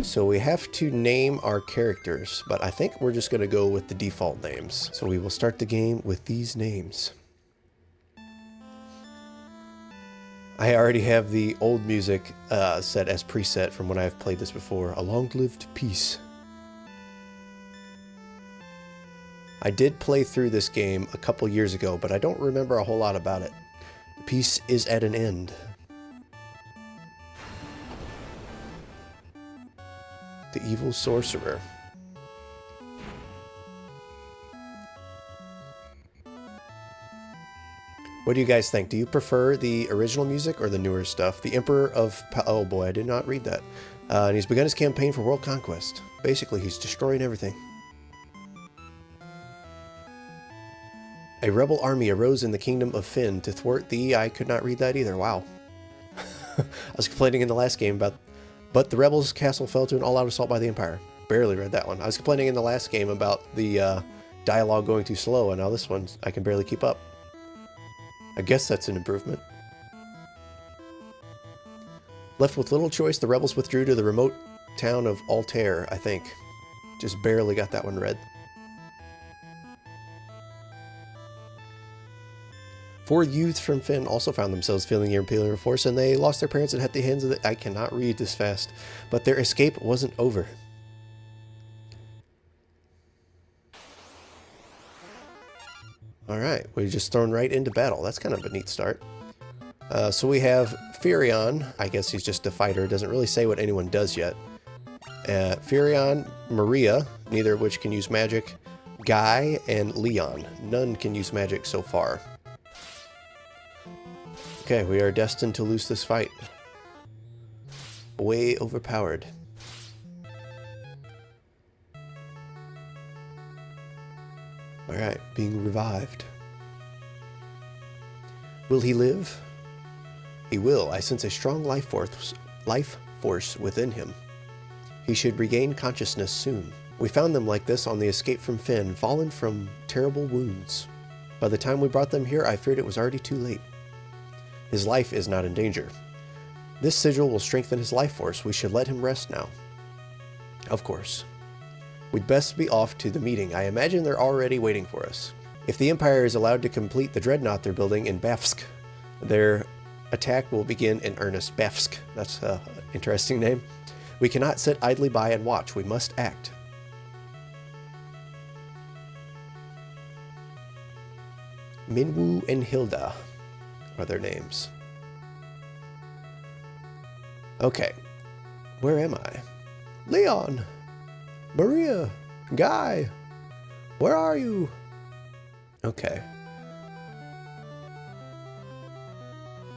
So we have to name our characters, but I think we're just going to go with the default names. So we will start the game with these names. I already have the old music set as preset from when I've played this before. A long-lived peace. I did play through this game a couple years ago, but I don't remember a whole lot about it. The peace is at an end. The evil sorcerer. What do you guys think? Do you prefer the original music or the newer stuff? The Emperor of... Oh boy, I did not read that. And he's begun his campaign for world conquest. Basically, he's destroying everything. A rebel army arose in the kingdom of Fynn to thwart the... I could not read that either. Wow. I was complaining in the last game about... But the rebels' castle fell to an all-out assault by the Empire. Barely read that one. I was complaining in the last game about the dialogue going too slow, and now this one, I can barely keep up. I guess that's an improvement. Left with little choice, the rebels withdrew to the remote town of Altair, I think. Just barely got that one read. 4 youths from Fynn also found themselves feeling the Imperial force, and they lost their parents at the hands of the... I cannot read this fast. But their escape wasn't over. Alright, we're just thrown right into battle. That's kind of a neat start. So we have Firion. I guess he's just a fighter. Doesn't really say what anyone does yet. Firion, Maria, neither of which can use magic. Guy, and Leon. None can use magic so far. Okay, we are destined to lose this fight. Way overpowered. Alright, being revived. Will he live? He will. I sense a strong life force within him. He should regain consciousness soon. We found them like this on the escape from Fynn, fallen from terrible wounds. By the time we brought them here, I feared it was already too late. His life is not in danger. This sigil will strengthen his life force. We should let him rest now. Of course. We'd best be off to the meeting. I imagine they're already waiting for us. If the Empire is allowed to complete the dreadnought they're building in Bafsk, their attack will begin in earnest. Bafsk. That's an interesting name. We cannot sit idly by and watch. We must act. Minwu and Hilda are their names. Okay. Where am I? Leon! Maria! Guy! Where are you? Okay.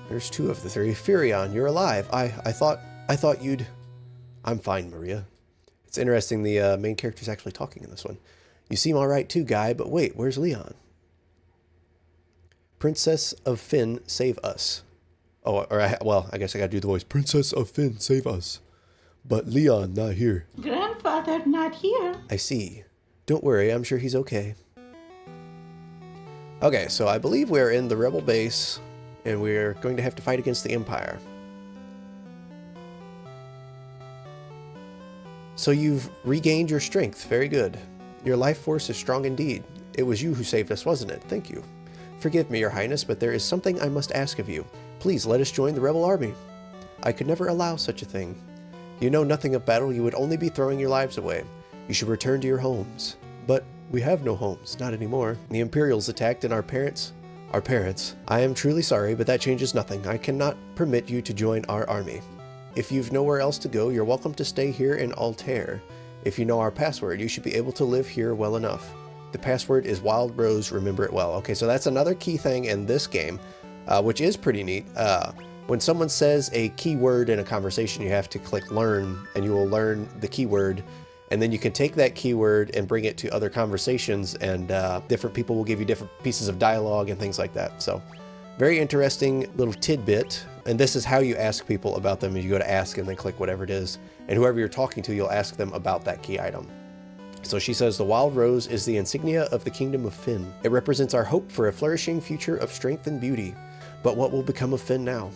There's 2 of the 3. Firion, you're alive. I thought you'd... I'm fine, Maria. It's interesting the main character's actually talking in this one. You seem alright too, Guy, but wait, where's Leon? Princess of Fynn, save us. Oh, well, I guess I gotta do the voice. Princess of Fynn, save us. But Leon, not here. Grandfather, not here. I see. Don't worry, I'm sure he's okay. Okay, so I believe we're in the rebel base, and we're going to have to fight against the Empire. So you've regained your strength. Very good. Your life force is strong indeed. It was you who saved us, wasn't it? Thank you. Forgive me, Your Highness, but there is something I must ask of you. Please let us join the rebel army. I could never allow such a thing. You know nothing of battle. You would only be throwing your lives away. You should return to your homes. But we have no homes. Not anymore. The Imperials attacked and our parents... I am truly sorry, but that changes nothing. I cannot permit you to join our army. If you've nowhere else to go, you're welcome to stay here in Altair. If you know our password, you should be able to live here well enough. The password is Wild Rose, remember it well. Okay, so that's another key thing in this game, which is pretty neat. When someone says a keyword in a conversation, you have to click learn, and you will learn the keyword. And then you can take that keyword and bring it to other conversations, and different people will give you different pieces of dialogue and things like that. So very interesting little tidbit. And this is how you ask people about them. You go to ask and then click whatever it is. And whoever you're talking to, you'll ask them about that key item. So she says, the Wild Rose is the insignia of the Kingdom of Fynn. It represents our hope for a flourishing future of strength and beauty. But what will become of Fynn now?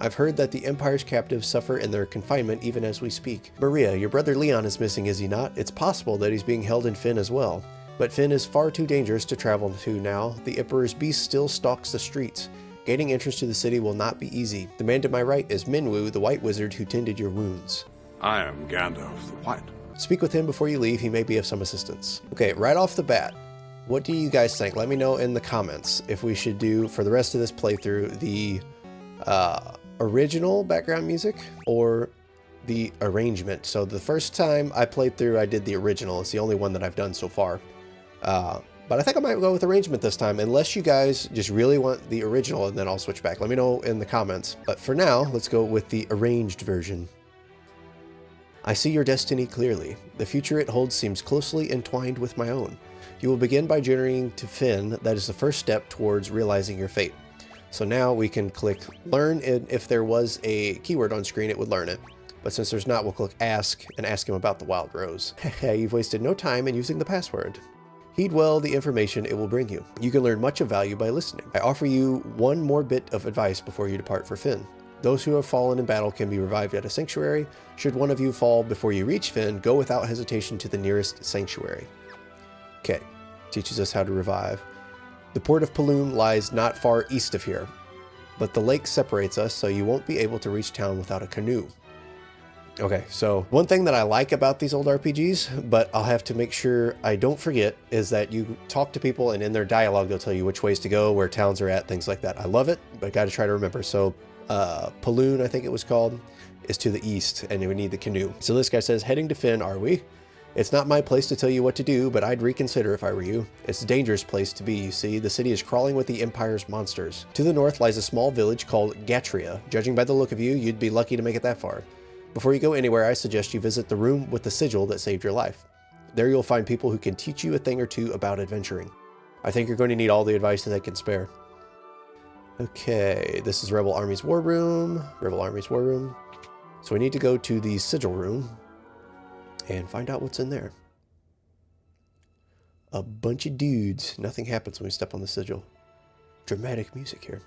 I've heard that the Empire's captives suffer in their confinement even as we speak. Maria, your brother Leon is missing, is he not? It's possible that he's being held in Fynn as well. But Fynn is far too dangerous to travel to now. The Emperor's beast still stalks the streets. Gaining entrance to the city will not be easy. The man to my right is Minwu, the White Wizard who tended your wounds. I am Gandalf the White. Speak with him before you leave. He may be of some assistance. Okay, right off the bat, what do you guys think? Let me know in the comments if we should do, for the rest of this playthrough, the original background music or the arrangement. So the first time I played through, I did the original. It's the only one that I've done so far. But I think I might go with arrangement this time, unless you guys just really want the original, and then I'll switch back. Let me know in the comments. But for now, let's go with the arranged version. I see your destiny clearly. The future it holds seems closely entwined with my own. You will begin by journeying to Fynn. That is the first step towards realizing your fate. So now we can click learn, and if there was a keyword on screen, it would learn it. But since there's not, we'll click ask and ask him about the wild rose. You've wasted no time in using the password. Heed well the information it will bring you. You can learn much of value by listening. I offer you one more bit of advice before you depart for Fynn. Those who have fallen in battle can be revived at a sanctuary. Should one of you fall before you reach Fynn, go without hesitation to the nearest sanctuary. Okay, teaches us how to revive. The port of Paloom lies not far east of here, but the lake separates us, so you won't be able to reach town without a canoe. Okay, so one thing that I like about these old RPGs, but I'll have to make sure I don't forget, is that you talk to people and in their dialogue, they'll tell you which ways to go, where towns are at, things like that. I love it, but I got to try to remember. So Paloon, I think it was called, is to the east, and we need the canoe. So this guy says, heading to Fynn, are we? It's not my place to tell you what to do, but I'd reconsider if I were you. It's a dangerous place to be, you see. The city is crawling with the Empire's monsters. To the north lies a small village called Gatria. Judging by the look of you, you'd be lucky to make it that far. Before you go anywhere, I suggest you visit the room with the sigil that saved your life. There you'll find people who can teach you a thing or two about adventuring. I think you're going to need all the advice that they can spare. Okay, this is Rebel Army's War Room. Rebel Army's War Room. So we need to go to the sigil room and find out what's in there. A bunch of dudes. Nothing happens when we step on the sigil. Dramatic music here.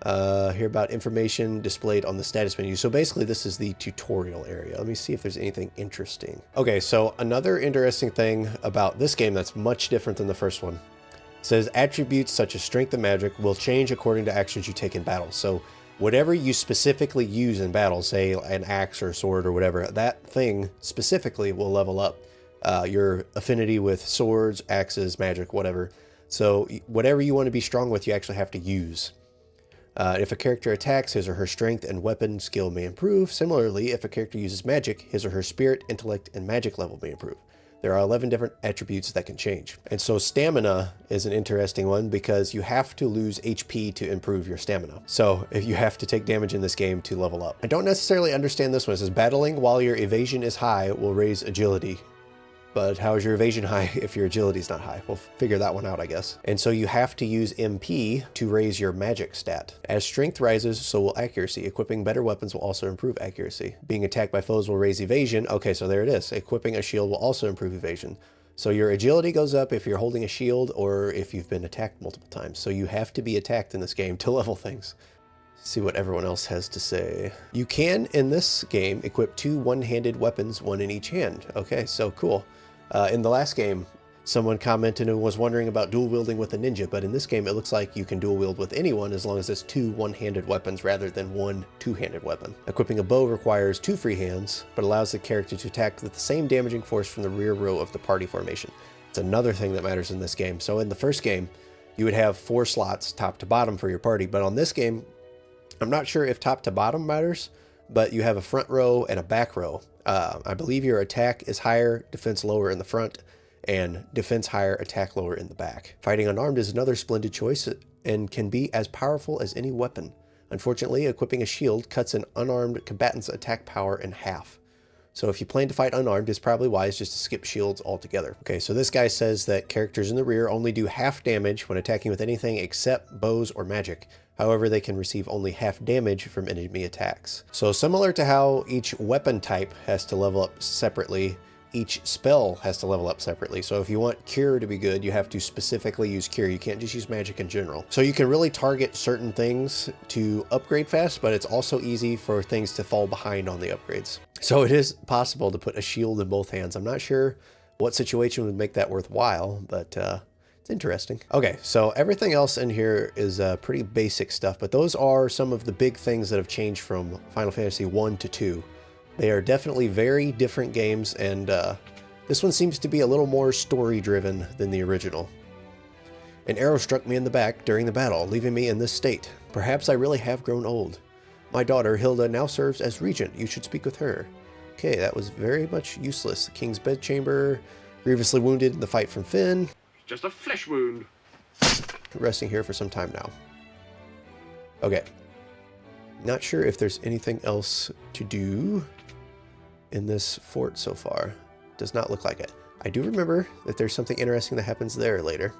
Hear about information displayed on the status menu. So basically this is the tutorial area. Let me see if there's anything interesting. Okay, so another interesting thing about this game that's much different than the first one. It says attributes such as strength and magic will change according to actions you take in battle. So whatever you specifically use in battle, say an axe or a sword or whatever, that thing specifically will level up your affinity with swords, axes, magic, whatever. So whatever you want to be strong with, you actually have to use. If a character attacks, his or her strength and weapon skill may improve. Similarly, if a character uses magic, his or her spirit, intellect, and magic level may improve. There are 11 different attributes that can change. And so stamina is an interesting one because you have to lose HP to improve your stamina. So if you have to take damage in this game to level up. I don't necessarily understand this one. It says battling while your evasion is high will raise agility. But how is your evasion high if your agility is not high? We'll figure that one out, I guess. And so you have to use MP to raise your magic stat. As strength rises, so will accuracy. Equipping better weapons will also improve accuracy. Being attacked by foes will raise evasion. Okay, so there it is. Equipping a shield will also improve evasion. So your agility goes up if you're holding a shield or if you've been attacked multiple times. So you have to be attacked in this game to level things. See what everyone else has to say. You can, in this game, equip 2 one-handed weapons, one in each hand. Okay, so cool. In the last game, someone commented and was wondering about dual wielding with a ninja, but in this game, it looks like you can dual wield with anyone as long as it's 2 one-handed weapons rather than 1 two-handed weapon. Equipping a bow requires 2 free hands, but allows the character to attack with the same damaging force from the rear row of the party formation. It's another thing that matters in this game. So in the first game, you would have 4 slots top to bottom for your party, but on this game, I'm not sure if top to bottom matters, but you have a front row and a back row. I believe your attack is higher, defense lower in the front, and defense higher, attack lower in the back. Fighting unarmed is another splendid choice and can be as powerful as any weapon. Unfortunately, equipping a shield cuts an unarmed combatant's attack power in half. So if you plan to fight unarmed, it's probably wise just to skip shields altogether. Okay, so this guy says that characters in the rear only do half damage when attacking with anything except bows or magic. However, they can receive only half damage from enemy attacks. So similar to how each weapon type has to level up separately, each spell has to level up separately. So if you want Cure to be good, you have to specifically use Cure. You can't just use magic in general. So you can really target certain things to upgrade fast, but it's also easy for things to fall behind on the upgrades. So it is possible to put a shield in both hands. I'm not sure what situation would make that worthwhile, but it's interesting. Okay, so everything else in here is pretty basic stuff, but those are some of the big things that have changed from Final Fantasy 1 to 2. They are definitely very different games, and this one seems to be a little more story-driven than the original. An arrow struck me in the back during the battle, leaving me in this state. Perhaps I really have grown old. My daughter, Hilda, now serves as regent. You should speak with her. Okay, that was very much useless. The king's bedchamber, grievously wounded in the fight from Finn. Just a flesh wound. Resting here for some time now. Okay. Not sure if there's anything else to do in this fort so far. Does not look like it. I do remember that there's something interesting that happens there later,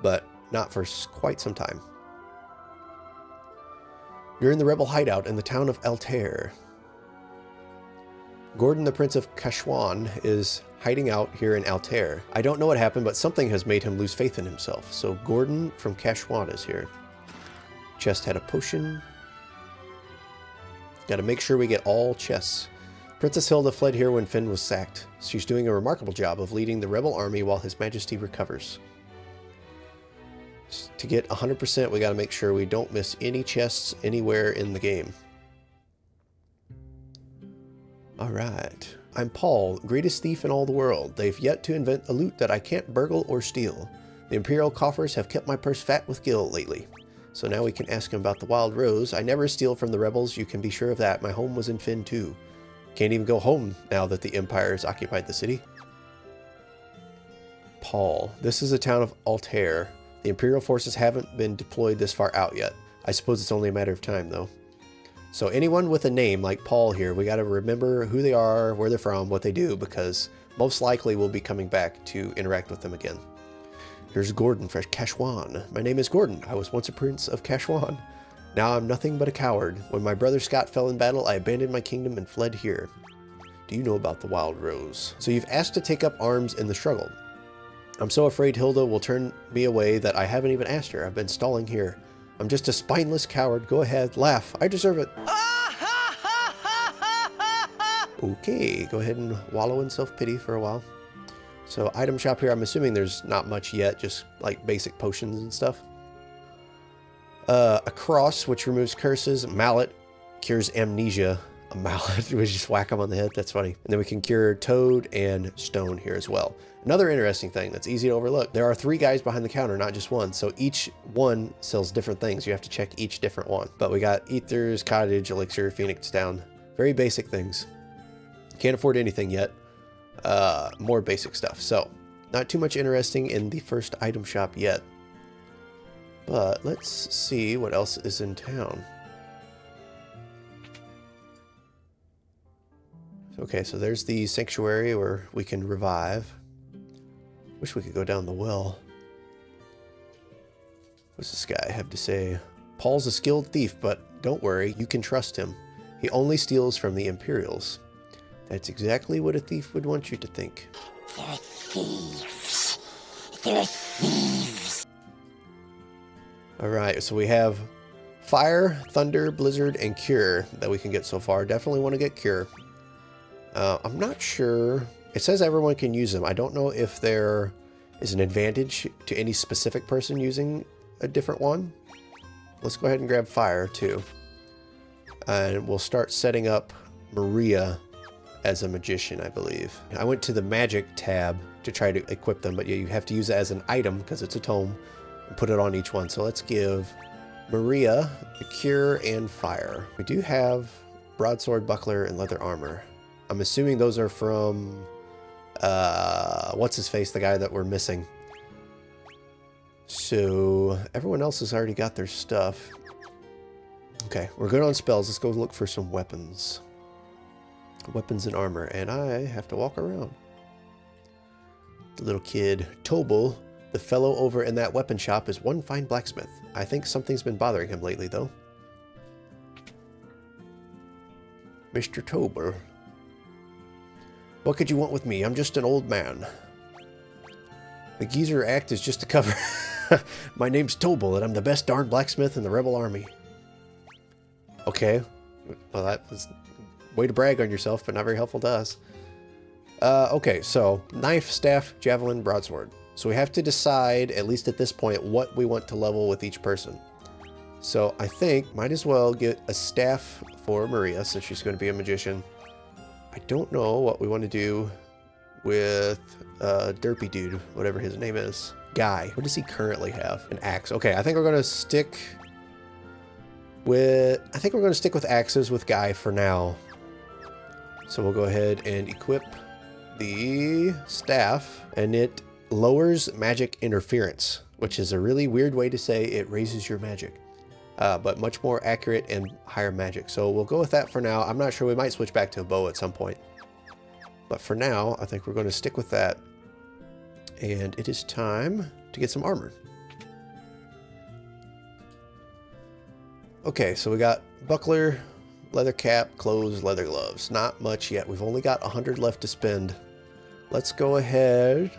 but not for quite some time. You're in the rebel hideout in the town of Altair. Gordon, the Prince of Kashwan, is hiding out here in Altair. I don't know what happened, but something has made him lose faith in himself. So Gordon from Kashwan is here. Chest had a potion. Got to make sure we get all chests. Princess Hilda fled here when Finn was sacked. She's doing a remarkable job of leading the rebel army while His Majesty recovers. To get 100%, we got to make sure we don't miss any chests anywhere in the game. Alright. I'm Paul, greatest thief in all the world. They've yet to invent a loot that I can't burgle or steal. The Imperial coffers have kept my purse fat with gil lately. So now we can ask him about the Wild Rose. I never steal from the rebels, you can be sure of that. My home was in Finn too. Can't even go home now that the Empire has occupied the city. Paul. This is the town of Altair. The Imperial forces haven't been deployed this far out yet. I suppose it's only a matter of time though. So anyone with a name like Paul here, we got to remember who they are, where they're from, what they do, because most likely we'll be coming back to interact with them again. Here's Gordon from Kashwan. My name is Gordon. I was once a prince of Kashwan. Now I'm nothing but a coward. When my brother Scott fell in battle, I abandoned my kingdom and fled here. Do you know about the Wild Rose? So you've asked to take up arms in the struggle. I'm so afraid Hilda will turn me away that I haven't even asked her. I've been stalling here. I'm just a spineless coward. Go ahead, laugh. I deserve it. Okay, go ahead and wallow in self-pity for a while. So item shop here, I'm assuming there's not much yet, just like basic potions and stuff. A cross, which removes curses. Mallet cures amnesia. A mallet, we just whack them on the head. That's funny. And then we can cure toad and stone here as well. Another interesting thing that's easy to overlook. There are 3 guys behind the counter, not just one. So each one sells different things. You have to check each different one. But we got ethers, cottage, elixir, phoenix down. Very basic things. Can't afford anything yet. More basic stuff. So not too much interesting in the first item shop yet. But let's see what else is in town. Okay, so there's the sanctuary where we can revive. Wish we could go down the well. What's this guy have to say? Paul's a skilled thief, but don't worry, you can trust him. He only steals from the Imperials. That's exactly what a thief would want you to think. They're thieves. They're thieves. Alright, so we have Fire, Thunder, Blizzard, and Cure that we can get so far. Definitely want to get Cure. I'm not sure. It says everyone can use them. I don't know if there is an advantage to any specific person using a different one. Let's go ahead and grab Fire too. And we'll start setting up Maria as a magician, I believe. I went to the magic tab to try to equip them, but yeah, you have to use it as an item because it's a tome and put it on each one. So let's give Maria the Cure and Fire. We do have Broadsword, Buckler, and Leather Armor. I'm assuming those are from, what's his face, the guy that we're missing. So everyone else has already got their stuff. Okay, we're good on spells. Let's go look for some weapons. Weapons and armor, and I have to walk around. The little kid, Tobal, the fellow over in that weapon shop, is one fine blacksmith. I think something's been bothering him lately, though. Mr. Tobal. What could you want with me? I'm just an old man. The geezer act is just a cover. My name's Tobal, and I'm the best darn blacksmith in the rebel army. Okay. Well, that was a way to brag on yourself, but not very helpful to us. Okay, so knife, staff, javelin, broadsword. So we have to decide, at least at this point, what we want to level with each person. So I think might as well get a staff for Maria, since she's going to be a magician. I don't know what we want to do with Derpy Dude, whatever his name is. Guy. What does he currently have? An axe. Okay, I think we're going to stick with... I think we're going to stick with axes with Guy for now. So we'll go ahead and equip the staff, and it lowers magic interference, which is a really weird way to say it raises your magic. But much more accurate and higher magic. So we'll go with that for now. I'm not sure. We might switch back to a bow at some point. But for now, I think we're going to stick with that. And it is time to get some armor. Okay, so we got buckler, leather cap, clothes, leather gloves. Not much yet. We've only got 100 left to spend. Let's go ahead.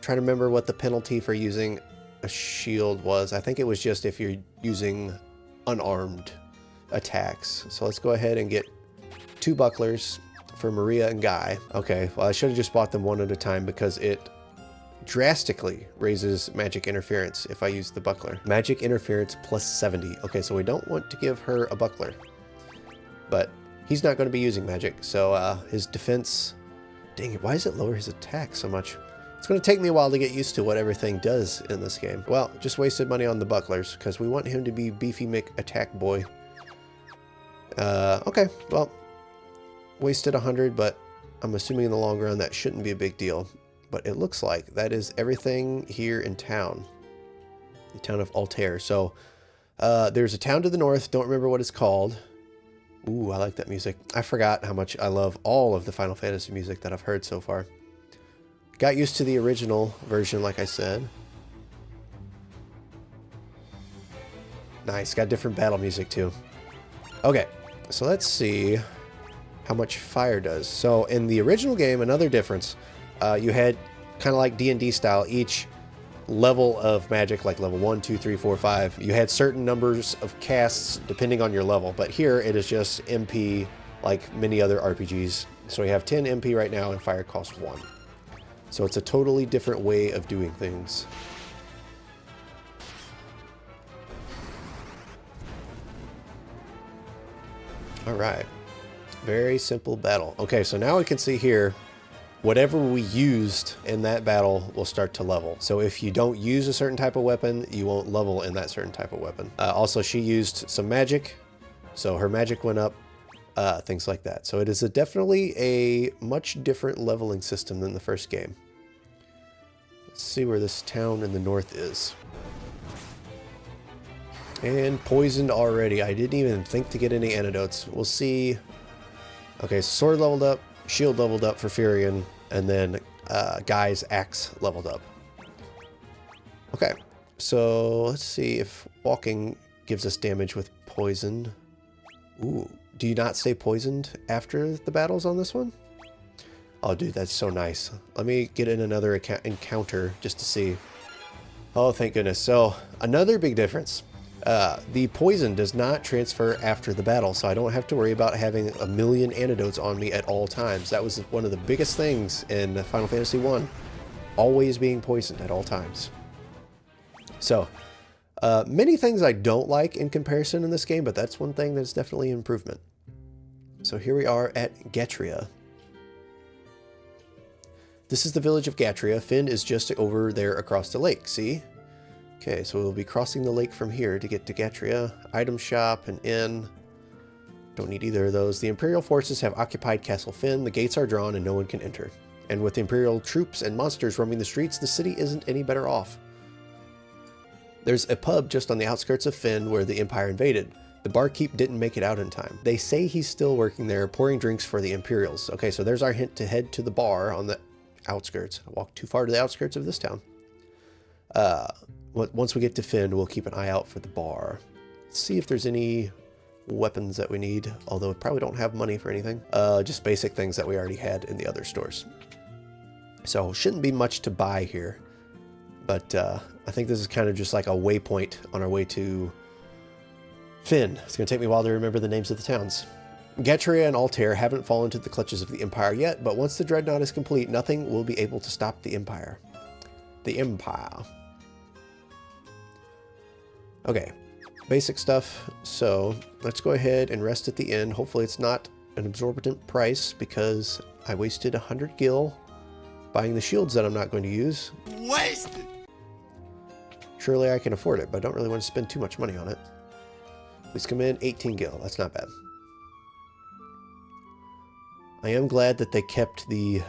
Try to remember what the penalty for using a shield was. I think it was just if you're using unarmed attacks. So let's go ahead and get 2 bucklers for Maria and Guy. Okay, well, I should have just bought them one at a time because it drastically raises magic interference if I use the buckler. Magic interference plus 70. Okay, so we don't want to give her a buckler. But he's not going to be using magic, so his defense... Dang it, why does it lower his attack so much? It's going to take me a while to get used to what everything does in this game. Well, just wasted money on the bucklers because we want him to be Beefy Mick Attack Boy. Okay, well, wasted 100, but I'm assuming in the long run that shouldn't be a big deal. But it looks like that is everything here in town. The town of Altair. So there's a town to the north. Don't remember what it's called. Ooh, I like that music. I forgot how much I love all of the Final Fantasy music that I've heard so far. Got used to the original version, like I said. Nice, got different battle music too. Okay, so let's see how much fire does. So in the original game, another difference, you had kind of like D&D style, each level of magic, like level 1, 2, 3, 4, 5, you had certain numbers of casts depending on your level, but here it is just MP like many other RPGs. So we have 10 MP right now and fire costs 1. So it's a totally different way of doing things. All right, very simple battle. Okay, so now we can see here whatever we used in that battle will start to level. So if you don't use a certain type of weapon, you won't level in that certain type of weapon. Also, she used some magic, so her magic went up, things like that. So it is definitely a much different leveling system than the first game. Let's see where this town in the north is. And poisoned already. I didn't even think to get any antidotes. We'll see. Okay, sword leveled up. Shield leveled up for Furion, and then Guy's axe leveled up. Okay, so let's see if walking gives us damage with poison. Ooh, do you not stay poisoned after the battles on this one? Oh, dude, that's so nice. Let me get in another encounter just to see. Oh, thank goodness. So, another big difference. The poison does not transfer after the battle, so I don't have to worry about having a million antidotes on me at all times. That was one of the biggest things in Final Fantasy 1, always being poisoned at all times. So, many things I don't like in comparison in this game, but that's one thing that's definitely an improvement. So here we are at Gatria. This is the village of Gatria. Finn is just over there across the lake, see? Okay, so we'll be crossing the lake from here to get to Gatria. Item shop, an inn. Don't need either of those. The Imperial forces have occupied Castle Finn. The gates are drawn and no one can enter. And with Imperial troops and monsters roaming the streets, the city isn't any better off. There's a pub just on the outskirts of Finn where the Empire invaded. The barkeep didn't make it out in time. They say he's still working there, pouring drinks for the Imperials. Okay, so there's our hint to head to the bar on the outskirts. I walked too far to the outskirts of this town. Once we get to Finn, we'll keep an eye out for the bar. Let's see if there's any weapons that we need, although we probably don't have money for anything. Just basic things that we already had in the other stores. So shouldn't be much to buy here. But I think this is kind of just like a waypoint on our way to Fynn. It's going to take me a while to remember the names of the towns. Gatria and Altair haven't fallen into the clutches of the Empire yet, but once the Dreadnought is complete, nothing will be able to stop the Empire. The Empire. Okay, basic stuff. So let's go ahead and rest at the inn. Hopefully it's not an exorbitant price because I wasted 100 gil buying the shields that I'm not going to use. Wasted! Surely I can afford it, but I don't really want to spend too much money on it. Please come in, 18 gil. That's not bad. I am glad that they kept the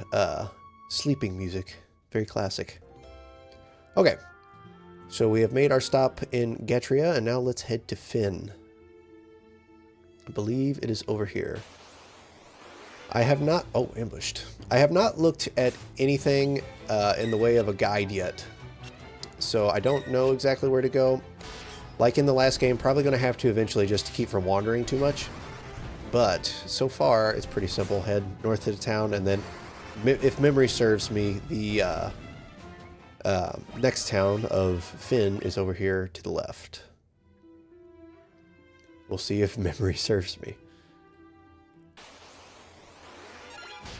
sleeping music. Very classic. Okay. So we have made our stop in Gatria, and now let's head to Fynn. I believe it is over here. I have not... Oh, ambushed. I have not looked at anything in the way of a guide yet. So I don't know exactly where to go. Like in the last game, probably going to have to eventually just to keep from wandering too much. But so far, it's pretty simple. Head north of the town, and then, if memory serves me, the next town of Fynn is over here to the left. We'll see if memory serves me.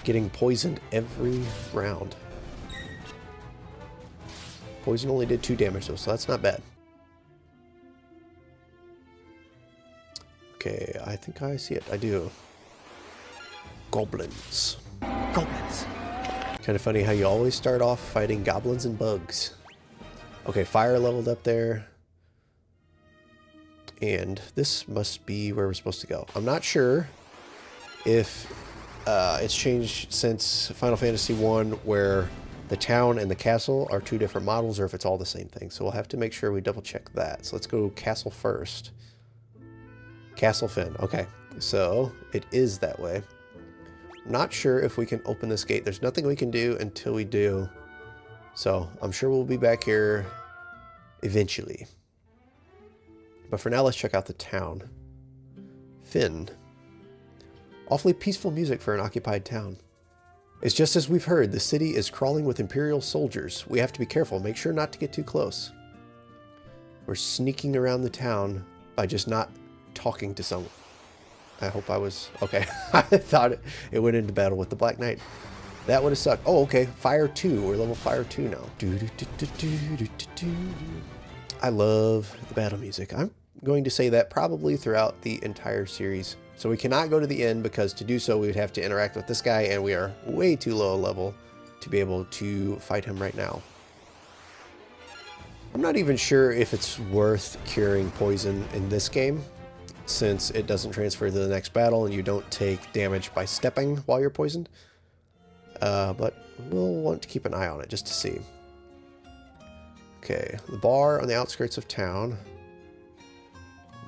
Getting poisoned every round. Poison only did 2 damage though, so that's not bad. Okay, I think I see it. I do. Goblins. Goblins. Kind of funny how you always start off fighting goblins and bugs. Okay, fire leveled up there. And this must be where we're supposed to go. I'm not sure if it's changed since Final Fantasy I, where the town and the castle are 2 different models, or if it's all the same thing. So we'll have to make sure we double check that. So let's go castle first. Castle Fynn. Okay, so it is that way. I'm not sure if we can open this gate. There's nothing we can do until we do. So I'm sure we'll be back here eventually. But for now, let's check out the town. Fynn. Awfully peaceful music for an occupied town. It's just as we've heard. The city is crawling with Imperial soldiers. We have to be careful. Make sure not to get too close. We're sneaking around the town by just not talking to someone. I hope I was... Okay. I thought it went into battle with the Black Knight. That would have sucked. Oh, okay. Fire 2. We're level Fire 2 now. I love the battle music. I'm going to say that probably throughout the entire series. So we cannot go to the end because to do so we would have to interact with this guy, and we are way too low a level to be able to fight him right now. I'm not even sure if it's worth curing poison in this game, since it doesn't transfer to the next battle and you don't take damage by stepping while you're poisoned. But we'll want to keep an eye on it just to see. Okay, the bar on the outskirts of town.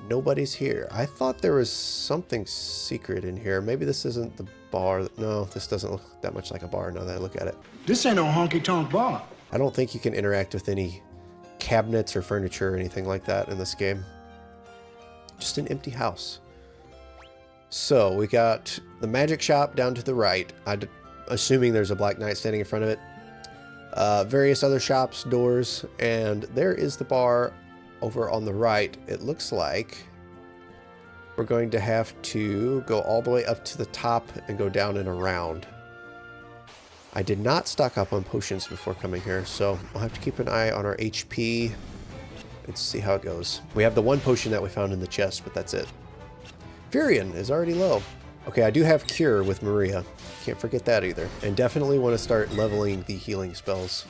Nobody's here. I thought there was something secret in here. Maybe this isn't the bar. No, this doesn't look that much like a bar now that I look at it. This ain't no honky-tonk bar. I don't think you can interact with any cabinets or furniture or anything like that in this game. Just an empty house. So we got the magic shop down to the right. Assuming there's a Black Knight standing in front of it. Various other shops, doors, and there is the bar over on the right. It looks like we're going to have to go all the way up to the top and go down and around. I did not stock up on potions before coming here, so we'll have to keep an eye on our HP. Let's see how it goes. We have the 1 potion that we found in the chest, but that's it. Furion is already low. Okay, I do have Cure with Maria. Can't forget that either. And definitely want to start leveling the healing spells.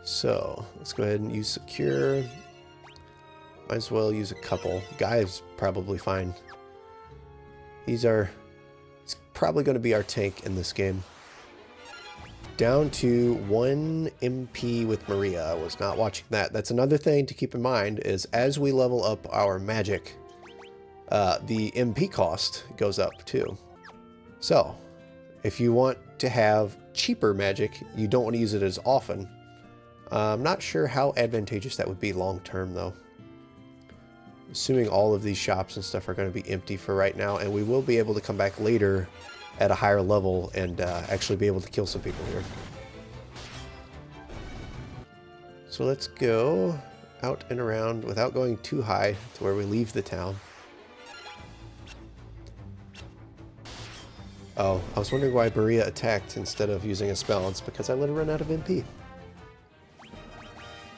So, let's go ahead and use a Cure. Might as well use a couple. Guy's probably fine. He's probably going to be our tank in this game. Down to 1 MP with Maria. I was not watching that. That's another thing to keep in mind is as we level up our magic, the MP cost goes up too. So, if you want to have cheaper magic, you don't want to use it as often. I'm not sure how advantageous that would be long term though. assuming all of these shops and stuff are going to be empty for right now, and we will be able to come back later at a higher level and actually be able to kill some people here. So let's go out and around without going too high to where we leave the town. Oh, I was wondering why Maria attacked instead of using a spell. It's because I let her run out of MP.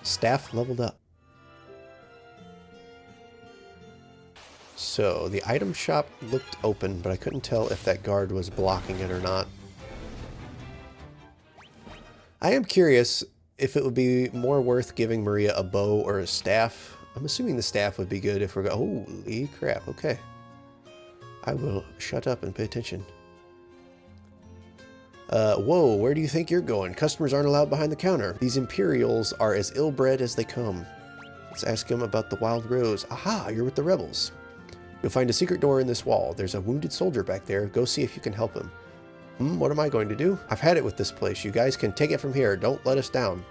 Staff leveled up. So, the item shop looked open, but I couldn't tell if that guard was blocking it or not. I am curious if it would be more worth giving Maria a bow or a staff. I'm assuming the staff would be good if we're going... Holy crap, okay. I will shut up and pay attention. Whoa, where do you think you're going? Customers aren't allowed behind the counter. These Imperials are as ill-bred as they come. Let's ask him about the Wild Rose. Aha, you're with the rebels. You'll find a secret door in this wall. There's a wounded soldier back there. Go see if you can help him. What am I going to do? I've had it with this place. You guys can take it from here. Don't let us down.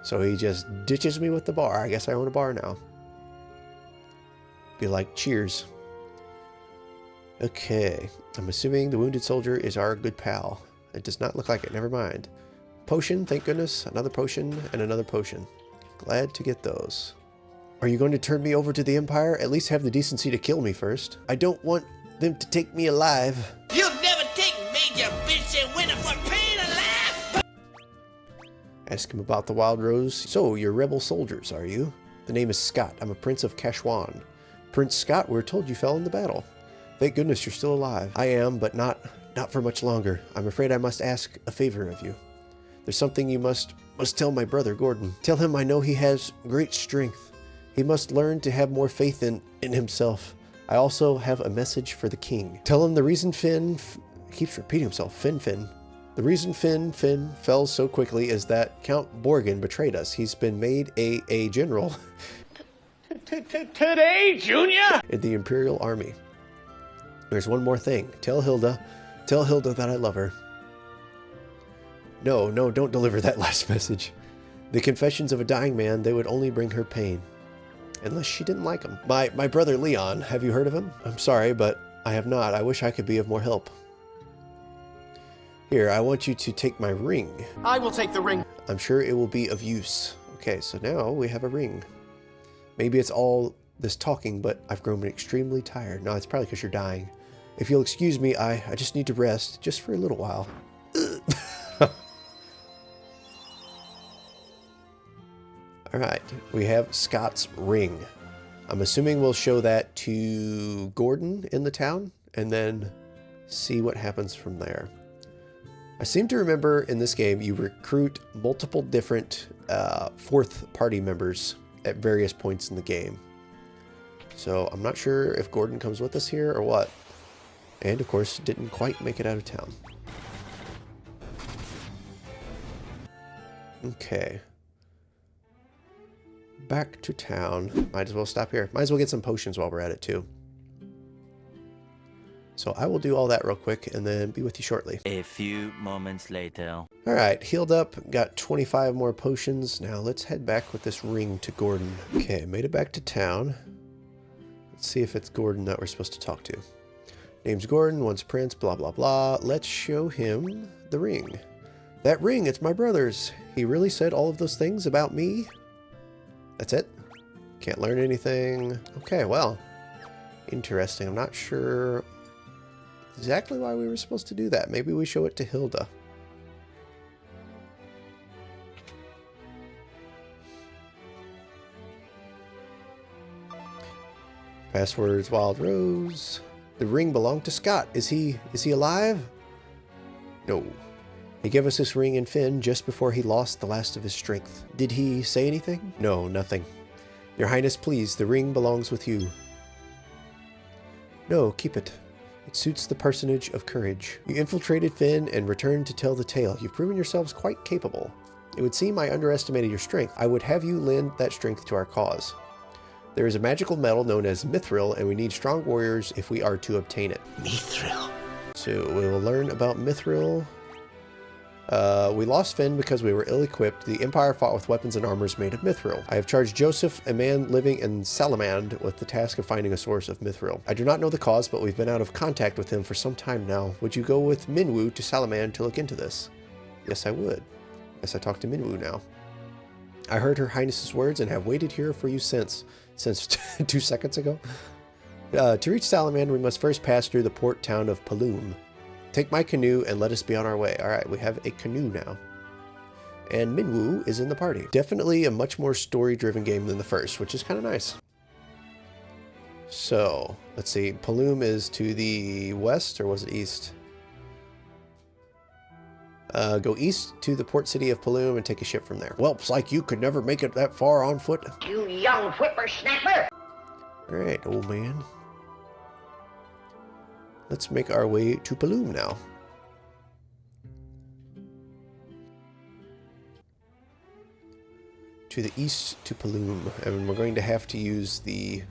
So he just ditches me with the bar. I guess I own a bar now. Be like, cheers. Okay. I'm assuming the wounded soldier is our good pal. It does not look like it. Never mind. Potion, thank goodness. Another potion and another potion. Glad to get those. Are you going to turn me over to the Empire? At least have the decency to kill me first. I don't want them to take me alive. You'll never take Major Vincent Winifred Payne alive! Ask him about the Wild Rose. So, you're rebel soldiers, are you? The name is Scott. I'm a prince of Kashwan. Prince Scott, we're told you fell in the battle. Thank goodness you're still alive. I am, but not for much longer. I'm afraid I must ask a favor of you. There's something you must tell my brother, Gordon. Tell him I know he has great strength. He must learn to have more faith in himself. I also have a message for the king. Tell him the reason Finn keeps repeating himself, Finn. The reason Finn fell so quickly is that Count Borgin betrayed us. He's been made a general. Today, Junior? In the Imperial Army. There's one more thing. Tell Hilda that I love her. No, don't deliver that last message. The confessions of a dying man, they would only bring her pain. Unless she didn't like him. My brother Leon, have you heard of him? I'm sorry, but I have not. I wish I could be of more help. Here, I want you to take my ring. I will take the ring. I'm sure it will be of use. Okay, so now we have a ring. Maybe it's all this talking, but I've grown extremely tired. No, it's probably because you're dying. If you'll excuse me, I just need to rest, just for a little while. Alright, we have Scott's ring. I'm assuming we'll show that to Gordon in the town, and then see what happens from there. I seem to remember in this game you recruit multiple different fourth party members at various points in the game. So I'm not sure if Gordon comes with us here or what. And of course, didn't quite make it out of town. Okay. Back to town. Might as well stop here. Might as well get some potions while we're at it too. So I will do all that real quick and then be with you shortly. A few moments later. Alright, healed up, got 25 more potions. Now let's head back with this ring to Gordon. Okay, made it back to town. Let's see if it's Gordon that we're supposed to talk to. Name's Gordon, once prince, blah blah blah. Let's show him the ring. That ring, it's my brother's. He really said all of those things about me? That's it? Can't learn anything. Okay, well, interesting. I'm not sure exactly why we were supposed to do that. Maybe we show it to Hilda. Passwords, Wild Rose. The ring belonged to Scott. Is he alive? No. He gave us this ring in Finn just before he lost the last of his strength. Did he say anything? No, nothing. Your Highness, please, the ring belongs with you. No, keep it. It suits the personage of courage. You infiltrated Finn and returned to tell the tale. You've proven yourselves quite capable. It would seem I underestimated your strength. I would have you lend that strength to our cause. There is a magical metal known as Mithril, and we need strong warriors if we are to obtain it. Mithril. So we will learn about Mithril. We lost Finn because we were ill-equipped. The Empire fought with weapons and armors made of mithril. I have charged Joseph, a man living in Salamand, with the task of finding a source of mithril. I do not know the cause, but we've been out of contact with him for some time now. Would you go with Minwu to Salamand to look into this? Yes, I would. Yes, I talked to Minwu now. I heard Her Highness's words and have waited here for you since 2 seconds ago. To reach Salamand, we must first pass through the port town of Paloom. Take my canoe and let us be on our way. All right, we have a canoe now. And Minwu is in the party. Definitely a much more story-driven game than the first, which is kind of nice. So, let's see. Paloom is to the west, or was it east? Go east to the port city of Paloom and take a ship from there. Whelps like you could never make it that far on foot. You young whippersnapper! All right, old man. Let's make our way to Paloom now. To the east to Paloom, and we're going to have to use the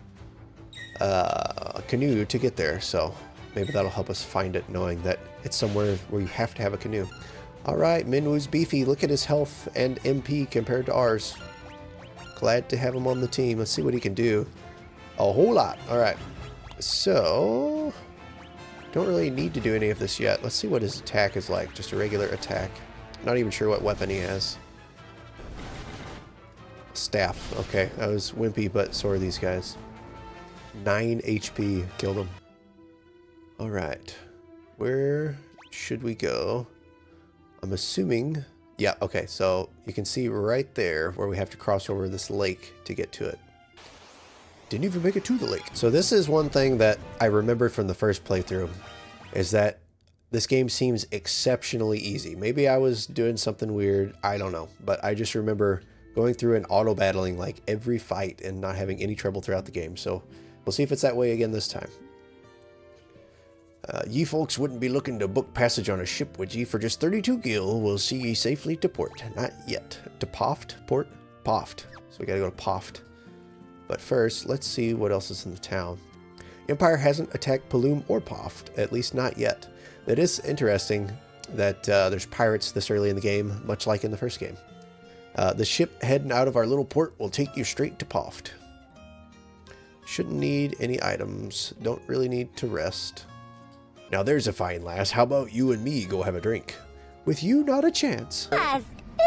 canoe to get there, so maybe that'll help us find it, knowing that it's somewhere where you have to have a canoe. Alright, Minwu's beefy. Look at his health and MP compared to ours. Glad to have him on the team. Let's see what he can do. A whole lot. Alright, so don't really need to do any of this yet. Let's see what his attack is like. Just a regular attack. Not even sure what weapon he has. Staff. Okay, I was wimpy, but so are these guys. 9 HP. Killed him. Alright. Where should we go? I'm assuming... Yeah, okay, so you can see right there where we have to cross over this lake to get to it. Didn't even make it to the lake. So this is one thing that I remembered from the first playthrough, is that this game seems exceptionally easy. Maybe I was doing something weird, I don't know. But I just remember going through and auto-battling like every fight and not having any trouble throughout the game. So we'll see if it's that way again this time. Ye folks wouldn't be looking to book passage on a ship, would ye? For just 32 gil, we'll see ye safely to port. Not yet. To Poft? Port? Poft. So we gotta go to Poft. But first, let's see what else is in the town. Empire hasn't attacked Paloom or Poft, at least not yet. It is interesting that there's pirates this early in the game, much like in the first game. The ship heading out of our little port will take you straight to Poft. Shouldn't need any items. Don't really need to rest. Now there's a fine lass. How about you and me go have a drink? With you, not a chance. As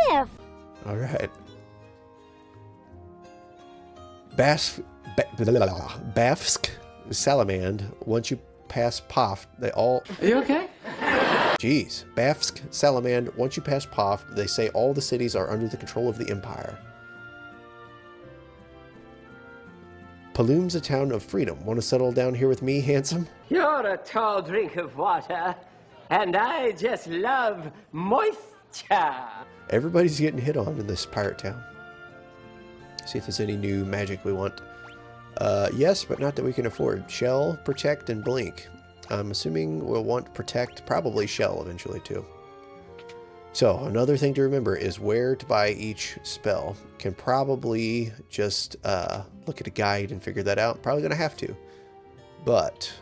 if! Alright. Bafsk Salamand, once you pass Poft, they all... Are you okay? Jeez. Bafsk Salamand, once you pass Poft, they say all the cities are under the control of the Empire. Paloom's a town of freedom. Want to settle down here with me, handsome? You're a tall drink of water, and I just love moisture. Everybody's getting hit on in this pirate town. See if there's any new magic we want. Yes, but not that we can afford. Shell, Protect, and Blink. I'm assuming we'll want Protect, probably Shell eventually too. So, another thing to remember is where to buy each spell. Can probably just look at a guide and figure that out. Probably going to have to. But,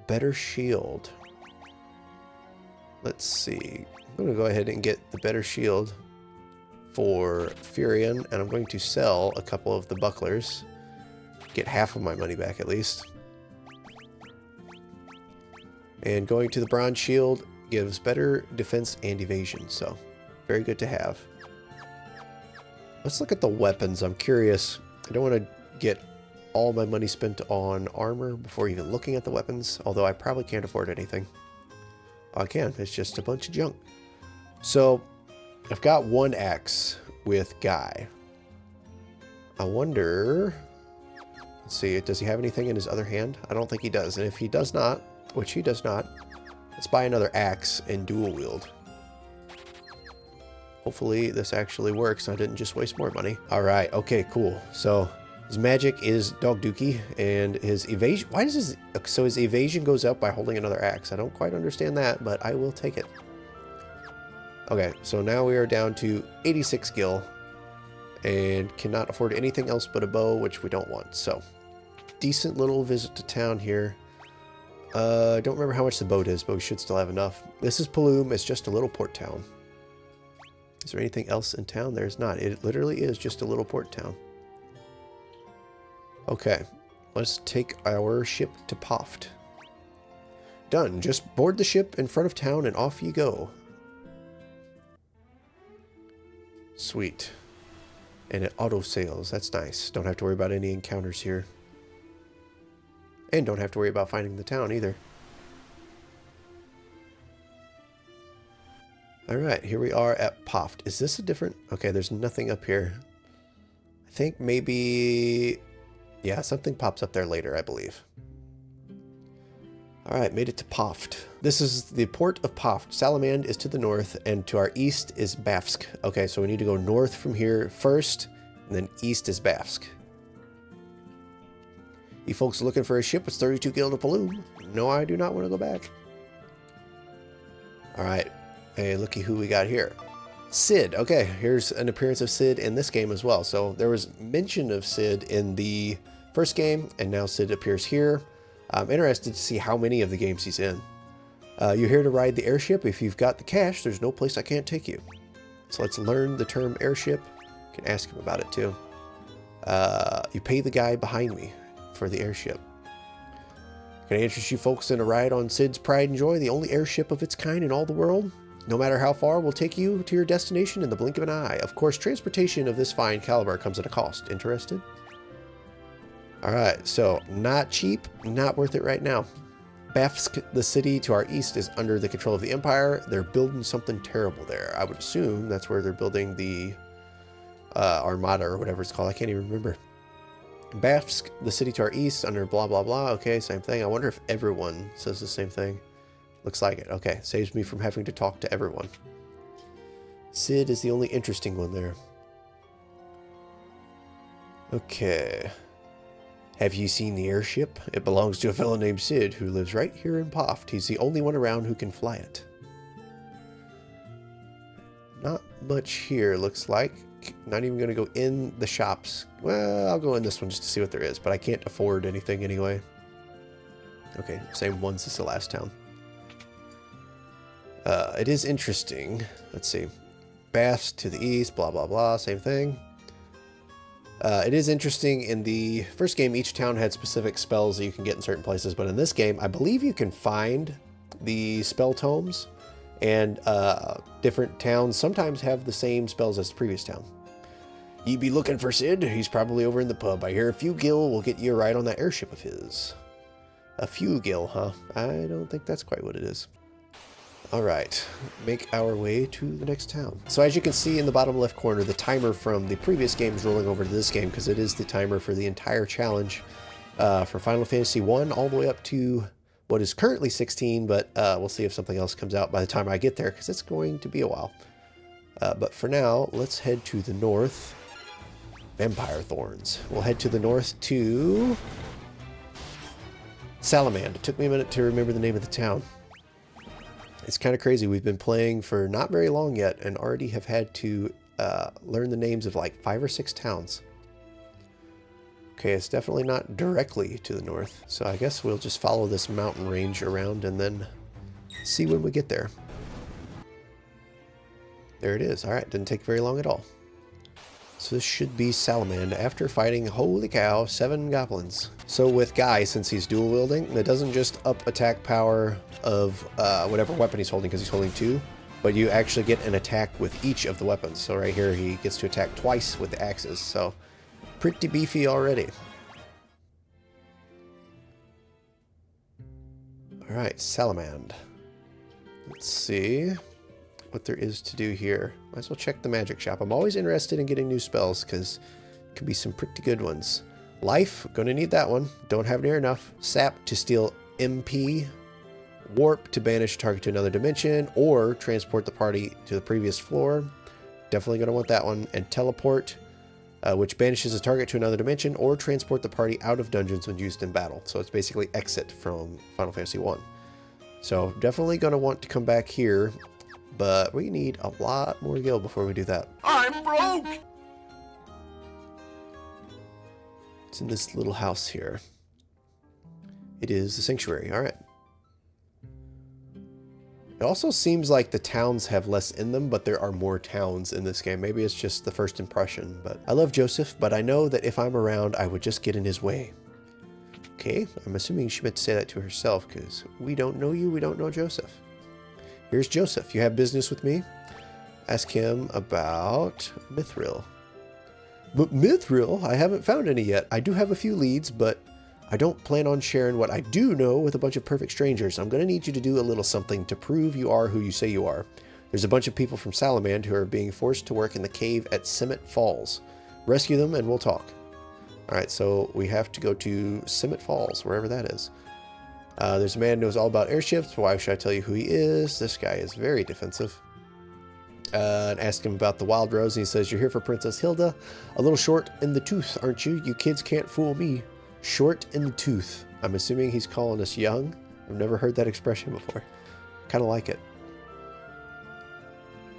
better shield. Let's see. I'm going to go ahead and get the better shield for Furion, and I'm going to sell a couple of the bucklers. Get half of my money back at least. And going to the bronze shield gives better defense and evasion, so very good to have. Let's look at the weapons. I'm curious. I don't want to get all my money spent on armor before even looking at the weapons, although I probably can't afford anything. I can. It's just a bunch of junk. So I've got one axe with Guy. I wonder... Let's see, does he have anything in his other hand? I don't think he does. And if he does not, which he does not, let's buy another axe and dual wield. Hopefully this actually works. I didn't just waste more money. All right. Okay, cool. So his magic is Dog Dookie, and his evasion... Why does his... So his evasion goes up by holding another axe. I don't quite understand that, but I will take it. Okay, so now we are down to 86 gil and cannot afford anything else but a bow, which we don't want. So, decent little visit to town here. Don't remember how much the boat is, but we should still have enough. This is Paloom. It's just a little port town. Is there anything else in town? There's not. It literally is just a little port town. Okay, let's take our ship to Poft. Done. Just board the ship in front of town and off you go. Sweet. And it auto sails. That's nice. Don't have to worry about any encounters here. And don't have to worry about finding the town either. Alright, here we are at Poft. Is this a different... Okay, there's nothing up here. I think maybe... Yeah, something pops up there later, I believe. Alright, made it to Poft. This is the port of Poft. Salamand is to the north, and to our east is Bafsk. Okay, so we need to go north from here first, and then east is Bafsk. You folks looking for a ship with 32 gil to Paloom? No, I do not want to go back. Alright, hey, looky who we got here. Sid. Okay, here's an appearance of Sid in this game as well. So there was mention of Sid in the first game, and now Sid appears here. I'm interested to see how many of the games he's in. You're here to ride the airship. If you've got the cash, there's no place I can't take you. So let's learn the term airship. You can ask him about it too. You pay the guy behind me for the airship. Can I interest you folks in a ride on Sid's Pride and Joy, the only airship of its kind in all the world? No matter how far, we'll take you to your destination in the blink of an eye. Of course, transportation of this fine caliber comes at a cost. Interested? Alright, so not cheap, not worth it right now. Bafsk, the city to our east, is under the control of the Empire. They're building something terrible there. I would assume that's where they're building the Armada or whatever it's called. I can't even remember. Bafsk, the city to our east, under blah blah blah. Okay, same thing. I wonder if everyone says the same thing. Looks like it. Okay, saves me from having to talk to everyone. Sid is the only interesting one there. Okay. Have you seen the airship? It belongs to a fellow named Sid who lives right here in Poft. He's the only one around who can fly it. Not much here, looks like. Not even going to go in the shops. Well, I'll go in this one just to see what there is, but I can't afford anything anyway. Okay, same ones as the last town. It is interesting. Let's see. Baths to the east, blah, blah, blah. Same thing. It is interesting. In the first game, each town had specific spells that you can get in certain places. But in this game, I believe you can find the spell tomes. And different towns sometimes have the same spells as the previous town. You be looking for Sid? He's probably over in the pub. I hear a few gil will get you a ride on that airship of his. A few gil, huh? I don't think that's quite what it is. Alright, make our way to the next town. So as you can see in the bottom left corner, the timer from the previous game is rolling over to this game because it is the timer for the entire challenge for Final Fantasy I all the way up to what is currently 16, but we'll see if something else comes out by the time I get there because it's going to be a while. But for now, let's head to the north. Vampire Thorns. We'll head to the north to Salamand. It took me a minute to remember the name of the town. It's kind of crazy. We've been playing for not very long yet and already have had to learn the names of like 5 or 6 towns. Okay, it's definitely not directly to the north, so I guess we'll just follow this mountain range around and then see when we get there. There it is. Alright, didn't take very long at all. So this should be Salamand after fighting, holy cow, 7 goblins. So with Guy, since he's dual wielding, it doesn't just up attack power of whatever weapon he's holding because he's holding 2, but you actually get an attack with each of the weapons. So right here he gets to attack twice with the axes, so pretty beefy already. Alright, Salamand. Let's see what there is to do here. Might as well check the magic shop. I'm always interested in getting new spells because it could be some pretty good ones. Life, gonna need that one. Don't have near enough. Sap to steal MP. Warp to banish target to another dimension or transport the party to the previous floor. Definitely gonna want that one. And teleport, which banishes a target to another dimension or transport the party out of dungeons when used in battle. So it's basically exit from Final Fantasy I. So definitely gonna want to come back here. But we need a lot more gil before we do that. I'm broke! It's in this little house here. It is the sanctuary. All right. It also seems like the towns have less in them, but there are more towns in this game. Maybe it's just the first impression, but I love Joseph, but I know that if I'm around, I would just get in his way. Okay, I'm assuming she meant to say that to herself because we don't know you, we don't know Joseph. Here's Joseph. You have business with me? Ask him about Mithril. But Mithril? I haven't found any yet. I do have a few leads, but I don't plan on sharing what I do know with a bunch of perfect strangers. I'm going to need you to do a little something to prove you are who you say you are. There's a bunch of people from Salamand who are being forced to work in the cave at Simmet Falls. Rescue them and we'll talk. Alright, so we have to go to Simmet Falls, wherever that is. There's a man who knows all about airships. Why should I tell you who he is? This guy is very defensive. And ask him about the Wild Rose, and he says, you're here for Princess Hilda. A little short in the tooth, aren't you? You kids can't fool me. Short in the tooth. I'm assuming he's calling us young. I've never heard that expression before. Kind of like it.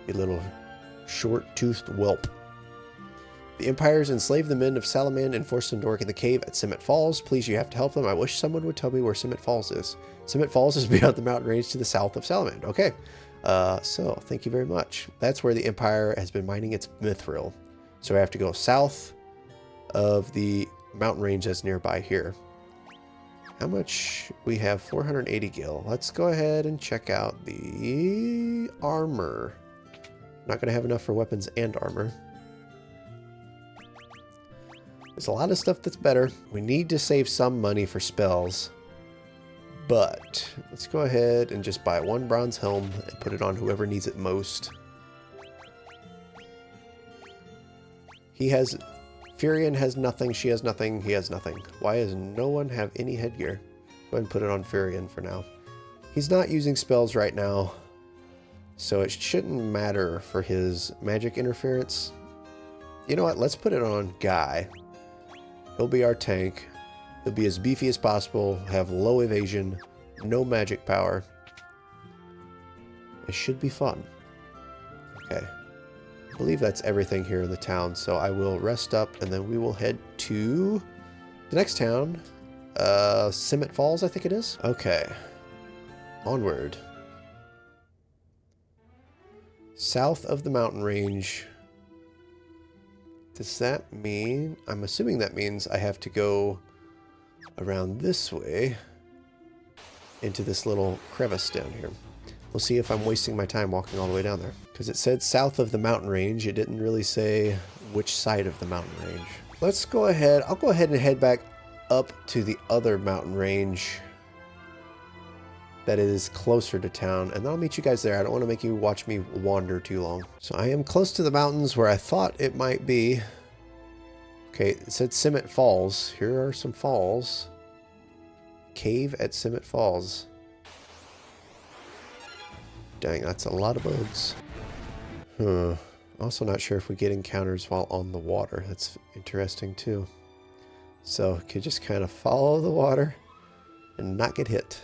You little short-toothed whelp. The Empire's enslaved the men of Salamand and forced them to work in the cave at Simmet Falls. Please, you have to help them. I wish someone would tell me where Simmet Falls is. Simmet Falls is beyond the mountain range to the south of Salamand. Okay. So, thank you very much. That's where the Empire has been mining its mithril. So I have to go south of the mountain range that's nearby here. How much? We have 480 gil. Let's go ahead and check out the armor. Not going to have enough for weapons and armor. There's a lot of stuff that's better. We need to save some money for spells. But let's go ahead and just buy one bronze helm and put it on whoever needs it most. He has... Furion has nothing, she has nothing, he has nothing. Why does no one have any headgear? Go ahead and put it on Furion for now. He's not using spells right now, so it shouldn't matter for his magic interference. You know what, let's put it on Guy. He'll be our tank. He'll be as beefy as possible, have low evasion, no magic power. It should be fun. Okay. I believe that's everything here in the town, so I will rest up and then we will head to the next town. Simmet Falls, I think it is. Okay. Onward. South of the mountain range. Does that mean... I'm assuming that means I have to go around this way into this little crevice down here. We'll see if I'm wasting my time walking all the way down there. Because it said south of the mountain range. It didn't really say which side of the mountain range. Let's go ahead. I'll go ahead and head back up to the other mountain range that is closer to town. And then I'll meet you guys there. I don't want to make you watch me wander too long. So I am close to the mountains where I thought it might be. Okay, it said Simmet Falls. Here are some falls. Cave at Simmet Falls. Dang, that's a lot of bugs. Also not sure if we get encounters while on the water. That's interesting too. So, could just kind of follow the water and not get hit.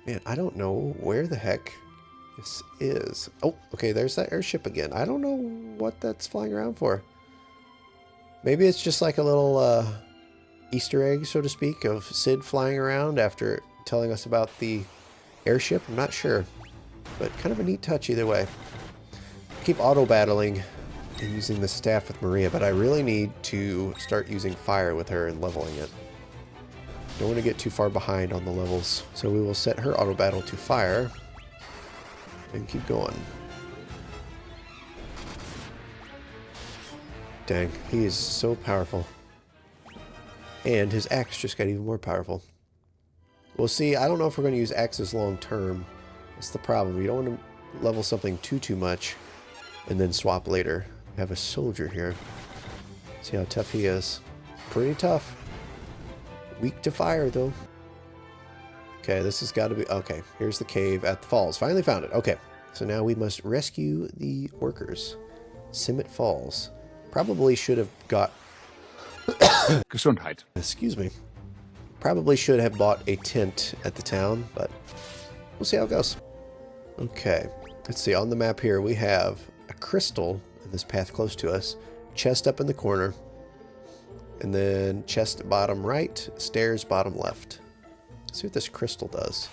Man, I don't know where the heck this is. Oh, okay, there's that airship again. I don't know what that's flying around for. Maybe it's just like a little Easter egg, so to speak, of Sid flying around after telling us about the airship. I'm not sure, but kind of a neat touch either way. Keep auto battling and using the staff with Maria, but I really need to start using fire with her and leveling it. Don't want to get too far behind on the levels, so we will set her auto battle to fire and keep going. Dang, he is so powerful. And his axe just got even more powerful. We'll see. I don't know if we're going to use axes long term. That's the problem. You don't want to level something too much and then swap later. We have a soldier here. See how tough he is. Pretty tough. Weak to fire, though. Okay, this has got to be... Okay, here's the cave at the falls. Finally found it. Okay, so now we must rescue the workers. Simmet Falls. Probably should have got... Gesundheit. Excuse me. Probably should have bought a tent at the town, but we'll see how it goes. Okay, let's see. On the map here, we have a crystal in this path close to us. Chest up in the corner. And then chest bottom right, stairs bottom left. Let's see what this crystal does.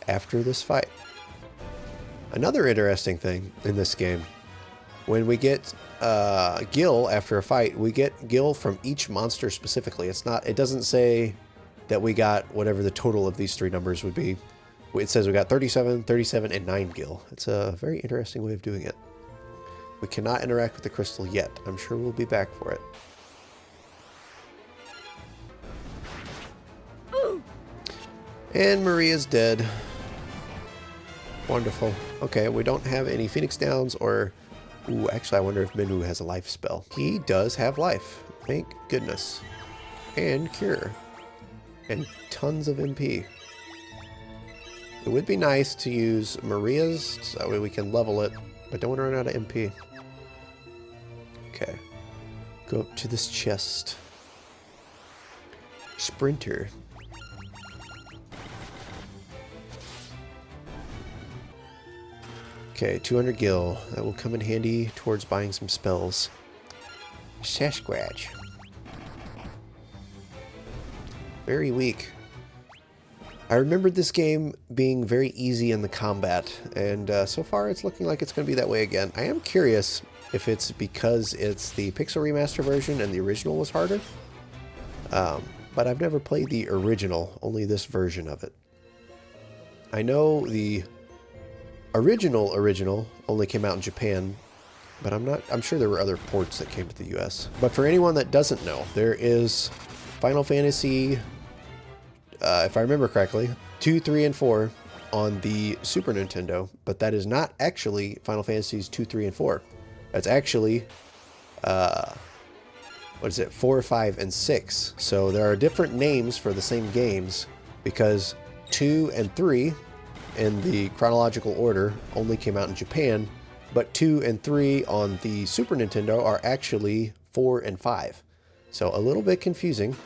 after this fight. Another interesting thing in this game, when we get Gil after a fight, we get Gil from each monster specifically. It doesn't say that we got whatever the total of these 3 numbers would be. It says we got 37, 37, and 9 Gil. It's a very interesting way of doing it. We cannot interact with the crystal yet. I'm sure we'll be back for it. And Maria's dead. Wonderful. Okay, we don't have any Phoenix Downs or... Ooh, actually, I wonder if Minu has a life spell. He does have life. Thank goodness. And cure. And tons of MP. It would be nice to use Maria's so that way we can level it, but don't want to run out of MP. Okay. Go up to this chest. Sprinter. Okay, 200 gil. That will come in handy towards buying some spells. Sasquatch. Very weak. I remembered this game being very easy in the combat, and so far it's looking like it's going to be that way again. I am curious if it's because it's the Pixel Remaster version and the original was harder. But I've never played the original, only this version of it. I know the original only came out in Japan, but I'm sure there were other ports that came to the US. But for anyone that doesn't know, there is Final Fantasy, if I remember correctly, 2, 3, and 4 on the Super Nintendo, but that is not actually Final Fantasies 2, 3, and 4. That's actually, 4, 5, and 6. So there are different names for the same games because 2 and 3 in the chronological order only came out in Japan, but 2 and 3 on the Super Nintendo are actually 4 and 5. So a little bit confusing,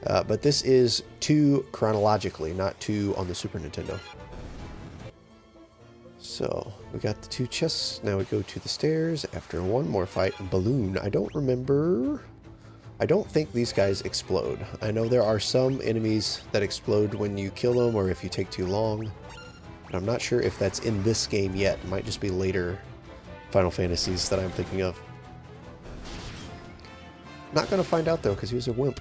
but this is 2 chronologically, not 2 on the Super Nintendo. So we got the 2 chests. Now we go to the stairs after one more fight. Balloon. I don't remember. I don't think these guys explode. I know there are some enemies that explode when you kill them or if you take too long. But I'm not sure if that's in this game yet. It might just be later Final Fantasies that I'm thinking of. Not going to find out though because he was a wimp.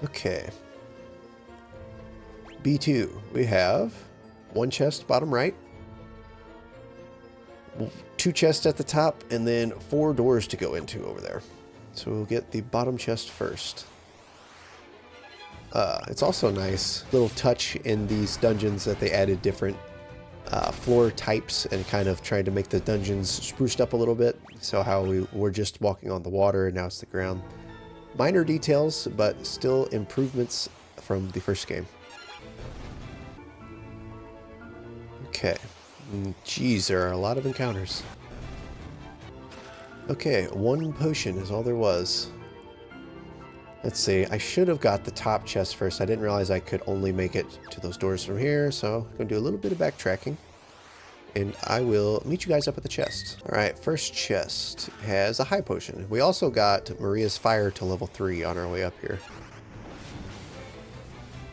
Okay. B2. We have 1 chest bottom right. 2 chests at the top, and then 4 doors to go into over there. So we'll get the bottom chest first. It's also a nice little touch in these dungeons that they added different floor types and kind of tried to make the dungeons spruced up a little bit. So how we were just walking on the water and now it's the ground. Minor details, but still improvements from the first game. Okay. Geez, there are a lot of encounters. Okay, 1 potion is all there was. Let's see, I should have got the top chest first. I didn't realize I could only make it to those doors from here, so I'm going to do a little bit of backtracking. And I will meet you guys up at the chest. Alright, first chest has a high potion. We also got Maria's fire to level 3 on our way up here.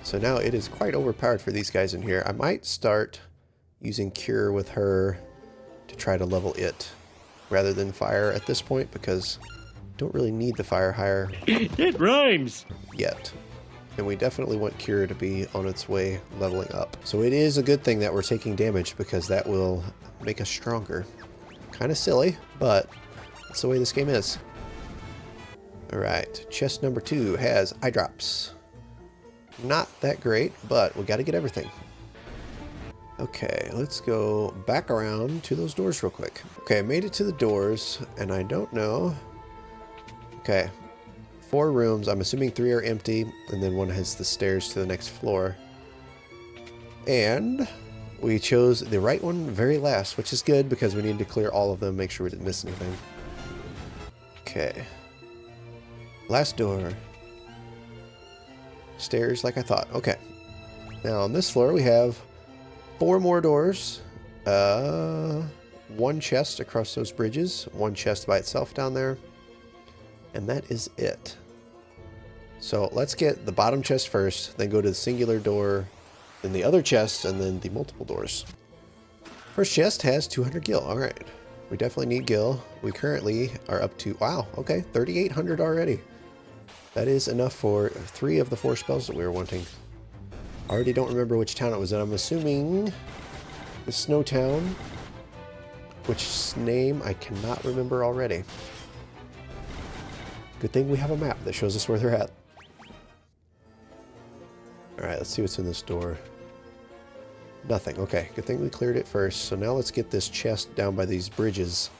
So now it is quite overpowered for these guys in here. I might start using cure with her to try to level it rather than fire at this point because don't really need the fire higher. It rhymes! Yet. And we definitely want cure to be on its way leveling up. So it is a good thing that we're taking damage because that will make us stronger. Kind of silly, but that's the way this game is. Alright, chest number 2 has eye drops. Not that great, but we got to get everything. Okay, let's go back around to those doors real quick. Okay, I made it to the doors, and I don't know. Okay, 4 rooms. I'm assuming 3 are empty, and then 1 has the stairs to the next floor. And we chose the right one very last, which is good because we need to clear all of them, make sure we didn't miss anything. Okay. Last door. Stairs like I thought. Okay. Now on this floor we have 4 more doors. 1 chest across those bridges. 1 chest by itself down there. And that is it. So let's get the bottom chest first, then go to the singular door then the other chest, and then the multiple doors. First chest has 200 gil. All right. We definitely need gil. We currently are up to, wow, okay, 3,800 already. That is enough for 3 of the 4 spells that we were wanting. I already don't remember which town it was in. I'm assuming the Snow Town, which name I cannot remember already. Good thing we have a map that shows us where they're at. Alright, let's see what's in this door. Nothing. Okay, good thing we cleared it first. So now let's get this chest down by these bridges,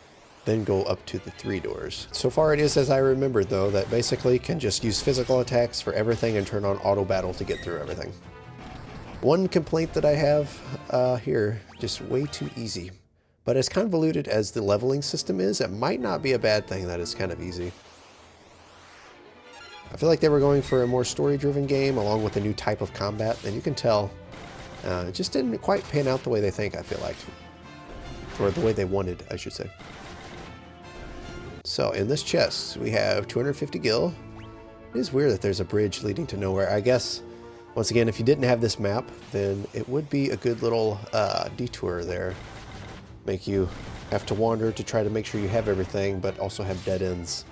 then go up to the 3 doors. So far it is as I remembered, though, that basically can just use physical attacks for everything and turn on auto battle to get through everything. One complaint that I have here, just way too easy. But as convoluted as the leveling system is, it might not be a bad thing that it's kind of easy. I feel like they were going for a more story-driven game along with a new type of combat, and you can tell it just didn't quite pan out the way they think, I feel like. Or the way they wanted, I should say. So, in this chest, we have 250 gil. It is weird that there's a bridge leading to nowhere. I guess, once again, if you didn't have this map, then it would be a good little detour there. Make you have to wander to try to make sure you have everything, but also have dead ends.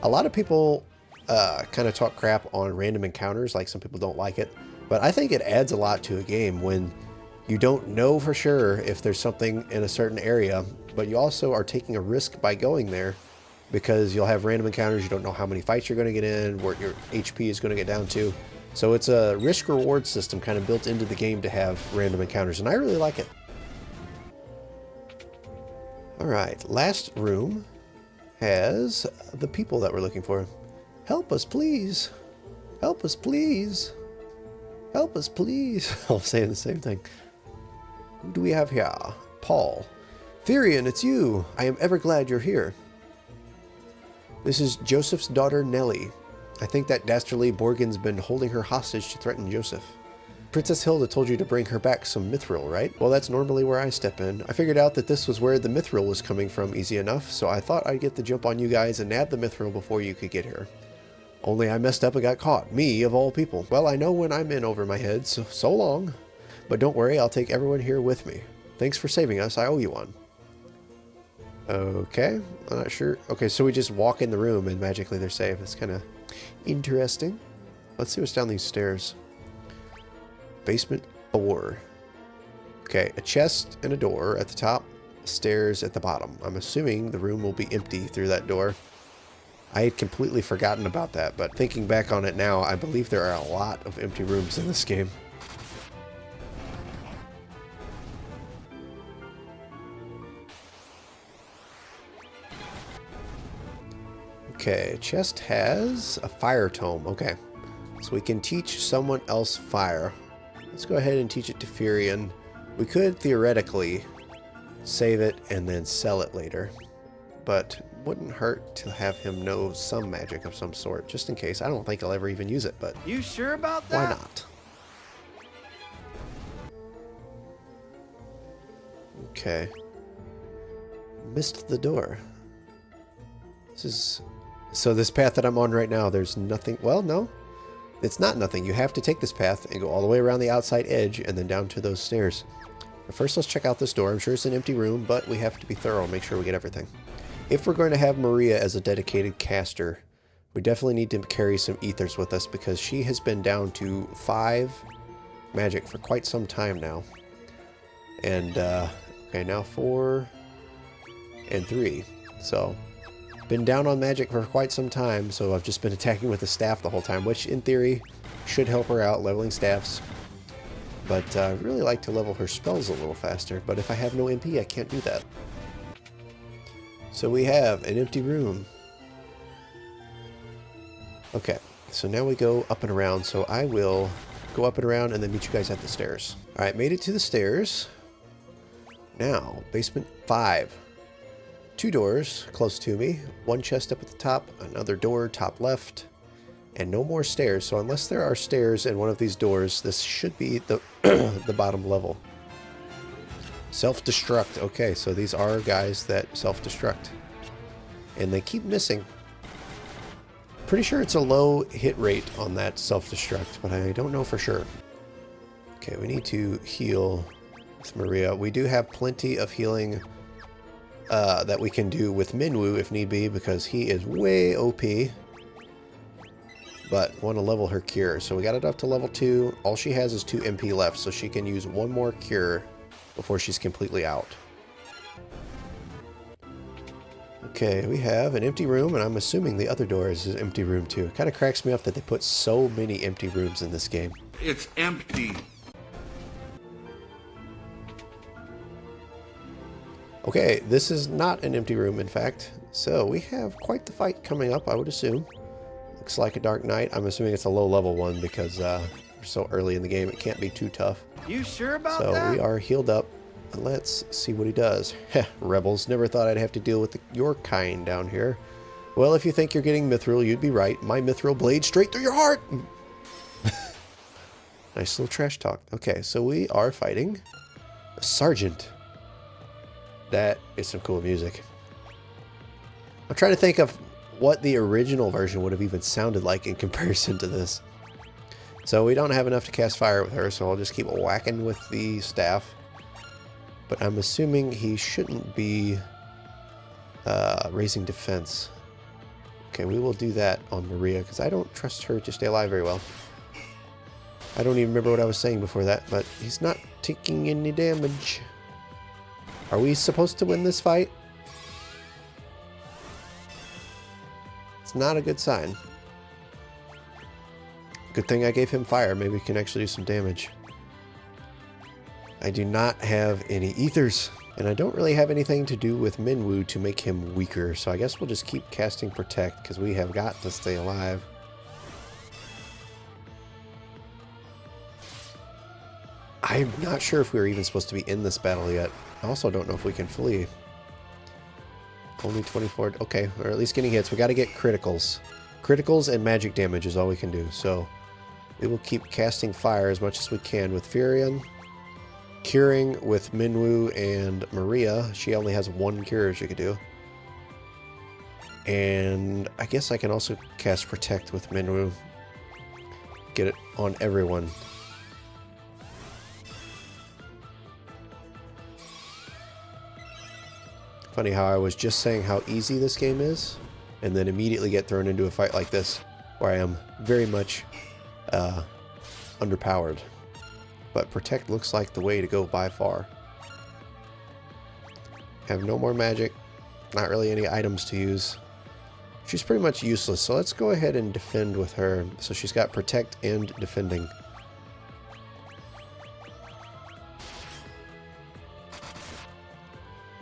A lot of people kind of talk crap on random encounters, like some people don't like it. But I think it adds a lot to a game when you don't know for sure if there's something in a certain area, but you also are taking a risk by going there because you'll have random encounters. You don't know how many fights you're going to get in, where your HP is going to get down to. So it's a risk-reward system kind of built into the game to have random encounters, and I really like it. Alright, last room has the people that we're looking for. Help us, please. Help us, please. Help us, please. I'm saying the same thing. Who do we have here? Paul. Therian, it's you. I am ever glad you're here. This is Joseph's daughter, Nellie. I think that dastardly Borgin's been holding her hostage to threaten Joseph. Princess Hilda told you to bring her back some mithril, right? Well, that's normally where I step in. I figured out that this was where the mithril was coming from easy enough, so I thought I'd get the jump on you guys and nab the mithril before you could get here. Only I messed up and got caught. Me, of all people. Well, I know when I'm in over my head, so long. But don't worry, I'll take everyone here with me. Thanks for saving us. I owe you one. Okay, I'm not sure. Okay, so we just walk in the room and magically they're saved. That's kind of interesting. Let's see what's down these stairs. Basement 4. Okay, a chest and a door at the top, stairs at the bottom. I'm assuming the room will be empty through that door. I had completely forgotten about that, but thinking back on it now, I believe there are a lot of empty rooms in this game. Okay, chest has a fire tome. Okay, so we can teach someone else fire. Let's go ahead and teach it to Furion. We could theoretically save it and then sell it later, but wouldn't hurt to have him know some magic of some sort, just in case. I don't think I'll ever even use it, but You sure about that? why not? Okay. Missed the door. So this path that I'm on right now, there's nothing. Well, no. It's not nothing. You have to take this path and go all the way around the outside edge and then down to those stairs. But first, let's check out this door. I'm sure it's an empty room, but we have to be thorough and make sure we get everything. If we're going to have Maria as a dedicated caster, we definitely need to carry some ethers with us because she has been down to 5 magic for quite some time now. And, okay, now 4 and 3. So, been down on magic for quite some time, so I've just been attacking with the staff the whole time, which in theory should help her out, leveling staffs. But I'd really like to level her spells a little faster, but if I have no MP, I can't do that. So we have an empty room. Okay, so now we go up and around, so I will go up and around and then meet you guys at the stairs. Alright, made it to the stairs. Now, basement 5. 2 doors close to me, 1 chest up at the top, another door top left, and no more stairs. So unless there are stairs in one of these doors, this should be the the bottom level. Self-destruct. Okay, so these are guys that self-destruct. And they keep missing. Pretty sure it's a low hit rate on that self-destruct, but I don't know for sure. Okay, we need to heal with Maria. We do have plenty of healing that we can do with Minwoo if need be, because he is way OP. But want to level her cure. So we got it up to level 2. All she has is 2 MP left, so she can use one more cure before she's completely out. Okay, we have an empty room, and I'm assuming the other door is an empty room too. It kind of cracks me up that they put so many empty rooms in this game. It's empty. Okay, this is not an empty room, in fact. So we have quite the fight coming up, I would assume. Looks like a Dark Knight. I'm assuming it's a low-level one because we're so early in the game. It can't be too tough. You sure about So that? we are healed up. Let's see what he does. Heh, rebels. Never thought I'd have to deal with your kind down here. Well, if you think you're getting mithril, you'd be right. My mithril blade straight through your heart! Nice little trash talk. Okay, so we are fighting a sergeant. That is some cool music. I'm trying to think of what the original version would have even sounded like in comparison to this. So we don't have enough to cast fire with her, so I'll just keep whacking with the staff. But I'm assuming he shouldn't be raising defense. Okay, we will do that on Maria, because I don't trust her to stay alive very well. I don't even remember what I was saying before that, but he's not taking any damage. Are we supposed to win this fight? It's not a good sign. Good thing I gave him fire. Maybe we can actually do some damage. I do not have any ethers, and I don't really have anything to do with Minwoo to make him weaker, so I guess we'll just keep casting Protect, because we have got to stay alive. I'm not sure if we were even supposed to be in this battle yet. I also don't know if we can fully... Only 24... Okay, or at least getting hits. We got to get criticals. Criticals and magic damage is all we can do, so... We will keep casting fire as much as we can with Furion. Curing with Minwoo and Maria. She only has one cure she could do. And I guess I can also cast Protect with Minwoo. Get it on everyone. Funny how I was just saying how easy this game is, and then immediately get thrown into a fight like this, where I am very much underpowered. But Protect looks like the way to go by far. Have no more magic, not really any items to use. She's pretty much useless, so let's go ahead and defend with her. So she's got Protect and Defending.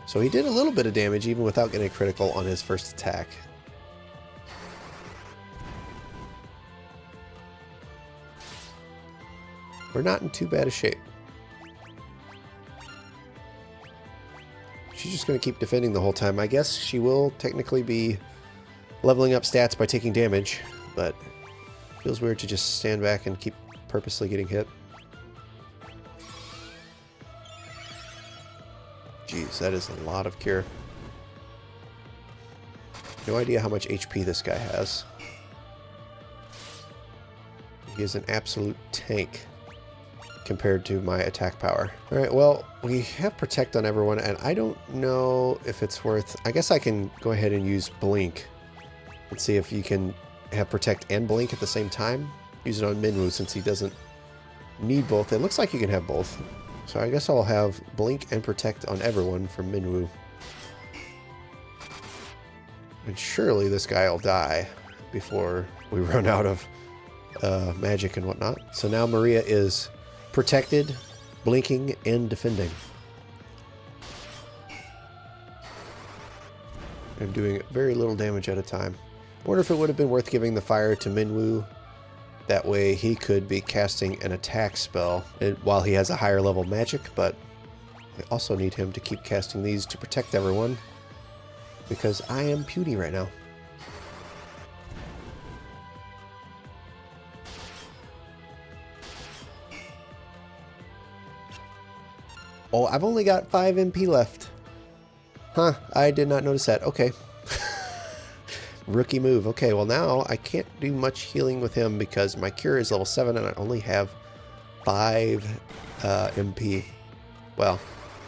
So he did a little bit of damage even without getting a critical on his first attack. We're not in too bad a shape. She's just going to keep defending the whole time. I guess she will technically be leveling up stats by taking damage, but it feels weird to just stand back and keep purposely getting hit. Jeez, that is a lot of cure. No idea how much HP this guy has. He is an absolute tank compared to my attack power. Alright, well, we have Protect on everyone, and I don't know if it's worth... I guess I can go ahead and use Blink and see if you can have Protect and Blink at the same time. Use it on Minwoo since he doesn't need both. It looks like you can have both. So I guess I'll have Blink and Protect on everyone from Minwoo. And surely this guy will die before we run out of magic and whatnot. So now Maria is protected, blinking, and defending. I'm doing very little damage at a time. I wonder if it would have been worth giving the fire to Minwoo. That way he could be casting an attack spell while he has a higher level magic, but I also need him to keep casting these to protect everyone because I am puny right now. Oh, I've only got 5 MP left. Huh, I did not notice that. Okay. Rookie move. Okay, well now I can't do much healing with him because my cure is level 7 and I only have 5 MP. Well,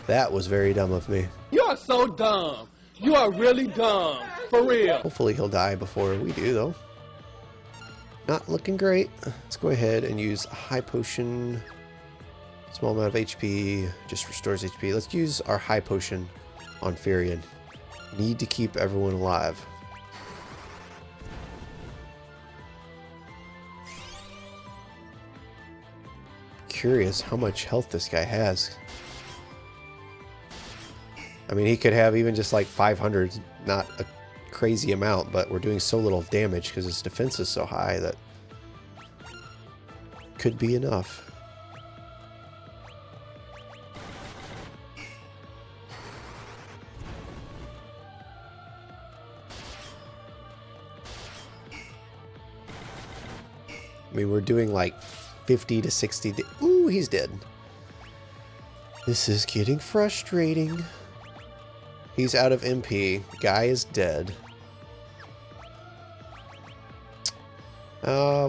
that was very dumb of me. You are so dumb. You are really dumb. For real. Hopefully he'll die before we do, though. Not looking great. Let's go ahead and use a high potion. Small amount of HP. Just restores HP. Let's use our high potion on Furion. Need to keep everyone alive. Curious how much health this guy has. I mean, he could have even just like 500, not a crazy amount, but we're doing so little damage because his defense is so high that could be enough. I mean, we're doing like 50 to 60. Ooh, he's dead. This is getting frustrating. He's out of MP. Guy is dead.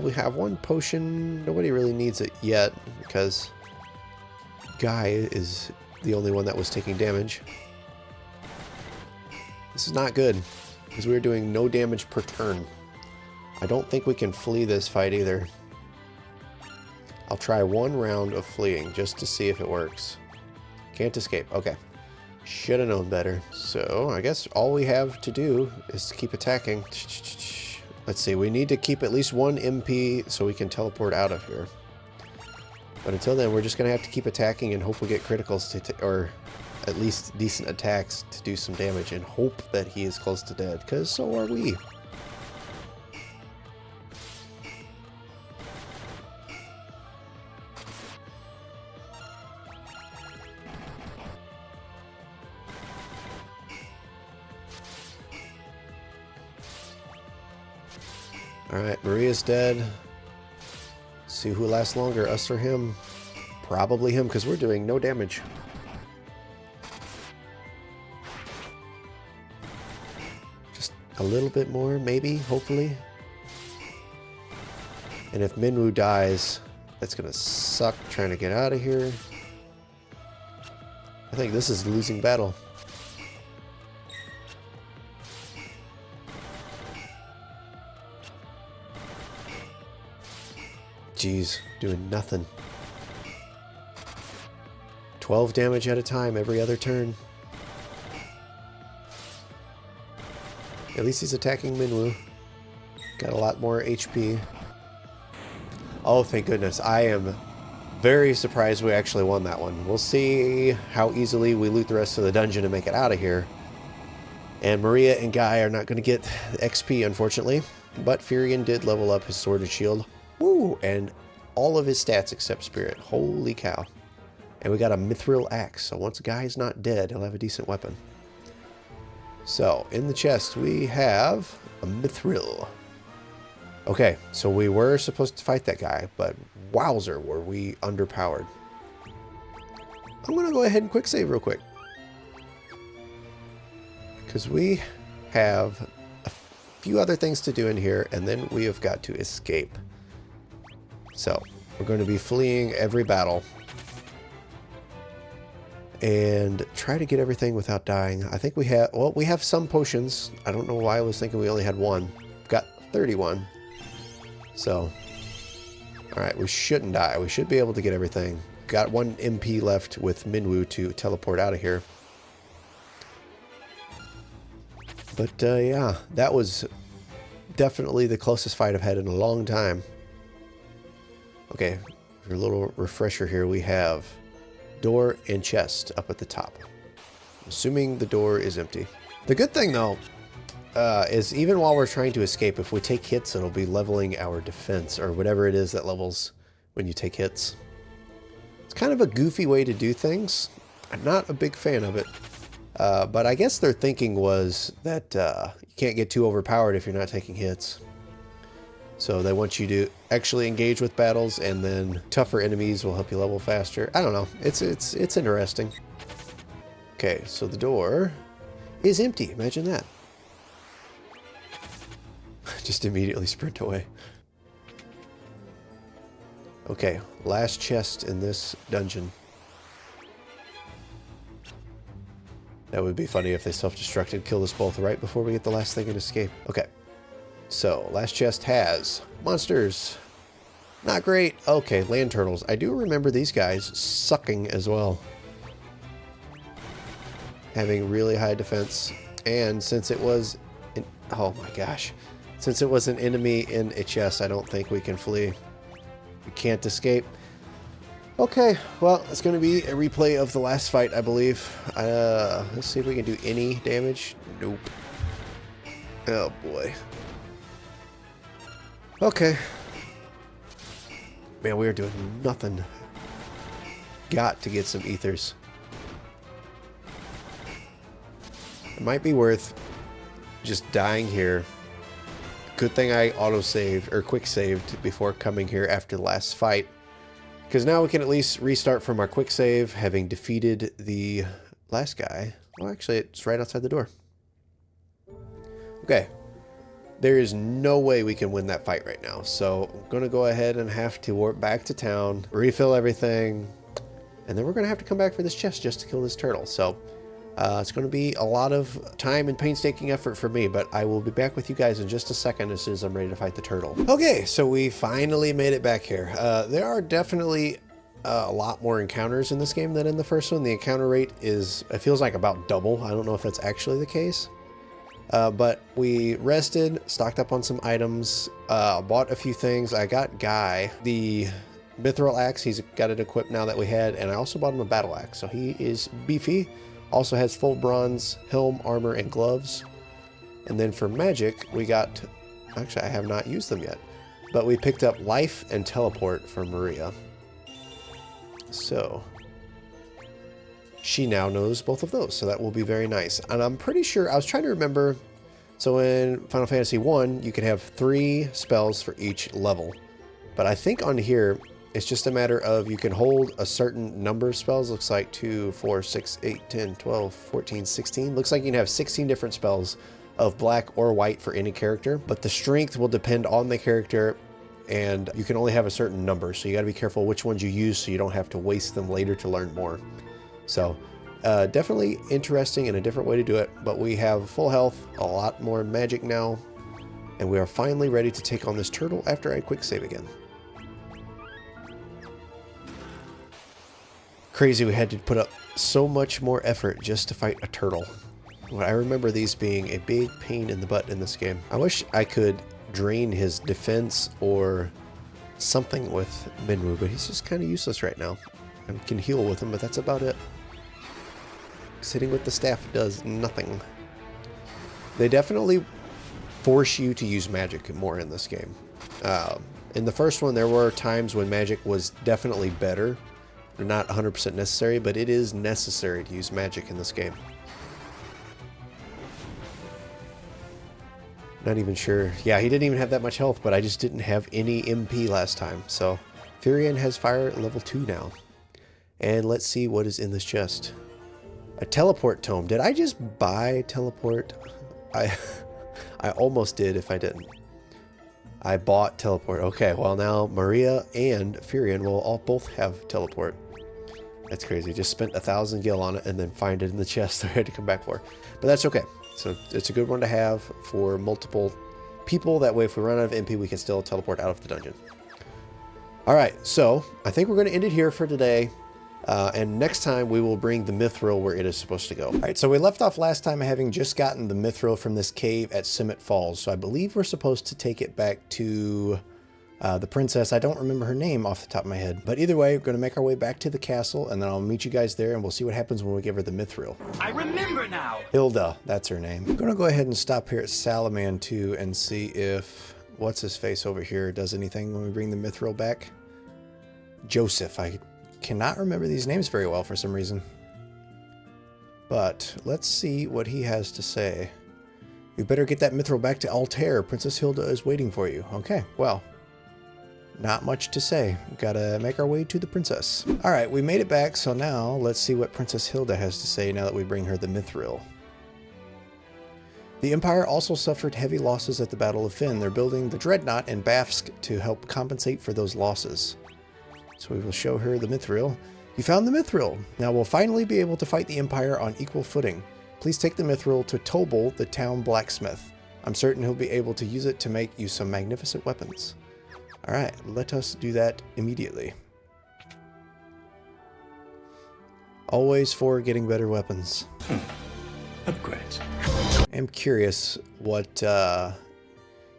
We have one potion. Nobody really needs it yet because Guy is the only one that was taking damage. This is not good because we're doing no damage per turn. I don't think we can flee this fight either. I'll try one round of fleeing just to see if it works. Can't escape. Okay. Should have known better. So I guess all we have to do is to keep attacking. Let's see. We need to keep at least 1 MP so we can teleport out of here. But until then, we're just going to have to keep attacking and hope we get criticals or at least decent attacks to do some damage and hope that he is close to dead, because so are we. Alright, Maria's dead. See who lasts longer, us or him. Probably him, because we're doing no damage. Just a little bit more, maybe, hopefully. And if Minwoo dies, that's going to suck trying to get out of here. I think this is a losing battle. Jeez, doing nothing. 12 damage at a time every other turn. At least he's attacking Minwoo. Got a lot more HP. Oh, thank goodness. I am very surprised we actually won that one. We'll see how easily we loot the rest of the dungeon and make it out of here. And Maria and Guy are not going to get XP, unfortunately. But Furion did level up his sword and shield. Woo! And all of his stats except spirit. Holy cow. And we got a mithril axe. So once Guy's not dead, he'll have a decent weapon. So, in the chest, we have a mithril. Okay, so we were supposed to fight that guy, but wowzer, were we underpowered. I'm going to go ahead and quick save real quick. Because we have a few other things to do in here, and then we have got to escape. So, we're going to be fleeing every battle. And try to get everything without dying. I think we have, well, we have some potions. I don't know why I was thinking we only had one. We've got 31. So, alright, we shouldn't die. We should be able to get everything. Got 1 MP left with Minwoo to teleport out of here. But, yeah, that was definitely the closest fight I've had in a long time. Okay, for a little refresher here, we have door and chest up at the top. Assuming the door is empty. The good thing, though, is even while we're trying to escape, if we take hits, it'll be leveling our defense, or whatever it is that levels when you take hits. It's kind of a goofy way to do things. I'm not a big fan of it. But I guess their thinking was that you can't get too overpowered if you're not taking hits. So they want you to actually engage with battles, and then tougher enemies will help you level faster. I don't know. It's interesting. Okay, so the door is empty. Imagine that. Just immediately sprint away. Okay, last chest in this dungeon. That would be funny if they self-destructed, killed us both right before we get the last thing and escape. Okay, so last chest has monsters. Not great. Okay, land turtles. I do remember these guys sucking as well. Having really high defense. And since it was... oh my gosh. Since it was an enemy in a chest, I don't think we can flee. We can't escape. Okay, well, it's going to be a replay of the last fight, I believe. Let's see if we can do any damage. Nope. Oh, boy. Okay. Man, we are doing nothing. Got to get some ethers. It might be worth just dying here. Good thing I auto-saved, or quick-saved, before coming here after the last fight. Because now we can at least restart from our quick save, having defeated the last guy. Well, actually, it's right outside the door. Okay. There is no way we can win that fight right now. So I'm going to go ahead and have to warp back to town, refill everything, and then we're going to have to come back for this chest just to kill this turtle. So it's going to be a lot of time and painstaking effort for me, but I will be back with you guys in just a second as soon as I'm ready to fight the turtle. Okay, so we finally made it back here. There are definitely a lot more encounters in this game than in the first one. The encounter rate is, it feels like about double. I don't know if that's actually the case. But we rested, stocked up on some items, bought a few things. I got Guy the mithril axe. He's got it equipped now that we had, and I also bought him a battle axe. So he is beefy. Also has full bronze helm, armor, and gloves. And then for magic, we got... actually, I have not used them yet. But we picked up life and teleport for Maria. So she now knows both of those. So that will be very nice. And I'm pretty sure... I was trying to remember... so in Final Fantasy 1, you could have 3 spells for each level. But I think on here... it's just a matter of you can hold a certain number of spells. Looks like 2, 4, 6, 8, 10, 12, 14, 16. Looks like you can have 16 different spells of black or white for any character. But the strength will depend on the character, and you can only have a certain number. So you got to be careful which ones you use so you don't have to waste them later to learn more. So definitely interesting and a different way to do it. But we have full health, a lot more magic now. And we are finally ready to take on this turtle after I quick save again. Crazy we had to put up so much more effort just to fight a turtle. Well, I remember these being a big pain in the butt in this game. I wish I could drain his defense or something with Minwu, but he's just kind of useless right now. I can heal with him, but that's about it. Sitting with the staff does nothing. They definitely force you to use magic more in this game. In the first one, there were times when magic was definitely better. Not 100% necessary, but it is necessary to use magic in this game. Not even sure. Yeah, he didn't even have that much health, but I just didn't have any MP last time. So, Furion has fire at level 2 now. And let's see what is in this chest. A teleport tome. Did I just buy teleport? I almost did if I didn't. I bought teleport. Okay, well now Maria and Furion will both have teleport. That's crazy. Just spent 1,000 gil on it and then find it in the chest I had to come back for. But that's okay. So it's a good one to have for multiple people. That way if we run out of MP, we can still teleport out of the dungeon. Alright, so I think we're going to end it here for today. And next time we will bring the mithril where it is supposed to go. Alright, so we left off last time having just gotten the mithril from this cave at Summit Falls. So I believe we're supposed to take it back to the princess. I don't remember her name off the top of my head. But either way, we're going to make our way back to the castle, and then I'll meet you guys there, and we'll see what happens when we give her the mithril. I remember now. Hilda, that's her name. I'm going to go ahead and stop here at Salaman 2 and see if what's-his-face over here does anything when we bring the mithril back. Joseph. I cannot remember these names very well for some reason. But let's see what he has to say. You better get that mithril back to Altair. Princess Hilda is waiting for you. Okay, well, not much to say. Gotta make our way to the princess. Alright, we made it back, so now let's see what Princess Hilda has to say now that we bring her the mithril. The Empire also suffered heavy losses at the Battle of Fynn. They're building the Dreadnought in Bafsk to help compensate for those losses. So we will show her the mithril. You found the mithril. Now we'll finally be able to fight the Empire on equal footing. Please take the mithril to Tobel, the town blacksmith. I'm certain he'll be able to use it to make you some magnificent weapons. All right, let us do that immediately. Always for getting better weapons. Upgrades. I'm curious what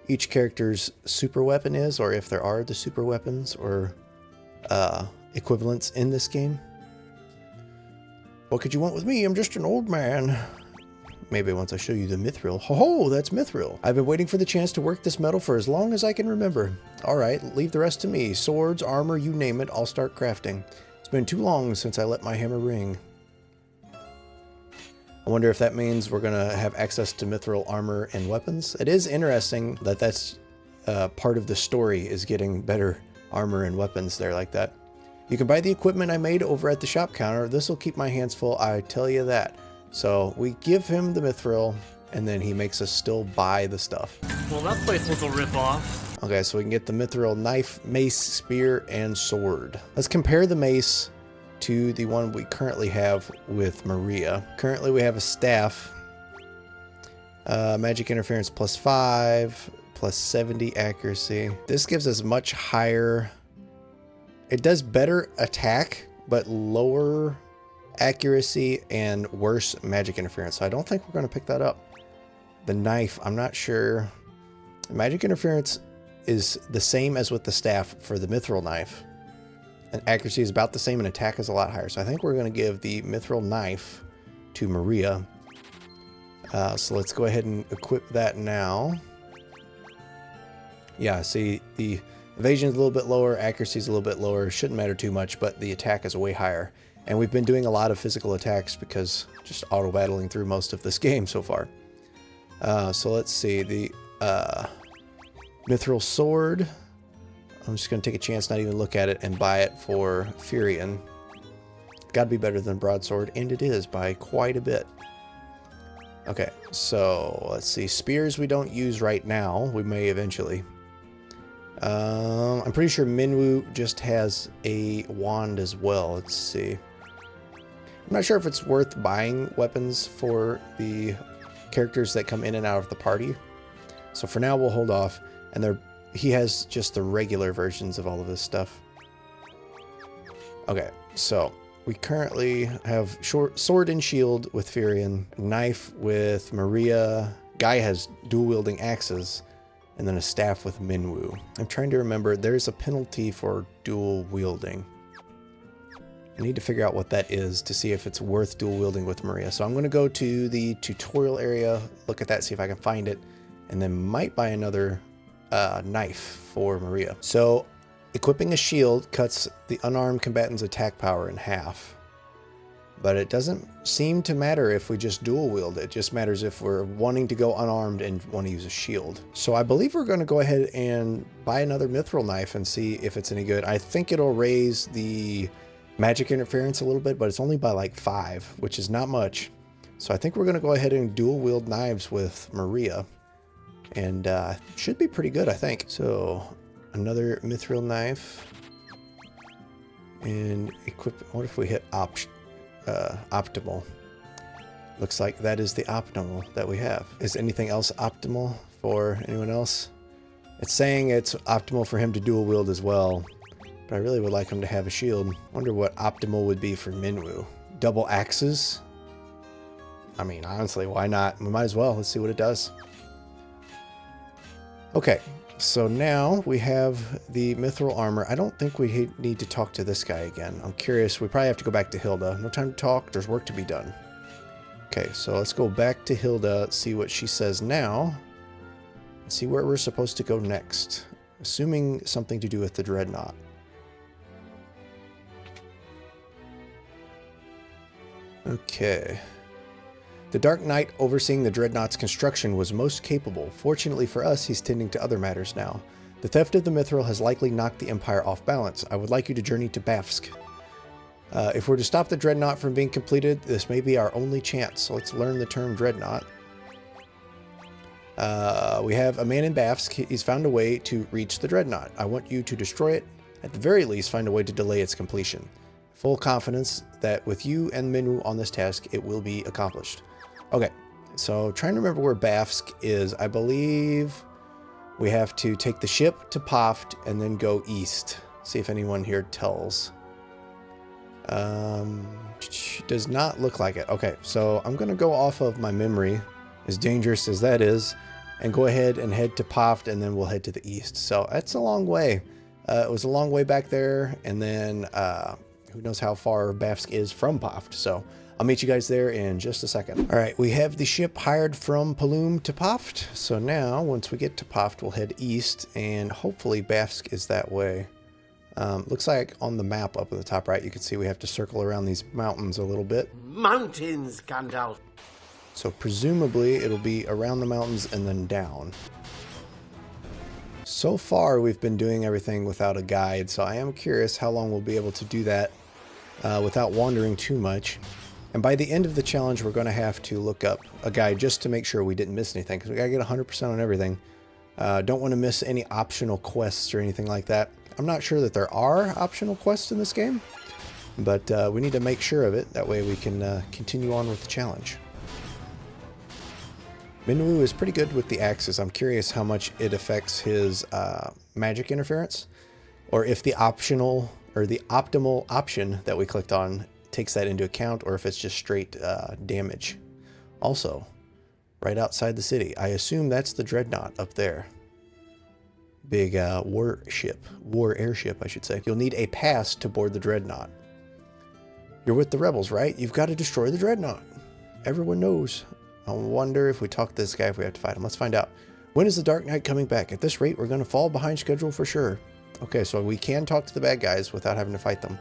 each character's super weapon is, or if there are the super weapons or equivalents in this game. What could you want with me? I'm just an old man. Maybe once I show you the mithril. Ho, that's mithril. I've been waiting for the chance to work this metal for as long as I can remember. All right, leave the rest to me. Swords, armor, you name it, I'll start crafting. It's been too long since I let my hammer ring. I wonder if that means we're going to have access to mithril armor and weapons. It is interesting that that's part of the story, is getting better armor and weapons there like that. You can buy the equipment I made over at the shop counter. This will keep my hands full, I tell you that. So we give him the mithril, and then he makes us still buy the stuff. Well, that place was a ripoff. Okay, so we can get the mithril knife, mace, spear, and sword. Let's compare the mace to the one we currently have with Maria. Currently we have a staff. Magic interference +5, +70 accuracy. This gives us much higher... It does better attack, but lower accuracy and worse magic interference. So I don't think we're going to pick that up. The knife, I'm not sure. Magic interference is the same as with the staff for the mithril knife. And accuracy is about the same and attack is a lot higher. So I think we're going to give the mithril knife to Maria. So let's go ahead and equip that now. Yeah, see, the evasion is a little bit lower, accuracy is a little bit lower. Shouldn't matter too much, but the attack is way higher. And we've been doing a lot of physical attacks because just auto-battling through most of this game so far. So let's see, the mithril sword. I'm just going to take a chance, not even look at it, and buy it for Furion. Got to be better than broadsword, and it is by quite a bit. Okay, so let's see. Spears we don't use right now. We may eventually. I'm pretty sure Minwu just has a wand as well. Let's see. I'm not sure if it's worth buying weapons for the characters that come in and out of the party. So for now, we'll hold off. And he has just the regular versions of all of this stuff. Okay, so we currently have sword and shield with Furion, knife with Maria. Guy has dual-wielding axes, and then a staff with Minwu. I'm trying to remember, there's a penalty for dual-wielding. I need to figure out what that is to see if it's worth dual-wielding with Maria. So I'm going to go to the tutorial area, look at that, see if I can find it, and then might buy another knife for Maria. So equipping a shield cuts the unarmed combatant's attack power in half. But it doesn't seem to matter if we just dual wield. It just matters if we're wanting to go unarmed and want to use a shield. So I believe we're going to go ahead and buy another mithril knife and see if it's any good. I think it'll raise the magic interference a little bit, but it's only by like 5, which is not much. So I think we're going to go ahead and dual wield knives with Maria. And should be pretty good, I think. So another mithril knife. And equip. What if we hit optimal? Looks like that is the optimal that we have. Is anything else optimal for anyone else? It's saying it's optimal for him to dual wield as well. But I really would like him to have a shield. Wonder what optimal would be for Minwu. Double axes? I mean, honestly, why not? We might as well. Let's see what it does. Okay, so now we have the mithril armor. I don't think we need to talk to this guy again. I'm curious. We probably have to go back to Hilda. No time to talk. There's work to be done. Okay, so let's go back to Hilda, see what she says now, and see where we're supposed to go next. Assuming something to do with the Dreadnought. Okay. The Dark Knight overseeing the Dreadnought's construction was most capable. Fortunately for us, he's tending to other matters now. The theft of the mithril has likely knocked the Empire off balance. I would like you to journey to Bafsk. If we're to stop the Dreadnought from being completed, this may be our only chance. So let's learn the term Dreadnought. We have a man in Bafsk. He's found a way to reach the Dreadnought. I want you to destroy it At the very least, find a way to delay its completion. Full confidence that with you and Minwoo on this task, it will be accomplished. Okay, so trying to remember where Bafsk is. I believe we have to take the ship to Poft and then go east. See if anyone here tells. Does not look like it. Okay, so I'm going to go off of my memory, as dangerous as that is, and go ahead and head to Poft, and then we'll head to the east. So that's a long way. It was a long way back there, and then who knows how far Bafsk is from Poft. So I'll meet you guys there in just a second. All right, we have the ship hired from Paloom to Poft. So now, once we get to Poft, we'll head east, and hopefully Bafsk is that way. Looks like on the map up at the top right, you can see we have to circle around these mountains a little bit. Mountains, Gandalf. So presumably it'll be around the mountains and then down. So far we've been doing everything without a guide, so I am curious how long we'll be able to do that without wandering too much. And by the end of the challenge, we're going to have to look up a guide just to make sure we didn't miss anything, because we got to get 100% on everything. Don't want to miss any optional quests or anything like that. I'm not sure that there are optional quests in this game, but we need to make sure of it. That way we can continue on with the challenge. Minwoo is pretty good with the axes. I'm curious how much it affects his magic interference, or if the optional or the optimal option that we clicked on takes that into account, or if it's just straight damage. Also, right outside the city, I assume that's the Dreadnought up there. Big war airship, I should say. You'll need a pass to board the Dreadnought. You're with the rebels, right? You've got to destroy the Dreadnought. Everyone knows. I wonder if we talk to this guy if we have to fight him. Let's find out. When is the Dark Knight coming back? At this rate, we're going to fall behind schedule for sure. Okay, so we can talk to the bad guys without having to fight them.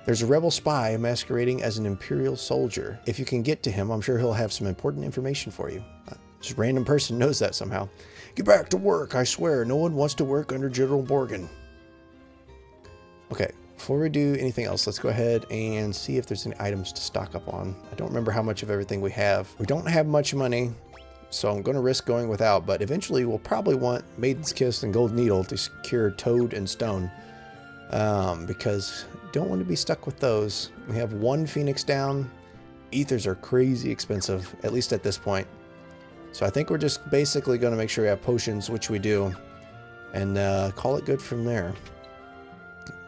There's a rebel spy masquerading as an Imperial soldier. If you can get to him, I'm sure he'll have some important information for you. This random person knows that somehow. Get back to work, I swear. No one wants to work under General Borgin. Okay, before we do anything else, let's go ahead and see if there's any items to stock up on. I don't remember how much of everything we have. We don't have much money, so I'm going to risk going without, but eventually we'll probably want Maiden's Kiss and Gold Needle to secure Toad and Stone, because don't want to be stuck with those. We have one Phoenix down. Ethers are crazy expensive, at least at this point. So I think we're just basically going to make sure we have potions, which we do, and call it good from there.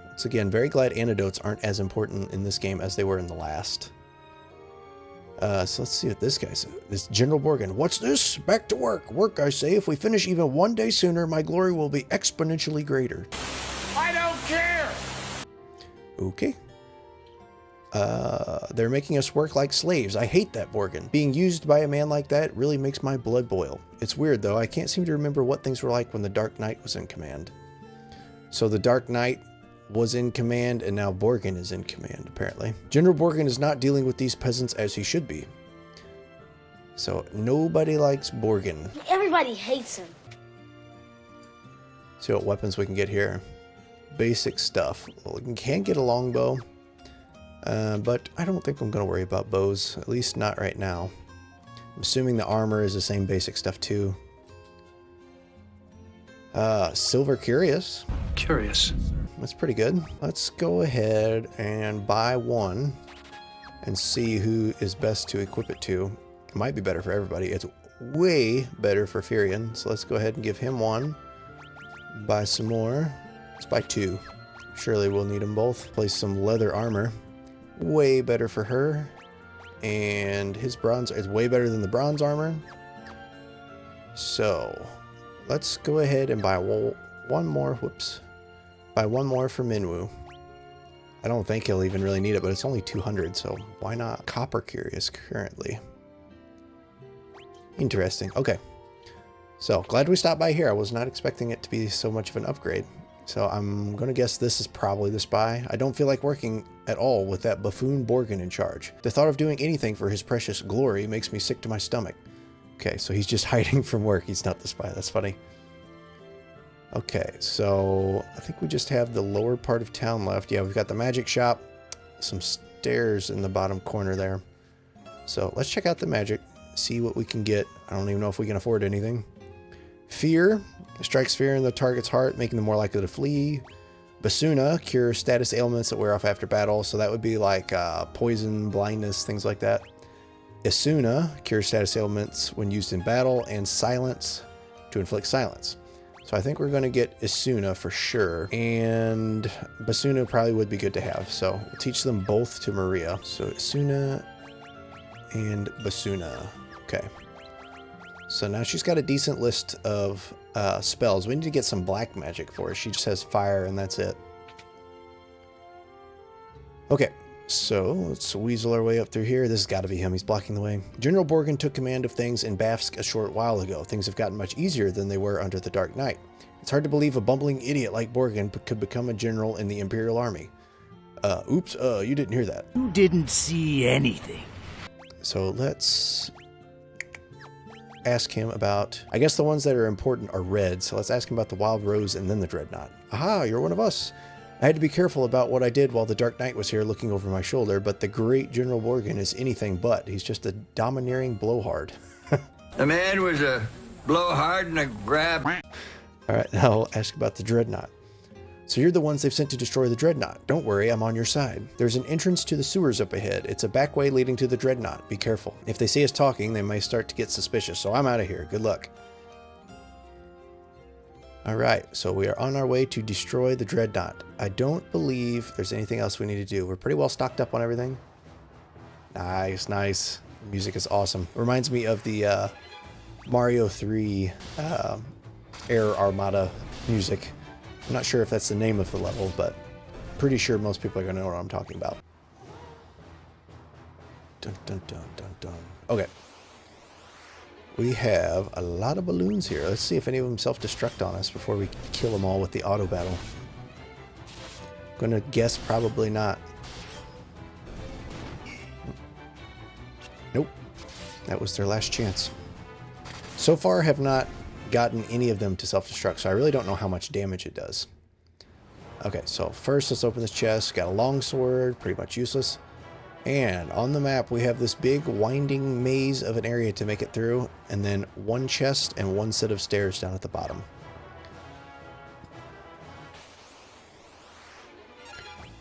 Once again, very glad antidotes aren't as important in this game as they were in the last. So let's see what this guy said. This General Borgin. What's this? Back to work. Work, I say. If we finish even one day sooner, my glory will be exponentially greater. I don't care. Okay. They're making us work like slaves. I hate that, Borgin. Being used by a man like that really makes my blood boil. It's weird, though. I can't seem to remember what things were like when the Dark Knight was in command. So the Dark Knight was in command, and now Borgin is in command, apparently. General Borgin is not dealing with these peasants as he should be. So nobody likes Borgin. Everybody hates him. See what weapons we can get here. Basic stuff. Well, we can get a longbow. But I don't think I'm going to worry about bows, at least not right now. I'm assuming the armor is the same basic stuff too. Silver Curious. Curious. That's pretty good. Let's go ahead and buy one and see who is best to equip it to. It might be better for everybody. It's way better for Firion, so let's go ahead and give him one. Buy some more. Let's buy two. Surely we'll need them both. Place some leather armor. Way better for her, and his bronze is way better than the bronze armor. So let's go ahead and buy one more. Whoops, buy one more for Minwoo. I don't think he'll even really need it, but it's only 200, so why not? Copper Curious currently. Interesting. Okay, so glad we stopped by here. I was not expecting it to be so much of an upgrade. So I'm going to guess this is probably the spy. I don't feel like working at all with that buffoon Borgin in charge. The thought of doing anything for his precious glory makes me sick to my stomach. Okay, so he's just hiding from work. He's not the spy. That's funny. Okay, so I think we just have the lower part of town left. Yeah, we've got the magic shop, some stairs in the bottom corner there. So let's check out the magic, see what we can get. I don't even know if we can afford anything. Fear strikes fear in the target's heart, making them more likely to flee. Basuna cures status ailments that wear off after battle. So that would be like poison, blindness, things like that. Isuna cures status ailments when used in battle, and silence to inflict silence. So I think we're going to get Isuna for sure. And Basuna probably would be good to have. So we'll teach them both to Maria. So Isuna and Basuna. Okay. So now she's got a decent list of spells. We need to get some black magic for her. She just has fire and that's it. Okay. So let's weasel our way up through here. This has got to be him. He's blocking the way. General Borgin took command of things in Bafsk a short while ago. Things have gotten much easier than they were under the Dark Knight. It's hard to believe a bumbling idiot like Borgin could become a general in the Imperial Army. Oops, you didn't hear that. You didn't see anything. So let's ask him about, I guess the ones that are important are red. So let's ask him about the Wild Rose and then the Dreadnought. Aha, you're one of us. I had to be careful about what I did while the Dark Knight was here looking over my shoulder, but the great General Borgin is anything but. He's just a domineering blowhard. The man was a blowhard and a grab. All right, now I'll ask about the Dreadnought. So you're the ones they've sent to destroy the Dreadnought. Don't worry, I'm on your side. There's an entrance to the sewers up ahead. It's a back way leading to the Dreadnought. Be careful. If they see us talking, they may start to get suspicious, so I'm out of here. Good luck. All right, so we are on our way to destroy the Dreadnought. I don't believe there's anything else we need to do. We're pretty well stocked up on everything. Nice, nice. The music is awesome. Reminds me of the Mario 3 Air Armada music. I'm not sure if that's the name of the level, but pretty sure most people are going to know what I'm talking about. Dun, dun, dun, dun, dun. Okay. We have a lot of balloons here. Let's see if any of them self-destruct on us before we kill them all with the auto battle. Gonna guess probably not. Nope. That was their last chance. So far, have not gotten any of them to self-destruct, so I really don't know how much damage it does. Okay, so first let's open this chest. Got a longsword, pretty much useless. And on the map we have this big winding maze of an area to make it through, and then one chest and one set of stairs down at the bottom.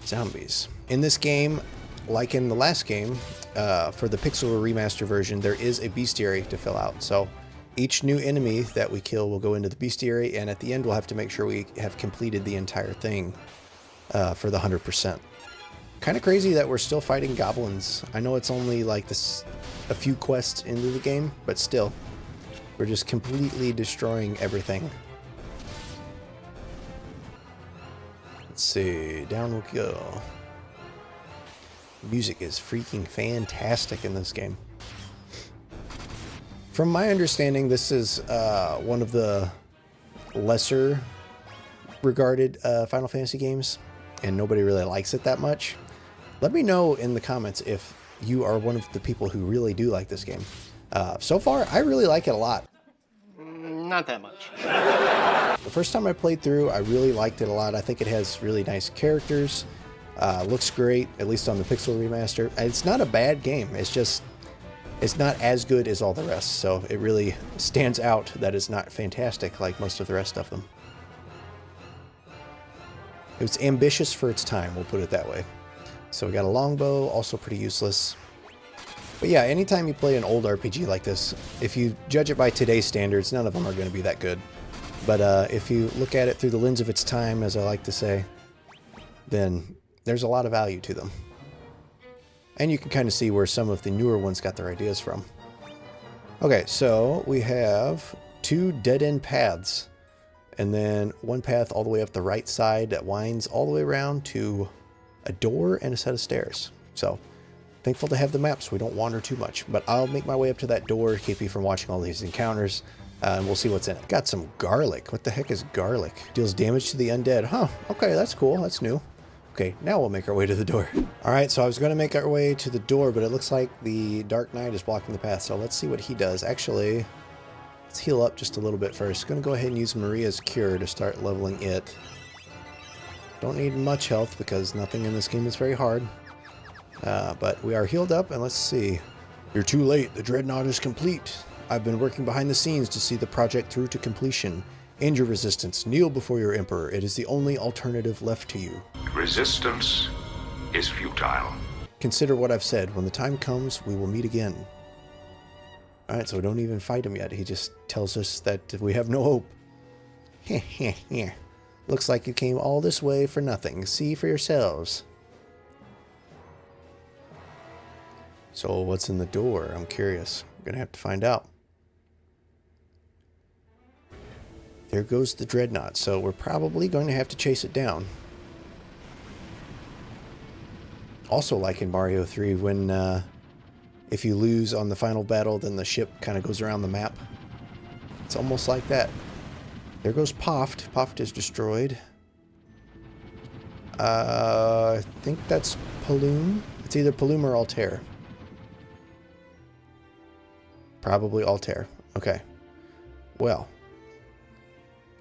Zombies. In this game, like in the last game, for the Pixel Remaster version, there is a bestiary to fill out. So each new enemy that we kill will go into the bestiary, and at the end we'll have to make sure we have completed the entire thing for the 100%. Kind of crazy that we're still fighting goblins. I know it's only like this a few quests into the game, but still, we're just completely destroying everything. Let's see, down we go. Music is freaking fantastic in this game. From my understanding, this is one of the lesser regarded Final Fantasy games, and nobody really likes it that much. Let me know in the comments if you are one of the people who really do like this game. So far, I really like it a lot. Not that much. The first time I played through, I really liked it a lot. I think it has really nice characters. Looks great, at least on the Pixel Remaster. It's not a bad game. It's just, it's not as good as all the rest. So it really stands out that it's not fantastic like most of the rest of them. It was ambitious for its time, we'll put it that way. So we got a longbow, also pretty useless. But yeah, anytime you play an old RPG like this, if you judge it by today's standards, none of them are going to be that good. But if you look at it through the lens of its time, as I like to say, then there's a lot of value to them. And you can kind of see where some of the newer ones got their ideas from. Okay, so we have 2 dead-end paths. And then one path all the way up the right side that winds all the way around to a door and a set of stairs. So, thankful to have the maps. We don't wander too much. But I'll make my way up to that door, keep you from watching all these encounters, and we'll see what's in it. Got some garlic. What the heck is garlic? Deals damage to the undead. Huh, okay, that's cool. That's new. Okay, now we'll make our way to the door. Alright, so I was going to make our way to the door, but it looks like the Dark Knight is blocking the path. So let's see what he does. Actually, let's heal up just a little bit first. Going to go ahead and use Maria's Cure to start leveling it. Don't need much health because nothing in this game is very hard. But we are healed up, and let's see. You're too late. The Dreadnought is complete. I've been working behind the scenes to see the project through to completion. And your resistance. Kneel before your emperor. It is the only alternative left to you. Resistance is futile. Consider what I've said. When the time comes, we will meet again. Alright, so we don't even fight him yet. He just tells us that we have no hope. Looks like you came all this way for nothing. See for yourselves. So what's in the door? I'm curious. We're going to have to find out. There goes the dreadnought. So we're probably going to have to chase it down. Also like in Mario 3 when if you lose on the final battle, then the ship kind of goes around the map. It's almost like that. There goes Poft. Poft is destroyed. I think that's Paloom. It's either Paloom or Altair. Probably Altair. Okay. Well.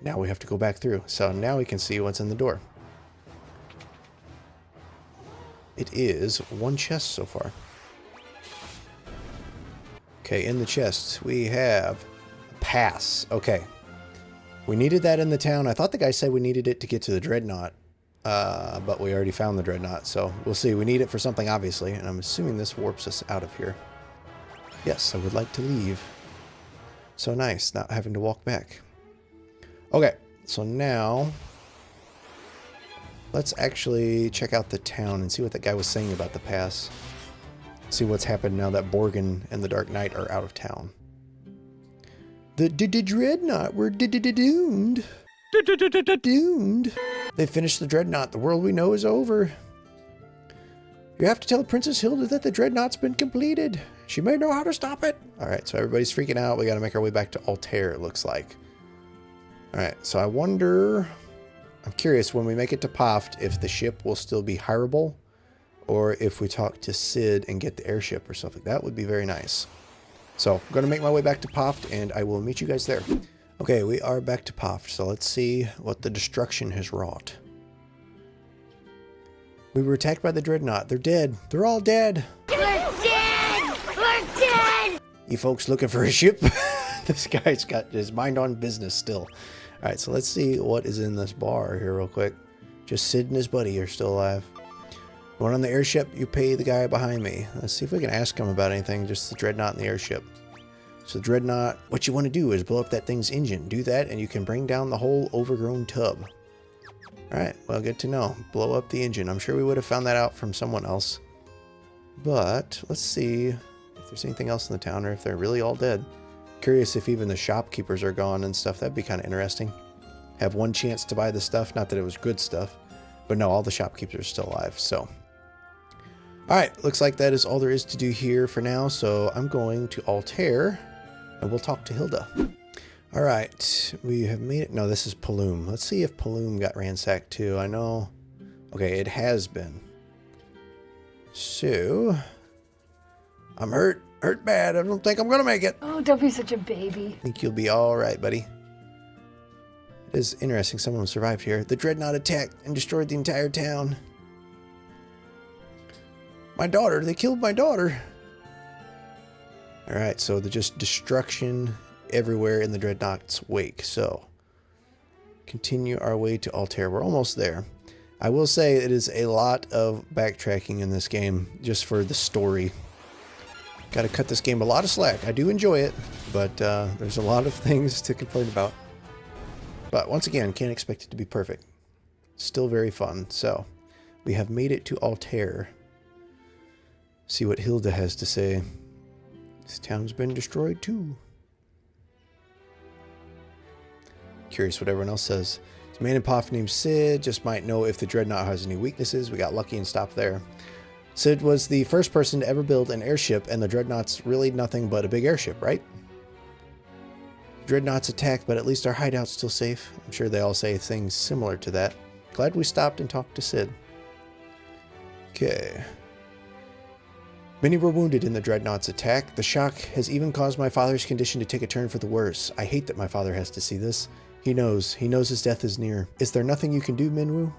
Now we have to go back through. So now we can see what's in the door. It is one chest so far. Okay, in the chest we have a pass. Okay. We needed that in the town. I thought the guy said we needed it to get to the dreadnought. But we already found the dreadnought, so we'll see. We need it for something, obviously, and I'm assuming this warps us out of here. Yes, I would like to leave. So nice, not having to walk back. Okay, so now let's actually check out the town and see what that guy was saying about the pass. See what's happened now that Borgin and the Dark Knight are out of town. The dreadnought, we're doomed. Doomed. They finished the dreadnought. The world we know is over. You have to tell Princess Hilda that the dreadnought's been completed. She may know how to stop it. Alright, so everybody's freaking out. We gotta make our way back to Altair, it looks like. Alright, so I wonder... I'm curious, when we make it to Poft, if the ship will still be hireable, or if we talk to Sid and get the airship or something. That would be very nice. So, I'm going to make my way back to Poft, and I will meet you guys there. Okay, we are back to Poft, so let's see what the destruction has wrought. We were attacked by the dreadnought. They're dead. They're all dead. We're dead! We're dead! You folks looking for a ship? This guy's got his mind on business still. Alright, so let's see what is in this bar here real quick. Just Sid and his buddy are still alive. Going on the airship, you pay the guy behind me. Let's see if we can ask him about anything, just the dreadnought and the airship. So the dreadnought, what you want to do is blow up that thing's engine. Do that and you can bring down the whole overgrown tub. Alright, well, good to know. Blow up the engine. I'm sure we would have found that out from someone else. But let's see if there's anything else in the town or if they're really all dead. Curious if even the shopkeepers are gone and stuff. That'd be kind of interesting. Have one chance to buy the stuff. Not that it was good stuff. But no, all the shopkeepers are still alive. So, alright, looks like that is all there is to do here for now. So I'm going to Altair and we'll talk to Hilda. Alright, we have made it. No, this is Paloom. Let's see if Paloom got ransacked too. I know. Okay, it has been. So, I'm hurt. Hurt bad. I don't think I'm gonna make it. Oh, don't be such a baby. I think you'll be alright, buddy. It is interesting someone survived here. The dreadnought attacked and destroyed the entire town. My daughter. They killed my daughter. Alright, so there's just destruction everywhere in the dreadnought's wake. So, continue our way to Altair. We're almost there. I will say it is a lot of backtracking in this game just for the story. Got to cut this game a lot of slack. I do enjoy it, but there's a lot of things to complain about. But once again, can't expect it to be perfect. Still very fun. So, we have made it to Altair. See what Hilda has to say. This town's been destroyed too. Curious what everyone else says. This man in Poft named Sid just might know if the dreadnought has any weaknesses. We got lucky and stopped there. Sid was the first person to ever build an airship, and the dreadnought's really nothing but a big airship, right? Dreadnought's attacked, but at least our hideout's still safe. I'm sure they all say things similar to that. Glad we stopped and talked to Sid. Okay. Many were wounded in the dreadnought's attack. The shock has even caused my father's condition to take a turn for the worse. I hate that my father has to see this. He knows his death is near. Is there nothing you can do, Minwoo?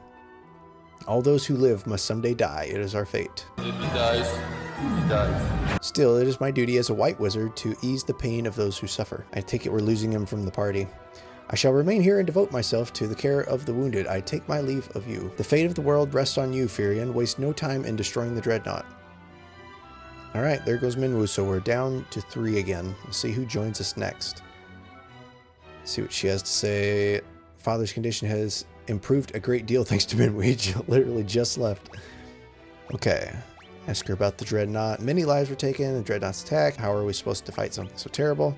All those who live must someday die. It is our fate. If he dies, he dies. Still, it is my duty as a white wizard to ease the pain of those who suffer. I take it we're losing him from the party. I shall remain here and devote myself to the care of the wounded. I take my leave of you. The fate of the world rests on you, Firion. Waste no time in destroying the dreadnought. Alright, there goes Minwu, so we're down to 3 again. Let's see who joins us next. Let's see what she has to say. Father's condition has improved a great deal thanks to Minwu. She literally just left. Okay. Ask her about the dreadnought. Many lives were taken. The dreadnought's attack. How are we supposed to fight something so terrible?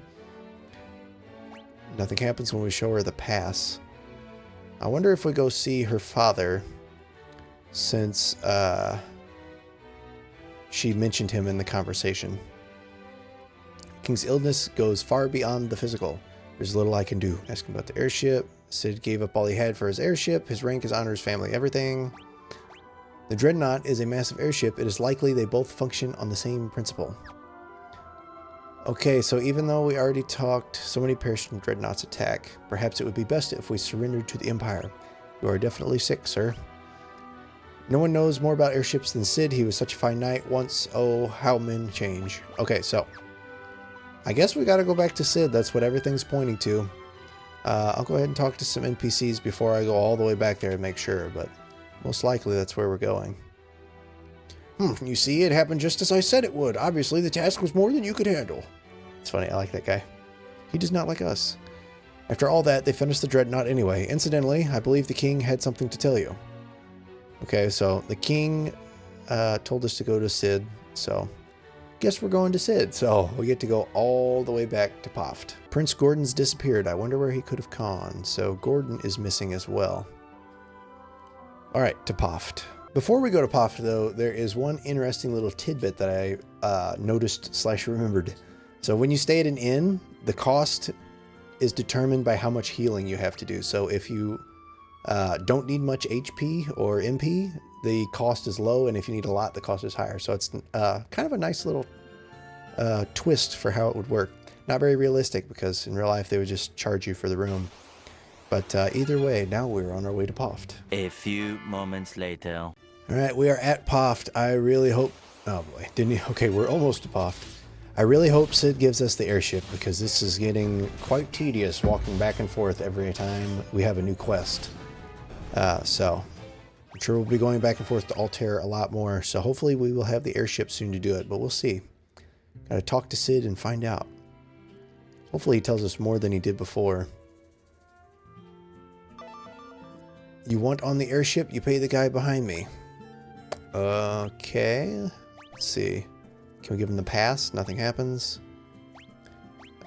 Nothing happens when we show her the pass. I wonder if we go see her father, since she mentioned him in the conversation. King's illness goes far beyond the physical. There's little I can do. Ask him about the airship. Sid gave up all he had for his airship. His rank, his honor, his family, everything. The dreadnought is a massive airship. It is likely they both function on the same principle. Okay, so even though we already talked, so many perished in Dreadnought's attack. Perhaps it would be best if we surrendered to the Empire. You are definitely sick, sir. No one knows more about airships than Sid. He was such a fine knight once. Oh, how men change. Okay, so I guess we gotta go back to Sid. That's what everything's pointing to. I'll go ahead and talk to some NPCs before I go all the way back there to make sure, but most likely that's where we're going. You see, it happened just as I said it would. Obviously, the task was more than you could handle. It's funny, I like that guy. He does not like us. After all that, they finished the dreadnought anyway. Incidentally, I believe the king had something to tell you. Okay, so the king told us to go to Sid, so guess we're going to Sid. So we get to go all the way back to Poft. Prince Gordon's disappeared. I wonder where he could have gone. So Gordon is missing as well. All right, to Poft. Before we go to Poft, though, there is one interesting little tidbit that I noticed/remembered. So when you stay at an inn, the cost is determined by how much healing you have to do. So if you don't need much HP or MP, the cost is low, and if you need a lot, the cost is higher. So it's kind of a nice little twist for how it would work. Not very realistic, because in real life they would just charge you for the room. But either way, now we're on our way to Poft. A few moments later. All right, we are at Poft. I really hope... Oh boy, didn't he? Okay, we're almost to Poft. I really hope Sid gives us the airship, because this is getting quite tedious walking back and forth every time we have a new quest. So I'm sure we'll be going back and forth to Altair a lot more. So hopefully we will have the airship soon to do it, but we'll see. Gotta talk to Sid and find out. Hopefully he tells us more than he did before. You want on the airship, you pay the guy behind me. Okay. Let's see. Can we give him the pass? Nothing happens.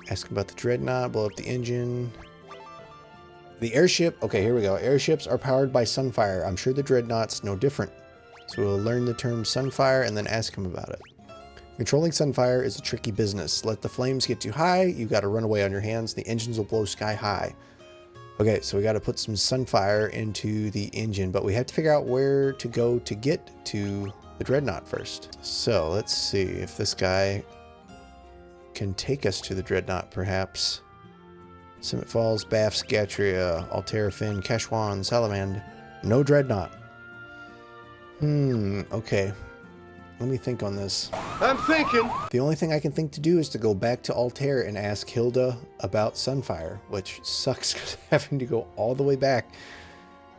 Ask him about the dreadnought, blow up the engine. The airship, okay, here we go. Airships are powered by Sunfire. I'm sure the dreadnought's no different. So we'll learn the term Sunfire and then ask him about it. Controlling Sunfire is a tricky business. Let the flames get too high, you gotta run away on your hands. The engines will blow sky high. Okay, so we got to put some Sunfire into the engine, but we have to figure out where to go to get to the dreadnought first. So let's see if this guy can take us to the dreadnought, perhaps. Summit Falls, Bath, Gatria, Altair, Finn, Keshwan, Salamand. No dreadnought. Okay. Let me think on this. I'm thinking. The only thing I can think to do is to go back to Altair and ask Hilda about Sunfire, which sucks because having to go all the way back.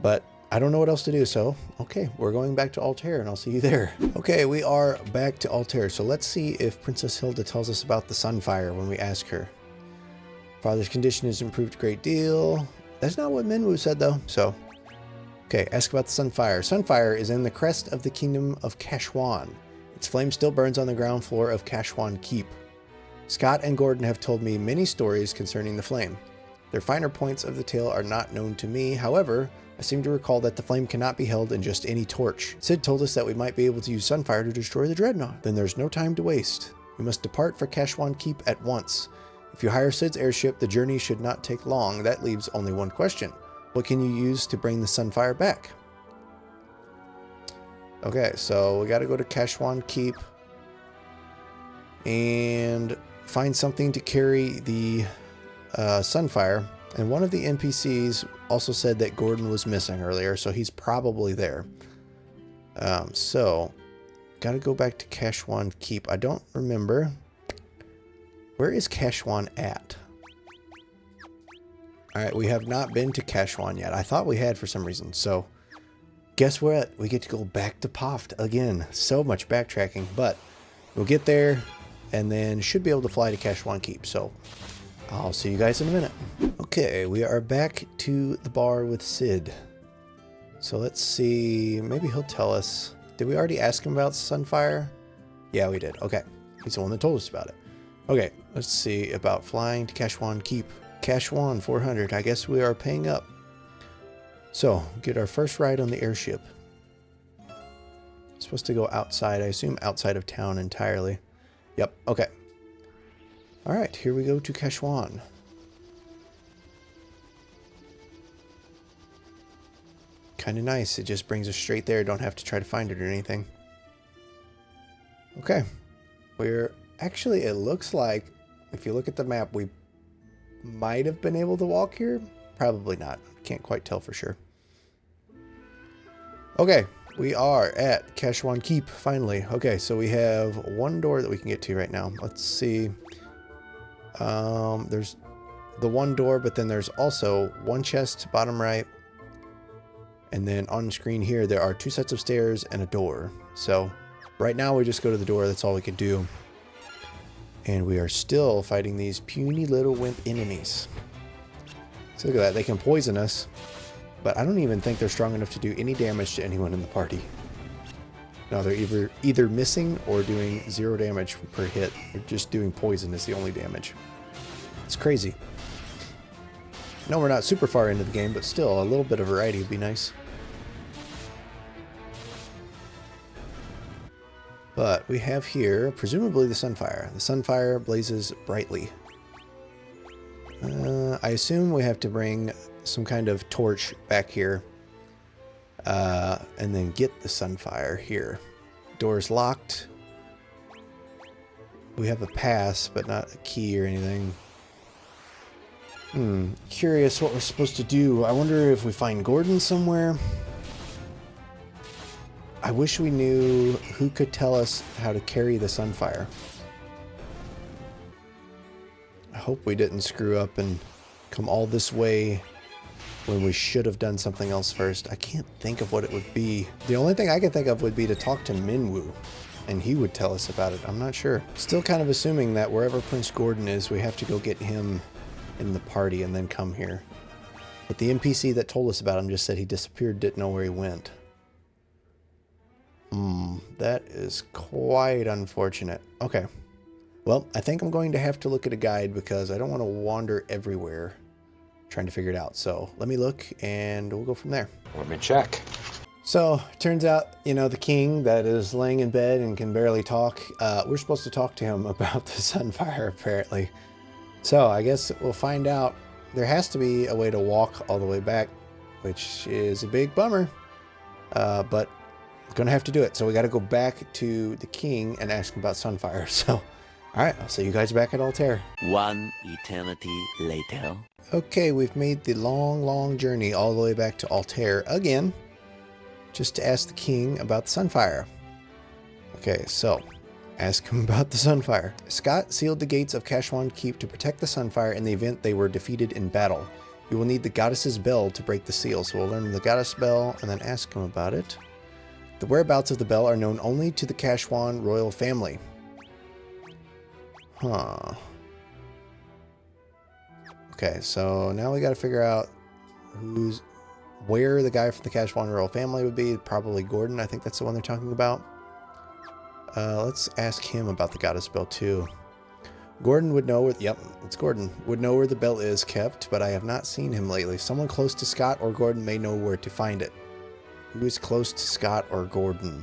But I don't know what else to do, so okay, we're going back to Altair and I'll see you there. Okay, we are back to Altair, so let's see if Princess Hilda tells us about the Sunfire when we ask her. Father's condition has improved a great deal. That's not what Minwu said though, so. Okay, ask about the Sunfire. Sunfire is in the crest of the kingdom of Keshwan. Its flame still burns on the ground floor of Keshwan Keep. Scott and Gordon have told me many stories concerning the flame. Their finer points of the tale are not known to me. However, I seem to recall that the flame cannot be held in just any torch. Sid told us that we might be able to use Sunfire to destroy the dreadnought. Then there's no time to waste. We must depart for Keshwan Keep at once. If you hire Sid's airship, the journey should not take long. That leaves only one question. What can you use to bring the Sunfire back? Okay, so we got to go to Keshwan Keep and find something to carry the Sunfire. And one of the NPCs also said that Gordon was missing earlier, so he's probably there. So, got to go back to Keshwan Keep. I don't remember. Where is Keshwan at? Alright, we have not been to Kashwan yet. I thought we had for some reason. So, guess what? We get to go back to Poft again. So much backtracking, but we'll get there and then should be able to fly to Kashwan Keep. So, I'll see you guys in a minute. Okay, we are back to the bar with Sid. So let's see, maybe he'll tell us. Did we already ask him about Sunfire? Yeah, we did. Okay, he's the one that told us about it. Okay, let's see about flying to Kashwan Keep. Kashwan 400, I guess we are paying up. So, get our first ride on the airship. It's supposed to go outside, I assume outside of town entirely. Yep, okay. Alright, here we go to Kashwan. Kind of nice. It just brings us straight there. Don't have to try to find it or anything. Okay. We're actually, it looks like, if you look at the map, we might have been able to walk here. Probably not. Can't quite tell for sure. Okay. We are at Kashwan Keep, finally. Okay, so we have one door that we can get to right now. Let's see. There's the one door, but then there's also one chest, bottom right. And then on screen here, there are 2 sets of stairs and a door. So right now we just go to the door. That's all we can do. And we are still fighting these puny little wimp enemies. So look at that. They can poison us. But I don't even think they're strong enough to do any damage to anyone in the party. No, they're either missing or doing 0 damage per hit. They're just doing poison is the only damage. It's crazy. No, we're not super far into the game, but still, a little bit of variety would be nice. But we have here, presumably the Sunfire. The Sunfire blazes brightly. I assume we have to bring some kind of torch back here. And then get the Sunfire here. Door's locked. We have a pass, but not a key or anything. Curious what we're supposed to do. I wonder if we find Gordon somewhere. I wish we knew who could tell us how to carry the Sunfire. I hope we didn't screw up and come all this way when we should have done something else first. I can't think of what it would be. The only thing I can think of would be to talk to Minwoo, and he would tell us about it. I'm not sure. Still kind of assuming that wherever Prince Gordon is, we have to go get him in the party and then come here. But the NPC that told us about him just said he disappeared, didn't know where he went. That is quite unfortunate. Okay. Well, I think I'm going to have to look at a guide because I don't want to wander everywhere trying to figure it out. So let me look and we'll go from there. Let me check. So turns out, you know, the king that is laying in bed and can barely talk, we're supposed to talk to him about the Sunfire apparently. So I guess we'll find out. There has to be a way to walk all the way back, which is a big bummer, but gonna have to do it. So we got to go back to the king and ask him about Sunfire. So, all right, I'll see you guys back at Altair. 1 eternity later. Okay, we've made the long journey all the way back to Altair again, just to ask the king about the Sunfire. Okay, so ask him about the Sunfire. Scott sealed the gates of Kashwan Keep to protect the Sunfire in the event they were defeated in battle. You will need the goddess's bell to break the seal. So we'll learn the goddess bell and then ask him about it. The whereabouts of the bell are known only to the Kashwan royal family. Huh. Okay, so now we got to figure out where the guy from the Kashwan royal family would be. Probably Gordon. I think that's the one they're talking about. Let's ask him about the goddess bell too. Gordon would know where, yep, it's Gordon, would know where the bell is kept, but I have not seen him lately. Someone close to Scott or Gordon may know where to find it. Who is close to Scott or Gordon?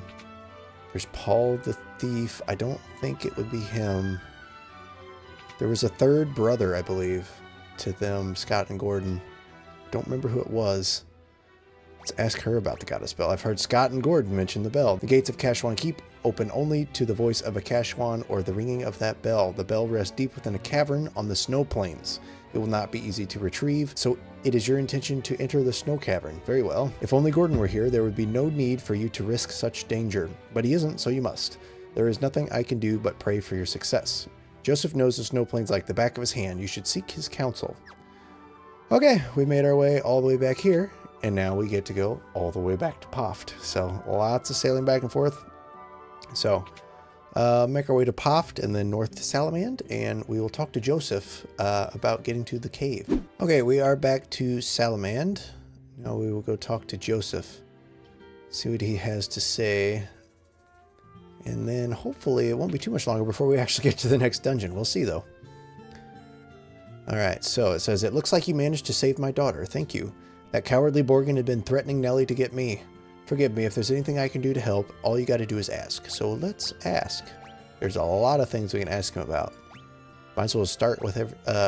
There's Paul the thief. I don't think it would be him. There was a third brother, I believe, to them, Scott and Gordon. Don't remember who it was. Let's ask her about the goddess bell. I've heard Scott and Gordon mention the bell. The gates of Kashwan Keep open only to the voice of a Kashwan or the ringing of that bell. The bell rests deep within a cavern on the snow plains. It will not be easy to retrieve, so it is your intention to enter the snow cavern. Very well. If only Gordon were here, there would be no need for you to risk such danger. But he isn't, so you must. There is nothing I can do but pray for your success. Joseph knows the snow plains like the back of his hand. You should seek his counsel. Okay, we made our way all the way back here, and now we get to go all the way back to Poft. So lots of sailing back and forth. So make our way to Poft and then north to Salamand, and we will talk to Joseph about getting to the cave. Okay, we are back to Salamand. Now we will go talk to Joseph, see what he has to say, and then hopefully it won't be too much longer before we actually get to the next dungeon. We'll see though. Alright, so it says, "It looks like you managed to save my daughter. Thank you. That cowardly Borgin had been threatening Nellie to get me. Forgive me, if there's anything I can do to help, all you gotta do is ask." So let's ask. There's a lot of things we can ask him about. Might as well start with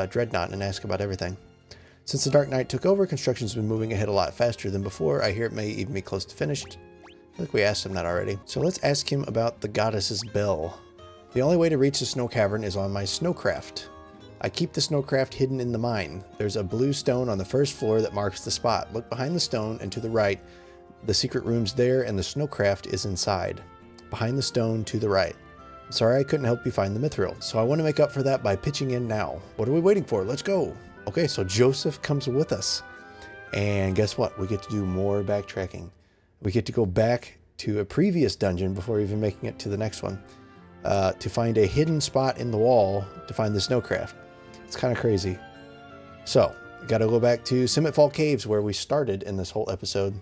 Dreadnought and ask about everything. "Since the Dark Knight took over, construction's been moving ahead a lot faster than before. I hear it may even be close to finished." I think we asked him that already. So let's ask him about the goddess's bell. "The only way to reach the snow cavern is on my snowcraft. I keep the snowcraft hidden in the mine. There's a blue stone on the first floor that marks the spot. Look behind the stone and to the right. The secret room's there and the snowcraft is inside. Behind the stone to the right. I'm sorry I couldn't help you find the mithril, so I want to make up for that by pitching in now. What are we waiting for? Let's go." Okay, so Joseph comes with us. And guess what? We get to do more backtracking. We get to go back to a previous dungeon before even making it to the next one. To find a hidden spot in the wall to find the snowcraft. It's kind of crazy. So, we got to go back to Simmitfall Caves where we started in this whole episode.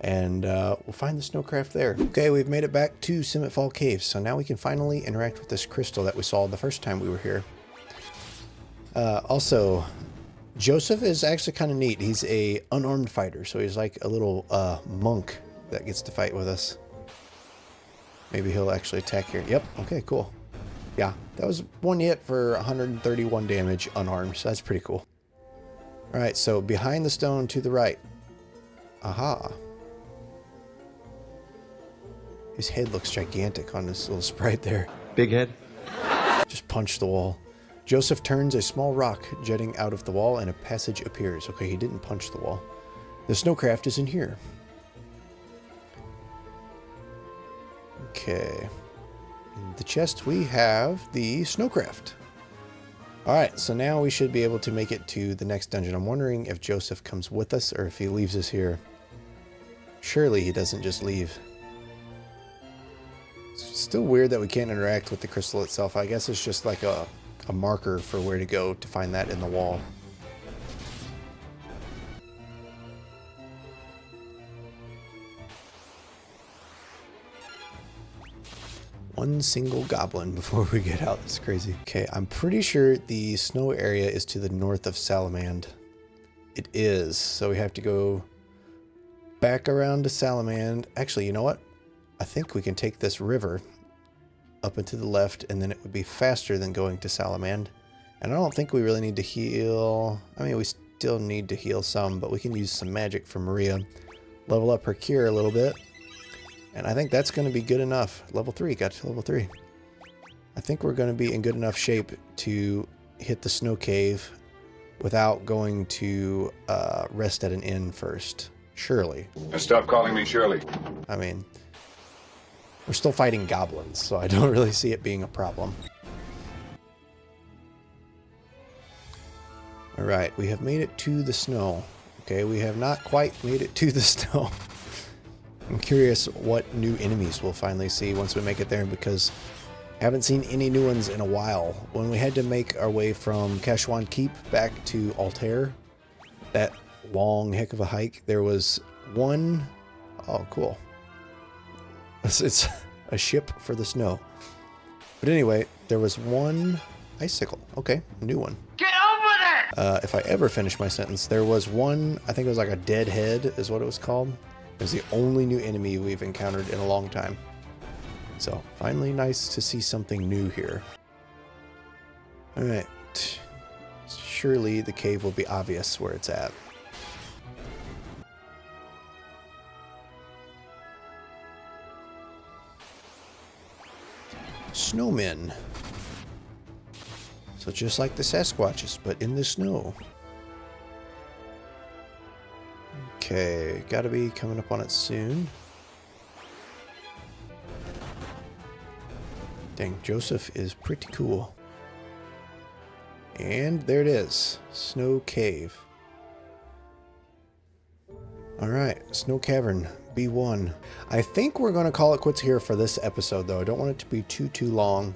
And we'll find the snowcraft there. Okay, we've made it back to Simmitfall Caves. So now we can finally interact with this crystal that we saw the first time we were here. Also, Joseph is actually kind of neat. He's a unarmed fighter. So he's like a little monk that gets to fight with us. Maybe he'll actually attack here. Yep. Okay, cool. Yeah, that was one hit for 131 damage unarmed. So that's pretty cool. All right, so behind the stone to the right. Aha. His head looks gigantic on this little sprite there. Big head. Just punch the wall. Joseph turns a small rock jutting out of the wall and a passage appears. Okay, he didn't punch the wall. The snowcraft is in here. Okay. In the chest we have the snowcraft. Alright, so now we should be able to make it to the next dungeon. I'm wondering if Joseph comes with us or if he leaves us here. Surely he doesn't just leave. It's still weird that we can't interact with the crystal itself. I guess it's just like a marker for where to go to find that in the wall. One single goblin before we get out. That's crazy. Okay, I'm pretty sure the snow area is to the north of Salamand. It is, so we have to go back around to Salamand. Actually, you know what? I think we can take this river up and to the left, and then it would be faster than going to Salamand. And I don't think we really need to heal. I mean, we still need to heal some, but we can use some magic from Maria. Level up her cure a little bit. And I think that's going to be good enough. Level 3, got to level 3. I think we're going to be in good enough shape to hit the snow cave without going to rest at an inn first. Surely. And stop calling me Shirley. I mean, we're still fighting goblins, so I don't really see it being a problem. Alright, we have made it to the snow. Okay, we have not quite made it to the snow. I'm curious what new enemies we'll finally see once we make it there, because I haven't seen any new ones in a while. When we had to make our way from Kashwan Keep back to Altair, that long heck of a hike, there was one... Oh, cool. It's a ship for the snow. But anyway, there was one icicle. Okay, a new one. Get over there! If I ever finish my sentence, there was one, I think it was like a dead head is what it was called. It was the only new enemy we've encountered in a long time. So, finally nice to see something new here. Alright. Surely the cave will be obvious where it's at. Snowmen. So just like the Sasquatches, but in the snow. Okay, gotta be coming up on it soon. Dang, Joseph is pretty cool. And there it is, Snow Cave. Alright, Snow Cavern, B1. I think we're going to call it quits here for this episode, though. I don't want it to be too long.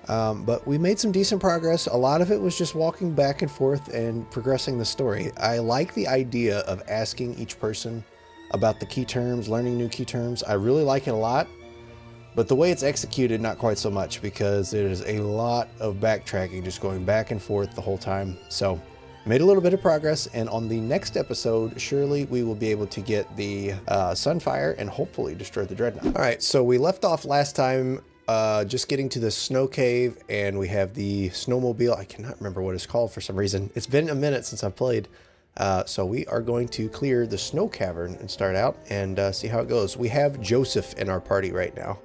But we made some decent progress. A lot of it was just walking back and forth and progressing the story. I like the idea of asking each person about the key terms, learning new key terms. I really like it a lot. But the way it's executed, not quite so much, because it is a lot of backtracking, just going back and forth the whole time. So, made a little bit of progress, and on the next episode, surely we will be able to get the Sunfire and hopefully destroy the Dreadnought. Alright, so we left off last time just getting to the snow cave, and we have the snowmobile. I cannot remember what it's called for some reason. It's been a minute since I've played. So we are going to clear the snow cavern and start out and see how it goes. We have Joseph in our party right now.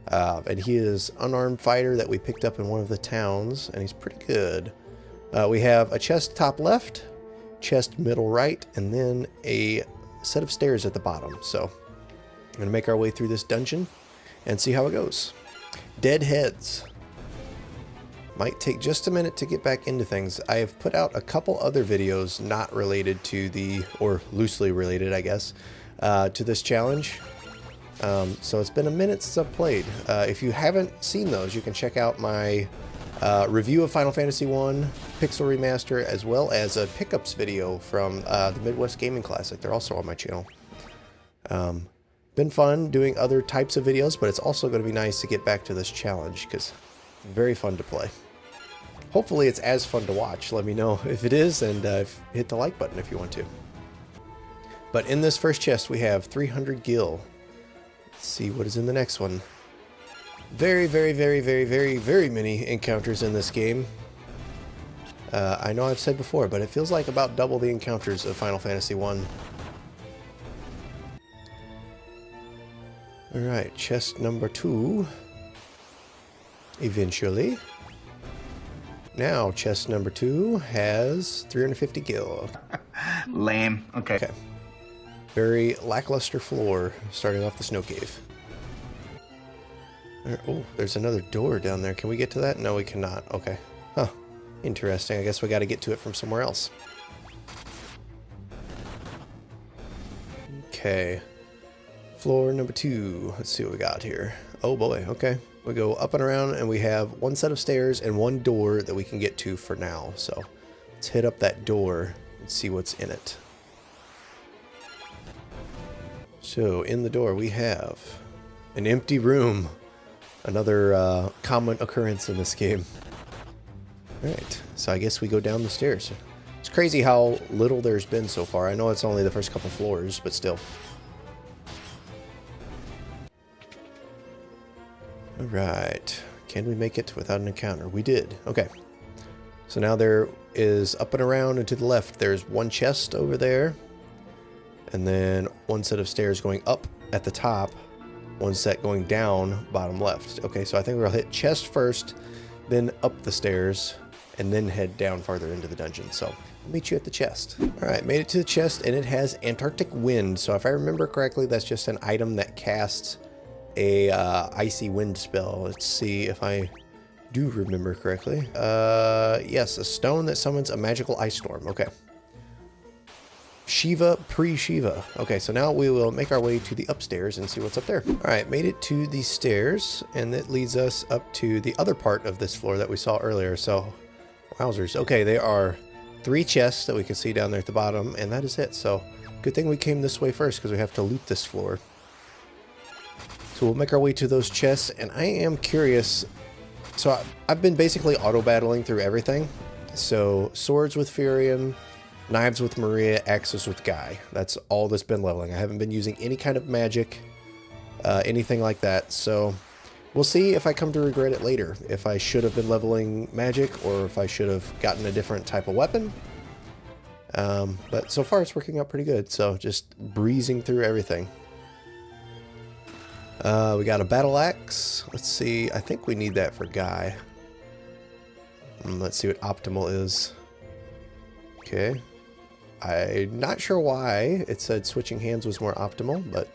And he is an unarmed fighter that we picked up in one of the towns, and he's pretty good. We have a chest top left, chest middle right, and then a set of stairs at the bottom. So I'm going to make our way through this dungeon and see how it goes. Dead heads. Might take just a minute to get back into things. I have put out a couple other videos not related to the, or loosely related, I guess, to this challenge. So it's been a minute since I've played. If you haven't seen those, you can check out my review of Final Fantasy I, Pixel Remaster, as well as a pickups video from the Midwest Gaming Classic. They're also on my channel. Been fun doing other types of videos, but it's also going to be nice to get back to this challenge because it's very fun to play. Hopefully it's as fun to watch. Let me know if it is, and hit the like button if you want to. But in this first chest we have 300 gil. Let's see what is in the next one. Very many encounters in this game. I know I've said before, but it feels like about double the encounters of Final Fantasy I. Alright, chest number 2. Eventually. Now, chest number 2 has 350 gil. Lame. Okay. Very lackluster floor, starting off the snow cave. Oh, there's another door down there. Can we get to that? No, we cannot. Okay. Huh. Interesting. I guess we got to get to it from somewhere else. Okay. Floor number 2. Let's see what we got here. Oh boy. Okay. We go up and around, and we have one set of stairs and one door that we can get to for now. So let's hit up that door and see what's in it. So in the door we have an empty room. Another common occurrence in this game. Alright, so I guess we go down the stairs. It's crazy how little there's been so far. I know it's only the first couple floors, but still. Alright, can we make it without an encounter? We did. Okay. So now there is up and around and to the left, there's one chest over there. And then one set of stairs going up at the top. One set going down bottom left. Okay, so I think we'll hit chest first, then up the stairs, and then head down farther into the dungeon. So I'll meet you at the chest. Alright, made it to the chest, and it has Antarctic Wind. So if I remember correctly, that's just an item that casts a icy wind spell. Let's see if I do remember correctly. Yes, a stone that summons a magical ice storm. Okay. Shiva pre-Shiva. Okay, so now we will make our way to the upstairs and see what's up there. Alright, made it to the stairs, and that leads us up to the other part of this floor that we saw earlier. So, wowzers. Okay, there are 3 chests that we can see down there at the bottom, and that is it. So, good thing we came this way first, because we have to loot this floor. So we'll make our way to those chests, and I am curious. So I've been basically auto-battling through everything. So, swords with Furion, knives with Maria, axes with Guy. That's all that's been leveling. I haven't been using any kind of magic, anything like that. So we'll see if I come to regret it later. If I should have been leveling magic, or if I should have gotten a different type of weapon. But so far it's working out pretty good. So just breezing through everything. We got a battle axe. Let's see. I think we need that for Guy. Let's see what optimal is. Okay. I'm not sure why it said switching hands was more optimal, but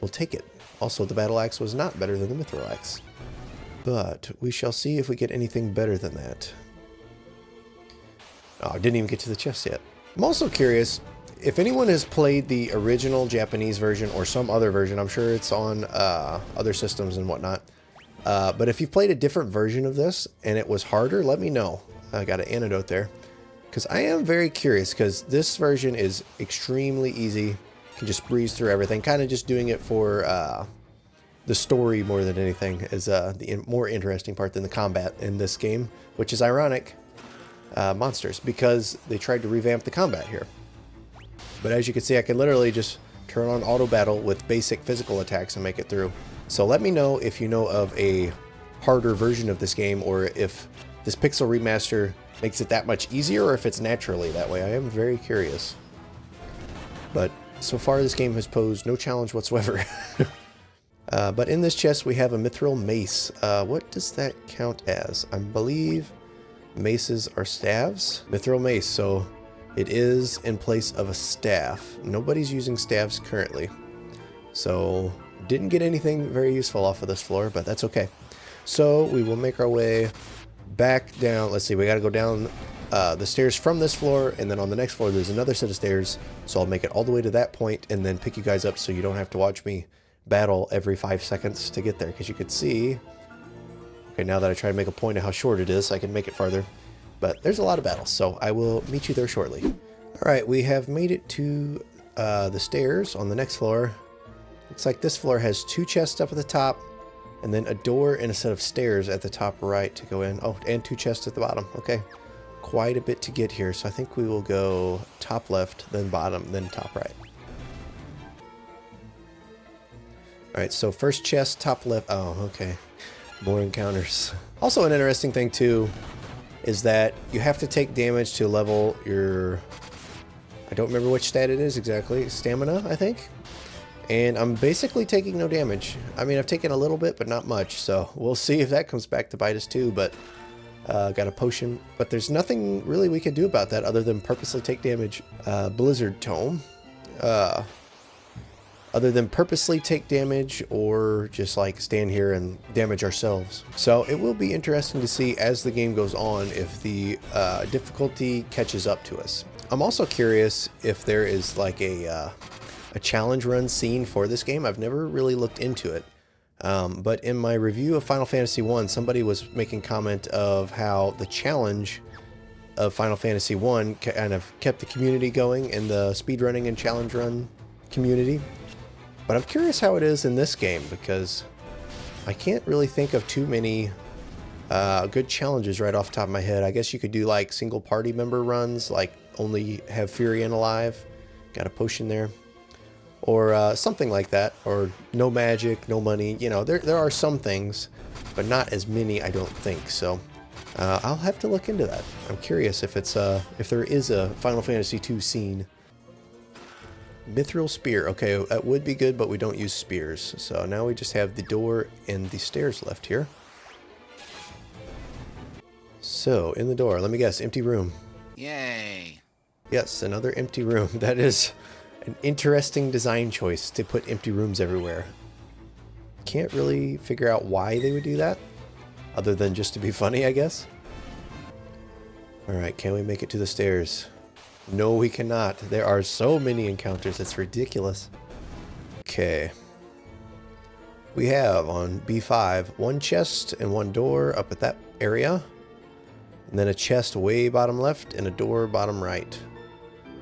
we'll take it. Also, the battle axe was not better than the mithril axe. But we shall see if we get anything better than that. Oh, I didn't even get to the chest yet. I'm also curious, if anyone has played the original Japanese version or some other version, I'm sure it's on other systems and whatnot. But if you've played a different version of this and it was harder, let me know. I got an antidote there. Because I am very curious, because this version is extremely easy. You can just breeze through everything. Kind of just doing it for the story more than anything is the more interesting part than the combat in this game, which is ironic. Monsters, because they tried to revamp the combat here. But as you can see, I can literally just turn on auto battle with basic physical attacks and make it through. So let me know if you know of a harder version of this game, or if this pixel remaster makes it that much easier, or if it's naturally that way. I am very curious. But so far this game has posed no challenge whatsoever. But in this chest we have a mithril mace. What does that count as? I believe maces are staves. Mithril mace, so it is in place of a staff. Nobody's using staves currently. So didn't get anything very useful off of this floor, but that's okay. So we will make our way back down. Let's see, we got to go down the stairs from this floor, and then on the next floor there's another set of stairs. So I'll make it all the way to that point and then pick you guys up so you don't have to watch me battle every 5 seconds to get there, because you could see. Okay, now that I try to make a point of how short it is, I can make it farther. But there's a lot of battles, so I will meet you there shortly. Alright, we have made it to the stairs on the next floor. Looks like this floor has 2 chests up at the top, and then a door and a set of stairs at the top right to go in. Oh, and 2 chests at the bottom. Okay, quite a bit to get here, so I think we will go top left, then bottom, then top right. Alright, so first chest, top left. Oh, okay. More encounters. Also, an interesting thing too is that you have to take damage to level your, I don't remember which stat it is exactly, stamina, I think. And I'm basically taking no damage. I mean, I've taken a little bit, but not much, so we'll see if that comes back to bite us too. But got a potion, but there's nothing really we can do about that other than purposely take damage. Blizzard Tome. Other than purposely take damage or just like stand here and damage ourselves. So it will be interesting to see as the game goes on if the difficulty catches up to us. I'm also curious if there is like a challenge run scene for this game. I've never really looked into it. But in my review of Final Fantasy I, somebody was making comment of how the challenge of Final Fantasy I kind of kept the community going in the speedrunning and challenge run community. But I'm curious how it is in this game, because I can't really think of too many good challenges right off the top of my head. I guess you could do like single party member runs, like only have Furion alive, got a potion there, or something like that, or no magic, no money. You know, there are some things, but not as many, I don't think. So I'll have to look into that. I'm curious if it's if there is a Final Fantasy II scene. Mithril spear. Okay, that would be good, but we don't use spears. So now we just have the door and the stairs left here. So, in the door, let me guess, empty room. Yay. Yes, another empty room. That is an interesting design choice, to put empty rooms everywhere. Can't really figure out why they would do that, other than just to be funny, I guess. Alright, can we make it to the stairs? No, we cannot. There are so many encounters, it's ridiculous. Okay. We have on B5 one chest and one door up at that area. And then a chest way bottom left and a door bottom right.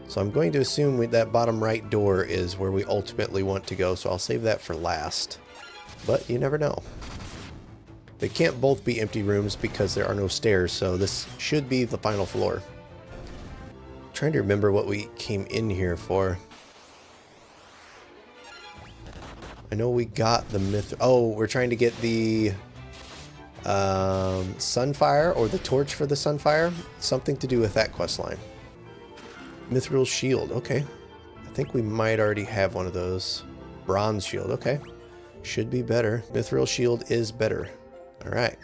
So I'm going to assume that bottom right door is where we ultimately want to go, so I'll save that for last. But you never know. They can't both be empty rooms because there are no stairs, so this should be the final floor. Trying to remember what we came in here for. I know we got the myth. Oh, we're trying to get the Sunfire, or the torch for the Sunfire. Something to do with that quest line. Mithril shield. Okay. I think we might already have one of those. Bronze shield. Okay. Should be better. Mithril shield is better. Alright.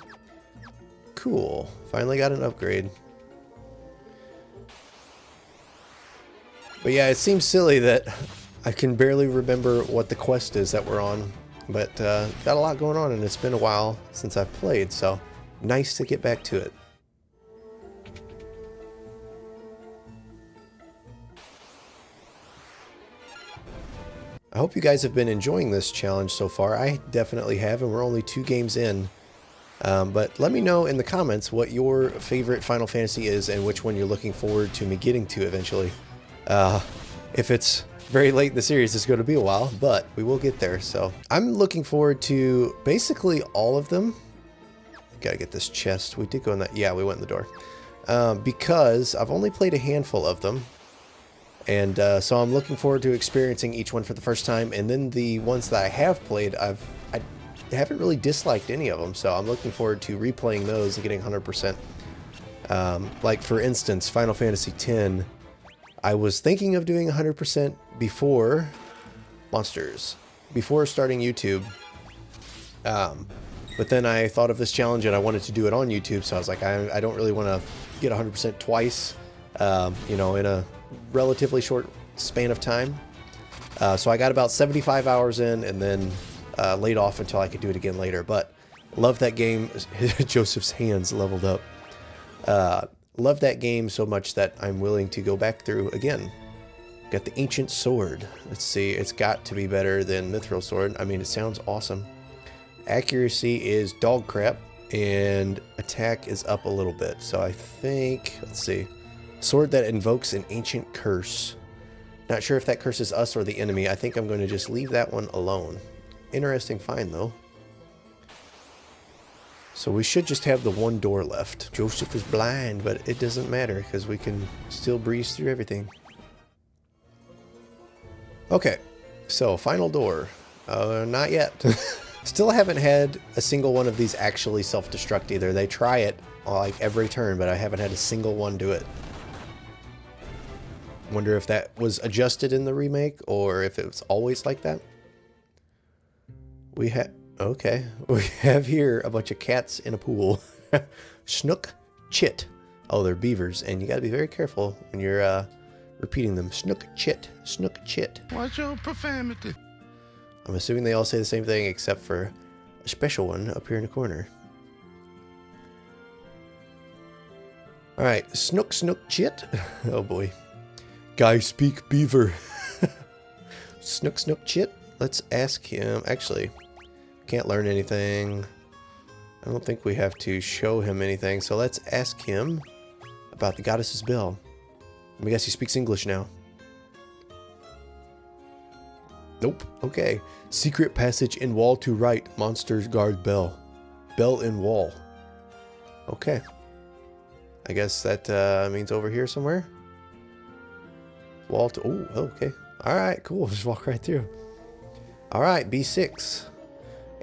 Cool. Finally got an upgrade. But yeah, it seems silly that I can barely remember what the quest is that we're on. But got a lot going on, and it's been a while since I've played, so nice to get back to it. I hope you guys have been enjoying this challenge so far. I definitely have, and we're only 2 games in. But let me know in the comments what your favorite Final Fantasy is and which one you're looking forward to me getting to eventually. If it's very late in the series, it's going to be a while, but we will get there. So I'm looking forward to basically all of them. Gotta get this chest. We did go in that. Yeah, we went in the door. Because I've only played a handful of them. And so I'm looking forward to experiencing each one for the first time. And then the ones that I have played, I haven't really disliked any of them. So I'm looking forward to replaying those and getting 100%. Like, for instance, Final Fantasy X. I was thinking of doing 100% before Monsters, before starting YouTube. But then I thought of this challenge and I wanted to do it on YouTube. So I was like, I don't really want to get 100% twice, you know, in a relatively short span of time. So I got about 75 hours in and then laid off until I could do it again later. But love that game. Joseph's hands leveled up. Love that game so much that I'm willing to go back through again. Got the ancient sword. Let's see, it's got to be better than Mithril sword. I mean, it sounds awesome. Accuracy is dog crap and attack is up a little bit. So I think, let's see. Sword that invokes an ancient curse. Not sure if that curses us or the enemy. I think I'm going to just leave that one alone. Interesting find, though. So we should just have the one door left. Joseph is blind, but it doesn't matter because we can still breeze through everything. Okay, so final door. Not yet. Still haven't had a single one of these actually self-destruct either. They try it like every turn, but I haven't had a single one do it. Wonder if that was adjusted in the remake or if it was always like that. We have, okay, we have here a bunch of cats in a pool. Snook, chit. Oh, they're beavers, and you gotta be very careful when you're repeating them. Snook, chit, snook, chit. Watch your profanity. I'm assuming they all say the same thing except for a special one up here in the corner. All right, snook, snook, chit. Oh boy. Guy speak beaver. Snook, snook, chit. Let's ask him. Actually, can't learn anything. I don't think we have to show him anything. So let's ask him about the goddess's bell. Let me guess he speaks English now. Nope. Okay. Secret passage in wall to right. Monsters guard bell. Bell in wall. Okay. I guess that means over here somewhere. Wall to... Oh, okay. Alright, cool. Just walk right through. Alright, B6.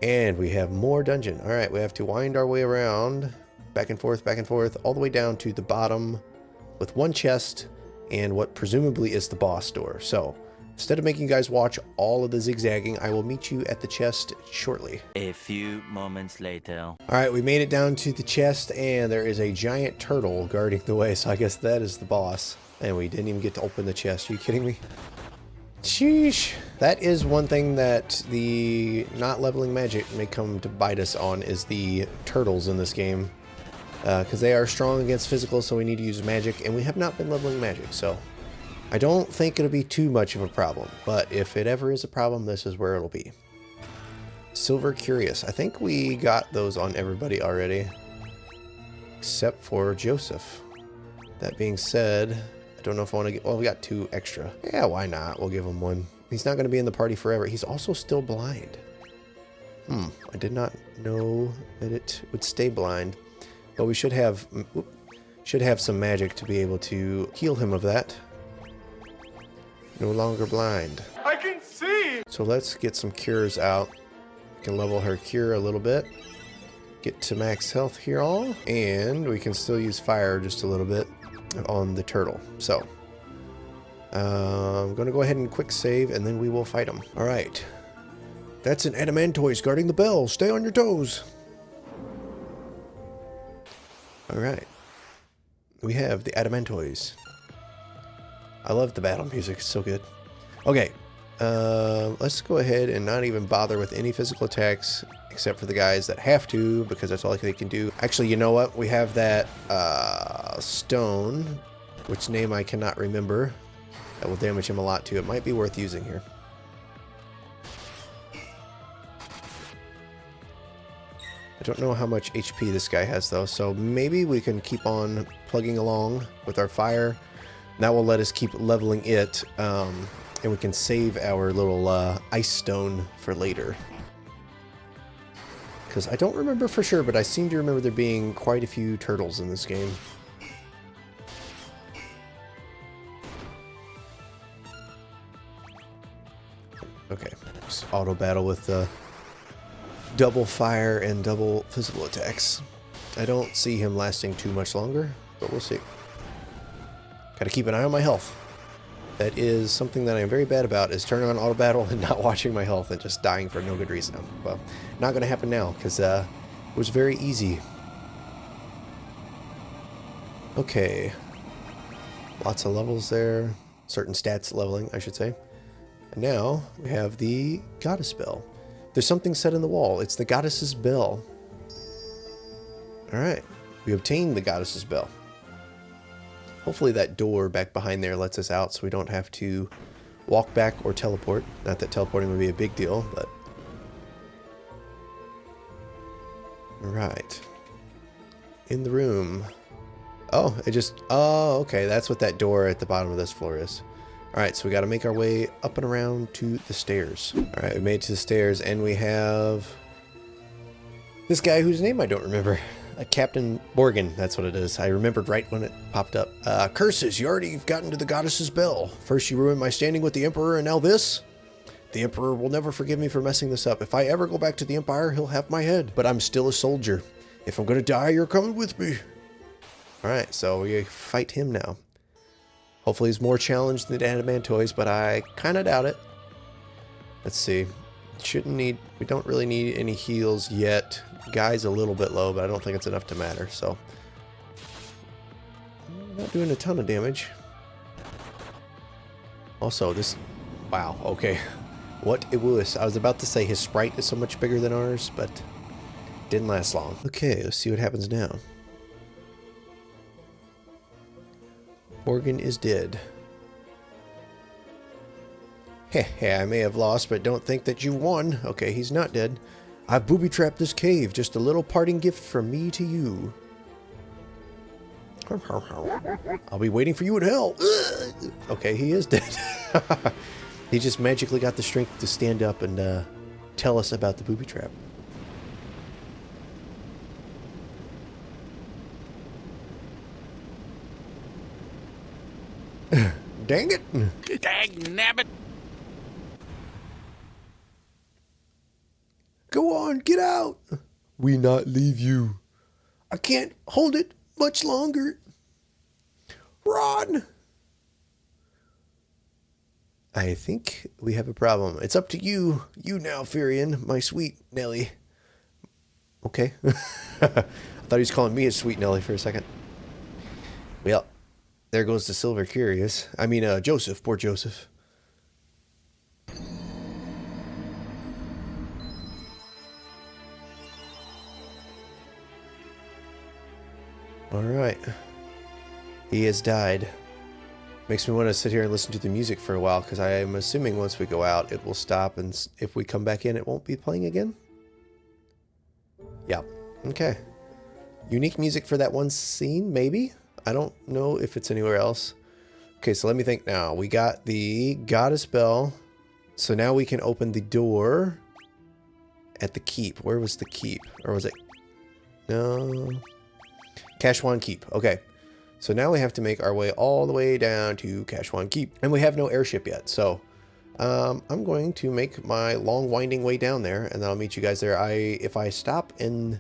And we have more dungeon. Alright, we have to wind our way around. Back and forth, all the way down to the bottom with one chest and what presumably is the boss door. So, instead of making you guys watch all of the zigzagging, I will meet you at the chest shortly. A few moments later. Alright, we made it down to the chest and there is a giant turtle guarding the way, so I guess that is the boss. And we didn't even get to open the chest. Are you kidding me? Sheesh. That is one thing that the not leveling magic may come to bite us on, is the turtles in this game. Because they are strong against physical, so we need to use magic, and we have not been leveling magic, so I don't think it'll be too much of a problem. But if it ever is a problem, this is where it'll be. Silver Curious. I think we got those on everybody already, except for Joseph. That being said, I don't know if I want to get... Well, we got 2 extra. Yeah, why not? We'll give him 1. He's not going to be in the party forever. He's also still blind. I did not know that it would stay blind. But we should have some magic to be able to heal him of that. No longer blind. I can see! So let's get some cures out. We can level her cure a little bit. Get to max health here all. And we can still use fire just a little bit on the turtle. So I'm going to go ahead and quick save and then we will fight him. Alright. That's an Adamantoise guarding the bell. Stay on your toes. Alright. We have the Adamantoise. I love the battle music. It's so good. Okay. Let's go ahead and not even bother with any physical attacks except for the guys that have to, because that's all they can do. Actually, you know what? We have that stone, which name I cannot remember. That will damage him a lot too. It might be worth using here. don't know how much HP this guy has though, so maybe we can keep on plugging along with our fire. That will let us keep leveling it, and we can save our little ice stone for later. Because I don't remember for sure, but I seem to remember there being quite a few turtles in this game. Okay, just auto battle with the double fire and double physical attacks. I don't see him lasting too much longer, but we'll see. Gotta keep an eye on my health. That is something that I'm very bad about, is turning on auto battle and not watching my health and just dying for no good reason. Well, not gonna happen now, because it was very easy. Okay. Lots of levels there. Certain stats leveling, I should say. And now we have the goddess bell. There's something set in the wall. It's the goddess's bell. Alright. We obtained the goddess's bell. Hopefully that door back behind there lets us out so we don't have to walk back or teleport. Not that teleporting would be a big deal, but... Alright. In the room. Oh, it just... Oh, okay. That's what that door at the bottom of this floor is. Alright, so we got to make our way up and around to the stairs. Alright, we made it to the stairs, and we have this guy whose name I don't remember. Captain Morgan, that's what it is. I remembered right when it popped up. Curses, you already gotten to the goddess's bell. First you ruined my standing with the Emperor, and now this? The Emperor will never forgive me for messing this up. If I ever go back to the Empire, he'll have my head. But I'm still a soldier. If I'm gonna die, you're coming with me. Alright, so we fight him now. Hopefully he's more challenged than Adamantoys, but I kind of doubt it. Let's see. We don't really need any heals yet. Guy's a little bit low, but I don't think it's enough to matter, so. Not doing a ton of damage. Also, this, wow, okay. What it was. I was about to say his sprite is so much bigger than ours, but didn't last long. Okay, let's see what happens now. Morgan is dead. Heh, I may have lost, but don't think that you've won. Okay, he's not dead. I've booby-trapped this cave. Just a little parting gift from me to you. I'll be waiting for you in hell. Okay, he is dead. He just magically got the strength to stand up and tell us about the booby trap. Dang it! Dang nabbit! Go on, get out! We not leave you. I can't hold it much longer. Run! I think we have a problem. It's up to you. You now, Furion, my sweet Nelly. Okay. I thought he was calling me a sweet Nelly for a second. Well, there goes the Silver Curious. I mean, Joseph. Poor Joseph. Alright. He has died. Makes me want to sit here and listen to the music for a while, because I am assuming once we go out, it will stop, and if we come back in, it won't be playing again? Yeah. Okay. Unique music for that one scene, maybe? I don't know if it's anywhere else. Okay, so let me think now. We got the goddess bell. So now we can open the door at the keep. Where was the keep? Or was it... No... Kashwan Keep. Okay. So now we have to make our way all the way down to Kashwan Keep. And we have no airship yet. So I'm going to make my long winding way down there, and then I'll meet you guys there. If I stop and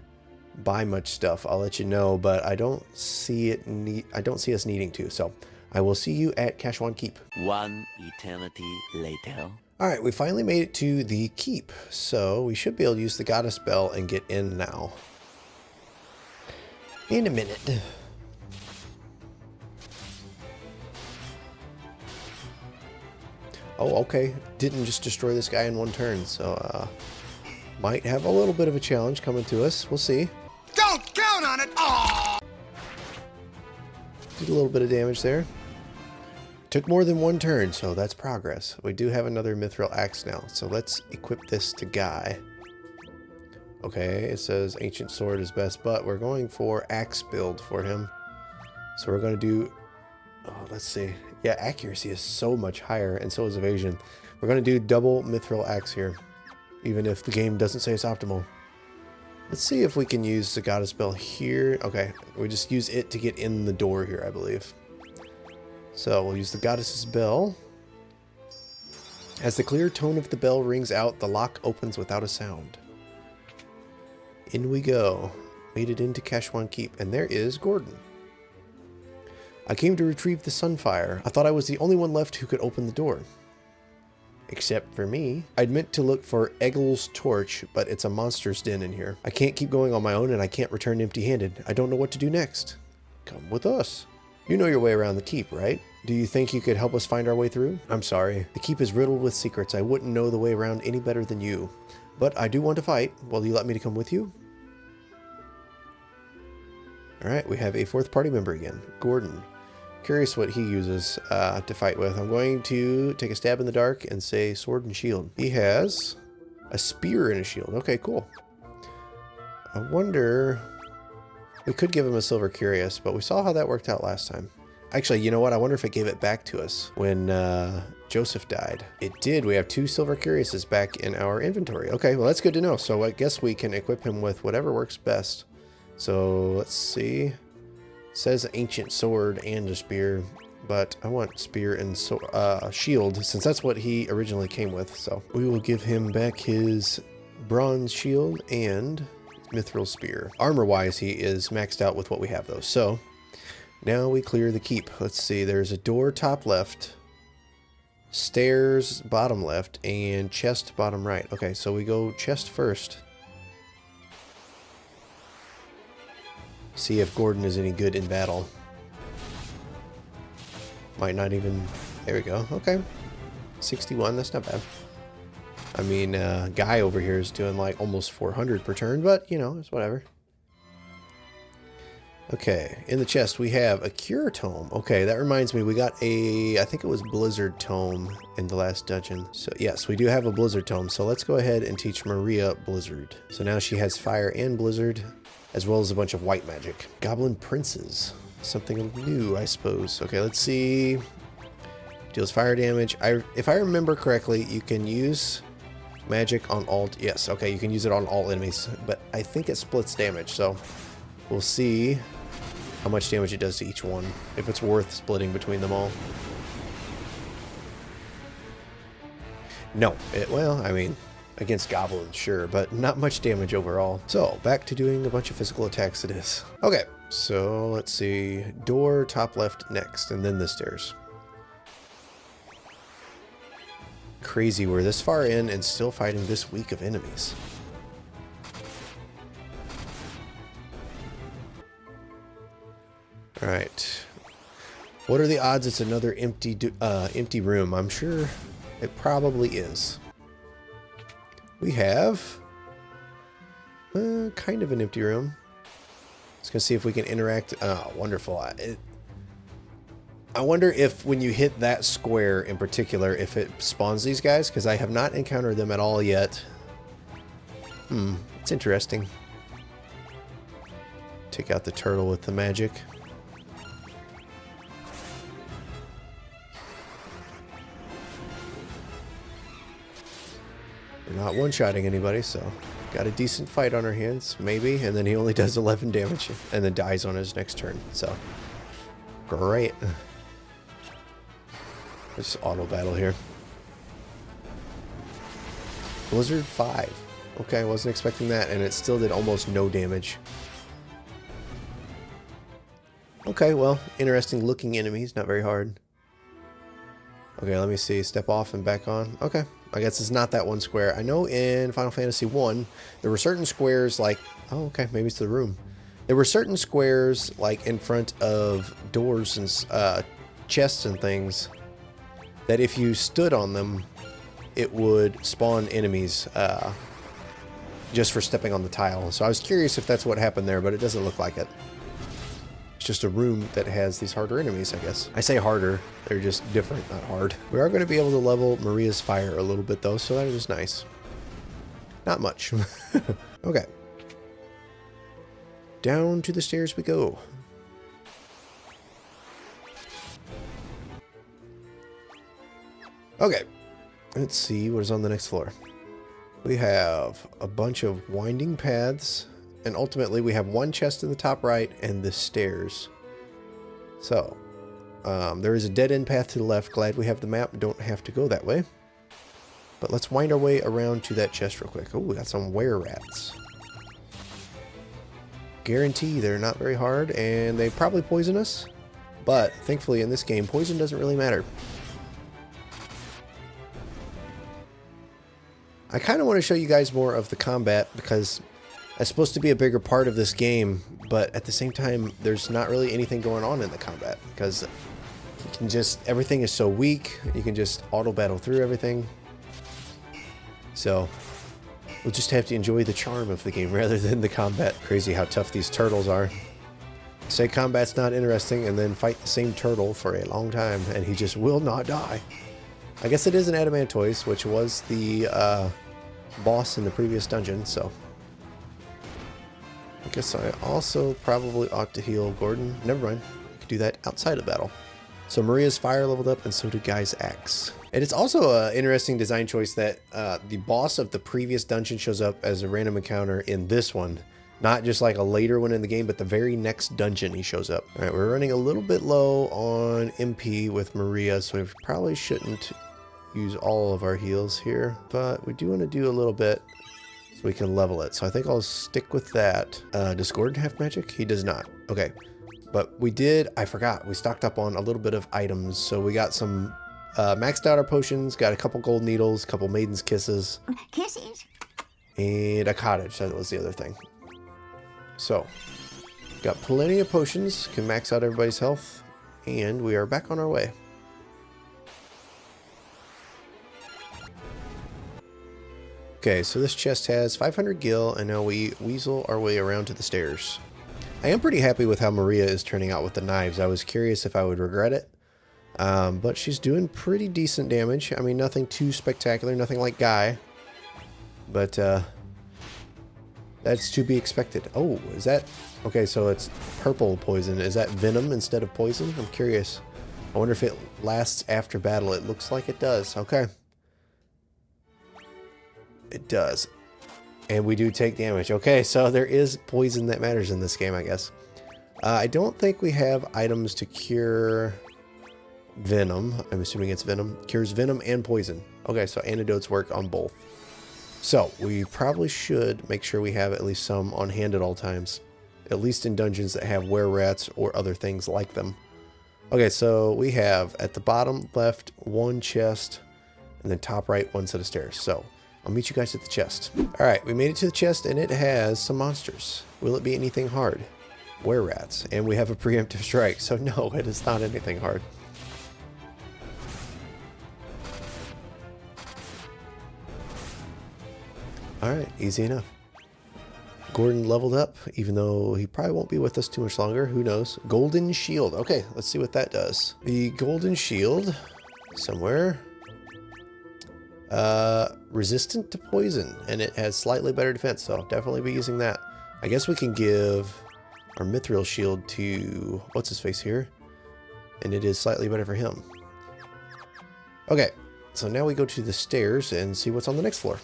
buy much stuff, I'll let you know, but I don't see us needing to. So I will see you at Kashwan Keep. One eternity later. All right, we finally made it to the keep. So we should be able to use the goddess bell and get in now. In a minute. Oh, okay. Didn't just destroy this guy in one turn, so might have a little bit of a challenge coming to us. We'll see. Don't count on it! Aww. Did a little bit of damage there. Took more than one turn, so that's progress. We do have another mithril axe now, so let's equip this to Guy. Okay, it says ancient sword is best, but we're going for axe build for him. So we're going to do, oh, let's see. Yeah, accuracy is so much higher, and so is evasion. We're going to do double mithril axe here, even if the game doesn't say it's optimal. Let's see if we can use the goddess bell here. Okay, we just use it to get in the door here, I believe. So we'll use the goddess's bell. As the clear tone of the bell rings out, the lock opens without a sound. In we go. Made it into Kashwan Keep, and there is Gordon. I came to retrieve the Sunfire. I thought I was the only one left who could open the door. Except for me. I'd meant to look for Eggel's torch, but it's a monster's den in here. I can't keep going on my own, and I can't return empty-handed. I don't know what to do next. Come with us. You know your way around the keep, right? Do you think you could help us find our way through? I'm sorry. The keep is riddled with secrets. I wouldn't know the way around any better than you. But I do want to fight. Will you let me to come with you? Alright, we have a fourth party member again. Gordon. Curious what he uses to fight with. I'm going to take a stab in the dark and say sword and shield. He has a spear and a shield. Okay, cool. I wonder... We could give him a silver curious, but we saw how that worked out last time. Actually, you know what? I wonder if it gave it back to us when Joseph died. It did. We have 2 silver curiouses back in our inventory. Okay, well, that's good to know. So I guess we can equip him with whatever works best. So let's see. It says ancient sword and a spear, but I want spear and shield since that's what he originally came with. So we will give him back his bronze shield and mithril spear. Armor-wise, he is maxed out with what we have though. So now we clear the keep. Let's see. There's a door top left, stairs bottom left, and chest bottom right. Okay, so we go chest first. See if Gordon is any good in battle. Might not even... There we go. Okay. 61, that's not bad. I mean, Guy over here is doing like almost 400 per turn, but, you know, it's whatever. Okay, in the chest we have a Cure Tome. Okay, that reminds me, we got a... I think it was Blizzard Tome in the last dungeon. So, yes, we do have a Blizzard Tome, so let's go ahead and teach Maria Blizzard. So now she has Fire and Blizzard, as well as a bunch of white magic. Goblin Princes. Something new, I suppose. Okay, let's see. Deals fire damage. If I remember correctly, you can use magic on all... Yes, okay, you can use it on all enemies. But I think it splits damage, so we'll see how much damage it does to each one. If it's worth splitting between them all. No. Well, I mean... Against goblins, sure, but not much damage overall. So, back to doing a bunch of physical attacks it is. Okay, so let's see. Door, top left next, and then the stairs. Crazy, we're this far in and still fighting this week of enemies. Alright. What are the odds it's another empty room? I'm sure it probably is. We have kind of an empty room. Let's go see if we can interact. Oh, wonderful. I wonder if when you hit that square in particular, if it spawns these guys, because I have not encountered them at all yet. It's interesting. Take out the turtle with the magic. We're not one-shotting anybody, so got a decent fight on our hands, maybe, and then he only does 11 damage and then dies on his next turn, so great. Just auto battle here. Blizzard 5. Okay, I wasn't expecting that, and it still did almost no damage. Okay, well, interesting looking enemies, not very hard. Okay, let me see. Step off and back on. Okay. I guess it's not that one square. I know in Final Fantasy 1, there were certain squares like... Oh, okay. Maybe it's the room. There were certain squares like in front of doors and chests and things that if you stood on them, it would spawn enemies just for stepping on the tile. So I was curious if that's what happened there, but it doesn't look like it. It's just a room that has these harder enemies, I guess. I say harder, they're just different, not hard. We are going to be able to level Maria's fire a little bit though, so that is nice. Not much. Okay. Down to the stairs we go. Okay. Let's see what is on the next floor. We have a bunch of winding paths, and ultimately we have one chest in the top right and the stairs. So, there is a dead-end path to the left. Glad we have the map. Don't have to go that way. But let's wind our way around to that chest real quick. Oh, we got some were-rats. Guarantee they're not very hard, and they probably poison us. But, thankfully, in this game, poison doesn't really matter. I kind of want to show you guys more of the combat, because it's supposed to be a bigger part of this game, but at the same time, there's not really anything going on in the combat, because you can just, everything is so weak, you can just auto-battle through everything. So, we'll just have to enjoy the charm of the game rather than the combat. Crazy how tough these turtles are. Say combat's not interesting, and then fight the same turtle for a long time, and he just will not die. I guess it is an adamantoise, which was the boss in the previous dungeon, so I guess I also probably ought to heal Gordon. Never mind, I could do that outside of battle. So Maria's fire leveled up, and so did Guy's axe. And it's also an interesting design choice that the boss of the previous dungeon shows up as a random encounter in this one. Not just like a later one in the game, but the very next dungeon he shows up. Alright, we're running a little bit low on MP with Maria, so we probably shouldn't use all of our heals here, but we do want to do a little bit so we can level it. So I think I'll stick with that. Does Gordon have magic? He does not. Okay, but we did, I forgot, we stocked up on a little bit of items. So we got some maxed out our potions, got a couple gold needles, a couple maiden's kisses. Kisses? And a cottage, that was the other thing. So, got plenty of potions, can max out everybody's health, and we are back on our way. Okay, so this chest has 500 gil, and now we weasel our way around to the stairs. I am pretty happy with how Maria is turning out with the knives. I was curious if I would regret it, but she's doing pretty decent damage. I mean, nothing too spectacular, nothing like Guy, but that's to be expected. Oh, is that... Okay, so it's purple poison. Is that venom instead of poison? I'm curious. I wonder if it lasts after battle. It looks like it does. Okay. It does. And we do take damage. Okay, so there is poison that matters in this game, I guess. I don't think we have items to cure venom. I'm assuming it's venom. Cures venom and poison. Okay, so antidotes work on both. So, we probably should make sure we have at least some on hand at all times. At least in dungeons that have were-rats or other things like them. Okay, so we have at the bottom left one chest, and then top right one set of stairs. So, I'll meet you guys at the chest. Alright, we made it to the chest, and it has some monsters. Will it be anything hard? Were-rats. And we have a preemptive strike, so no, it is not anything hard. Alright, easy enough. Gordon leveled up, even though he probably won't be with us too much longer. Who knows? Golden shield. Okay, let's see what that does. The golden shield, somewhere, resistant to poison, and it has slightly better defense, so I'll definitely be using that. I guess we can give our mithril shield to what's his face here, and it is slightly better for him. Okay, so now we go to the stairs and see what's on the next floor.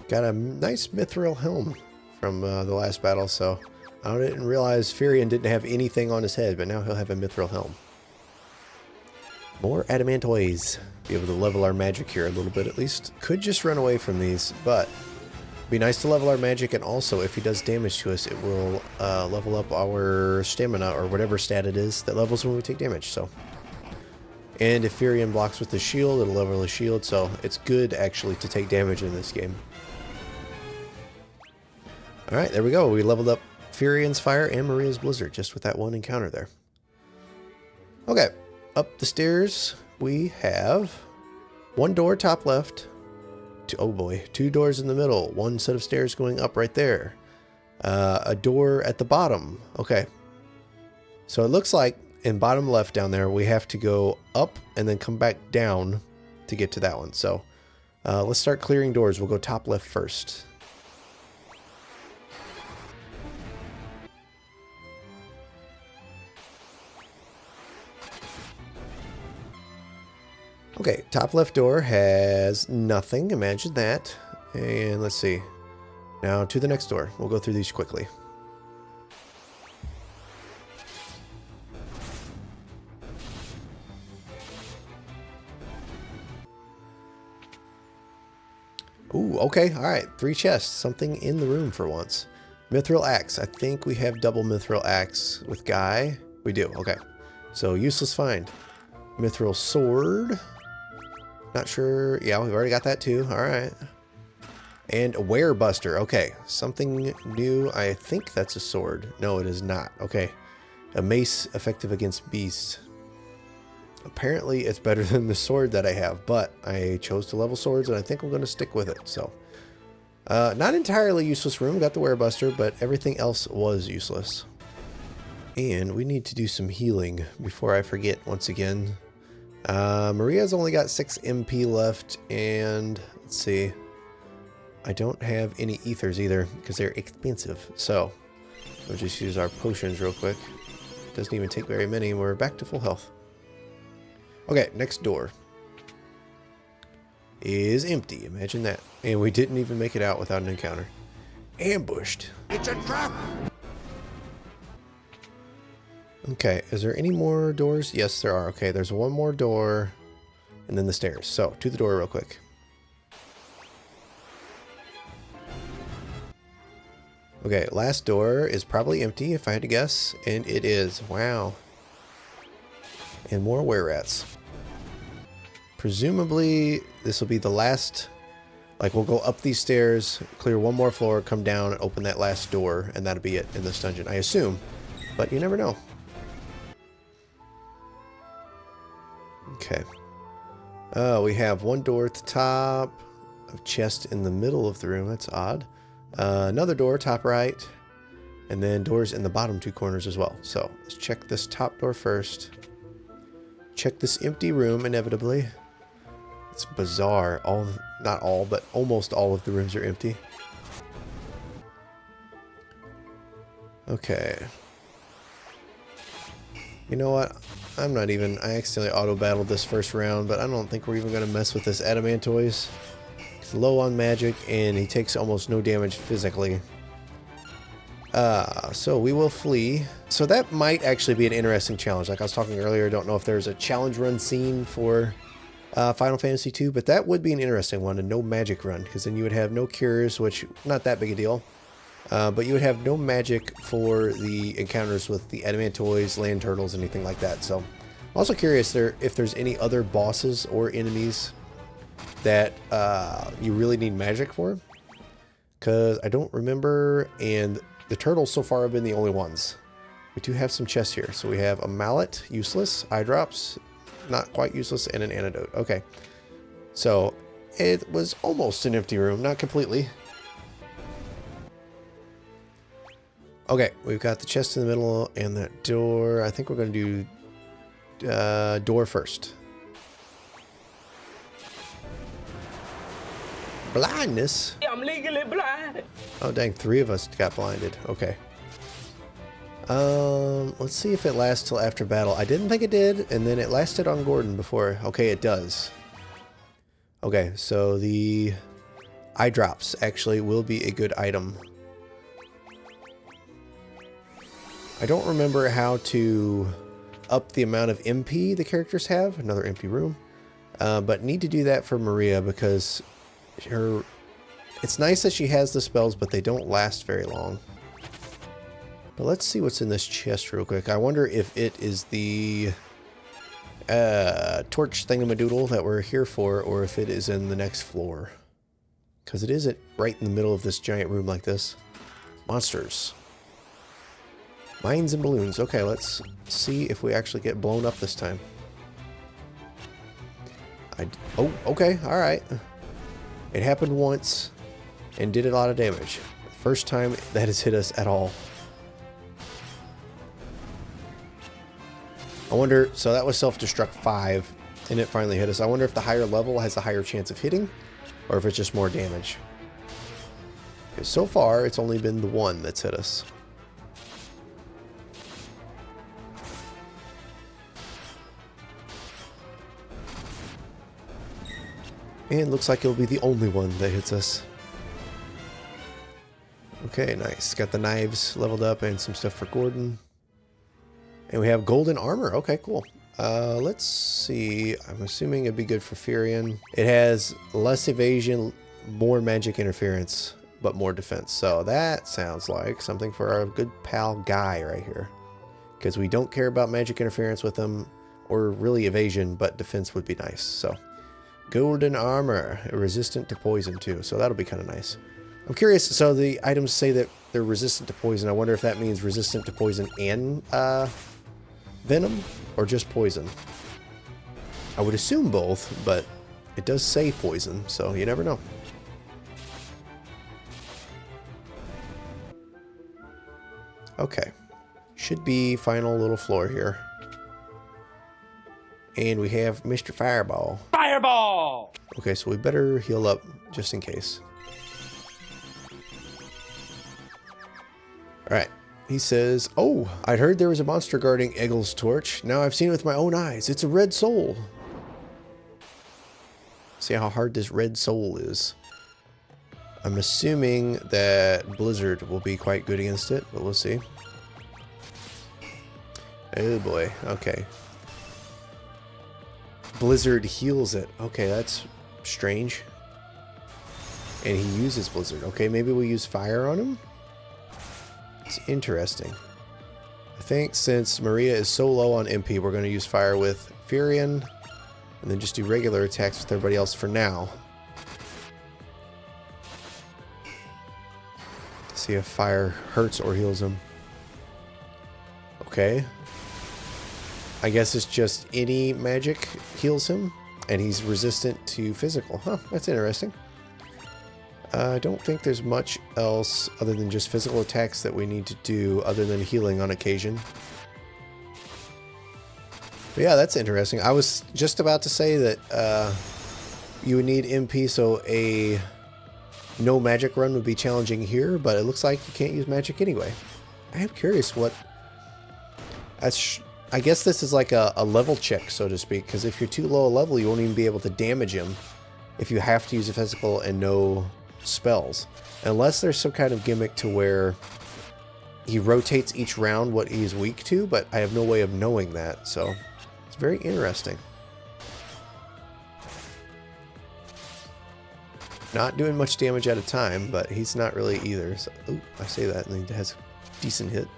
Got a nice mithril helm from the last battle, so I didn't realize Furion didn't have anything on his head, but now he'll have a mithril helm. More adamantoids. Be able to level our magic here a little bit at least. Could just run away from these, but be nice to level our magic, and also if he does damage to us, it will level up our stamina or whatever stat it is that levels when we take damage. So, and if Furion blocks with the shield, it'll level the shield, so it's good actually to take damage in this game. Alright, there we go. We leveled up Furion's Fire and Maria's Blizzard just with that one encounter there. Okay, up the stairs we have one door top left. Oh boy, two doors in the middle. One set of stairs going up right there. A door at the bottom. Okay. So it looks like in bottom left down there, we have to go up and then come back down to get to that one. So let's start clearing doors. We'll go top left first. Okay, top left door has nothing. Imagine that. And let's see. Now to the next door. We'll go through these quickly. Ooh, okay, alright. 3 chests. Something in the room for once. Mithril axe. I think we have double mithril axe with Guy. We do, okay. So, useless find. Mithril sword. Not sure. Yeah, we've already got that too. Alright. And a werebuster. Okay, something new. I think that's a sword. No, it is not. Okay. A mace effective against beasts. Apparently, it's better than the sword that I have, but I chose to level swords, and I think I'm going to stick with it. So, not entirely useless room. Got the werebuster, but everything else was useless. And we need to do some healing before I forget once again. Maria's only got 6 MP left, and let's see. I don't have any ethers either because they're expensive. So, we'll just use our potions real quick. Doesn't even take very many. We're back to full health. Okay, next door is empty. Imagine that. And we didn't even make it out without an encounter. Ambushed. It's a trap! Okay, is there any more doors? Yes, there are. Okay, there's one more door and then the stairs. So, to the door real quick. Okay, last door is probably empty if I had to guess. And it is. Wow. And more were-rats. Presumably, this will be the last. Like, we'll go up these stairs, clear one more floor, come down, and open that last door, and that'll be it in this dungeon, I assume. But you never know. Okay. We have one door at the top, a chest in the middle of the room. That's odd. Another door, top right, and then doors in the bottom 2 corners as well. So, let's check this top door first. Check this empty room, inevitably. It's bizarre. Not all, but almost all of the rooms are empty. Okay. You know what? I accidentally auto-battled this first round, but I don't think we're even going to mess with this Adamantoise. He's low on magic, and he takes almost no damage physically. So we will flee. So that might actually be an interesting challenge. Like I was talking earlier, I don't know if there's a challenge run scene for Final Fantasy II, but that would be an interesting one, a no magic run, because then you would have no cures, which not that big a deal. But you would have no magic for the encounters with the Adamantoise, land turtles, anything like that. So I'm also curious if there's any other bosses or enemies that you really need magic for, because I don't remember, and the turtles so far have been the only ones. We do have some chests here. So we have a mallet, useless, eye drops, not quite useless, and an antidote. Okay. So it was almost an empty room, not completely. Okay, we've got the chest in the middle and that door. I think we're going to do door first. Blindness? I'm legally blind. Oh, dang, 3 of us got blinded. Okay. Let's see if it lasts till after battle. I didn't think it did, and then it lasted on Gordon before. Okay, it does. Okay, so the eye drops actually will be a good item. I don't remember how to up the amount of MP the characters have. Another empty room. But need to do that for Maria because it's nice that she has the spells, but they don't last very long. But let's see what's in this chest real quick. I wonder if it is the torch thingamadoodle that we're here for, or if it is in the next floor. Because it is right in the middle of this giant room like this. Monsters. Mines and balloons. Okay, let's see if we actually get blown up this time. Oh, okay, alright. It happened once and did a lot of damage. First time that has hit us at all. wonder, so that was self-destruct 5, and it finally hit us. I wonder if the higher level has a higher chance of hitting, or if it's just more damage. Okay, so far, it's only been the one that's hit us. And looks like it'll be the only one that hits us. Okay, nice. Got the knives leveled up and some stuff for Gordon. And we have golden armor. Okay, cool. Let's see. I'm assuming it'd be good for Furion. It has less evasion, more magic interference, but more defense. So that sounds like something for our good pal Guy right here. Because we don't care about magic interference with him, or really evasion, but defense would be nice. So golden armor, resistant to poison too. So that'll be kind of nice. I'm curious, so the items say that they're resistant to poison. I wonder if that means resistant to poison and venom, or just poison. I would assume both, but it does say poison, so you never know. Okay. Should be final little floor here. And we have Mr. Fireball. Fireball! Okay, so we better heal up just in case. Alright, he says, "Oh, I'd heard there was a monster guarding Eggel's torch. Now I've seen it with my own eyes. It's a red soul." See how hard this red soul is. I'm assuming that Blizzard will be quite good against it, but we'll see. Oh boy, okay. Blizzard heals it. Okay, that's strange. And he uses Blizzard. Okay, maybe we'll use fire on him? It's interesting. I think since Maria is so low on MP, we're going to use fire with Furion, and then just do regular attacks with everybody else for now. See if fire hurts or heals him. Okay. I guess it's just any magic heals him, and he's resistant to physical. Huh, that's interesting. I don't think there's much else other than just physical attacks that we need to do other than healing on occasion. But yeah, that's interesting. I was just about to say that you would need MP, so a no magic run would be challenging here, but it looks like you can't use magic anyway. I am curious what... I guess this is like a level check, so to speak, because if you're too low a level, you won't even be able to damage him if you have to use a physical and no spells. Unless there's some kind of gimmick to where he rotates each round what he's weak to, but I have no way of knowing that, so it's very interesting. Not doing much damage at a time, but he's not really either. So, ooh, I say that, and he has a decent hit.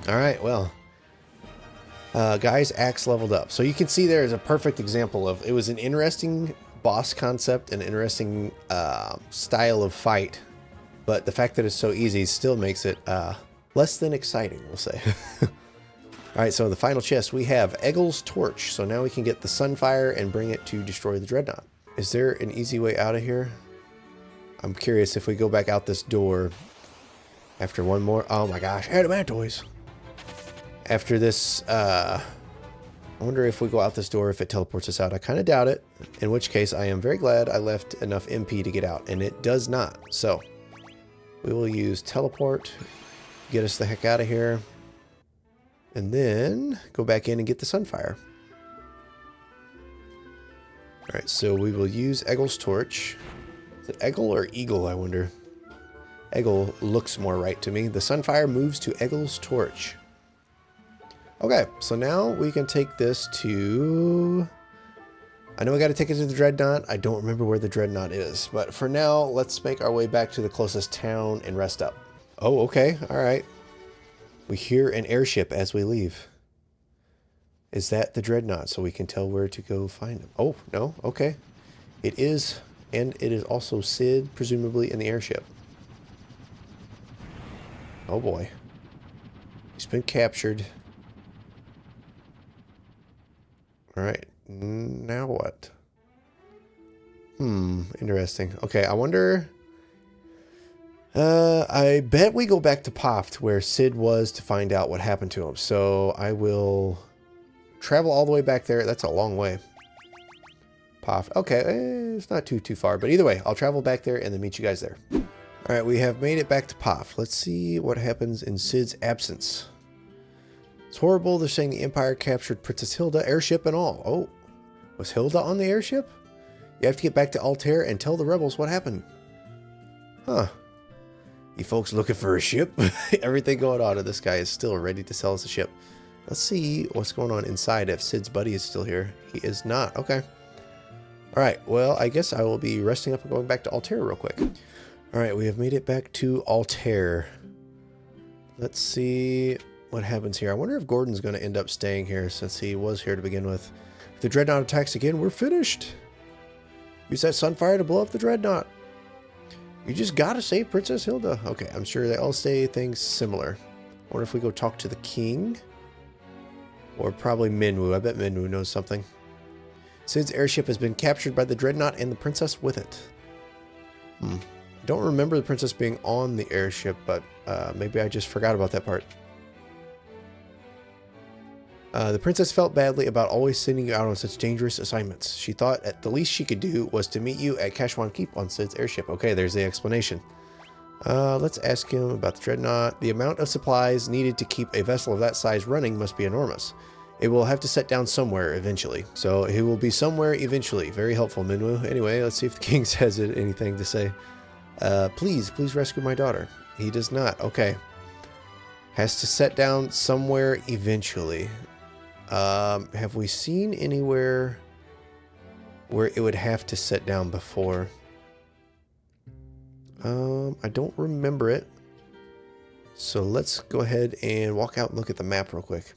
Alright, well, Guy's axe leveled up. So you can see there is a perfect example of, it was an interesting boss concept, an interesting style of fight, but the fact that it's so easy still makes it less than exciting, we'll say. Alright, so in the final chest we have Eggel's torch. So now we can get the Sunfire and bring it to destroy the Dreadnought. Is there an easy way out of here? I'm curious if we go back out this door after one more. Oh my gosh, Adamantoids! After this, I wonder if we go out this door, if it teleports us out. I kind of doubt it, in which case I am very glad I left enough MP to get out, and it does not. So we will use teleport, get us the heck out of here, and then go back in and get the Sunfire. Alright, so we will use Eggel's torch. Is it Eggel or Eagle, I wonder? Eggel looks more right to me. The Sunfire moves to Eggel's torch. Okay, so now we can take this to... I know we got to take it to the Dreadnought. I don't remember where the Dreadnought is. But for now, let's make our way back to the closest town and rest up. Oh, okay. All right. We hear an airship as we leave. Is that the Dreadnought? So we can tell where to go find him. Oh, no. Okay. It is. And it is also Sid, presumably, in the airship. Oh, boy. He's been captured. Alright, now what? Interesting. Okay, I wonder... I bet we go back to Poft where Sid was to find out what happened to him. So I will travel all the way back there. That's a long way. Poft. Okay, it's not too far. But either way, I'll travel back there and then meet you guys there. All right, we have made it back to Poft. Let's see what happens in Sid's absence. It's horrible. They're saying the Empire captured Princess Hilda, airship and all. Oh, was Hilda on the airship? You have to get back to Altair and tell the rebels what happened. Huh. You folks looking for a ship? Everything going on, and this guy is still ready to sell us a ship. Let's see what's going on inside if Sid's buddy is still here. He is not. Okay. All right. Well, I guess I will be resting up and going back to Altair real quick. All right. We have made it back to Altair. Let's see what happens here. I wonder if Gordon's going to end up staying here since he was here to begin with. If the Dreadnought attacks again, we're finished. Use that Sunfire to blow up the Dreadnought. You just gotta save Princess Hilda. Okay, I'm sure they all say things similar. I wonder if we go talk to the king? Or probably Minwu. I bet Minwu knows something. Sid's airship has been captured by the Dreadnought and the princess with it. I don't remember the princess being on the airship, but maybe I just forgot about that part. The princess felt badly about always sending you out on such dangerous assignments. She thought at the least she could do was to meet you at Kashwan Keep on Sid's airship. Okay, there's the explanation. Let's ask him about the Dreadnought. The amount of supplies needed to keep a vessel of that size running must be enormous. It will have to set down somewhere eventually. So he will be somewhere eventually. Very helpful, Minwu. Anyway, let's see if the king has anything to say. Please rescue my daughter. He does not. Okay. Has to set down somewhere eventually. Have we seen anywhere where it would have to set down before? I don't remember it. So let's go ahead and walk out and look at the map real quick.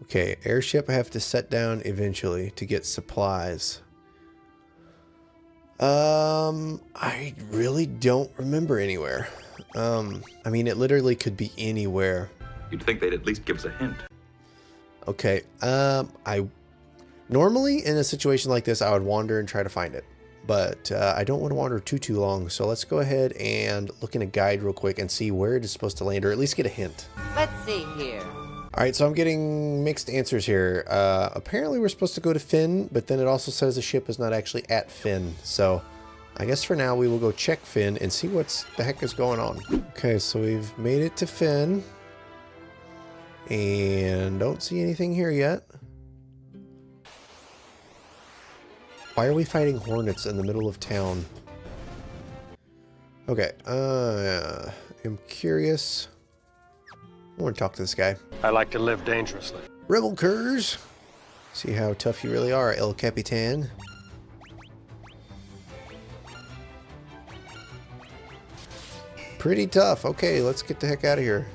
Okay, airship have to set down eventually to get supplies. I really don't remember anywhere. I mean, it literally could be anywhere. You'd think they'd at least give us a hint. Okay, I normally in a situation like this, I would wander and try to find it, but I don't want to wander too long. So let's go ahead and look in a guide real quick and see where it is supposed to land, or at least get a hint. Let's see here. All right, so I'm getting mixed answers here. Apparently we're supposed to go to Finn, but then it also says the ship is not actually at Finn. So I guess for now we will go check Finn and see what the heck is going on. Okay, so we've made it to Finn. And don't see anything here yet. Why are we fighting hornets in the middle of town? Okay, I'm curious. I want to talk to this guy. I like to live dangerously. Rebel curs. See how tough you really are, El Capitan. Pretty tough. Okay, let's get the heck out of here.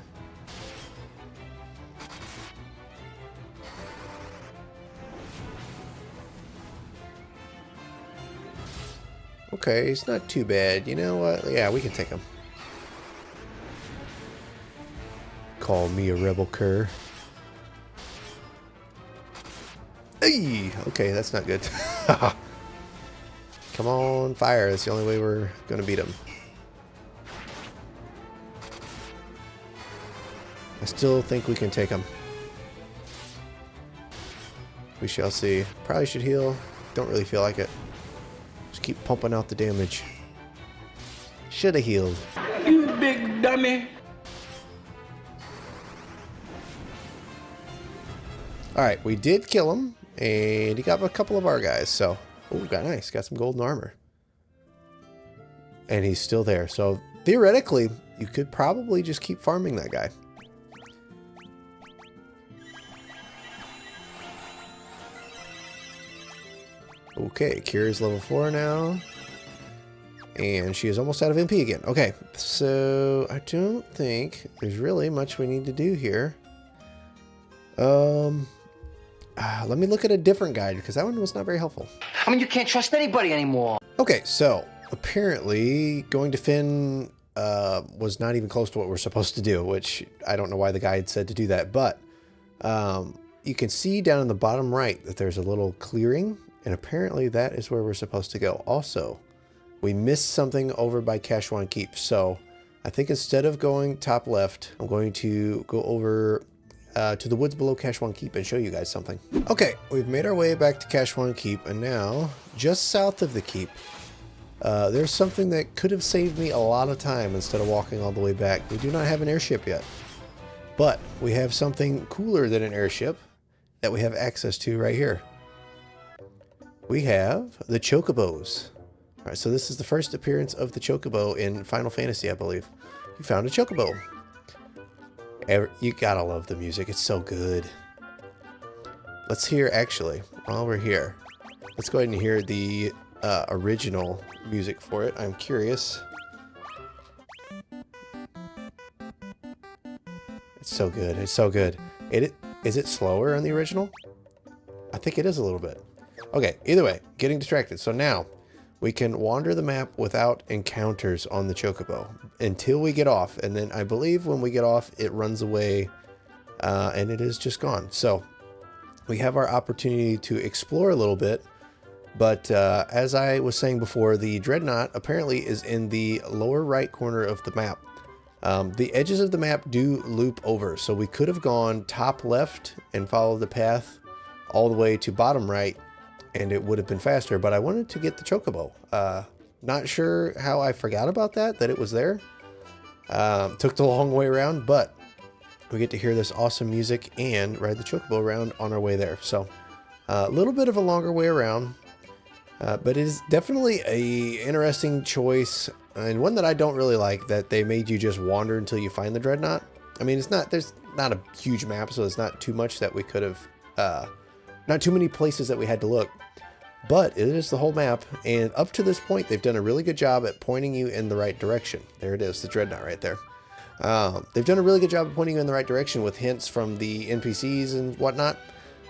Okay, it's not too bad. You know what? Yeah, we can take him. Call me a rebel cur. Hey! Okay, that's not good. Come on, fire. That's the only way we're going to beat him. I still think we can take him. We shall see. Probably should heal. Don't really feel like it. Just keep pumping out the damage. Should have healed. You big dummy. Alright, we did kill him. And he got a couple of our guys. So, oh, got nice. Got some golden armor. And he's still there. So, theoretically, you could probably just keep farming that guy. Okay, Kira's level 4 now. And she is almost out of MP again. Okay, so I don't think there's really much we need to do here. Let me look at a different guide because that one was not very helpful. I mean, you can't trust anybody anymore. Okay, so apparently going to Finn was not even close to what we're supposed to do, which I don't know why the guide said to do that. But you can see down in the bottom right that there's a little clearing. And apparently that is where we're supposed to go. Also, we missed something over by Kashwan Keep. So I think instead of going top left, I'm going to go over to the woods below Kashwan Keep and show you guys something. Okay, we've made our way back to Kashwan Keep, and now just south of the keep, there's something that could have saved me a lot of time instead of walking all the way back. We do not have an airship yet, but we have something cooler than an airship that we have access to right here. We have the Chocobos. All right, so this is the first appearance of the Chocobo in Final Fantasy, I believe. You found a Chocobo. You gotta love the music. It's so good. Let's hear, actually, while we're here, let's go ahead and hear the original music for it. I'm curious. It's so good. It's so good. Is it slower on the original? I think it is a little bit. Okay, either way, getting distracted. So now we can wander the map without encounters on the Chocobo until we get off. And then I believe when we get off, it runs away and it is just gone. So we have our opportunity to explore a little bit. But as I was saying before, the Dreadnought apparently is in the lower right corner of the map. The edges of the map do loop over. So we could have gone top left and followed the path all the way to bottom right, and it would have been faster, but I wanted to get the Chocobo. Not sure how I forgot about that it was there. Took the long way around, but we get to hear this awesome music and ride the Chocobo around on our way there. So a little bit of a longer way around, but it is definitely a interesting choice, and one that I don't really like, that they made you just wander until you find the Dreadnought. I mean, there's not a huge map, so it's not too much that we could have, not too many places that we had to look. But it is the whole map, and up to this point, they've done a really good job at pointing you in the right direction. There it is, the Dreadnought right there. They've done a really good job of pointing you in the right direction with hints from the NPCs and whatnot.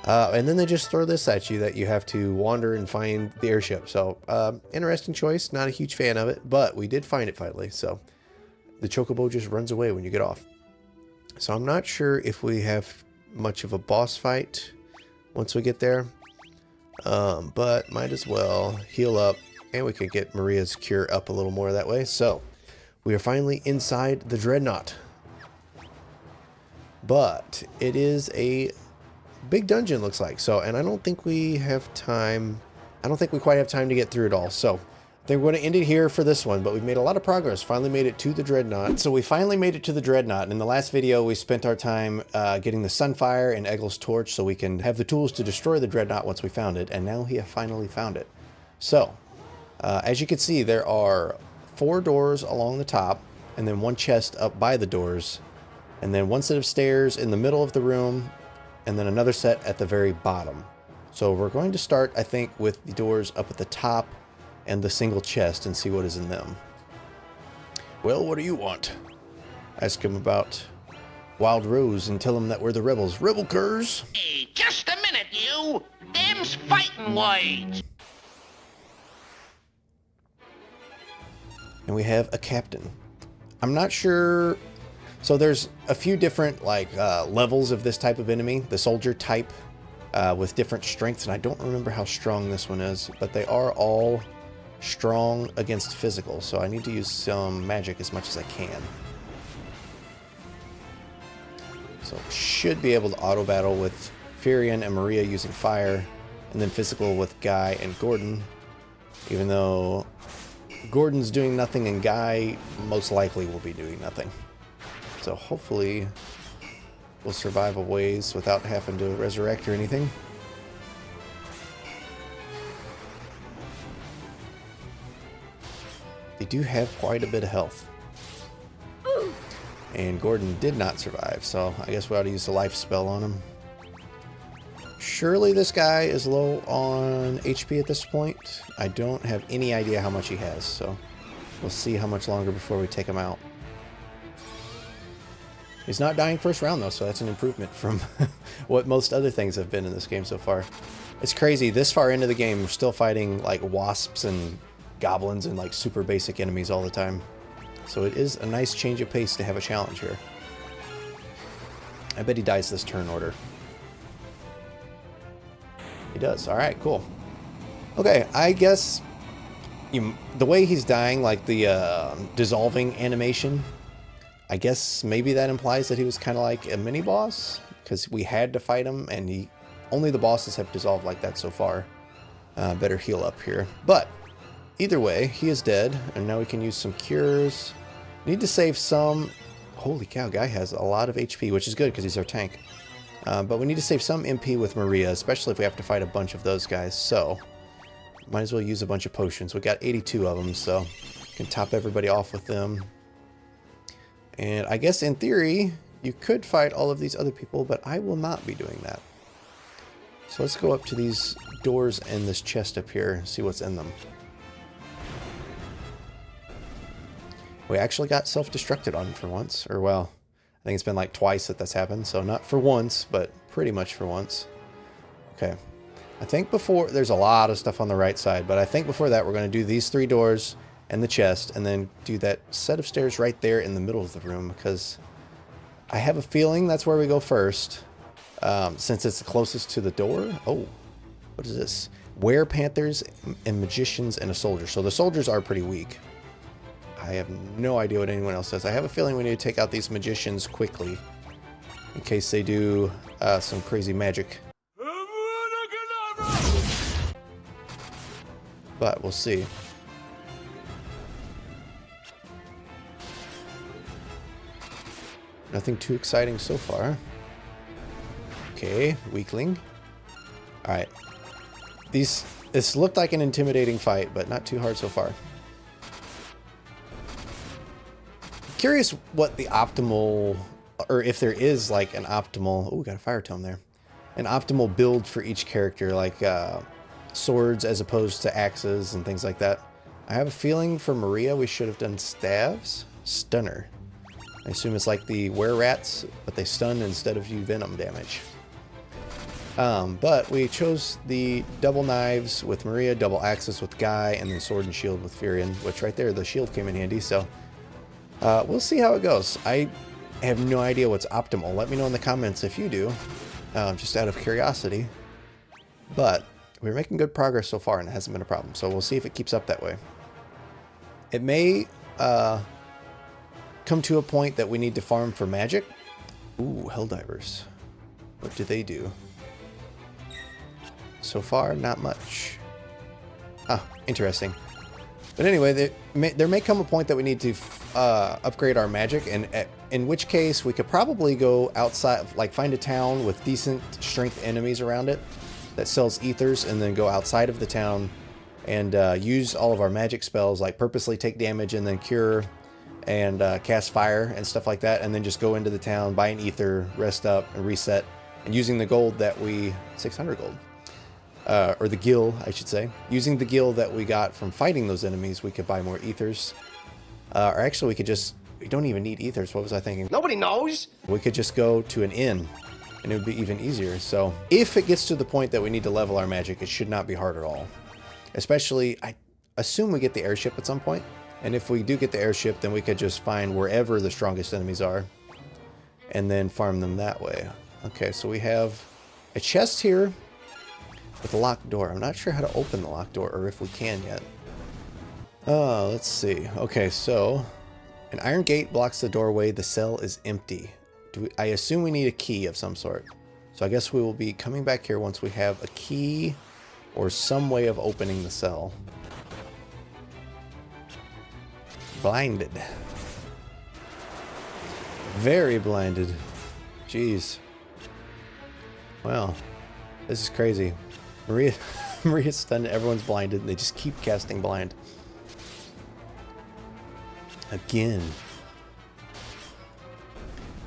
And then they just throw this at you that you have to wander and find the airship. So, interesting choice. Not a huge fan of it, but we did find it finally. So, the Chocobo just runs away when you get off. So, I'm not sure if we have much of a boss fight once we get there. But might as well heal up, and we could get Maria's cure up a little more that way. So we are finally inside the Dreadnought, but it is a big dungeon, looks like. So, and I don't think we have time. I don't think we quite have time to get through it all. So I think we're going to end it here for this one, but we've made a lot of progress. Finally made it to the Dreadnought. So we finally made it to the Dreadnought. And in the last video, we spent our time getting the Sunfire and Eggl's torch so we can have the tools to destroy the Dreadnought once we found it. And now we have finally found it. So, as you can see, there are 4 doors along the top, and then 1 chest up by the doors, and then 1 set of stairs in the middle of the room, and then another set at the very bottom. So we're going to start, I think, with the doors up at the top and the single chest and see what is in them. Well, what do you want? Ask him about Wild Rose and tell him that we're the rebels. Rebel curs! Hey, just a minute, you! Them's fighting words! And we have a captain. I'm not sure. So there's a few different levels of this type of enemy. The soldier type with different strengths, and I don't remember how strong this one is, but they are all strong against physical, so I need to use some magic as much as I can. So should be able to auto battle with Furion and Maria using fire, and then physical with Guy and Gordon, even though Gordon's doing nothing and Guy most likely will be doing nothing. So hopefully we'll survive a ways without having to resurrect or anything. They do have quite a bit of health. And Gordon did not survive, so I guess we ought to use the life spell on him. Surely this guy is low on HP at this point. I don't have any idea how much he has, so we'll see how much longer before we take him out. He's not dying first round though, so that's an improvement from what most other things have been in this game so far. It's crazy, this far into the game, we're still fighting like wasps and goblins and like super basic enemies all the time. So it is a nice change of pace to have a challenge here. I bet he dies this turn order. He does. Alright, cool. Okay, I guess the way he's dying, like the dissolving animation, I guess maybe that implies that he was kind of like a mini boss, because we had to fight him, and only the bosses have dissolved like that so far. Better heal up here. But either way, he is dead, and now we can use some cures. Need to save some. Holy cow, guy has a lot of HP, which is good because he's our tank. But we need to save some MP with Maria, especially if we have to fight a bunch of those guys. So might as well use a bunch of potions. We got 82 of them, so we can top everybody off with them. And I guess in theory, you could fight all of these other people, but I will not be doing that. So let's go up to these doors and this chest up here and see what's in them. We actually got self-destructed on for once, or well, I think it's been like twice that that's happened, so not for once, but pretty much for once. Okay, I think before, there's a lot of stuff on the right side, but I think before that we're going to do these 3 doors and the chest, and then do that set of stairs right there in the middle of the room, because I have a feeling that's where we go first, since it's the closest to the door. Oh, what is this? Were-panthers and magicians and a soldier. So the soldiers are pretty weak. I have no idea what anyone else says. I have a feeling we need to take out these magicians quickly in case they do some crazy magic. But we'll see. Nothing too exciting so far. Okay, weakling. Alright. This looked like an intimidating fight, but not too hard so far. Curious what the optimal, or if there is like an optimal, oh, we got a fire tome there, an optimal build for each character, like swords as opposed to axes and things like that. I have a feeling for Maria we should have done staves. Stunner. I assume it's like the were-rats, but they stun instead of you venom damage. But we chose the double knives with Maria, double axes with Guy, and then sword and shield with Furion, which right there, the shield came in handy, so we'll see how it goes. I have no idea what's optimal. Let me know in the comments if you do, just out of curiosity. But we're making good progress so far, and it hasn't been a problem, so we'll see if it keeps up that way. It may come to a point that we need to farm for magic. Ooh, Helldivers. What do they do? So far, not much. Ah, interesting. But anyway, there may come a point that we need to upgrade our magic, and in which case we could probably go outside, like find a town with decent strength enemies around it that sells ethers, and then go outside of the town and use all of our magic spells, like purposely take damage and then cure and cast fire and stuff like that, and then just go into the town, buy an ether, rest up, and reset, and using the gold that 600 gold. Or the gil, I should say. Using the gil that we got from fighting those enemies, we could buy more ethers. Or actually, we don't even need ethers. What was I thinking? Nobody knows. We could just go to an inn, and it would be even easier. So if it gets to the point that we need to level our magic, it should not be hard at all. Especially, I assume we get the airship at some point. And if we do get the airship, then we could just find wherever the strongest enemies are, and then farm them that way. Okay, so we have a chest here with a locked door. I'm not sure how to open the locked door, or if we can yet. Let's see. Okay, so an iron gate blocks the doorway. The cell is empty. I assume we need a key of some sort. So I guess we will be coming back here once we have a key or some way of opening the cell. Blinded. Very blinded. Jeez. Well, this is crazy. Maria's stunned, everyone's blinded, and they just keep casting blind. Again.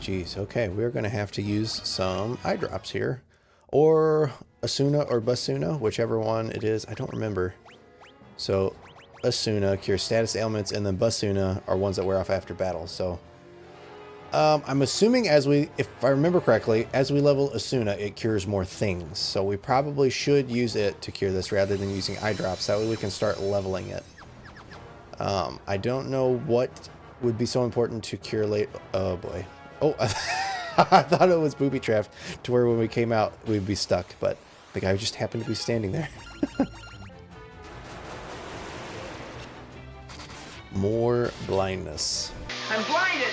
Jeez, okay, we're gonna have to use some eye drops here. Or Asuna or Basuna, whichever one it is, I don't remember. So Asuna cures status ailments, and then Basuna are ones that wear off after battle. So I'm assuming if I remember correctly, as we level Asuna, it cures more things. So we probably should use it to cure this rather than using eye drops. That way we can start leveling it. I don't know what would be so important to cure late. Oh boy. Oh, I thought it was booby trapped to where when we came out we'd be stuck, but the guy just happened to be standing there. More blindness. I'm blinded.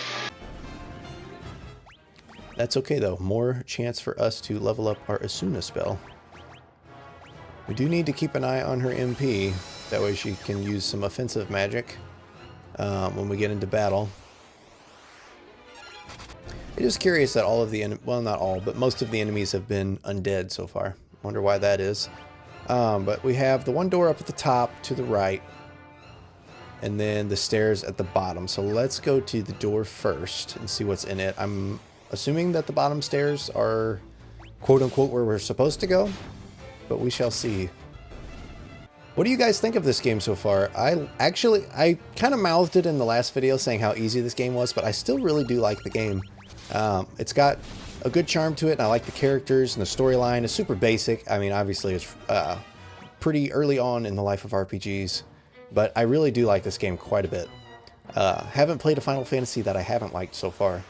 That's okay though. More chance for us to level up our Asuna spell. We do need to keep an eye on her MP. That way she can use some offensive magic when we get into battle. It is curious that all of the, well, not all, but most of the enemies have been undead so far. Wonder why that is. But we have the one door up at the top to the right, and then the stairs at the bottom. So let's go to the door first and see what's in it. I'm assuming that the bottom stairs are quote-unquote where we're supposed to go, but we shall see. What do you guys think of this game so far? I kind of mouthed it in the last video saying how easy this game was, but I still really do like the game. It's got a good charm to it, and I like the characters, and the storyline is super basic. I mean, obviously it's pretty early on in the life of RPGs, but I really do like this game quite a bit. Haven't played a Final Fantasy that I haven't liked so far.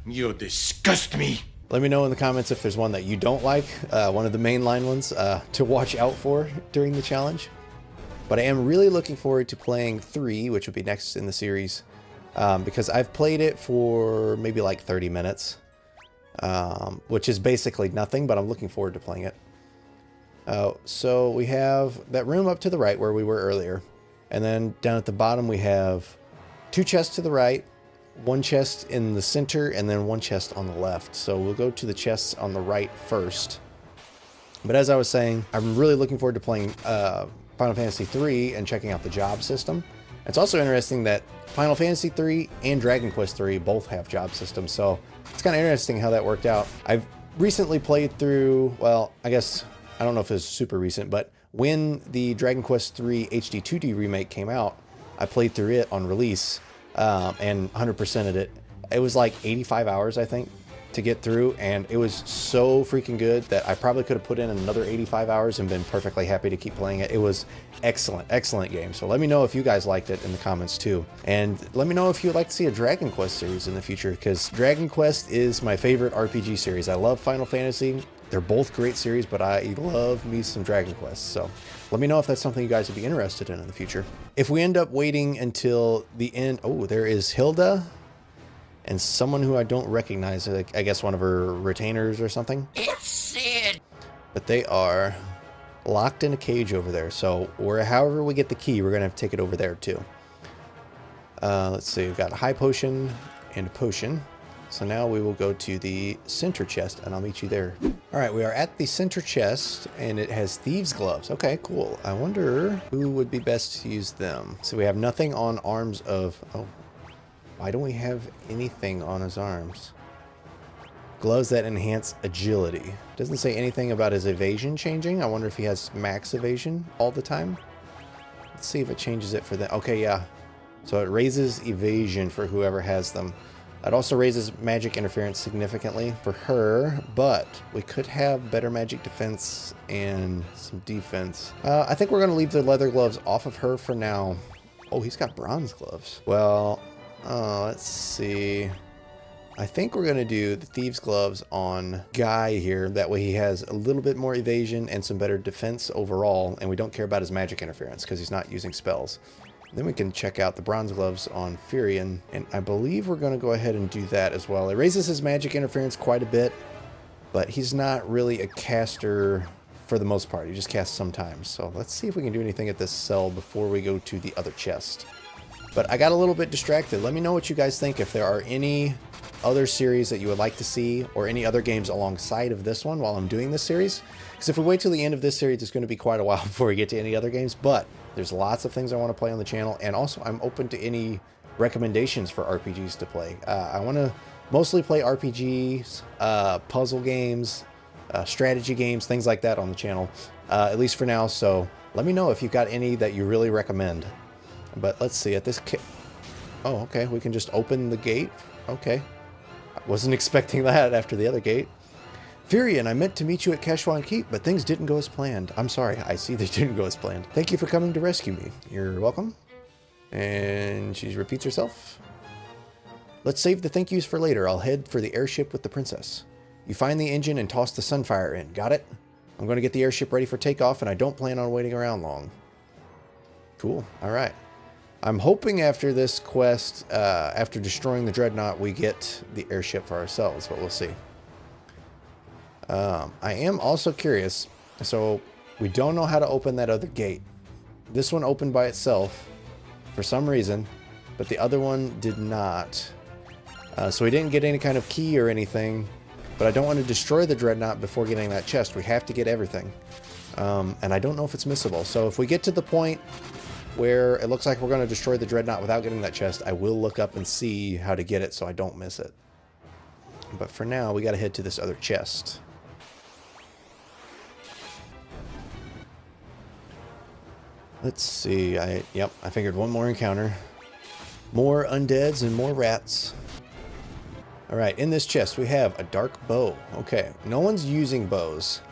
You disgust me. Let me know in the comments if there's one that you don't like, one of the mainline ones to watch out for during the challenge. But I am really looking forward to playing 3, which would be next in the series, because I've played it for maybe like 30 minutes, which is basically nothing, but I'm looking forward to playing it. So we have that room up to the right where we were earlier, and then down at the bottom we have 2 chests to the right, 1 chest in the center, and then 1 chest on the left. So we'll go to the chests on the right first. But as I was saying, I'm really looking forward to playing Final Fantasy III and checking out the job system. It's also interesting that Final Fantasy III and Dragon Quest III both have job systems, so it's kind of interesting how that worked out. I've recently played through, well, I guess, I don't know if it's super recent, but when the Dragon Quest III HD 2D remake came out, I played through it on release. And 100%ed it. It was like 85 hours, I think, to get through, and it was so freaking good that I probably could have put in another 85 hours and been perfectly happy to keep playing it. It was excellent game. So let me know if you guys liked it in the comments too. And let me know if you would like to see a Dragon Quest series in the future, because Dragon Quest is my favorite RPG series. I love Final Fantasy. They're both great series, but I love me some Dragon Quest. So let me know if that's something you guys would be interested in the future. If we end up waiting until the end, oh, there is Hilda and someone who I don't recognize, I guess one of her retainers or something. It's Sid. But they are locked in a cage over there. So however we get the key, we're going to have to take it over there too. Let's see, we've got a high potion and a potion. So now we will go to the center chest, and I'll meet you there. All right, we are at the center chest, and it has thieves' gloves. Okay, cool. I wonder who would be best to use them. So we have nothing on arms of... Oh, why don't we have anything on his arms? Gloves that enhance agility. Doesn't say anything about his evasion changing. I wonder if he has max evasion all the time. Let's see if it changes it for them. Okay, yeah. So it raises evasion for whoever has them. It also raises magic interference significantly for her, but we could have better magic defense and some defense. I think we're going to leave the leather gloves off of her for now. Oh, he's got bronze gloves. Well, let's see. I think we're going to do the thieves' gloves on Guy here. That way he has a little bit more evasion and some better defense overall, and we don't care about his magic interference because he's not using spells. Then we can check out the bronze gloves on Furion, and I believe we're going to go ahead and do that as well. It raises his magic interference quite a bit, but he's not really a caster for the most part. He just casts sometimes. So let's see if we can do anything at this cell before we go to the other chest. But I got a little bit distracted. Let me know what you guys think, if there are any other series that you would like to see, or any other games alongside of this one while I'm doing this series. Because if we wait till the end of this series, it's going to be quite a while before we get to any other games, but there's lots of things I want to play on the channel, and also I'm open to any recommendations for RPGs to play. I want to mostly play RPGs, puzzle games, strategy games, things like that on the channel, at least for now. So let me know if you've got any that you really recommend. But let's see, at this oh, okay, we can just open the gate. Okay, I wasn't expecting that after the other gate. Furion, I meant to meet you at Keshwan Keep, but things didn't go as planned. I'm sorry, I see they didn't go as planned. Thank you for coming to rescue me. You're welcome. And she repeats herself. Let's save the thank yous for later. I'll head for the airship with the princess. You find the engine and toss the Sunfire in. Got it? I'm going to get the airship ready for takeoff, and I don't plan on waiting around long. Cool. All right. I'm hoping after this quest, after destroying the Dreadnought, we get the airship for ourselves, but we'll see. I am also curious. So we don't know how to open that other gate. This one opened by itself for some reason, but the other one did not. So we didn't get any kind of key or anything, but I don't want to destroy the Dreadnought before getting that chest. We have to get everything. And I don't know if it's missable. So if we get to the point where it looks like we're going to destroy the Dreadnought without getting that chest, I will look up and see how to get it so I don't miss it. But for now, we got to head to this other chest. Let's see. Yep, I figured one more encounter. More undeads and more rats. Alright, in this chest we have a dark bow. Okay, no one's using bows.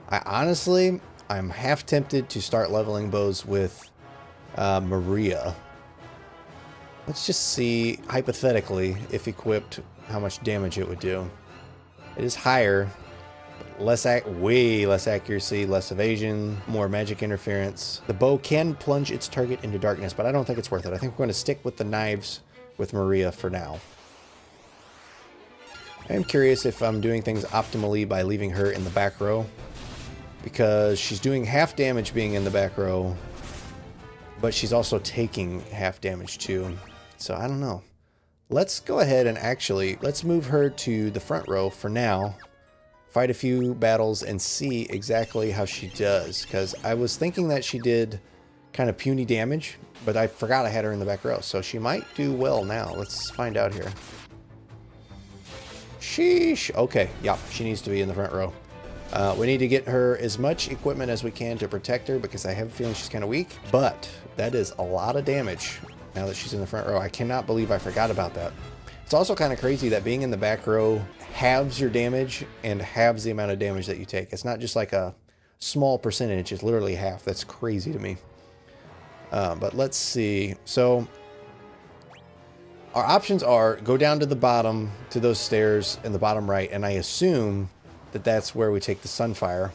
I'm half tempted to start leveling bows with Maria. Let's just see, hypothetically, if equipped, how much damage it would do. It is higher, but way less accuracy, less evasion, more magic interference. The bow can plunge its target into darkness, but I don't think it's worth it. I think we're going to stick with the knives with Maria for now. I am curious if I'm doing things optimally by leaving her in the back row, because she's doing half damage being in the back row, but she's also taking half damage too. So I don't know. Let's go ahead and let's move her to the front row for now, fight a few battles and see exactly how she does, because I was thinking that she did kind of puny damage, but I forgot I had her in the back row, so she might do well now. Let's find out here. Sheesh. Okay, yep, she needs to be in the front row. We need to get her as much equipment as we can to protect her, because I have a feeling she's kind of weak, but that is a lot of damage now that she's in the front row. I cannot believe I forgot about that. It's also kind of crazy that being in the back row halves your damage and halves the amount of damage that you take. It's not just like a small percentage, it's literally half. That's crazy to me. But let's see. So our options are go down to the bottom, to those stairs in the bottom right, and I assume that that's where we take the Sunfire.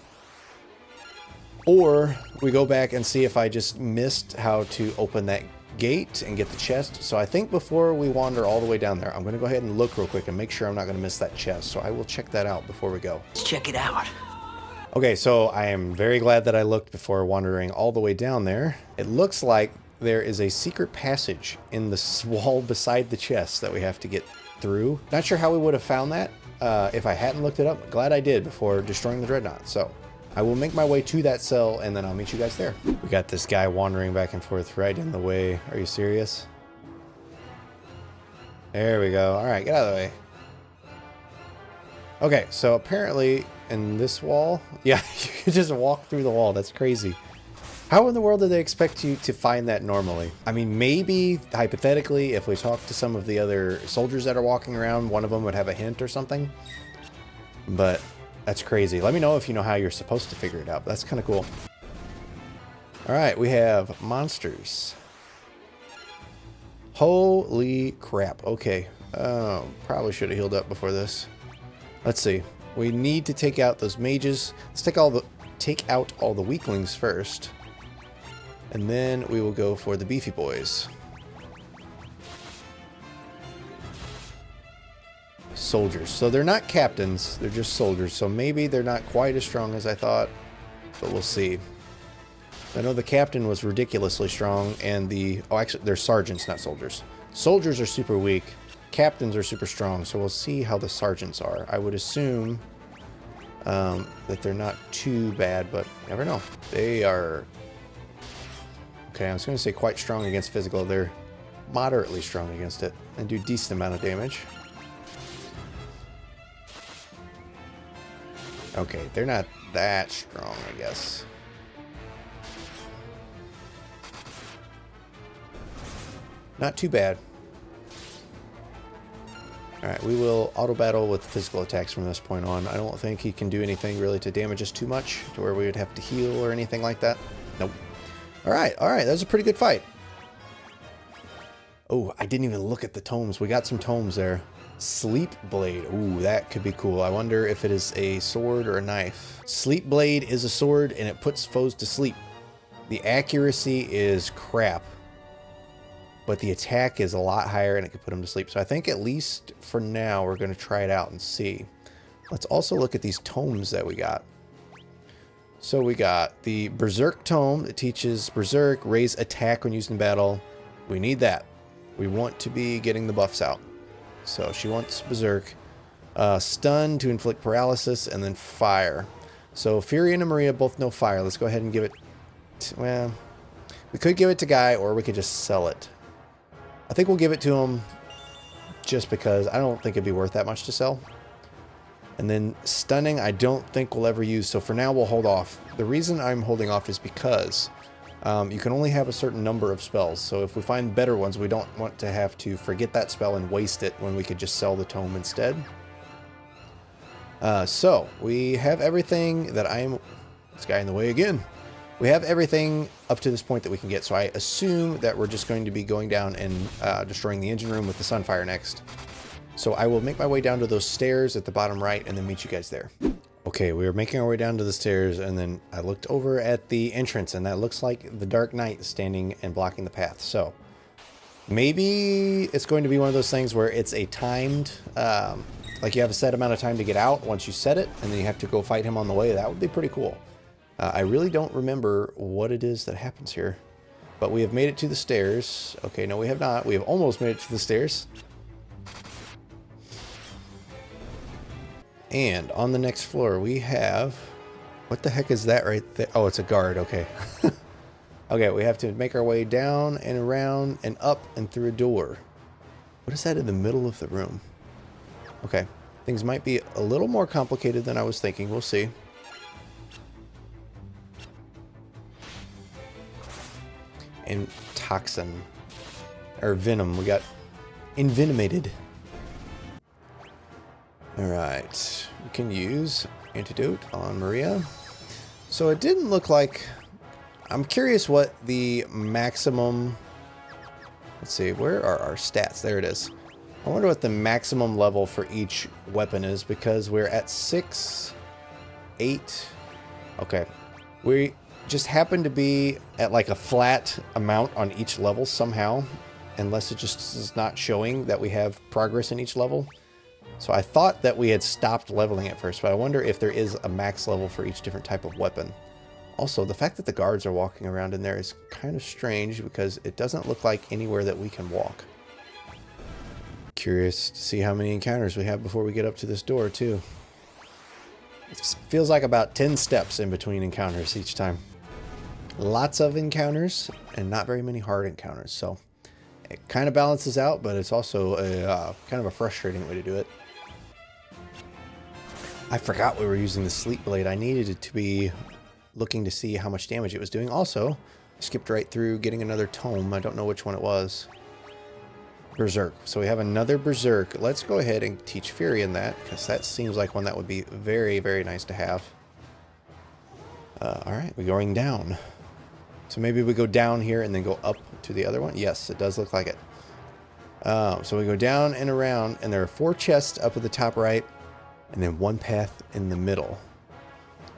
Or we go back and see if I just missed how to open that gate and get the chest. So I think before we wander all the way down there, I'm going to go ahead and look real quick and make sure I'm not going to miss that chest. So I will check that out before we go. Let's check it out. Okay, so I am very glad that I looked before wandering all the way down there. It looks like there is a secret passage in the wall beside the chest that we have to get through. Not sure how we would have found that if I hadn't looked it up. Glad I did before destroying the Dreadnought. So I will make my way to that cell and then I'll meet you guys there. We got this guy wandering back and forth right in the way. Are you serious? There we go. All right, get out of the way. Okay, so apparently in this wall, yeah, you can just walk through the wall. That's crazy. How in the world do they expect you to find that normally? I mean, maybe, hypothetically, if we talk to some of the other soldiers that are walking around, one of them would have a hint or something. But that's crazy. Let me know if you know how you're supposed to figure it out. That's kind of cool. All right, we have monsters. Holy crap. Okay. Probably should have healed up before this. Let's see. We need to take out those mages. Let's take out all the weaklings first. And then we will go for the beefy boys. Soldiers. So they're not captains, they're just soldiers. So maybe they're not quite as strong as I thought, but we'll see. I know the captain was ridiculously strong, and actually they're sergeants, not soldiers. Soldiers are super weak, captains are super strong, so we'll see how the sergeants are. I would assume that they're not too bad, but you never know. They are, okay, I was going to say quite strong against physical. They're moderately strong against it and do decent amount of damage. Okay, they're not that strong, I guess. Not too bad. Alright, we will auto battle with physical attacks from this point on. I don't think he can do anything really to damage us too much to where we would have to heal or anything like that. Nope. Alright, that was a pretty good fight. Oh, I didn't even look at the tomes. We got some tomes there. Sleep Blade. Ooh, that could be cool. I wonder if it is a sword or a knife. Sleep Blade is a sword and it puts foes to sleep. The accuracy is crap. but the attack is a lot higher and it could put him to sleep. So I think at least for now, we're going to try it out and see. Let's also look at these tomes that we got. So we got the Berserk tome that teaches Berserk, raise attack when used in battle. We need that. We want to be getting the buffs out. So she wants Berserk. Stun to inflict paralysis, and then fire. So Fury and Maria both know fire. Let's go ahead and give it to, well, we could give it to Guy, or we could just sell it. I think we'll give it to him just because I don't think it'd be worth that much to sell. And then stunning, I don't think we'll ever use. So for now, we'll hold off. The reason I'm holding off is because you can only have a certain number of spells. So if we find better ones, we don't want to have to forget that spell and waste it when we could just sell the tome instead. So we have everything that this guy in the way again. We have everything up to this point that we can get. So I assume that we're just going to be going down and destroying the engine room with the Sunfire next. So I will make my way down to those stairs at the bottom right and then meet you guys there. Okay, we were making our way down to the stairs and then I looked over at the entrance and that looks like the Dark Knight standing and blocking the path. So maybe it's going to be one of those things where it's a timed, like you have a set amount of time to get out once you set it and then you have to go fight him on the way. That would be pretty cool. I really don't remember what it is that happens here, but we have made it to the stairs. Okay, no, we have not. We have almost made it to the stairs. And on the next floor, we have... What the heck is that right there? Oh, it's a guard. Okay. Okay, we have to make our way down and around and up and through a door. What is that in the middle of the room? Okay. Things might be a little more complicated than I was thinking. We'll see. And toxin. Or venom. We got envenomated. Alright, we can use antidote on Maria. So it didn't look like... I'm curious what the maximum... Let's see, where are our stats? There it is. I wonder what the maximum level for each weapon is, because we're at 6, 8... Okay, we just happen to be at like a flat amount on each level somehow, unless it just is not showing that we have progress in each level. So I thought that we had stopped leveling at first, but I wonder if there is a max level for each different type of weapon. Also, the fact that the guards are walking around in there is kind of strange because it doesn't look like anywhere that we can walk. Curious to see how many encounters we have before we get up to this door, too. It feels like about 10 steps in between encounters each time. Lots of encounters and not very many hard encounters, so it kind of balances out, but it's also a kind of a frustrating way to do it. I forgot we were using the Sleep Blade. I needed it to be looking to see how much damage it was doing. Also, skipped right through getting another tome. I don't know which one it was. Berserk. So we have another Berserk. Let's go ahead and teach Fury in that, because that seems like one that would be very, very nice to have. Alright, we're going down. So maybe we go down here and then go up to the other one. Yes, it does look like it. So we go down and around, and there are 4 chests up at the top right, and then 1 path in the middle.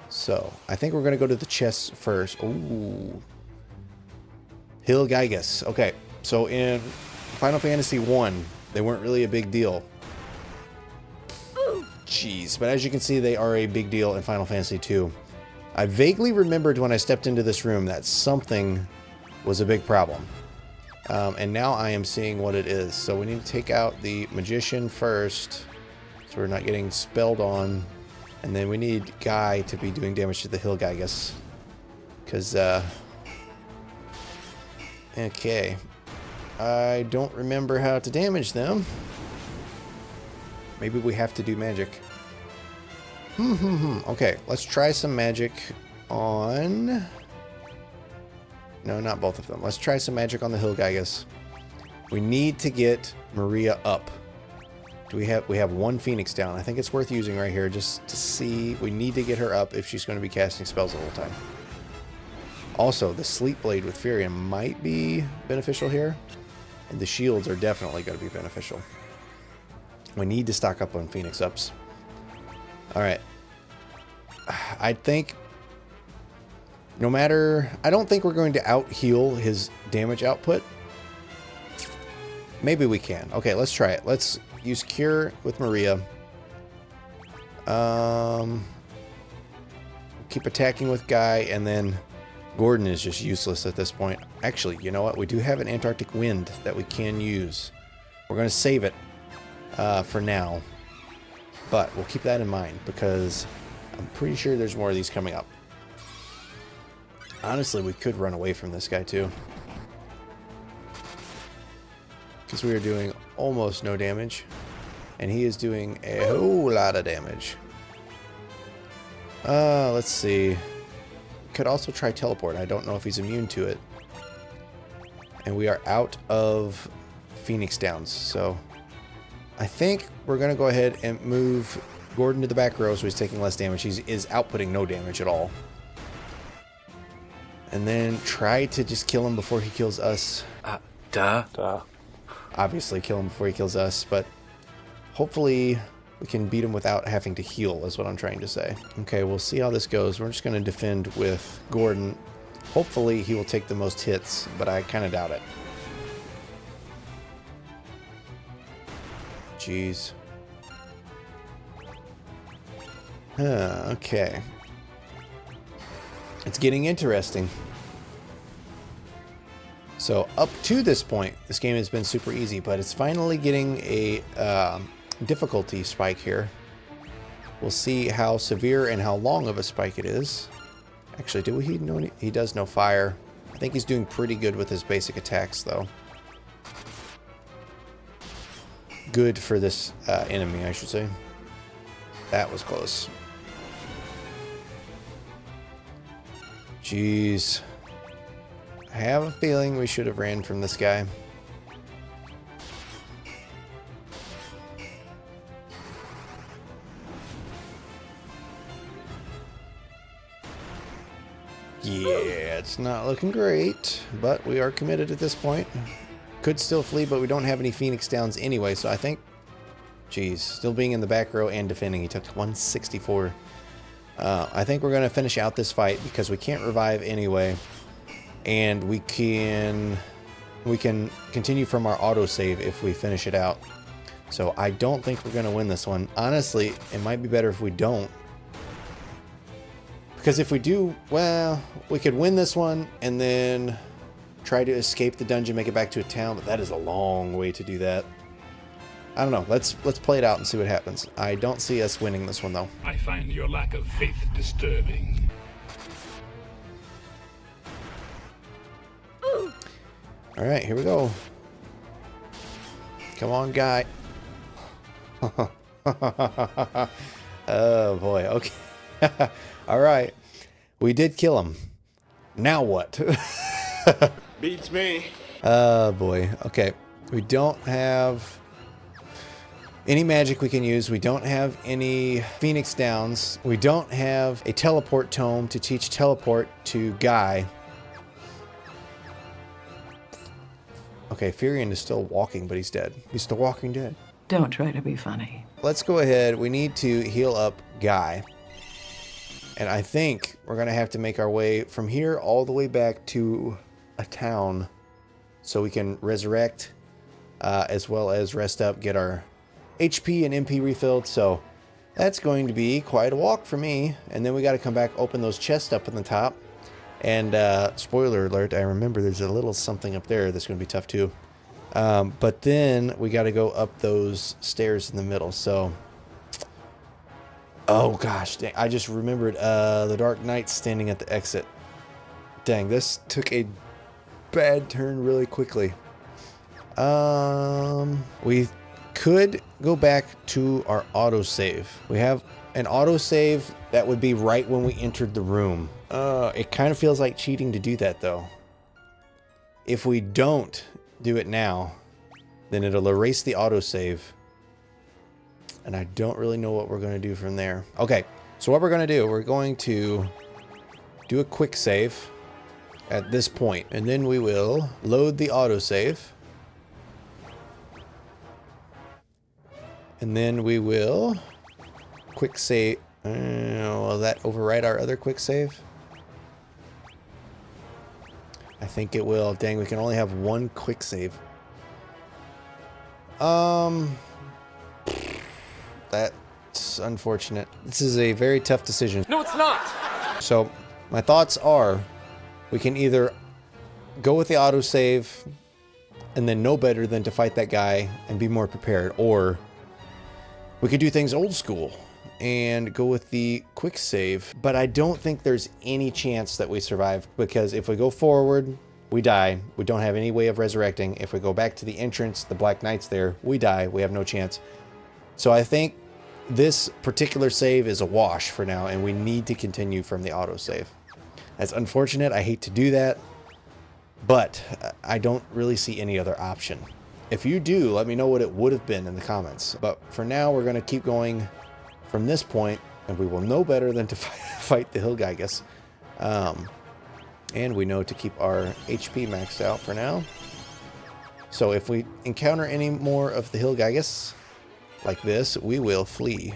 So I think we're going to go to the chests first. Ooh. Hill Gygas. Okay, so in Final Fantasy 1, they weren't really a big deal. Jeez, but as you can see, they are a big deal in Final Fantasy 2. I vaguely remembered when I stepped into this room that something was a big problem. And now I am seeing what it is. So we need to take out the Magician first, so we're not getting spelled on. And then we need Guy to be doing damage to the Hill Gygas. Because, okay. I don't remember how to damage them. Maybe we have to do magic. Okay, let's try some magic on... No, not both of them. Let's try some magic on the Hill Gygas. We need to get Maria up. Do we have 1 Phoenix down? I think it's worth using right here just to see. We need to get her up if she's going to be casting spells the whole time. Also, the Sleep Blade with Fury might be beneficial here. And the shields are definitely going to be beneficial. We need to stock up on Phoenix ups. Alright. I think no matter... I don't think we're going to out-heal his damage output. Maybe we can. Okay, let's try it. Let's use Cure with Maria. Keep attacking with Guy, and then Gordon is just useless at this point. Actually, you know what? We do have an Antarctic Wind that we can use. We're going to save it for now. But we'll keep that in mind because I'm pretty sure there's more of these coming up. Honestly, we could run away from this guy too. Because we are doing almost no damage. And he is doing a whole lot of damage. Let's see. Could also try teleport. I don't know if he's immune to it. And we are out of Phoenix Downs. So I think we're going to go ahead and move Gordon to the back row so he's taking less damage. He is outputting no damage at all. And then try to just kill him before he kills us. Duh. Obviously kill him before he kills us, but hopefully we can beat him without having to heal is what I'm trying to say. Okay, we'll see how this goes. We're just going to defend with Gordon. Hopefully he will take the most hits, but I kind of doubt it. Jeez. Okay. It's getting interesting. So up to this point, this game has been super easy, but it's finally getting a difficulty spike here. We'll see how severe and how long of a spike it is. Actually, do he know? He does know fire. I think he's doing pretty good with his basic attacks, though. Good for this enemy, I should say. That was close. Jeez. I have a feeling we should have ran from this guy. Yeah, it's not looking great, but we are committed at this point. Could still flee, but we don't have any Phoenix Downs anyway, so I think... Jeez, still being in the back row and defending, he took 164. I think we're going to finish out this fight because we can't revive anyway. And we can continue from our autosave if we finish it out. So I don't think we're going to win this one. Honestly, it might be better if we don't. Because if we do, well, we could win this one and then try to escape the dungeon, make it back to a town, but that is a long way to do that. I don't know. Let's play it out and see what happens. I don't see us winning this one, though. I find your lack of faith disturbing. All right, here we go. Come on, guy. Oh, boy. Okay. All right. We did kill him. Now what? Beats me. Oh, boy. Okay. We don't have any magic we can use. We don't have any Phoenix Downs. We don't have a teleport tome to teach teleport to Guy. Okay, Furion is still walking, but he's dead. He's still walking dead. Don't try to be funny. Let's go ahead. We need to heal up Guy. And I think we're going to have to make our way from here all the way back to a town so we can resurrect as well as rest up, get our HP and MP refilled. So that's going to be quite a walk for me. And then we got to come back, open those chests up in the top. And spoiler alert, I remember there's a little something up there that's going to be tough too. But then we got to go up those stairs in the middle. So, oh gosh, dang, I just remembered the Dark Knight standing at the exit. Dang, this took a bad turn really quickly. We could go back to our autosave. We have an autosave that would be right when we entered the room. It kind of feels like cheating to do that though. If we don't do it now, then it'll erase the autosave. And I don't really know what we're going to do from there. Okay, so what we're going to do, we're going to do a quick save at this point. And then we will load the autosave. And then we will quick save. Will that override our other quick save? I think it will. Dang, we can only have one quick save. That's unfortunate. This is a very tough decision. No, it's not. So my thoughts are we can either go with the autosave and then know better than to fight that guy and be more prepared, or we could do things old school and go with the quick save. But I don't think there's any chance that we survive, because if we go forward, we die. We don't have any way of resurrecting. If we go back to the entrance, the Black Knight's there, we die. We have no chance. So I think this particular save is a wash for now, and we need to continue from the autosave. That's unfortunate. I hate to do that, but I don't really see any other option. If you do, let me know what it would have been in the comments. But for now, we're going to keep going from this point, and we will know better than to fight the Hillgeigus. And we know to keep our HP maxed out for now. So if we encounter any more of the Hillgeigus like this, we will flee.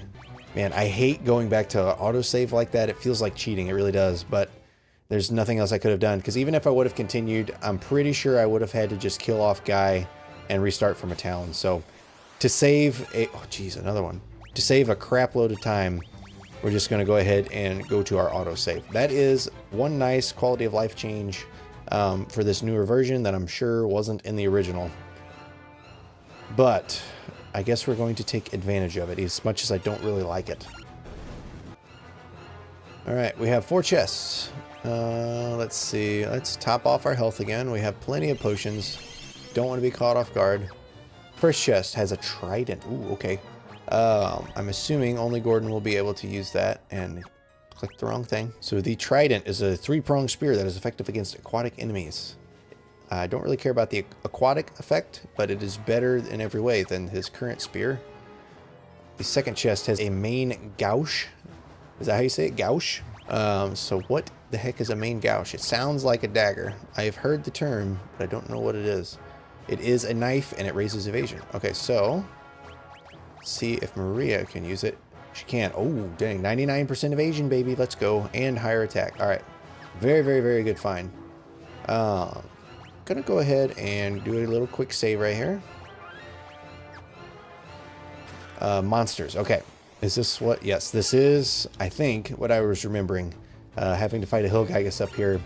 Man, I hate going back to autosave like that. It feels like cheating. It really does. But there's nothing else I could have done, because even if I would have continued, I'm pretty sure I would have had to just kill off Guy and restart from a town. So to save a... oh, geez, another one. To save a crap load of time, we're just going to go ahead and go to our autosave. That is one nice quality of life change for this newer version that I'm sure wasn't in the original. But I guess we're going to take advantage of it, as much as I don't really like it. Alright, we have 4 chests. Let's see. Let's top off our health again. We have plenty of potions. Don't want to be caught off guard. First chest has a trident. Ooh, okay. I'm assuming only Gordon will be able to use that, and click the wrong thing. So the trident is a 3-pronged spear that is effective against aquatic enemies. I don't really care about the aquatic effect, but it is better in every way than his current spear. The second chest has a main gouge. Is that how you say it? Gouge? So what the heck is a main gouge? It sounds like a dagger. I have heard the term, but I don't know what it is. It is a knife, and it raises evasion. Okay, so see if Maria can use it. She can. Oh, dang. 99% evasion, baby. Let's go. And higher attack. All right. Very, very, very good find. Gonna go ahead and do a little quick save right here. Monsters. Okay. Is this what? Yes, this is, I think, what I was remembering. Having to fight a Hillgeigus up here.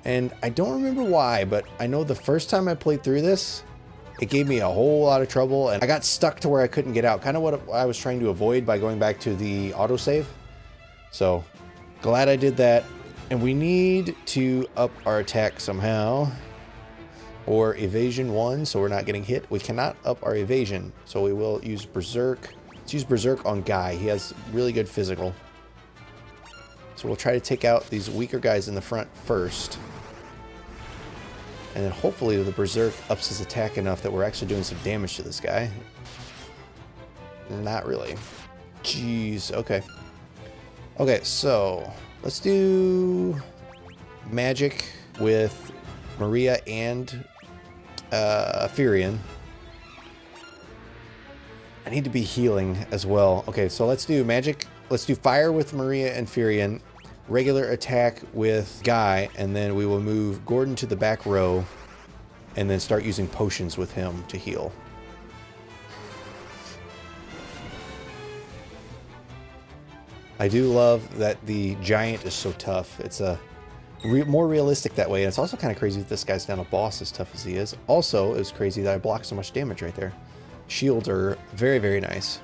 And I don't remember why, but I know the first time I played through this, it gave me a whole lot of trouble, and I got stuck to where I couldn't get out. Kind of what I was trying to avoid by going back to the autosave. So, glad I did that. And we need to up our attack somehow. Or evasion 1, so we're not getting hit. We cannot up our evasion, so we will use Berserk. Let's use Berserk on Guy. He has really good physical. So we'll try to take out these weaker guys in the front first. And then hopefully the Berserk ups his attack enough that we're actually doing some damage to this guy. Not really. Jeez, okay. Okay, so let's do magic with Maria and Firion. I need to be healing as well. Okay, so let's do magic. Let's do fire with Maria and Firion. Regular attack with Guy, and then we will move Gordon to the back row and then start using potions with him to heal. I do love that the giant is so tough. It's a more realistic that way, and it's also kind of crazy that this guy's not a boss as tough as he is. Also, it was crazy that I blocked so much damage right there. Shields are very, very nice.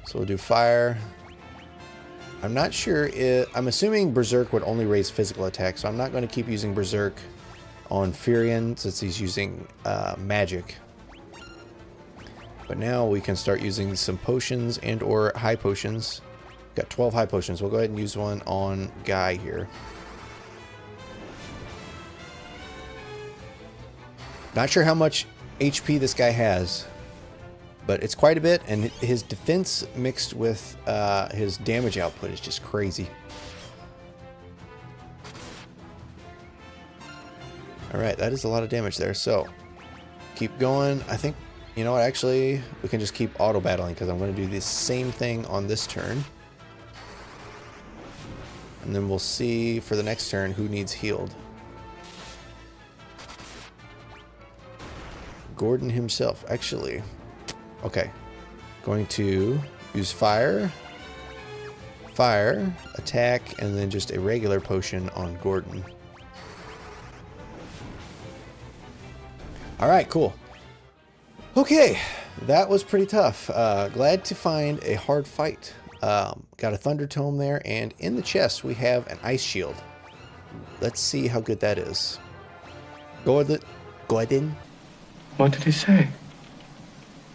So we'll do fire. I'm not sure if... I'm assuming Berserk would only raise physical attack, so I'm not going to keep using Berserk on Firion since he's using magic. But now we can start using some potions and or high potions. Got 12 high potions. We'll go ahead and use one on Guy here. Not sure how much HP this guy has, but it's quite a bit, and his defense mixed with his damage output is just crazy. Alright, that is a lot of damage there, so keep going. I think, you know what, actually, we can just keep auto-battling, because I'm going to do the same thing on this turn. And then we'll see for the next turn who needs healed. Gordon himself. Actually, Okay. Going to use fire, fire, attack, and then just a regular potion on Gordon. Alright, cool. Okay, that was pretty tough. Glad to find a hard fight. Got a Thunder Tome there, and in the chest we have an Ice Shield. Let's see how good that is. Gordon. What did he say?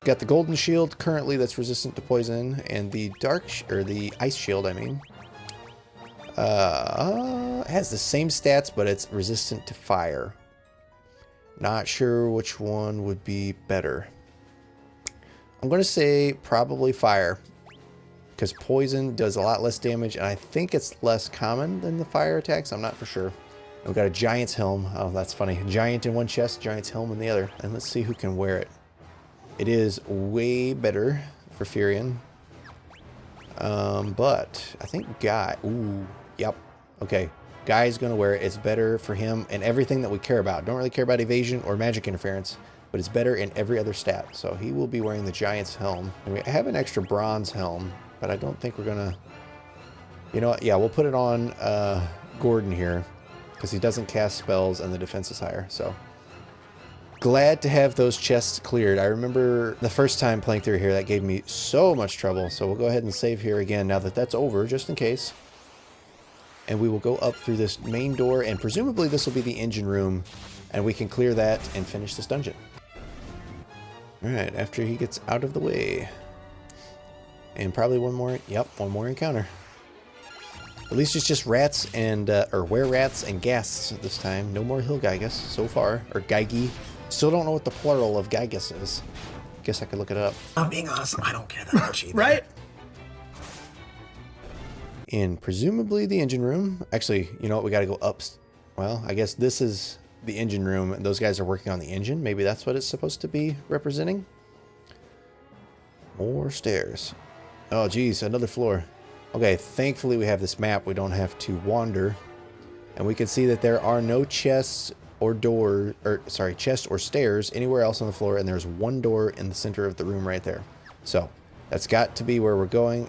Got the Golden Shield currently that's resistant to poison, and the the Ice Shield, I mean. Has the same stats, but it's resistant to fire. Not sure which one would be better. I'm going to say probably fire, because poison does a lot less damage, and I think it's less common than the fire attacks. I'm not for sure. We've got a Giant's Helm. Oh, that's funny. Giant in one chest, Giant's Helm in the other. And let's see who can wear it. It is way better for Furion. But I think Guy... Ooh, yep. Okay. Guy's going to wear it. It's better for him and everything that we care about. Don't really care about evasion or magic interference, but it's better in every other stat. So he will be wearing the Giant's Helm. And we have an extra bronze helm, but I don't think we're going to... You know what? Yeah, we'll put it on Gordon here, because he doesn't cast spells and the defense is higher. So glad to have those chests cleared. I remember the first time playing through here, that gave me so much trouble. So we'll go ahead and save here again now that that's over, just in case. And we will go up through this main door, and presumably this will be the engine room, and we can clear that and finish this dungeon. Alright, after he gets out of the way. And probably one more, yep, one more encounter. At least it's just rats and, or were-rats and ghasts this time. No more hill Gygus so far, or Gygi. Still don't know what the plural of Gygus is. Guess I could look it up. I'm being honest, I don't care that much either. Right? In presumably the engine room. Actually, you know what? We got to go up. Well, I guess this is the engine room, and those guys are working on the engine. Maybe that's what it's supposed to be representing. More stairs. Oh, geez, another floor. Okay, thankfully we have this map. We don't have to wander. And we can see that there are no chests or chests or stairs anywhere else on the floor, and there's one door in the center of the room right there. So, that's got to be where we're going.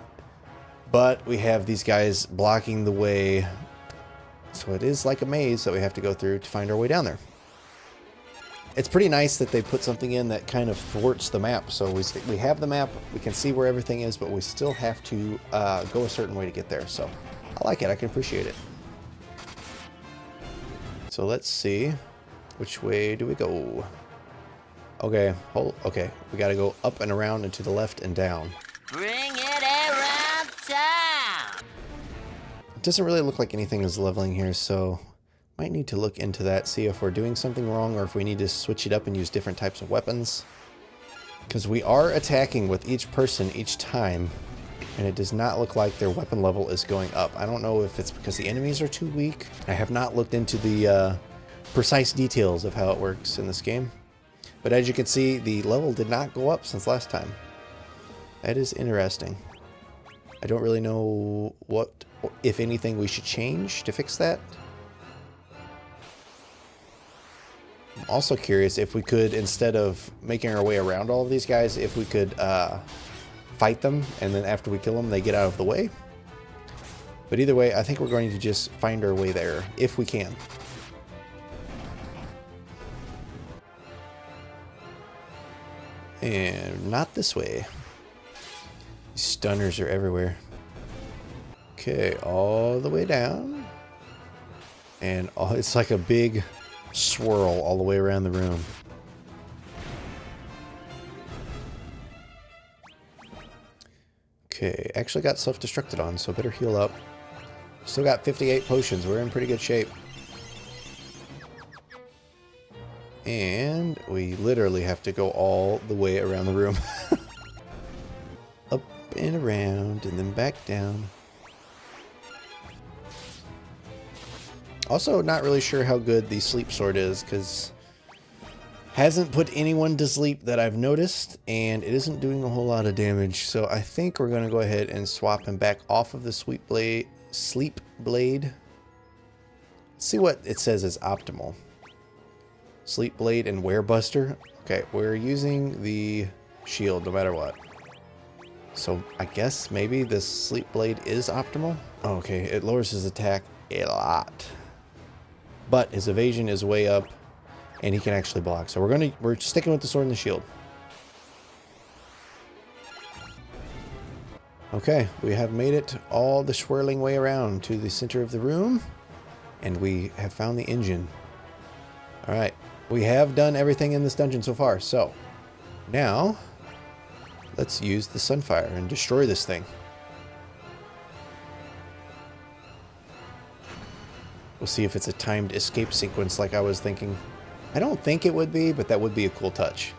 But we have these guys blocking the way. So it is like a maze that we have to go through to find our way down there. It's pretty nice that they put something in that kind of thwarts the map. So we have the map, we can see where everything is, but we still have to go a certain way to get there. So I like it, I can appreciate it. So let's see, which way do we go? Okay, okay, we gotta go up and around and to the left and down. Bring it around town. It doesn't really look like anything is leveling here, so might need to look into that, see if we're doing something wrong or if we need to switch it up and use different types of weapons. Because we are attacking with each person each time, and it does not look like their weapon level is going up. I don't know if it's because the enemies are too weak. I have not looked into the precise details of how it works in this game. But as you can see, the level did not go up since last time. That is interesting. I don't really know what, if anything, we should change to fix that. I'm also curious if we could, instead of making our way around all of these guys, if we could fight them, and then after we kill them, they get out of the way. But either way, I think we're going to just find our way there, if we can. And not this way. These stunners are everywhere. Okay, all the way down. And it's like a big swirl all the way around the room. Okay, actually got self-destructed on, so better heal up. Still got 58 potions. We're in pretty good shape. And we literally have to go all the way around the room. Up and around, and then back down. Also, not really sure how good the sleep sword is, because hasn't put anyone to sleep that I've noticed, and it isn't doing a whole lot of damage. So I think we're going to go ahead and swap him back off of the sleep blade. Let's see what it says is optimal. Sleep blade and werebuster. Okay, we're using the shield no matter what. So I guess maybe this sleep blade is optimal. Okay, it lowers his attack a lot, but his evasion is way up, and he can actually block. So we're sticking with the sword and the shield. Okay, we have made it all the swirling way around to the center of the room, and we have found the engine. All right, we have done everything in this dungeon so far. So now let's use the Sunfire and destroy this thing. We'll see if it's a timed escape sequence like I was thinking. I don't think it would be, but that would be a cool touch.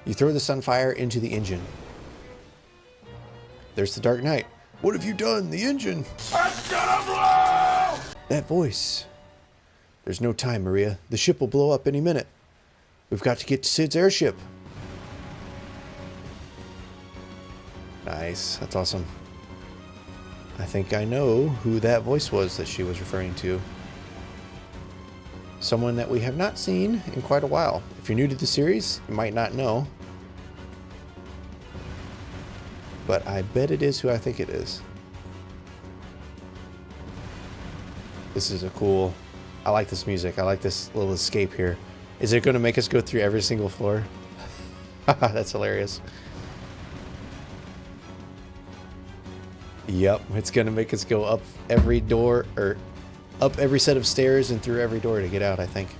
You throw the Sunfire into the engine. There's the Dark Knight. What have you done? The engine! It's gonna blow! That voice. There's no time, Maria. The ship will blow up any minute. We've got to get to Sid's airship. Nice. That's awesome. I think I know who that voice was that she was referring to. Someone that we have not seen in quite a while. If you're new to the series, you might not know. But I bet it is who I think it is. This is a cool... I like this music. I like this little escape here. Is it going to make us go through every single floor? That's hilarious. Yep, it's going to make us go up every door, or up every set of stairs and through every door to get out, I think.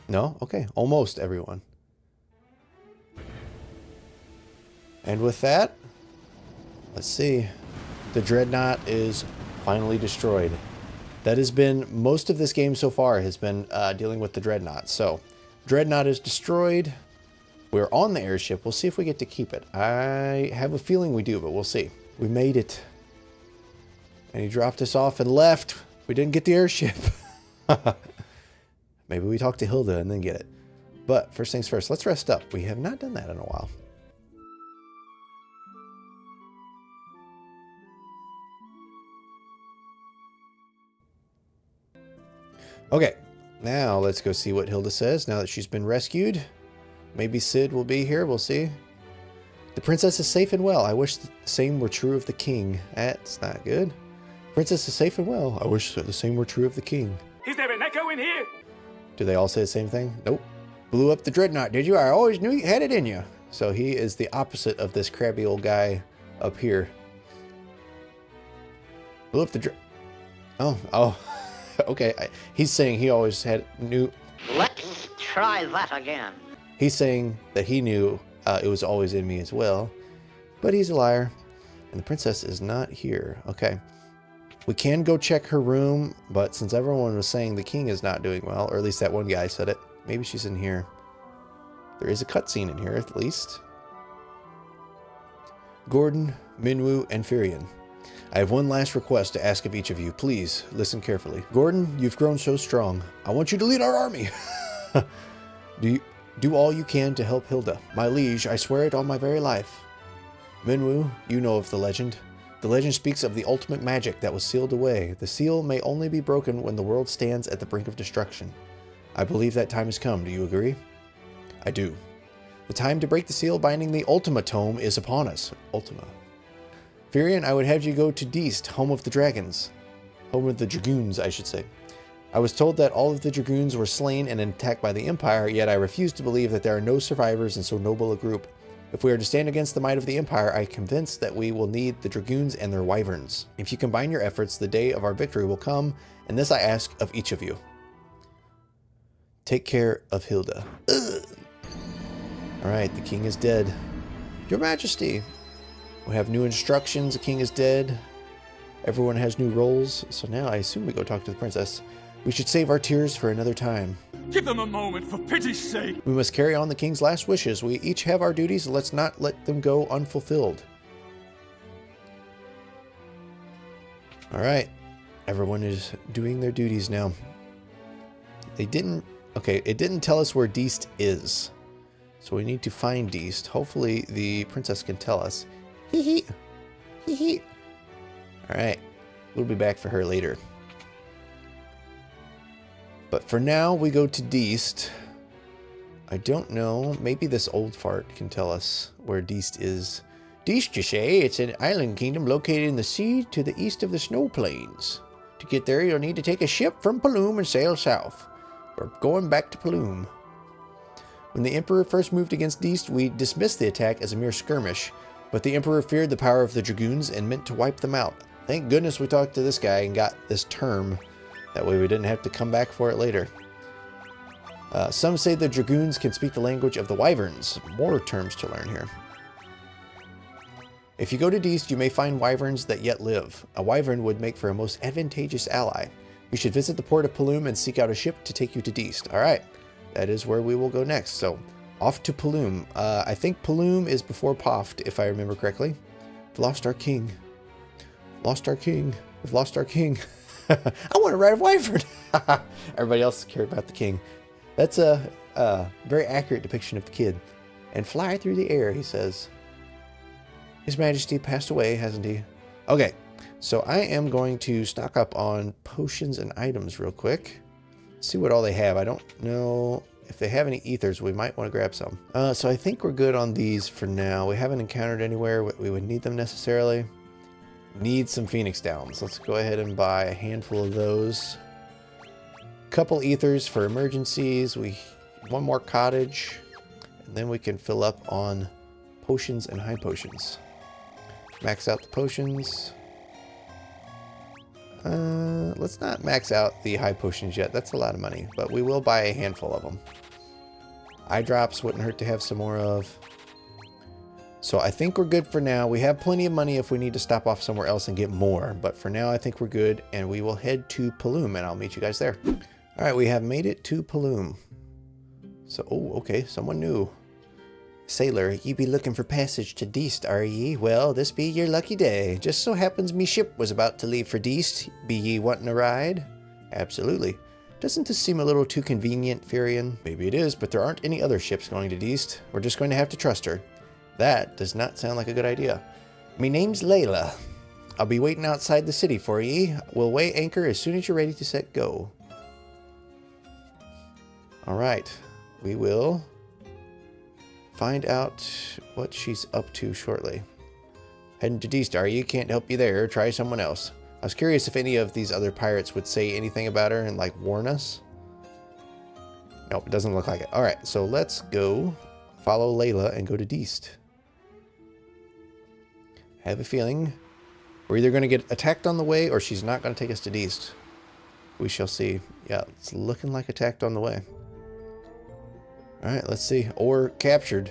No? Okay, almost everyone. And with that, let's see. The Dreadnought is finally destroyed. That has been, most of this game so far has been dealing with the Dreadnought. So, Dreadnought is destroyed. We're on the airship. We'll see if we get to keep it. I have a feeling we do, but we'll see. We made it. And he dropped us off and left. We didn't get the airship. Maybe we talk to Hilda and then get it. But first things first, let's rest up. We have not done that in a while. Okay, now let's go see what Hilda says now that she's been rescued. Maybe Sid will be here, we'll see. The princess is safe and well. I wish the same were true of the king. That's not good. Princess is safe and well. I wish the same were true of the king. Is there an echo in here? Do they all say the same thing? Nope. Blew up the Dreadnought, did you? I always knew you had it in you. So he is the opposite of this crabby old guy up here. Blew up the Oh. Okay, he's saying he always knew. Let's try that again. He's saying that he knew it was always in me as well, but he's a liar. And the princess is not here. Okay, we can go check her room, but since everyone was saying the king is not doing well, or at least that one guy said it, maybe she's in here. There is a cutscene in here at least. Gordon, Minwoo, and Firion. I have one last request to ask of each of you. Please, listen carefully. Gordon, you've grown so strong. I want you to lead our army. Do all you can to help Hilda. My liege, I swear it on my very life. Minwoo, you know of the legend. The legend speaks of the ultimate magic that was sealed away. The seal may only be broken when the world stands at the brink of destruction. I believe that time has come. Do you agree? I do. The time to break the seal binding the Ultima Tome is upon us. Ultima. Firion, I would have you go to Deist, home of the dragons. Home of the dragoons, I should say. I was told that all of the dragoons were slain and attacked by the Empire, yet I refuse to believe that there are no survivors in so noble a group. If we are to stand against the might of the Empire, I am convinced that we will need the dragoons and their wyverns. If you combine your efforts, the day of our victory will come, and this I ask of each of you. Take care of Hilda. Alright, the king is dead. Your Majesty! We have new instructions. The king is dead. Everyone has new roles. So now I assume we go talk to the princess. We should save our tears for another time. Give them a moment, for pity's sake. We must carry on the king's last wishes. We each have our duties. Let's not let them go unfulfilled. All right. Everyone is doing their duties now. They didn't... Okay, it didn't tell us where Deist is. So we need to find Deist. Hopefully the princess can tell us. Hee hee. Hee hee. Alright. We'll be back for her later. But for now, we go to Deist. I don't know. Maybe this old fart can tell us where Deist is. Deist, you say? It's an island kingdom located in the sea to the east of the snow plains. To get there, you'll need to take a ship from Paloom and sail south. We're going back to Paloom. When the Emperor first moved against Deist, we dismissed the attack as a mere skirmish, but the Emperor feared the power of the Dragoons and meant to wipe them out. Thank goodness we talked to this guy and got this term. That way we didn't have to come back for it later. Some say the Dragoons can speak the language of the Wyverns. More terms to learn here. If you go to Deist, you may find Wyverns that yet live. A Wyvern would make for a most advantageous ally. You should visit the port of Paloom and seek out a ship to take you to Deist. Alright, that is where we will go next. So, off to Paloom. I think Paloom is before Poft, if I remember correctly. We've lost our king. Lost our king. We've lost our king. I want to ride a Wyvern. Everybody else cared about the king. That's a very accurate depiction of the kid. And fly through the air, he says. His Majesty passed away, hasn't he? Okay, so I am going to stock up on potions and items real quick. See what all they have. I don't know if they have any ethers. We might want to grab some. So I think we're good on these for now. We haven't encountered anywhere we would need them necessarily. Need some Phoenix Downs. Let's go ahead and buy a handful of those. Couple ethers for emergencies. One more cottage. And then we can fill up on potions and high potions. Max out the potions. Let's not max out the high potions yet. That's a lot of money, but we will buy a handful of them. Eye drops wouldn't hurt to have some more of. So I think we're good for now. We have plenty of money if we need to stop off somewhere else and get more, but for now I think we're good, and we will head to Paloom, and I'll meet you guys there. All right, we have made it to Paloom. So, oh, okay, someone new. Sailor, ye be looking for passage to Deist, are ye? Well, this be your lucky day. Just so happens me ship was about to leave for Deist. Be ye wanting a ride? Absolutely. Doesn't this seem a little too convenient, Furion? Maybe it is, but there aren't any other ships going to Deist. We're just going to have to trust her. That does not sound like a good idea. Me name's Layla. I'll be waiting outside the city for ye. We'll weigh anchor as soon as you're ready to set go. Alright, we will find out what she's up to shortly. Heading to Deist, are you? Can't help you there. Try someone else. I was curious if any of these other pirates would say anything about her and like warn us. Nope, it doesn't look like it. Alright, so let's go follow Layla and go to Deist. I have a feeling we're either going to get attacked on the way or she's not going to take us to Deist. We shall see. Yeah, it's looking like attacked on the way. Alright, let's see. Or captured.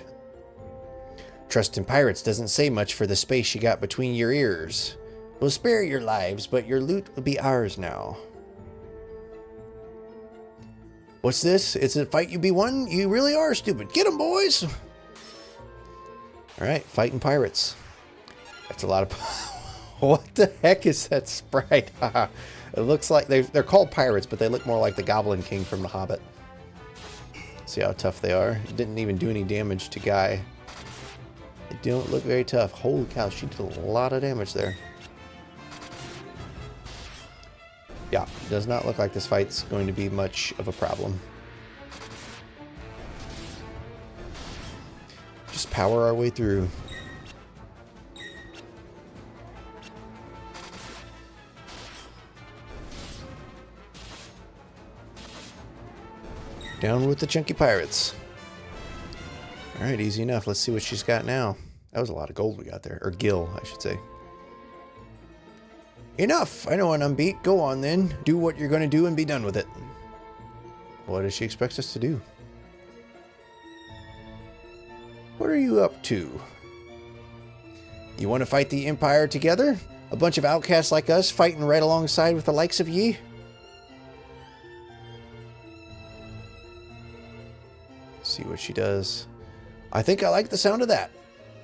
Trust in pirates doesn't say much for the space you got between your ears. We'll spare your lives, but your loot will be ours now. What's this? It's a fight you be won? You really are stupid. Get 'em, boys! Alright, fighting pirates. That's a lot of... What the heck is that sprite? It looks like... They're called pirates, but they look more like the Goblin King from The Hobbit. See how tough they are? It didn't even do any damage to Guy. They don't look very tough. Holy cow, she did a lot of damage there. Yeah, does not look like this fight's going to be much of a problem. Just power our way through. Down with the chunky pirates. Alright, easy enough. Let's see what she's got now. That was a lot of gold we got there. Or gil, I should say. Enough! I know an unbeat. Go on then. Do what you're going to do and be done with it. What does she expect us to do? What are you up to? You want to fight the Empire together? A bunch of outcasts like us fighting right alongside with the likes of ye? See what she does. I think I like the sound of that.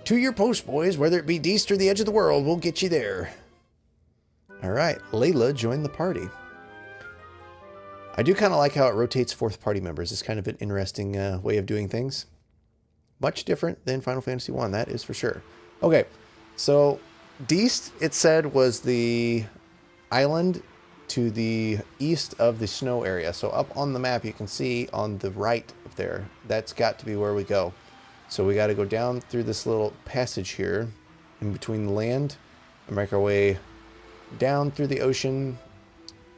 To your post, boys. Whether it be Deist or the edge of the world, we'll get you there. Alright, Layla joined the party. I do kind of like how it rotates fourth party members. It's kind of an interesting way of doing things. Much different than Final Fantasy I, that is for sure. Okay, so Deist, it said, was the island to the east of the snow area. So up on the map, you can see on the right up there, that's got to be where we go. So we got to go down through this little passage here in between the land and make our way down through the ocean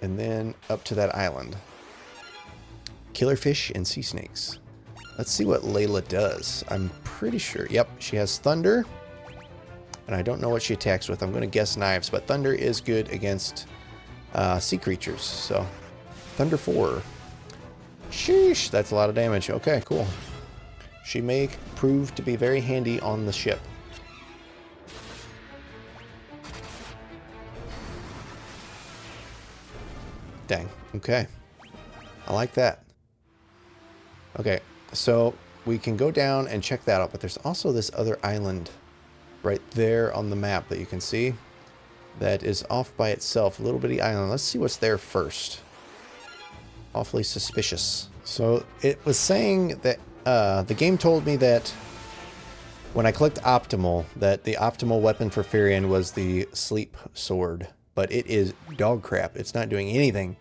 and then up to that island. Killer fish and sea snakes. Let's see what Layla does. I'm pretty sure. Yep, she has thunder. And I don't know what she attacks with. I'm going to guess knives, but thunder is good against sea creatures. So, thunder 4. Sheesh, that's a lot of damage. Okay, cool. She may prove to be very handy on the ship. Dang. Okay. I like that. Okay, so we can go down and check that out, but there's also this other island right there on the map that you can see that is off by itself, a little bitty island. Let's see what's there first. Awfully suspicious. So it was saying that the game told me that when I clicked optimal, that the optimal weapon for Firion was the sleep sword, but it is dog crap. It's not doing anything.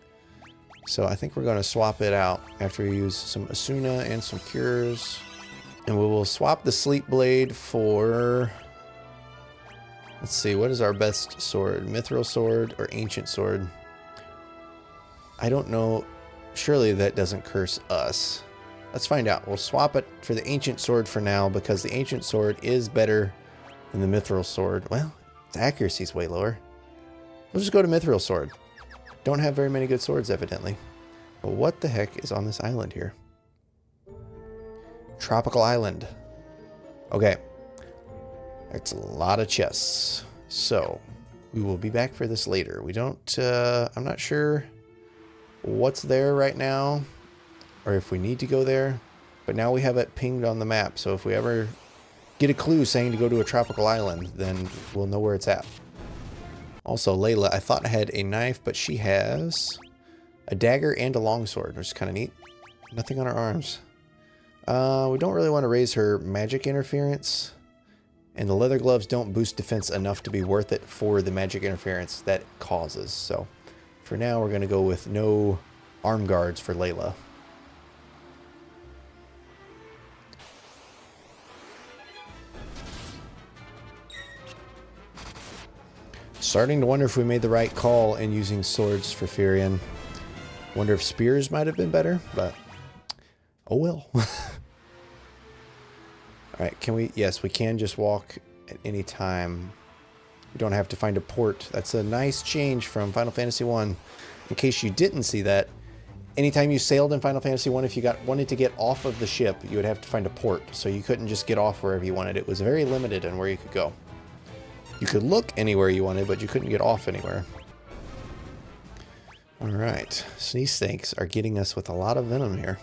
So I think we're going to swap it out after we use some Asuna and some cures. And we will swap the sleep blade for... Let's see, what is our best sword? Mithril sword or ancient sword? I don't know. Surely that doesn't curse us. Let's find out. We'll swap it for the ancient sword for now because the ancient sword is better than the mithril sword. Well, its accuracy is way lower. We'll just go to mithril sword. Don't have very many good swords, evidently. But what the heck is on this island here? Tropical island. Okay. That's a lot of chests. So, we will be back for this later. We don't, I'm not sure what's there right now, or if we need to go there. But now we have it pinged on the map, so if we ever get a clue saying to go to a tropical island, then we'll know where it's at. Also, Layla, I thought had a knife, but she has a dagger and a longsword, which is kind of neat. Nothing on her arms. We don't really want to raise her magic interference. And the leather gloves don't boost defense enough to be worth it for the magic interference that causes. So, for now, we're going to go with no arm guards for Layla. Starting to wonder if we made the right call in using swords for Firion. Wonder if spears might have been better, but oh well. Alright, can we... Yes, we can just walk at any time. We don't have to find a port. That's a nice change from Final Fantasy 1. In case you didn't see that, anytime you sailed in Final Fantasy 1, if you wanted to get off of the ship, you would have to find a port. So you couldn't just get off wherever you wanted. It was very limited in where you could go. You could look anywhere you wanted, but you couldn't get off anywhere. Alright, sea snakes are getting us with a lot of venom here.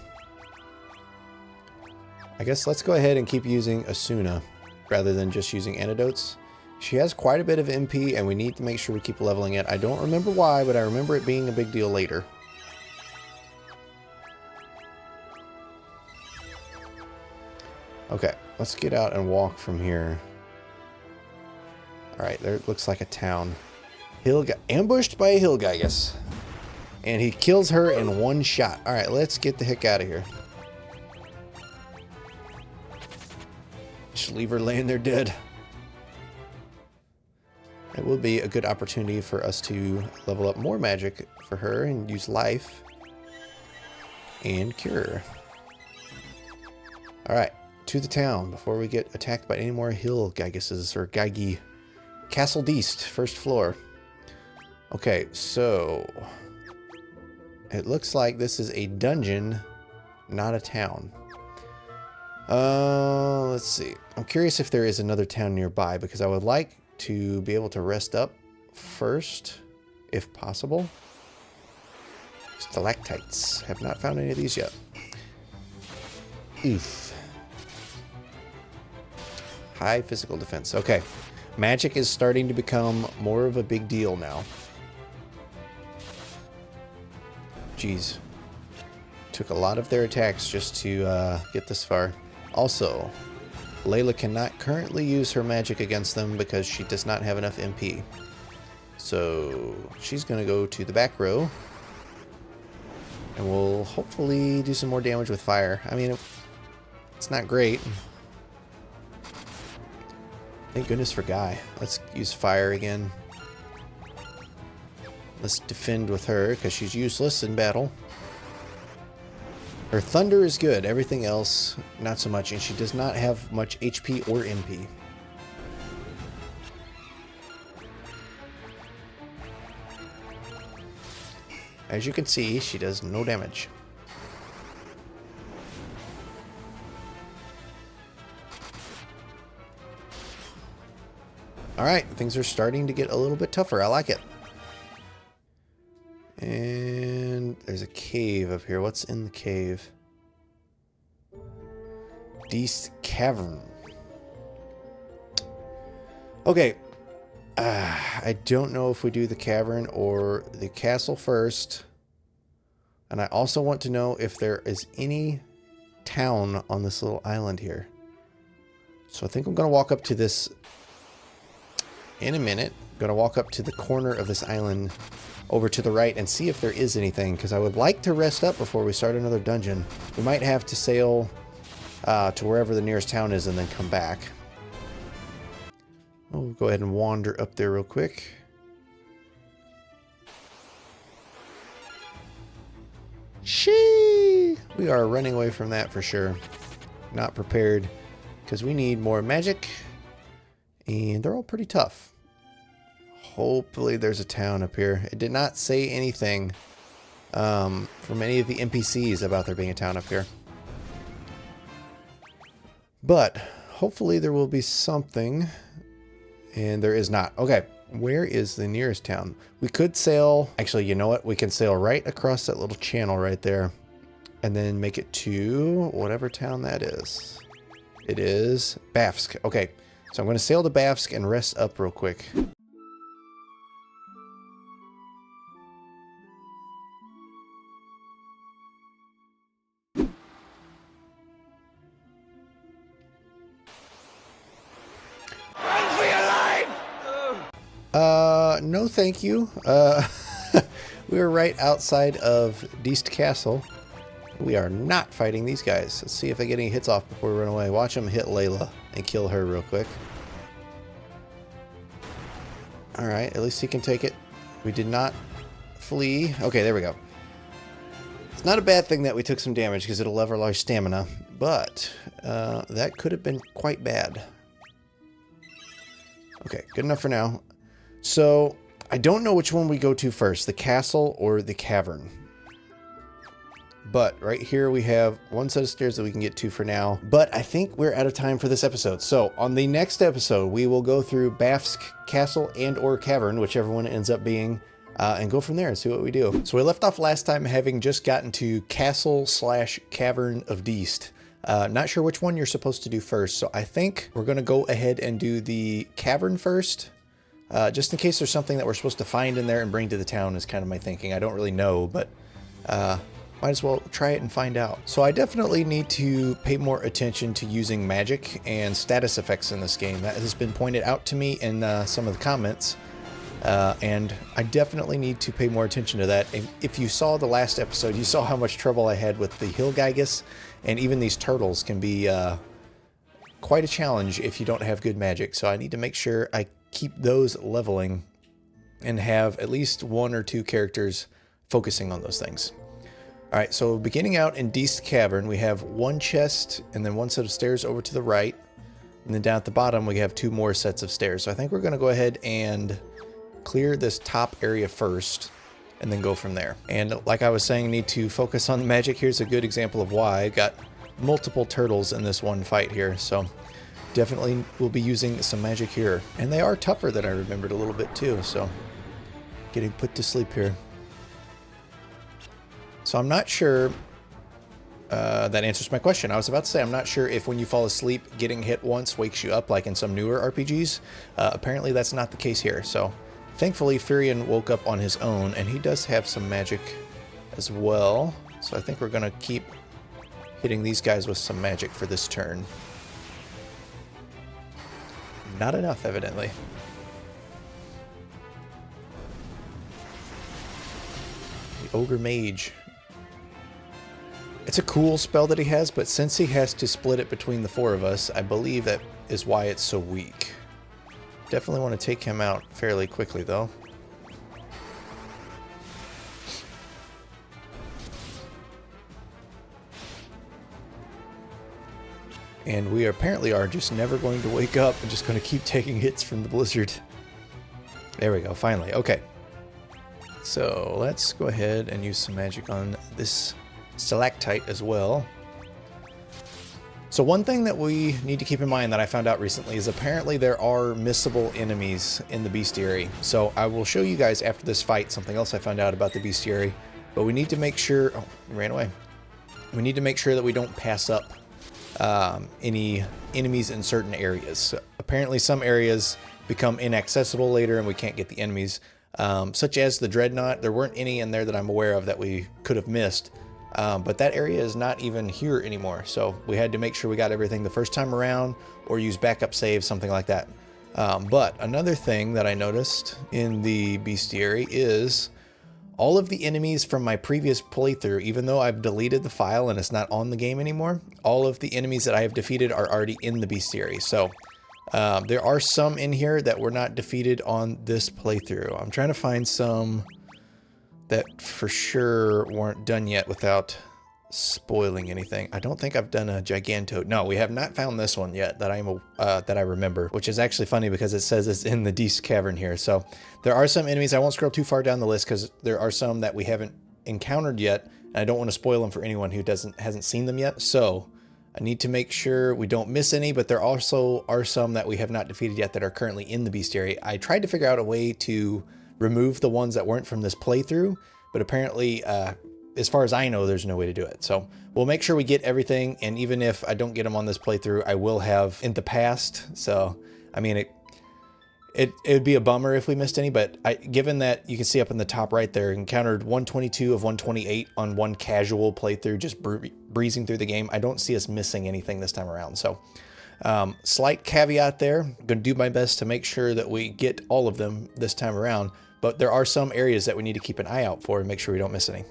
I guess let's go ahead and keep using Asuna rather than just using antidotes. She has quite a bit of MP and we need to make sure we keep leveling it. I don't remember why, but I remember it being a big deal later. Okay, let's get out and walk from here. Alright, there looks like a town. Ambushed by a Hilgigus. And he kills her in one shot. Alright, let's get the heck out of here. Just leave her laying there dead. It will be a good opportunity for us to level up more magic for her and use life and cure. Alright, to the town before we get attacked by any more Hilgiguses or Gaigi. Castle Deast, first floor. Okay, so it looks like this is a dungeon, not a town. Let's see. I'm curious if there is another town nearby because I would like to be able to rest up first, if possible. Stalactites. Have not found any of these yet. Oof. High physical defense. Okay. Magic is starting to become more of a big deal now. Jeez. Took a lot of their attacks just to get this far. Also, Layla cannot currently use her magic against them because she does not have enough MP. So she's going to go to the back row. And we'll hopefully do some more damage with fire. I mean, it's not great. Thank goodness for Guy. Let's use fire again. Let's defend with her because she's useless in battle. Her thunder is good. Everything else, not so much. And she does not have much HP or MP. As you can see, she does no damage. Alright, things are starting to get a little bit tougher. I like it. And there's a cave up here. What's in the cave? Deist Cavern. Okay. I don't know if we do the cavern or the castle first. And I also want to know if there is any town on this little island here. So I think I'm going to walk up to this in a minute. I'm going to walk up to the corner of this island over to the right and see if there is anything, because I would like to rest up before we start another dungeon. We might have to sail to wherever the nearest town is and then come back. We'll go ahead and wander up there real quick. Shee! We are running away from that for sure. Not prepared, because we need more magic. And they're all pretty tough. Hopefully there's a town up here. It did not say anything from any of the NPCs about there being a town up here. But hopefully there will be something. And there is not. Okay, where is the nearest town? We could sail. Actually, you know what? We can sail right across that little channel right there. And then make it to whatever town that is. It is Bafsk. Okay, so I'm going to sail to Bafsk and rest up real quick. No thank you. We were right outside of Deist Castle. We are not fighting these guys. Let's see if they get any hits off before we run away. Watch them hit Layla and kill her real quick. Alright, at least he can take it. We did not flee. Okay, there we go. It's not a bad thing that we took some damage because it'll level our stamina, but that could have been quite bad. Okay, good enough for now. So, I don't know which one we go to first, the castle or the cavern. But right here we have one set of stairs that we can get to for now. But I think we're out of time for this episode. So, on the next episode, we will go through Bafsk Castle and or Cavern, whichever one it ends up being, and go from there and see what we do. So, we left off last time having just gotten to Castle/Cavern of Deist. Not sure which one you're supposed to do first, so I think we're going to go ahead and do the cavern first. Just in case there's something that we're supposed to find in there and bring to the town is kind of my thinking. I don't really know, but might as well try it and find out. So I definitely need to pay more attention to using magic and status effects in this game. That has been pointed out to me in some of the comments. And I definitely need to pay more attention to that. And if you saw the last episode, you saw how much trouble I had with the Hilgaigus, and even these turtles can be quite a challenge if you don't have good magic. So I need to make sure I keep those leveling and have at least one or two characters focusing on those things. All right, so beginning out in Deist Cavern, we have one chest and then one set of stairs over to the right. And then down at the bottom, we have two more sets of stairs. So I think we're going to go ahead and clear this top area first and then go from there. And like I was saying, need to focus on the magic. Here's a good example of why. I got multiple turtles in this one fight here. So definitely will be using some magic here. And they are tougher than I remembered a little bit too. So getting put to sleep here. So I'm not sure that answers my question. I was about to say, I'm not sure if when you fall asleep, getting hit once wakes you up like in some newer RPGs. Apparently that's not the case here. So thankfully Furion woke up on his own, and he does have some magic as well. So I think we're going to keep hitting these guys with some magic for this turn. Not enough, evidently. The Ogre Mage. It's a cool spell that he has, but since he has to split it between the 4 of us, I believe that is why it's so weak. Definitely want to take him out fairly quickly, though. And we apparently are just never going to wake up and just going to keep taking hits from the blizzard. There we go, finally. Okay. So let's go ahead and use some magic on this stalactite as well. So one thing that we need to keep in mind that I found out recently is apparently there are missable enemies in the bestiary. So I will show you guys after this fight something else I found out about the bestiary. But we need to make sure... Oh, he ran away. We need to make sure that we don't pass up any enemies in certain areas. So apparently some areas become inaccessible later and we can't get the enemies, such as the Dreadnought. There weren't any in there that I'm aware of that we could have missed, but that area is not even here anymore, so we had to make sure we got everything the first time around or use backup saves, something like that. But another thing that I noticed in the bestiary is all of the enemies from my previous playthrough, even though I've deleted the file and it's not on the game anymore, all of the enemies that I have defeated are already in the bestiary. So there are some in here that were not defeated on this playthrough. I'm trying to find some that for sure weren't done yet without spoiling anything. I don't think I've done a Gigantoad. No, we have not found this one yet that I remember, which is actually funny because it says it's in the Deast Cavern here. So there are some enemies. I won't scroll too far down the list because there are some that we haven't encountered yet, and I don't want to spoil them for anyone who hasn't seen them yet. So I need to make sure we don't miss any, but there also are some that we have not defeated yet that are currently in the bestiary. I tried to figure out a way to remove the ones that weren't from this playthrough, but apparently as far as I know, there's no way to do it. So we'll make sure we get everything, and even if I don't get them on this playthrough, I will have in the past. So, I mean, it would be a bummer if we missed any, but given that you can see up in the top right there, encountered 122 of 128 on one casual playthrough, just breezing through the game, I don't see us missing anything this time around. So, slight caveat there. I'm going to do my best to make sure that we get all of them this time around, but there are some areas that we need to keep an eye out for and make sure we don't miss any.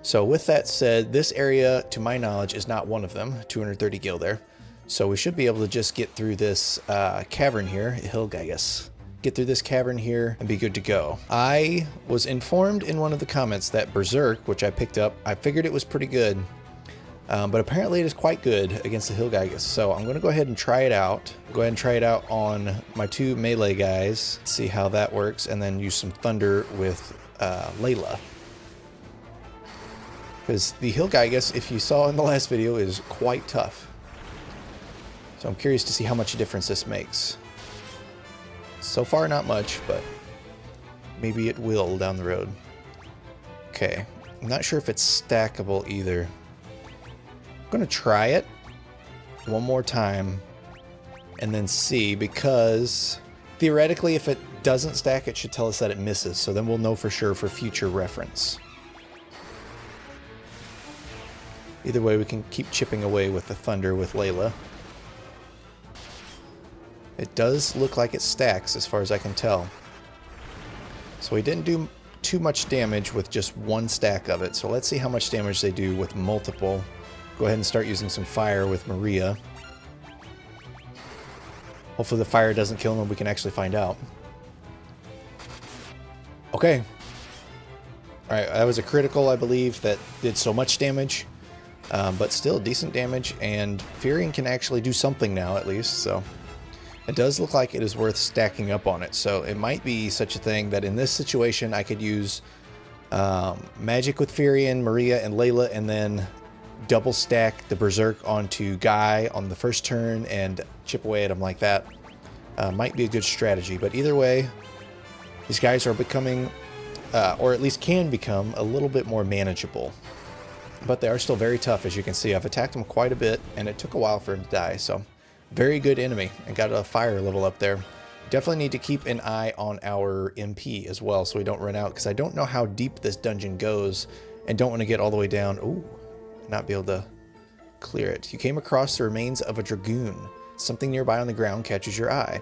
So with that said, this area, to my knowledge, is not one of them. 230 gil there. So we should be able to just get through this cavern here, Hilgigas. Get through this cavern here and be good to go. I was informed in one of the comments that Berserk, which I picked up, I figured it was pretty good. But apparently it is quite good against the Hilgigas. So I'm going to go ahead and try it out. Go ahead and try it out on my 2 melee guys. See how that works. And then use some Thunder with Layla. Because the Hilgigas, if you saw in the last video, is quite tough. So I'm curious to see how much difference this makes. So far, not much, but maybe it will down the road. Okay, I'm not sure if it's stackable either. I'm going to try it one more time and then see, because theoretically, if it doesn't stack, it should tell us that it misses. So then we'll know for sure for future reference. Either way, we can keep chipping away with the Thunder with Layla. It does look like it stacks as far as I can tell. So we didn't do too much damage with just one stack of it. So let's see how much damage they do with multiple. Go ahead and start using some fire with Maria. Hopefully the fire doesn't kill him, we can actually find out. Okay. Alright, that was a critical, I believe, that did so much damage. But still decent damage, and Furion can actually do something now at least, so it does look like it is worth stacking up on it. So it might be such a thing that in this situation I could use magic with Furion, Maria, and Layla, and then double stack the Berserk onto Guy on the first turn and chip away at him like that. Might be a good strategy, but either way, these guys are becoming, or at least can become, a little bit more manageable. But they are still very tough, as you can see. I've attacked them quite a bit, and it took a while for him to die, so very good enemy, and got a fire level up there. Definitely need to keep an eye on our MP as well, so we don't run out, because I don't know how deep this dungeon goes, and don't want to get all the way down. Ooh, not be able to clear it. You came across the remains of a dragoon. Something nearby on the ground catches your eye.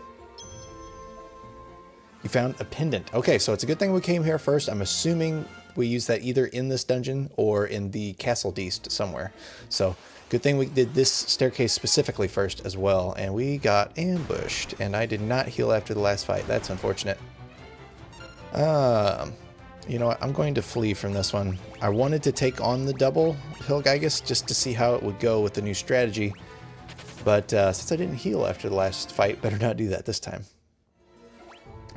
You found a pendant. Okay, so it's a good thing we came here first. I'm assuming we use that either in this dungeon or in the Castle Deast somewhere. So good thing we did this staircase specifically first as well. And we got ambushed. And I did not heal after the last fight. That's unfortunate. You know what? I'm going to flee from this one. I wanted to take on the double Hilgigus just to see how it would go with the new strategy. But since I didn't heal after the last fight, better not do that this time.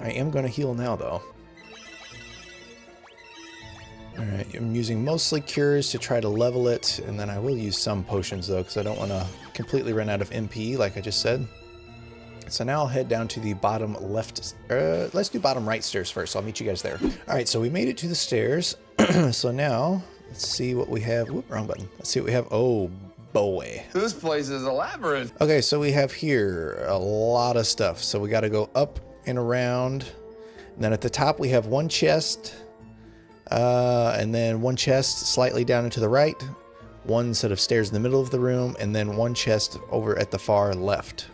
I am going to heal now, though. Alright, I'm using mostly cures to try to level it, and then I will use some potions, though, because I don't want to completely run out of MP, like I just said. So now I'll head down to the bottom left, let's do bottom right stairs first. I'll meet you guys there. Alright, so we made it to the stairs. So now, let's see what we have. Whoop, wrong button. Let's see what we have. Oh, boy. This place is a labyrinth. Okay, so we have here a lot of stuff. So we got to go up and around. And then at the top we have one chest. And then one chest slightly down and to the right. One set of stairs in the middle of the room. And then one chest over at the far left.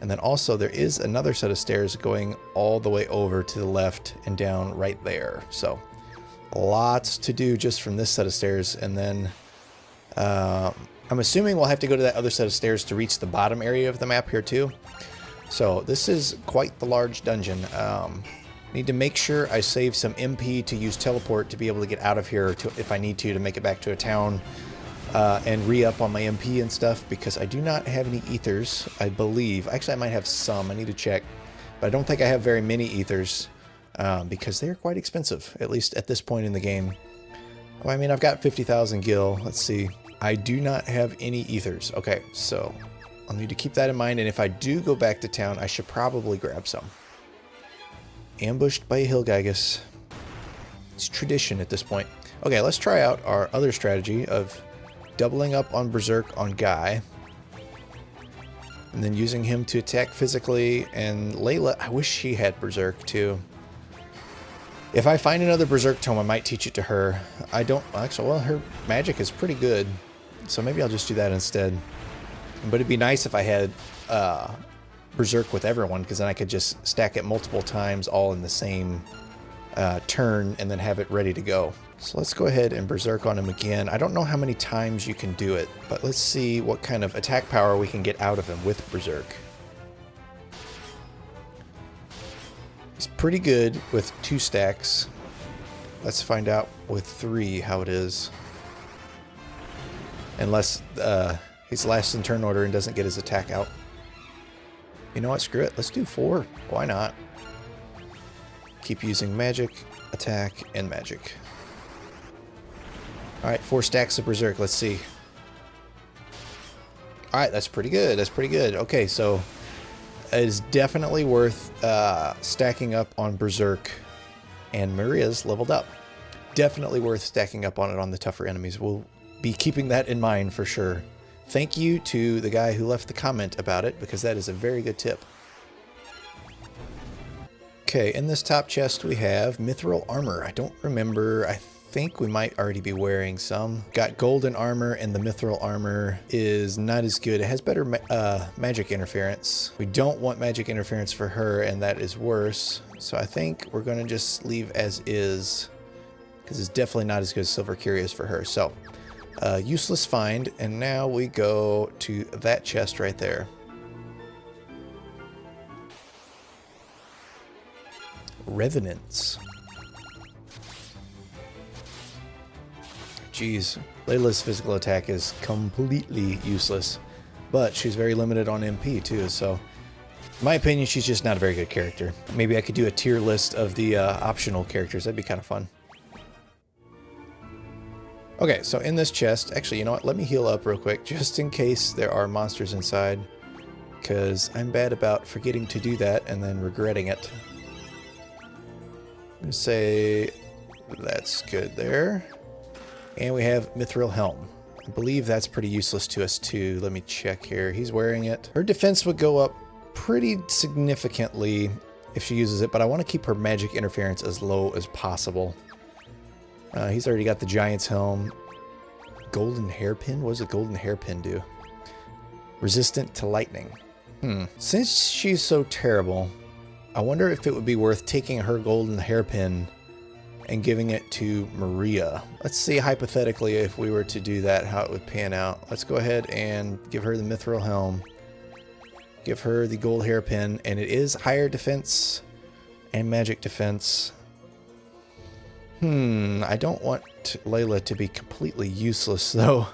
And then also there is another set of stairs going all the way over to the left and down right there. So lots to do just from this set of stairs. And then I'm assuming we'll have to go to that other set of stairs to reach the bottom area of the map here too. So this is quite the large dungeon. Need to make sure I save some MP to use teleport to be able to get out of here if I need to make it back to a town. And re-up on my MP and stuff, because I do not have any ethers, I believe. Actually, I might have some. I need to check. But I don't think I have very many ethers, because they're quite expensive, at least at this point in the game. Well, I mean, I've got 50,000 gil. Let's see. I do not have any ethers. Okay, so I'll need to keep that in mind. And if I do go back to town, I should probably grab some. Ambushed by a Hilgigus. It's tradition at this point. Okay, let's try out our other strategy of doubling up on Berserk on Guy, and then using him to attack physically. And Layla, I wish she had Berserk too. If I find another Berserk tome, I might teach it to her. I don't, actually, well, her magic is pretty good, so maybe I'll just do that instead. But it'd be nice if I had Berserk with everyone, because then I could just stack it multiple times all in the same turn and then have it ready to go. So let's go ahead and Berserk on him again. I don't know how many times you can do it, but let's see what kind of attack power we can get out of him with Berserk. He's pretty good with 2 stacks. Let's find out with 3 how it is. Unless he's last in turn order and doesn't get his attack out. You know what? Screw it. Let's do 4. Why not? Keep using magic, attack, and magic. Alright, 4 stacks of Berserk. Let's see. Alright, that's pretty good. That's pretty good. Okay, so it is definitely worth stacking up on Berserk. And Maria's leveled up. Definitely worth stacking up on it on the tougher enemies. We'll be keeping that in mind for sure. Thank you to the guy who left the comment about it, because that is a very good tip. Okay, in this top chest we have mithril armor. I don't remember. I think we might already be wearing some. Got golden armor, and the mithril armor is not as good. It has better magic interference. We don't want magic interference for her, and that is worse. So I think we're going to just leave as is, because it's definitely not as good as Silver Curious for her. So useless find, and now we go to that chest right there. Revenants. Jeez, Layla's physical attack is completely useless, but she's very limited on MP too, so in my opinion, she's just not a very good character. Maybe I could do a tier list of the optional characters. That'd be kind of fun. Okay, so in this chest, actually, you know what? Let me heal up real quick, just in case there are monsters inside, because I'm bad about forgetting to do that and then regretting it. I'm gonna say that's good there. And we have Mithril Helm. I believe that's pretty useless to us too. Let me check here. He's wearing it. Her defense would go up pretty significantly if she uses it, but I want to keep her magic interference as low as possible. He's already got the Giant's Helm. Golden Hairpin? What does a Golden Hairpin do? Resistant to lightning. Since she's so terrible, I wonder if it would be worth taking her golden hairpin and giving it to Maria. Let's see hypothetically if we were to do that, how it would pan out. Let's go ahead and give her the mithril helm. Give her the gold hairpin, and it is higher defense and magic defense. I don't want Layla to be completely useless though.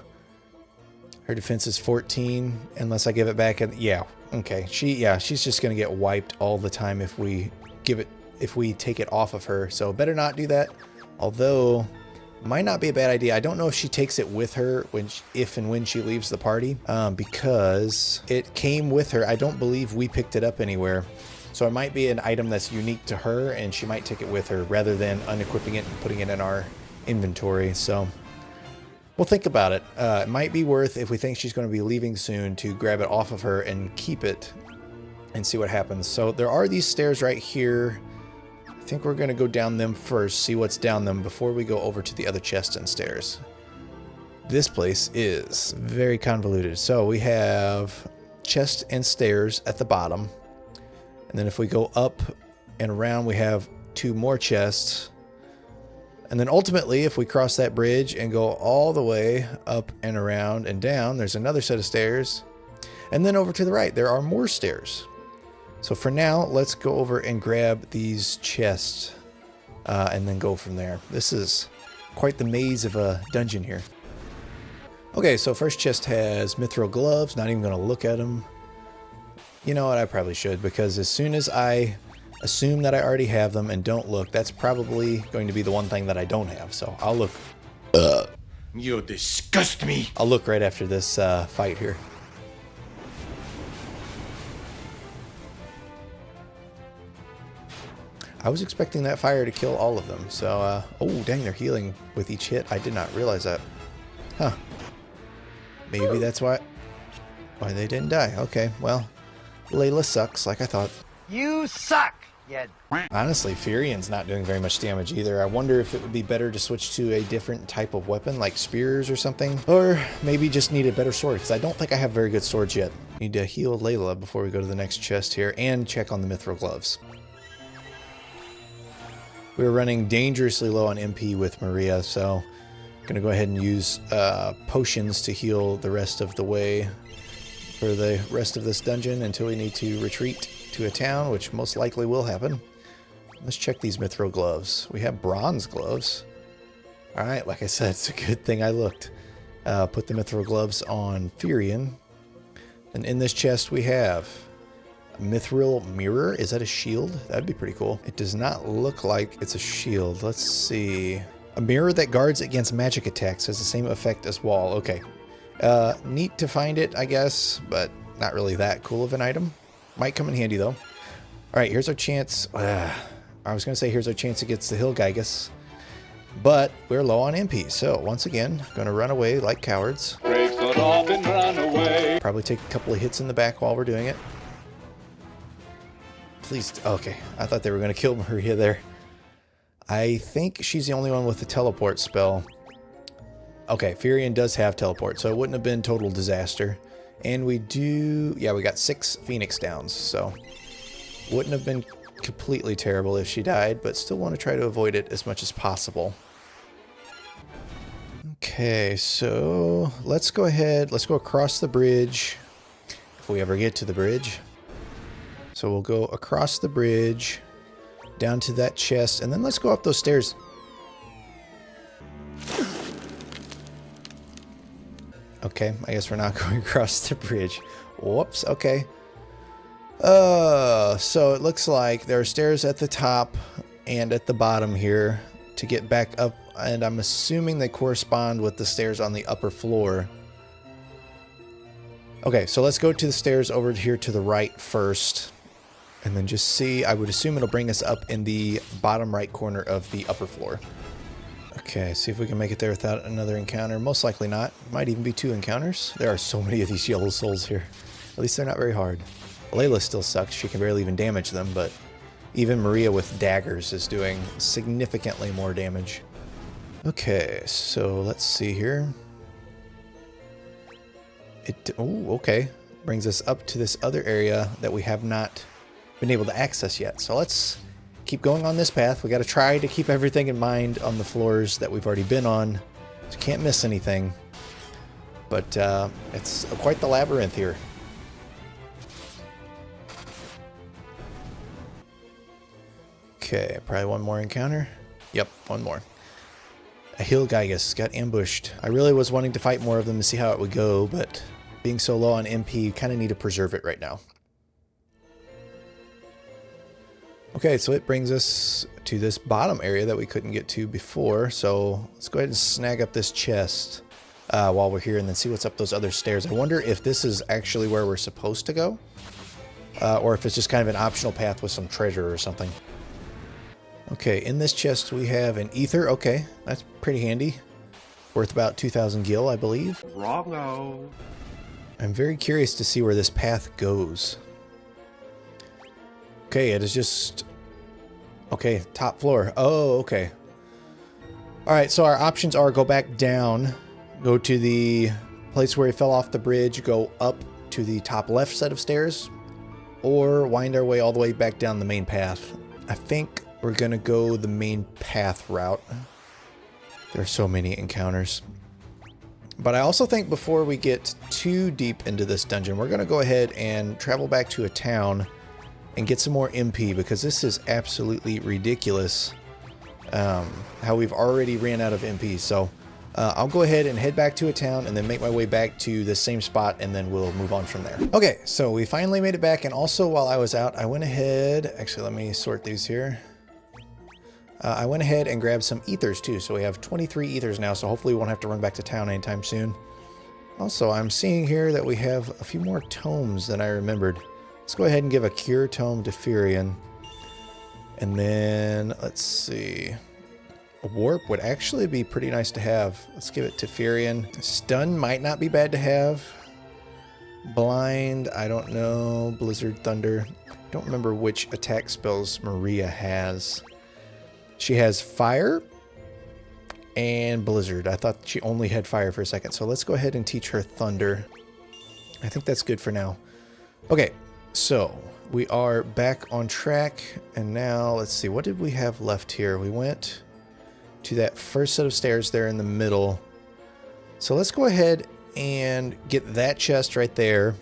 Her defense is 14 unless I give it back, and yeah, okay. She's just gonna get wiped all the time if we take it off of her. So better not do that. Although might not be a bad idea. I don't know if she takes it with her if and when she leaves the party, because it came with her. I don't believe we picked it up anywhere. So it might be an item that's unique to her, and she might take it with her rather than unequipping it and putting it in our inventory. So we'll think about it. It might be worth, if we think she's going to be leaving soon, to grab it off of her and keep it and see what happens. So there are these stairs right here. I think we're going to go down them first, see what's down them before we go over to the other chest and stairs. This place is very convoluted. So we have chest and stairs at the bottom. And then if we go up and around, we have 2 more chests. And then ultimately, if we cross that bridge and go all the way up and around and down, there's another set of stairs. And then over to the right, there are more stairs. So for now, let's go over and grab these chests and then go from there. This is quite the maze of a dungeon here. Okay, so first chest has mithril gloves. Not even going to look at them. You know what? I probably should, because as soon as I assume that I already have them and don't look, that's probably going to be the one thing that I don't have. So I'll look. You disgust me. I'll look right after this fight here. I was expecting that fire to kill all of them. So, oh dang, they're healing with each hit. I did not realize that. Huh. Maybe that's why they didn't die. Okay, well, Layla sucks, like I thought. You suck, you... Honestly, Furion's not doing very much damage either. I wonder if it would be better to switch to a different type of weapon, like spears or something. Or maybe just need a better sword, because I don't think I have very good swords yet. Need to heal Layla before we go to the next chest here, and check on the mithril gloves. We're running dangerously low on MP with Maria, so I'm going to go ahead and use potions to heal the rest of the way for the rest of this dungeon until we need to retreat to a town, which most likely will happen. Let's check these mithril gloves. We have bronze gloves. All right, like I said, it's a good thing I looked. Put the mithril gloves on Furion. And in this chest we have a mithril mirror. Is that a shield? That'd be pretty cool. It does not look like it's a shield. Let's see. A mirror that guards against magic attacks has the same effect as wall. Okay. Neat to find it, I guess, but not really that cool of an item. Might come in handy, though. All right, here's our chance. I was going to say here's our chance against the Hill Gygus, but we're low on MP, so once again, going to run away like cowards. Probably take a couple of hits in the back while we're doing it. Please. Okay, I thought they were going to kill Maria there. I think she's the only one with the teleport spell. Okay, Furion does have teleport, so it wouldn't have been total disaster. And we do... yeah, we got 6 Phoenix downs, so... wouldn't have been completely terrible if she died, but still want to try to avoid it as much as possible. Okay, so... let's go ahead. Let's go across the bridge. If we ever get to the bridge. So we'll go across the bridge, down to that chest, and then let's go up those stairs. Okay, I guess we're not going across the bridge. Whoops, okay. So it looks like there are stairs at the top and at the bottom here to get back up, and I'm assuming they correspond with the stairs on the upper floor. Okay, so let's go to the stairs over here to the right first, and then just see. I would assume it'll bring us up in the bottom right corner of the upper floor. Okay, see if we can make it there without another encounter. Most likely not. Might even be 2 encounters. There are so many of these yellow souls here. At least they're not very hard. Layla still sucks. She can barely even damage them, but even Maria with daggers is doing significantly more damage. Okay, so let's see here. Oh, okay. Brings us up to this other area that we have not been able to access yet. So let's keep going on this path. We got to try to keep everything in mind on the floors that we've already been on, so can't miss anything. But it's quite the labyrinth here. Okay, probably one more encounter. Yep, one more. A Hilgaigus got ambushed. I really was wanting to fight more of them to see how it would go, but being so low on MP, kind of need to preserve it right now. Okay, so it brings us to this bottom area that we couldn't get to before. So let's go ahead and snag up this chest while we're here and then see what's up those other stairs. I wonder if this is actually where we're supposed to go, or if it's just kind of an optional path with some treasure or something. Okay, in this chest we have an ether. Okay, that's pretty handy. Worth about 2,000 gil, I believe. Wrong-o. I'm very curious to see where this path goes. Okay, it is just... Okay, top floor. Oh, okay. Alright, so our options are go back down, go to the place where he fell off the bridge, go up to the top left set of stairs, or wind our way all the way back down the main path. I think we're gonna go the main path route. There are so many encounters. But I also think before we get too deep into this dungeon, we're gonna go ahead and travel back to a town and get some more MP, because this is absolutely ridiculous how we've already ran out of MP. So I'll go ahead and head back to a town and then make my way back to the same spot, and then we'll move on from there. Okay, so we finally made it back, and also while I was out, I went ahead, actually let me sort these here. I went ahead and grabbed some ethers too, so we have 23 ethers now, so hopefully we won't have to run back to town anytime soon. Also, I'm seeing here that we have a few more tomes than I remembered. Let's go ahead and give a cure tome to Furion. And then, let's see. A warp would actually be pretty nice to have. Let's give it to Furion. Stun might not be bad to have. Blind, I don't know. Blizzard, Thunder. Don't remember which attack spells Maria has. She has Fire and Blizzard. I thought she only had Fire for a second. So let's go ahead and teach her Thunder. I think that's good for now. Okay, so we are back on track. And now let's see. What did we have left here? We went to that first set of stairs there in the middle. So let's go ahead and get that chest right there,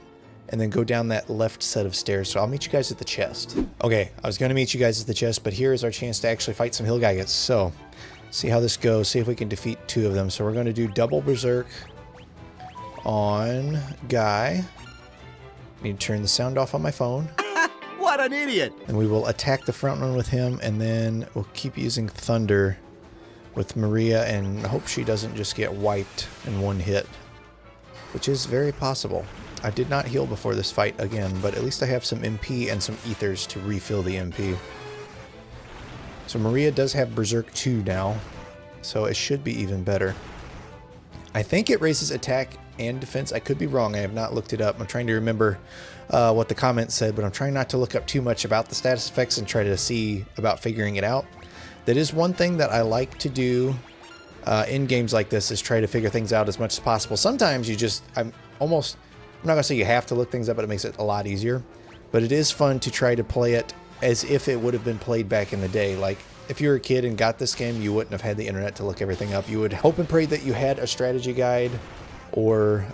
and then go down that left set of stairs. So I'll meet you guys at the chest. Okay, I was going to meet you guys at the chest, but here is our chance to actually fight some Hilgaigus. So, see how this goes. See if we can defeat 2 of them. So we're going to do double berserk on Guy. Need to turn the sound off on my phone. What an idiot! And we will attack the front one with him, and then we'll keep using Thunder with Maria, and hope she doesn't just get wiped in one hit, which is very possible. I did not heal before this fight again, but at least I have some MP and some ethers to refill the MP. So Maria does have Berserk 2 now, so it should be even better. I think it raises attack and defense. I could be wrong. I have not looked it up. I'm trying to remember what the comment said, but I'm trying not to look up too much about the status effects and try to see about figuring it out. That is one thing that I like to do in games like this, is try to figure things out as much as possible. Sometimes you just, I'm not going to say you have to look things up, but it makes it a lot easier. But it is fun to try to play it as if it would have been played back in the day. Like, if you were a kid and got this game, you wouldn't have had the internet to look everything up. You would hope and pray that you had a strategy guide, or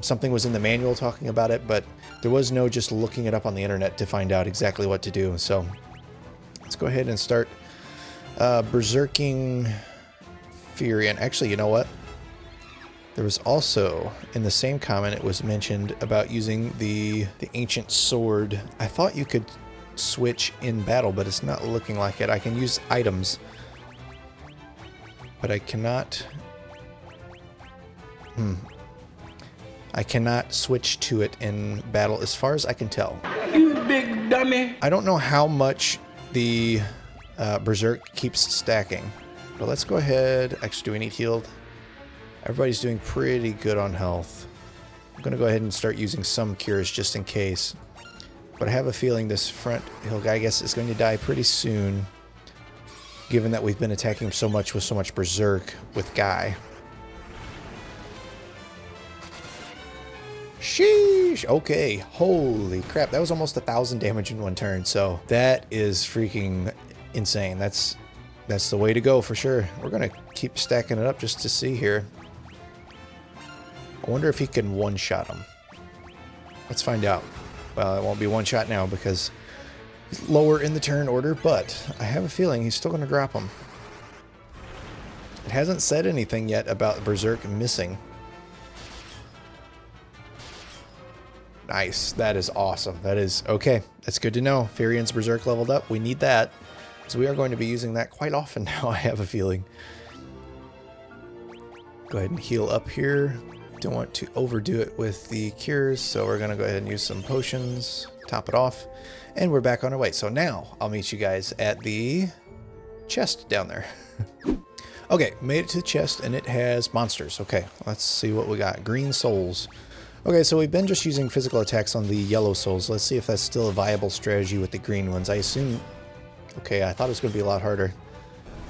something was in the manual talking about it, but there was no just looking it up on the internet to find out exactly what to do. So let's go ahead and start berserking Furion. Actually, you know what? There was also, in the same comment, it was mentioned about using the ancient sword. I thought you could switch in battle, but it's not looking like it. I can use items, but I cannot... I cannot switch to it in battle as far as I can tell. You big dummy! I don't know how much the Berserk keeps stacking, but let's go ahead. Actually, do we need healed? Everybody's doing pretty good on health. I'm going to go ahead and start using some cures just in case. But I have a feeling this front Hilgaigus is going to die pretty soon, given that we've been attacking so much with so much Berserk with Guy. Sheesh! damage. Okay, holy crap. That was almost 1,000 damage in one turn. So that is freaking insane. That's the way to go for sure. We're going to keep stacking it up just to see here. I wonder if he can one-shot him. Let's find out. Well, it won't be one shot now because he's lower in the turn order, but I have a feeling he's still going to drop him. It hasn't said anything yet about Berserk missing. Nice. That is awesome. That is okay. That's good to know. Firian's Berserk leveled up. We need that. So we are going to be using that quite often now, I have a feeling. Go ahead and heal up here. Don't want to overdo it with the cures, so we're going to go ahead and use some potions, top it off, and we're back on our way. So now I'll meet you guys at the chest down there. Okay, made it to the chest, and it has monsters. Okay, let's see what we got. Green souls. Okay, so we've been just using physical attacks on the yellow souls. Let's see if that's still a viable strategy with the green ones. I assume... Okay, I thought it was going to be a lot harder.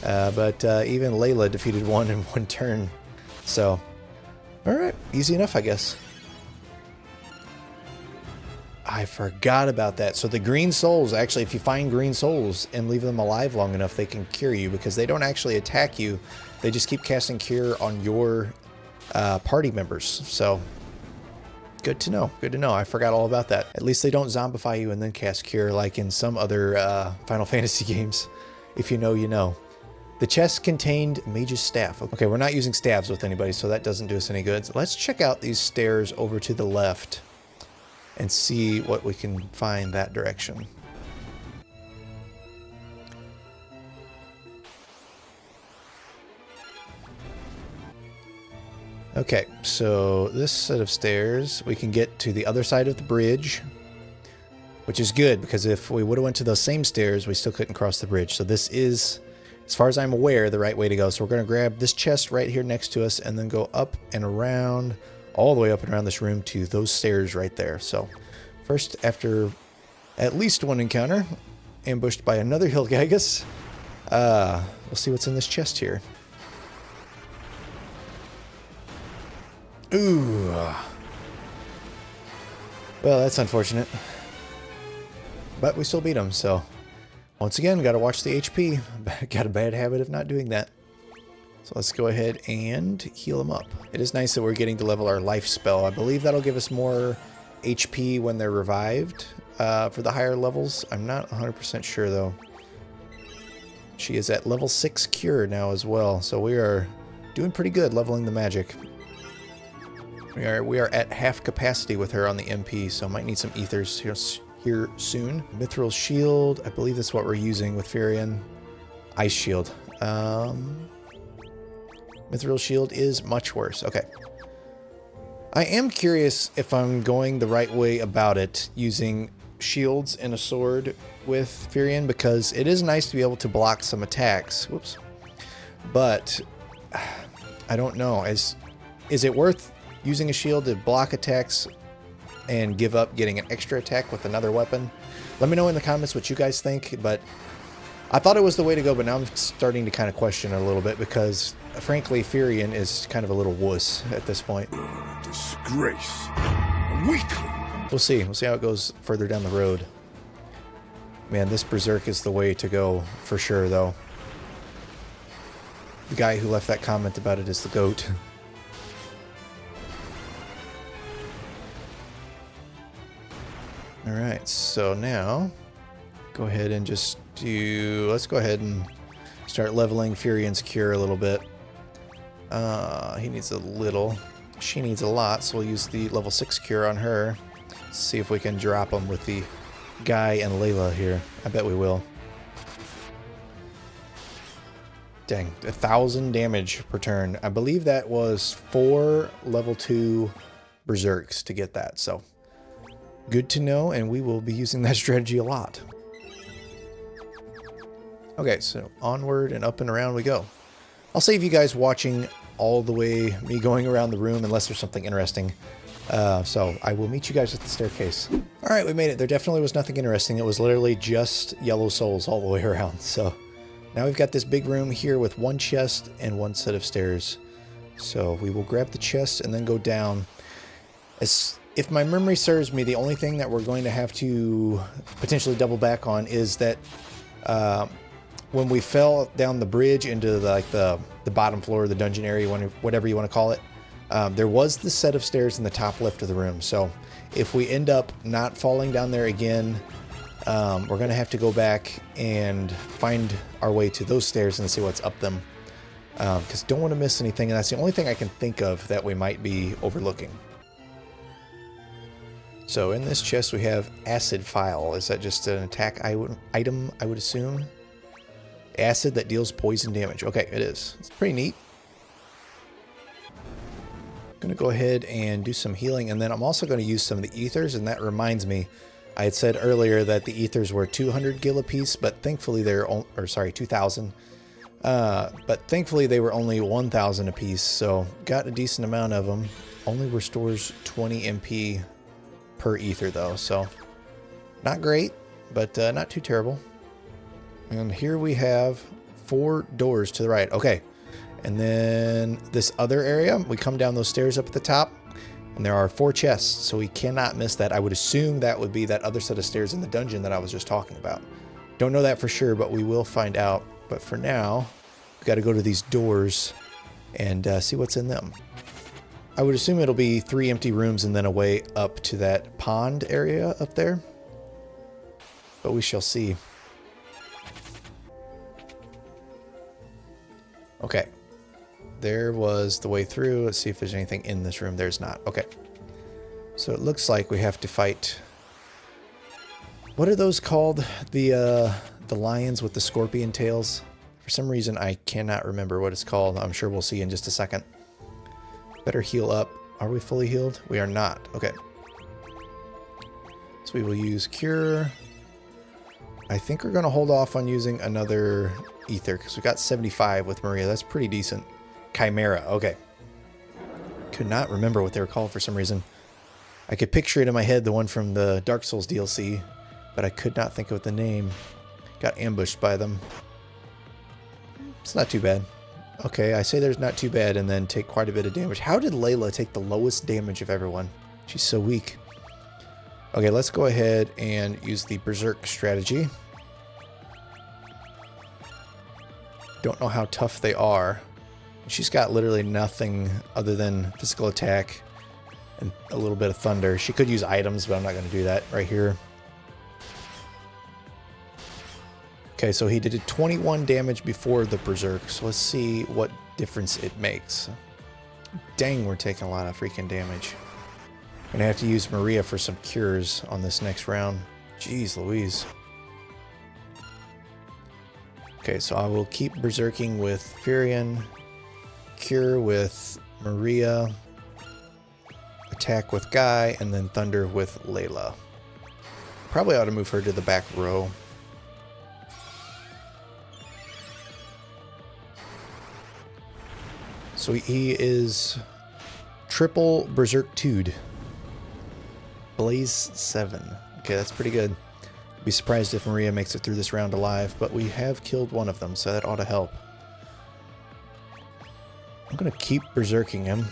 But even Layla defeated one in one turn. So... Alright, easy enough, I guess. I forgot about that. So the green souls, actually, if you find green souls and leave them alive long enough, they can cure you because they don't actually attack you. They just keep casting cure on your party members. So, good to know. Good to know. I forgot all about that. At least they don't zombify you and then cast cure like in some other Final Fantasy games. If you know, you know. The chest contained Mage's Staff. Okay, we're not using staves with anybody, so that doesn't do us any good. So let's check out these stairs over to the left and see what we can find that direction. Okay, so this set of stairs, we can get to the other side of the bridge, which is good, because if we would have went to those same stairs, we still couldn't cross the bridge. So this is... as far as I'm aware, the right way to go. So we're going to grab this chest right here next to us and then go up and around, all the way up and around this room to those stairs right there. So first, after at least one encounter, ambushed by another Hilgagus, we'll see what's in this chest here. Ooh. Well, that's unfortunate. But we still beat him, so... once again, got to watch the HP. Got a bad habit of not doing that. So let's go ahead and heal him up. It is nice that we're getting to level our life spell. I believe that'll give us more HP when they're revived for the higher levels. I'm not 100% sure though. She is at level 6 cure now as well. So we are doing pretty good leveling the magic. We are at half capacity with her on the MP, so might need some ethers here soon. Mithril Shield, I believe that's what we're using with Firian. Ice Shield. Mithril Shield is much worse. Okay. I am curious if I'm going the right way about it, using shields and a sword with Firian, because it is nice to be able to block some attacks. Whoops. But I don't know. Is it worth using a shield to block attacks and give up getting an extra attack with another weapon? Let me know in the comments what you guys think, but I thought it was the way to go, but now I'm starting to kind of question it a little bit because, frankly, Firian is kind of a little wuss at this point. Disgrace. A weakling. We'll see. We'll see how it goes further down the road. Man, this Berserk is the way to go for sure, though. The guy who left that comment about it is the GOAT. Alright, so now go ahead and just do... let's go ahead and start leveling Firian's cure a little bit. He needs a little. She needs a lot, so we'll use the level 6 cure on her. See if we can drop him with the Guy and Layla here. I bet we will. Dang, 1,000 damage per turn. I believe that was 4 level 2 Berserks to get that, so... good to know, and we will be using that strategy a lot. Okay, so onward and up and around we go. I'll save you guys watching all the way, me going around the room, unless there's something interesting. So I will meet you guys at the staircase. Alright, we made it. There definitely was nothing interesting. It was literally just yellow souls all the way around. So now we've got this big room here with one chest and one set of stairs. So we will grab the chest and then go down. As if my memory serves me, the only thing that we're going to have to potentially double back on is that when we fell down the bridge into the bottom floor of the dungeon area, whatever you want to call it, there was this set of stairs in the top left of the room. So if we end up not falling down there again, we're going to have to go back and find our way to those stairs and see what's up them. Because don't want to miss anything, and that's the only thing I can think of that we might be overlooking. So in this chest we have acid file. Is that just an attack item, I would assume? Acid that deals poison damage. Okay, it is. It's pretty neat. I'm going to go ahead and do some healing, and then I'm also going to use some of the ethers, and that reminds me, I had said earlier that the ethers were 200 gil a piece, but thankfully they're, or sorry, 2,000. But thankfully they were only 1,000 a piece, so got a decent amount of them. Only restores 20 MP per ether though, so not great, but not too terrible. And here we have 4 doors to the right. Okay, and then this other area, we come down those stairs up at the top, and there are 4 chests, so we cannot miss that. I would assume that would be that other set of stairs in the dungeon that I was just talking about. Don't know that for sure, but we will find out. But for now, we've got to go to these doors and see what's in them. I would assume it'll be 3 empty rooms and then a way up to that pond area up there. But we shall see. Okay. There was the way through. Let's see if there's anything in this room. There's not. Okay. So it looks like we have to fight... What are those called? The lions with the scorpion tails? For some reason, I cannot remember what it's called. I'm sure we'll see in just a second. Better heal up. Are we fully healed? We are not. Okay. So we will use Cure. I think we're going to hold off on using another ether because we got 75 with Maria. That's pretty decent. Chimera. Okay. Could not remember what they were called for some reason. I could picture it in my head, the one from the Dark Souls DLC, but I could not think of the name. Got ambushed by them. It's not too bad. Okay, I say there's not too bad and then take quite a bit of damage. How did Layla take the lowest damage of everyone? She's so weak. Okay, let's go ahead and use the Berserk strategy. Don't know how tough they are. She's got literally nothing other than physical attack and a little bit of thunder. She could use items, but I'm not going to do that right here. Okay, so he did 21 damage before the Berserk, so let's see what difference it makes. Dang, we're taking a lot of freaking damage. I'm gonna have to use Maria for some cures on this next round. Jeez Louise. Okay, so I will keep Berserking with Furion, Cure with Maria, Attack with Guy, and then Thunder with Layla. Probably ought to move her to the back row. So he is triple Berserk 2'd. Blaze 7. Okay, that's pretty good. Be surprised if Maria makes it through this round alive, but we have killed one of them, so that ought to help. I'm going to keep Berserking him.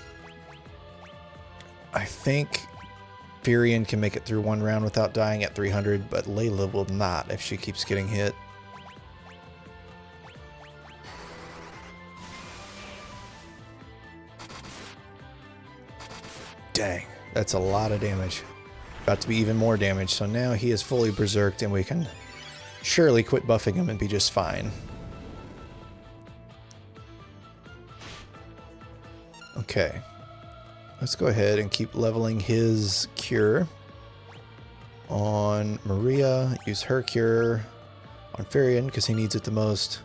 I think Furion can make it through one round without dying at 300, but Layla will not if she keeps getting hit. Dang, that's a lot of damage. About to be even more damage, so now he is fully berserked and we can surely quit buffing him and be just fine. Okay, let's go ahead and keep leveling his cure on Maria, use her cure on Furion because he needs it the most,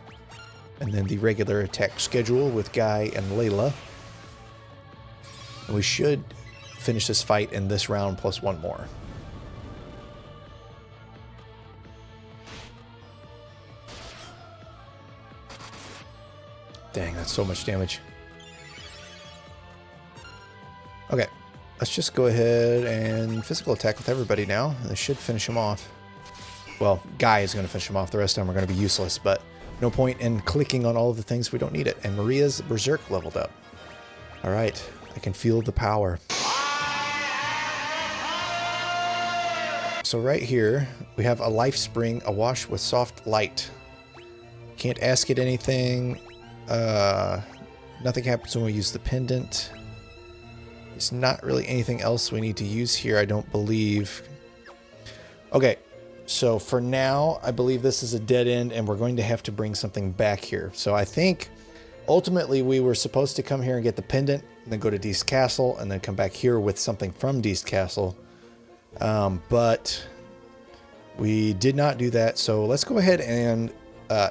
and then the regular attack schedule with Guy and Layla. And we should finish this fight in this round plus one more. Dang, that's so much damage. Okay, let's just go ahead and physical attack with everybody now. This should finish him off. Well, Guy is going to finish him off. The rest of them are going to be useless, but no point in clicking on all of the things if we don't need it. And Maria's Berserk leveled up. All right, I can feel the power. so right here, we have a life spring awash with soft light. Can't ask it anything. Nothing happens when we use the pendant. There's not really anything else we need to use here, I don't believe. Okay, so for now, I believe this is a dead end, and we're going to have to bring something back here. So I think ultimately we were supposed to come here and get the pendant, and then go to Deast Castle, and then come back here with something from Deast Castle. But we did not do that, so let's go ahead and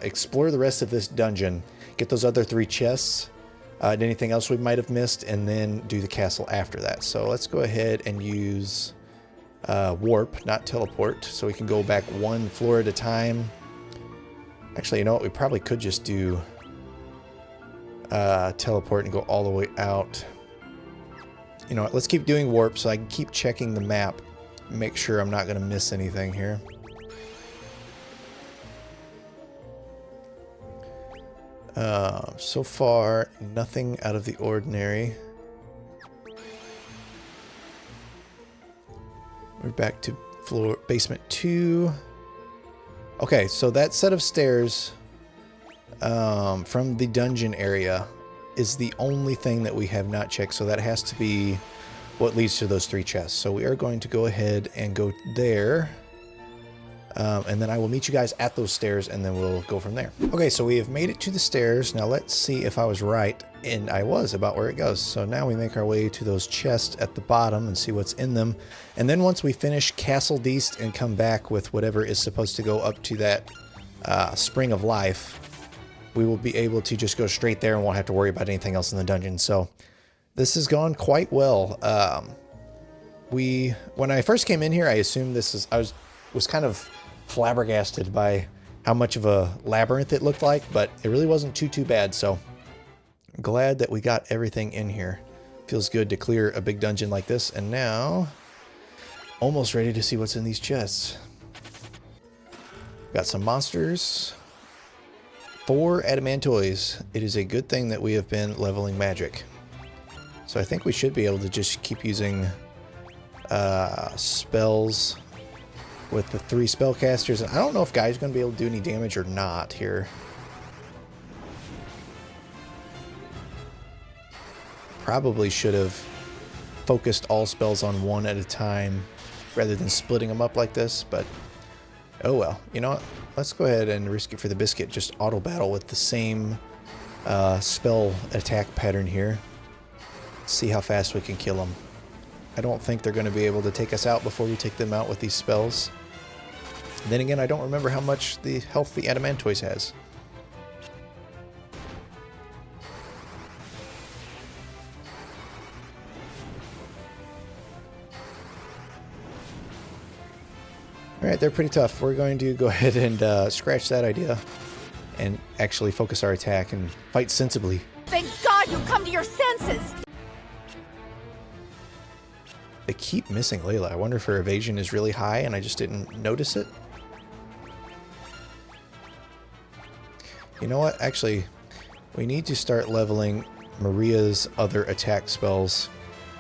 explore the rest of this dungeon, get those other 3 chests, and anything else we might have missed, and then do the castle after that. So let's go ahead and use warp, not teleport, so we can go back 1 floor at a time. Actually, you know what? We probably could just do teleport and go all the way out. You know what? Let's keep doing warp so I can keep checking the map, make sure I'm not going to miss anything here. So far, nothing out of the ordinary. We're back to basement 2. Okay, so that set of stairs from the dungeon area is the only thing that we have not checked. So that has to be what leads to those 3 chests. So we are going to go ahead and go there. And then I will meet you guys at those stairs, and then we'll go from there. Okay, so we have made it to the stairs. Now let's see if I was right, and I was about where it goes. So now we make our way to those chests at the bottom and see what's in them. And then once we finish Castle Deast and come back with whatever is supposed to go up to that Spring of Life, we will be able to just go straight there and won't have to worry about anything else in the dungeon. So this has gone quite well. When I first came in here, I assumed this is, I was kind of flabbergasted by how much of a labyrinth it looked like, but it really wasn't too bad. So I'm glad that we got everything in here. Feels good to clear a big dungeon like this. And now almost ready to see what's in these chests. Got some monsters, 4 adamantoids. It is a good thing that we have been leveling magic. So I think we should be able to just keep using spells with the 3 spellcasters. And I don't know if Guy's going to be able to do any damage or not here. Probably should have focused all spells on 1 at a time rather than splitting them up like this, but oh well. You know what? Let's go ahead and risk it for the biscuit. Just auto battle with the same spell attack pattern here. See how fast we can kill them. I don't think they're going to be able to take us out before we take them out with these spells. And then again, I don't remember how much the health the adamantoids has. Alright, they're pretty tough. We're going to go ahead and scratch that idea and actually focus our attack and fight sensibly. Thank God you've come to your senses! They keep missing Layla. I wonder if her evasion is really high and I just didn't notice it. You know what? Actually, we need to start leveling Maria's other attack spells.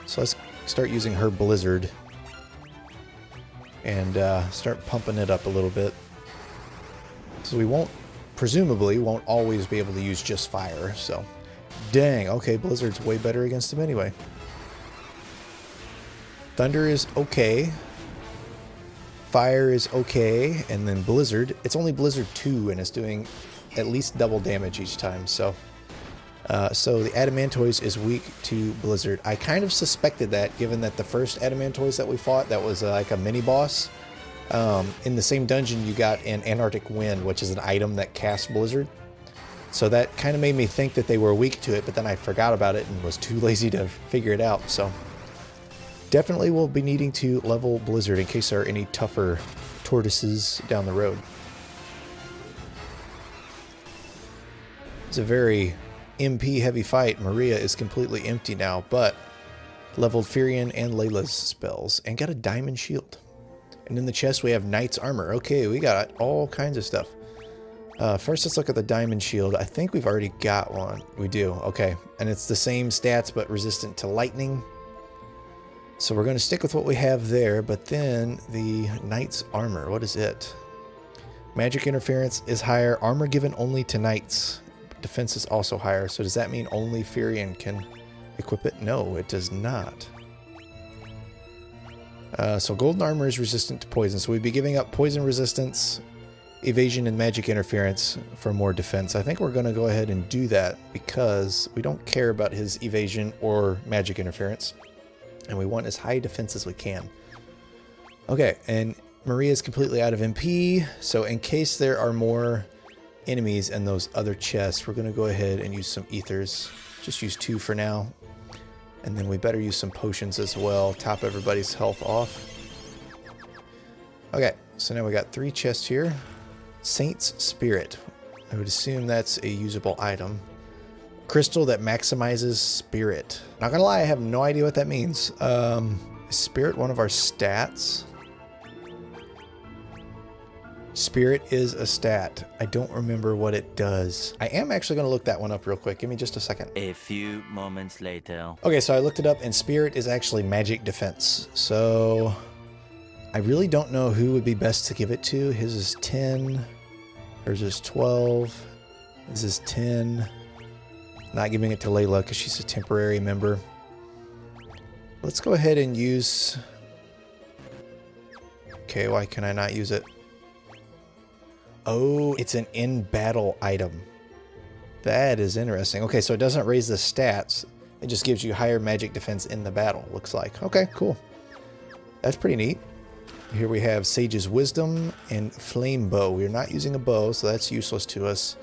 So let's start using her Blizzard and start pumping it up a little bit. So we presumably won't always be able to use just fire. So, dang. Okay, Blizzard's way better against him anyway. Thunder is okay. Fire is okay. And then Blizzard. It's only Blizzard 2 and it's doing at least double damage each time. So the Adamantoise is weak to Blizzard. I kind of suspected that, given that the first Adamantoise that we fought, that was like a mini-boss. In the same dungeon, you got an Antarctic Wind, which is an item that casts Blizzard. So that kind of made me think that they were weak to it, but then I forgot about it and was too lazy to figure it out. So definitely we'll be needing to level Blizzard in case there are any tougher tortoises down the road. It's a very MP heavy fight. Maria is completely empty now, but leveled Furion and Layla's spells and got a diamond shield. And in the chest we have Knight's armor. Okay, we got all kinds of stuff. First let's look at the diamond shield. I think we've already got one. We do. Okay. And it's the same stats but resistant to lightning. So we're going to stick with what we have there, but then the knight's armor, what is it? Magic interference is higher. Armor given only to knights. Defense is also higher. So does that mean only Furion can equip it? No, it does not. So golden armor is resistant to poison. So we'd be giving up poison resistance, evasion, and magic interference for more defense. I think we're going to go ahead and do that because we don't care about his evasion or magic interference. And we want as high defense as we can. Okay, and Maria is completely out of MP. So in case there are more enemies in those other chests, we're going to go ahead and use some ethers. Just use 2 for now. And then we better use some potions as well. Top everybody's health off. Okay, so now we got 3 chests here. Saint's Spirit. I would assume that's a usable item. Crystal that maximizes spirit. Not gonna lie, I have no idea what that means. Is spirit one of our stats? Spirit is a stat. I don't remember what it does. I am actually gonna look that one up real quick. Give me just a second. A few moments later. Okay, so I looked it up and spirit is actually magic defense. So I really don't know who would be best to give it to. His is 10. Hers is 12. His is 10. Not giving it to Layla because she's a temporary member. Let's go ahead and use... Okay, why can I not use it? Oh, it's an in-battle item. That is interesting. Okay, so it doesn't raise the stats. It just gives you higher magic defense in the battle, looks like. Okay, cool. That's pretty neat. Here we have Sage's Wisdom and Flame Bow. We're not using a bow, so that's useless to us.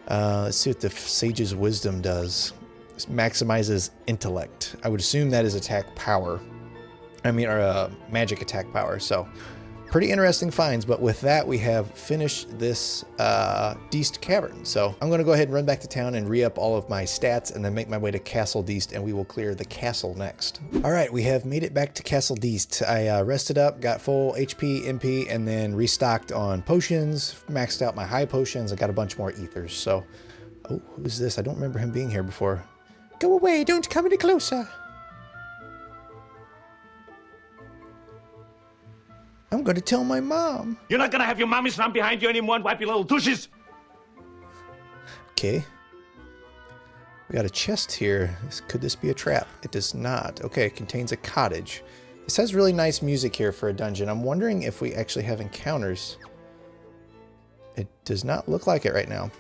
Let's see what the Sage's Wisdom does. This maximizes intellect. I would assume that is attack power. I mean, or magic attack power. So, pretty interesting finds. But with that, we have finished this Deist Cavern. So, I'm going to go ahead and run back to town and re-up all of my stats and then make my way to Castle Deist, and we will clear the castle next. All right, we have made it back to Castle Deist. I rested up, got full HP, MP, and then restocked on potions, maxed out my high potions. I got a bunch more ethers. So, oh, who's this? I don't remember him being here before. Go away, don't come any closer. I'm gonna tell my mom. You're not gonna have your mommies run behind you anymore and wipe your little douches. Okay. We got a chest here. Could this be a trap? It does not. Okay, it contains a cottage. This has really nice music here for a dungeon. I'm wondering if we actually have encounters. It does not look like it right now.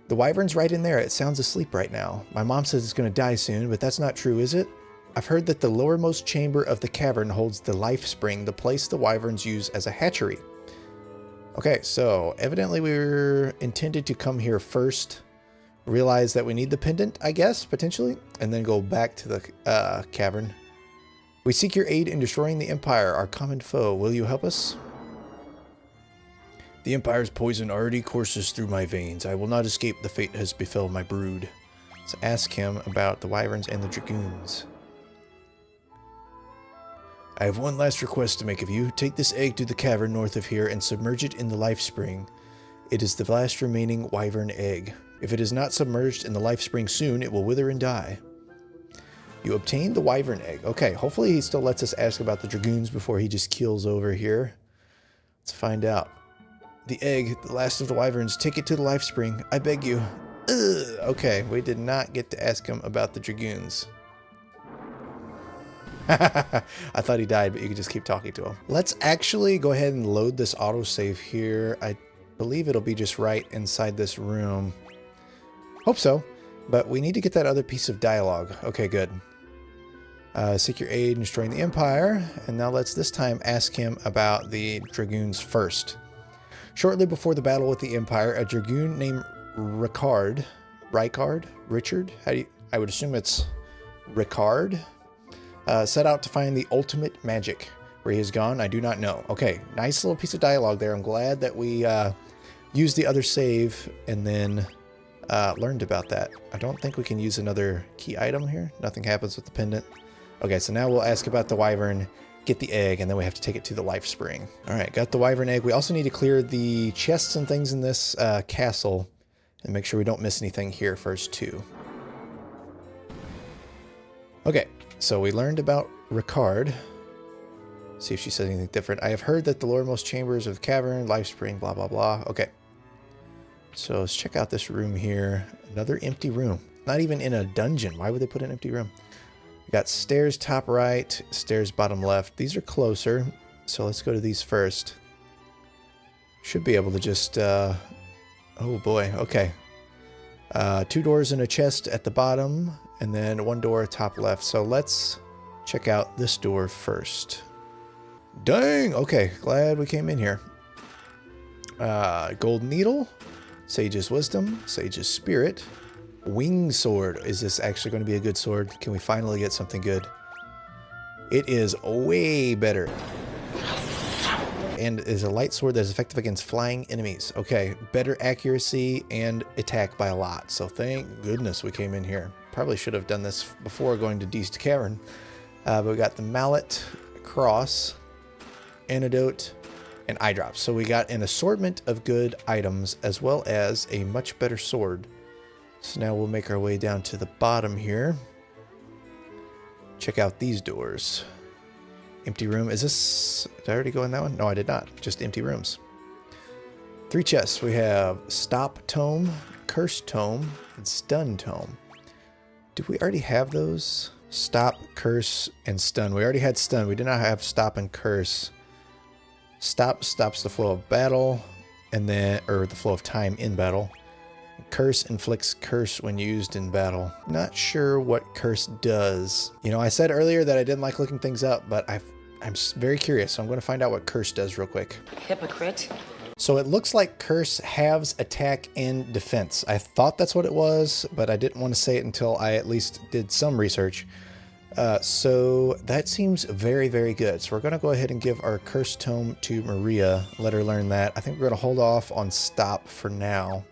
The wyvern's right in there. It sounds asleep right now. My mom says it's gonna die soon, but that's not true, is it? I've heard that the lowermost chamber of the cavern holds the life spring, the place the wyverns use as a hatchery. Okay, so evidently we were intended to come here first, realize that we need the pendant, I guess, potentially, and then go back to the cavern. We seek your aid in destroying the Empire, our common foe. Will you help us? The Empire's poison already courses through my veins. I will not escape the fate has befell my brood. So ask him about the wyverns and the dragoons. I have one last request to make of you. Take this egg to the cavern north of here and submerge it in the life spring. It is the last remaining wyvern egg. If it is not submerged in the life spring soon, it will wither and die. You obtained the wyvern egg. Okay, hopefully he still lets us ask about the dragoons before he just keels over here. Let's find out. The egg, the last of the wyverns, take it to the life spring. I beg you. Ugh. Okay, we did not get to ask him about the dragoons. I thought he died, but you could just keep talking to him. Let's actually go ahead and load this autosave here. I believe it'll be just right inside this room. Hope so, but we need to get that other piece of dialogue. Okay, good. Seek your aid in destroying the Empire, and now let's this time ask him about the dragoons first. Shortly before the battle with the Empire, a dragoon named Richard, I would assume it's Ricard, set out to find the ultimate magic. Where he has gone, I do not know. Okay, nice little piece of dialogue there. I'm glad that we used the other save and then learned about that. I don't think we can use another key item here. Nothing happens with the pendant. Okay, so now we'll ask about the wyvern, get the egg, and then we have to take it to the life spring. All right, got the wyvern egg. We also need to clear the chests and things in this castle and make sure we don't miss anything here first too. Okay, so we learned about Ricard. See if she says anything different. I have heard that the lowermost chambers of the cavern, life spring, blah, blah, blah. Okay. So let's check out this room here. Another empty room. Not even in a dungeon. Why would they put an empty room? We got stairs top right, stairs bottom left. These are closer. So let's go to these first. Should be able to just... oh boy. Okay. 2 doors and a chest at the bottom. And then 1 door top left. So let's check out this door first. Dang! Okay, glad we came in here. Gold needle, Sage's wisdom, Sage's spirit, wing sword. Is this actually going to be a good sword? Can we finally get something good? It is way better. And is a light sword that is effective against flying enemies. Okay, better accuracy and attack by a lot. So thank goodness we came in here. Probably should have done this before going to Deist Cavern. But we got the mallet, cross, antidote, and eye drops. So we got an assortment of good items as well as a much better sword. So now we'll make our way down to the bottom here. Check out these doors. Empty room. Is this... Did I already go in that one? No, I did not. Just empty rooms. 3 chests. We have Stop Tome, Curse Tome, and Stun Tome. Did we already have those? Stop, Curse, and Stun. We already had Stun. We did not have Stop and Curse. Stop stops the flow of battle, and then, or the flow of time in battle. Curse inflicts curse when used in battle. Not sure what curse does. You know, I said earlier that I didn't like looking things up, but I'm very curious, so I'm going to find out what curse does real quick. Hypocrite. So it looks like curse halves attack and defense. I thought that's what it was, but I didn't want to say it until I at least did some research. So that seems very, very good. So we're going to go ahead and give our curse tome to Maria. Let her learn that. I think we're going to hold off on stop for now.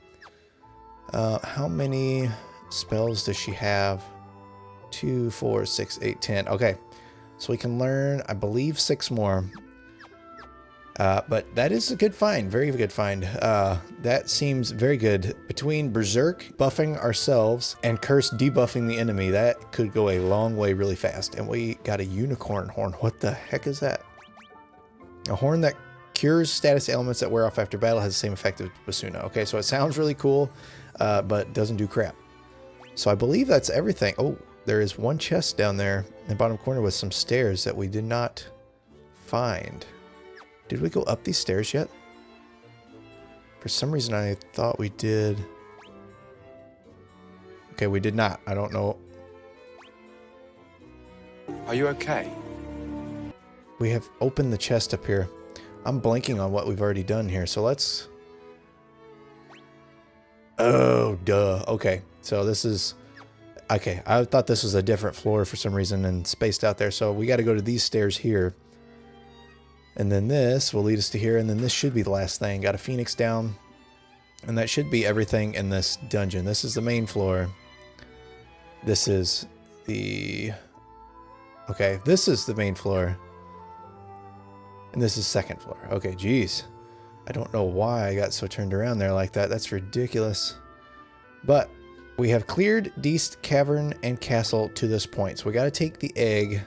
How many spells does she have? 2, 4, 6, 8, 10. Okay. So we can learn, I believe, 6 more. But that is a good find. Very good find. That seems very good. Between Berserk buffing ourselves and Curse debuffing the enemy, that could go a long way really fast. And we got a unicorn horn. What the heck is that? A horn that cures status ailments that wear off after battle, has the same effect as Basuna. Okay, so it sounds really cool, but doesn't do crap. So I believe that's everything. Oh, there is 1 chest down there in the bottom corner with some stairs that we did not find. Did we go up these stairs yet? For some reason, I thought we did. Okay, we did not. I don't know. Are you okay? We have opened the chest up here. I'm blanking on what we've already done here, so let's... Oh, duh. Okay, so this is... Okay, I thought this was a different floor for some reason and spaced out there, so we got to go to these stairs here. And then this will lead us to here, and then this should be the last thing. Got a phoenix down, and that should be everything in this dungeon. This is the main floor. This is the... Okay, this is the main floor. And this is second floor. Okay, geez. I don't know why I got so turned around there like that. That's ridiculous. But we have cleared Deist Cavern and Castle to this point. So we got to take the egg.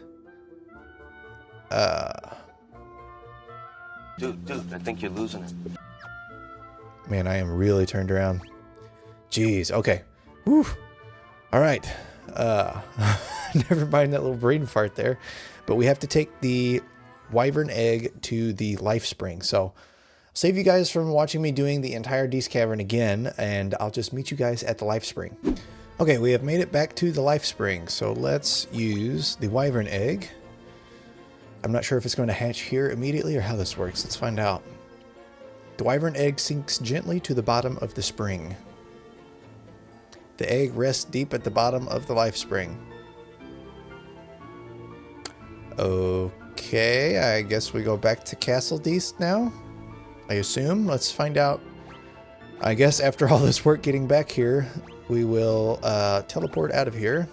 Dude, I think you're losing it. Man, I am really turned around. Jeez, okay. Whew. All right. Never mind that little brain fart there. But we have to take the wyvern egg to the life spring. So I'll save you guys from watching me doing the entire Deist Cavern again, and I'll just meet you guys at the life spring. Okay, we have made it back to the life spring. So let's use the wyvern egg. I'm not sure if it's going to hatch here immediately or how this works. Let's find out. The wyvern egg sinks gently to the bottom of the spring. The egg rests deep at the bottom of the life spring. Okay, I guess we go back to Castle Deist now. I assume. Let's find out. I guess after all this work getting back here, we will teleport out of here.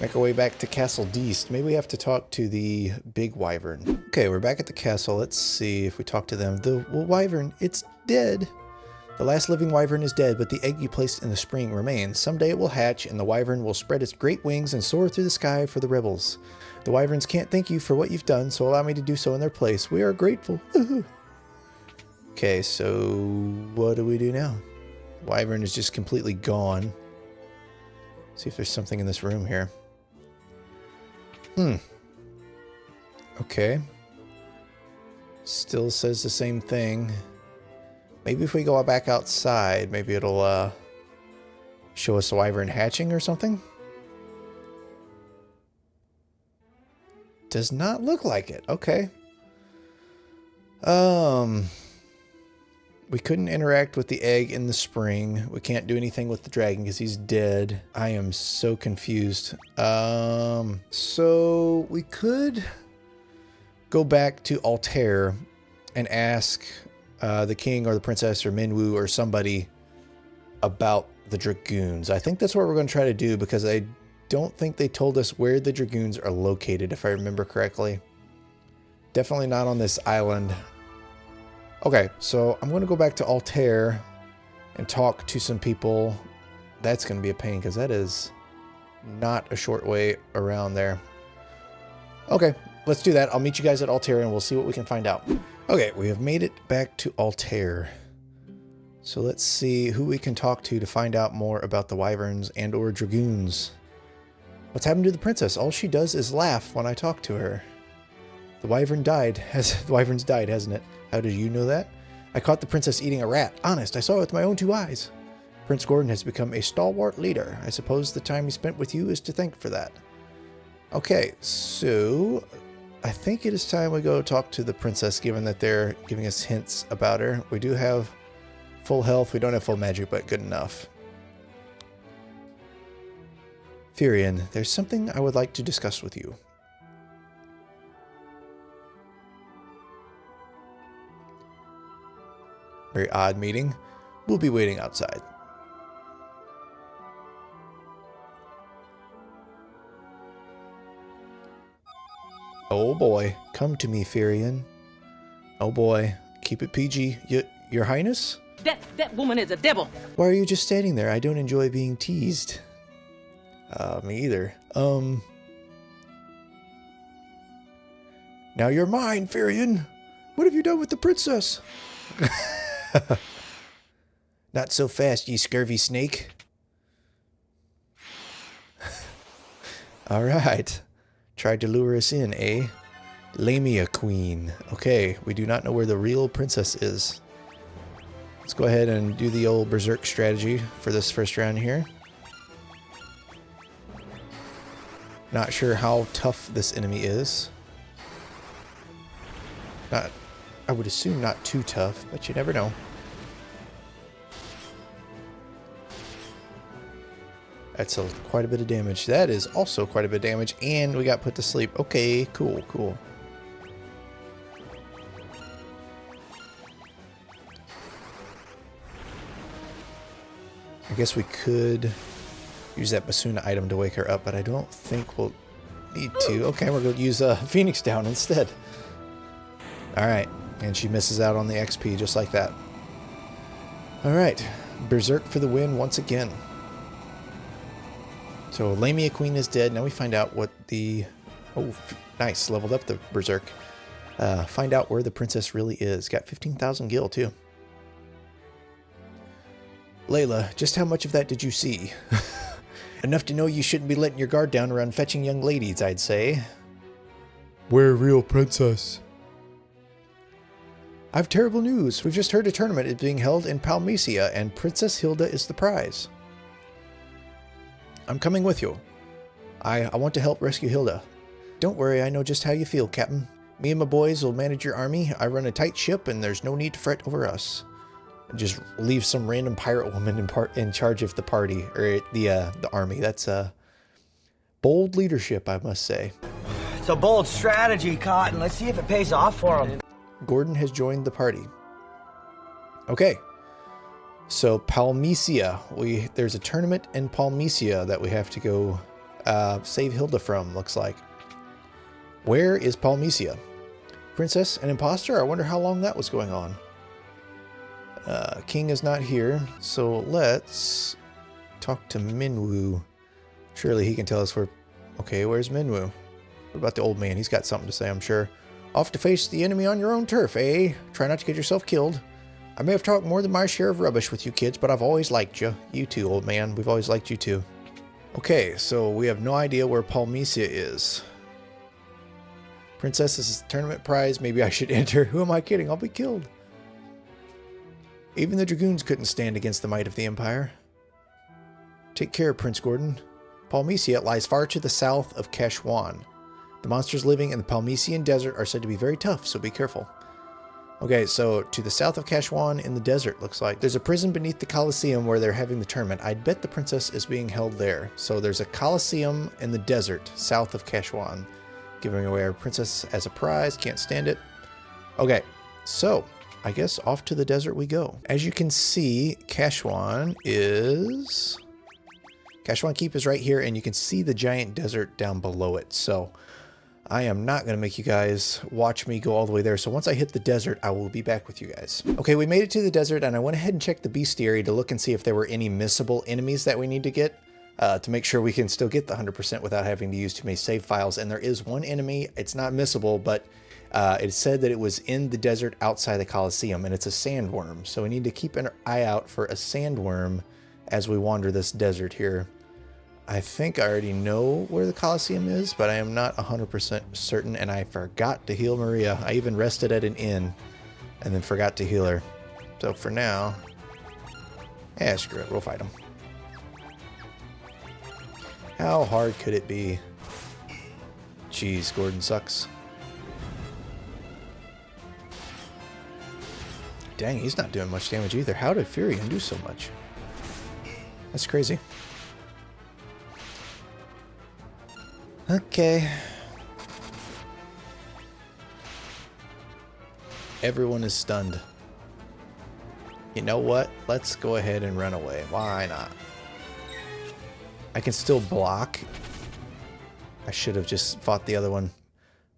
Make our way back to Castle Deist. Maybe we have to talk to the big wyvern. Okay, we're back at the castle. Let's see if we talk to them. The wyvern, it's dead. The last living wyvern is dead, but the egg you placed in the spring remains. Someday it will hatch, and the wyvern will spread its great wings and soar through the sky for the rebels. The wyverns can't thank you for what you've done, so allow me to do so in their place. We are grateful. Okay, so what do we do now? The wyvern is just completely gone. See if there's something in this room here. Okay. Still says the same thing. Maybe if we go back outside, maybe it'll show us a wyvern hatching or something. Does not look like it. Okay. We couldn't interact with the egg in the spring. We can't do anything with the dragon because he's dead. I am so confused. So we could go back to Altair and ask the king or the princess or Minwu or somebody about the dragoons. I think that's what we're going to try to do because I don't think they told us where the dragoons are located, if I remember correctly. Definitely not on this island. Okay, so I'm going to go back to Altair and talk to some people. That's going to be a pain because that is not a short way around there. Okay, let's do that. I'll meet you guys at Altair and we'll see what we can find out. Okay, we have made it back to Altair. So let's see who we can talk to find out more about the wyverns and or dragoons. What's happened to the princess? All she does is laugh when I talk to her. The wyvern died. The wyvern's died, hasn't it? How did you know that? I caught the princess eating a rat. Honest, I saw it with my own 2 eyes. Prince Gordon has become a stalwart leader. I suppose the time he spent with you is to thank for that. Okay, so I think it is time we go talk to the princess, given that they're giving us hints about her. We do have full health. We don't have full magic, but good enough. Firion, there's something I would like to discuss with you. Very odd meeting. We'll be waiting outside. Oh boy, come to me, Firion. Oh boy, keep it PG. Your Highness? That woman is a devil. Why are you just standing there? I don't enjoy being teased. Me either. Now you're mine, Firion. What have you done with the princess? Not so fast, ye scurvy snake. All right. Tried to lure us in, eh? Lamia Queen. Okay, we do not know where the real princess is. Let's go ahead and do the old berserk strategy for this first round here. Not sure how tough this enemy is. I would assume not too tough, but you never know. That's quite a bit of damage. That is also quite a bit of damage, and we got put to sleep. Okay, cool, cool. I guess we could use that Basuna item to wake her up, but I don't think we'll need to. Okay, we're going to use Phoenix Down instead. Alright, and she misses out on the XP just like that. Alright, Berserk for the win once again. So Lamia Queen is dead. Now we find out what the... Oh, nice, leveled up the Berserk. Find out where the princess really is. Got 15,000 gil too. Layla, just how much of that did you see? Enough to know you shouldn't be letting your guard down around fetching young ladies, I'd say. Where real princess? I've terrible news. We've just heard a tournament is being held in Palmesia, and Princess Hilda is the prize. I'm coming with you. I want to help rescue Hilda. Don't worry, I know just how you feel, Captain. Me and my boys will manage your army. I run a tight ship, and there's no need to fret over us. Just leave some random pirate woman in charge of the party, or the army. That's bold leadership, I must say. It's a bold strategy, Cotton. Let's see if it pays off for him. Gordon has joined the party. Okay. So Palmesia, there's a tournament in Palmesia that we have to go save Hilda from, looks like. Where is Palmesia? Princess, an imposter? I wonder how long that was going on. King is not here, so let's talk to Minwoo. Surely he can tell us where... Okay, where's Minwoo? What about the old man? He's got something to say, I'm sure. Off to face the enemy on your own turf, eh? Try not to get yourself killed. I may have talked more than my share of rubbish with you kids, but I've always liked you. You too, old man. We've always liked you too. Okay, so we have no idea where Palmysia is. Princess is a tournament prize. Maybe I should enter. Who am I kidding? I'll be killed. Even the dragoons couldn't stand against the might of the Empire. Take care, Prince Gordon. Palmysia lies far to the south of Kashwan. The monsters living in the Palmysian desert are said to be very tough, so be careful. Okay, so to the south of Kashwan in the desert, looks like. There's a prison beneath the Colosseum where they're having the tournament. I'd bet the princess is being held there. So there's a Colosseum in the desert, south of Kashwan. Giving away our princess as a prize, can't stand it. Okay, so I guess off to the desert we go. As you can see, Kashwan Keep is right here, and you can see the giant desert down below it. So I am not going to make you guys watch me go all the way there. So once I hit the desert, I will be back with you guys. Okay, we made it to the desert, and I went ahead and checked the bestiary to look and see if there were any missable enemies that we need to get to make sure we can still get the 100% without having to use too many save files. And there is one enemy. It's not missable, but it said that it was in the desert outside the Colosseum, and it's a sandworm. So we need to keep an eye out for a sandworm as we wander this desert here. I think I already know where the Colosseum is, but I am not 100% certain, and I forgot to heal Maria. I even rested at an inn and then forgot to heal her. So for now, screw it, we'll fight him. How hard could it be? Jeez, Gordon sucks. Dang, he's not doing much damage either. How did Furion do so much? That's crazy. Okay. Everyone is stunned. You know what? Let's go ahead and run away. Why not? I can still block. I should have just fought the other one.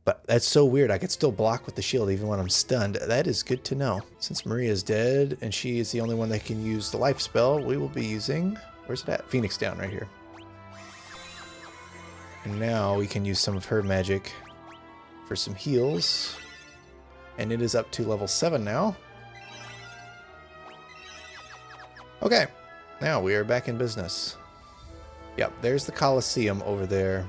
But that's so weird. I could still block with the shield even when I'm stunned. That is good to know. Since Maria is dead and she is the only one that can use the life spell, we will be using... Where's it at? Phoenix Down right here. And now we can use some of her magic for some heals. And it is up to level 7 now. Okay. Now we are back in business. Yep, there's the Colosseum over there.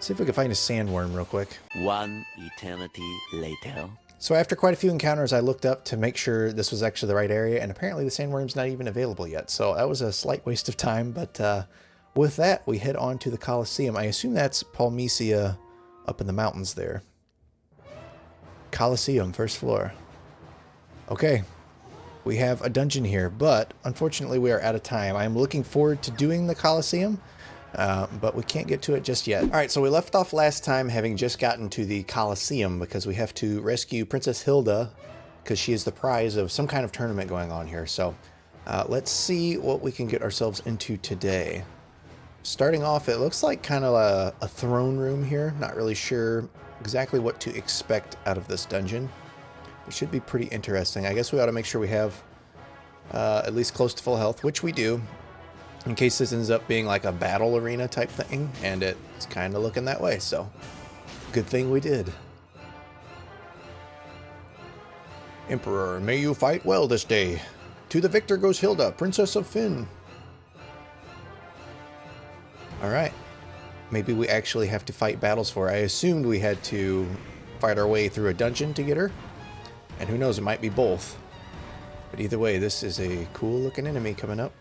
See if we can find a sandworm real quick. One eternity later. So after quite a few encounters, I looked up to make sure this was actually the right area, and apparently the sandworm's not even available yet. So that was a slight waste of time, but with that, we head on to the Colosseum. I assume that's Palmysia up in the mountains there. Colosseum, first floor. Okay, we have a dungeon here, but unfortunately we are out of time. I am looking forward to doing the Colosseum, but we can't get to it just yet. All right, so we left off last time having just gotten to the Colosseum because we have to rescue Princess Hilda because she is the prize of some kind of tournament going on here. So let's see what we can get ourselves into today. Starting off, it looks like kind of a throne room here. Not really sure exactly what to expect out of this dungeon. It should be pretty interesting. I guess we ought to make sure we have at least close to full health, which we do, in case this ends up being like a battle arena type thing, and it's kind of looking that way, so good thing we did. Emperor, may you fight well this day. To the victor goes Hilda, Princess of Finn. Alright. Maybe we actually have to fight battles for her. I assumed we had to fight our way through a dungeon to get her. And who knows, it might be both. But either way, this is a cool looking enemy coming up.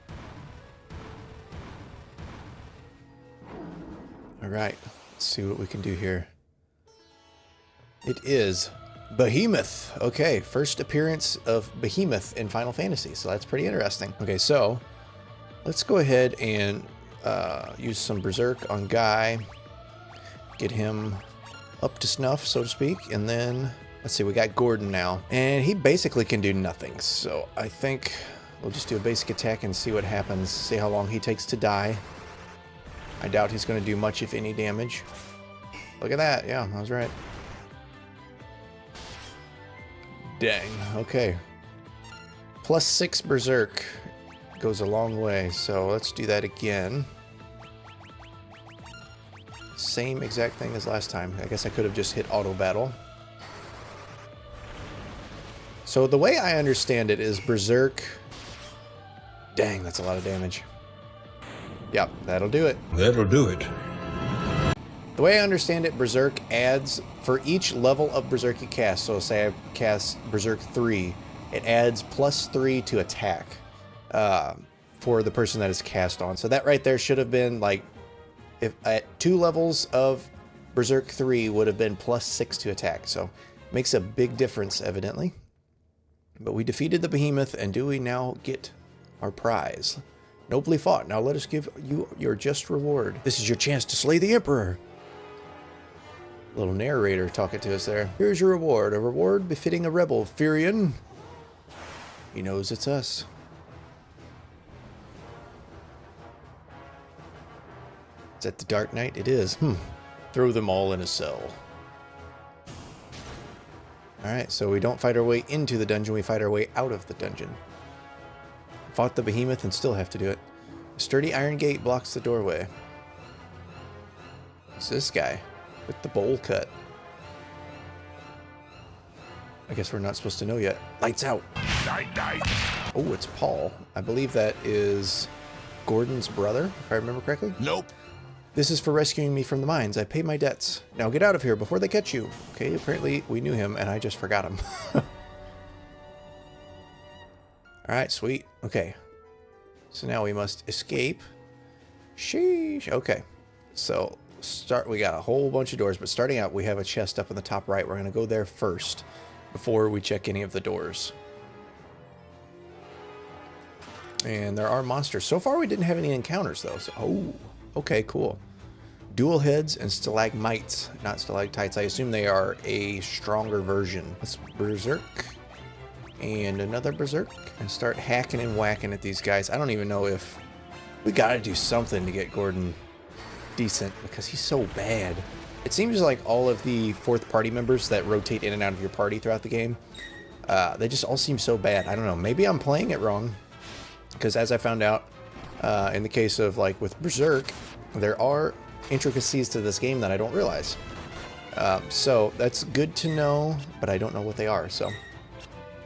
Alright, let's see what we can do here. It is Behemoth. Okay, first appearance of Behemoth in Final Fantasy, so that's pretty interesting. Okay, so let's go ahead and use some Berserk on Guy. Get him up to snuff, so to speak, and then let's see, we got Gordon now. And he basically can do nothing, so I think we'll just do a basic attack and see what happens. See how long he takes to die. I doubt he's going to do much, if any, damage. Look at that. Yeah, I was right. Dang. Okay. +6 Berserk goes a long way, so let's do that again. Same exact thing as last time. I guess I could have just hit auto battle. So the way I understand it is Berserk... Dang, that's a lot of damage. Yep, that'll do it. That'll do it. The way I understand it, Berserk adds, for each level of Berserk you cast, so say I cast Berserk 3, it adds +3 to attack for the person that is cast on. So that right there should have been like, if at 2 levels of Berserk 3 would have been +6 to attack. So makes a big difference, evidently. But we defeated the behemoth, and do we now get our prize? Nobly fought. Now let us give you your just reward. This is your chance to slay the Emperor. Little narrator talking to us there. Here's your reward. A reward befitting a rebel, Furion. He knows it's us. Is that the Dark Knight? It is. Throw them all in a cell. Alright, so we don't fight our way into the dungeon, we fight our way out of the dungeon. Fought the behemoth and still have to do it. A sturdy iron gate blocks the doorway. It's this guy with the bowl cut. I guess we're not supposed to know yet. Lights out. Oh, it's Paul. I believe that is Gordon's brother, if I remember correctly. Nope. This is for rescuing me from the mines. I pay my debts. Now get out of here before they catch you. Okay, apparently we knew him and I just forgot him. Alright, sweet. Okay. So now we must escape. Sheesh. Okay. So we got a whole bunch of doors, but starting out we have a chest up in the top right. We're going to go there first before we check any of the doors. And there are monsters. So far we didn't have any encounters though. So, oh, okay, cool. Dual heads and stalagmites, not stalactites. I assume they are a stronger version. Let's Berserk. And another Berserk. And start hacking and whacking at these guys. I don't even know if... We gotta do something to get Gordon decent, because he's so bad. It seems like all of the fourth party members that rotate in and out of your party throughout the game, they just all seem so bad. I don't know. Maybe I'm playing it wrong. Because as I found out, in the case of like with Berserk, there are intricacies to this game that I don't realize. So that's good to know, but I don't know what they are. So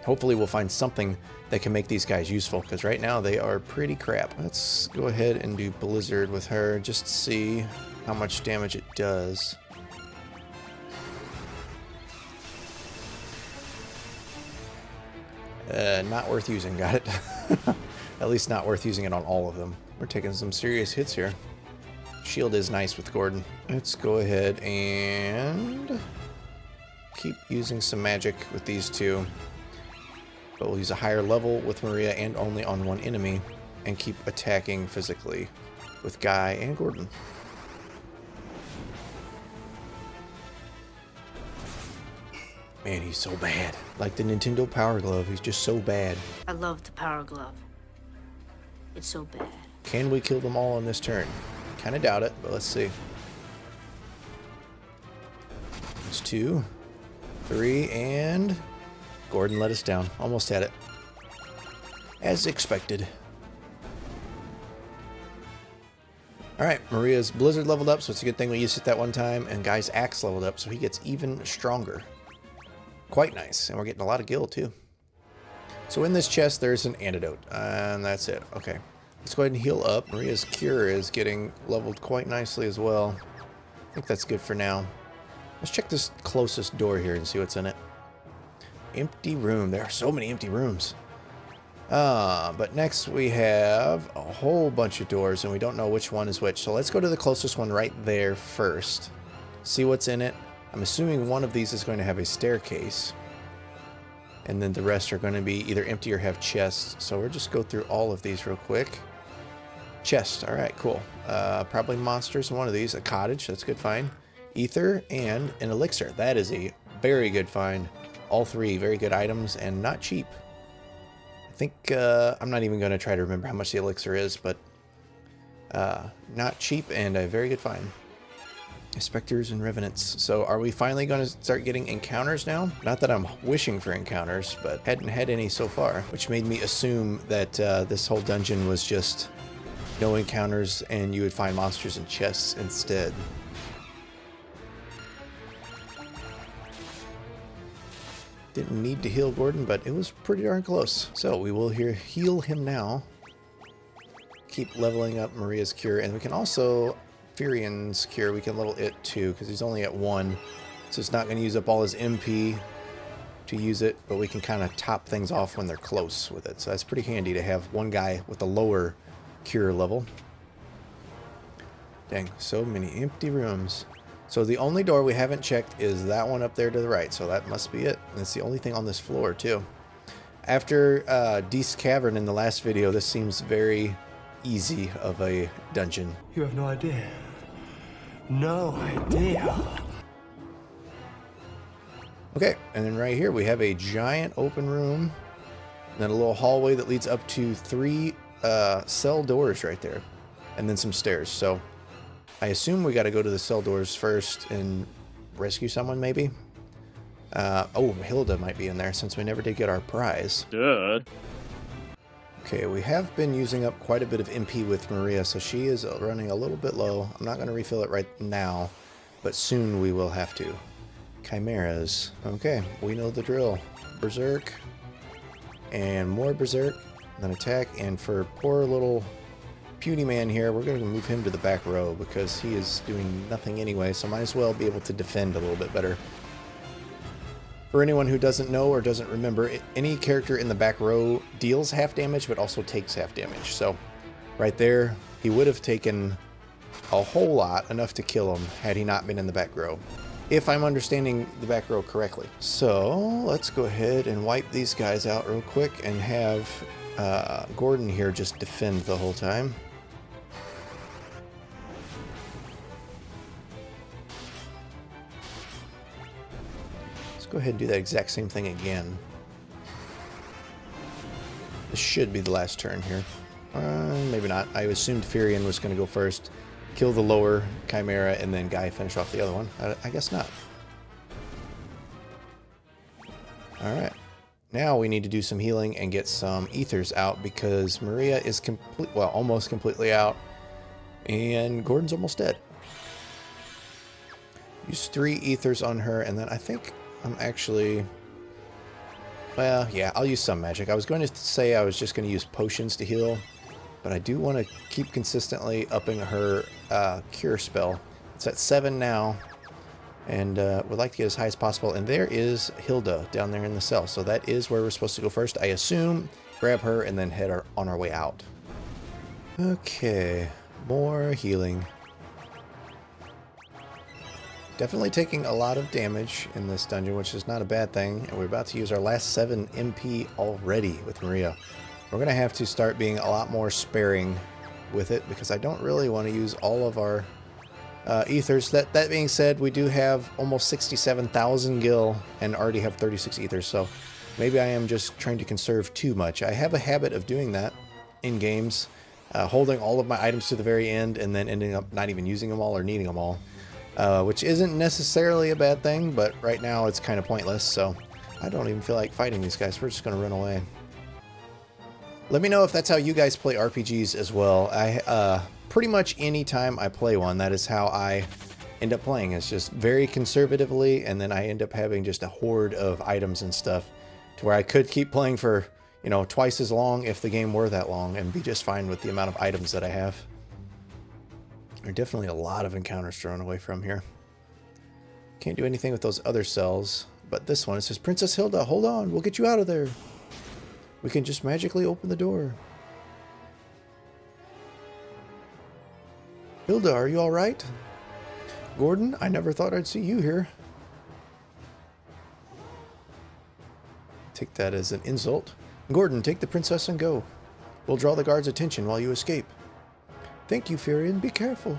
hopefully we'll find something that can make these guys useful, because right now they are pretty crap. Let's go ahead and do Blizzard with her just to see how much damage it does. Not worth using, got it. At least not worth using it on all of them. We're taking some serious hits here. Shield is nice with Gordon. Let's go ahead and keep using some magic with these two. But we'll use a higher level with Maria and only on one enemy, and keep attacking physically with Guy and Gordon. Man, he's so bad. Like the Nintendo Power Glove, he's just so bad. I love the Power Glove. It's so bad. Can we kill them all on this turn? Kind of doubt it, but let's see. It's 2, 3, and Gordon let us down. Almost had it. As expected. Alright, Maria's Blizzard leveled up, so it's a good thing we used it that one time, and Guy's Axe leveled up, so he gets even stronger. Quite nice, and we're getting a lot of gil too. So in this chest there's an antidote, and that's it. Okay, let's go ahead and heal up. Maria's Cure is getting leveled quite nicely as well. I think that's good for now. Let's check this closest door here and see what's in it. Empty room. There are so many empty rooms. But next we have a whole bunch of doors, and we don't know which one is which. So let's go to the closest one right there first. See what's in it. I'm assuming one of these is going to have a staircase. And then the rest are going to be either empty or have chests. So we'll just go through all of these real quick. Chest. Alright, cool. Probably monsters in one of these. A cottage. That's a good find. Ether and an elixir. That is a very good find. All three very good items and not cheap. I think I'm not even going to try to remember how much the elixir is, but not cheap and a very good find. Spectres and Revenants. So are we finally going to start getting encounters now? Not that I'm wishing for encounters, but hadn't had any so far, which made me assume that this whole dungeon was just no encounters and you would find monsters in chests instead. Didn't need to heal Gordon, but it was pretty darn close. So we will heal him now. Keep leveling up Maria's cure, and we can also Furian's cure, we can level it too, because he's only at 1, so it's not going to use up all his MP to use it, but we can kind of top things off when they're close with it, so that's pretty handy to have one guy with a lower cure level. Dang, so many empty rooms. So the only door we haven't checked is that one up there to the right, so that must be it. And it's the only thing on this floor too. After Deast's Cavern in the last video, this seems very easy of a dungeon. You have no idea. No idea. Okay, and then right here we have a giant open room, and then a little hallway that leads up to 3 cell doors right there, and then some stairs. So I assume we got to go to the cell doors first and rescue someone, maybe. Oh, Hilda might be in there since we never did get our prize. Good. Okay, we have been using up quite a bit of MP with Maria, so she is running a little bit low. I'm not going to refill it right now, but soon we will have to. Chimeras. Okay, we know the drill. Berserk, and more Berserk, then attack, and for poor little puny man here, we're going to move him to the back row because he is doing nothing anyway, so might as well be able to defend a little bit better. For anyone who doesn't know or doesn't remember, any character in the back row deals half damage but also takes half damage. So right there, he would have taken a whole lot, enough to kill him, had he not been in the back row. If I'm understanding the back row correctly. So let's go ahead and wipe these guys out real quick and have Gordon here just defend the whole time. Go ahead and do that exact same thing again. This should be the last turn here. Maybe not. I assumed Furian was going to go first, kill the lower Chimera, and then Guy finish off the other one. I guess not. Alright. Now we need to do some healing and get some ethers out because Maria is almost completely out. And Gordon's almost dead. Use 3 ethers on her, and then I think I'm actually... Well, yeah, I'll use some magic. I was going to say I was just going to use potions to heal, but I do want to keep consistently upping her cure spell. It's at 7 now, and would like to get as high as possible. And there is Hilda down there in the cell, so that is where we're supposed to go first. I assume grab her and then head on our way out. Okay, more healing. Definitely taking a lot of damage in this dungeon, which is not a bad thing. And we're about to use our last 7 MP already with Maria. We're going to have to start being a lot more sparing with it because I don't really want to use all of our ethers. That being said, we do have almost 67,000 gil and already have 36 ethers, so maybe I am just trying to conserve too much. I have a habit of doing that in games, holding all of my items to the very end and then ending up not even using them all or needing them all. Which isn't necessarily a bad thing, but right now it's kind of pointless, so I don't even feel like fighting these guys. We're just going to run away. Let me know if that's how you guys play RPGs as well. Pretty much any time I play one, that is how I end up playing. It's just very conservatively, and then I end up having just a horde of items and stuff to where I could keep playing for, you know, twice as long if the game were that long and be just fine with the amount of items that I have. There are definitely a lot of encounters thrown away from here. Can't do anything with those other cells, but this one, it says, Princess Hilda, hold on, we'll get you out of there. We can just magically open the door. Hilda, are you alright? Gordon, I never thought I'd see you here. Take that as an insult. Gordon, take the princess and go. We'll draw the guards' attention while you escape. Thank you, Furian. Be careful.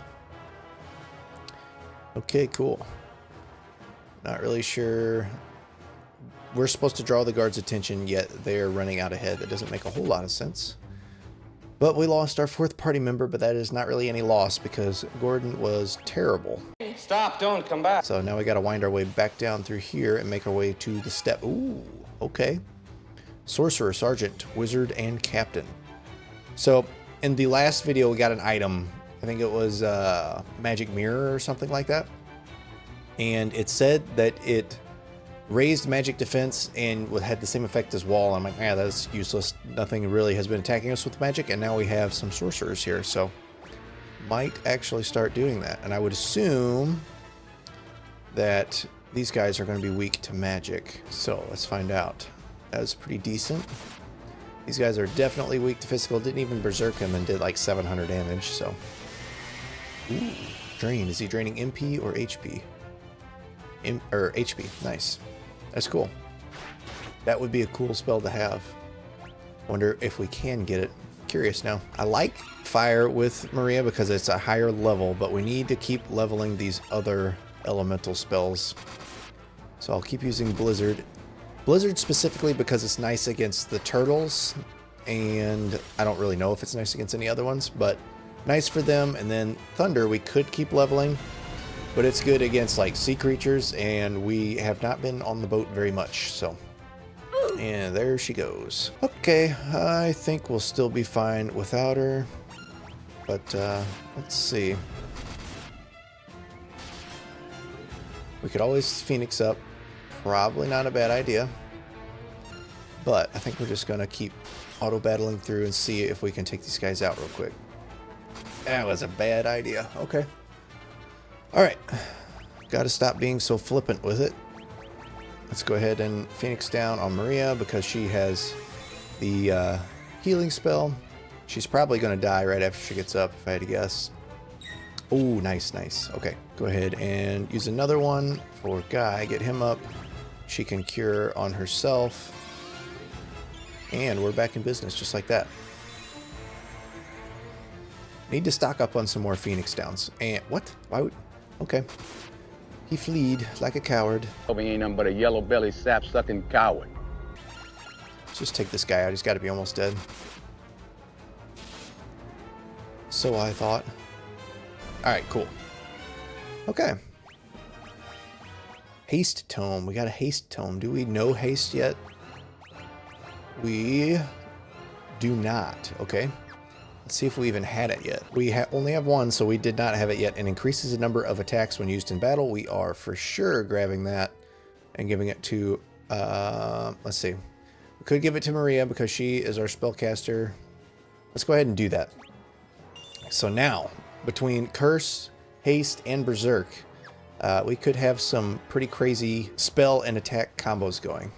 Okay, cool. Not really sure. We're supposed to draw the guards' attention, yet they're running out ahead. That doesn't make a whole lot of sense. But we lost our 4th party member, but that is not really any loss because Gordon was terrible. Stop, don't come back. So now we got to wind our way back down through here and make our way to the step. Ooh, okay. Sorcerer, Sergeant, Wizard, and Captain. So in the last video, we got an item. I think it was Magic Mirror or something like that. And it said that it raised magic defense and had the same effect as wall. I'm like, yeah, that's useless. Nothing really has been attacking us with magic, and now we have some sorcerers here, so might actually start doing that. And I would assume that these guys are going to be weak to magic. So let's find out. That was pretty decent. These guys are definitely weak to physical. Didn't even berserk him and did like 700 damage. So, ooh, drain. Is he draining MP or HP? Or HP. Nice. That's cool. That would be a cool spell to have. Wonder if we can get it. Curious now. I like fire with Maria because it's a higher level, but we need to keep leveling these other elemental spells. So I'll keep using Blizzard. Blizzard specifically because it's nice against the turtles, and I don't really know if it's nice against any other ones, but nice for them. And then Thunder we could keep leveling, but it's good against like sea creatures, and we have not been on the boat very much, so. And there she goes. Okay, I think we'll still be fine without her, but let's see. We could always Phoenix up. Probably not a bad idea, but I think we're just gonna keep auto-battling through and see if we can take these guys out real quick. That was a bad idea. Okay. Alright. Gotta stop being so flippant with it. Let's go ahead and Phoenix down on Maria because she has the healing spell. She's probably gonna die right after she gets up, if I had to guess. Oh, nice, nice. Okay, go ahead and use another one for Guy. Get him up. She can cure on herself. And we're back in business just like that. Need to stock up on some more Phoenix downs. And what? Why would... Okay. He fleed like a coward. He ain't nothing but a yellow-bellied, sap-sucking coward. Let's just take this guy out. He's got to be almost dead. So I thought. Alright, cool. Okay. Haste tome. We got a haste tome. Do we know haste yet? We do not. Okay. Let's see if we even had it yet. We only have one, so we did not have it yet. And increases the number of attacks when used in battle. We are for sure grabbing that and giving it to, let's see. We could give it to Maria because she is our spellcaster. Let's go ahead and do that. So now, between Curse, Haste, and Berserk, we could have some pretty crazy spell and attack combos going.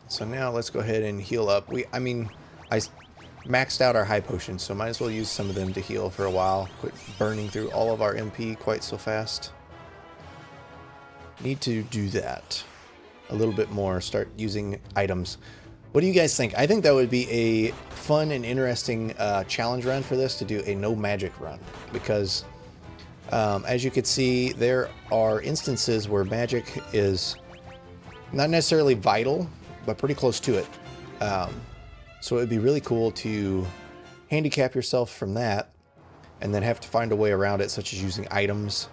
So now let's go ahead and heal up. I maxed out our high potions, so might as well use some of them to heal for a while. Quit burning through all of our MP quite so fast. Need to do that a little bit more. Start using items. What do you guys think? I think that would be a fun and interesting challenge run for this, to do a no magic run, because as you can see, there are instances where magic is not necessarily vital, but pretty close to it. So it would be really cool to handicap yourself from that and then have to find a way around it, such as using items.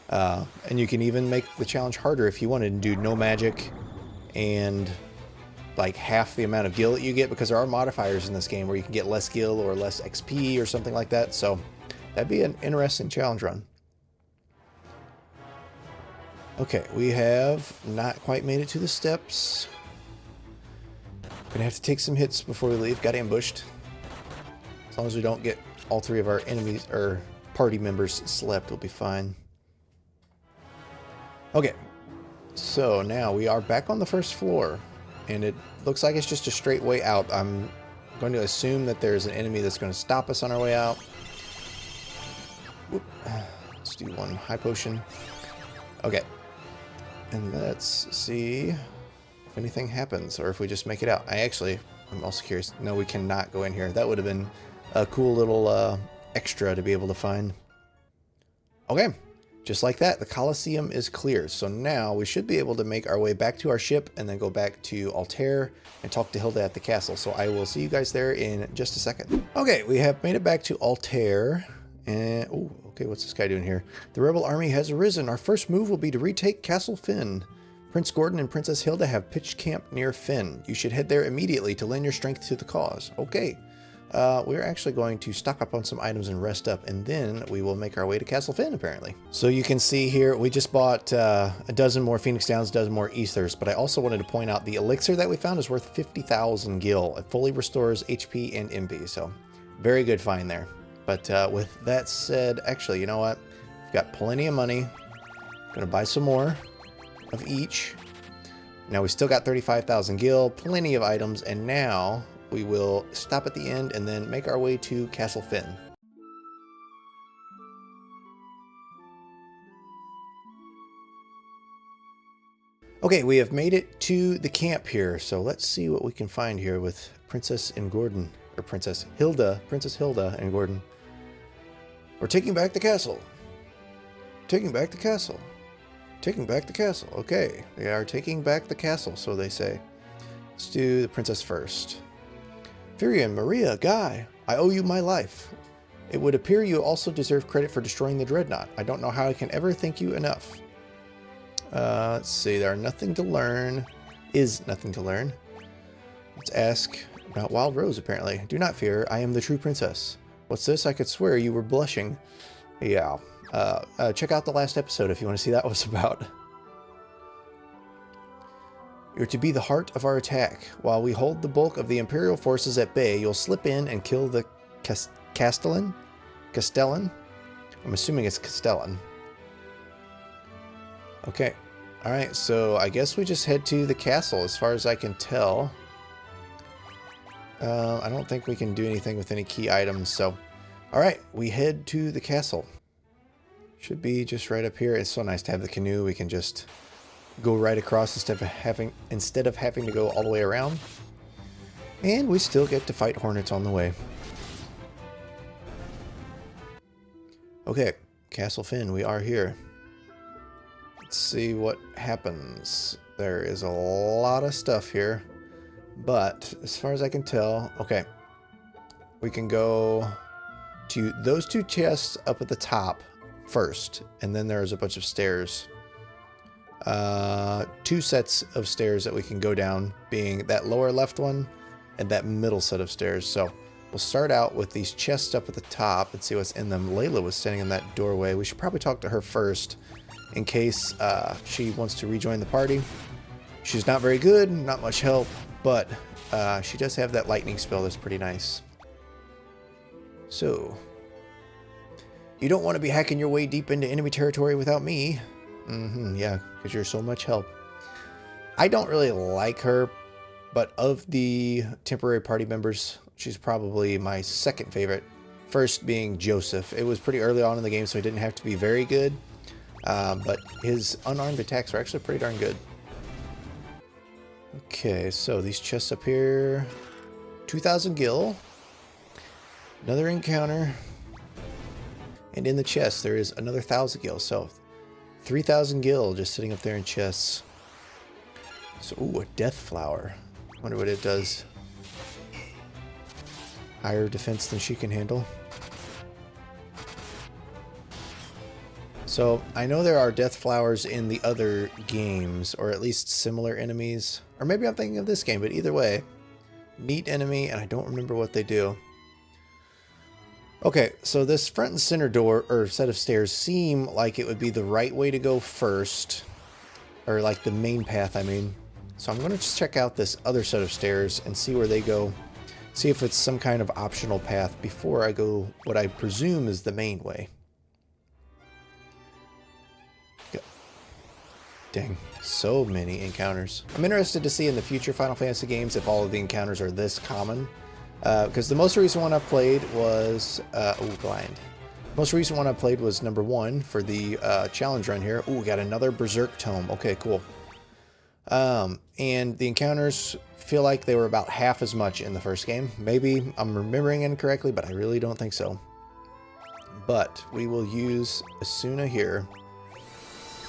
And you can even make the challenge harder if you wanted to do no magic and like half the amount of gil that you get, because there are modifiers in this game where you can get less gil or less XP or something like that. So that'd be an interesting challenge run. Okay, we have not quite made it to the steps. Gonna have to take some hits before we leave. Got ambushed. As long as we don't get all three of our enemies or party members slept, we'll be fine. Okay, so now we are back on the first floor, and it looks like it's just a straight way out. I'm going to assume that there's an enemy that's going to stop us on our way out. Whoop. Let's do one high potion. Okay, and let's see if anything happens, or if we just make it out. I'm also curious. No, we cannot go in here. That would have been a cool little extra to be able to find. Okay, Just like that, the Colosseum is clear. So now we should be able to make our way back to our ship and then go back to Altair and talk to Hilda at the castle. So I will see you guys there in just a second. Okay, we have made it back to Altair. And, oh, okay, what's this guy doing here? The rebel army has arisen. Our first move will be to retake Castle Finn. Prince Gordon and Princess Hilda have pitched camp near Finn. You should head there immediately to lend your strength to the cause. Okay. We're actually going to stock up on some items and rest up, and then we will make our way to Castle Finn, apparently. So you can see here, we just bought a dozen more Phoenix Downs, a dozen more Ethers, but I also wanted to point out the elixir that we found is worth 50,000 gil. It fully restores HP and MP, so very good find there. But with that said, actually, you know what? We've got plenty of money. Gonna buy some more of each. Now we still got 35,000 gil, plenty of items, and now we will stop at the end and then make our way to Castle Finn. Okay, we have made it to the camp here, so let's see what we can find here with Princess and Gordon, or Princess Hilda and Gordon. We're taking back the castle. Taking back the castle. Taking back the castle. Okay, they are taking back the castle, so they say. Let's do the princess first. Furion, Maria, Guy, I owe you my life. It would appear you also deserve credit for destroying the Dreadnought. I don't know how I can ever thank you enough. Let's see, there are nothing to learn. Is nothing to learn. Let's ask about Wild Rose, apparently. Do not fear, I am the true princess. What's this? I could swear you were blushing. Yeah. Check out the last episode if you want to see what that was about. You're to be the heart of our attack. While we hold the bulk of the Imperial forces at bay, you'll slip in and kill the Castellan? Castellan? I'm assuming it's Castellan. Okay. Alright, so I guess we just head to the castle as far as I can tell. I don't think we can do anything with any key items, so... Alright, we head to the castle. Should be just right up here. It's so nice to have the canoe. We can just go right across instead of having to go all the way around. And we still get to fight hornets on the way. Okay, Castle Finn, we are here. Let's see what happens. There is a lot of stuff here, but as far as I can tell, okay, we can go to those two chests up at the top first, and then there's a bunch of stairs. Two sets of stairs that we can go down, being that lower left one and that middle set of stairs. So we'll start out with these chests up at the top and see what's in them. Layla was standing in that doorway. We should probably talk to her first in case she wants to rejoin the party. She's not very good, not much help, but she does have that lightning spell that's pretty nice. So, you don't want to be hacking your way deep into enemy territory without me. Yeah, because you're so much help. I don't really like her, but of the temporary party members, she's probably my second favorite. First being Joseph. It was pretty early on in the game, so he didn't have to be very good. But his unarmed attacks are actually pretty darn good. Okay, so these chests up here. 2,000 gil. Another encounter. And in the chest, there is another 1,000 gil. So 3,000 gil just sitting up there in chests. So, ooh, a death flower. Wonder what it does. Higher defense than she can handle. So, I know there are death flowers in the other games, or at least similar enemies. Or maybe I'm thinking of this game, but either way. Neat enemy, and I don't remember what they do. Okay, so this front and center door, or set of stairs, seem like it would be the right way to go first. Or like the main path, I mean. So I'm going to just check out this other set of stairs and see where they go. See if it's some kind of optional path before I go what I presume is the main way. Dang, so many encounters. I'm interested to see in the future Final Fantasy games if all of the encounters are this common. Because the most recent one I've played was... blind. Most recent one I played was number 1 for the challenge run here. Ooh, we got another Berserk Tome. Okay, cool. And the encounters feel like they were about half as much in the first game. Maybe I'm remembering incorrectly, but I really don't think so. But we will use Asuna here.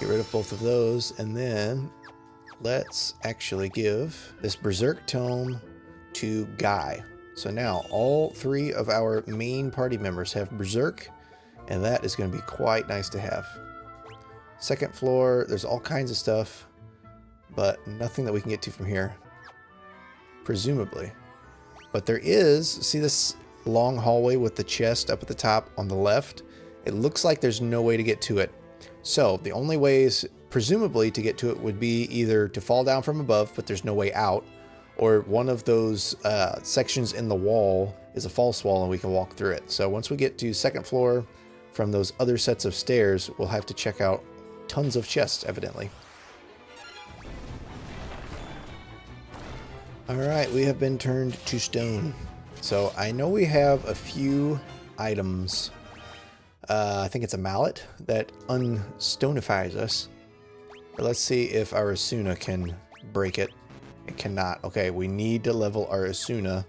Get rid of both of those, and then let's actually give this Berserk Tome to Guy. So now all 3 of our main party members have Berserk, and that is going to be quite nice to have. Second floor, there's all kinds of stuff, but nothing that we can get to from here. Presumably. But there is, see this long hallway with the chest up at the top on the left? It looks like there's no way to get to it. So the only ways, presumably, to get to it would be either to fall down from above, but there's no way out, or one of those sections in the wall is a false wall and we can walk through it. So once we get to second floor from those other sets of stairs, we'll have to check out tons of chests, evidently. Alright, we have been turned to stone. So I know we have a few items. I think it's a mallet that unstonifies us. But let's see if our Asuna can break it. It cannot. Okay, we need to level our Asuna.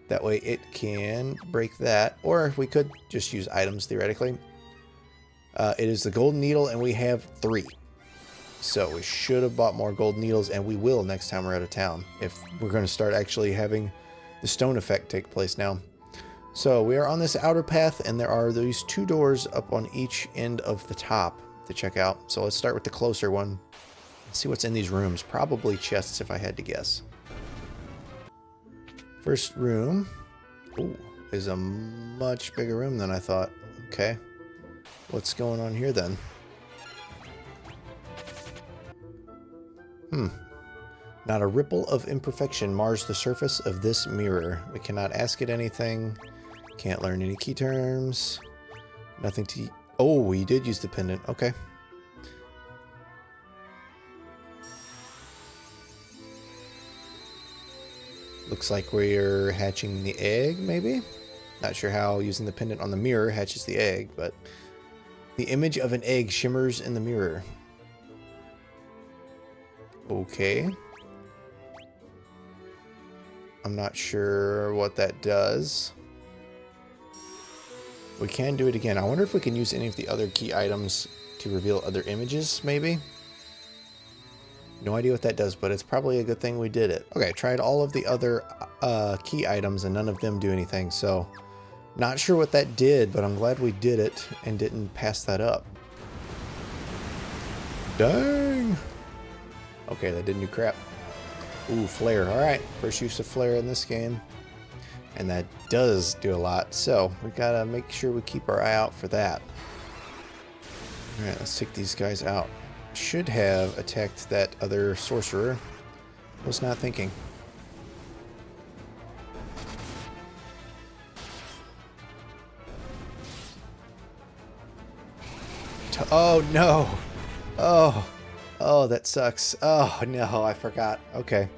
That way it can break that. Or we could just use items, theoretically. It is the golden needle, and we have 3. So we should have bought more gold needles, and we will next time we're out of town, if we're going to start actually having the stone effect take place now. So we are on this outer path, and there are these 2 doors up on each end of the top to check out. So let's start with the closer one. Let's see what's in these rooms. Probably chests, if I had to guess. First room, ooh, is a much bigger room than I thought. Okay, what's going on here then? Not a ripple of imperfection mars the surface of this mirror. We cannot ask it anything. Can't learn any key terms. Nothing to... Oh, we did use the pendant. Okay. Looks like we're hatching the egg, maybe? Not sure how using the pendant on the mirror hatches the egg, but... The image of an egg shimmers in the mirror. Okay. I'm not sure what that does. We can do it again. I wonder if we can use any of the other key items to reveal other images, maybe? No idea what that does, but it's probably a good thing we did it. Okay, tried all of the other key items and none of them do anything, so not sure what that did, but I'm glad we did it and didn't pass that up. Dang! Okay, that didn't do crap. Ooh, flare. Alright, first use of flare in this game. And that does do a lot, so we gotta make sure we keep our eye out for that. Alright, let's take these guys out. Should have attacked that other sorcerer. Was not thinking. Oh no! Oh! Oh, that sucks. Oh, no, I forgot. Okay.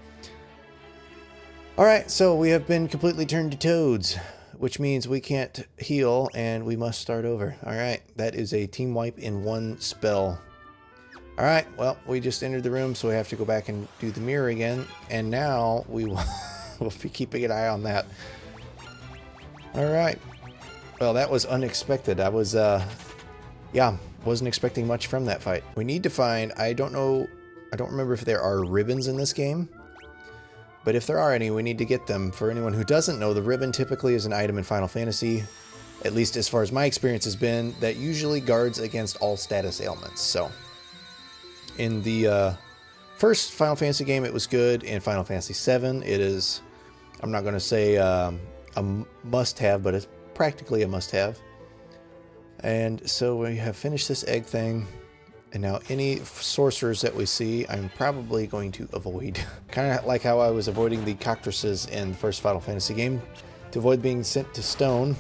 Alright, so we have been completely turned to toads, which means we can't heal and we must start over. Alright, that is a team wipe in 1 spell. Alright, well, we just entered the room, so we have to go back and do the mirror again. And now we will we'll be keeping an eye on that. Alright. Well, that was unexpected. I was, yeah, wasn't expecting much from that fight. We need to find, I don't remember if there are ribbons in this game. But if there are any, we need to get them. For anyone who doesn't know, the ribbon typically is an item in Final Fantasy, at least as far as my experience has been, that usually guards against all status ailments. So, in the first Final Fantasy game, it was good. In Final Fantasy VII, it is, I'm not going to say a must-have, but it's practically a must-have. And so we have finished this egg thing. And now any sorcerers that we see, I'm probably going to avoid. Kind of like how I was avoiding the cockatrices in the first Final Fantasy game, to avoid being sent to stone,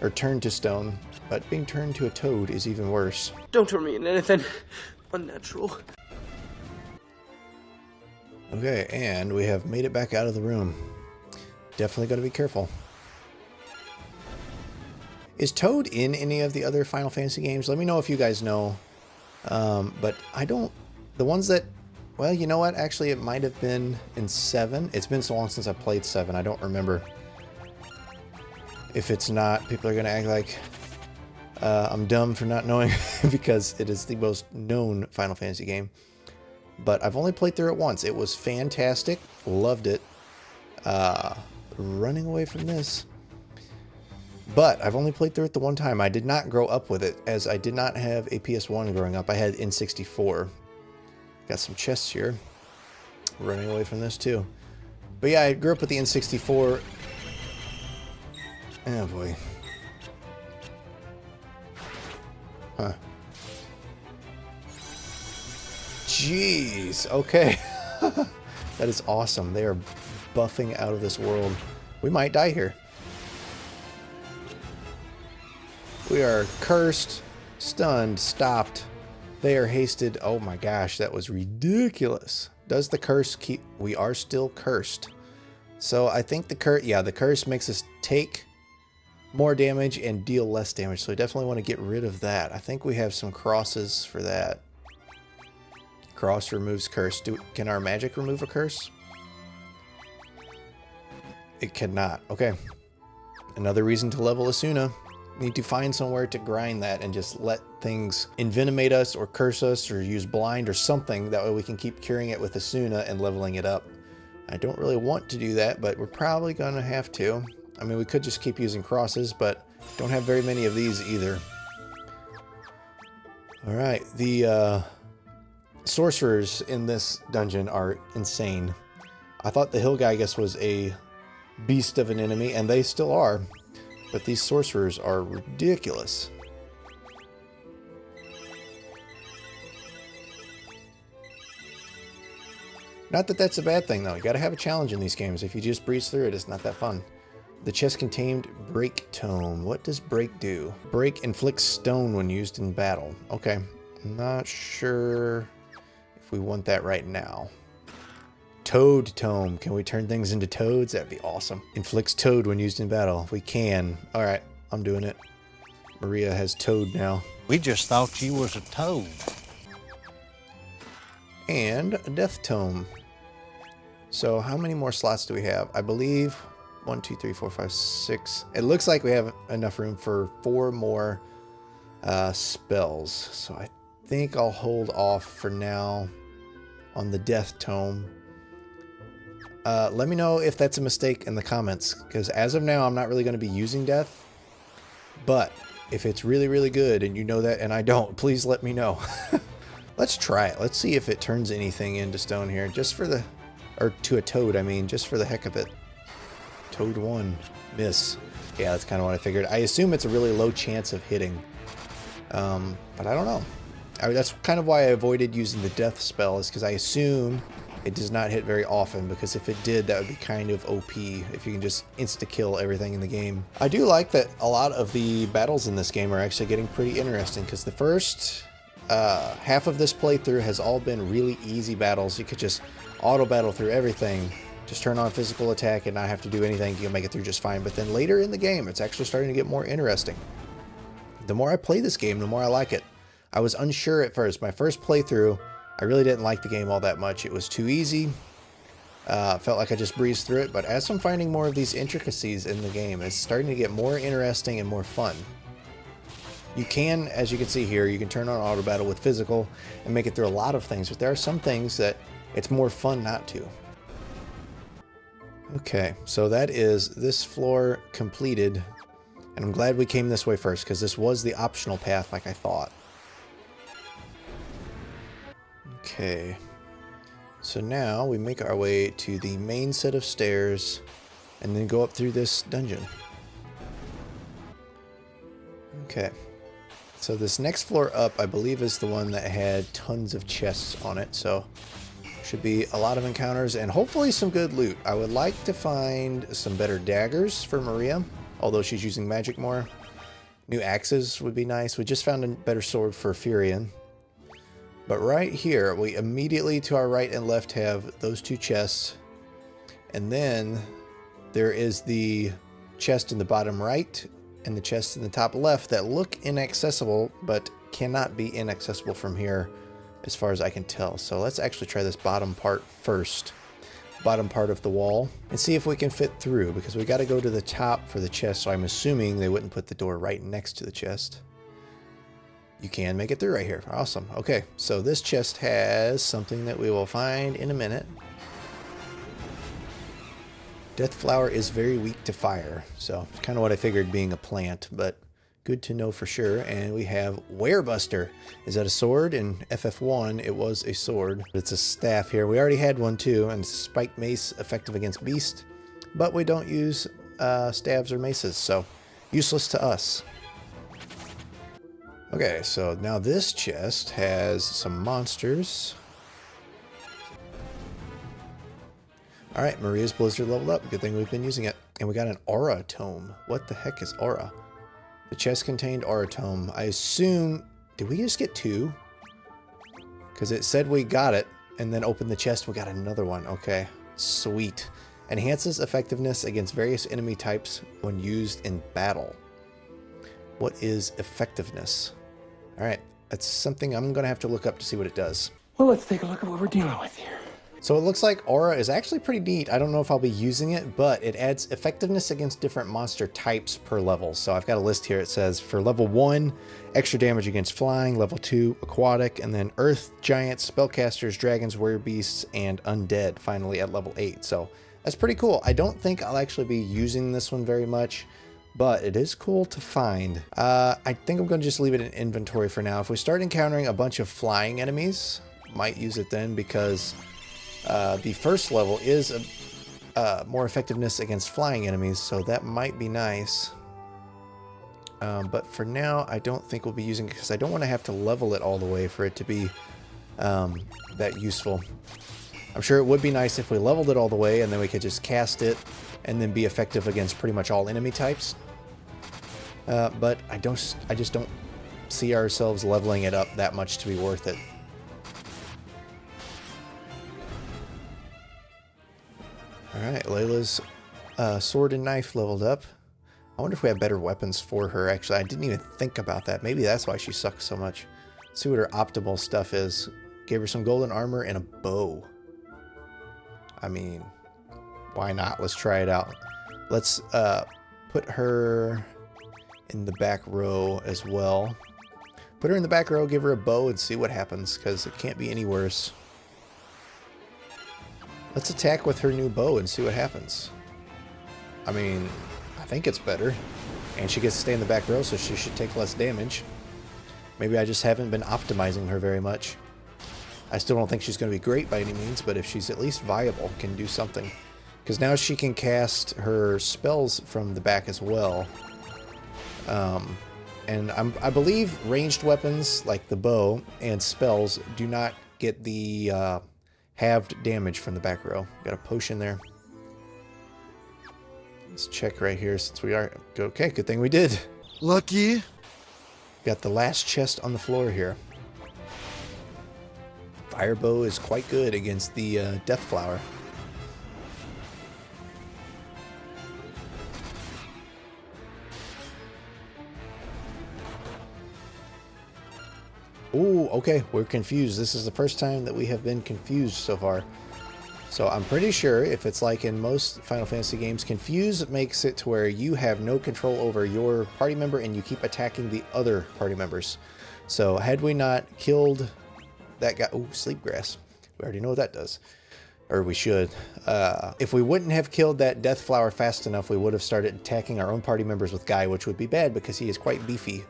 or turned to stone. But being turned to a toad is even worse. Don't turn me into anything unnatural. Okay, and we have made it back out of the room. Definitely got to be careful. Is Toad in any of the other Final Fantasy games? Let me know if you guys know. But I don't, the ones that, well, you know what, actually it might have been in 7. It's been so long since I played 7, I don't remember. If it's not, people are going to act like I'm dumb for not knowing because it is the most known Final Fantasy game. But I've only played through it once. It was fantastic. Loved it. Running away from this. But I've only played through it the one time. I did not grow up with it, as I did not have a PS1 growing up. I had N64. Got some chests here. Running away from this too. But yeah, I grew up with the N64. Oh boy. Huh. Jeez. Okay. That is awesome. They are buffing out of this world. We might die here. We are cursed, stunned, stopped. They are hasted. Oh my gosh, that was ridiculous. Does the curse keep... We are still cursed. So I think the curse... Yeah, the curse makes us take more damage and deal less damage. So I definitely want to get rid of that. I think we have some crosses for that. Cross removes curse. Can our magic remove a curse? It cannot. Okay. Another reason to level Asuna. We need to find somewhere to grind that and just let things envenomate us or curse us or use blind or something. That way we can keep curing it with Asuna and leveling it up. I don't really want to do that, but we're probably going to have to. I mean, we could just keep using crosses, but don't have very many of these either. All right. The sorcerers in this dungeon are insane. I thought the hill guy, I guess, was a beast of an enemy, and they still are. But these sorcerers are ridiculous. Not that that's a bad thing, though. You gotta have a challenge in these games. If you just breeze through it, it's not that fun. The chest contained Break Tome. What does Break do? Break inflicts stone when used in battle. Okay. I'm not sure if we want that right now. Toad Tome. Can we turn things into toads? That'd be awesome. Inflicts toad when used in battle. We can. All right, I'm doing it. Maria has toad now. We just thought you was a toad. And a death tome. So how many more slots do we have? I believe 1, 2, 3, 4, 5, 6. It looks like we have enough room for 4 more spells. So I think I'll hold off for now on the death tome. Let me know if that's a mistake in the comments, because as of now, I'm not really going to be using death. But if it's really, really good and you know that and I don't, please let me know. Let's try it. Let's see if it turns anything into stone here, just for the... Or to a toad, I mean, just for the heck of it. Toad 1. Miss. Yeah, that's kind of what I figured. I assume it's a really low chance of hitting. But I don't know. That's kind of why I avoided using the death spell, is because I assume it does not hit very often, because if it did, that would be kind of OP if you can just insta-kill everything in the game. I do like that a lot of the battles in this game are actually getting pretty interesting, because the first half of this playthrough has all been really easy battles. You could just auto-battle through everything, just turn on physical attack and not have to do anything. You'll make it through just fine. But then later in the game, it's actually starting to get more interesting. The more I play this game, the more I like it. I was unsure at first. My first playthrough, I really didn't like the game all that much. It was too easy. Felt like I just breezed through it. But as I'm finding more of these intricacies in the game, it's starting to get more interesting and more fun. You can, as you can see here, you can turn on auto battle with physical and make it through a lot of things. But there are some things that it's more fun not to. Okay, so that is this floor completed. And I'm glad we came this way first, because this was the optional path like I thought. Okay, so now we make our way to the main set of stairs and then go up through this dungeon. Okay, so this next floor up, I believe, is the one that had tons of chests on it, so should be a lot of encounters and hopefully some good loot. I would like to find some better daggers for Maria, although she's using magic more. New axes would be nice. We just found a better sword for Furion. But right here, we immediately to our right and left have those 2 chests. And then there is the chest in the bottom right and the chest in the top left that look inaccessible, but cannot be inaccessible from here as far as I can tell. So let's actually try this bottom part first. Bottom part of the wall, and see if we can fit through, because we got to go to the top for the chest, so I'm assuming they wouldn't put the door right next to the chest. You can make it through right here. Awesome. Okay, so this chest has something that we will find in a minute. Death flower is very weak to fire, so it's kind of what I figured being a plant, but good to know for sure. And we have Werebuster. Is that a sword? In FF1, it was a sword. It's a staff here. We already had one too, and spiked mace effective against beast, but we don't use staves or maces, so useless to us. Okay, so now this chest has some monsters. Alright, Maria's Blizzard leveled up. Good thing we've been using it. And we got an aura tome. What the heck is aura? The chest contained aura tome. I assume... Did we just get 2? Because it said we got it, and then opened the chest, we got another one. Okay, sweet. Enhances effectiveness against various enemy types when used in battle. What is effectiveness? Alright, that's something I'm going to have to look up to see what it does. Well, let's take a look at what we're dealing with here. So it looks like aura is actually pretty neat. I don't know if I'll be using it, but it adds effectiveness against different monster types per level. So I've got a list here. It says for level 1, extra damage against flying, level 2, aquatic, and then earth, giants, spellcasters, dragons, werebeasts, and undead finally at level 8. So that's pretty cool. I don't think I'll actually be using this one very much, but it is cool to find. I think I'm going to just leave it in inventory for now. If we start encountering a bunch of flying enemies, might use it then, because the first level is more effectiveness against flying enemies, so that might be nice. But for now, I don't think we'll be using it because I don't want to have to level it all the way for it to be that useful. I'm sure it would be nice if we leveled it all the way and then we could just cast it and then be effective against pretty much all enemy types. But I just don't see ourselves leveling it up that much to be worth it. Alright, Layla's sword and knife leveled up. I wonder if we have better weapons for her, actually. I didn't even think about that. Maybe that's why she sucks so much. Let's see what her optimal stuff is. Gave her some golden armor and a bow. I mean, why not? Let's try it out. Let's put her in the back row as well. Put her in the back row, give her a bow, and see what happens, because it can't be any worse. Let's attack with her new bow and see what happens. I mean, I think it's better. And she gets to stay in the back row, so she should take less damage. Maybe I just haven't been optimizing her very much. I still don't think she's going to be great by any means, but if she's at least viable, can do something. Because now she can cast her spells from the back as well. And I believe ranged weapons, like the bow, and spells do not get the halved damage from the back row. Got a potion there. Let's check right here since we are... Okay, good thing we did. Lucky. Got the last chest on the floor here. Firebow is quite good against the Death Flower. Ooh, okay, we're confused. This is the first time that we have been confused so far. So I'm pretty sure if it's like in most Final Fantasy games, confuse makes it to where you have no control over your party member and you keep attacking the other party members. So had we not killed that guy... Ooh, sleep grass. We already know what that does. Or we should. If we wouldn't have killed that Death Flower fast enough, we would have started attacking our own party members with Guy, which would be bad because he is quite beefy.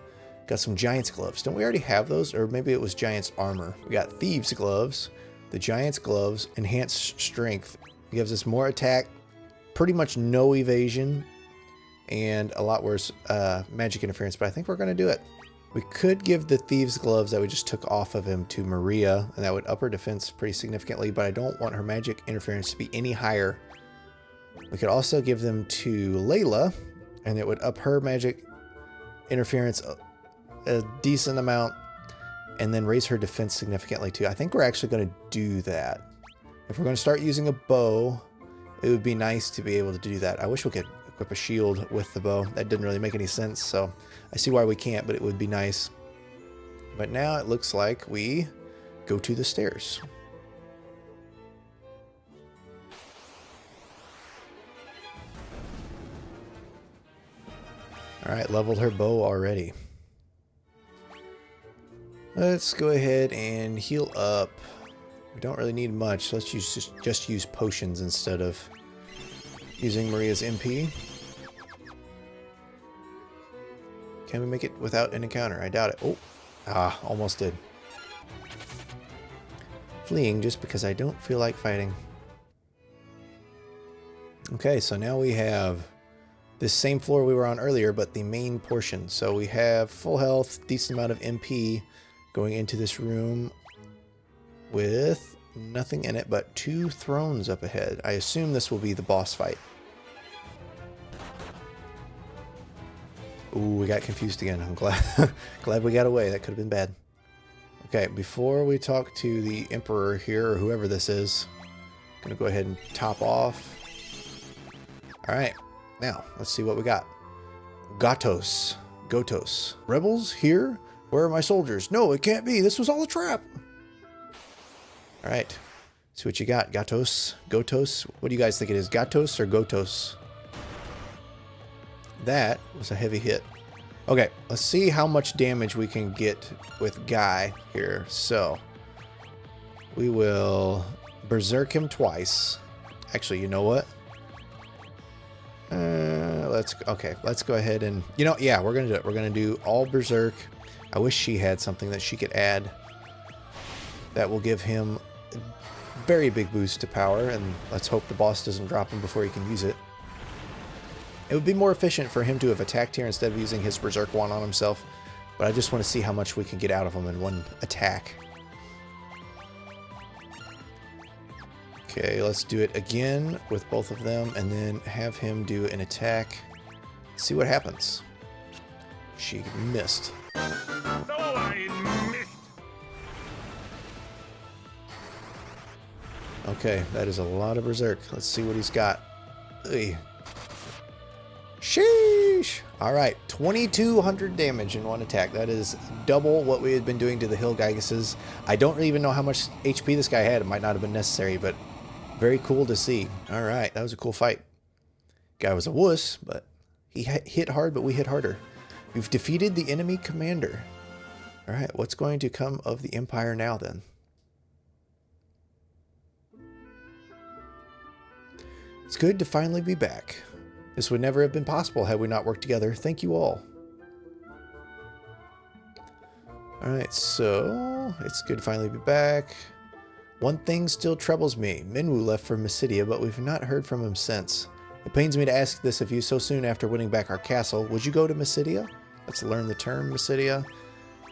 Got some Giant's Gloves. Don't we already have those? Or maybe it was Giant's Armor. We got Thieves Gloves. The Giant's Gloves, Enhanced Strength. It gives us more attack, pretty much no evasion, and a lot worse magic interference, but I think we're going to do it. We could give the Thieves Gloves that we just took off of him to Maria, and that would up her defense pretty significantly, but I don't want her magic interference to be any higher. We could also give them to Layla, and it would up her magic interference a decent amount, and then raise her defense significantly too. I think we're actually going to do that. If we're going to start using a bow, it would be nice to be able to do that. I wish we could equip a shield with the bow. That didn't really make any sense, so I see why we can't, but it would be nice. But now it looks like we go to the stairs. Alright, leveled her bow already. Let's go ahead and heal up. We don't really need much. Let's just use potions instead of using Maria's MP. Can we make it without an encounter? I doubt it. Oh, almost did. Fleeing just because I don't feel like fighting. Okay, so now we have this same floor we were on earlier, but the main portion. So we have full health, decent amount of MP going into this room with nothing in it but 2 thrones up ahead. I assume this will be the boss fight. Ooh, we got confused again. I'm glad we got away. That could have been bad. Okay, before we talk to the Emperor here, or whoever this is, I'm going to go ahead and top off. Alright, now, let's see what we got. Gotos. Rebels, here? Where are my soldiers? No, it can't be. This was all a trap. Alright, see what you got. Gotos. What do you guys think it is? Gatos or Gotos? That was a heavy hit. Okay, let's see how much damage we can get with Guy here. So, we will berserk him twice. Actually, you know what? Let's go ahead and, yeah, we're gonna do it. We're gonna do all berserk. I wish she had something that she could add that will give him a very big boost to power, and let's hope the boss doesn't drop him before he can use it. It would be more efficient for him to have attacked here instead of using his berserk wand on himself, but I just want to see how much we can get out of him in one attack. Okay, let's do it again with both of them, and then have him do an attack. See what happens. She missed. Okay, that is a lot of berserk. Let's see what he's got. Ugh. Sheesh! Alright, 2,200 damage in one attack. That is double what we had been doing to the Hill Gygases. I don't even know how much HP this guy had. It might not have been necessary, but very cool to see. Alright, that was a cool fight. Guy was a wuss, but he hit hard, but we hit harder. We've defeated the enemy commander. Alright, what's going to come of the Empire now then? It's good to finally be back. This would never have been possible had we not worked together. Thank you all. Alright, so it's good to finally be back. One thing still troubles me. Minwu left for Mysidia, but we've not heard from him since. It pains me to ask this of you so soon after winning back our castle. Would you go to Mysidia? Let's learn the term Mysidia,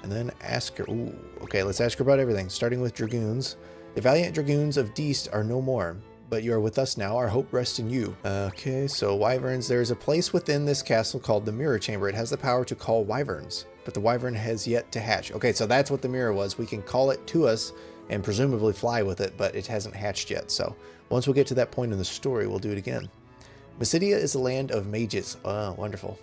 and then ask her. Ooh, okay, let's ask her about everything, starting with dragoons. The valiant dragoons of Deist are no more, but you are with us now. Our hope rests in you. Okay, so wyverns. There is a place within this castle called the Mirror Chamber. It has the power to call wyverns, but the wyvern has yet to hatch. Okay, so that's what the mirror was. We can call it to us and presumably fly with it, but it hasn't hatched yet. So once we get to that point in the story, we'll do it again. Mysidia is the land of mages. Oh, wonderful.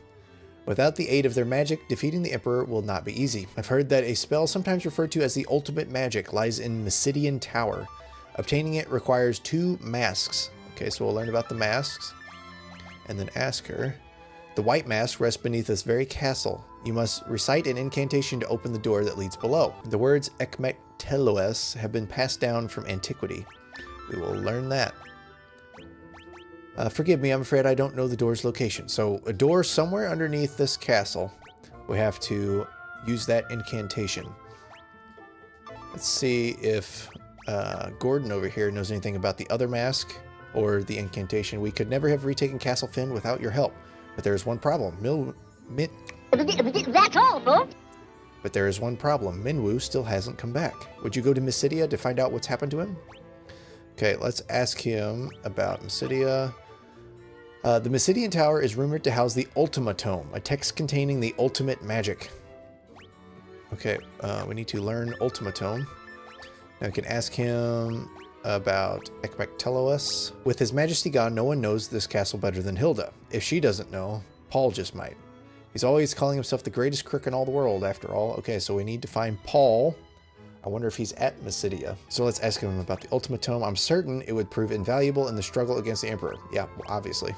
Without the aid of their magic, defeating the Emperor will not be easy. I've heard that a spell sometimes referred to as the ultimate magic lies in Mysidian Tower. Obtaining it requires 2 masks. Okay, so we'll learn about the masks and then ask her. The white mask rests beneath this very castle. You must recite an incantation to open the door that leads below. The words ekmekteloes have been passed down from antiquity. We will learn that. Forgive me, I'm afraid I don't know the door's location. So a door somewhere underneath this castle. We have to use that incantation. Let's see if Gordon over here knows anything about the other mask or the incantation. We could never have retaken Castle Finn without your help. But there is one problem. That's all, folks. But there is one problem. Minwu still hasn't come back. Would you go to Mysidia to find out what's happened to him? Okay, let's ask him about Mysidia. The Mysidian Tower is rumored to house the Ultima Tome, a text containing the ultimate magic. Okay, we need to learn Ultima Tome. Now we can ask him about Ekmekteloes. With His Majesty gone, no one knows this castle better than Hilda. If she doesn't know, Paul just might. He's always calling himself the greatest crook in all the world, after all. Okay, so we need to find Paul. I wonder if he's at Mysidia. So let's ask him about the Ultima Tome. I'm certain it would prove invaluable in the struggle against the Emperor. Yeah, well, obviously.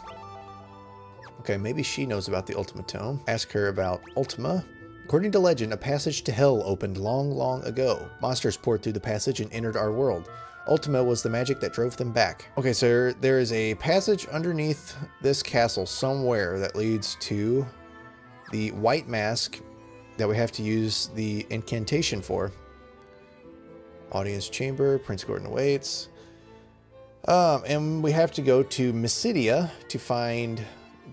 Okay, maybe she knows about the Ultima Tome. Ask her about Ultima. According to legend, a passage to hell opened long, long ago. Monsters poured through the passage and entered our world. Ultima was the magic that drove them back. Okay, so there is a passage underneath this castle somewhere that leads to the white mask that we have to use the incantation for. Audience chamber, Prince Gordon awaits. And we have to go to Mysidia to find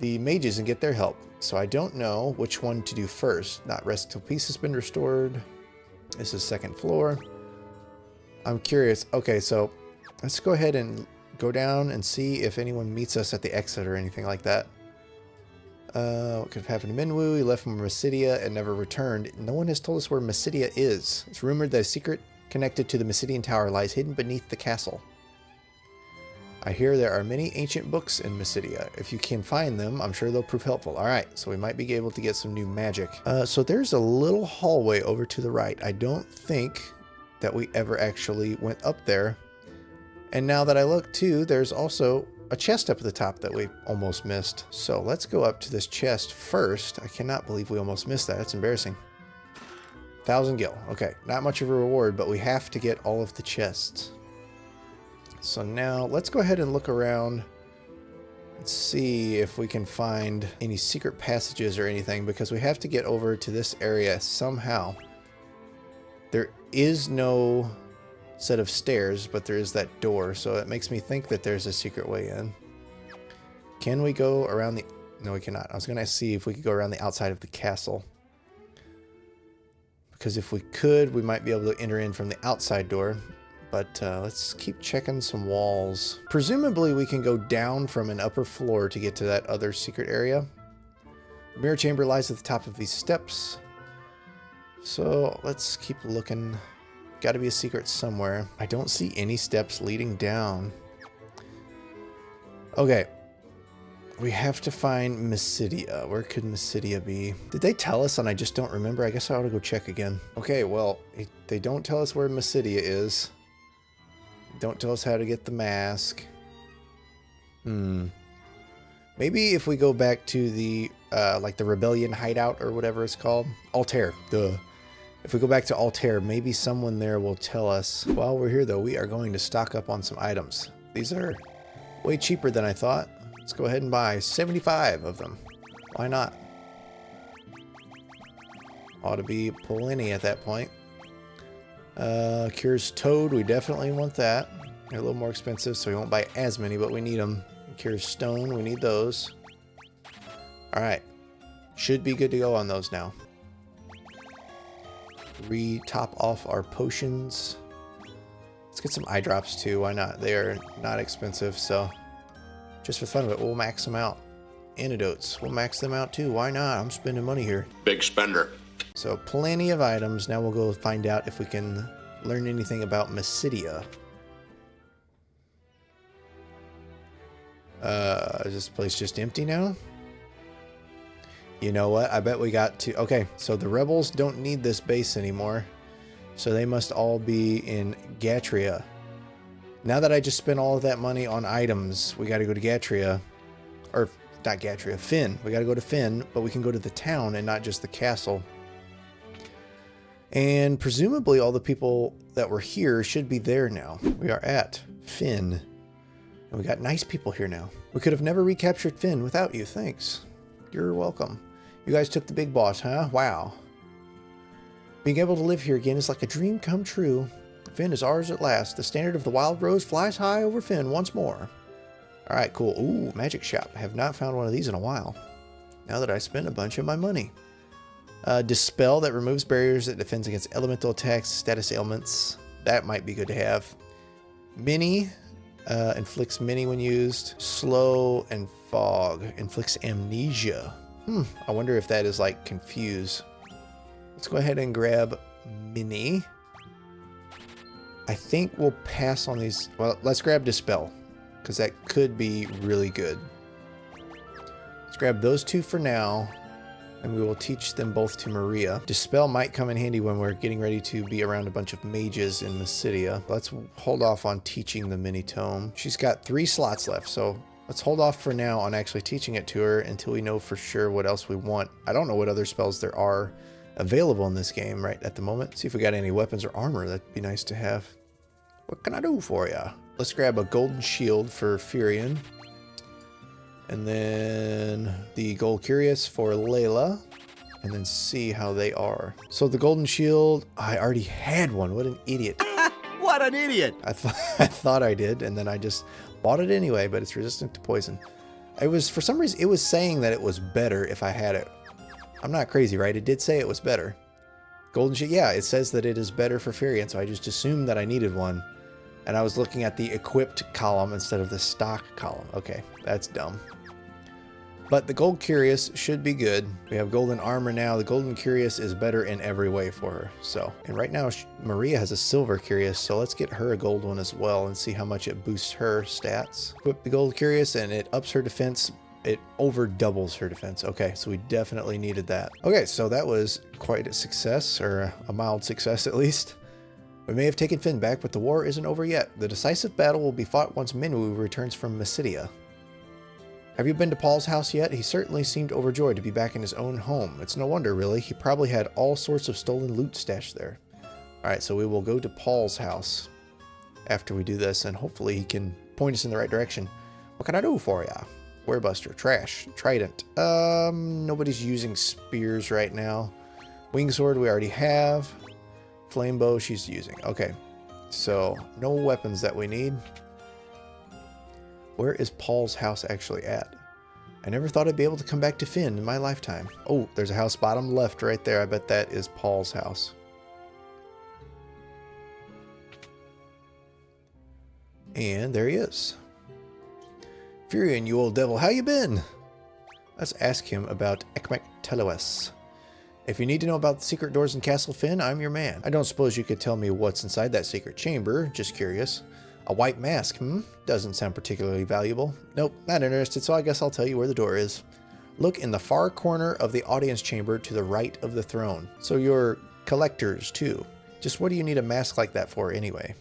the mages and get their help. So I don't know which one to do first. Not rest till peace has been restored. This is second floor. I'm curious. Okay, so let's go ahead and go down and see if anyone meets us at the exit or anything like that. What could have happened to Minwu? He left from Mysidia and never returned. No one has told us where Mysidia is. It's rumored that a secret connected to the Mysidian Tower lies hidden beneath the castle. I hear there are many ancient books in Mysidia. If you can find them, I'm sure they'll prove helpful. Alright, so we might be able to get some new magic. So there's a little hallway over to the right. I don't think that we ever actually went up there. And now that I look too, there's also a chest up at the top that we almost missed. So let's go up to this chest first. I cannot believe we almost missed that. That's embarrassing. 1,000 gil. Okay, not much of a reward, but we have to get all of the chests. So now let's go ahead and look around and see if we can find any secret passages or anything, because we have to get over to this area somehow. There is no set of stairs, but there is that door, so it makes me think that there's a secret way in. Can we go around the... No, we cannot. I was going to see if we could go around the outside of the castle. Because if we could, we might be able to enter in from the outside door. But let's keep checking some walls. Presumably we can go down from an upper floor to get to that other secret area. The mirror chamber lies at the top of these steps. So let's keep looking. Got to be a secret somewhere. I don't see any steps leading down. Okay. We have to find Mysidia. Where could Mysidia be? Did they tell us and I just don't remember? I guess I ought to go check again. Okay, well, they don't tell us where Mysidia is. Don't tell us how to get the mask. Maybe if we go back to the, like the Rebellion hideout or whatever it's called. Altair, duh. If we go back to Altair, maybe someone there will tell us. While we're here though, we are going to stock up on some items. These are way cheaper than I thought. Let's go ahead and buy 75 of them. Why not? Ought to be plenty at that point. Cures Toad, we definitely want that. They're a little more expensive, so we won't buy as many, but we need them. Cures Stone, we need those. Alright. Should be good to go on those now. Re-top off our potions. Let's get some eye drops too, why not? They are not expensive, so just for fun of it, we'll max them out. Antidotes, we'll max them out too, why not? I'm spending money here. Big spender. So plenty of items. Now we'll go find out if we can learn anything about Mysidia. Is this place just empty now? You know what? I bet we got to... Okay, so the rebels don't need this base anymore. So they must all be in Gatria. Now that I just spent all of that money on items, we got to go to Gatria. Or, not Gatria, Fynn. We got to go to Fynn, but we can go to the town and not just the castle. And presumably all the people that were here should be there now. We are at Fynn. And we got nice people here now. We could have never recaptured Fynn without you. Thanks. You're welcome. You guys took the big boss, huh? Wow. Being able to live here again is like a dream come true. Fynn is ours at last. The standard of the Wild Rose flies high over Fynn once more. Alright, cool. Ooh, magic shop. I have not found one of these in a while. Now that I spent a bunch of my money. Dispel, that removes barriers, that defends against elemental attacks, status ailments. That might be good to have. Mini, inflicts mini when used. Slow and fog, inflicts amnesia. I wonder if that is like confuse. Let's go ahead and grab mini. I think we'll pass on these. Well, let's grab dispel, because that could be really good. Let's grab those two for now. And we will teach them both to Maria. Dispel might come in handy when we're getting ready to be around a bunch of mages in Mysidia. Let's hold off on teaching the mini tome. She's got 3 slots left, so let's hold off for now on actually teaching it to her until we know for sure what else we want. I don't know what other spells there are available in this game right at the moment. See if we got any weapons or armor. That'd be nice to have. What can I do for ya? Let's grab a golden shield for Furion. And then the gold curious for Layla. And then see how they are. So the golden shield, I already had one. What an idiot. What an idiot. I thought I did, and then I just bought it anyway, but it's resistant to poison. It was, for some reason, it was saying that it was better if I had it. I'm not crazy, right? It did say it was better. Golden shield, yeah, it says that it is better for Furion, so I just assumed that I needed one. And I was looking at the equipped column instead of the stock column. Okay, that's dumb. But the gold curious should be good. We have golden armor now. The golden curious is better in every way for her. So, and right now Maria has a silver curious, so let's get her a gold one as well and see how much it boosts her stats. Equip the gold curious and it ups her defense. It over doubles her defense. Okay, so we definitely needed that. Okay, so that was quite a success, or a mild success at least. We may have taken Finn back, but the war isn't over yet. The decisive battle will be fought once Minwu returns from Mysidia. Have you been to Paul's house yet? He certainly seemed overjoyed to be back in his own home. It's no wonder, really. He probably had all sorts of stolen loot stashed there. Alright, so we will go to Paul's house after we do this, and hopefully he can point us in the right direction. What can I do for ya? Warebuster, trash, trident. Nobody's using spears right now. Wing sword we already have. Flame bow she's using. Okay, so no weapons that we need. Where is Paul's house actually at? I never thought I'd be able to come back to Finn in my lifetime. Oh, there's a house bottom left right there. I bet that is Paul's house. And there he is. Furion, you old devil, how you been? Let's ask him about Ekmek Teloes. If you need to know about the secret doors in Castle Finn, I'm your man. I don't suppose you could tell me what's inside that secret chamber. Just curious. A white mask, Doesn't sound particularly valuable. Nope, not interested, so I guess I'll tell you where the door is. Look in the far corner of the audience chamber to the right of the throne. So you're collectors, too. Just what do you need a mask like that for, anyway?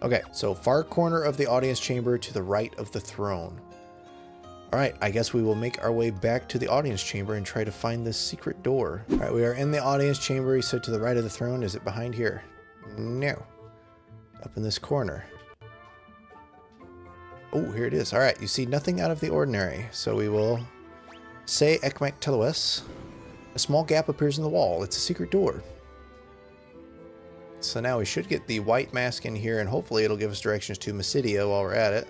Okay, so far corner of the audience chamber to the right of the throne. Alright, I guess we will make our way back to the audience chamber and try to find this secret door. Alright, we are in the audience chamber. He said to the right of the throne. Is it behind here? No. Up in this corner. Oh, here it is. All right, you see nothing out of the ordinary. So we will say Ekmek Teloes. A small gap appears in the wall. It's a secret door. So now we should get the white mask in here, and hopefully it'll give us directions to Mysidia while we're at it.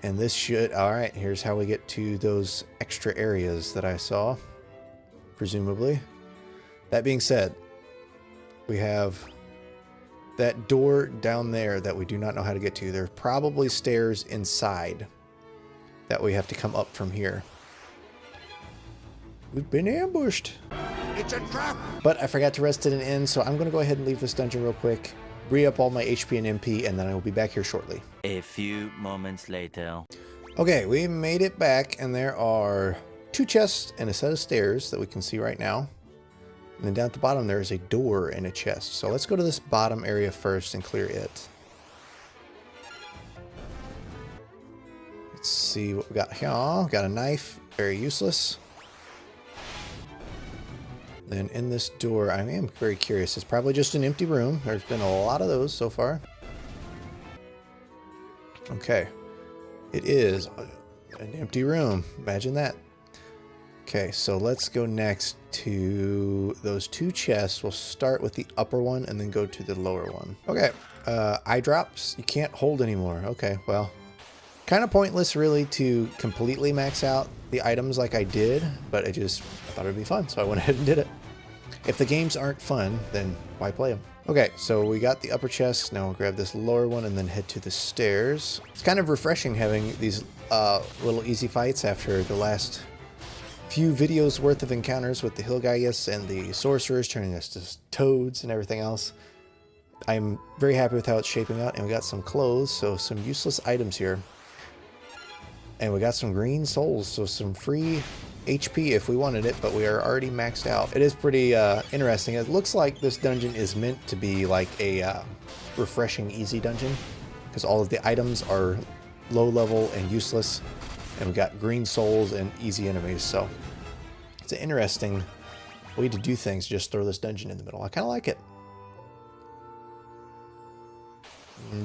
And this should... All right, here's how we get to those extra areas that I saw, presumably. That being said, we have that door down there that we do not know how to get to. There's probably stairs inside that we have to come up from here. We've been ambushed. It's a trap. But I forgot to rest at an inn, so I'm going to go ahead and leave this dungeon real quick, re-up all my HP and MP, and then I will be back here shortly. A few moments later. Okay, we made it back, and there are 2 chests and a set of stairs that we can see right now. And then down at the bottom there is a door and a chest. So let's go to this bottom area first and clear it. Let's see what we got here. Got a knife, very useless. Then in this door, I am very curious. It's probably just an empty room. There's been a lot of those so far. Okay. It is an empty room. Imagine that. Okay, so let's go next to those 2 chests. We'll start with the upper one and then go to the lower one. Okay, eye drops. You can't hold anymore. Okay, well, kind of pointless really to completely max out the items like I did, but I thought it'd be fun, so I went ahead and did it. If the games aren't fun, then why play them? Okay, so we got the upper chest. Now we'll grab this lower one and then head to the stairs. It's kind of refreshing having these little easy fights after the last few videos worth of encounters with the Hilgaius and the sorcerers turning us to toads and everything else. I'm very happy with how it's shaping out, and we got some clothes, so some useless items here. And we got some green souls, so some free HP if we wanted it, but we are already maxed out. It is pretty interesting. It looks like this dungeon is meant to be like a refreshing easy dungeon, because all of the items are low level and useless. And we got green souls and easy enemies, so it's an interesting way to do things, just throw this dungeon in the middle. I kind of like it.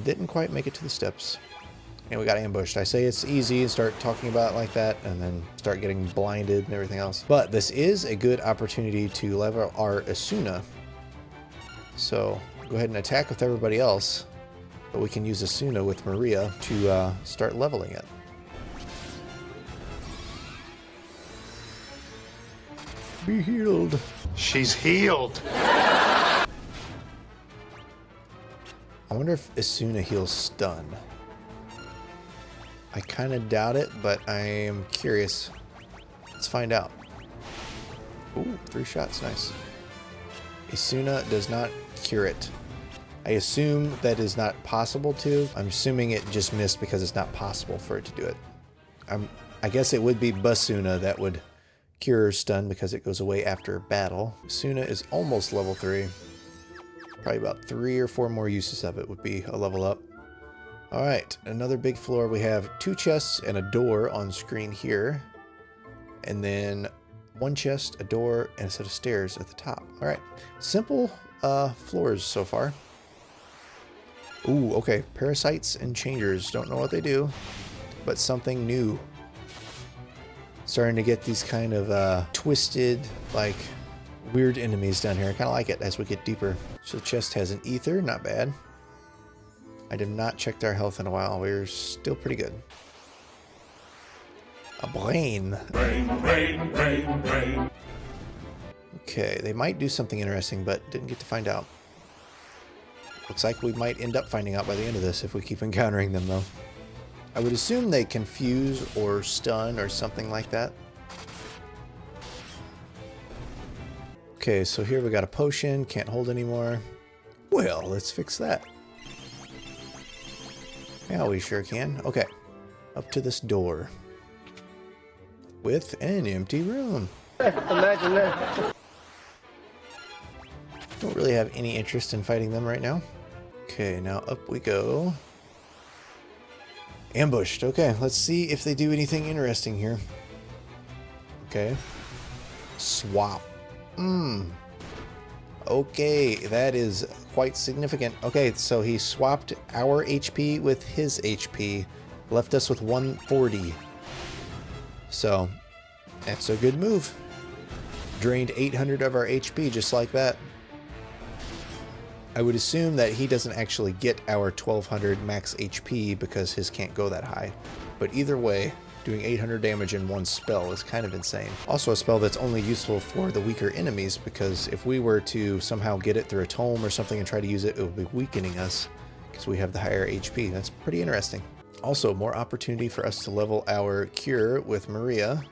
Didn't quite make it to the steps. And we got ambushed. I say it's easy and start talking about it like that and then start getting blinded and everything else. But this is a good opportunity to level our Asuna. So go ahead and attack with everybody else. But we can use Asuna with Maria to start leveling it. Be healed. She's healed. I wonder if Asuna heals stun. I kind of doubt it, but I am curious. Let's find out. Ooh, 3 shots, nice. Asuna does not cure it. I assume that is not possible to. I'm assuming it just missed because it's not possible for it to do it. I guess it would be Basuna that would cure stun because it goes away after battle. Asuna is almost level 3. Probably about 3 or 4 more uses of it would be a level up. All right, another big floor. We have 2 chests and a door on screen here. And then 1 chest, a door, and a set of stairs at the top. All right, simple floors so far. Ooh, okay, parasites and changers. Don't know what they do, but something new. Starting to get these kind of twisted, like, weird enemies down here. I kind of like it as we get deeper. So the chest has an ether, not bad. I did not check our health in a while. We're still pretty good. A brain. Brain. Okay, they might do something interesting, but didn't get to find out. Looks like we might end up finding out by the end of this if we keep encountering them, though. I would assume they confuse or stun or something like that. Okay, so here we got a potion. Can't hold anymore. Well, let's fix that. Yeah, we sure can. Okay, up to this door. With an empty room. Imagine that. Don't really have any interest in fighting them right now. Okay, now up we go. Ambushed. Okay, let's see if they do anything interesting here. Okay. Swap. Okay, that is quite significant. Okay, so he swapped our HP with his HP. Left us with 140. So, that's a good move. Drained 800 of our HP just like that. I would assume that he doesn't actually get our 1200 max HP because his can't go that high. But either way, doing 800 damage in one spell is kind of insane. Also a spell that's only useful for the weaker enemies, because if we were to somehow get it through a tome or something and try to use it, it would be weakening us because we have the higher HP. That's pretty interesting. Also, more opportunity for us to level our cure with Maria.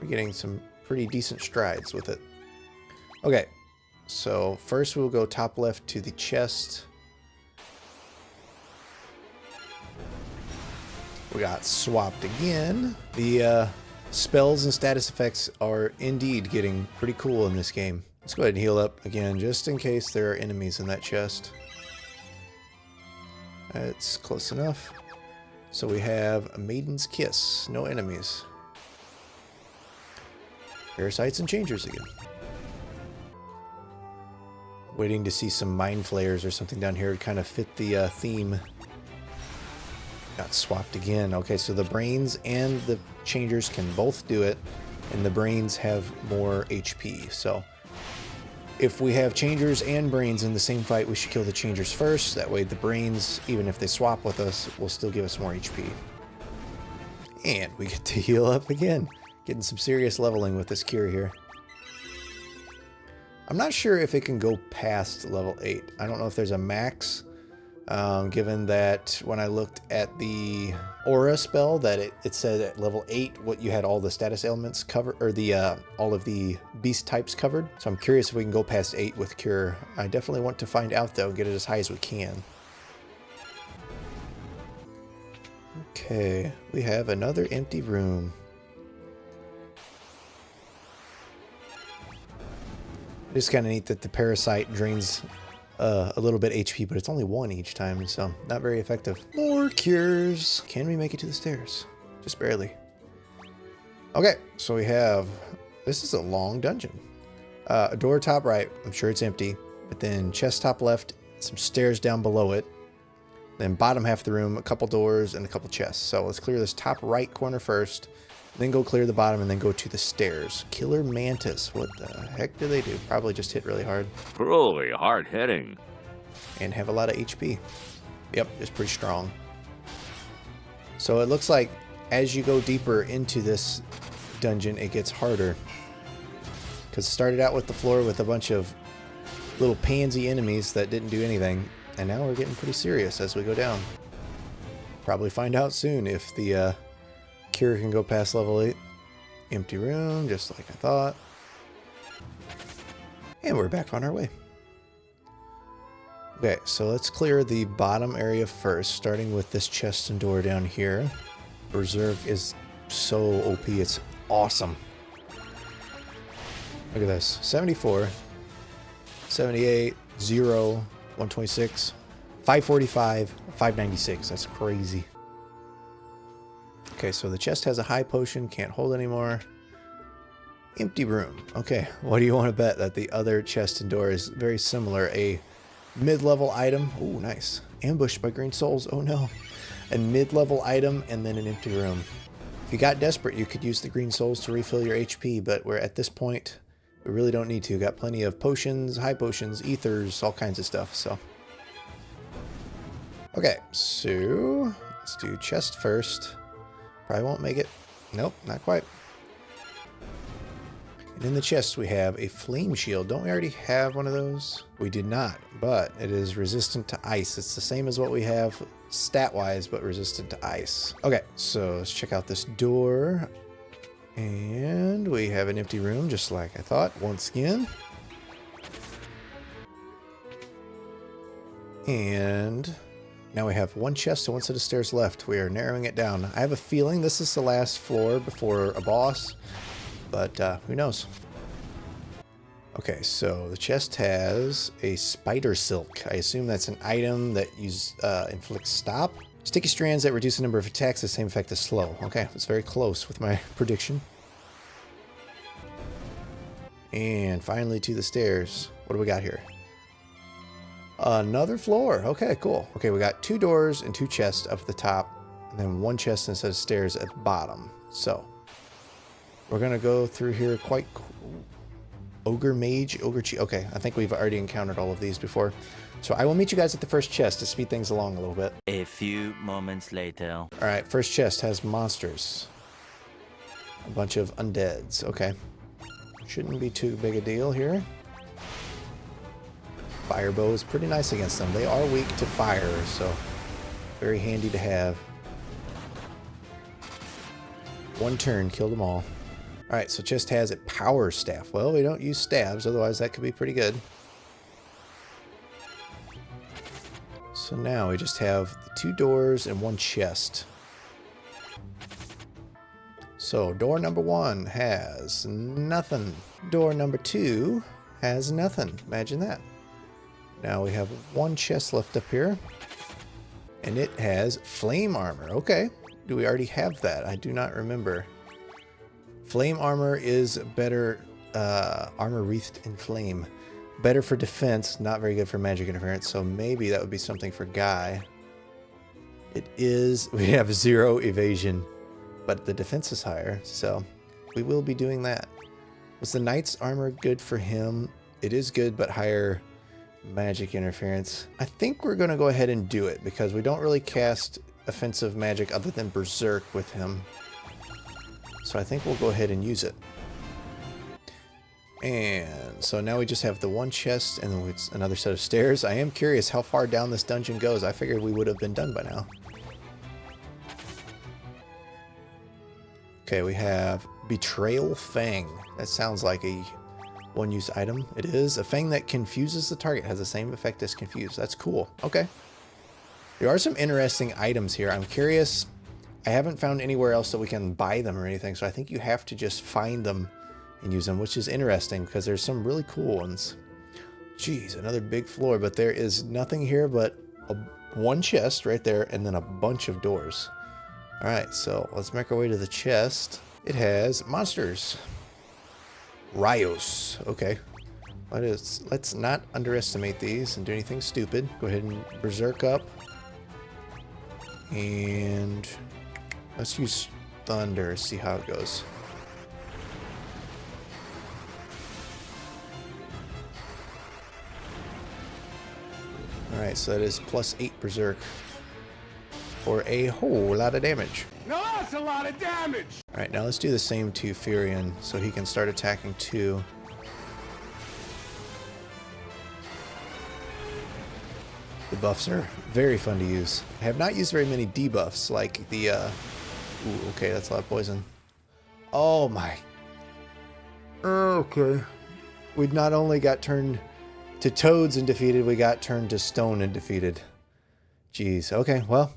We're getting some pretty decent strides with it. Okay, so first we'll go top left to the chest. We got swapped again. The spells and status effects are indeed getting pretty cool in this game. Let's go ahead and heal up again, just in case there are enemies in that chest. It's close enough. So we have a Maiden's Kiss, no enemies. Parasites and changers again. Waiting to see some mind flayers or something down here to kind of fit the theme. Got swapped again. Okay, so the brains and the changers can both do it, and the brains have more HP. So if we have changers and brains in the same fight, we should kill the changers first. That way the brains, even if they swap with us, will still give us more HP. And we get to heal up again. Getting some serious leveling with this cure here. I'm not sure if it can go past level 8. I don't know if there's a max. Given that when I looked at the aura spell that it said at level 8 what you had all the status ailments covered, or the all of the beast types covered. So I'm curious if we can go past 8 with cure. I definitely want to find out though, get it as high as we can. Okay, we have another empty room. It's kind of neat that the parasite drains a little bit HP, but it's only 1 each time, so not very effective. More cures. Can we make it to the stairs? Just barely. Okay, so we have, this is a long dungeon. A door top right, I'm sure it's empty, but then chest top left, some stairs down below it. Then bottom half of the room, a couple doors and a couple chests. So let's clear this top right corner first, then go clear the bottom and then go to the stairs. Killer Mantis, what the heck do they do? Probably just hit really hard. Truly hard hitting. And have a lot of HP. Yep, it's pretty strong. So it looks like as you go deeper into this dungeon, it gets harder. Because it started out with the floor with a bunch of little pansy enemies that didn't do anything. And now we're getting pretty serious as we go down. Probably find out soon if the cure can go past level 8. Empty room, just like I thought. And we're back on our way. Okay, so let's clear the bottom area first, starting with this chest and door down here. Berserk is so OP, it's awesome. Look at this, 74, 78, 0, 126, 545, 596, that's crazy. Okay, so the chest has a high potion, can't hold anymore. Empty room, okay, what do you want to bet that the other chest and door is very similar? A mid-level item, oh nice, ambushed by green souls, oh no. A mid-level item and then an empty room. If you got desperate, you could use the green souls to refill your HP, but we're at this point, we really don't need to. Got plenty of potions, high potions, ethers, all kinds of stuff, so. Okay, so let's do chest first. Probably won't make it. Nope, not quite. And in the chest we have a flame shield. Don't we already have one of those? We did not, but it is resistant to ice. It's the same as what we have stat-wise, but resistant to ice. Okay, so let's check out this door. And we have an empty room, just like I thought, once again. And now we have one chest and one set of stairs left. We are narrowing it down. I have a feeling this is the last floor before a boss, but who knows? Okay, so the chest has a spider silk. I assume that's an item that inflicts stop. Sticky strands that reduce the number of attacks, the same effect as slow. Okay, it's very close with my prediction. And finally to the stairs. What do we got here? Another floor. Okay, cool. Okay, we got 2 doors and 2 chests up at the top, and then 1 chest and a set of stairs at the bottom. So we're gonna go through here quite ogre mage, ogre chi. Okay, I think we've already encountered all of these before. So I will meet you guys at the first chest to speed things along a little bit. A few moments later. All right, first chest has monsters. A bunch of undeads. Okay. Shouldn't be too big a deal here. Fire bow is pretty nice against them. They are weak to fire, so very handy to have. 1 turn, killed them all. All right, so chest has a power staff. Well, we don't use stabs, otherwise that could be pretty good. So now we just have the 2 doors and 1 chest. So door number 1 has nothing. Door number 2 has nothing. Imagine that. Now we have 1 chest left up here. And it has flame armor. Okay. Do we already have that? I do not remember. Flame armor is better, armor wreathed in flame. Better for defense, not very good for magic interference, so maybe that would be something for Guy. It is, we have 0 evasion, but the defense is higher, so we will be doing that. Was the knight's armor good for him? It is good, but higher magic interference. I think we're going to go ahead and do it, because we don't really cast offensive magic other than berserk with him. So I think we'll go ahead and use it. And so now we just have the 1 chest and then it's another set of stairs. I am curious how far down this dungeon goes. I figured we would have been done by now. Okay, we have Betrayal Fang. That sounds like a one-use item. It is. A fang that confuses the target has the same effect as confuse. That's cool. Okay. There are some interesting items here. I'm curious. I haven't found anywhere else that we can buy them or anything, so I think you have to just find them and use them, which is interesting because there's some really cool ones. Jeez, another big floor, but there is nothing here but 1 chest right there and then a bunch of doors. All right, so let's make our way to the chest. It has monsters. Rayos. Okay. Let's not underestimate these and do anything stupid. Go ahead and berserk up. And let's use thunder, see how it goes. Alright, so that is +8 berserk for a whole lot of damage. Now that's a lot of damage! Alright, now let's do the same to Furion so he can start attacking too. The buffs are very fun to use. I have not used very many debuffs like the, ooh, okay, that's a lot of poison. Oh my. Okay. We not only got turned to toads and defeated, we got turned to stone and defeated. Jeez, okay, well.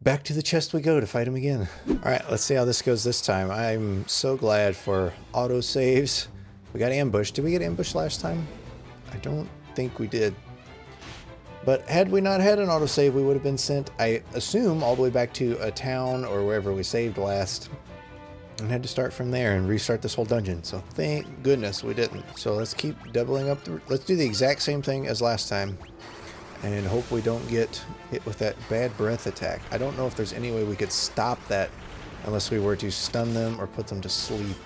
Back to the chest we go to fight him again. Alright, let's see how this goes this time. I'm so glad for autosaves. We got ambushed. Did we get ambushed last time? I don't think we did. But had we not had an autosave, we would have been sent, I assume, all the way back to a town or wherever we saved last. And had to start from there and restart this whole dungeon. So thank goodness we didn't. So let's keep doubling up. Let's do the exact same thing as last time. And hope we don't get hit with that bad breath attack. I don't know if there's any way we could stop that unless we were to stun them or put them to sleep.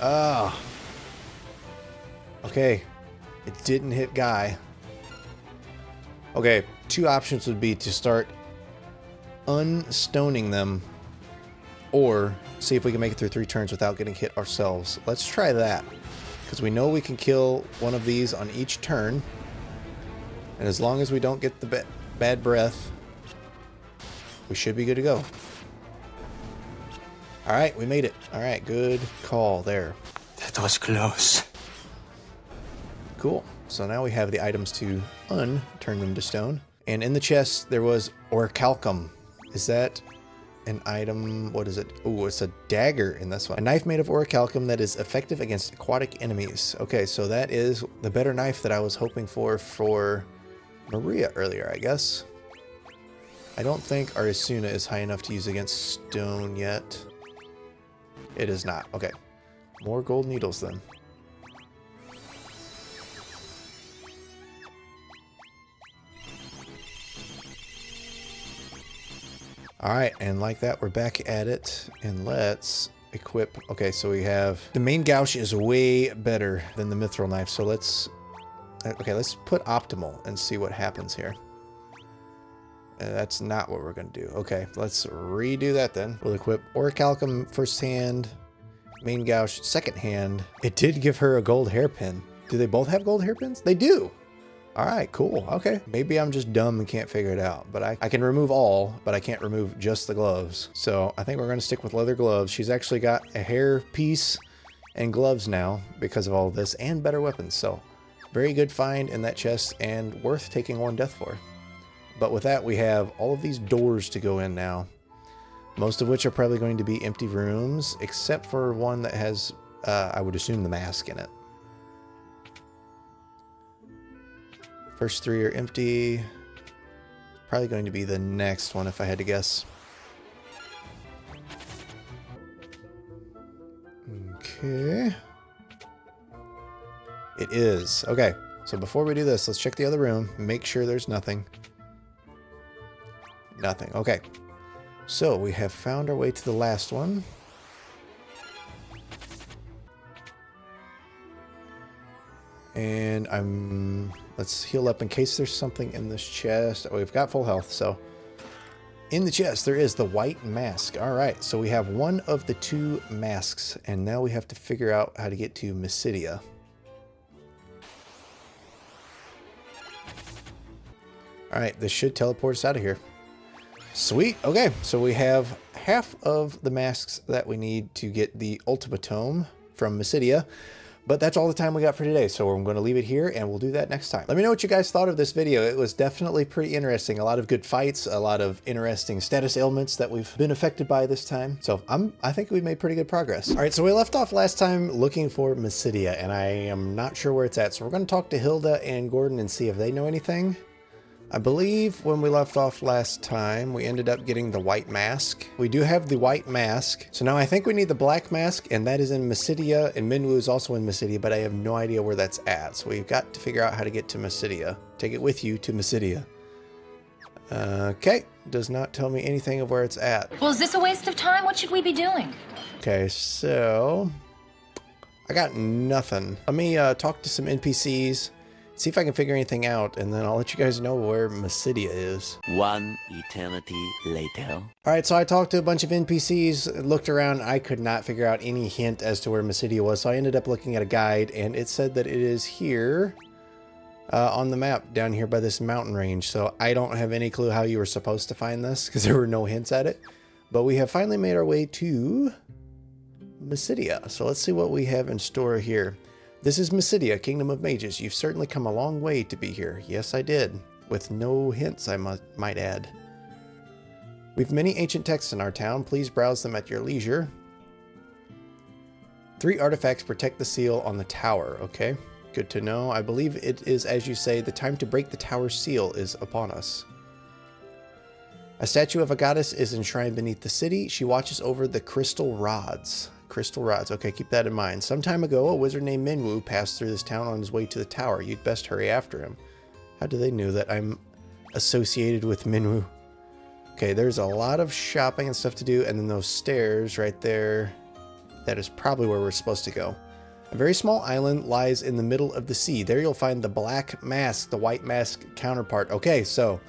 Ah. Okay. It didn't hit Guy. Okay, two options would be to start unstoning them or see if we can make it through 3 turns without getting hit ourselves. Let's try that. Because we know we can kill one of these on each turn. And as long as we don't get the bad breath, we should be good to go. Alright, we made it. Alright, good call there. That was close. Cool. So now we have the items to turn them to stone. And in the chest, there was orichalcum. Is that an item? What is it? Oh, it's a dagger in this one. A knife made of orichalcum that is effective against aquatic enemies. Okay, so that is the better knife that I was hoping for Maria earlier, I guess. I don't think our Asuna is high enough to use against stone yet. It is not. Okay. More gold needles then. Alright, and like that, we're back at it. And let's equip... Okay, so we have... The main gouge is way better than the mithril knife, so let's... Okay, let's put optimal and see what happens here. That's not what we're going to do. Okay, let's redo that then. We'll equip orichalcum first hand, main gouge second hand. It did give her a gold hairpin. Do they both have gold hairpins? They do! Alright, cool. Okay. Maybe I'm just dumb and can't figure it out. But I can remove all, but I can't remove just the gloves. So I think we're going to stick with leather gloves. She's actually got a hair piece and gloves now because of all of this and better weapons. So very good find in that chest and worth taking 1 death for. But with that, we have all of these doors to go in now. Most of which are probably going to be empty rooms, except for one that has, I would assume, the mask in it. First 3 are empty. Probably going to be the next one if I had to guess. Okay. It is. Okay. So before we do this, let's check the other room. Make sure there's nothing. Nothing. Okay. So we have found our way to the last one. And let's heal up in case there's something in this chest. Oh, we've got full health, so. In the chest, there is the white mask. All right, so we have one of the 2 masks, and now we have to figure out how to get to Mysidia. All right, this should teleport us out of here. Sweet, okay, so we have half of the masks that we need to get the ultimatum from Mysidia. But that's all the time we got for today, so I'm going to leave it here, and we'll do that next time. Let me know what you guys thought of this video. It was definitely pretty interesting. A lot of good fights, a lot of interesting status ailments that we've been affected by this time. So I think we made pretty good progress. All right, so we left off last time looking for Mysidia, and I am not sure where it's at. So we're going to talk to Hilda and Gordon and see if they know anything. I believe when we left off last time, we ended up getting the white mask. We do have the white mask. So now I think we need the black mask, and that is in Mysidia, and Minwu is also in Mysidia, but I have no idea where that's at. So we've got to figure out how to get to Mysidia. Take it with you to Mysidia. Okay, does not tell me anything of where it's at. Well, is this a waste of time? What should we be doing? Okay, so I got nothing. Let me talk to some NPCs. See if I can figure anything out, and then I'll let you guys know where Mysidia is. One eternity later. Alright, so I talked to a bunch of NPCs, looked around, I could not figure out any hint as to where Mysidia was, so I ended up looking at a guide, and it said that it is here on the map, down here by this mountain range. So I don't have any clue how you were supposed to find this, because there were no hints at it. But we have finally made our way to Mysidia. So let's see what we have in store here. This is Mysidia, Kingdom of Mages. You've certainly come a long way to be here. Yes, I did. With no hints, I might add. We've many ancient texts in our town. Please browse them at your leisure. 3 artifacts protect the seal on the tower. Okay, good to know. I believe it is, as you say, the time to break the tower's seal is upon us. A statue of a goddess is enshrined beneath the city. She watches over the crystal rods. Crystal rods. Okay, keep that in mind. Some time ago, a wizard named Minwu passed through this town on his way to the tower. You'd best hurry after him. How do they know that I'm associated with Minwu? Okay, there's a lot of shopping and stuff to do, and then those stairs right there. That is probably where we're supposed to go. A very small island lies in the middle of the sea. There you'll find the black mask, the white mask counterpart. Okay, so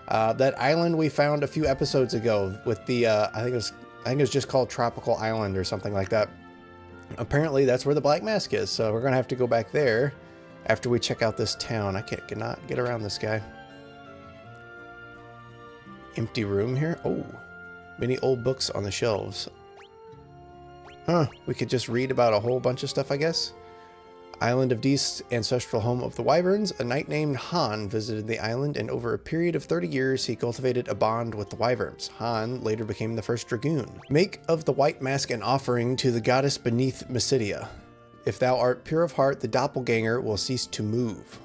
that island we found a few episodes ago with the, I think it was just called Tropical Island or something like that. Apparently that's where the black mask is. So we're going to have to go back there after we check out this town. I cannot get around this guy. Empty room here. Oh, many old books on the shelves. Huh, we could just read about a whole bunch of stuff, I guess. Island of Deast, ancestral home of the Wyverns. A knight named Han visited the island, and over a period of 30 years, he cultivated a bond with the Wyverns. Han later became the first dragoon. Make of the white mask an offering to the goddess beneath Mysidia. If thou art pure of heart, the doppelganger will cease to move.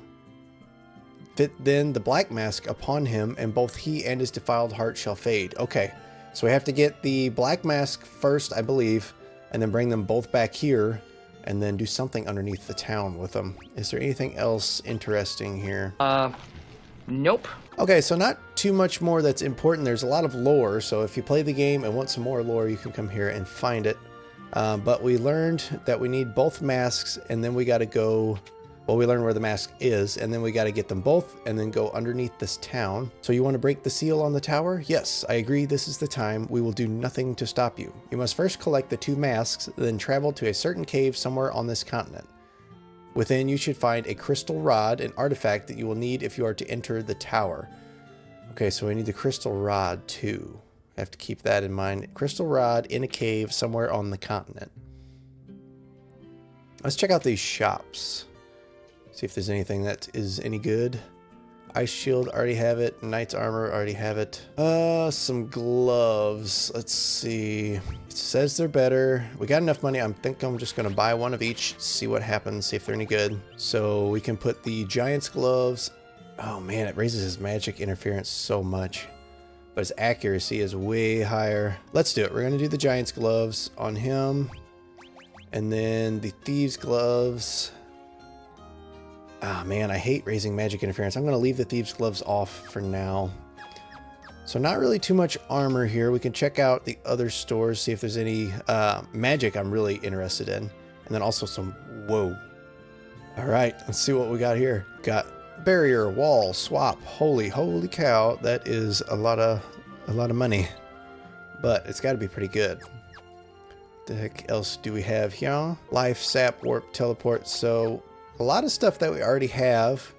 Fit then the black mask upon him, and both he and his defiled heart shall fade. Okay, so we have to get the black mask first, I believe, and then bring them both back here, and then do something underneath the town with them. Is there anything else interesting here? Nope. Okay, so not too much more that's important. There's a lot of lore, so if you play the game and want some more lore, you can come here and find it. But we learned that we need both masks, and then we got to go... Well, we learned where the mask is, and then we got to get them both, and then go underneath this town. So you want to break the seal on the tower? Yes, I agree, this is the time. We will do nothing to stop you. You must first collect the 2 masks, then travel to a certain cave somewhere on this continent. Within, you should find a crystal rod, an artifact that you will need if you are to enter the tower. Okay, so we need the crystal rod too. I have to keep that in mind. Crystal rod in a cave somewhere on the continent. Let's check out these shops. See if there's anything that is any good. Ice shield, already have it. Knight's armor, already have it. Some gloves. Let's see. It says they're better. We got enough money. I think I'm just gonna buy one of each, see what happens, see if they're any good. So we can put the giant's gloves. Oh man, it raises his magic interference so much, but his accuracy is way higher. Let's do it. We're gonna do the giant's gloves on him, and then the thieves gloves. Ah, man, I hate raising magic interference. I'm going to leave the thieves' gloves off for now. So not really too much armor here. We can check out the other stores, see if there's any magic I'm really interested in. And then also some... Whoa. All right, let's see what we got here. Got barrier, wall, swap. Holy cow. That is a lot of money. But it's got to be pretty good. What the heck else do we have here? Life, sap, warp, teleport. So... a lot of stuff that we already have,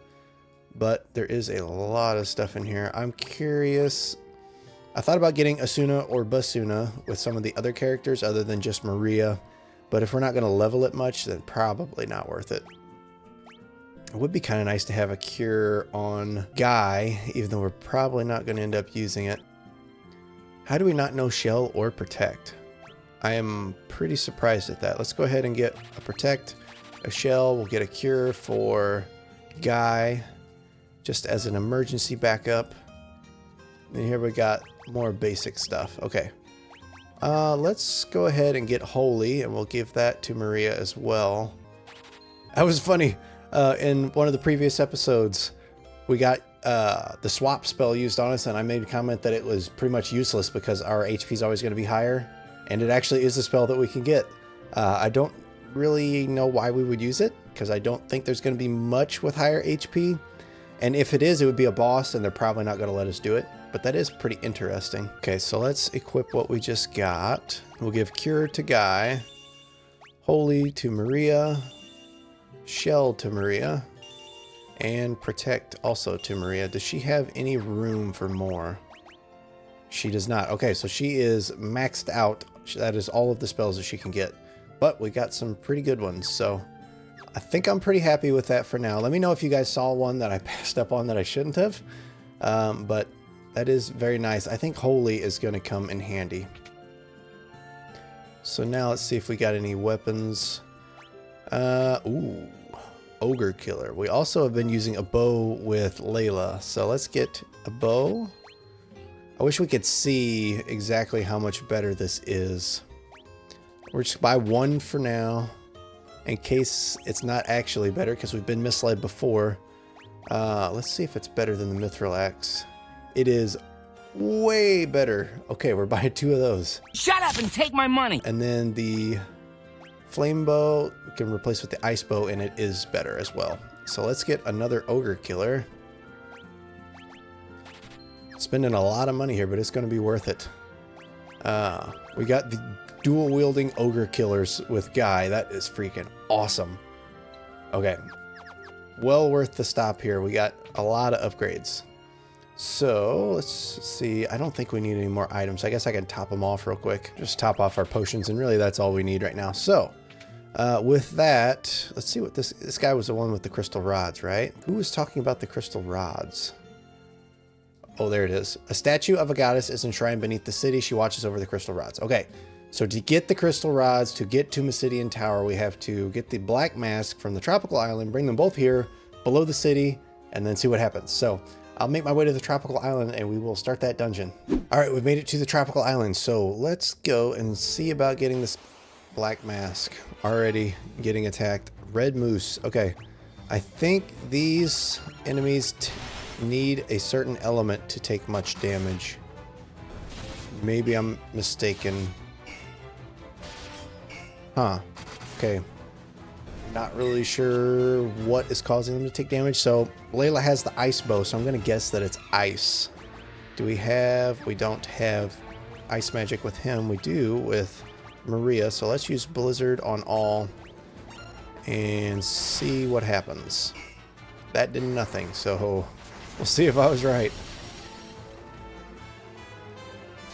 but there is a lot of stuff in here. I'm curious. I thought about getting Asuna or Basuna with some of the other characters other than just Maria, but if we're not going to level it much, then probably not worth it. It would be kind of nice to have a cure on Guy, even though we're probably not going to end up using it. How do we not know Shell or Protect? I am pretty surprised at that. Let's go ahead and get a Protect. A shell, we'll get a cure for Guy, just as an emergency backup. And here we got more basic stuff. Okay. Let's go ahead and get Holy, and we'll give that to Maria as well. That was funny. In one of the previous episodes, we got the swap spell used on us, and I made a comment that it was pretty much useless because our HP is always going to be higher, and it actually is a spell that we can get. I don't really know why we would use it, because I don't think there's going to be much with higher HP, and if it is, it would be a boss, and they're probably not going to let us do it. But that is pretty interesting. Okay, so let's equip what we just got. We'll give Cure to Guy, Holy to Maria, Shell to Maria, and Protect also to Maria. Does she have any room for more? She does not. Okay, so she is maxed out. That is all of the spells that she can get. But we got some pretty good ones, so I think I'm pretty happy with that for now. Let me know if you guys saw one that I passed up on that I shouldn't have. But that is very nice. I think Holy is going to come in handy. So now let's see if we got any weapons. Ooh, Ogre Killer. We also have been using a bow with Layla. So let's get a bow. I wish we could see exactly how much better this is. We're just buy one for now, in case it's not actually better, because we've been misled before. Let's see if it's better than the Mithril Axe. It is way better. Okay, we're buying two of those. Shut up and take my money. And then the flame bow we can replace with the ice bow, and it is better as well. So let's get another Ogre Killer. Spending a lot of money here, but it's going to be worth it. We got the dual wielding Ogre Killers with Guy. That is freaking awesome. Okay. Well worth the stop here. We got a lot of upgrades. So let's see. I don't think we need any more items. I guess I can top them off real quick. Just top off our potions, and really that's all we need right now. So with that, let's see what this guy was the one with the crystal rods, right? Who was talking about the crystal rods? Oh, there it is. A statue of a goddess is enshrined beneath the city. She watches over the crystal rods. Okay. So to get the crystal rods, to get to Mysidian Tower, we have to get the black mask from the tropical island, bring them both here below the city, and then see what happens. So I'll make my way to the tropical island and we will start that dungeon. All right, we've made it to the tropical island. So let's go and see about getting this black mask. Already getting attacked. Red moose. Okay. I think these enemies need a certain element to take much damage. Maybe I'm mistaken. Huh. Okay. Not really sure what is causing them to take damage. So Layla has the ice bow, so I'm going to guess that it's ice. Do we have... We don't have ice magic with him. We do with Maria. So let's use Blizzard on all and see what happens. That did nothing, so we'll see if I was right.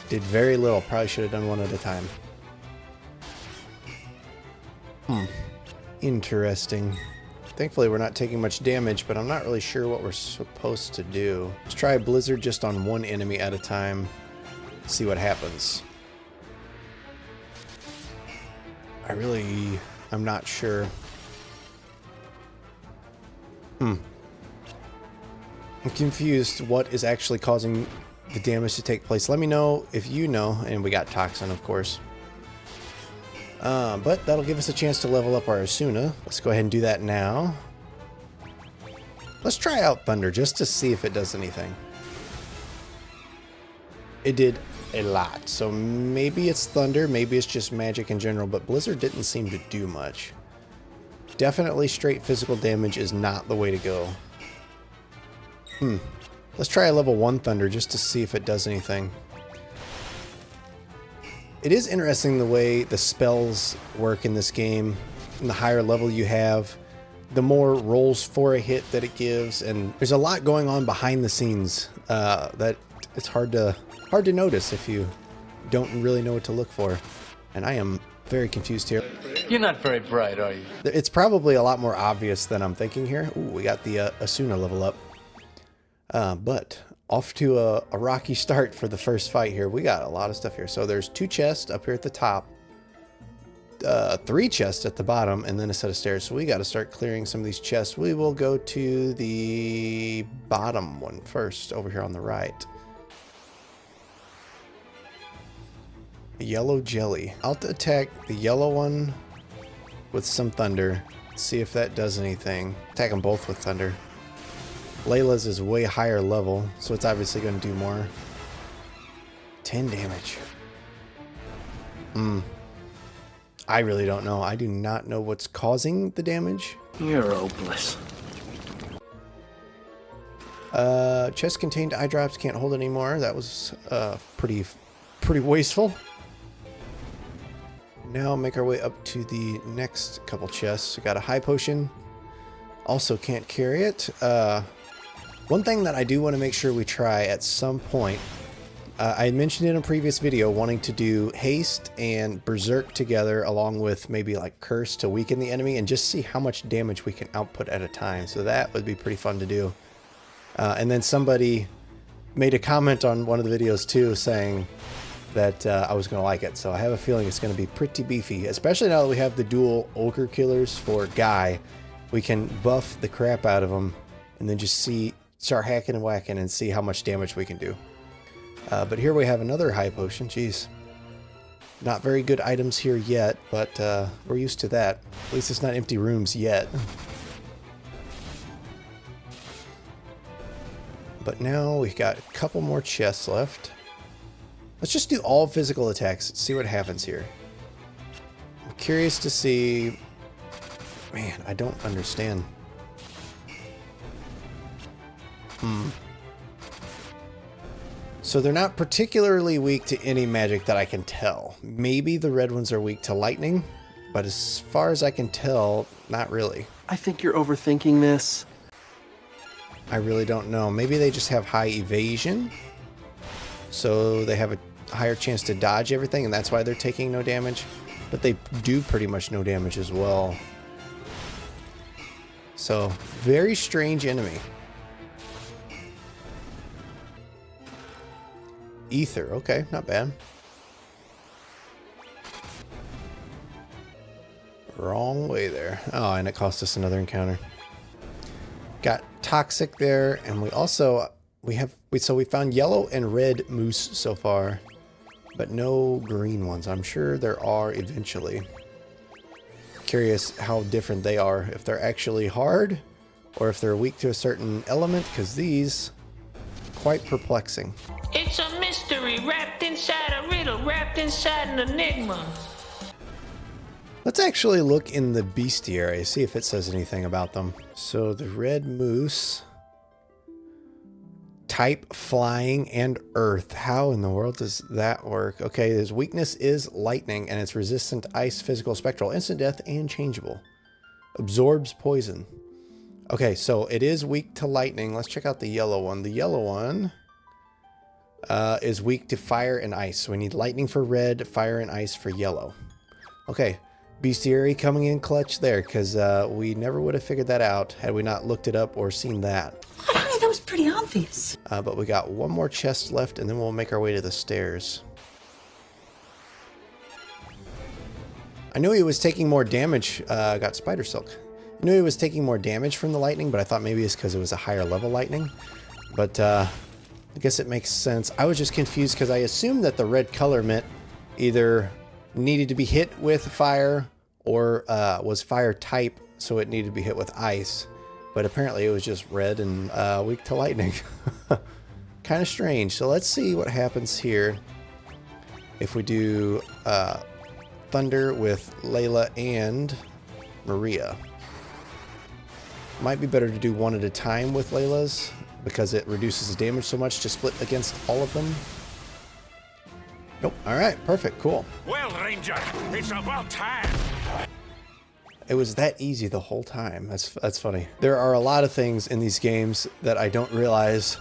Did very little. Probably should have done one at a time. Interesting. Thankfully, we're not taking much damage, but I'm not really sure what we're supposed to do. Let's try Blizzard just on one enemy at a time. See what happens. I'm not sure. I'm confused what is actually causing the damage to take place. Let me know if you know. And we got Toxin, of course. But that'll give us a chance to level up our Asuna. Let's go ahead and do that now. Let's try out Thunder just to see if it does anything. It did a lot. So maybe it's Thunder, maybe it's just magic in general, but Blizzard didn't seem to do much. Definitely straight physical damage is not the way to go. Let's try a level 1 Thunder just to see if it does anything. It is interesting the way the spells work in this game. And the higher level you have, the more rolls for a hit that it gives, and there's a lot going on behind the scenes that it's hard to notice if you don't really know what to look for. And I am very confused here. You're not very bright, are you? It's probably a lot more obvious than I'm thinking here. Ooh, we got the Asuna level up. But off to a rocky start for the first fight here. We got a lot of stuff here. So there's 2 chests up here at the top. 3 chests at the bottom and then a set of stairs. So we got to start clearing some of these chests. We will go to the bottom one first over here on the right. Yellow jelly. I'll attack the yellow one with some thunder. See if that does anything. Attack them both with thunder. Layla's is way higher level, so it's obviously going to do more. 10 damage. I really don't know. I do not know what's causing the damage. You're hopeless. Chest contained eye drops, can't hold anymore. That was pretty wasteful. Now make our way up to the next couple chests. We got a high potion. Also can't carry it. One thing that I do want to make sure we try at some point, I had mentioned in a previous video wanting to do haste and berserk together along with maybe like curse to weaken the enemy and just see how much damage we can output at a time. So that would be pretty fun to do. And then somebody made a comment on one of the videos too saying that I was going to like it. So I have a feeling it's going to be pretty beefy, especially now that we have the dual ogre killers for Guy. We can buff the crap out of them and then just start hacking and whacking and see how much damage we can do. But here we have another high potion. Jeez. Not very good items here yet, but we're used to that. At least it's not empty rooms yet. But now we've got a couple more chests left. Let's just do all physical attacks. See what happens here. I'm curious to see... Man, I don't understand. So they're not particularly weak to any magic that I can tell. Maybe the red ones are weak to lightning, but as far as I can tell, not really. I think you're overthinking this. I really don't know. Maybe they just have high evasion, so they have a higher chance to dodge everything, and that's why they're taking no damage. But they do pretty much no damage as well. So, very strange enemy. Ether, okay, not bad. Wrong way there. Oh, and it cost us another encounter. Got toxic there, and we also we found yellow and red moose so far, but no green ones. I'm sure there are eventually. Curious how different they are, if they're actually hard or if they're weak to a certain element, because these quite perplexing. It's a mystery wrapped inside a riddle, wrapped inside an enigma. Let's actually look in the bestiary, see if it says anything about them. So the red moose, type flying and earth. How in the world does that work? Okay, his weakness is lightning and it's resistant to ice, physical, spectral, instant death, and changeable. Absorbs poison. Okay, so it is weak to lightning. Let's check out the yellow one. The yellow one is weak to fire and ice. So we need lightning for red, fire and ice for yellow. Okay, bestiary coming in clutch there, because we never would have figured that out had we not looked it up or seen that. Honey, that was pretty obvious. But we got one more chest left, and then we'll make our way to the stairs. I knew he was taking more damage. Got spider silk. I knew he was taking more damage from the lightning, but I thought maybe it's because it was a higher level lightning. But I guess it makes sense. I was just confused because I assumed that the red color meant either needed to be hit with fire or was fire type, so it needed to be hit with ice. But apparently it was just red and weak to lightning. Kind of strange. So let's see what happens here if we do thunder with Layla and Maria. Might be better to do one at a time with Layla's because it reduces the damage so much to split against all of them. Nope. All right. Perfect. Cool. Well, Ranger, it's about time. It was that easy the whole time. That's funny. There are a lot of things in these games that I don't realize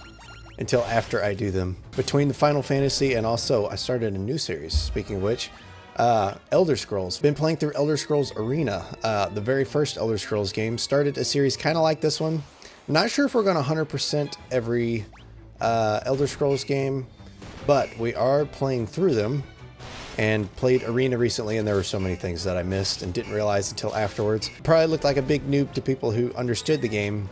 until after I do them. Between the Final Fantasy and also I started a new series, speaking of which, Elder Scrolls. Been playing through Elder Scrolls Arena. The very first Elder Scrolls game. Started a series kind of like this one. Not sure if we're going to 100% every Elder Scrolls game, but we are playing through them. and played Arena recently, and there were so many things that I missed and didn't realize until afterwards. Probably looked like a big noob to people who understood the game,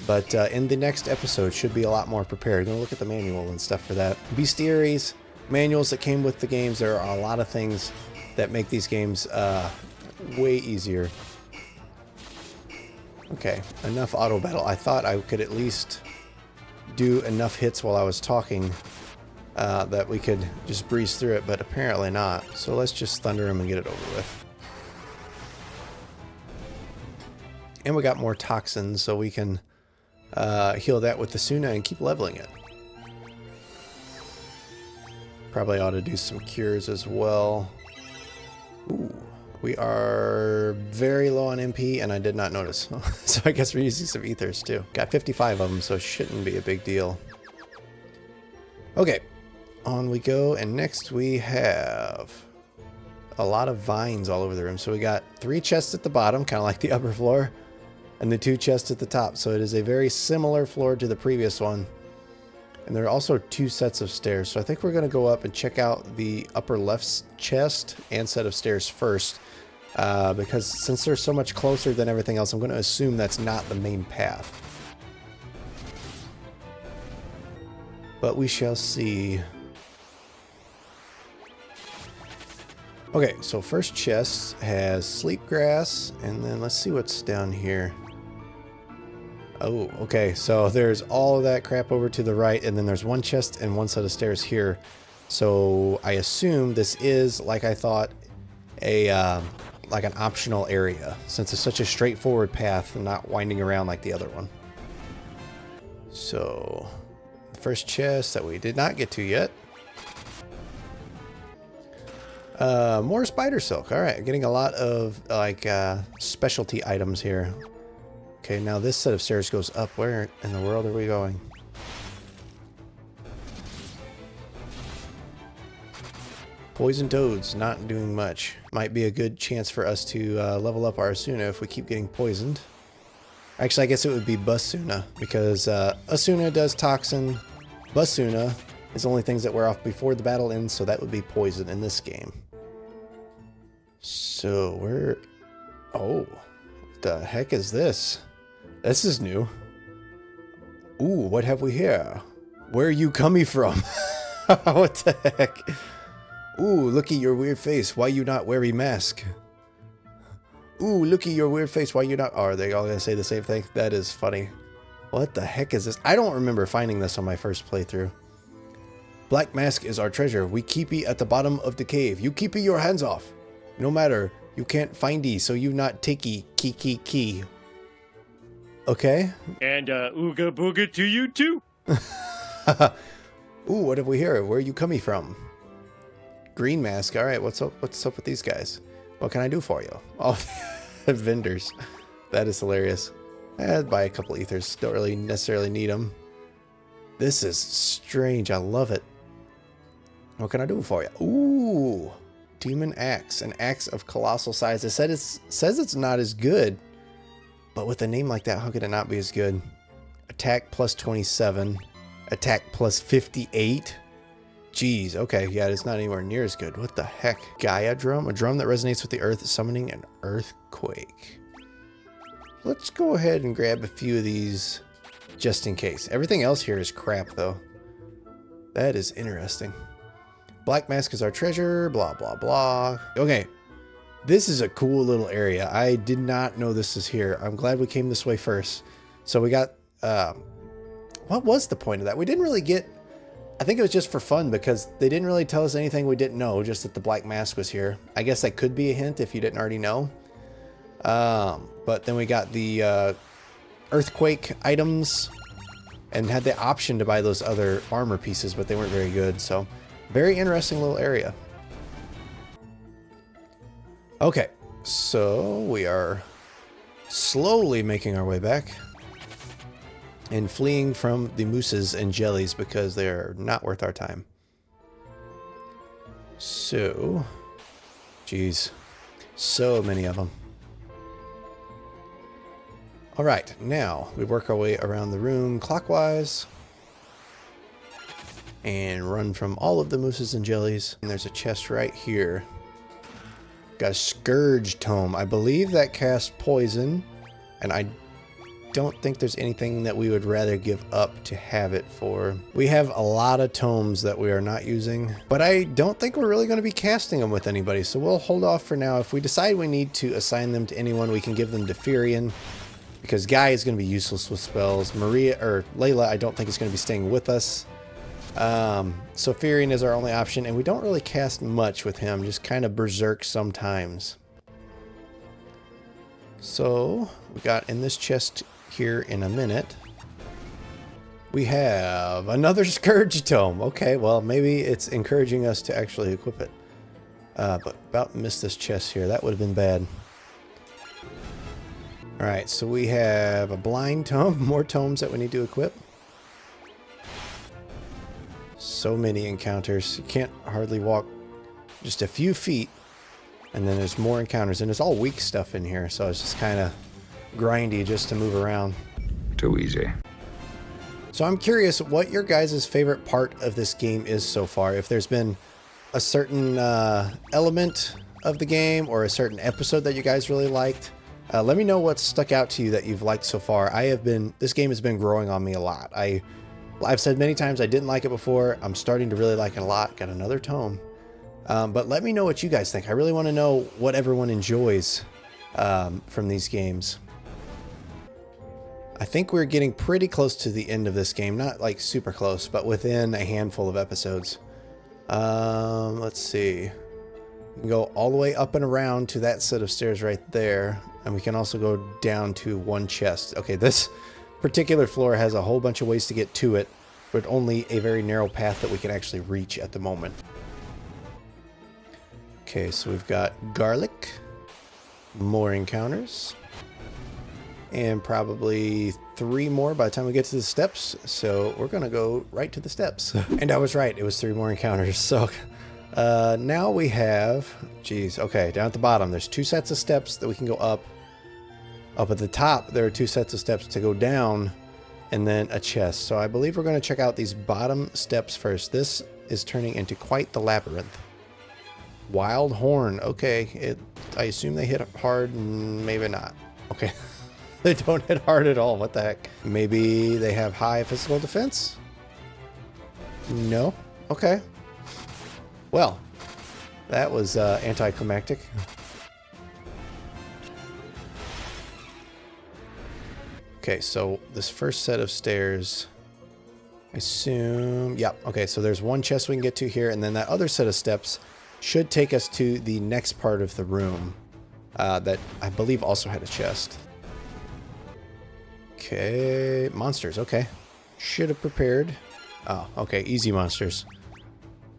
but in the next episode should be a lot more prepared. Go look at the manual and stuff for that. Bestiaries, manuals that came with the games. There are a lot of things that make these games way easier. Okay, enough auto battle. I thought I could at least do enough hits while I was talking that we could just breeze through it, but apparently not. So let's just thunder him and get it over with. And we got more toxins, so we can heal that with the Suna and keep leveling it. Probably ought to do some cures as well. Ooh, we are very low on MP, and I did not notice. So I guess we're using some ethers too. Got 55 of them, so it shouldn't be a big deal. Okay, on we go, and next we have a lot of vines all over the room. So we got 3 chests at the bottom, kind of like the upper floor, and the 2 chests at the top. So it is a very similar floor to the previous one. And there are also 2 sets of stairs. So I think we're going to go up and check out the upper left chest and set of stairs first. Because since they're so much closer than everything else, I'm going to assume that's not the main path. But we shall see. Okay, so first chest has sleep grass. And then let's see what's down here. Oh, okay, so there's all of that crap over to the right, and then there's 1 chest and 1 set of stairs here. So I assume this is, like I thought, a like an optional area, since it's such a straightforward path and not winding around like the other one. So, the first chest that we did not get to yet. More spider silk. All right, getting a lot of like specialty items here. Okay, now this set of stairs goes up. Where in the world are we going? Poison toads, not doing much. Might be a good chance for us to level up our Asuna if we keep getting poisoned. Actually, I guess it would be Basuna, because Asuna does toxin. Basuna is only things that wear off before the battle ends, so that would be poison in this game. So, where... Oh, what the heck is this? This is new. Ooh, what have we here? Where are you coming from? What the heck? Ooh, look at your weird face. Why you not wearing mask? Ooh, look at your weird face. Why you not... Oh, are they all gonna say the same thing? That is funny. What the heck is this? I don't remember finding this on my first playthrough. Black mask is our treasure. We keep it at the bottom of the cave. You keep your hands off. No matter. You can't find ye, so you not takey. Key. Okay. And ooga booga to you too. Ooh, what have we here? Where are you coming from? Green mask. All right, what's up with these guys? What can I do for you? Oh, vendors. That is hilarious. I'd buy a couple ethers. Don't really necessarily need them. This is strange. I love it. What can I do for you? Ooh, demon axe. An axe of colossal size. It says it's not as good. But with a name like that, how could it not be as good? Attack plus 27. Attack plus 58. Jeez, okay, yeah, it's not anywhere near as good. What the heck? Gaia drum? A drum that resonates with the earth, summoning an earthquake. Let's go ahead and grab a few of these just in case. Everything else here is crap, though. That is interesting. Black mask is our treasure, blah, blah, blah. Okay. This is a cool little area. I did not know this is here. I'm glad we came this way first. So we got, what was the point of that? We didn't really get, I think it was just for fun because they didn't really tell us anything we didn't know, just that the black mask was here. I guess that could be a hint if you didn't already know. But then we got the earthquake items and had the option to buy those other armor pieces, but they weren't very good. So very interesting little area. Okay, so we are slowly making our way back and fleeing from the mooses and jellies because they're not worth our time. So, geez, so many of them. All right, now we work our way around the room clockwise. and run from all of the mousses and jellies. And there's a chest right here. Got a Scourge Tome. I believe that casts poison, and I don't think there's anything that we would rather give up to have it for. We have a lot of tomes that we are not using, but I don't think we're really going to be casting them with anybody, so we'll hold off for now. If we decide we need to assign them to anyone, we can give them to Furion, because Guy is going to be useless with spells. Maria, or Layla, I don't think is going to be staying with us. So Furion is our only option, and we don't really cast much with him, just kind of berserk sometimes. So we got in this chest here in a minute. We have another Scourge Tome. Okay, well, maybe it's encouraging us to actually equip it. But about missed this chest here. That would have been bad. Alright, so we have a Blind Tome. More tomes that we need to equip. So many encounters. You can't hardly walk just a few feet, and then there's more encounters, and it's all weak stuff in here, so it's just kind of grindy just to move around. Too easy. So I'm curious what your guys' favorite part of this game is so far. If there's been a certain element of the game or a certain episode that you guys really liked, let me know what's stuck out to you that you've liked so far. This game has been growing on me a lot. I've said many times I didn't like it before. I'm starting to really like it a lot. Got another tome. But let me know what you guys think. I really want to know what everyone enjoys from these games. I think we're getting pretty close to the end of this game. Not like super close, but within a handful of episodes. Let's see. We can go all the way up and around to that set of stairs right there. And we can also go down to one chest. Okay, this particular floor has a whole bunch of ways to get to it, but only a very narrow path that we can actually reach at the moment. Okay, so we've got garlic, more encounters, and probably 3 more by the time we get to the steps. So we're gonna go right to the steps. And I was right, it was 3 more encounters. So now we have, geez, okay, down at the bottom, there's 2 sets of steps that we can go up. Up at the top, there are 2 sets of steps to go down, and then a chest. So I believe we're going to check out these bottom steps first. This is turning into quite the labyrinth. Wild Horn. Okay, I assume they hit hard, maybe not. Okay, they don't hit hard at all. What the heck? Maybe they have high physical defense? No? Okay. Well, that was anticlimactic. Okay, so this first set of stairs, I assume, yeah, okay, so there's one chest we can get to here, and then that other set of steps should take us to the next part of the room that I believe also had a chest. Okay, monsters, okay. Should have prepared. Oh, okay, easy monsters.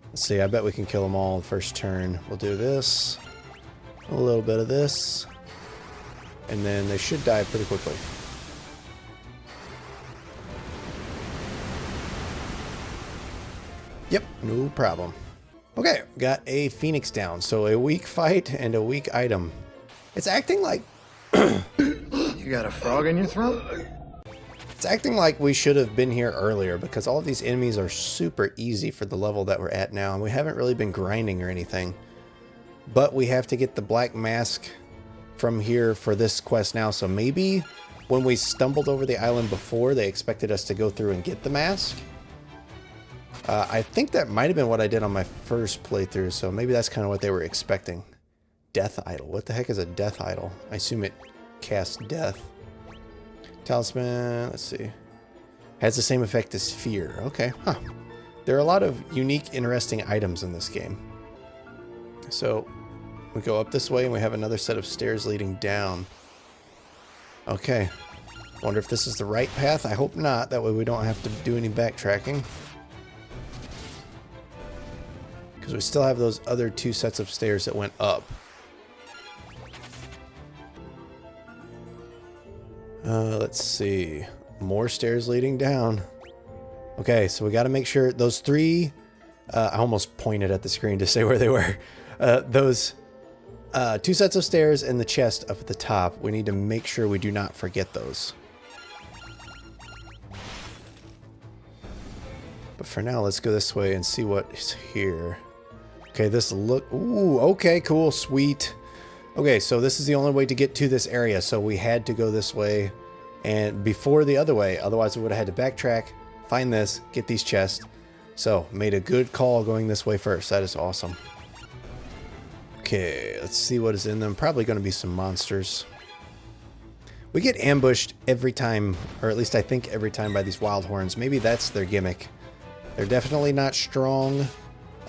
Let's see, I bet we can kill them all the first turn. We'll do this, a little bit of this, and then they should die pretty quickly. Yep, no problem. Okay, got a Phoenix down. So a weak fight and a weak item. It's acting like... You got a frog in your throat? It's acting like we should have been here earlier because all of these enemies are super easy for the level that we're at now. And we haven't really been grinding or anything. But we have to get the black mask from here for this quest now. So maybe when we stumbled over the island before, they expected us to go through and get the mask. I think that might have been what I did on my first playthrough, so maybe that's kind of what they were expecting. Death Idol. What the heck is a Death Idol? I assume it casts death. Talisman, let's see. Has the same effect as Fear. Okay, huh. There are a lot of unique, interesting items in this game. So, we go up this way and we have another set of stairs leading down. Okay. Wonder if this is the right path? I hope not. That way we don't have to do any backtracking. Because we still have those other 2 sets of stairs that went up. Let's see. More stairs leading down. Okay, so we got to make sure those 3... I almost pointed at the screen to say where they were. Those 2 sets of stairs and the chest up at the top. We need to make sure we do not forget those. But for now, let's go this way and see what is here. Okay, this look... Ooh, okay, cool, sweet. Okay, so this is the only way to get to this area, so we had to go this way and before the other way. Otherwise, we would have had to backtrack, find this, get these chests. So, made a good call going this way first. That is awesome. Okay, let's see what is in them. Probably going to be some monsters. We get ambushed every time, or at least I think every time, by these wild horns. Maybe that's their gimmick. They're definitely not strong,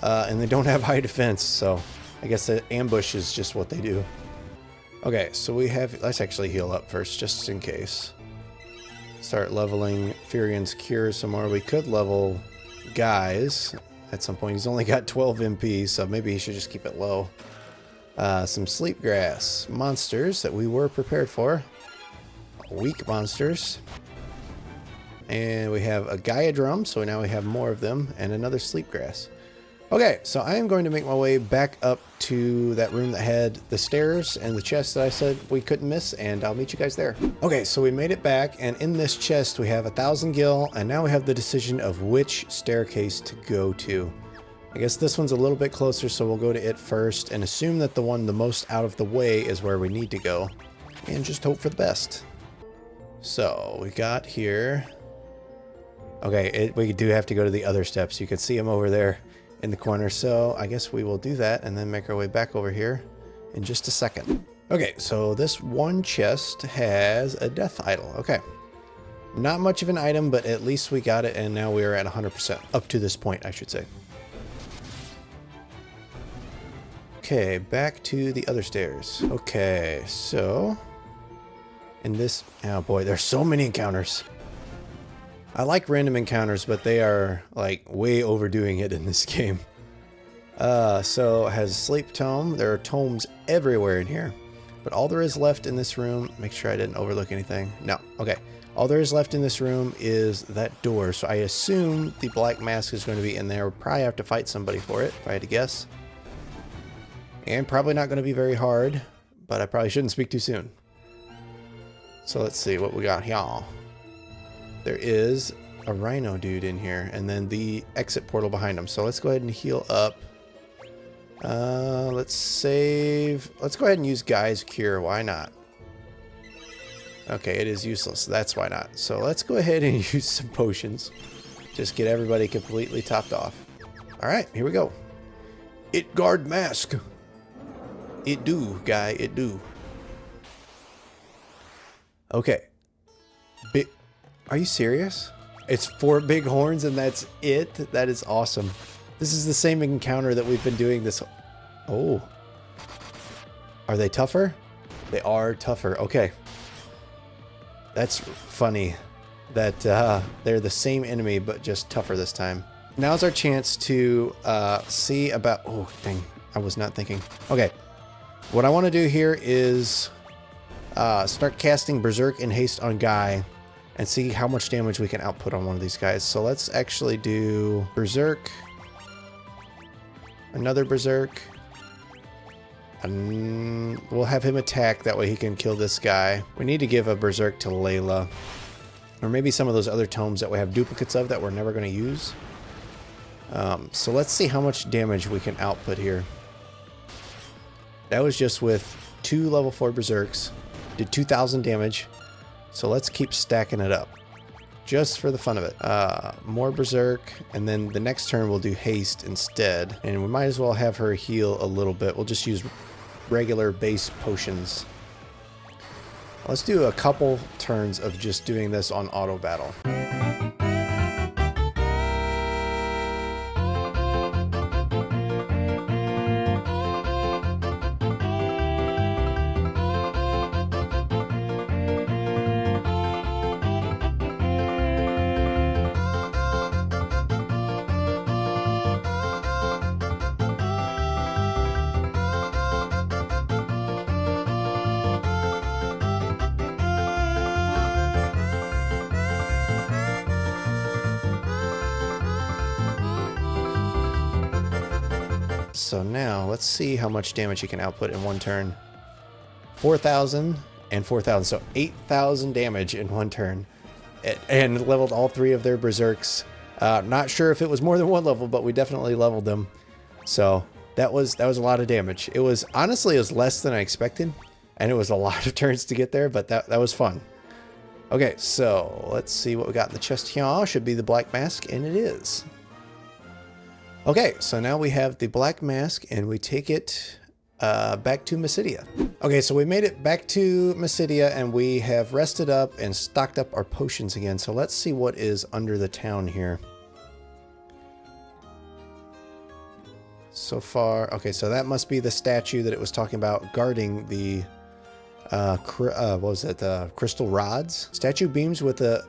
and they don't have high defense, so I guess the ambush is just what they do. Okay, so we have... Let's actually heal up first, just in case. Start leveling Furion's Cure some more. We could level Guy's at some point. He's only got 12 MP, so maybe he should just keep it low. Some Sleep Grass. Monsters that we were prepared for. Weak monsters. And we have a Gaia Drum, so now we have more of them, and another Sleep Grass. Okay, so I am going to make my way back up to that room that had the stairs and the chest that I said we couldn't miss, and I'll meet you guys there. Okay, so we made it back, and in this chest we have 1,000 gil, and now we have the decision of which staircase to go to. I guess this one's a little bit closer, so we'll go to it first, and assume that the one the most out of the way is where we need to go, and just hope for the best. So, we got here... Okay, we do have to go to the other steps. You can see them over there in the corner, so I guess we will do that and then make our way back over here in just a second. Okay, so this one chest has a death idol. Okay, not much of an item, but at least we got it, and now we are at 100% up to this point, I should say. Okay, back to the other stairs. Okay, so in this... Oh boy, there's so many encounters. I like random encounters, but they are like way overdoing it in this game. So it has a sleep tome. There are tomes everywhere in here, but all there is left in this room, make sure I didn't overlook anything. No, okay. All there is left in this room is that door. So I assume the black mask is going to be in there. We'll probably have to fight somebody for it, if I had to guess. And probably not going to be very hard, but I probably shouldn't speak too soon. So let's see what we got here. There is a rhino dude in here, and then the exit portal behind him. So let's go ahead and heal up. Let's save. Let's go ahead and use Guy's Cure. Why not? Okay, it is useless. That's why not. So let's go ahead and use some potions. Just get everybody completely topped off. All right, here we go. It guard mask. It do, guy. It do. Okay. Are you serious? It's 4 big horns and that's it? That is awesome. This is the same encounter that we've been doing this... Oh. Are they tougher? They are tougher. Okay. That's funny that they're the same enemy but just tougher this time. Now's our chance to see about... Oh, dang. I was not thinking. Okay. What I want to do here is start casting Berserk and Haste on Guy and see how much damage we can output on one of these guys. So let's actually do Berserk, another Berserk, and we'll have him attack. That way he can kill this guy. We need to give a Berserk to Layla, or maybe some of those other tomes that we have duplicates of that we're never going to use. So let's see how much damage we can output here. That was just with 2 level 4 Berserks, did 2,000 damage. So let's keep stacking it up, just for the fun of it. More Berserk, and then the next turn we'll do Haste instead. And we might as well have her heal a little bit. We'll just use regular base potions. Let's do a couple turns of just doing this on auto battle. So now let's see how much damage he can output in one turn. 4,000 and 4,000, so 8,000 damage in one turn, and leveled all 3 of their Berserks. Not sure if it was more than one level, but we definitely leveled them. So that was a lot of damage. It was honestly, it was less than I expected, and it was a lot of turns to get there, but that was fun. Okay, so let's see what we got in the chest here. Should be the black mask, and it is. Okay, so now we have the black mask, and we take it back to Mysidia. Okay, so we made it back to Mysidia, and we have rested up and stocked up our potions again. So let's see what is under the town here. So far, okay, so that must be the statue that it was talking about guarding the what was it? Crystal rods. Statue beams with a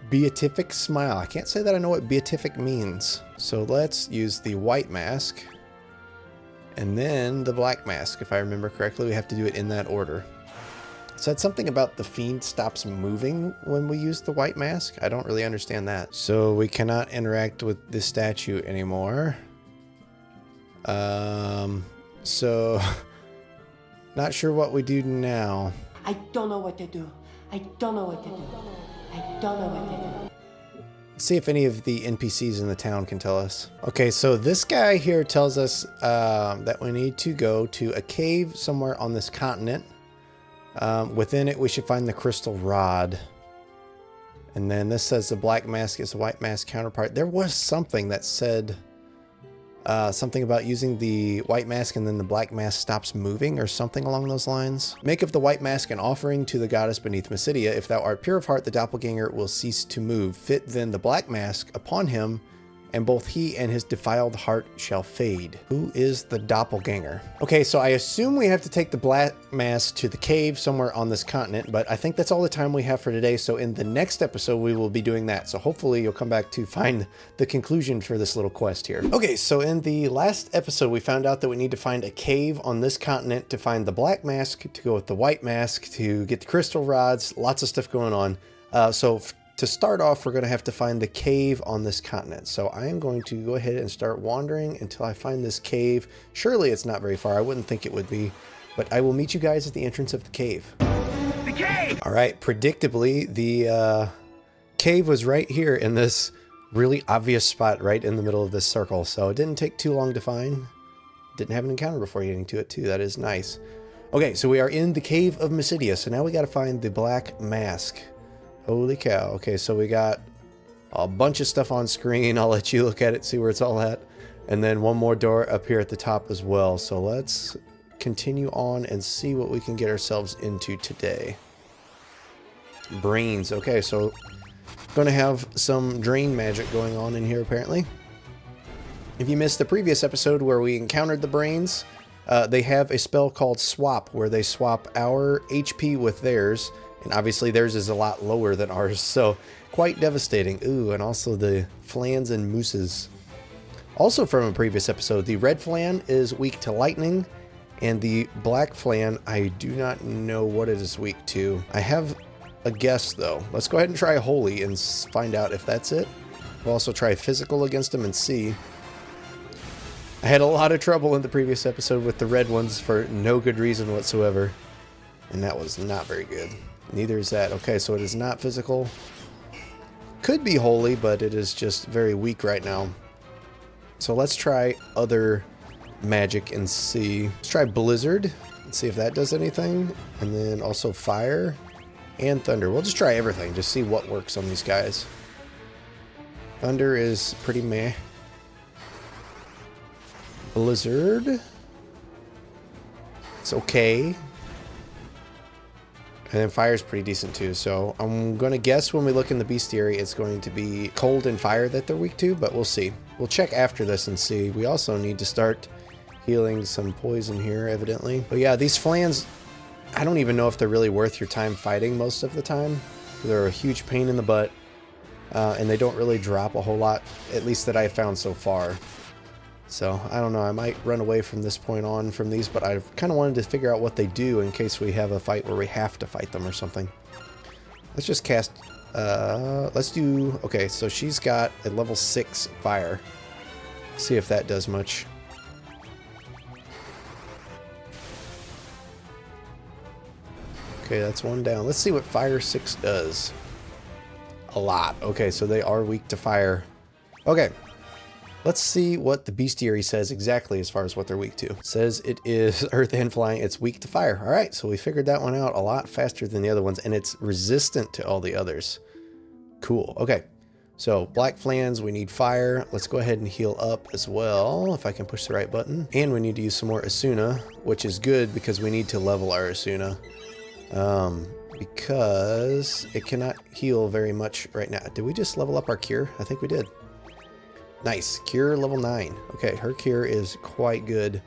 beatific smile. I can't say that I know what beatific means. So let's use the white mask and then the black mask. If I remember correctly, we have to do it in that order. It said something about the fiend stops moving when we use the white mask. I don't really understand that. So we cannot interact with this statue anymore. So not sure what we do now. I don't know what to do. I don't know what to do. I don't know what to do. Let's see if any of the NPCs in the town can tell us. Okay, so this guy here tells us that we need to go to a cave somewhere on this continent. Within it, we should find the crystal rod. And then this says the black mask is the white mask counterpart. There was something that said something about using the white mask and then the black mask stops moving or something along those lines. Make of the white mask an offering to the goddess beneath Mysidia. If thou art pure of heart, the doppelganger will cease to move. Fit then the black mask upon him, and both he and his defiled heart shall fade. Who is the doppelganger? Okay, so I assume we have to take the black mask to the cave somewhere on this continent, but I think that's all the time we have for today. So in the next episode, we will be doing that. So hopefully you'll come back to find the conclusion for this little quest here. Okay, so in the last episode, we found out that we need to find a cave on this continent to find the black mask, to go with the white mask, to get the crystal rods, lots of stuff going on. To start off, we're going to have to find the cave on this continent. So I am going to go ahead and start wandering until I find this cave. Surely it's not very far. I wouldn't think it would be, but I will meet you guys at the entrance of the cave. The cave! All right, predictably, the cave was right here in this really obvious spot right in the middle of this circle. So it didn't take too long to find. Didn't have an encounter before getting to it too. That is nice. Okay, so we are in the cave of Mysidia. So now we got to find the black mask. Holy cow. Okay, so we got a bunch of stuff on screen. I'll let you look at it, see where it's all at. And then one more door up here at the top as well. So let's continue on and see what we can get ourselves into today. Brains. Okay, so going to have some drain magic going on in here apparently. If you missed the previous episode where we encountered the brains, they have a spell called Swap where they swap our HP with theirs. And obviously theirs is a lot lower than ours, so quite devastating. Ooh, and also the flans and mooses. Also from a previous episode, the red flan is weak to lightning, and the black flan, I do not know what it is weak to. I have a guess though. Let's go ahead and try holy and find out if that's it. We'll also try physical against them and see. I had a lot of trouble in the previous episode with the red ones for no good reason whatsoever, and that was not very good. Neither is that. Okay, so it is not physical. Could be holy, but it is just very weak right now. So let's try other magic and see. Let's try blizzard and see if that does anything. And then also fire and thunder. We'll just try everything, just see what works on these guys. Thunder is pretty meh. Blizzard. It's okay. And then fire is pretty decent too. So I'm going to guess when we look in the bestiary, it's going to be cold and fire that they're weak to, but we'll see. We'll check after this and see. We also need to start healing some poison here, evidently. But yeah, these flans, I don't even know if they're really worth your time fighting most of the time. They're a huge pain in the butt, and they don't really drop a whole lot, at least that I've found so far. So, I don't know, I might run away from this point on from these, but I kind of wanted to figure out what they do in case we have a fight where we have to fight them or something. Let's just cast, let's do, okay, so she's got a level 6 fire. See if that does much. Okay, that's one down. Let's see what fire 6 does. A lot. Okay, so they are weak to fire. Okay. Let's see what the bestiary says exactly as far as what they're weak to. It says it is earth and flying. It's weak to fire. All right, so we figured that one out a lot faster than the other ones, and it's resistant to all the others. Cool. Okay, so black flans, we need fire. Let's go ahead and heal up as well, if I can push the right button. And we need to use some more Asuna, which is good because we need to level our Asuna. Because it cannot heal very much right now. Did we just level up our cure? I think we did. Nice. Cure level 9. Okay, her cure is quite good.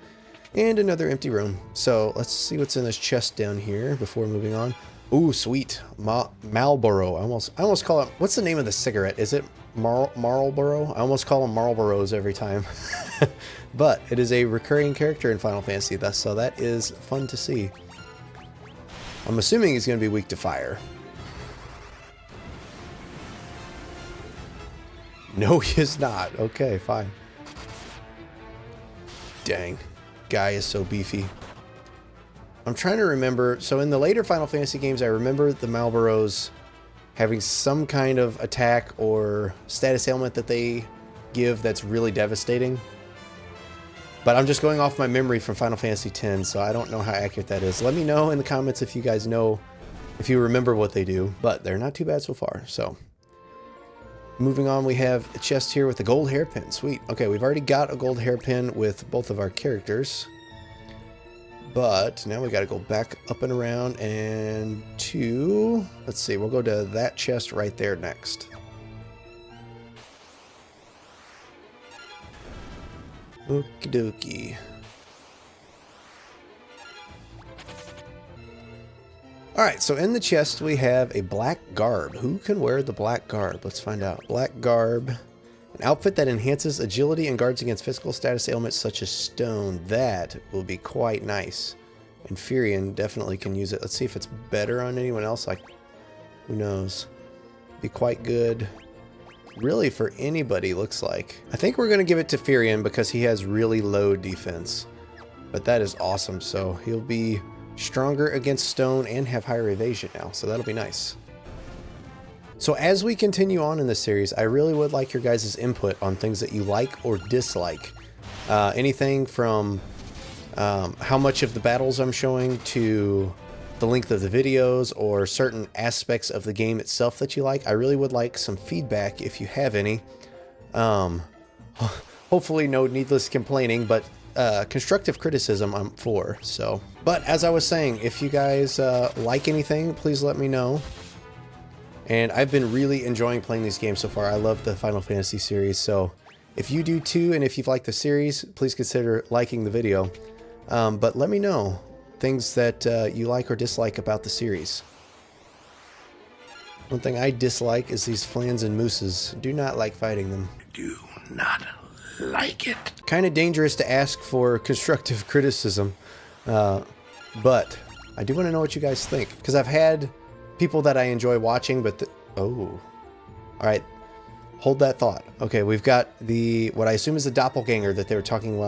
And another empty room. So let's see what's in this chest down here before moving on. Ooh, sweet. Marlboro. I almost call it... What's the name of the cigarette? Is it Marlboro? I almost call them Marlboros every time. But it is a recurring character in Final Fantasy, thus, so that is fun to see. I'm assuming he's going to be weak to fire. No, he is not. Okay, fine. Dang. Guy is so beefy. I'm trying to remember. So in the later Final Fantasy games, I remember the Marlboros having some kind of attack or status ailment that they give that's really devastating. But I'm just going off my memory from Final Fantasy X, so I don't know how accurate that is. Let me know in the comments if you guys know, if you remember what they do. But they're not too bad so far, so... Moving on, we have a chest here with a gold hairpin. Sweet. Okay, we've already got a gold hairpin with both of our characters. But now we got to go back up and around and to... Let's see, we'll go to that chest right there next. Okie dokie. Alright, so in the chest we have a black garb. Who can wear the black garb? Let's find out. Black garb. An outfit that enhances agility and guards against physical status ailments such as stone. That will be quite nice. And Furion definitely can use it. Let's see if it's better on anyone else. Like, who knows? Be quite good. Really for anybody, looks like. I think we're going to give it to Furion because he has really low defense. But that is awesome. So he'll be... stronger against stone and have higher evasion now, so that'll be nice. So as we continue on in this series, I really would like your guys' input on things that you like or dislike. Anything from how much of the battles I'm showing to the length of the videos or certain aspects of the game itself that you like. I really would like some feedback if you have any. Hopefully no needless complaining, but constructive criticism I'm for. So, but as I was saying, if you guys like anything, please let me know. And I've been really enjoying playing these games so far. I love the Final Fantasy series, so if you do too, and if you've liked the series, please consider liking the video. But let me know things that you like or dislike about the series. One thing I dislike is these flans and mooses. Do not like fighting them. Do not like it. Kind of dangerous to ask for constructive criticism, but I do want to know what you guys think, because I've had people that I enjoy watching, but all right, hold that thought. Okay, we've got what I assume is the doppelganger that they were talking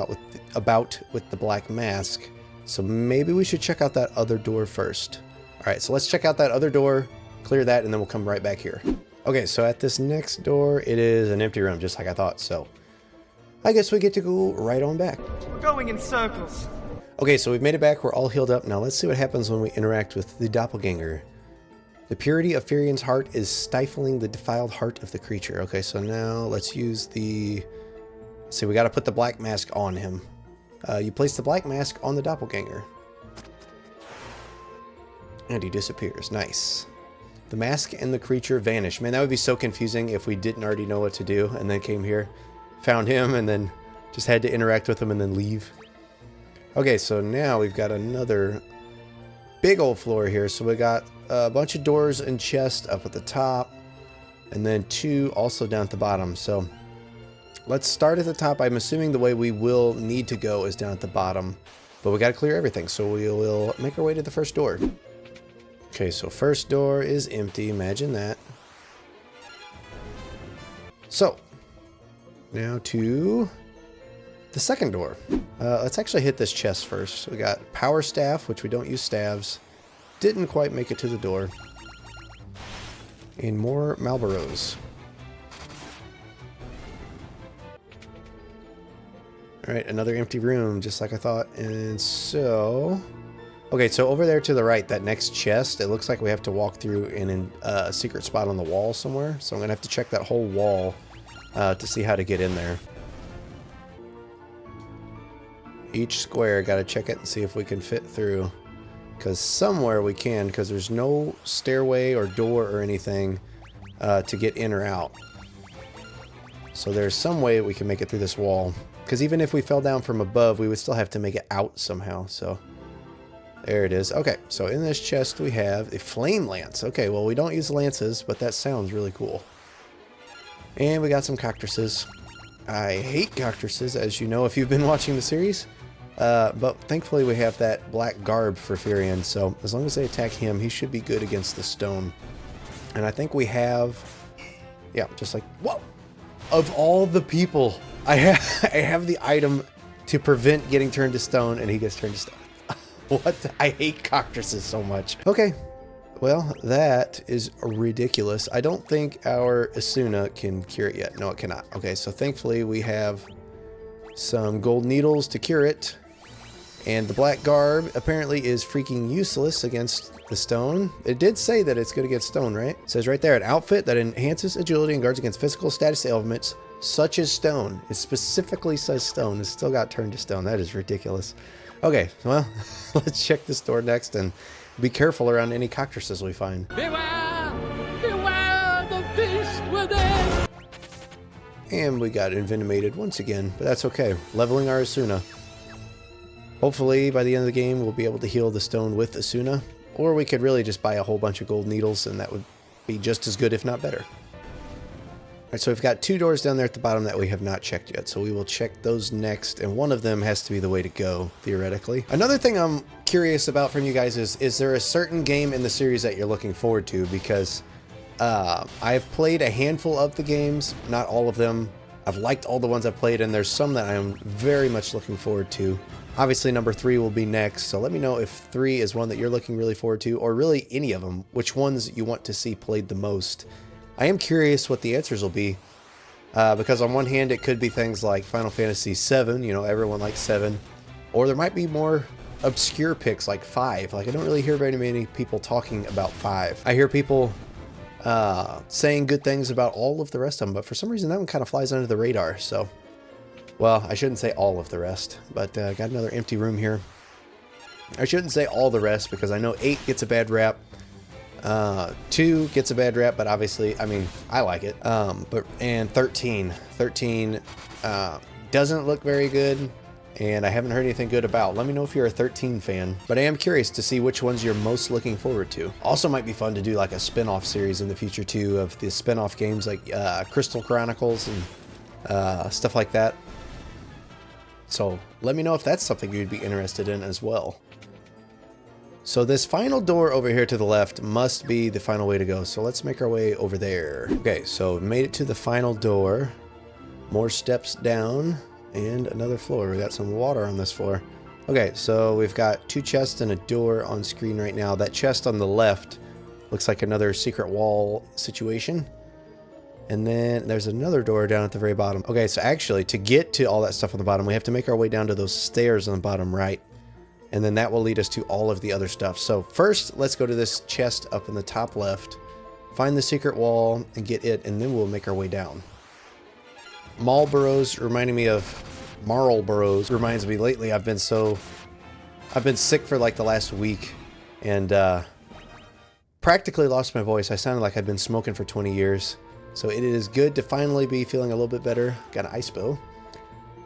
about with the black mask. So maybe we should check out that other door first. All right, so let's check out that other door, clear that, and then we'll come right back here. Okay, so at this next door, it is an empty room, just like I thought. So I guess we get to go right on back. We're going in circles. Okay, so we've made it back. We're all healed up. Now let's see what happens when we interact with the doppelganger. The purity of Furion's heart is stifling the defiled heart of the creature. Okay, so now let's use let's see, we got to put the black mask on him. You place the black mask on the doppelganger. And he disappears. Nice. The mask and the creature vanish. Man, that would be so confusing if we didn't already know what to do and then came here, found him, and then just had to interact with him and then leave. Okay, so now we've got another big old floor here. So we got a bunch of doors and chests up at the top, and then 2 also down at the bottom. So let's start at the top. I'm assuming the way we will need to go is down at the bottom, but we got to clear everything. So we will make our way to the first door. Okay, so first door is empty. Imagine that. So now to the second door. Let's actually hit this chest first. We got power staff, which we don't use staves. Didn't quite make it to the door. And more Marlboros. All right, another empty room, just like I thought. And so... Okay, so over there to the right, that next chest, it looks like we have to walk through in a secret spot on the wall somewhere. So I'm going to have to check that whole wall to see how to get in there. Each square, got to check it and see if we can fit through. Because somewhere we can, because there's no stairway or door or anything to get in or out. So there's some way we can make it through this wall. Because even if we fell down from above, we would still have to make it out somehow, so... There it is. Okay, so in this chest we have a flame lance. Okay, well we don't use lances, but that sounds really cool. And we got some cactuses. I hate cactuses, as you know if you've been watching the series. But thankfully we have that black garb for Furion, so as long as they attack him, he should be good against the stone. And I think we have... Yeah, just like... Whoa! Of all the people, I have the item to prevent getting turned to stone, and he gets turned to stone. What? I hate cactuses so much. Okay, well, that is ridiculous. I don't think our Asuna can cure it yet. No, it cannot. Okay, so thankfully we have some gold needles to cure it. And the black garb apparently is freaking useless against the stone. It did say that it's good against stone, right? It says right there, an outfit that enhances agility and guards against physical status elements such as stone. It specifically says stone. It still got turned to stone. That is ridiculous. Okay, well, let's check this door next and be careful around any cactuses we find. Beware! Beware the beast within! And we got envenomated once again, but that's okay. Leveling our Asuna. Hopefully, by the end of the game, we'll be able to heal the stone with Asuna. Or we could really just buy a whole bunch of gold needles, and that would be just as good, if not better. Alright, so we've got two doors down there at the bottom that we have not checked yet, so we will check those next, and one of them has to be the way to go, theoretically. Another thing I'm curious about from you guys is there a certain game in the series that you're looking forward to? Because I've played a handful of the games, not all of them. I've liked all the ones I've played, and there's some that I'm very much looking forward to. Obviously, number 3 will be next, so let me know if 3 is one that you're looking really forward to, or really any of them, which ones you want to see played the most. I am curious what the answers will be, because on one hand it could be things like Final Fantasy VII, you know, everyone likes 7, or there might be more obscure picks like 5. Like, I don't really hear very many people talking about 5. I hear people saying good things about all of the rest of them, but for some reason that one kind of flies under the radar, so... Well, I shouldn't say all of the rest, but got another empty room here. I shouldn't say all the rest, because I know 8 gets a bad rap. 2 gets a bad rap, but obviously, I mean, I like it. And 13 doesn't look very good, and I haven't heard anything good about. Let me know if you're a 13 fan, but I am curious to see which ones you're most looking forward to. Also might be fun to do like a spin-off series in the future too, of the spin-off games like Crystal Chronicles and stuff like that. So let me know if that's something you'd be interested in as well. So this final door over here to the left must be the final way to go. So let's make our way over there. Okay, so we made it to the final door. More steps down and another floor. We got some water on this floor. Okay, so we've got 2 chests and a door on screen right now. That chest on the left looks like another secret wall situation. And then there's another door down at the very bottom. Okay, so actually to get to all that stuff on the bottom, we have to make our way down to those stairs on the bottom right. And then that will lead us to all of the other stuff. So first, let's go to this chest up in the top left, find the secret wall and get it, and then we'll make our way down. Marlboros reminding me of Marlboros reminds me lately I've been sick for like the last week and practically lost my voice. I sounded like I'd been smoking for 20 years. So it is good to finally be feeling a little bit better. Got an ice bow.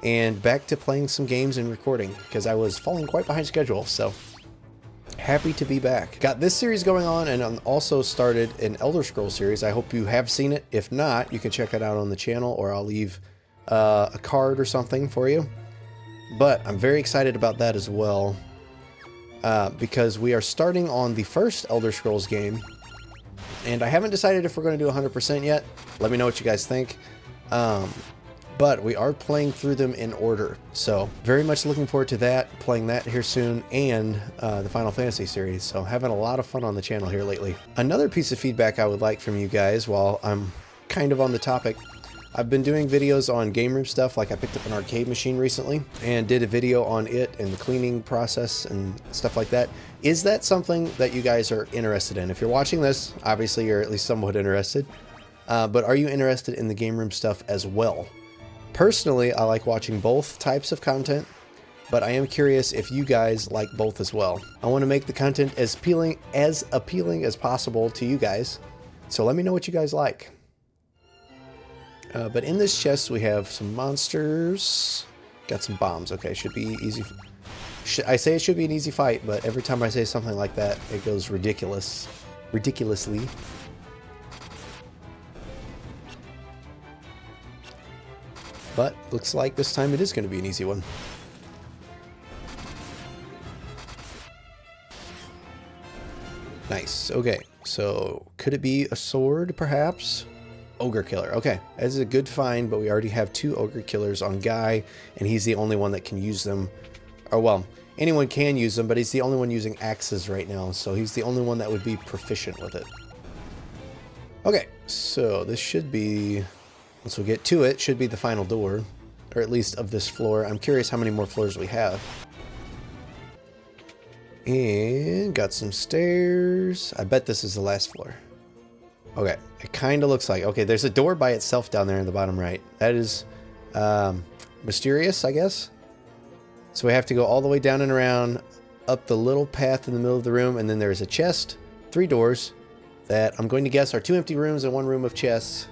And back to playing some games and recording, because I was falling quite behind schedule, so happy to be back. Got this series going on, and also started an Elder Scrolls series. I hope you have seen it. If not, you can check it out on the channel, or I'll leave a card or something for you. But I'm very excited about that as well, because we are starting on the first Elder Scrolls game, and I haven't decided if we're going to do 100% yet. Let me know what you guys think. But we are playing through them in order, so very much looking forward to that, playing that here soon, and the Final Fantasy series, so having a lot of fun on the channel here lately. Another piece of feedback I would like from you guys, while I'm kind of on the topic, I've been doing videos on game room stuff, like I picked up an arcade machine recently and did a video on it and the cleaning process and stuff like that. Is that something that you guys are interested in? If you're watching this, obviously you're at least somewhat interested, but are you interested in the game room stuff as well? Personally, I like watching both types of content, but I am curious if you guys like both as well. I want to make the content as appealing as possible to you guys, so let me know what you guys like. But in this chest we have some monsters, got some bombs. Okay, should be easy. I say it should be an easy fight, but every time I say something like that, it goes ridiculously. But looks like this time it is going to be an easy one. Nice. Okay, so could it be a sword, perhaps? Ogre killer. Okay, that is a good find, but we already have 2 ogre killers on Guy, and he's the only one that can use them. Or, well, anyone can use them, but he's the only one using axes right now, so he's the only one that would be proficient with it. Okay, so this should be, once we get to it, should be the final door, or at least of this floor. I'm curious how many more floors we have. And got some stairs. I bet this is the last floor. Okay, it kind of looks like... Okay, there's a door by itself down there in the bottom right. That is mysterious, I guess. So we have to go all the way down and around, up the little path in the middle of the room, and then there's a chest, 3 doors, that I'm going to guess are 2 empty rooms and 1 room of chests,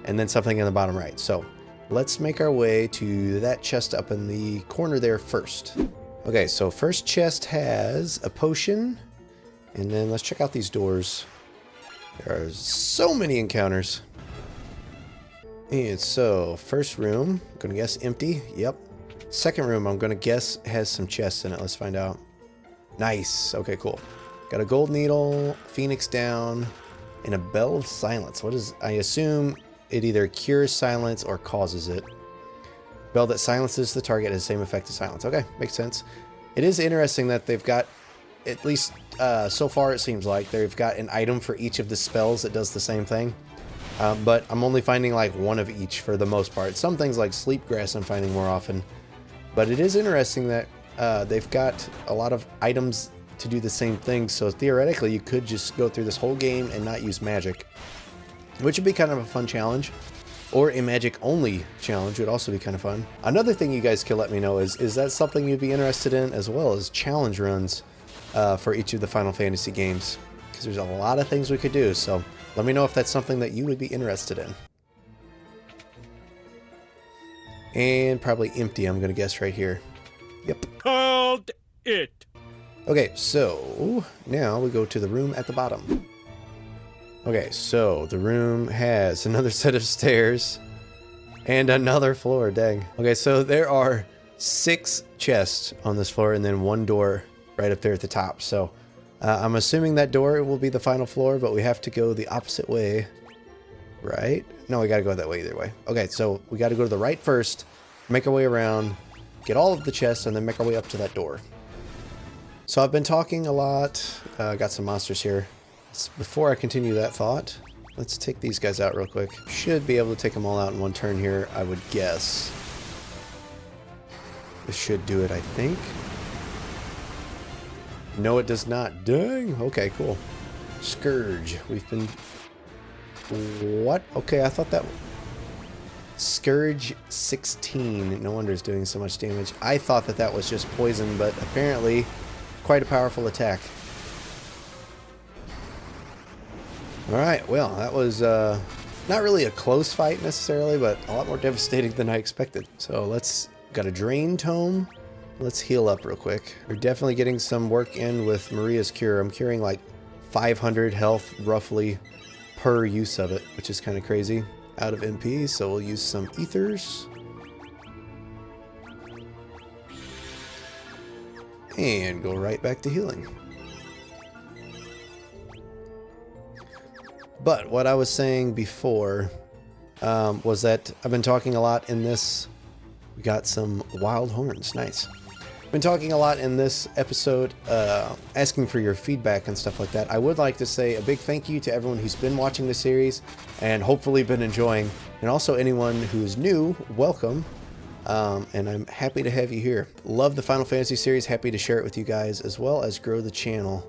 and then something in the bottom right. So let's make our way to that chest up in the corner there first. Okay, so first chest has a potion, and then let's check out these doors. There are so many encounters. And so, first room, I'm gonna guess empty. Yep. Second room, I'm gonna guess has some chests in it. Let's find out. Nice. Okay, cool. Got a gold needle, phoenix down, and a bell of silence. What is... I assume it either cures silence or causes it. Bell that silences the target has the same effect as silence. Okay, makes sense. It is interesting that they've got, at least so far it seems like, they've got an item for each of the spells that does the same thing. But I'm only finding like 1 of each for the most part. Some things like sleep grass I'm finding more often. But it is interesting that they've got a lot of items to do the same thing. So theoretically you could just go through this whole game and not use magic, which would be kind of a fun challenge. Or a magic only challenge would also be kind of fun. Another thing you guys can let me know is that something you'd be interested in, as well as challenge runs for each of the Final Fantasy games, because there's a lot of things we could do. So let me know if that's something that you would be interested in. And probably empty, I'm gonna guess right here. Yep. Called it. Okay, so now we go to the room at the bottom. Okay, so the room has another set of stairs and another floor, dang. Okay, so there are 6 chests on this floor and then 1 door right up there at the top. So I'm assuming that door will be the final floor, but we have to go the opposite way, right? No, we gotta go that way either way. Okay, so we gotta go to the right first, make our way around, get all of the chests, and then make our way up to that door. So I've been talking a lot, got some monsters here. Before I continue that thought, let's take these guys out real quick. Should be able to take them all out in 1 turn here, I would guess. This should do it, I think. No, it does not. Dang. Okay, cool. Scourge. We've been... What? Okay, I thought that... Scourge 16. No wonder it's doing so much damage. I thought that that was just poison, but apparently quite a powerful attack. Alright, well, that was not really a close fight necessarily, but a lot more devastating than I expected. So let's... Got a Drain Tome. Let's heal up real quick. We're definitely getting some work in with Maria's Cure. I'm curing like 500 health roughly per use of it, which is kind of crazy. Out of MP, so we'll use some ethers. And go right back to healing. But what I was saying before was that I've been talking a lot in this. We got some wild horns, nice. Been talking a lot in this episode, asking for your feedback and stuff like that. I would like to say a big thank you to everyone who's been watching the series and hopefully been enjoying, and also anyone who's new, welcome. And I'm happy to have you here. Love the Final Fantasy series, happy to share it with you guys as well as grow the channel.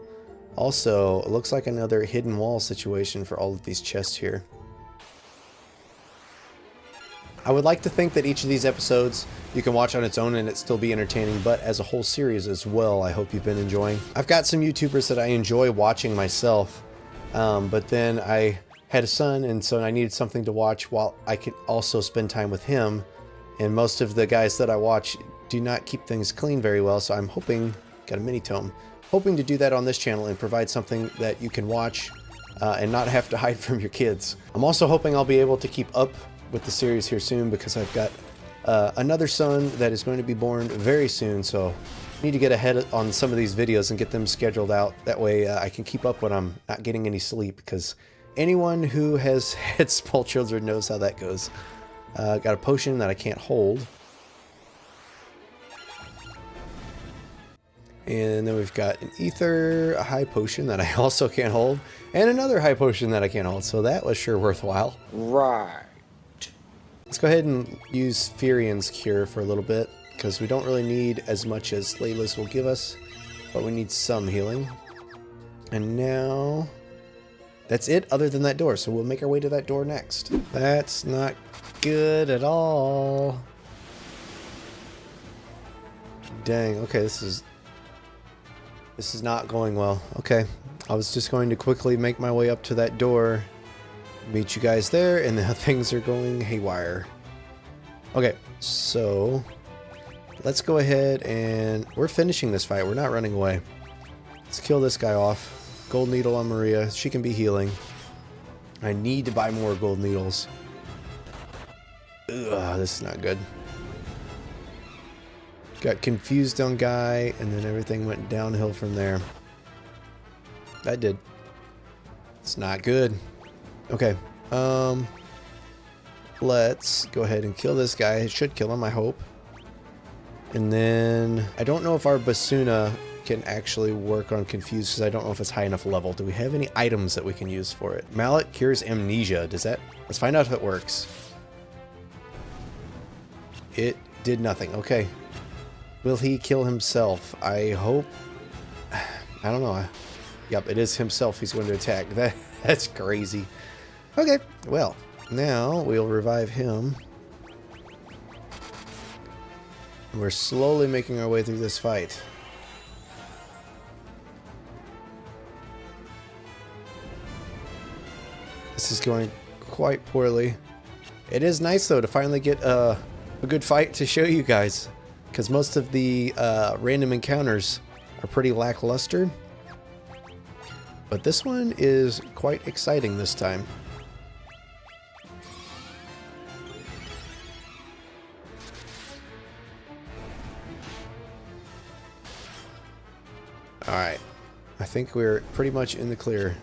Also, it looks like another hidden wall situation for all of these chests here. I would like to think that each of these episodes you can watch on its own and it still be entertaining, but as a whole series as well, I hope you've been enjoying. I've got some YouTubers that I enjoy watching myself, but then I had a son, and so I needed something to watch while I could also spend time with him. And most of the guys that I watch do not keep things clean very well, so I'm hoping, got a mini tome, hoping to do that on this channel and provide something that you can watch and not have to hide from your kids. I'm also hoping I'll be able to keep up with the series here soon, because I've got another son that is going to be born very soon, so I need to get ahead on some of these videos and get them scheduled out. That way I can keep up when I'm not getting any sleep, because anyone who has had small children knows how that goes. Got a potion that I can't hold. And then we've got an ether, a high potion that I also can't hold, and another high potion that I can't hold, so that was sure worthwhile. Right. Let's go ahead and use Furian's Cure for a little bit, because we don't really need as much as Layla's will give us, but we need some healing. And now, that's it other than that door, so we'll make our way to that door next. That's not good at all. Dang, okay, this is not going well. Okay, I was just going to quickly make my way up to that door, meet you guys there, and now things are going haywire. Okay, so let's go ahead and we're finishing this fight. We're not running away. Let's kill this guy off. Gold needle on Maria. She can be healing. I need to buy more gold needles. Ugh, this is not good. Got confused on Guy, and then everything went downhill from there. That did. It's not good. Okay, let's go ahead and kill this guy. It should kill him, I hope. And then, I don't know if our Basuna can actually work on Confused, because I don't know if it's high enough level. Do we have any items that we can use for it? Mallet cures amnesia. Does that? Let's find out if it works. It did nothing. Okay. Will he kill himself? I hope. I don't know. Yep, it is himself he's going to attack. That's crazy. Okay, well, now we'll revive him. We're slowly making our way through this fight. This is going quite poorly. It is nice, though, to finally get a good fight to show you guys, because most of the random encounters are pretty lackluster. But this one is quite exciting this time. Alright, I think we're pretty much in the clear.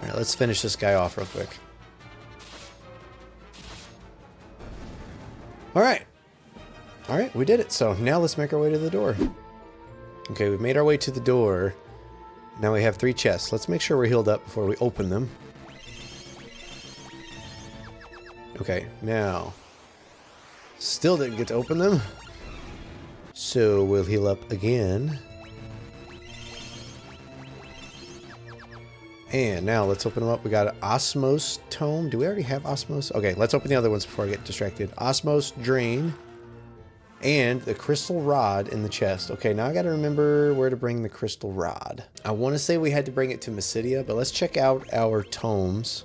Alright, let's finish this guy off real quick. Alright. Alright, we did it. So now let's make our way to the door. Okay, we've made our way to the door. Now we have 3 chests. Let's make sure we're healed up before we open them. Okay, now. Still didn't get to open them. So we'll heal up again. And now let's open them up. We got an Osmos Tome. Do we already have Osmos? Okay, let's open the other ones before I get distracted. Osmos Drain. And the Crystal Rod in the chest. Okay, now I gotta remember where to bring the Crystal Rod. I want to say we had to bring it to Mysidia, but let's check out our tomes.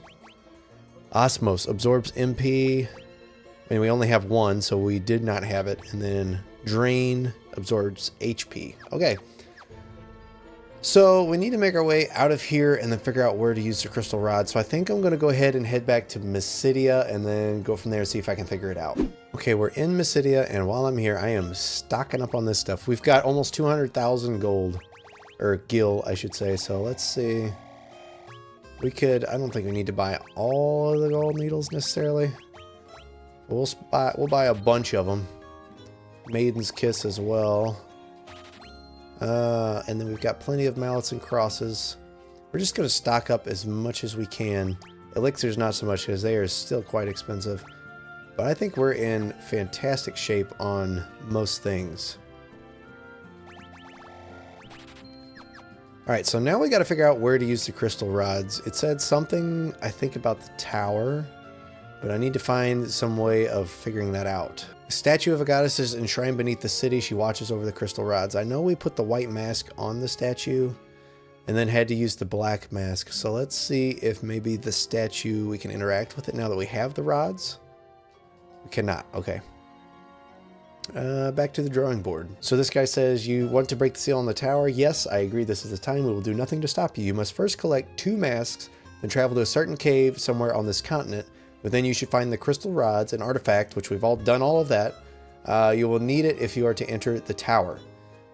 Osmos absorbs MP. I mean, we only have 1, so we did not have it. And then Drain absorbs HP. Okay. So we need to make our way out of here and then figure out where to use the Crystal Rod. So I think I'm going to go ahead and head back to Mysidia and then go from there and see if I can figure it out. Okay, we're in Mysidia, and while I'm here, I am stocking up on this stuff. We've got almost 200,000 gold, or gil, I should say. So let's see. We could, I don't think we need to buy all of the gold needles necessarily. We'll buy a bunch of them. Maiden's Kiss as well. And then we've got plenty of mallets and crosses. We're just going to stock up as much as we can. Elixirs not so much because they are still quite expensive. But I think we're in fantastic shape on most things. Alright, so now we got to figure out where to use the crystal rods. It said something, I think, about the tower. But I need to find some way of figuring that out. A statue of a goddess is enshrined beneath the city. She watches over the crystal rods. I know we put the white mask on the statue and then had to use the black mask. So let's see if maybe the statue, we can interact with it now that we have the rods. We cannot. Okay. Back to the drawing board. So this guy says, you want to break the seal on the tower? Yes, I agree. This is the time. We will do nothing to stop you. You must first collect 2 masks, then travel to a certain cave somewhere on this continent. But then you should find the crystal rods, an artifact, which we've all done all of that. You will need it if you are to enter the tower.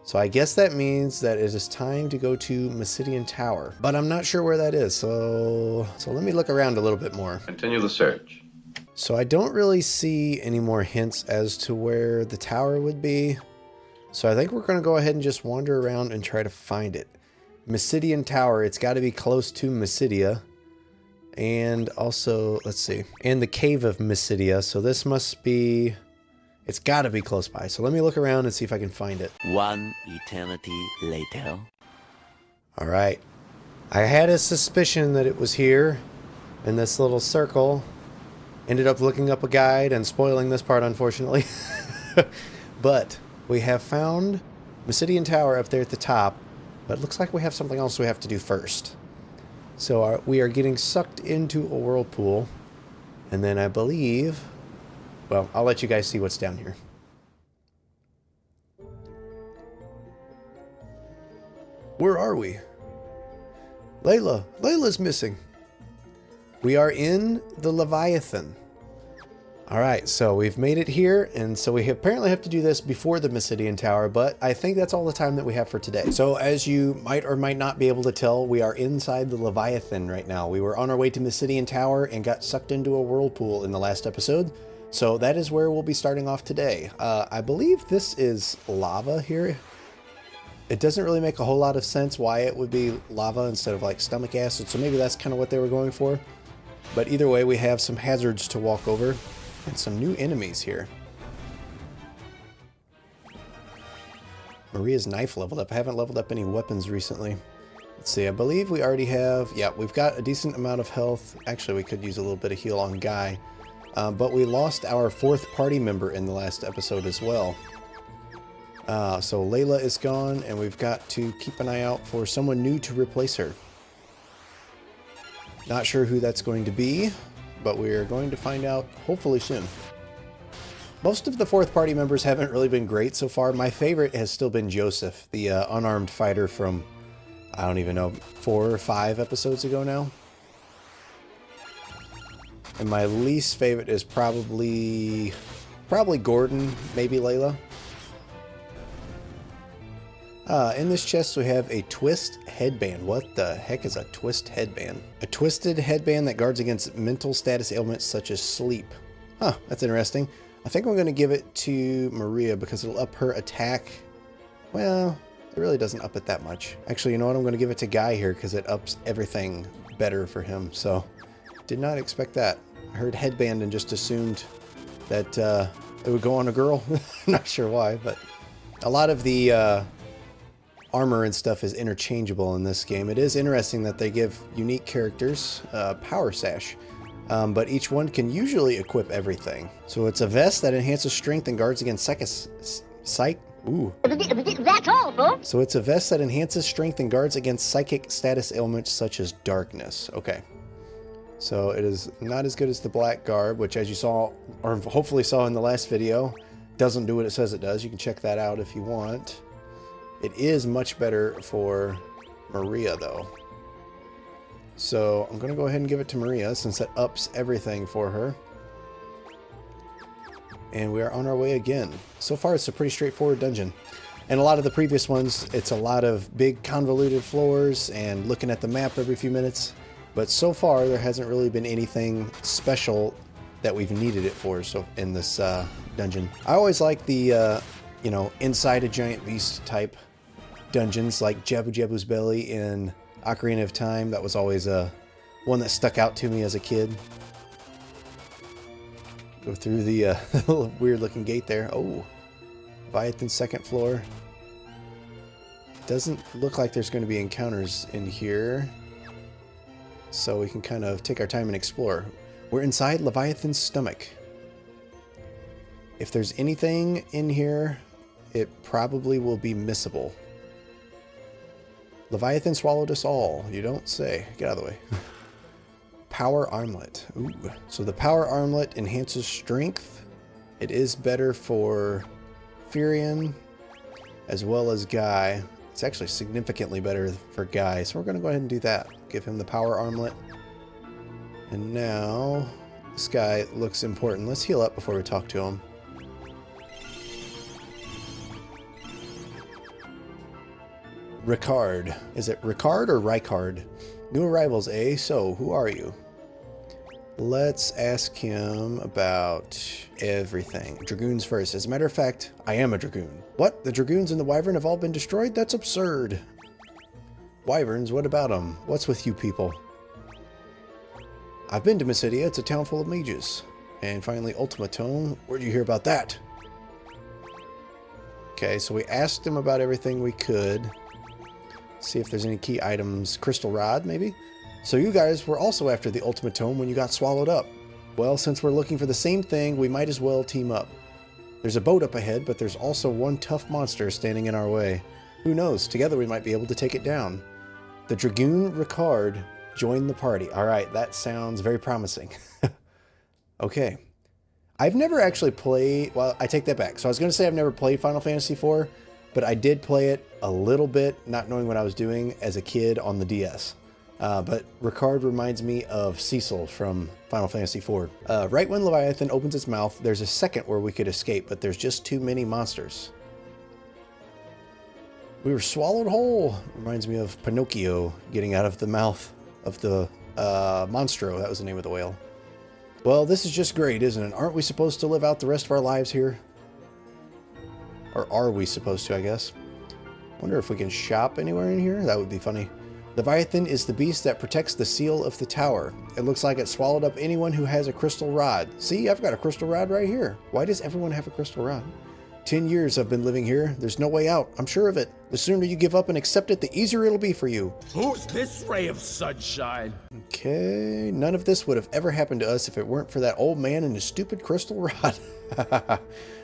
So I guess that means that it is time to go to Mysidian Tower. But I'm not sure where that is, so let me look around a little bit more. Continue the search. So I don't really see any more hints as to where the tower would be. So I think we're going to go ahead and just wander around and try to find it. Mysidian Tower, it's got to be close to Mysidia. And also, let's see, and the Cave of Mysidia. So this must be, it's got to be close by. So let me look around and see if I can find it. 1 eternity later. All right. I had a suspicion that it was here in this little circle. Ended up looking up a guide and spoiling this part, unfortunately. But we have found Mysidian Tower up there at the top. But it looks like we have something else we have to do first. So we are getting sucked into a whirlpool. And then I believe, well, I'll let you guys see what's down here. Where are we? Layla. Layla's missing. We are in the Leviathan. Alright, so we've made it here, and so we apparently have to do this before the Mysidian Tower, but I think that's all the time that we have for today. So as you might or might not be able to tell, we are inside the Leviathan right now. We were on our way to Mysidian Tower and got sucked into a whirlpool in the last episode, so that is where we'll be starting off today. I believe this is lava here. It doesn't really make a whole lot of sense why it would be lava instead of like stomach acid, so maybe that's kind of what they were going for. But either way, we have some hazards to walk over and some new enemies here. Maria's knife leveled up. I haven't leveled up any weapons recently. Let's see, I believe we already have, yeah, we've got a decent amount of health. Actually, we could use a little bit of heal on Guy. But we lost our 4th party member in the last episode as well. So Layla is gone, and we've got to keep an eye out for someone new to replace her. Not sure who that's going to be, but we are going to find out hopefully soon. Most of the 4th party members haven't really been great so far. My favorite has still been Joseph, the unarmed fighter from, I don't even know, 4 or 5 episodes ago now. And my least favorite is probably Gordon, maybe Layla. In this chest we have a twist headband. What the heck is a twist headband? A twisted headband that guards against mental status ailments such as sleep. Huh, that's interesting. I think I'm going to give it to Maria because it'll up her attack. Well, it really doesn't up it that much. Actually, you know what? I'm going to give it to Guy here because it ups everything better for him. So, did not expect that. I heard headband and just assumed that it would go on a girl. Not sure why, but a lot of the armor and stuff is interchangeable in this game. It is interesting that they give unique characters power sash, but each one can usually equip everything. So it's a vest that enhances strength and guards against That's all, folks. So it's a vest that enhances strength and guards against psychic status ailments such as darkness. Okay. So it is not as good as the black garb, which as you saw, or hopefully saw in the last video, doesn't do what it says it does. You can check that out if you want. It is much better for Maria, though. So I'm going to go ahead and give it to Maria, since it ups everything for her. And we are on our way again. So far, it's a pretty straightforward dungeon. And a lot of the previous ones, it's a lot of big convoluted floors and looking at the map every few minutes. But so far, there hasn't really been anything special that we've needed it for so in this dungeon. I always like the, you know, inside a giant beast type dungeons like Jabu Jabu's Belly in Ocarina of Time. That was always one that stuck out to me as a kid. Go through the weird looking gate there. Oh, Leviathan second floor. Doesn't look like there's going to be encounters in here, so we can kind of take our time and explore. We're inside Leviathan's stomach. If there's anything in here, it probably will be missable. Leviathan swallowed us all. You don't say. Get out of the way. Power armlet. Ooh. So the power armlet enhances strength. It is better for Firion as well as Guy. It's actually significantly better for Guy, so we're going to go ahead and do that. Give him the power armlet. And now, this guy looks important. Let's heal up before we talk to him. Ricard. Is it Ricard or Ricard? New arrivals, eh? So, who are you? Let's ask him about everything. Dragoons first. As a matter of fact, I am a Dragoon. What? The Dragoons and the Wyvern have all been destroyed? That's absurd. Wyverns, what about them? What's with you people? I've been to Mysidia. It's a town full of mages. And finally, Ultimatome. Where'd you hear about that? Okay, so we asked him about everything we could. See if there's any key items. Crystal Rod, maybe? So you guys were also after the Ultimatome when you got swallowed up. Well, since we're looking for the same thing, we might as well team up. There's a boat up ahead, but there's also one tough monster standing in our way. Who knows? Together we might be able to take it down. The Dragoon Ricard joined the party. All right, that sounds very promising. Okay. I've never actually played... Well, I take that back. So I was going to say I've never played Final Fantasy IV, but I did play it a little bit, not knowing what I was doing as a kid on the DS. But Ricard reminds me of Cecil from Final Fantasy IV. Right when Leviathan opens its mouth, there's a second where we could escape, but there's just too many monsters. We were swallowed whole. Reminds me of Pinocchio getting out of the mouth of the Monstro. That was the name of the whale. Well, this is just great, isn't it? Aren't we supposed to live out the rest of our lives here? Or are we supposed to, I guess? Wonder if we can shop anywhere in here? That would be funny. Leviathan is the beast that protects the seal of the tower. It looks like it swallowed up anyone who has a crystal rod. See, I've got a crystal rod right here. Why does everyone have a crystal rod? 10 years I've been living here. There's no way out. I'm sure of it. The sooner you give up and accept it, the easier it'll be for you. Who's this ray of sunshine? Okay, none of this would have ever happened to us if it weren't for that old man and his stupid crystal rod.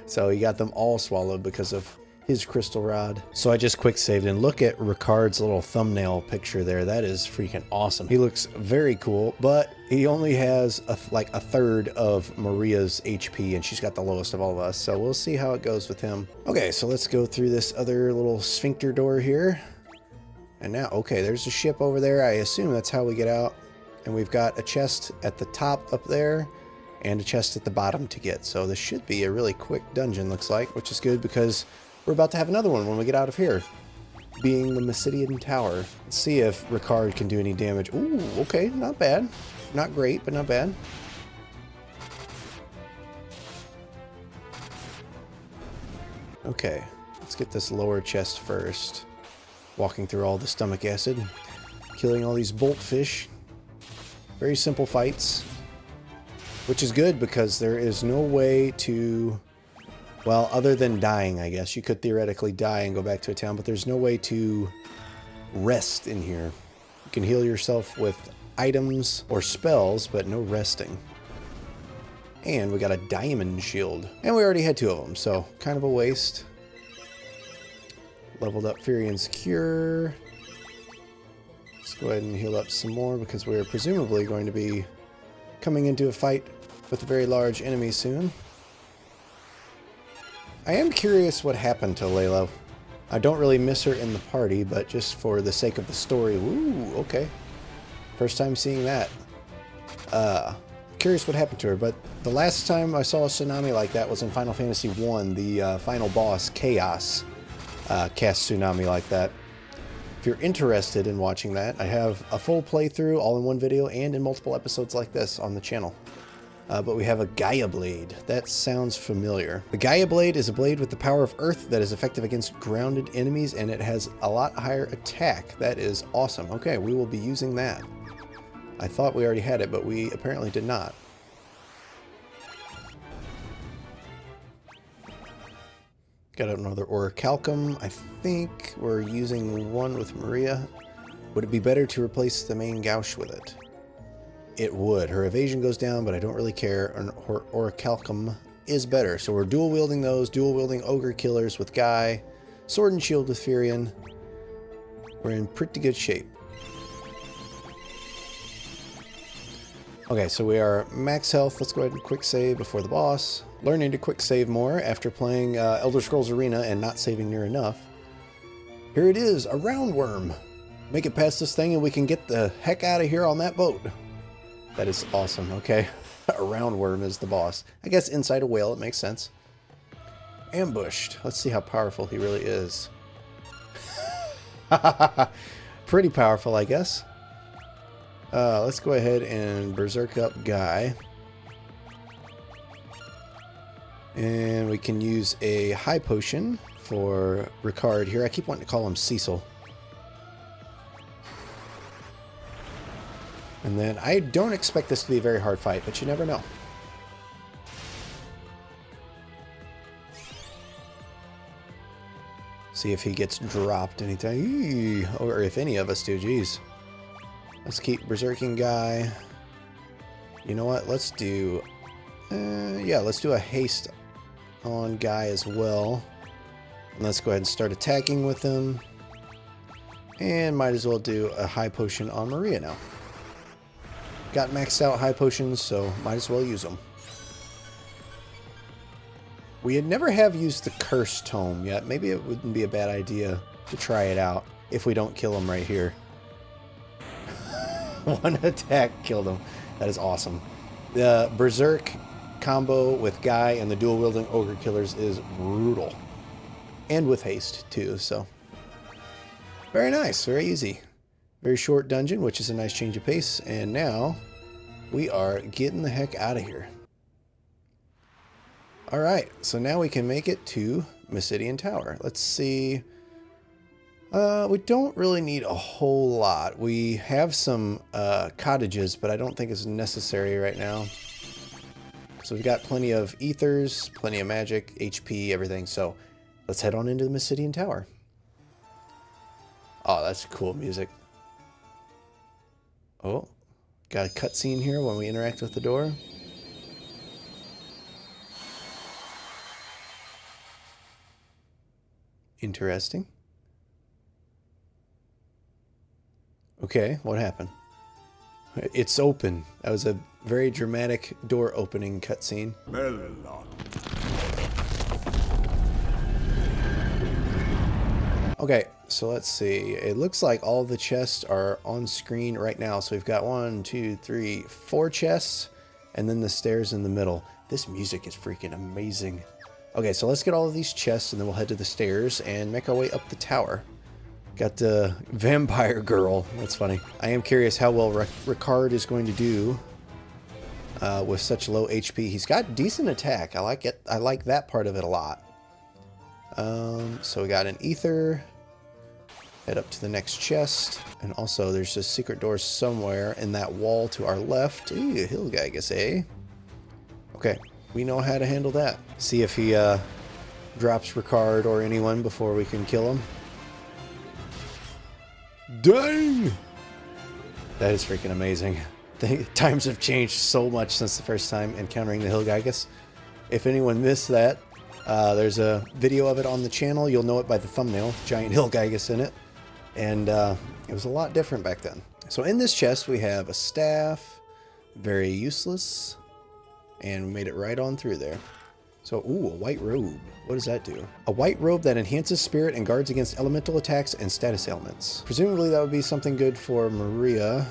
So he got them all swallowed because of his crystal rod. So I just quick saved and look at Ricard's little thumbnail picture there. That is freaking awesome. He looks very cool, but he only has like a third of Maria's HP, and she's got the lowest of all of us. So we'll see how it goes with him. Okay, so let's go through this other little sphincter door here. And now, okay, there's a ship over there. I assume that's how we get out. And we've got a chest at the top up there and a chest at the bottom to get. So this should be a really quick dungeon, looks like, which is good because we're about to have another one when we get out of here, being the Mysidian Tower. Let's see if Ricard can do any damage. Ooh, okay, not bad. Not great, but not bad. Okay, let's get this lower chest first. Walking through all the stomach acid, killing all these bolt fish. Very simple fights, which is good because there is no way to... Well, other than dying, I guess. You could theoretically die and go back to a town, but there's no way to rest in here. You can heal yourself with items or spells, but no resting. And we got a diamond shield. And we already had 2 of them, so kind of a waste. Leveled up Firion's Cure. Let's go ahead and heal up some more because we're presumably going to be coming into a fight with a very large enemy soon. I am curious what happened to Layla. I don't really miss her in the party, but just for the sake of the story. Ooh, okay. First time seeing that. Curious what happened to her, but the last time I saw a tsunami like that was in Final Fantasy I. The final boss, Chaos, cast tsunami like that. If you're interested in watching that, I have a full playthrough all in one video and in multiple episodes like this on the channel. But we have a Gaia Blade. That sounds familiar. The Gaia Blade is a blade with the power of Earth that is effective against grounded enemies, and it has a lot higher attack. That is awesome. Okay, we will be using that. I thought we already had it, but we apparently did not. Got another Orichalcum. I think we're using one with Maria. Would it be better to replace the main Gauche with it? It would. Her evasion goes down, but I don't really care. Her Orichalcum is better. So we're dual wielding those, dual wielding Ogre Killers with Guy, Sword and Shield with Furion. We're in pretty good shape. Okay, so we are max health. Let's go ahead and quick save before the boss. Learning to quick save more after playing Elder Scrolls Arena and not saving near enough. Here it is, a roundworm. Make it past this thing and we can get the heck out of here on that boat. That is awesome, okay. A roundworm is the boss. I guess inside a whale, it makes sense. Ambushed. Let's see how powerful he really is. Pretty powerful, I guess. Let's go ahead and berserk up Guy. And we can use a high potion for Ricard here. I keep wanting to call him Cecil. And then I don't expect this to be a very hard fight, but you never know. See if he gets dropped anytime. Or if any of us do, geez. Let's keep berserking Guy. You know what? Let's do... yeah, let's do a haste on Guy as well. And let's go ahead and start attacking with him. And might as well do a high potion on Maria now. Got maxed out high potions, so might as well use them. We had never have used the Curse Tome yet. Maybe it wouldn't be a bad idea to try it out if we don't kill him right here. One attack killed him. That is awesome. The Berserk combo with Guy and the dual wielding Ogre Killers is brutal. And with haste too, so. Very nice, very easy. Very short dungeon, which is a nice change of pace. And now we are getting the heck out of here. Alright, so now we can make it to Mysidian Tower. Let's see. We don't really need a whole lot. We have some cottages, but I don't think it's necessary right now. So we've got plenty of ethers, plenty of magic, HP, everything. So let's head on into the Mysidian Tower. Oh, that's cool music. Oh, got a cutscene here when we interact with the door. Interesting. Okay, what happened? It's open. That was a very dramatic door opening cutscene. Okay, so let's see. It looks like all the chests are on screen right now. So we've got 1, 2, 3, 4 chests, and then the stairs in the middle. This music is freaking amazing. Okay, so let's get all of these chests, and then we'll head to the stairs and make our way up the tower. Got the vampire girl. That's funny. I am curious how well Ricard is going to do with such low HP. He's got decent attack. I like it. I like that part of it a lot. So we got an ether. Head up to the next chest. And also there's a secret door somewhere in that wall to our left. Ooh, Hilgigas, eh? Okay, we know how to handle that. See if he drops Ricard or anyone before we can kill him. Dang! That is freaking amazing. The times have changed so much since the first time encountering the Hilgigas. If anyone missed that, there's a video of it on the channel. You'll know it by the thumbnail, giant Hilgigas in it. And it was a lot different back then. So in this chest we have a staff, very useless, and we made it right on through there. So, ooh, a white robe. What does that do? A white robe that enhances spirit and guards against elemental attacks and status ailments. Presumably that would be something good for Maria.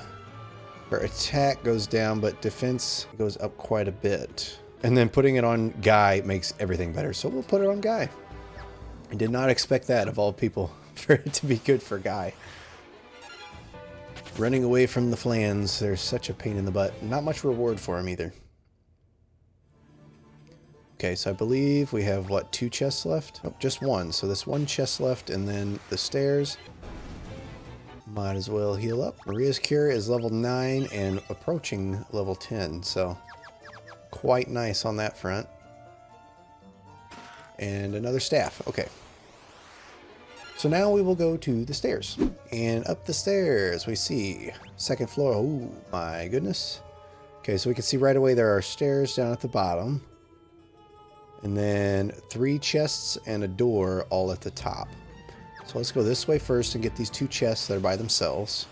Her attack goes down, but defense goes up quite a bit. And then putting it on Guy makes everything better. So we'll put it on Guy. I did not expect that, of all people, for it to be good for Guy. Running away from the flans, there's such a pain in the butt. Not much reward for him either. Okay, so I believe we have, what, 2 chests left? Nope, just 1. So this 1 chest left, and then the stairs. Might as well heal up. Maria's Cure is level 9 and approaching level 10, so quite nice on that front. And another staff. Okay. So now we will go to the stairs. And up the stairs we see 2nd floor. Oh my goodness. Okay, so we can see right away there are stairs down at the bottom. And then 3 chests and a door all at the top. So let's go this way first and get these 2 chests that are by themselves.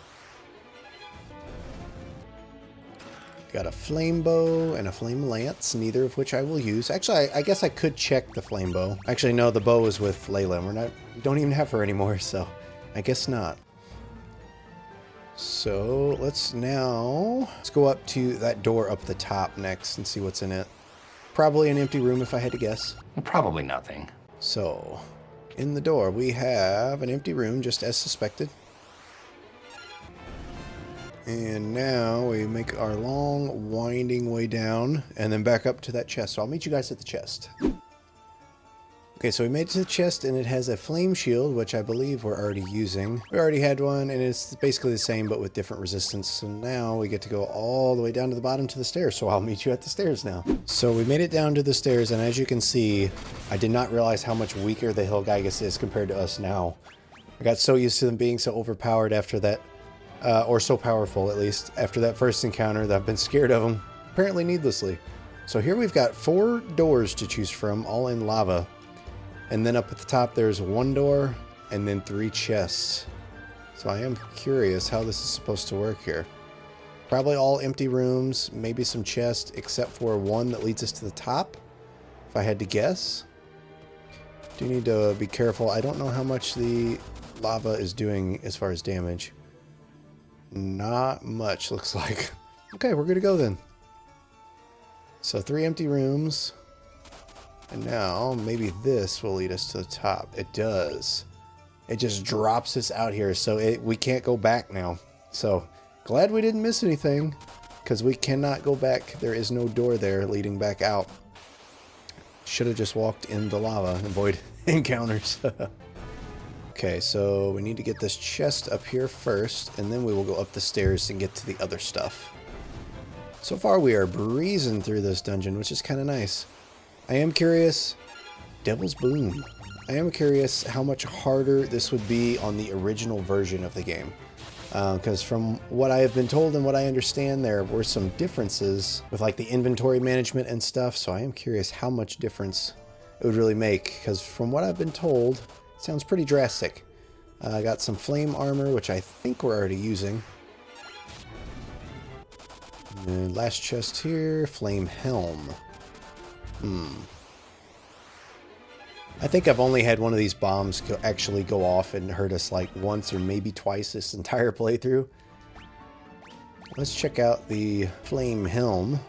Got a flame bow and a flame lance, neither of which I will use. Actually, I guess I could check the flame bow. Actually, no, the bow is with Layla. We don't even have her anymore, so I guess not. So let's go up to that door up the top next and see what's in it. Probably an empty room if I had to guess. Probably nothing. So, in the door we have an empty room, just as suspected. And now we make our long, winding way down and then back up to that chest. So I'll meet you guys at the chest. Okay, so we made it to the chest and it has a flame shield, which I believe we're already using. We already had one and it's basically the same but with different resistance. So now we get to go all the way down to the bottom to the stairs. So I'll meet you at the stairs now. So we made it down to the stairs and as you can see, I did not realize how much weaker the Hill Gygus is compared to us now. I got so used to them being so overpowered after that. Or so powerful, at least, after that first encounter that I've been scared of them, apparently needlessly. So here we've got 4 doors to choose from, all in lava. And then up at the top there's 1 door, and then 3 chests. So I am curious how this is supposed to work here. Probably all empty rooms, maybe some chests, except for one that leads us to the top, if I had to guess. Do need to be careful. I don't know how much the lava is doing as far as damage. Not much, looks like. Okay, we're good to go then. So 3 empty rooms. And now, maybe this will lead us to the top. It does. It just drops us out here, so we can't go back now. So, glad we didn't miss anything, because we cannot go back. There is no door there leading back out. Should have just walked in the lava and avoid encounters. Okay, so we need to get this chest up here first, and then we will go up the stairs and get to the other stuff. So far we are breezing through this dungeon, which is kind of nice. I am curious, Devil's Boom. I am curious how much harder this would be on the original version of the game. Because from what I have been told and what I understand, there were some differences with like the inventory management and stuff, so I am curious how much difference it would really make, because from what I've been told, sounds pretty drastic. I got some flame armor, which I think we're already using. And last chest here, flame helm. I think I've only had one of these bombs actually go off and hurt us like once or maybe twice this entire playthrough. Let's check out the flame helm.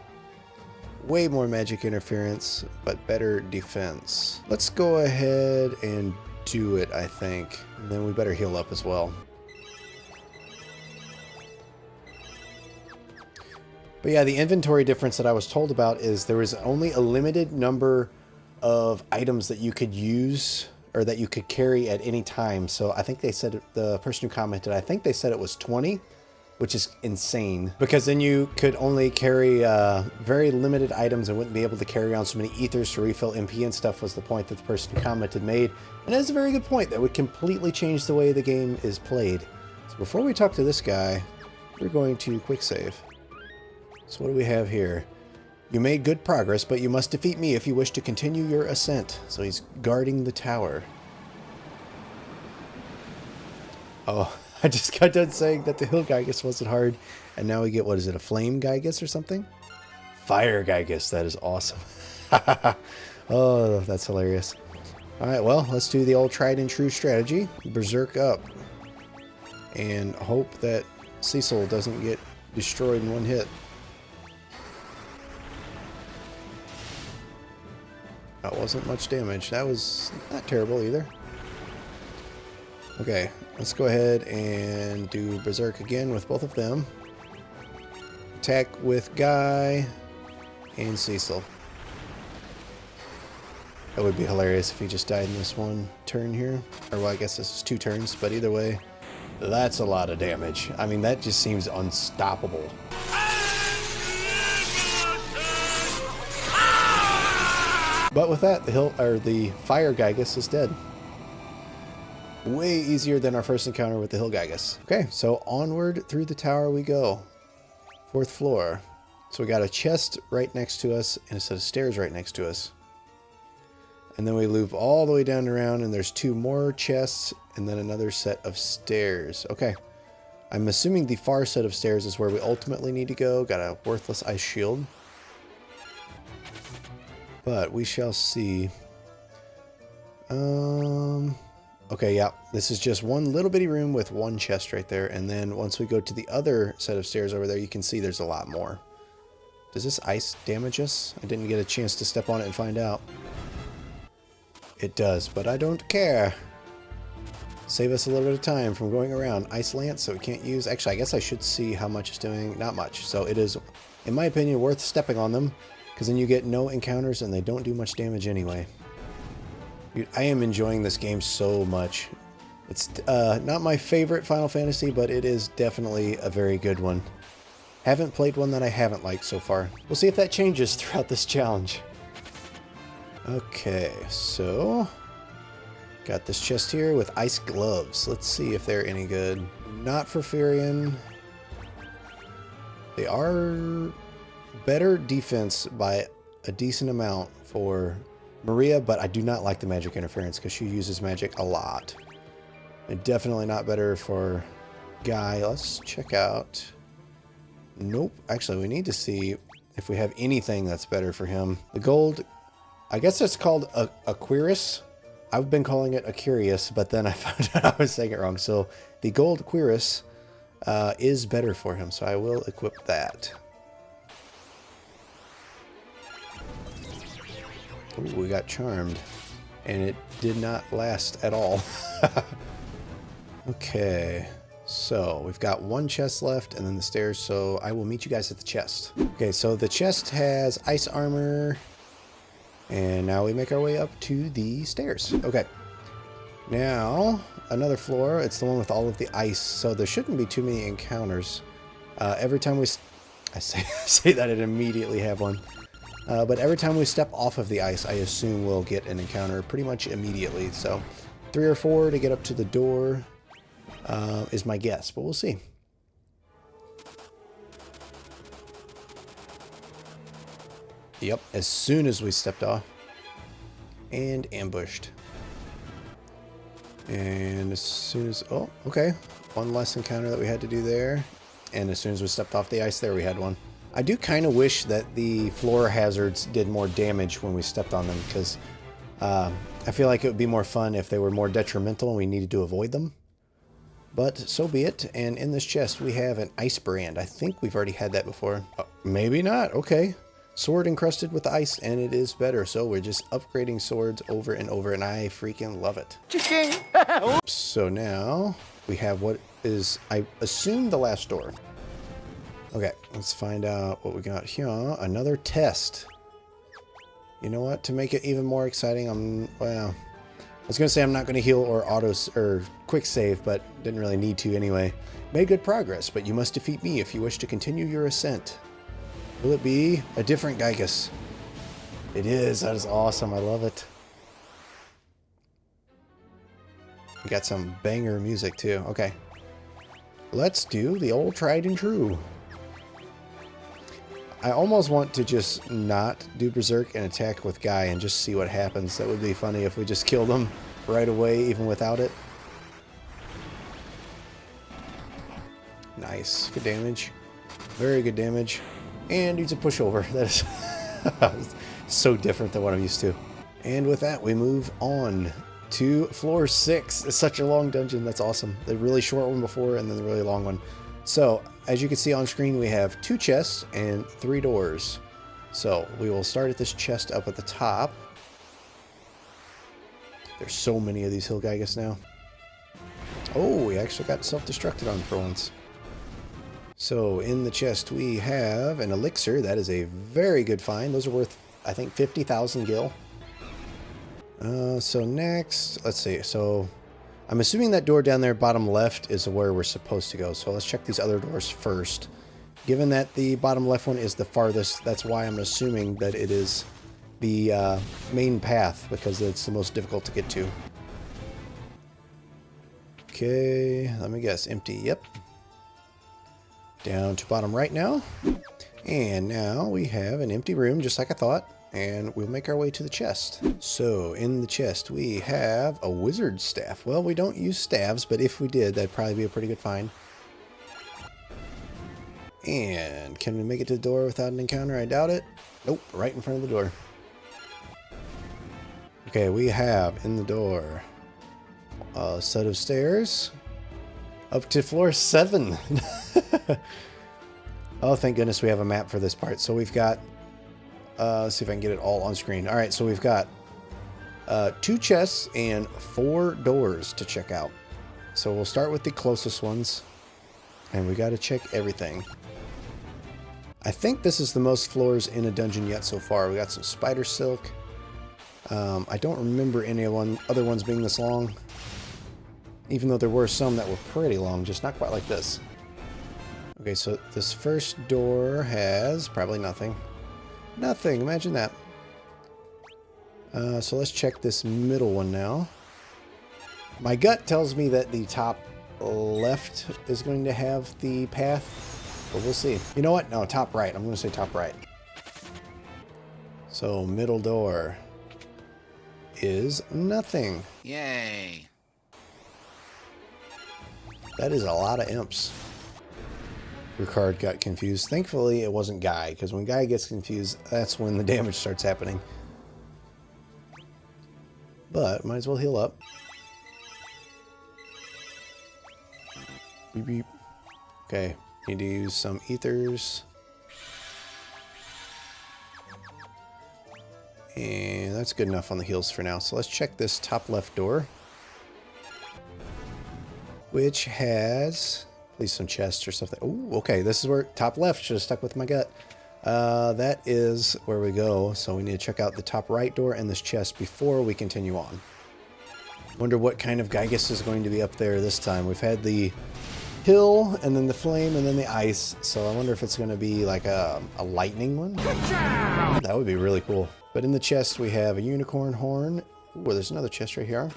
Way more magic interference, but better defense. Let's go ahead and do it, I think. And then we better heal up as well. But yeah, the inventory difference that I was told about is there was only a limited number of items that you could use or that you could carry at any time. So I think they said, the person who commented, I think they said it was 20, which is insane, because then you could only carry very limited items and wouldn't be able to carry on so many ethers to refill MP and stuff, was the point that the person who commented made. And that's a very good point. That would completely change the way the game is played. So before we talk to this guy, we're going to quick save. So what do we have here? You made good progress, but you must defeat me if you wish to continue your ascent. So he's guarding the tower. Oh, I just got done saying that the Hill Gygus wasn't hard, and now we get, what is it, a Flame Gygus or something? Fire Gygus, that is awesome. Oh, that's hilarious. Alright, well, let's do the old tried and true strategy. Berserk up. And hope that Cecil doesn't get destroyed in one hit. That wasn't much damage. That was not terrible either. Okay, let's go ahead and do Berserk again with both of them. Attack with Guy and Cecil. That would be hilarious if he just died in this one turn here. Or, well, I guess this is 2 turns, but either way, that's a lot of damage. I mean, that just seems unstoppable. But with that, the fire Gygus is dead. Way easier than our first encounter with the hill Gygus. Okay, so onward through the tower we go. 4th floor. So we got a chest right next to us and a set of stairs right next to us. And then we loop all the way down around and there's 2 more chests and then another set of stairs. Okay. I'm assuming the far set of stairs is where we ultimately need to go. Got a worthless ice shield. But we shall see. Okay, yeah. This is just one little bitty room with 1 chest right there. And then once we go to the other set of stairs over there, you can see there's a lot more. Does this ice damage us? I didn't get a chance to step on it and find out. It does, but I don't care. Save us a little bit of time from going around. Ice Lance, so we can't use... Actually, I guess I should see how much it's doing. Not much. So it is, in my opinion, worth stepping on them. Because then you get no encounters and they don't do much damage anyway. Dude, I am enjoying this game so much. It's not my favorite Final Fantasy, but it is definitely a very good one. Haven't played one that I haven't liked so far. We'll see if that changes throughout this challenge. Okay, so... got this chest here with ice gloves. Let's see if they're any good. Not for Furion. They are better defense by a decent amount for Maria, but I do not like the magic interference because she uses magic a lot. And definitely not better for Guy. Let's check out... Nope. Actually, we need to see if we have anything that's better for him. The gold... I guess it's called Aquirus. I've been calling it Aquarius, but then I found out I was saying it wrong. So the gold Aquirus is better for him, so I will equip that. Ooh, we got charmed, and it did not last at all. Okay, so we've got 1 chest left, and then the stairs, so I will meet you guys at the chest. Okay, so the chest has ice armor... and now we make our way up to the stairs. Okay. Now, another floor. It's the one with all of the ice. So there shouldn't be too many encounters. Every time we... I say that, I'd immediately have one. But every time we step off of the ice, I assume we'll get an encounter pretty much immediately. So 3 or 4 to get up to the door is my guess. But we'll see. Yep, as soon as we stepped off. And ambushed. And as soon as... oh, okay. 1 less encounter that we had to do there. And as soon as we stepped off the ice there, we had one. I do kind of wish that the floor hazards did more damage when we stepped on them. Because I feel like it would be more fun if they were more detrimental and we needed to avoid them. But so be it. And in this chest, we have an ice brand. I think we've already had that before. Maybe not. Okay. Sword encrusted with ice, and it is better. So we're just upgrading swords over and over, and I freaking love it. So now we have what is, I assume, the last door. Okay, let's find out what we got here. Another test. You know what? To make it even more exciting, well, I was going to say I'm not going to heal or quick save, but didn't really need to anyway. Made good progress, but you must defeat me if you wish to continue your ascent. Will it be a different Gygus? It is. That is awesome. I love it. We got some banger music too. Okay. Let's do the old tried and true. I almost want to just not do Berserk and attack with Guy and just see what happens. That would be funny if we just killed him right away, even without it. Nice. Good damage. Very good damage. And he's a pushover. That is so different than what I'm used to. And with that, we move on to floor 6. It's such a long dungeon. That's awesome. The really short one before and then the really long one. So, as you can see on screen, we have 2 chests and 3 doors. So, we will start at this chest up at the top. There's so many of these hill Gygus now. Oh, we actually got self-destructed on for once. So in the chest we have an elixir. That is a very good find. Those are worth, I think, 50,000 gil. So next, let's see. So I'm assuming that door down there, bottom left, is where we're supposed to go. So let's check these other doors first. Given that the bottom left one is the farthest, that's why I'm assuming that it is the main path, because it's the most difficult to get to. Okay, let me guess. Empty, yep. Down to bottom right now. And now we have an empty room, just like I thought. And we'll make our way to the chest. So in the chest, we have a wizard staff. Well, we don't use staves, but if we did, that'd probably be a pretty good find. And can we make it to the door without an encounter? I doubt it. Nope, right in front of the door. Okay, we have in the door a set of stairs up to floor 7. Oh, thank goodness we have a map for this part. So we've got, let's see if I can get it all on screen. All right, so we've got 2 chests and 4 doors to check out. So we'll start with the closest ones, and we got to check everything. I think this is the most floors in a dungeon yet so far. We got some spider silk. I don't remember any other ones being this long, even though there were some that were pretty long, just not quite like this. Okay, so this first door has probably nothing. Nothing, imagine that. So let's check this middle one now. My gut tells me that the top left is going to have the path, but we'll see. You know what? No, top right. I'm going to say top right. So middle door is nothing. Yay. That is a lot of imps. Ricard got confused. Thankfully, it wasn't Guy, because when Guy gets confused, that's when the damage starts happening. But might as well heal up. Beep, beep. Okay, need to use some ethers. And that's good enough on the heals for now. So let's check this top left door, which has at least some chests or something. Oh, okay. This is where top left should have stuck with my gut. That is where we go. So we need to check out the top right door and this chest before we continue on. Wonder what kind of Gygus is going to be up there this time. We've had the hill and then the flame and then the ice. So I wonder if it's going to be like a lightning one. That would be really cool. But in the chest we have a unicorn horn. Ooh, there's another chest right here.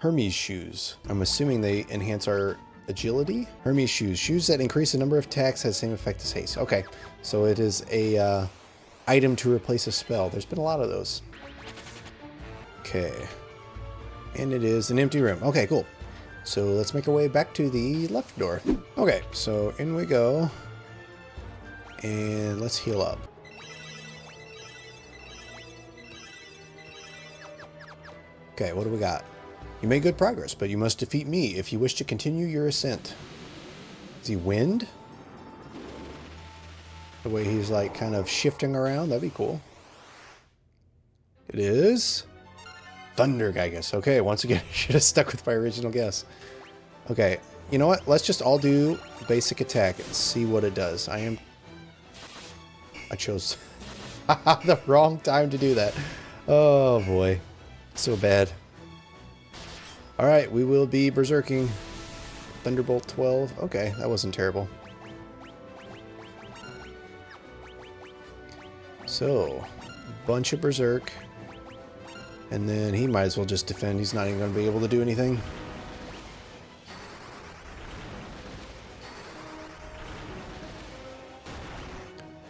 Hermes shoes. I'm assuming they enhance our agility. Hermes shoes. Shoes that increase the number of attacks has the same effect as haste. Okay, so it is a item to replace a spell. There's been a lot of those. Okay. And it is an empty room. Okay, cool. So let's make our way back to the left door. Okay, so in we go. And let's heal up. Okay, what do we got? You made good progress, but you must defeat me if you wish to continue your ascent. Is he wind? The way he's like kind of shifting around, that'd be cool. It is thunder, I guess. Okay, once again, I should have stuck with my original guess. Okay, you know what? Let's just all do basic attack and see what it does. I chose the wrong time to do that. Oh boy. So bad. Alright, we will be berserking. Thunderbolt 12. Okay, that wasn't terrible. So, bunch of berserk. And then he might as well just defend. He's not even going to be able to do anything.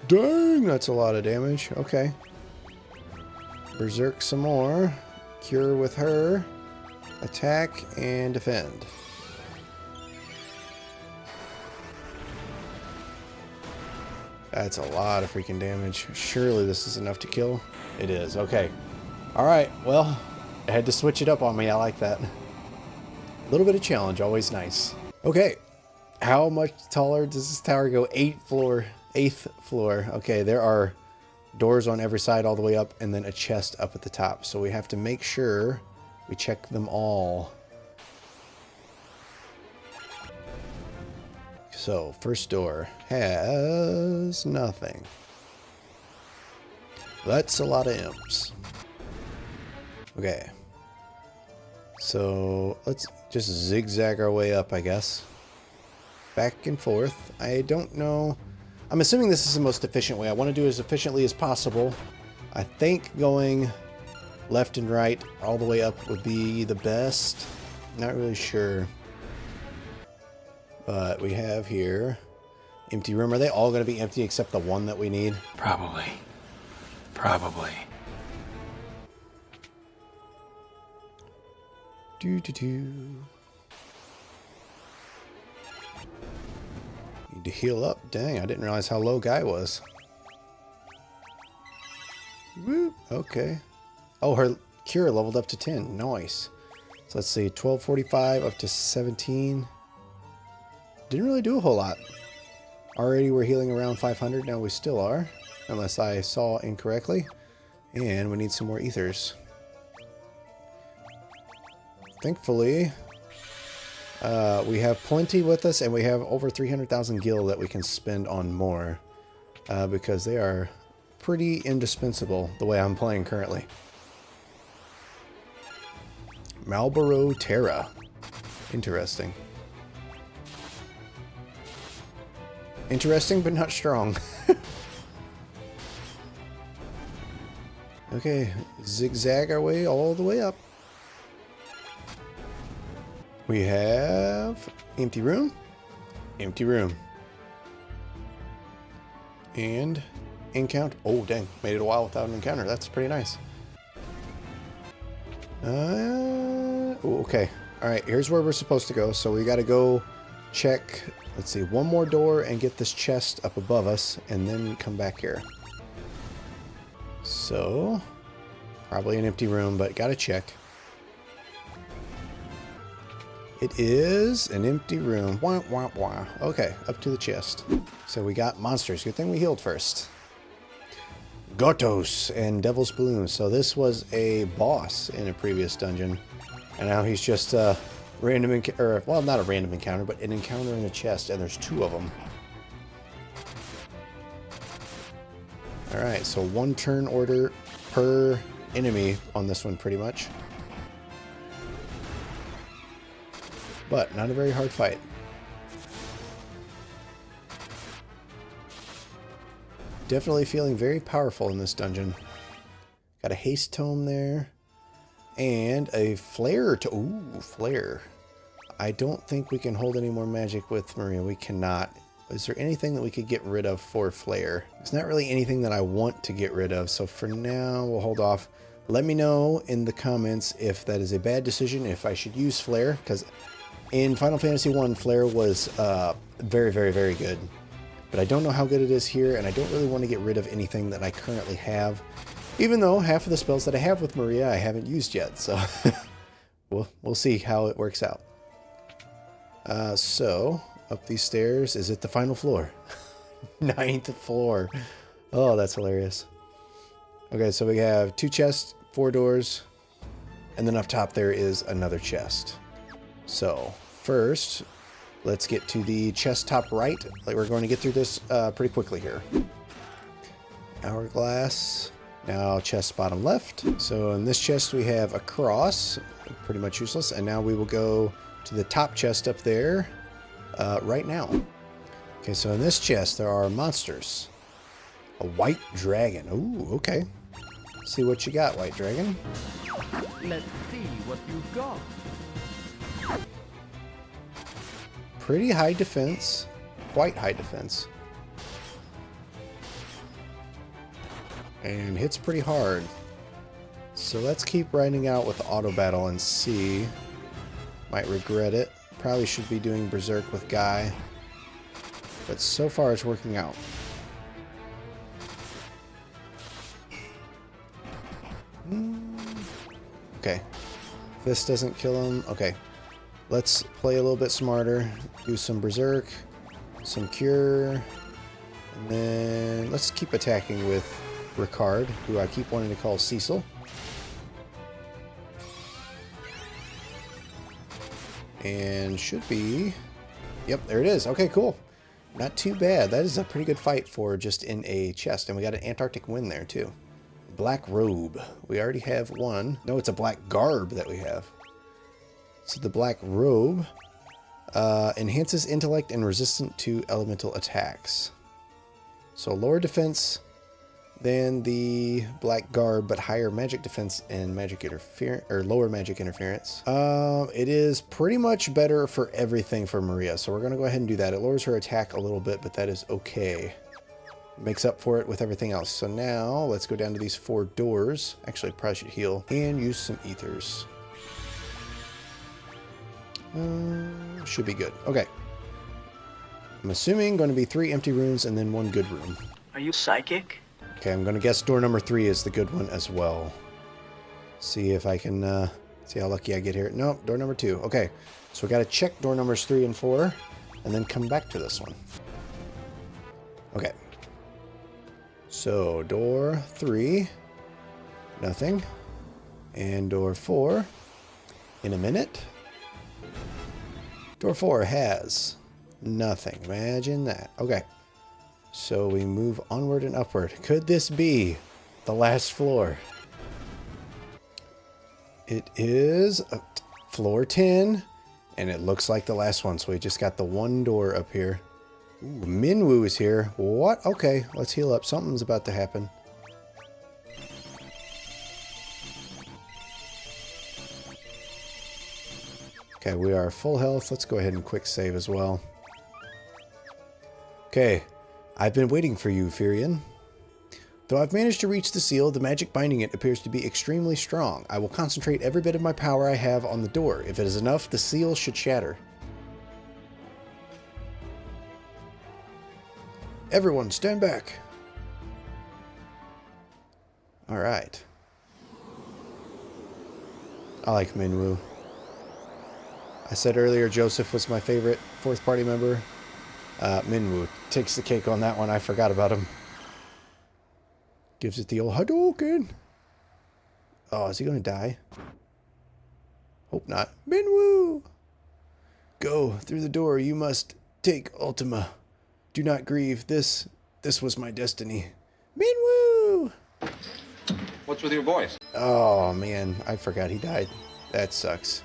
Dang, that's a lot of damage. Okay. Berserk some more. Cure with her. Attack and defend. That's a lot of freaking damage. Surely this is enough to kill. It is. Okay. Alright, well, I had to switch it up on me. I like that. A little bit of challenge, always nice. Okay. How much taller does this tower go? 8th floor. Okay, there are doors on every side all the way up, and then a chest up at the top. So we have to make sure we check them all. So, first door has nothing. That's a lot of imps. Okay, So let's just zigzag our way up, I guess. Back and forth. I don't know. I'm assuming this is the most efficient way. I want to do it as efficiently as possible. I think going left and right all the way up would be the best. Not really sure. But we have here empty room. Are they all going to be empty except the one that we need? Probably. Probably. Need to heal up. Dang, I didn't realize how low Guy was. Whoop, okay. Oh, her cure leveled up to 10. Nice. So let's see, 1245 up to 17. Didn't really do a whole lot. Already we're healing around 500. Now we still are, unless I saw incorrectly. And we need some more ethers. Thankfully, we have plenty with us, and we have over 300,000 gil that we can spend on more, because they are pretty indispensable the way I'm playing currently. Marlboro Terra. Interesting. Interesting, but not strong. Okay, zigzag our way all the way up. We have empty room, and encounter. Oh, dang, made it a while without an encounter. That's pretty nice. Okay. All right, here's where we're supposed to go. So we got to go check, let's see, one more door and get this chest up above us, and then come back here. So, probably an empty room, but got to check. It is an empty room. Wah, wah, wah. Okay, up to the chest. So we got monsters. Good thing we healed first. Gotos and Devil's Balloon. So this was a boss in a previous dungeon. And now he's just a random encounter. Well, not a random encounter, but an encounter in the chest. And there's 2 of them. Alright, so 1 turn order per enemy on this one pretty much. But not a very hard fight. Definitely feeling very powerful in this dungeon. Got a haste tome there. And a flare to... Ooh, flare. I don't think we can hold any more magic with Maria. We cannot. Is there anything that we could get rid of for flare? It's not really anything that I want to get rid of. So for now, we'll hold off. Let me know in the comments if that is a bad decision, if I should use flare. Because in Final Fantasy I, flare was very, very, very good. But I don't know how good it is here, and I don't really want to get rid of anything that I currently have. Even though half of the spells that I have with Maria I haven't used yet, so we'll see how it works out. So, up these stairs, is it the final floor? 9th floor. Oh, that's hilarious. Okay, so we have 2 chests, 4 doors, and then up top there is another chest. So, first, let's get to the chest top right. Like, we're going to get through this pretty quickly here. Hourglass. Now chest bottom left. So in this chest we have a cross, pretty much useless. And now we will go to the top chest up there right now. Okay, so in this chest there are monsters. A white dragon. Ooh, okay. See what you got, white dragon. Let's see what you got. Pretty high defense. Quite high defense. And hits pretty hard. So let's keep riding out with auto battle and see. Might regret it. Probably should be doing Berserk with Guy. But so far it's working out. Okay. This doesn't kill him. Okay. Let's play a little bit smarter. Do some Berserk. Some Cure. And then let's keep attacking with Ricard, who I keep wanting to call Cecil. And should be... Yep, there it is. Okay, cool. Not too bad. That is a pretty good fight for just in a chest. And we got an Antarctic wind there, too. Black robe. We already have one. No, it's a black garb that we have. So the black robe enhances intellect and resistant to elemental attacks. So lower defense than the black garb, but higher magic defense and magic interference, or lower magic interference. It is pretty much better for everything for Maria, so we're gonna go ahead and do that. It lowers her attack a little bit, but that is okay. It makes up for it with everything else. So now let's go down to these 4 doors. Actually, I probably should heal and use some ethers. Should be good. Okay. I'm assuming going to be 3 empty rooms and then 1 good room. Are you psychic? Okay, I'm going to guess door number 3 is the good one as well. See if I can, see how lucky I get here. Nope, door number 2. Okay, so we got to check door numbers 3 and 4 and then come back to this one. Okay. So, door 3, nothing. And door 4, in a minute. Door 4 has nothing. Imagine that. Okay. So we move onward and upward. Could this be the last floor? It is floor 10, and it looks like the last one. So we just got the 1 door up here. Ooh, Minwoo is here. What? Okay, let's heal up. Something's about to happen. Okay, we are full health. Let's go ahead and quick save as well. Okay, I've been waiting for you, Firion. Though I've managed to reach the seal, the magic binding it appears to be extremely strong. I will concentrate every bit of my power I have on the door. If it is enough, the seal should shatter. Everyone, stand back. Alright. I like Minwoo. I said earlier Joseph was my favorite 4th party member. Minwoo takes the cake on that one. I forgot about him. Gives it the old Hadouken. Oh, is he going to die? Hope not. Minwoo! Go through the door. You must take Ultima. Do not grieve. This was my destiny. Minwoo! What's with your voice? Oh, man. I forgot he died. That sucks.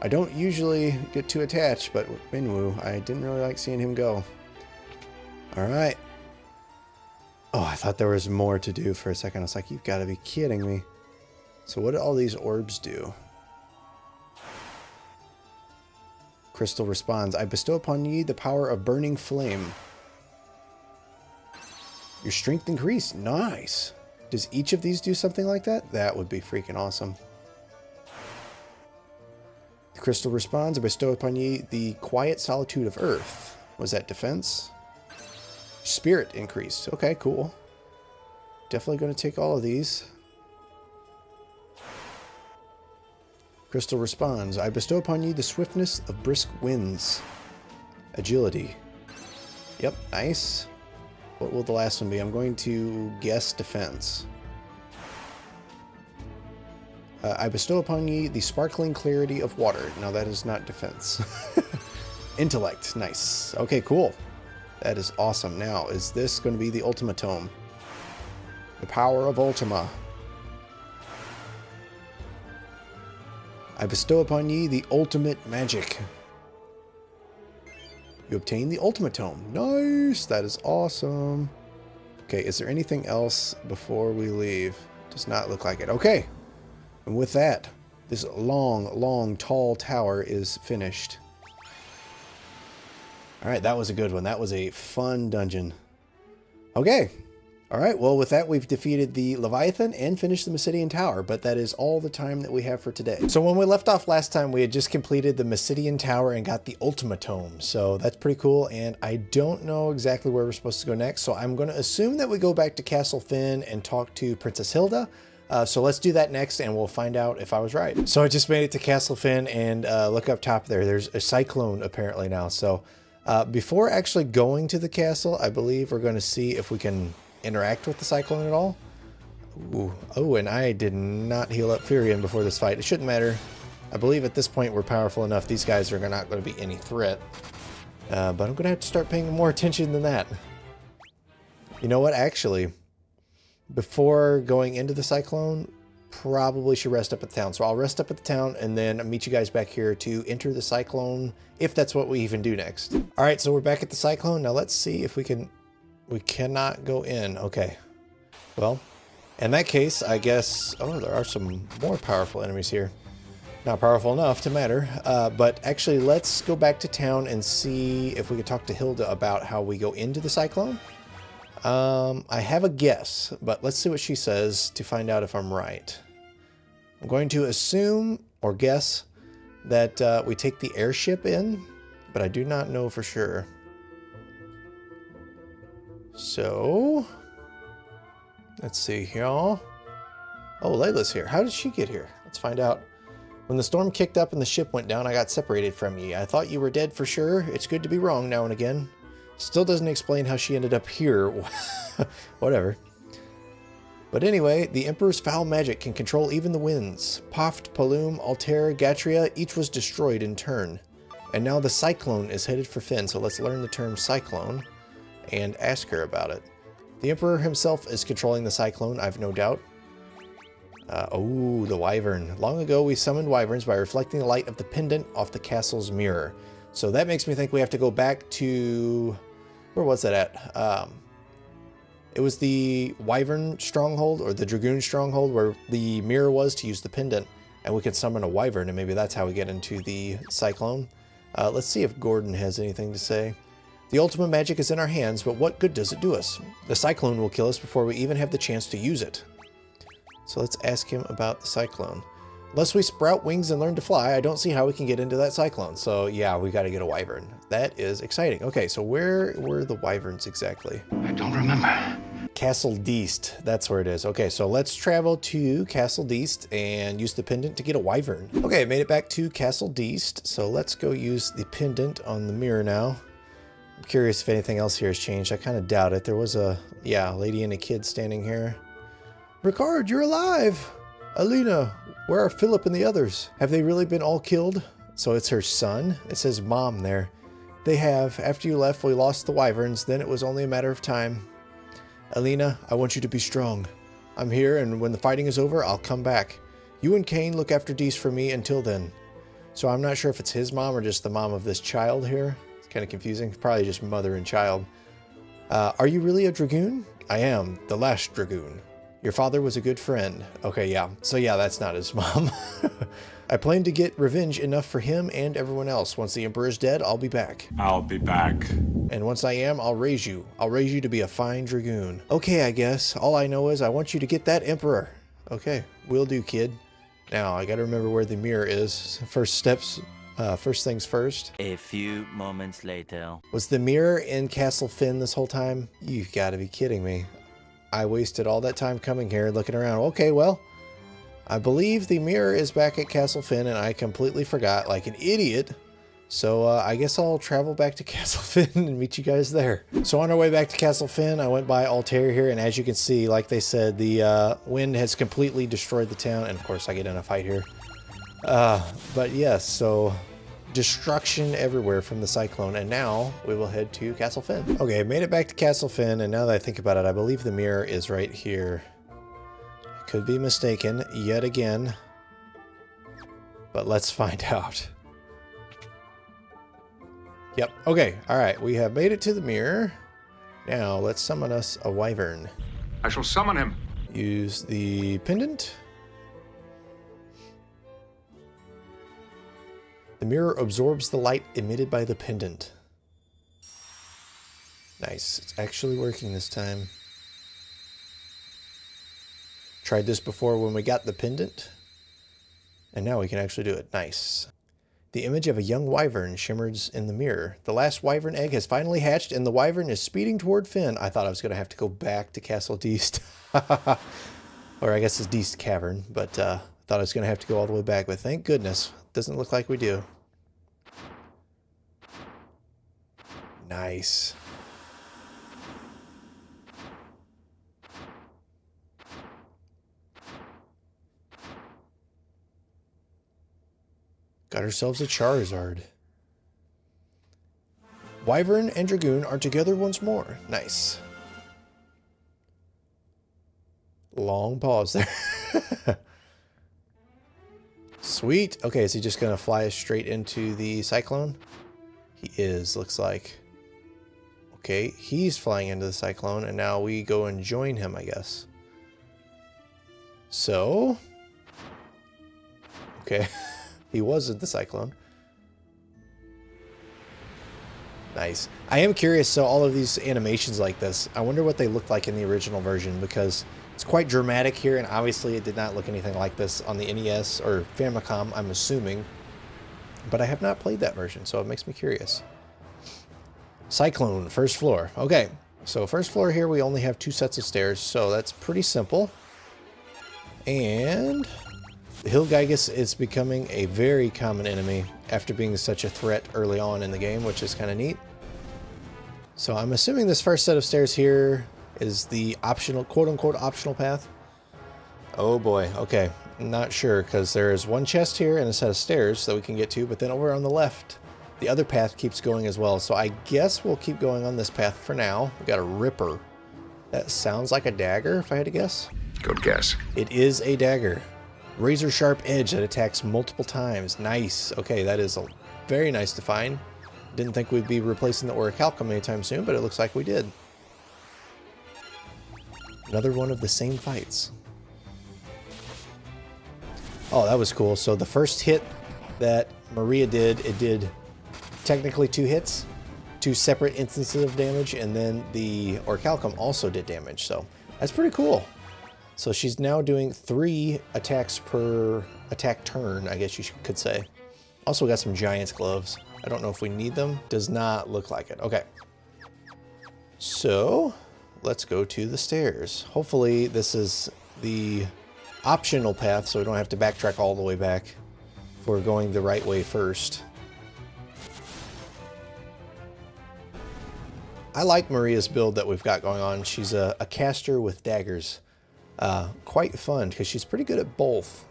I don't usually get too attached, but with Minwoo, I didn't really like seeing him go. Alright. Oh, I thought there was more to do for a second. I was like, you've got to be kidding me. So what do all these orbs do? Crystal responds, I bestow upon ye the power of burning flame. Your strength increased. Nice. Does each of these do something like that? That would be freaking awesome. The crystal responds, I bestow upon ye the quiet solitude of earth. Was that defense? Spirit increased. Okay, cool. Definitely going to take all of these. Crystal responds, I bestow upon you the swiftness of brisk winds. Agility. Yep, nice. What will the last one be? I'm going to guess defense. I bestow upon ye the sparkling clarity of water. Now that is not defense. Intellect. Nice. Okay, cool. That is awesome. Now, is this going to be the Ultima Tome? The power of Ultima. I bestow upon ye the ultimate magic. You obtain the Ultima Tome. Nice. That is awesome. Okay, is there anything else before we leave? Does not look like it. Okay. And with that, this long, tall tower is finished. Alright, that was a good one. That was a fun dungeon. Okay. Alright, well with that we've defeated the Leviathan and finished the Mysidian Tower, but that is all the time that we have for today. So when we left off last time, we had just completed the Mysidian Tower and got the Ultima Tome. So that's pretty cool, and I don't know exactly where we're supposed to go next, so I'm going to assume that we go back to Castle Finn and talk to Princess Hilda. So let's do that next and we'll find out if I was right. So I just made it to Castle Finn, and look up top there. There's a cyclone apparently now. So before actually going to the castle, I believe we're going to see if we can interact with the cyclone at all. Ooh. Oh, and I did not heal up Firion before this fight. It shouldn't matter. I believe at this point we're powerful enough. These guys are not going to be any threat. But I'm going to have to start paying more attention than that. You know what? Actually, before going into the cyclone, probably should rest up at the town. So I'll rest up at the town and then meet you guys back here to enter the cyclone, if that's what we even do next. All right, so we're back at the cyclone. Now let's see if we can... We cannot go in. Okay. Well, in that case, I guess... Oh, there are some more powerful enemies here. Not powerful enough to matter. But actually, let's go back to town and see if we could talk to Hilda about how we go into the cyclone. I have a guess, but let's see what she says to find out if I'm right. I'm going to assume or guess that we take the airship in, but I do not know for sure. So, let's see here. Oh, Layla's here. How did she get here? Let's find out. When the storm kicked up and the ship went down, I got separated from ye. I thought you were dead for sure. It's good to be wrong now and again. Still doesn't explain how she ended up here. Whatever. But anyway, the Emperor's foul magic can control even the winds. Poft, Palum, Altair, Gatria, each was destroyed in turn. And now the cyclone is headed for Finn, so let's learn the term cyclone and ask her about it. The Emperor himself is controlling the cyclone, I've no doubt. Oh, the wyvern. Long ago, we summoned wyverns by reflecting the light of the pendant off the castle's mirror. So that makes me think we have to go back to... Where was that at? It was the wyvern stronghold, or the dragoon stronghold, where the mirror was to use the pendant. And we could summon a wyvern, and maybe that's how we get into the cyclone. Let's see if Gordon has anything to say. The ultimate magic is in our hands, but what good does it do us? The cyclone will kill us before we even have the chance to use it. So let's ask him about the cyclone. Unless we sprout wings and learn to fly, I don't see how we can get into that cyclone. So yeah, we got to get a wyvern. That is exciting. Okay, so where were the wyverns exactly? I don't remember. Castle Deast, that's where it is. Okay, so let's travel to Castle Deast and use the pendant to get a wyvern. Okay, made it back to Castle Deast. So let's go use the pendant on the mirror now. I'm curious if anything else here has changed. I kind of doubt it. There was a, lady and a kid standing here. Ricard, you're alive! Alina, where are Philip and the others? Have they really been all killed? So it's her son? It says mom there. They have. After you left, we lost the wyverns. Then it was only a matter of time. Alina, I want you to be strong. I'm here, and when the fighting is over, I'll come back. You and Kane look after Deast for me until then. So I'm not sure if it's his mom or just the mom of this child here. It's kind of confusing. Probably just mother and child. Are you really a dragoon? I am. The last dragoon. Your father was a good friend. Okay, yeah. So yeah, that's not his mom. I plan to get revenge enough for him and everyone else. Once the Emperor's dead, I'll be back. I'll be back. And once I am, I'll raise you. I'll raise you to be a fine dragoon. Okay, I guess. All I know is I want you to get that Emperor. Okay, will do, kid. Now, I gotta remember where the mirror is. First things first. A few moments later. Was the mirror in Castle Finn this whole time? You've got to be kidding me. I wasted all that time coming here looking around. Okay, well, I believe the mirror is back at Castle Finn, and I completely forgot like an idiot. So I guess I'll travel back to Castle Finn and meet you guys there. So on our way back to Castle Finn, I went by Altair here, and as you can see, like they said, the wind has completely destroyed the town. And of course, I get in a fight here. But yes, so destruction everywhere from the cyclone, and now we will head to Castle Finn. Okay, made it back to Castle Finn, and now that I think about it, I believe the mirror is right here. I could be mistaken yet again, but let's find out. Yep, okay, alright, we have made it to the mirror. Now, let's summon us a wyvern. I shall summon him. Use the pendant. The mirror absorbs the light emitted by the pendant. Nice. It's actually working this time. Tried this before when we got the pendant. And now we can actually do it. Nice. The image of a young wyvern shimmers in the mirror. The last wyvern egg has finally hatched, and the wyvern is speeding toward Finn. I thought I was going to have to go back to Castle Deast. Or I guess it's Deast Cavern, but thought I was going to have to go all the way back. But thank goodness. Doesn't look like we do. Nice. Got ourselves a Charizard. Wyvern and Dragoon are together once more. Nice. Long pause there. Sweet. Okay, is he just going to fly us straight into the cyclone? He is, looks like. Okay, he's flying into the cyclone, and now we go and join him, I guess. So... Okay, he was in the cyclone. Nice. I am curious, so all of these animations like this, I wonder what they looked like in the original version, because it's quite dramatic here, and obviously it did not look anything like this on the NES or Famicom, I'm assuming. But I have not played that version, so it makes me curious. Cyclone, first floor. Okay, so first floor here, we only have 2 sets of stairs, so that's pretty simple. And the Hillgigus is becoming a very common enemy after being such a threat early on in the game, which is kind of neat. So I'm assuming this first set of stairs here is the optional, quote-unquote optional path. Oh boy, okay. Not sure, because there's one chest here and a set of stairs that we can get to, but then over on the left, the other path keeps going as well. So I guess we'll keep going on this path for now. We got a Ripper. That sounds like a dagger, if I had to guess. Good guess. It is a dagger. Razor sharp edge that attacks multiple times. Nice. Okay, that is very nice to find. Didn't think we'd be replacing the orichalcum anytime soon, but it looks like we did. Another one of the same fights. Oh, that was cool. So the first hit that Maria did, it did technically 2 hits, 2 separate instances of damage, and then the orichalcum also did damage. So that's pretty cool. So she's now doing 3 attacks per attack turn, I guess you could say. Also got some Giant's gloves. I don't know if we need them. Does not look like it. Okay. So let's go to the stairs. Hopefully this is the optional path, so we don't have to backtrack all the way back if we're going the right way first. I like Maria's build that we've got going on. She's a caster with daggers. Quite fun, because she's pretty good at both.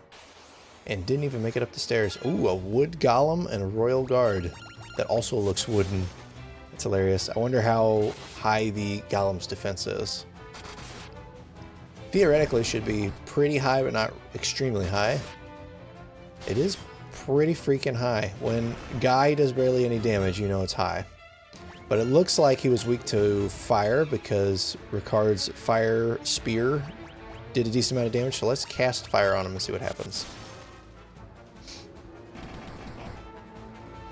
And didn't even make it up the stairs. Ooh, a wood golem and a royal guard that also looks wooden. That's hilarious. I wonder how high the golem's defense is. Theoretically, should be pretty high, but not extremely high. It is pretty freaking high. When Guy does barely any damage, you know it's high. But it looks like he was weak to fire, because Ricard's fire spear did a decent amount of damage. So let's cast fire on him and see what happens.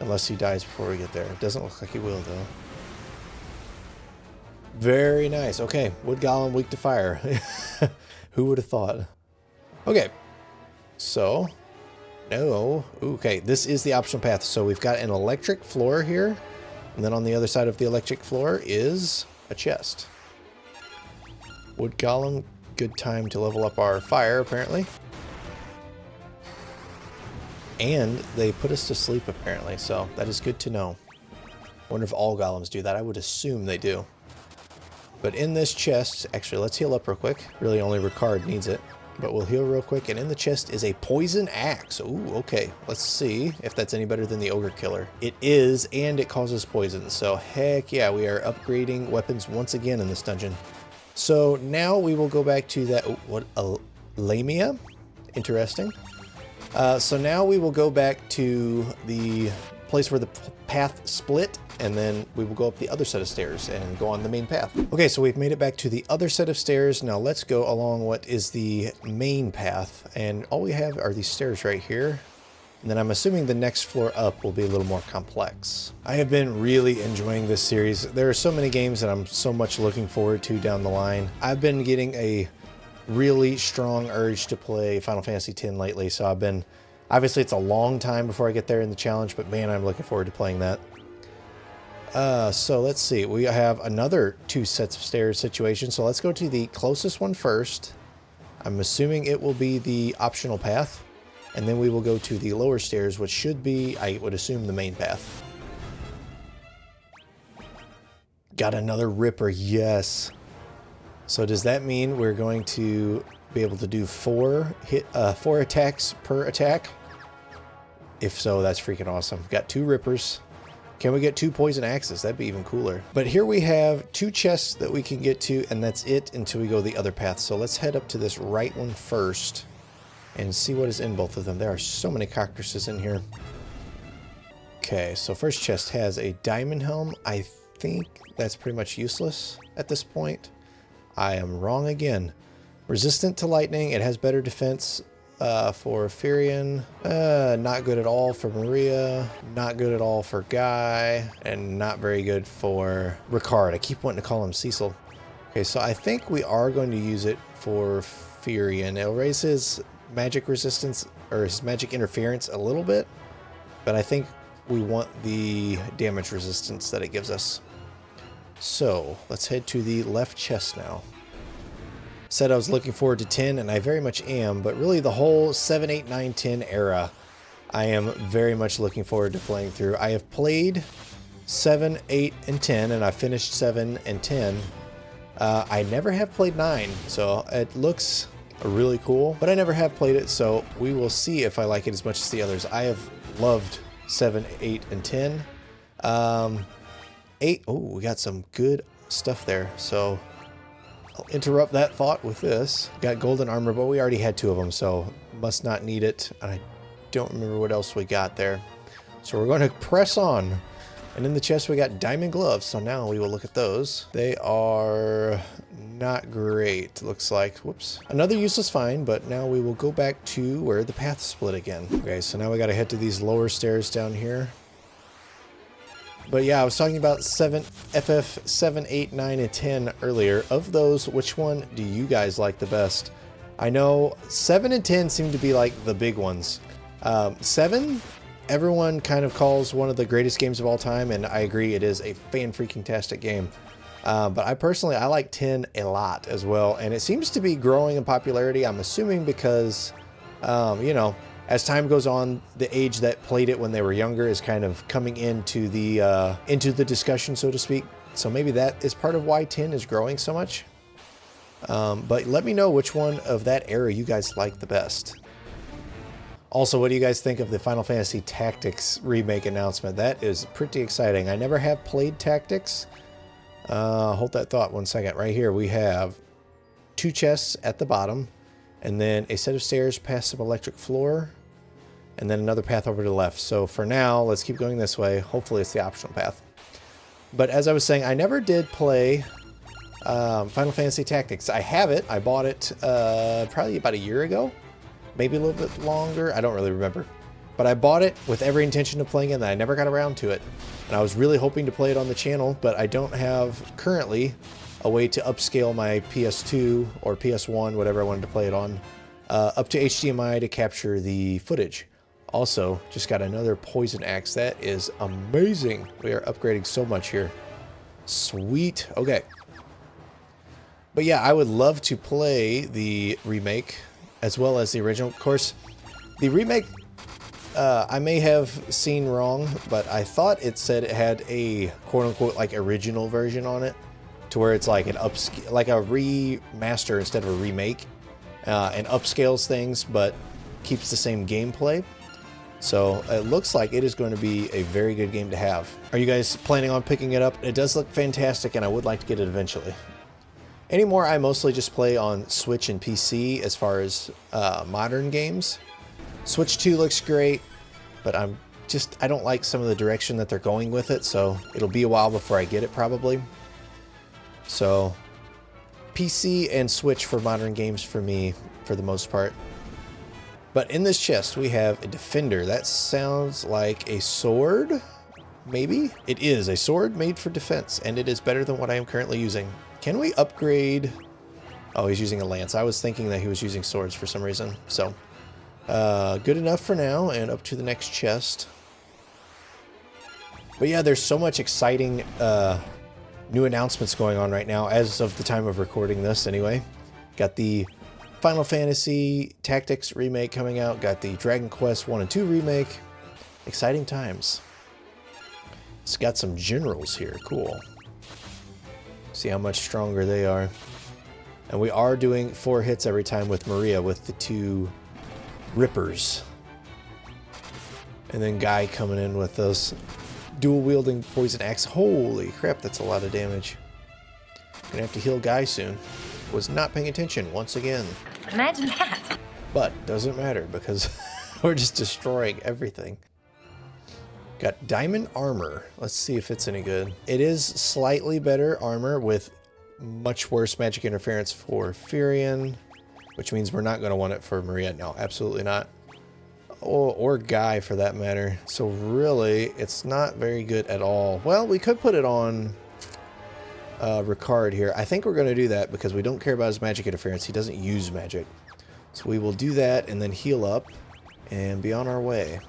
Unless he dies before we get there. It doesn't look like he will, though. Very nice. Okay, wood golem weak to fire. Who would have thought? Okay, so no. Okay, this is the optional path. So we've got an electric floor here, and then on the other side of the electric floor is a chest. Wood golem, good time to level up our fire, apparently. And they put us to sleep, apparently, so that is good to know. Wonder if all golems do that. I would assume they do. But in this chest, actually, let's heal up real quick. Really, only Ricard needs it. But we'll heal real quick. And in the chest is a poison axe. Ooh, okay. Let's see if that's any better than the ogre killer. It is, and it causes poison. So, heck yeah, we are upgrading weapons once again in this dungeon. So, now we will go back to that... Oh, what? A lamia? Interesting. So now we will go back to the place where the path split, and then we will go up the other set of stairs and go on the main path. Okay, so we've made it back to the other set of stairs. Now let's go along what is the main path, and all we have are these stairs right here. And then I'm assuming the next floor up will be a little more complex. I have been really enjoying this series. There are so many games that I'm so much looking forward to down the line. I've been getting a really strong urge to play Final Fantasy X lately, so I've been, obviously it's a long time before I get there in the challenge, but man, I'm looking forward to playing that. So let's see, we have another 2 sets of stairs situation, so let's go to the closest one first. I'm assuming it will be the optional path, and then we will go to the lower stairs, which should be, I would assume, the main path. Got another Ripper, yes. So does that mean we're going to be able to do 4 attacks per attack? If so, that's freaking awesome. Got 2 Rippers. Can we get 2 poison axes? That'd be even cooler. But here we have 2 chests that we can get to, and that's it until we go the other path. So let's head up to this right one first. and see what is in both of them. There are so many cockatrices in here. Okay, so first chest has a diamond helm. I think that's pretty much useless at this point. I am wrong again. Resistant to lightning. It has better defense for Furion. Not good at all for Maria. Not good at all for Guy. And not very good for Ricard. I keep wanting to call him Cecil. Okay, so I think we are going to use it for Furion. It'll raise his magic resistance or his magic interference a little bit, but I think we want the damage resistance that it gives us. So let's head to the left chest now. Said I was looking forward to 10, and I very much am, but really the whole 7, 8, 9, 10 era, I am very much looking forward to playing through. I have played 7, 8, and 10, and I finished 7 and 10. I never have played 9, so it looks really cool, but I never have played it, so we will see if I like it as much as the others. I have loved 7, 8, and 10. 8, oh, we got some good stuff there, so I'll interrupt that thought with this. Got golden armor, but we already had 2 of them, so must not need it. I don't remember what else we got there. So we're going to press on. And in the chest we got diamond gloves, so now we will look at those. They are not great, looks like. Whoops. Another useless find, but now we will go back to where the path split again. Okay, so now we got to head to these lower stairs down here. But yeah, I was talking about FF 7, 8, 9, and 10 earlier. Of those, which one do you guys like the best? I know 7 and 10 seem to be like the big ones. 7, everyone kind of calls one of the greatest games of all time, and I agree, it is a fan-freaking-tastic game. But I personally, I like 10 a lot as well, and it seems to be growing in popularity. I'm assuming because, you know, as time goes on, the age that played it when they were younger is kind of coming into the discussion, so to speak. So maybe that is part of why 10 is growing so much. But let me know which one of that era you guys like the best. Also, what do you guys think of the Final Fantasy Tactics remake announcement? That is pretty exciting. I never have played Tactics. Hold that thought 1 second. Right here we have 2 chests at the bottom, and then a set of stairs past some electric floor, and then another path over to the left. So for now, let's keep going this way. Hopefully it's the optional path. But as I was saying, I never did play Final Fantasy Tactics. I have it. I bought it probably about a year ago. Maybe a little bit longer. I don't really remember. But I bought it with every intention of playing it, and I never got around to it. And I was really hoping to play it on the channel, but I don't have currently a way to upscale my PS2 or PS1, whatever I wanted to play it on, up to HDMI to capture the footage. Also, just got another poison axe. That is amazing. We are upgrading so much here. Sweet. Okay. But yeah, I would love to play the remake as well as the original. Of course, the remake, I may have seen wrong, but I thought it said it had a quote-unquote like original version on it, to where it's like an like a remaster instead of a remake, and upscales things but keeps the same gameplay. So it looks like it is going to be a very good game to have. Are you guys planning on picking it up? It does look fantastic, and I would like to get it eventually. Anymore, I mostly just play on Switch and PC as far as modern games. Switch 2 looks great, but I don't like some of the direction that they're going with it, so it'll be a while before I get it probably. So PC and Switch for modern games for me, for the most part. But in this chest, we have a defender. That sounds like a sword, maybe? It is a sword made for defense, and it is better than what I am currently using. Can we upgrade? Oh, he's using a lance. I was thinking that he was using swords for some reason. So, good enough for now, and up to the next chest. But yeah, there's so much exciting new announcements going on right now, as of the time of recording this anyway. Got the Final Fantasy Tactics remake coming out. Got the Dragon Quest 1 and 2 remake. Exciting times. It's got some generals here. Cool. See how much stronger they are. And we are doing 4 hits every time with Maria with the 2 Rippers. And then Guy coming in with those dual-wielding poison axe. Holy crap, that's a lot of damage. Gonna have to heal Guy soon. Was not paying attention once again. Imagine that. But doesn't matter because we're just destroying everything. Got diamond armor. Let's see if it's any good. It is slightly better armor with much worse magic interference for Furion, which means we're not going to want it for Maria. No, absolutely not. Or Guy for that matter. So really, it's not very good at all. Well, we could put it on Ricard here. I think we're going to do that because we don't care about his magic interference. He doesn't use magic. So we will do that and then heal up and be on our way.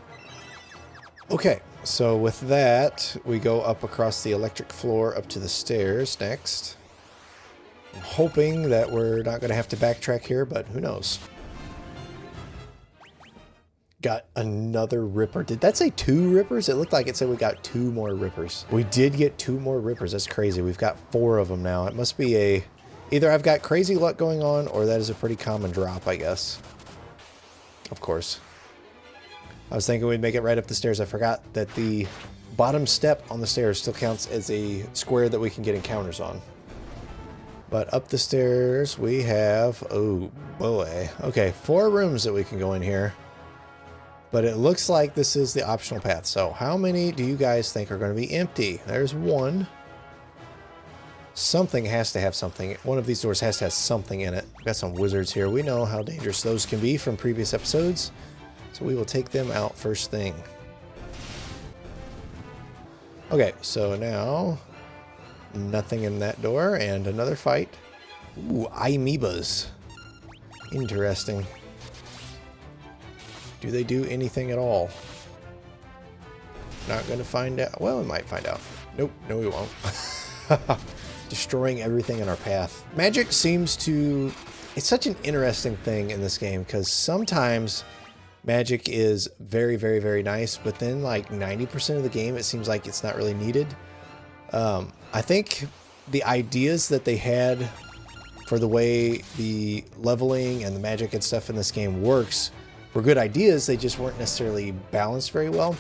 Okay, so with that, we go up across the electric floor up to the stairs next. I'm hoping that we're not going to have to backtrack here, but who knows. Got another Ripper. Did that say 2 Rippers? It looked like it said we got 2 more Rippers. We did get 2 more Rippers. That's crazy. We've got 4 of them now. It must be a... Either I've got crazy luck going on, or that is a pretty common drop, I guess. Of course. I was thinking we'd make it right up the stairs. I forgot that the bottom step on the stairs still counts as a square that we can get encounters on. But up the stairs we have... Oh, boy. Okay, 4 rooms that we can go in here. But it looks like this is the optional path. So how many do you guys think are going to be empty? There's 1. Something has to have something. One of these doors has to have something in it. We've got some wizards here. We know how dangerous those can be from previous episodes. So we will take them out first thing. Okay, so now nothing in that door and another fight. Ooh, amoebas. Interesting. Do they do anything at all? Not going to find out. Well, we might find out. Nope, no we won't. Destroying everything in our path. Magic seems to... It's such an interesting thing in this game because sometimes magic is very, very, very nice, but then like 90% of the game it seems like it's not really needed. I think the ideas that they had for the way the leveling and the magic and stuff in this game works were good ideas, they just weren't necessarily balanced very well.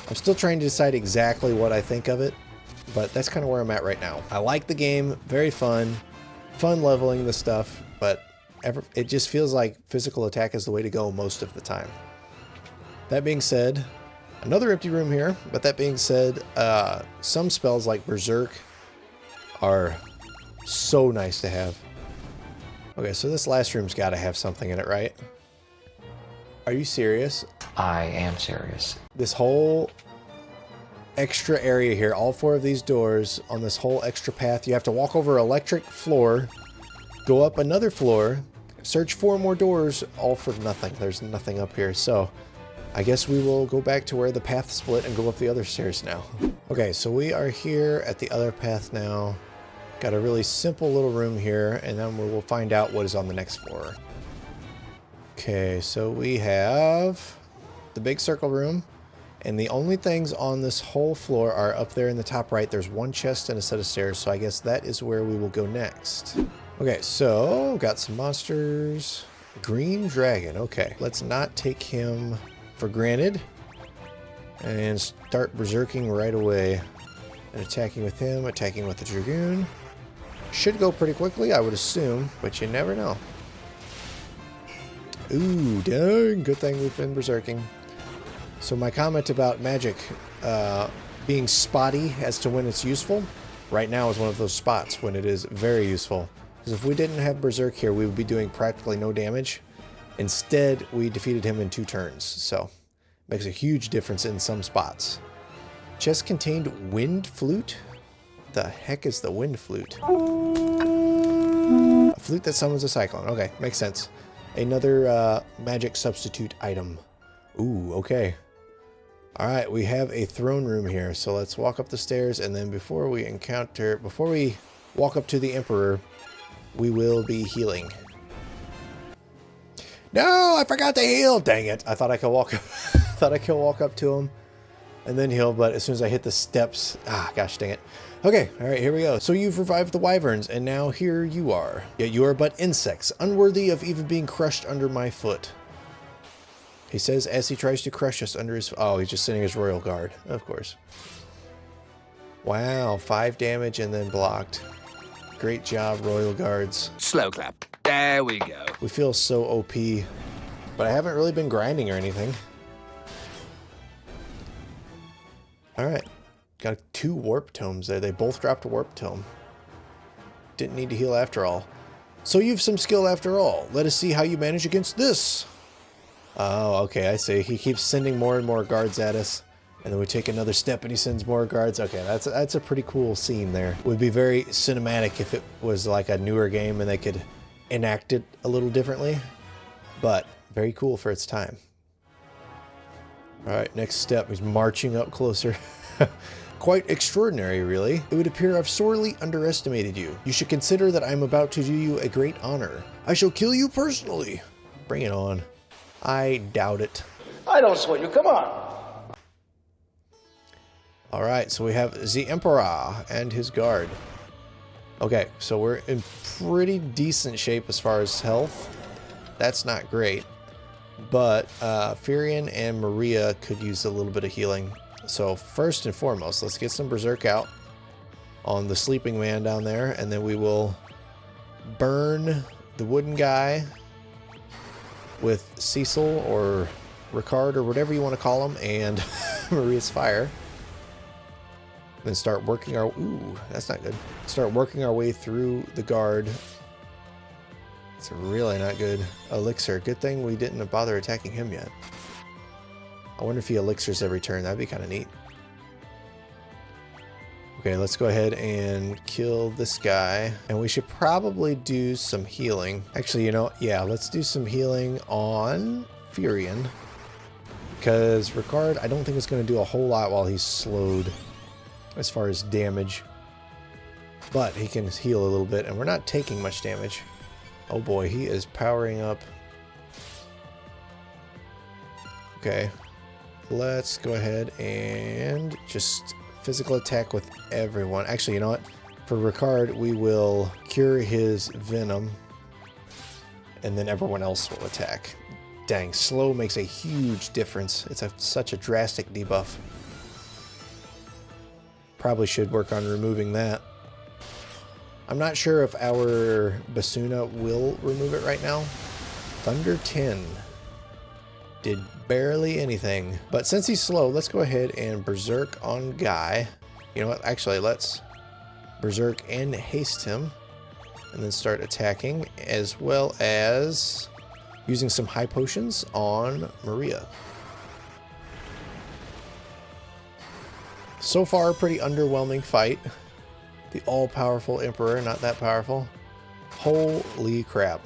I'm still trying to decide exactly what I think of it, but that's kind of where I'm at right now. I like the game, very fun leveling the stuff, but it just feels like physical attack is the way to go most of the time. That being said, another empty room here, but that being said, some spells like Berserk are so nice to have. Okay, so this last room's got to have something in it, right? Are you serious? I am serious. This whole extra area here, all 4 of these doors on this whole extra path, you have to walk over an electric floor, go up another floor, search 4 more doors, all for nothing. There's nothing up here, so I guess we will go back to where the path split and go up the other stairs now. Okay, so we are here at the other path now. Got a really simple little room here, and then we will find out what is on the next floor. Okay, so we have the big circle room, and the only things on this whole floor are up there in the top right. There's 1 chest and a set of stairs, so I guess that is where we will go next. Okay, so got some monsters. Green dragon. Okay, let's not take him for granted and start berserking right away and attacking with him, attacking with the dragoon. Should go pretty quickly, I would assume, but you never know. Ooh, dang, good thing we've been berserking. So my comment about magic being spotty as to when it's useful, right now is one of those spots when it is very useful. Because if we didn't have berserk here, we would be doing practically no damage. Instead, we defeated him in 2 turns, so makes a huge difference in some spots. Chest contained wind flute? The heck is the wind flute? A flute that summons a cyclone. Okay, makes sense. Another magic substitute item. Ooh, okay. Alright, we have a throne room here, so let's walk up the stairs, and then before we walk up to the Emperor, we will be healing. No, I forgot to heal! Dang it, I thought I could walk up, walk up to him and then heal, but as soon as I hit the steps, gosh dang it. Okay, alright, here we go. So you've revived the wyverns, and now here you are. Yet you are but insects, unworthy of even being crushed under my foot. He says as he tries to crush us under his... Oh, he's just sending his royal guard, of course. Wow, 5 damage and then blocked. Great job, royal guards. Slow clap. There we go. We feel so OP but I haven't really been grinding or anything. Alright. Got 2 warp tomes there. They both dropped a warp tome. Didn't need to heal after all. So you've some skill after all. Let us see how you manage against this. Oh, okay, I see. He keeps sending more and more guards at us. And then we take another step and he sends more guards. Okay, that's a pretty cool scene there. Would be very cinematic if it was like a newer game and they could enact it a little differently. But very cool for its time. Alright, next step. He's marching up closer. Quite extraordinary, really. It would appear I've sorely underestimated you. You should consider that I'm about to do you a great honor. I shall kill you personally. Bring it on. I doubt it. I don't sweat you. Come on. Alright, so we have the Emperor and his guard. Okay, so we're in pretty decent shape as far as health. That's not great. But Furion and Maria could use a little bit of healing. So first and foremost, let's get some Berserk out on the sleeping man down there, and then we will burn the wooden guy with Cecil or Ricard or whatever you want to call him, and Maria's fire. Then start working our... Ooh, that's not good. Start working our way through the guard. It's really not good. Elixir. Good thing we didn't bother attacking him yet. I wonder if he elixirs every turn. That'd be kind of neat. Okay, let's go ahead and kill this guy. And we should probably do some healing. Actually, you know, yeah, let's do some healing on Furion. Because Ricard, I don't think it's going to do a whole lot while he's slowed as far as damage. But he can heal a little bit, and we're not taking much damage. Oh boy, he is powering up. Okay. Let's go ahead and just physical attack with everyone. Actually, you know what? For Ricard, we will cure his venom, and then everyone else will attack. Dang, slow makes a huge difference. It's such a drastic debuff. Probably should work on removing that. I'm not sure if our Basuna will remove it right now. Thunder 10. Did barely anything. But since he's slow, let's go ahead and Berserk on Guy. You know what? Actually, let's Berserk and haste him. And then start attacking, as well as using some high potions on Maria. So far, pretty underwhelming fight. The all-powerful Emperor, not that powerful. Holy crap.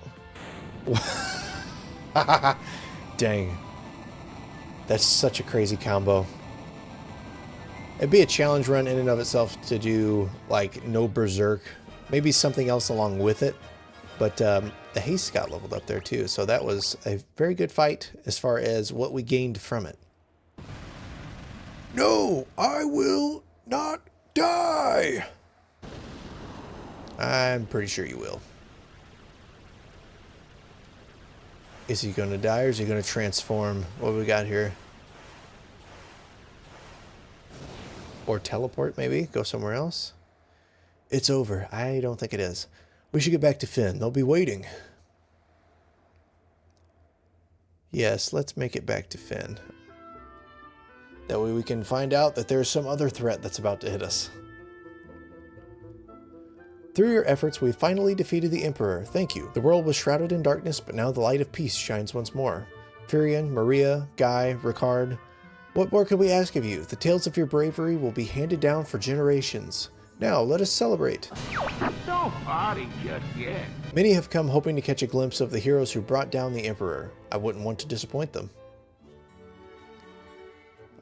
Dang. That's such a crazy combo. It'd be a challenge run in and of itself to do, like, no Berserk. Maybe something else along with it. But the haste got leveled up there, too. So that was a very good fight as far as what we gained from it. No, I will not die. I'm pretty sure you will. Is he going to die or is he going to transform? What do we got here? Or teleport, maybe? Go somewhere else? It's over. I don't think it is. We should get back to Finn. They'll be waiting. Yes, let's make it back to Finn. That way we can find out that there's some other threat that's about to hit us. Through your efforts, we finally defeated the Emperor. Thank you. The world was shrouded in darkness, but now the light of peace shines once more. Furion, Maria, Guy, Ricard, what more could we ask of you? The tales of your bravery will be handed down for generations. Now, let us celebrate. Don't party just yet. Many have come hoping to catch a glimpse of the heroes who brought down the Emperor. I wouldn't want to disappoint them.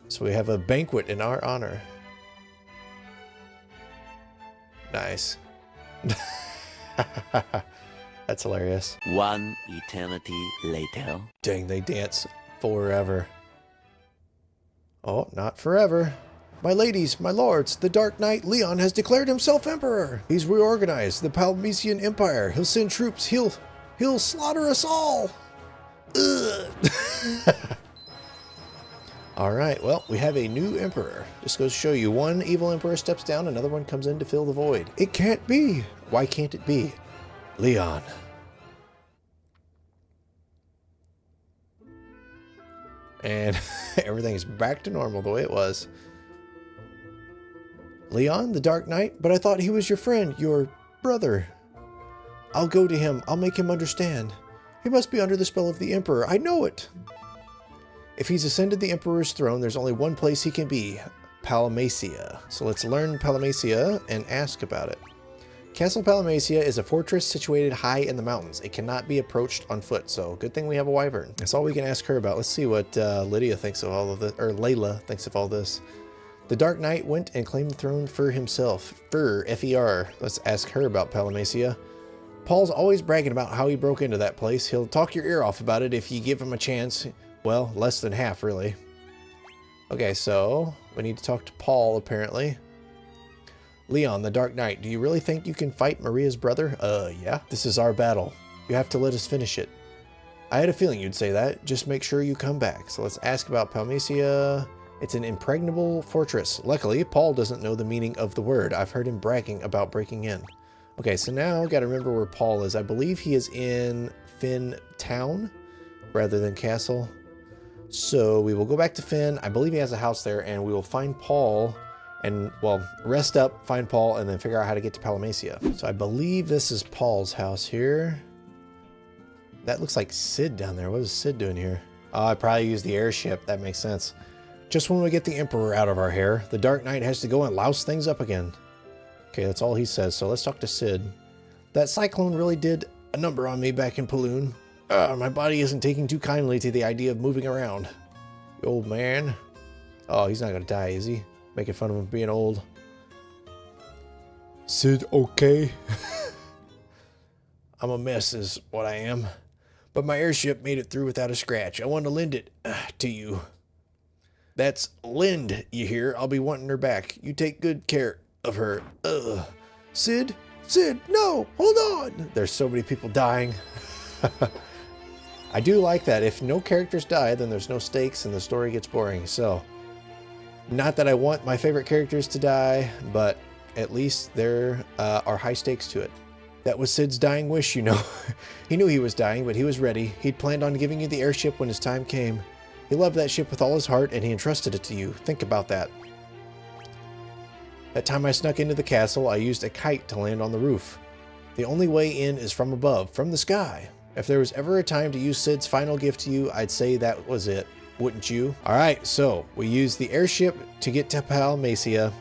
So we have a banquet in our honor. Nice. That's hilarious. One eternity later. Dang, they dance forever. Oh, not forever. My ladies, my lords, the Dark Knight Leon has declared himself emperor. He's reorganized the Palmesian Empire. He'll send troops. He'll slaughter us all. Ugh. All right, well, we have a new emperor. Just goes to show you, one evil emperor steps down, another one comes in to fill the void. It can't be. Why can't it be? Leon. And everything's back to normal the way it was. Leon, the Dark Knight? But I thought he was your friend, your brother. I'll go to him. I'll make him understand. He must be under the spell of the Emperor. I know it. If he's ascended the Emperor's throne, there's only one place he can be. Palmacia. So let's learn Palmacia and ask about it. Castle Palmacia is a fortress situated high in the mountains. It cannot be approached on foot, so good thing we have a wyvern. That's all we can ask her about. Let's see what Lydia thinks of all of this, or Layla thinks of all this. The Dark Knight went and claimed the throne for himself. F-E-R. Let's ask her about Palmacia. Paul's always bragging about how he broke into that place. He'll talk your ear off about it if you give him a chance. Well, less than half, really. Okay, so we need to talk to Paul, apparently. Leon, the Dark Knight, do you really think you can fight Maria's brother? Yeah. This is our battle. You have to let us finish it. I had a feeling you'd say that. Just make sure you come back. So let's ask about Palmacia. It's an impregnable fortress. Luckily, Paul doesn't know the meaning of the word. I've heard him bragging about breaking in. Okay, so now I gotta remember where Paul is. I believe he is in Finn Town rather than Castle. So we will go back to Finn. I believe he has a house there, and we will find Paul and, well, rest up, find Paul, and then figure out how to get to Palmacia. So I believe this is Paul's house here. That looks like Sid down there. What is Sid doing here? Oh, I probably used the airship. That makes sense. Just when we get the Emperor out of our hair, the Dark Knight has to go and louse things up again. Okay, that's all he says, so let's talk to Sid. That cyclone really did a number on me back in Paloon. My body isn't taking too kindly to the idea of moving around. The old man. Oh, he's not gonna die, is he? Making fun of him being old. Sid, okay? I'm a mess is what I am. But my airship made it through without a scratch. I want to lend it to you. That's lend, you hear? I'll be wanting her back. You take good care of her. Sid? Sid, no! Hold on! There's so many people dying. I do like that. If no characters die, then there's no stakes and the story gets boring. So, not that I want my favorite characters to die, but at least there are high stakes to it. That was Sid's dying wish, you know. He knew he was dying, but he was ready. He'd planned on giving you the airship when his time came. He loved that ship with all his heart, and he entrusted it to you. Think about that. That time I snuck into the castle, I used a kite to land on the roof. The only way in is from above, from the sky. If there was ever a time to use Sid's final gift to you, I'd say that was it. Wouldn't you? Alright, so we used the airship to get to Palmacia.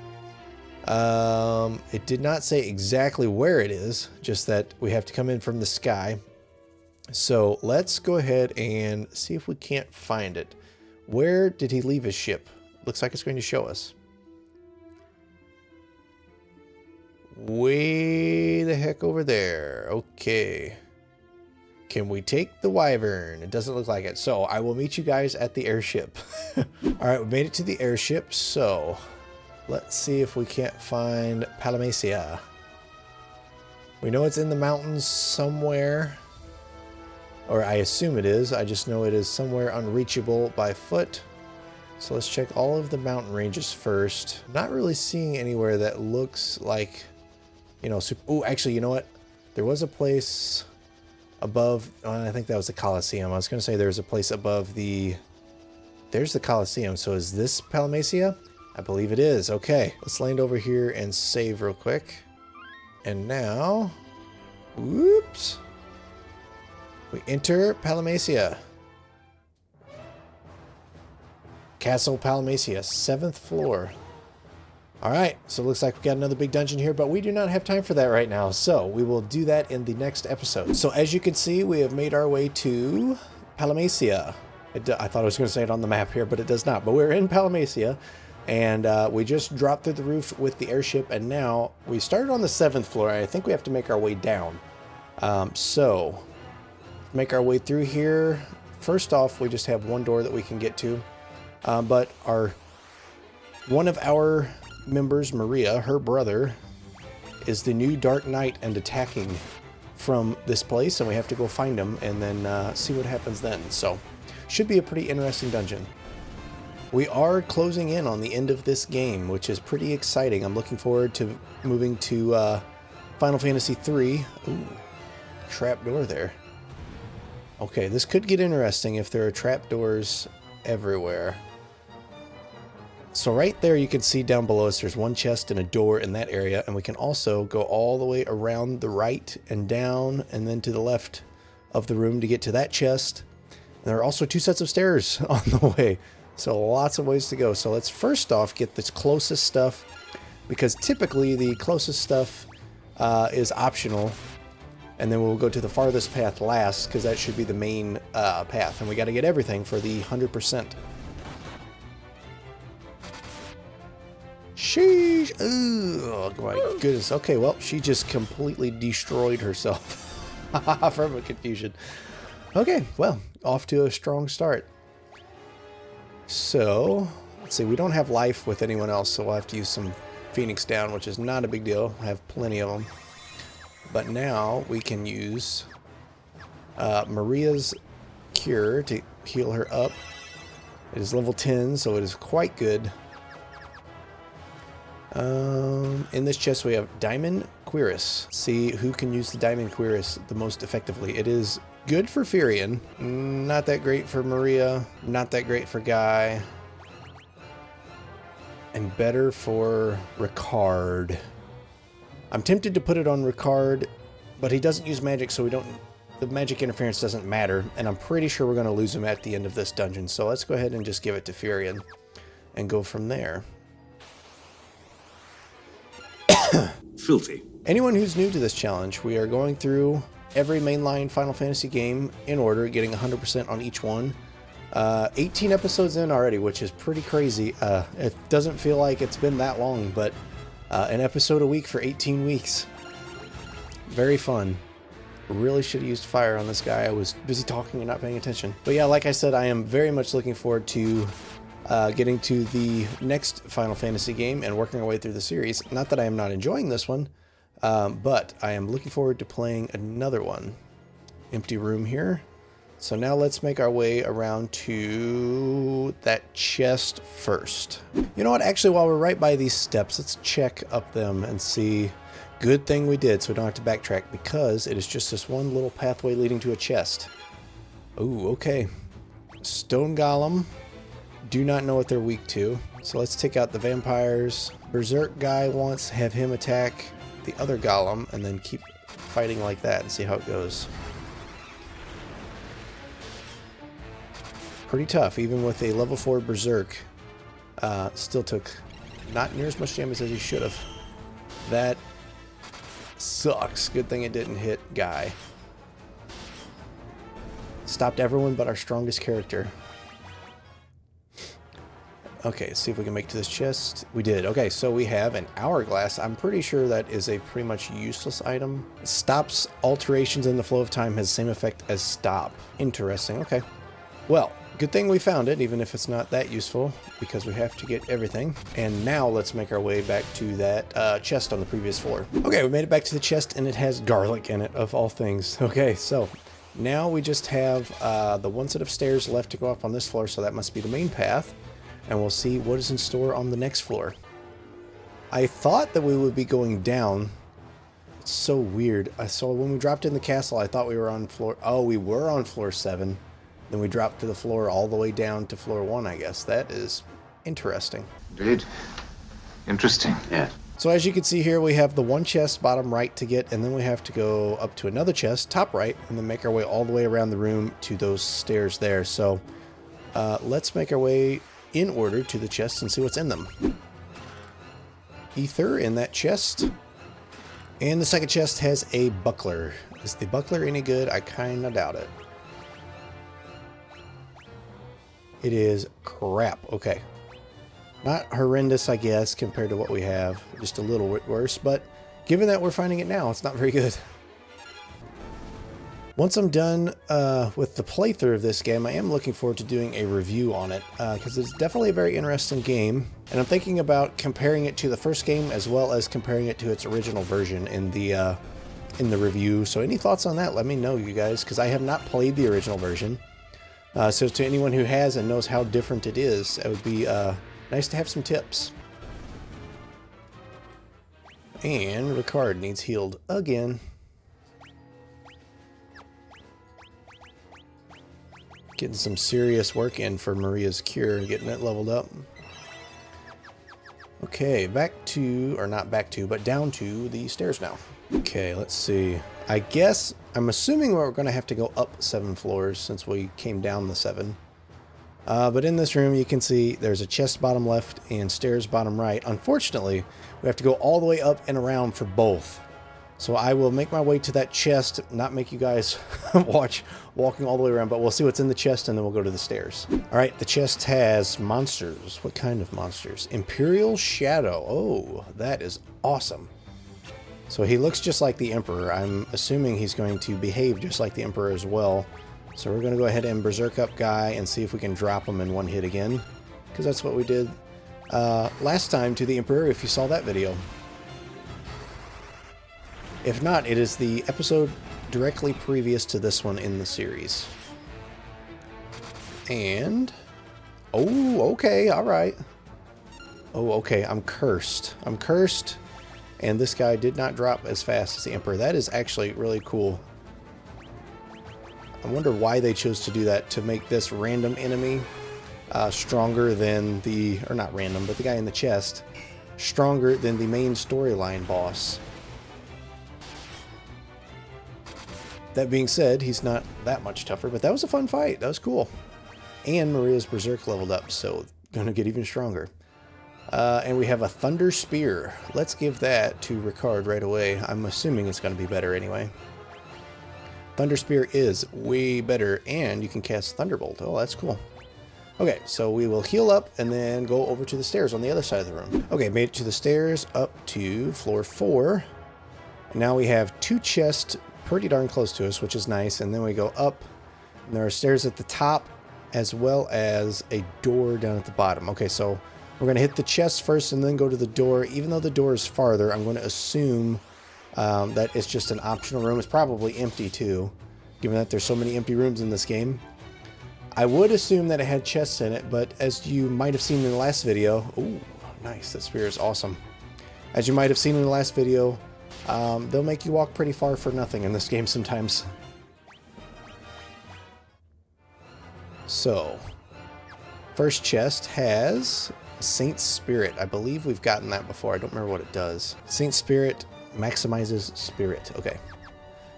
It did not say exactly where it is, just that we have to come in from the sky. So let's go ahead and see if we can't find it. Where did he leave his ship? Looks like it's going to show us. Way the heck over there. Okay. Can we take the wyvern? It doesn't look like it. So I will meet you guys at the airship. All right, we made it to the airship. So let's see if we can't find Palmacia. We know it's in the mountains somewhere. Or I assume it is. I just know it is somewhere unreachable by foot. So let's check all of the mountain ranges first. Not really seeing anywhere that looks like, you know, super. Oh, actually, you know what? There was a place above. I think that was the Colosseum. I was going to say there's a place above the. There's the Colosseum. So is this Palmacia? I believe it is. Okay, let's land over here and save real quick. And now, whoops. We enter Palmacia. Castle Palmacia, 7th floor. Alright, so it looks like we got another big dungeon here, but we do not have time for that right now, so we will do that in the next episode. So as you can see, we have made our way to Palmacia. I thought I was going to say it on the map here, but it does not. But we're in Palmacia, and we just dropped through the roof with the airship, and now we started on the 7th floor. I think we have to make our way down. So make our way through here. First off, we just have one door that we can get to. But one of our members, Maria, her brother, is the new Dark Knight and attacking from this place, and we have to go find him and then see what happens then. So, should be a pretty interesting dungeon. We are closing in on the end of this game, which is pretty exciting. I'm looking forward to moving to Final Fantasy III. Ooh, trap door there. Okay, this could get interesting if there are trapdoors everywhere. So right there you can see down below us there's one chest and a door in that area, and we can also go all the way around the right and down and then to the left of the room to get to that chest. And there are also 2 sets of stairs on the way, so lots of ways to go. So let's first off get the closest stuff, because typically the closest stuff is optional, and then we'll go to the farthest path last, because that should be the main path, and we got to get everything for the 100%. Sheesh. Oh my goodness. Okay, well, she just completely destroyed herself from a confusion. Okay, well, off to a strong start. So, let's see, we don't have life with anyone else, so we'll have to use some Phoenix down, which is not a big deal. I have plenty of them. But now we can use Maria's Cure to heal her up. It is level 10, so it is quite good. In this chest we have Diamond Cuirass. See who can use the Diamond Cuirass the most effectively. It is good for Furion, not that great for Maria, not that great for Guy, and better for Ricard. I'm tempted to put it on Ricard, but he doesn't use magic, so the magic interference doesn't matter, and I'm pretty sure we're going to lose him at the end of this dungeon. So let's go ahead and just give it to Furion and go from there. Filthy. Anyone who's new to this challenge, we are going through every mainline Final Fantasy game in order, getting 100% on each one. 18 episodes in already, which is pretty crazy. It doesn't feel like it's been that long, but an episode a week for 18 weeks. Very fun. Really should have used fire on this guy. I was busy talking and not paying attention. But yeah, like I said, I am very much looking forward to getting to the next Final Fantasy game and working our way through the series. Not that I am not enjoying this one, but I am looking forward to playing another one. Empty room here. So now let's make our way around to that chest first. You know what? Actually, while we're right by these steps, let's check up them and see. Good thing we did, so we don't have to backtrack, because it is just this one little pathway leading to a chest. Ooh, okay. Stone Golem. Do not know what they're weak to. So let's take out the vampires. Berserk guy wants to have him attack the other golem and then keep fighting like that and see how it goes. Pretty tough, even with a level 4 Berserk. Still took not near as much damage as he should have. That sucks. Good thing it didn't hit Guy. Stopped everyone but our strongest character. Okay, let's see if we can make it to this chest. We did. Okay, so we have an hourglass. I'm pretty sure that is a pretty much useless item. Stops alterations in the flow of time, has the same effect as stop. Interesting. Okay. Well, good thing we found it, even if it's not that useful, because we have to get everything. And now let's make our way back to that chest on the previous floor. Okay, we made it back to the chest, and it has garlic in it, of all things. Okay, so now we just have the one set of stairs left to go up on this floor, so that must be the main path. And we'll see what is in store on the next floor. I thought that we would be going down. It's so weird. I saw when we dropped in the castle, I thought we were on floor... Oh, we were on floor 7. Then we dropped to the floor all the way down to floor 1, I guess. That is interesting. Indeed. Interesting. Yeah. So as you can see here, we have the one chest bottom right to get, and then we have to go up to another chest, top right, and then make our way all the way around the room to those stairs there. So let's make our way in order to the chests and see what's in them. Ether in that chest. And the second chest has a buckler. Is the buckler any good? I kind of doubt it. It is crap. Okay. Not horrendous, I guess, compared to what we have. Just a little bit worse, but given that we're finding it now, it's not very good. Once I'm done with the playthrough of this game, I am looking forward to doing a review on it, because it's definitely a very interesting game, and I'm thinking about comparing it to the first game as well as comparing it to its original version in the review. So any thoughts on that, let me know, you guys, because I have not played the original version. So to anyone who has and knows how different it is, it would be nice to have some tips. And Ricard needs healed again. Getting some serious work in for Maria's cure, getting it leveled up. Okay, back to, or not back to, but down to the stairs now. Okay, let's see. I guess, I'm assuming we're going to have to go up 7 floors since we came down the 7. But in this room, you can see there's a chest bottom left and stairs bottom right. Unfortunately, we have to go all the way up and around for both. So I will make my way to that chest, not make you guys watch walking all the way around, but we'll see what's in the chest and then we'll go to the stairs. All right, the chest has monsters. What kind of monsters? Imperial Shadow. Oh, that is awesome. So he looks just like the Emperor. I'm assuming he's going to behave just like the Emperor as well. So we're going to go ahead and berserk up Guy and see if we can drop him in one hit again, because that's what we did last time to the Emperor, if you saw that video. If not, it is the episode directly previous to this one in the series. And... oh, okay, alright. Oh, okay, I'm cursed. I'm cursed, and this guy did not drop as fast as the Emperor. That is actually really cool. I wonder why they chose to do that, to make this random enemy stronger than the... or not random, but the guy in the chest stronger than the main storyline boss. That being said, he's not that much tougher, but that was a fun fight. That was cool. And Maria's Berserk leveled up, so gonna get even stronger. And we have a Thunder Spear. Let's give that to Ricard right away. I'm assuming it's gonna be better anyway. Thunder Spear is way better, and you can cast Thunderbolt. Oh, that's cool. Okay, so we will heal up and then go over to the stairs on the other side of the room. Okay, made it to the stairs up to floor 4. Now we have 2 chests pretty darn close to us, which is nice, and then we go up, and there are stairs at the top as well as a door down at the bottom. Okay, so we're going to hit the chest first and then go to the door. Even though the door is farther, I'm going to assume that it's just an optional room. It's probably empty too, given that there's so many empty rooms in this game. I would assume that it had chests in it, but as you might have seen in the last video... ooh, nice, that spear is awesome. As you might have seen in the last video, they'll make you walk pretty far for nothing in this game sometimes. So, first chest has Saint's Spirit. I believe we've gotten that before. I don't remember what it does. Saint's Spirit maximizes spirit. Okay.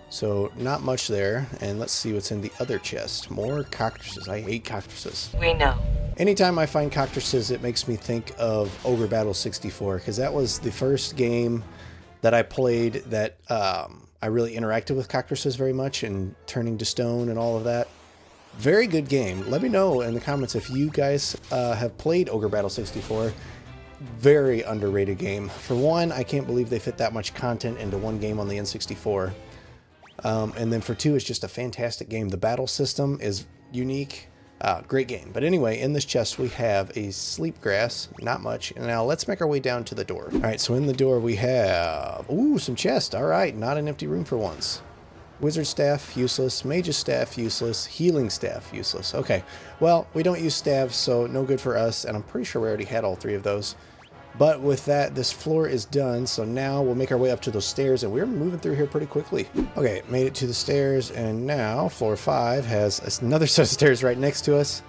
So, not much there. And let's see what's in the other chest. More cockatrices. I hate cockatrices. We know. Anytime I find cockatrices, it makes me think of Ogre Battle 64, because that was the first game that I played that I really interacted with cockatrices very much, and turning to stone and all of that. Very good game. Let me know in the comments if you guys have played Ogre Battle 64. Very underrated game. For one, I can't believe they fit that much content into one game on the N64. And then for two, it's just a fantastic game. The battle system is unique. Great game. But anyway, in this chest we have a sleep grass, not much. And now let's make our way down to the door. All right, so in the door we have, ooh, some chests. All right, not an empty room for once. Wizard staff, useless. Mage's staff, useless. Healing staff, useless. Okay, well, we don't use staffs, so no good for us. And I'm pretty sure we already had all 3 of those. But with that, this floor is done, so now we'll make our way up to those stairs, and we're moving through here pretty quickly. Okay, made it to the stairs, and now floor 5 has another set of stairs right next to us,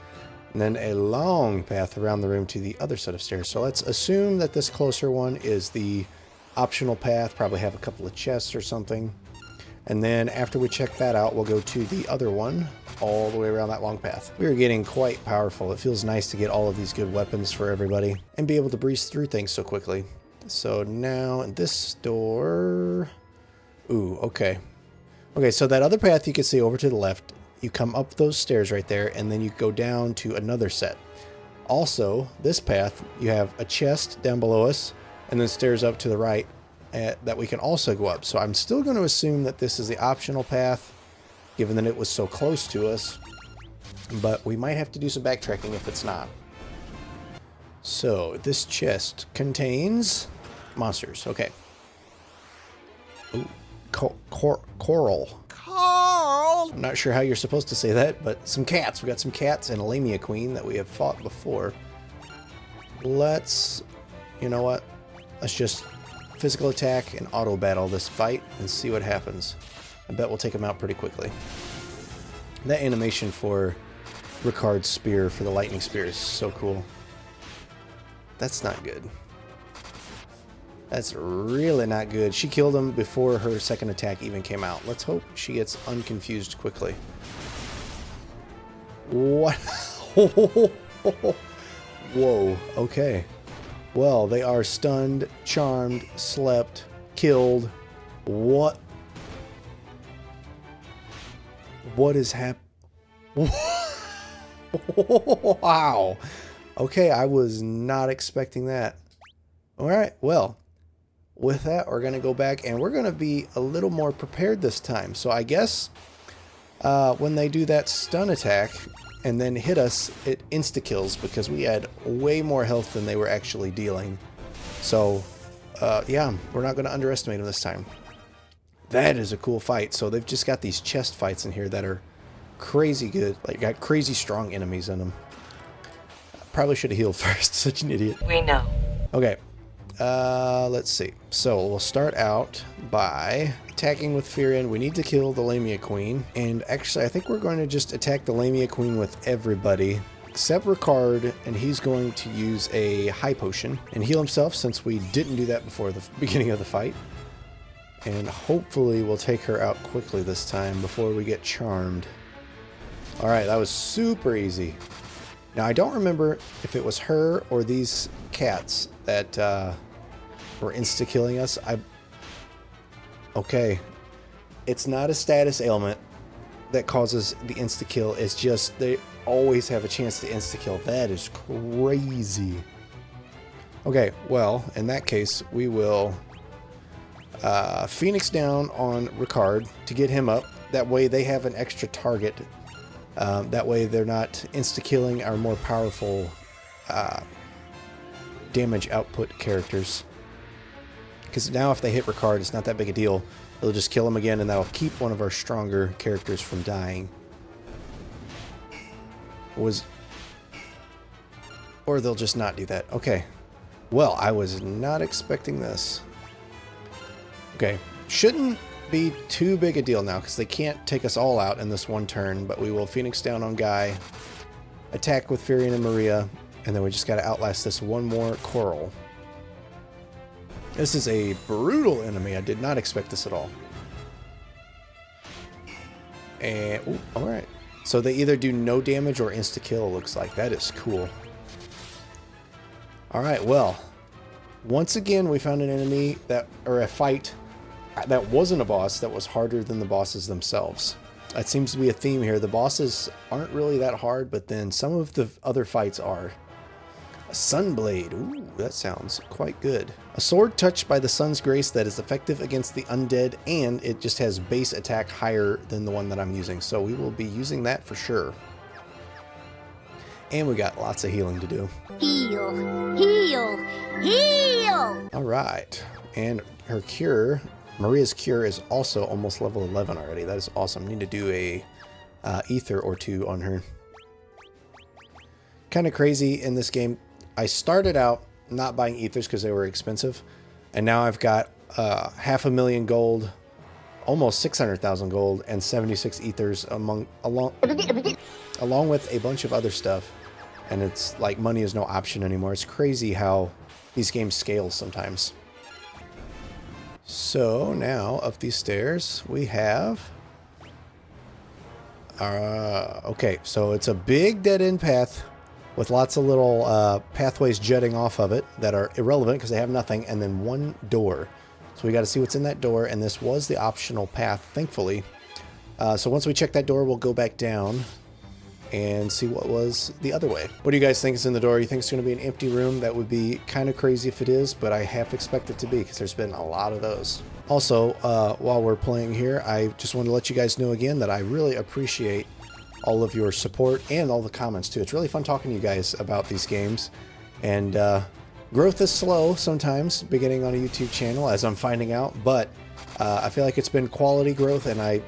and then a long path around the room to the other set of stairs. So let's assume that this closer one is the optional path, probably have a couple of chests or something. And then after we check that out, we'll go to the other one, all the way around that long path. We are getting quite powerful. It feels nice to get all of these good weapons for everybody and be able to breeze through things so quickly. So now in this door... ooh, okay. Okay, so that other path you can see over to the left, you come up those stairs right there, and then you go down to another set. Also, this path, you have a chest down below us, and then stairs up to the right that we can also go up. So I'm still going to assume that this is the optional path, given that it was so close to us. But we might have to do some backtracking if it's not. So this chest contains monsters. Okay. Ooh, coral. Carl! I'm not sure how you're supposed to say that, but some cats. We got some cats and a Lamia Queen that we have fought before. Let's, you know what? Let's just physical attack and auto battle this fight and see what happens. I bet we'll take him out pretty quickly. That animation for Ricard's spear for the lightning spear is so cool. That's not good. That's really not good. She killed him before her second attack even came out. Let's hope she gets unconfused quickly. What? Whoa, okay. Well, they are stunned, charmed, slept, killed. What? What is happening? Wow. Okay, I was not expecting that. Alright, well, with that, we're going to go back and we're going to be a little more prepared this time. So I guess when they do that stun attack and then hit us, it insta-kills because we had way more health than they were actually dealing. So, yeah, we're not going to underestimate them this time. That is a cool fight. So they've just got these chest fights in here that are crazy good. Like, got crazy strong enemies in them. Probably should have healed first. Such an idiot. We know. Okay. Let's see. So we'll start out by attacking with Firion. We need to kill the Lamia Queen. And actually, I think we're going to just attack the Lamia Queen with everybody except Ricard, and he's going to use a high potion and heal himself since we didn't do that before the beginning of the fight. And hopefully we'll take her out quickly this time before we get charmed. Alright, that was super easy. Now, I don't remember if it was her or these cats that were insta-killing us. Okay. It's not a status ailment that causes the insta-kill. It's just they always have a chance to insta-kill. That is crazy. Okay, well, in that case, we will Phoenix down on Ricard to get him up. That way they have an extra target. That way they're not insta-killing our more powerful damage output characters. Because now if they hit Ricard, it's not that big a deal. They'll just kill him again, and that'll keep one of our stronger characters from dying. Or they'll just not do that. Okay. Well, I was not expecting this. Okay. Shouldn't be too big a deal now because they can't take us all out in this one turn, but we will Phoenix down on Guy, attack with Firion and Maria, and then we just got to outlast this one more Coral. This is a brutal enemy. I did not expect this at all. And all right, so they either do no damage or insta kill. It looks like that is cool. All right, well, once again we found an enemy or a fight that wasn't a boss that was harder than the bosses themselves. That seems to be a theme here. The bosses aren't really that hard, but then some of the other fights are. A Sunblade. Ooh, that sounds quite good. A sword touched by the sun's grace that is effective against the undead, and it just has base attack higher than the one that I'm using. So we will be using that for sure. And we got lots of healing to do. Heal, heal, heal! All right. And her cure... Maria's cure is also almost level 11 already. That is awesome. Need to do a ether or two on her. Kind of crazy in this game. I started out not buying ethers because they were expensive, and now I've got 500,000 gold, almost 600,000 gold, and 76 ethers along with a bunch of other stuff. And it's like money is no option anymore. It's crazy how these games scale sometimes. So now up these stairs we have okay, so it's a big dead-end path with lots of little pathways jutting off of it that are irrelevant because they have nothing, and then one door. So we got to see what's in that door, and this was the optional path, thankfully. So once we check that door, we'll go back down and see what was the other way. What do you guys think is in the door? You think it's going to be an empty room? That would be kind of crazy if it is, but I half expect it to be because there's been a lot of those. Also, while we're playing here, I just want to let you guys know again that I really appreciate all of your support and all the comments too. It's really fun talking to you guys about these games, and growth is slow sometimes beginning on a YouTube channel, as I'm finding out, but I feel like it's been quality growth, and I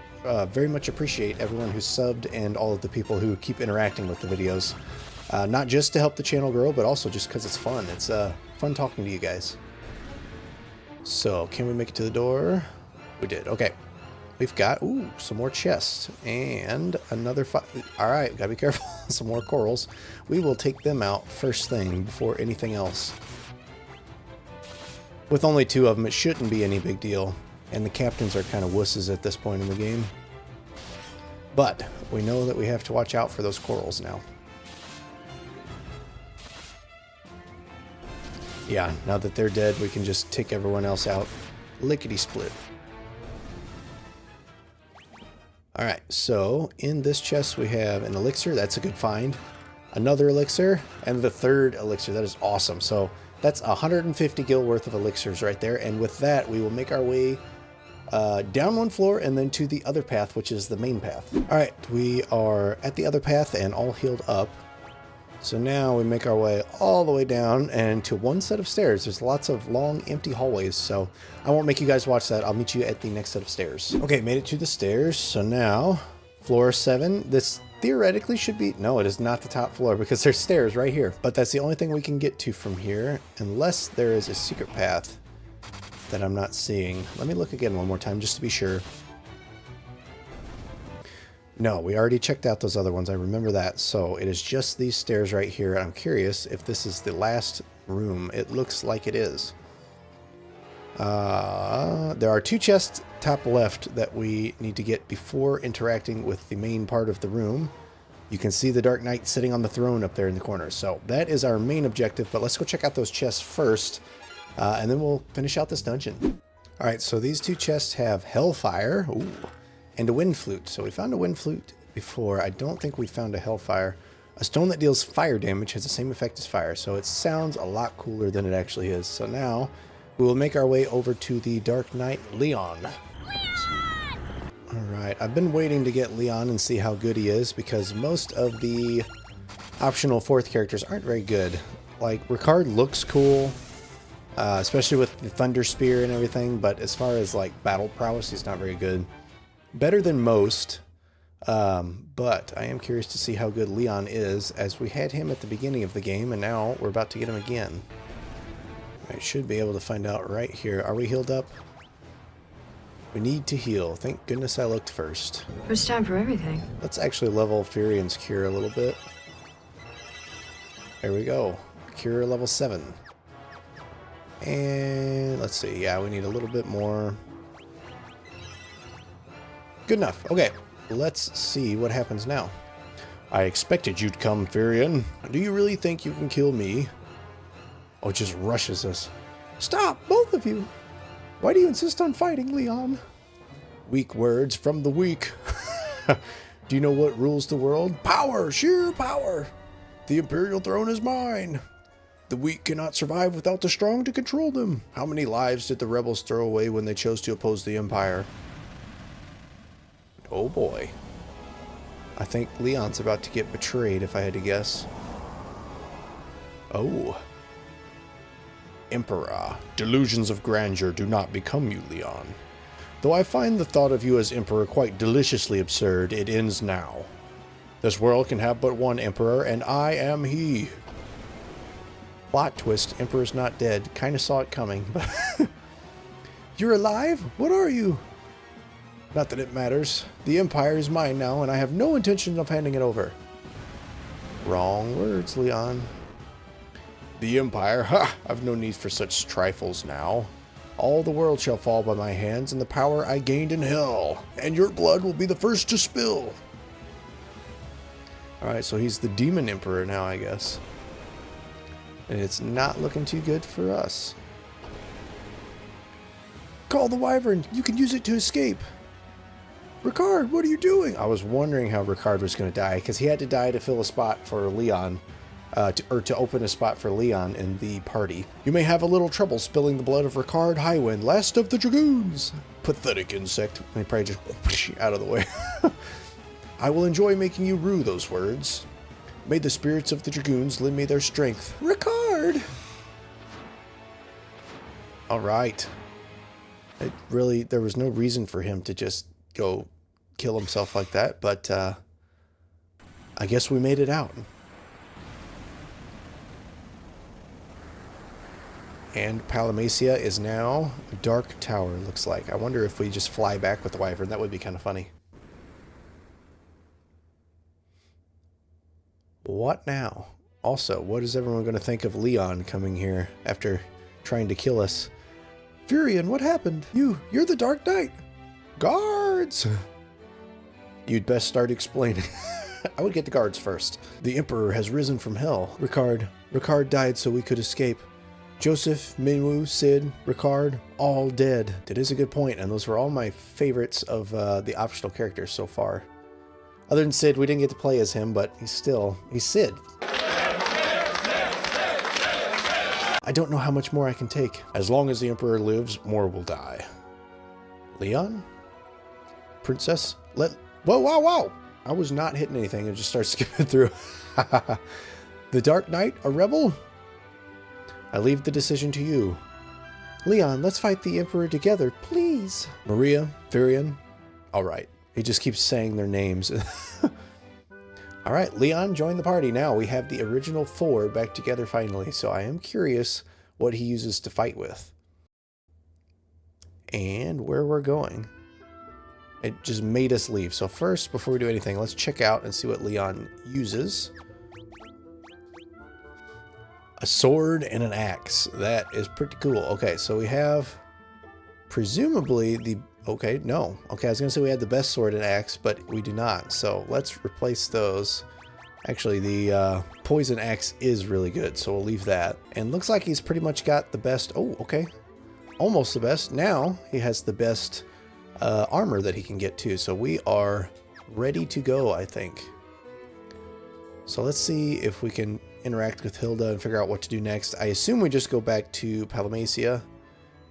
very much appreciate everyone who's subbed and all of the people who keep interacting with the videos. Not just to help the channel grow, but also just because it's fun. It's fun talking to you guys. So, can we make it to the door? We did. Okay. we've got, ooh, some more chests and another Alright, gotta be careful. Some more corals. We will take them out first thing before anything else. With only 2 of them, it shouldn't be any big deal. And the captains are kind of wusses at this point in the game. But we know that we have to watch out for those corals now. Yeah, now that they're dead, we can just take everyone else out. Lickety-split. Alright, so in this chest we have an elixir. That's a good find. Another elixir, and the 3rd elixir. That is awesome. So that's 150 gil worth of elixirs right there. And with that, we will make our way down 1 floor and then to the other path, which is the main path. Alright, we are at the other path and all healed up. So now we make our way all the way down and to 1 set of stairs. There's lots of long, empty hallways, so I won't make you guys watch that. I'll meet you at the next set of stairs. Okay, made it to the stairs. So now, floor 7. This theoretically should be... No, it is not the top floor because there's stairs right here. But that's the only thing we can get to from here, unless there is a secret path that I'm not seeing. Let me look again one more time just to be sure. No, we already checked out those other ones. I remember that. So it is just these stairs right here. I'm curious if this is the last room. It looks like it is. There are 2 chests top left that we need to get before interacting with the main part of the room. You can see the Dark Knight sitting on the throne up there in the corner. So that is our main objective, but let's go check out those chests first, and then we'll finish out this dungeon. All right, so these 2 chests have Hellfire. Ooh. And a wind flute. So we found a wind flute before. I don't think we found a hellfire. A stone that deals fire damage has the same effect as fire, so it sounds a lot cooler than it actually is. So now we will make our way over to the Dark Knight Leon. Alright, I've been waiting to get Leon and see how good he is because most of the optional 4th characters aren't very good. Like, Ricard looks cool, especially with the Thunder Spear and everything, but as far as like battle prowess, he's not very good. Better than most, but I am curious to see how good Leon is, as we had him at the beginning of the game, and now we're about to get him again. I should be able to find out right here. Are we healed up? We need to heal. Thank goodness I looked first. First time for everything. Let's actually level Furion's Cure a little bit. There we go. Cure level 7. And let's see. Yeah, we need a little bit more. Good enough. Okay, let's see what happens now. I expected you'd come, Furion. Do you really think you can kill me? Oh, it just rushes us. Stop, both of you. Why do you insist on fighting, Leon? Weak words from the weak. Do you know what rules the world? Power, sheer power. The Imperial throne is mine. The weak cannot survive without the strong to control them. How many lives did the rebels throw away when they chose to oppose the Empire? Oh boy. I think Leon's about to get betrayed, if I had to guess. Oh. Emperor. Delusions of grandeur do not become you, Leon. Though I find the thought of you as Emperor quite deliciously absurd, it ends now. This world can have but one Emperor, and I am he. Plot twist, Emperor's not dead. Kinda saw it coming, but... You're alive? What are you? Not that it matters. The Empire is mine now, and I have no intention of handing it over. Wrong words, Leon. The Empire? Ha! I've no need for such trifles now. All the world shall fall by my hands, and the power I gained in hell. And your blood will be the first to spill. Alright, so he's the Demon Emperor now, I guess. And it's not looking too good for us. Call the Wyvern! You can use it to escape! Ricard, what are you doing? I was wondering how Ricard was going to die, because he had to die to fill a spot for Leon, to open a spot for Leon in the party. You may have a little trouble spilling the blood of Ricard Highwind, last of the Dragoons. Pathetic insect. And he probably just whoosh, out of the way. I will enjoy making you rue those words. May the spirits of the Dragoons lend me their strength. Ricard! Alright. It really, there was no reason for him to just go kill himself like that, but I guess we made it out. And Palamacia is now a dark tower, looks like. I wonder if we just fly back with the Wyvern. That would be kind of funny. What now? Also, what is everyone going to think of Leon coming here after trying to kill us? Furion, what happened? You're the Dark Knight. Guards! You'd best start explaining. I would get the guards first. The Emperor has risen from hell. Ricard died so we could escape. Joseph, Minwu, Sid, Ricard, all dead. That is a good point, and those were all my favorites of the optional characters so far. Other than Sid, we didn't get to play as him, but he's Sid. I don't know how much more I can take. As long as the Emperor lives, more will die. Leon? Princess? Whoa! I was not hitting anything and just started skipping through. The Dark Knight, a rebel? I leave the decision to you. Leon, let's fight the Emperor together, please. Maria, Furion. All right. He just keeps saying their names. All right, Leon, join the party. Now we have the original 4 back together finally, so I am curious what he uses to fight with. And where we're going. It just made us leave. So first, before we do anything, let's check out and see what Leon uses. A sword and an axe. That is pretty cool. Okay, so we have presumably the... Okay, no. Okay, I was going to say we had the best sword and axe, but we do not. So let's replace those. Actually, the poison axe is really good, so we'll leave that. And looks like he's pretty much got the best... Oh, okay. Almost the best. Now he has the best armor that he can get too. So we are ready to go, I think. So let's see if we can interact with Hilda and figure out what to do next. I assume we just go back to Palamacia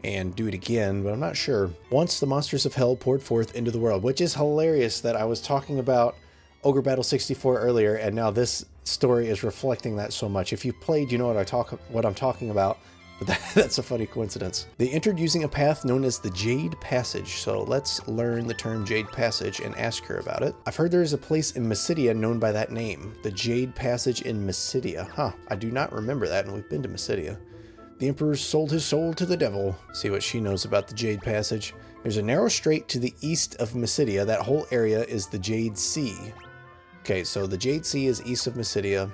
and do it again, but I'm not sure. Once the monsters of hell poured forth into the world, which is hilarious that I was talking about Ogre Battle 64 earlier, and now this story is reflecting that so much. If you've played, you know what I'm talking about, but that's a funny coincidence. They entered using a path known as the Jade Passage, so let's learn the term Jade Passage and ask her about it. I've heard there is a place in Mysidia known by that name, the Jade Passage in Mysidia. Huh, I do not remember that, and we've been to Mysidia. The Emperor sold his soul to the devil. See what she knows about the Jade Passage. There's a narrow strait to the east of Mysidia. That whole area is the Jade Sea. Okay, so the Jade Sea is east of Mysidia.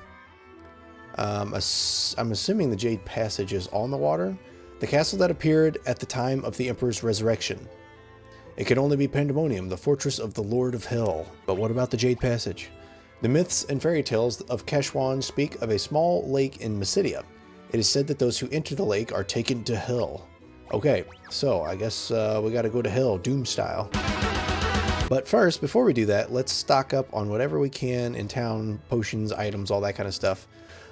I'm assuming the Jade Passage is on the water. The castle that appeared at the time of the Emperor's resurrection. It could only be Pandemonium, the fortress of the Lord of Hell. But what about the Jade Passage? The myths and fairy tales of Keshwan speak of a small lake in Mysidia. It is said that those who enter the lake are taken to hell. Okay, so I guess we gotta go to hell, Doom style. But first, before we do that, let's stock up on whatever we can in town, potions, items, all that kind of stuff.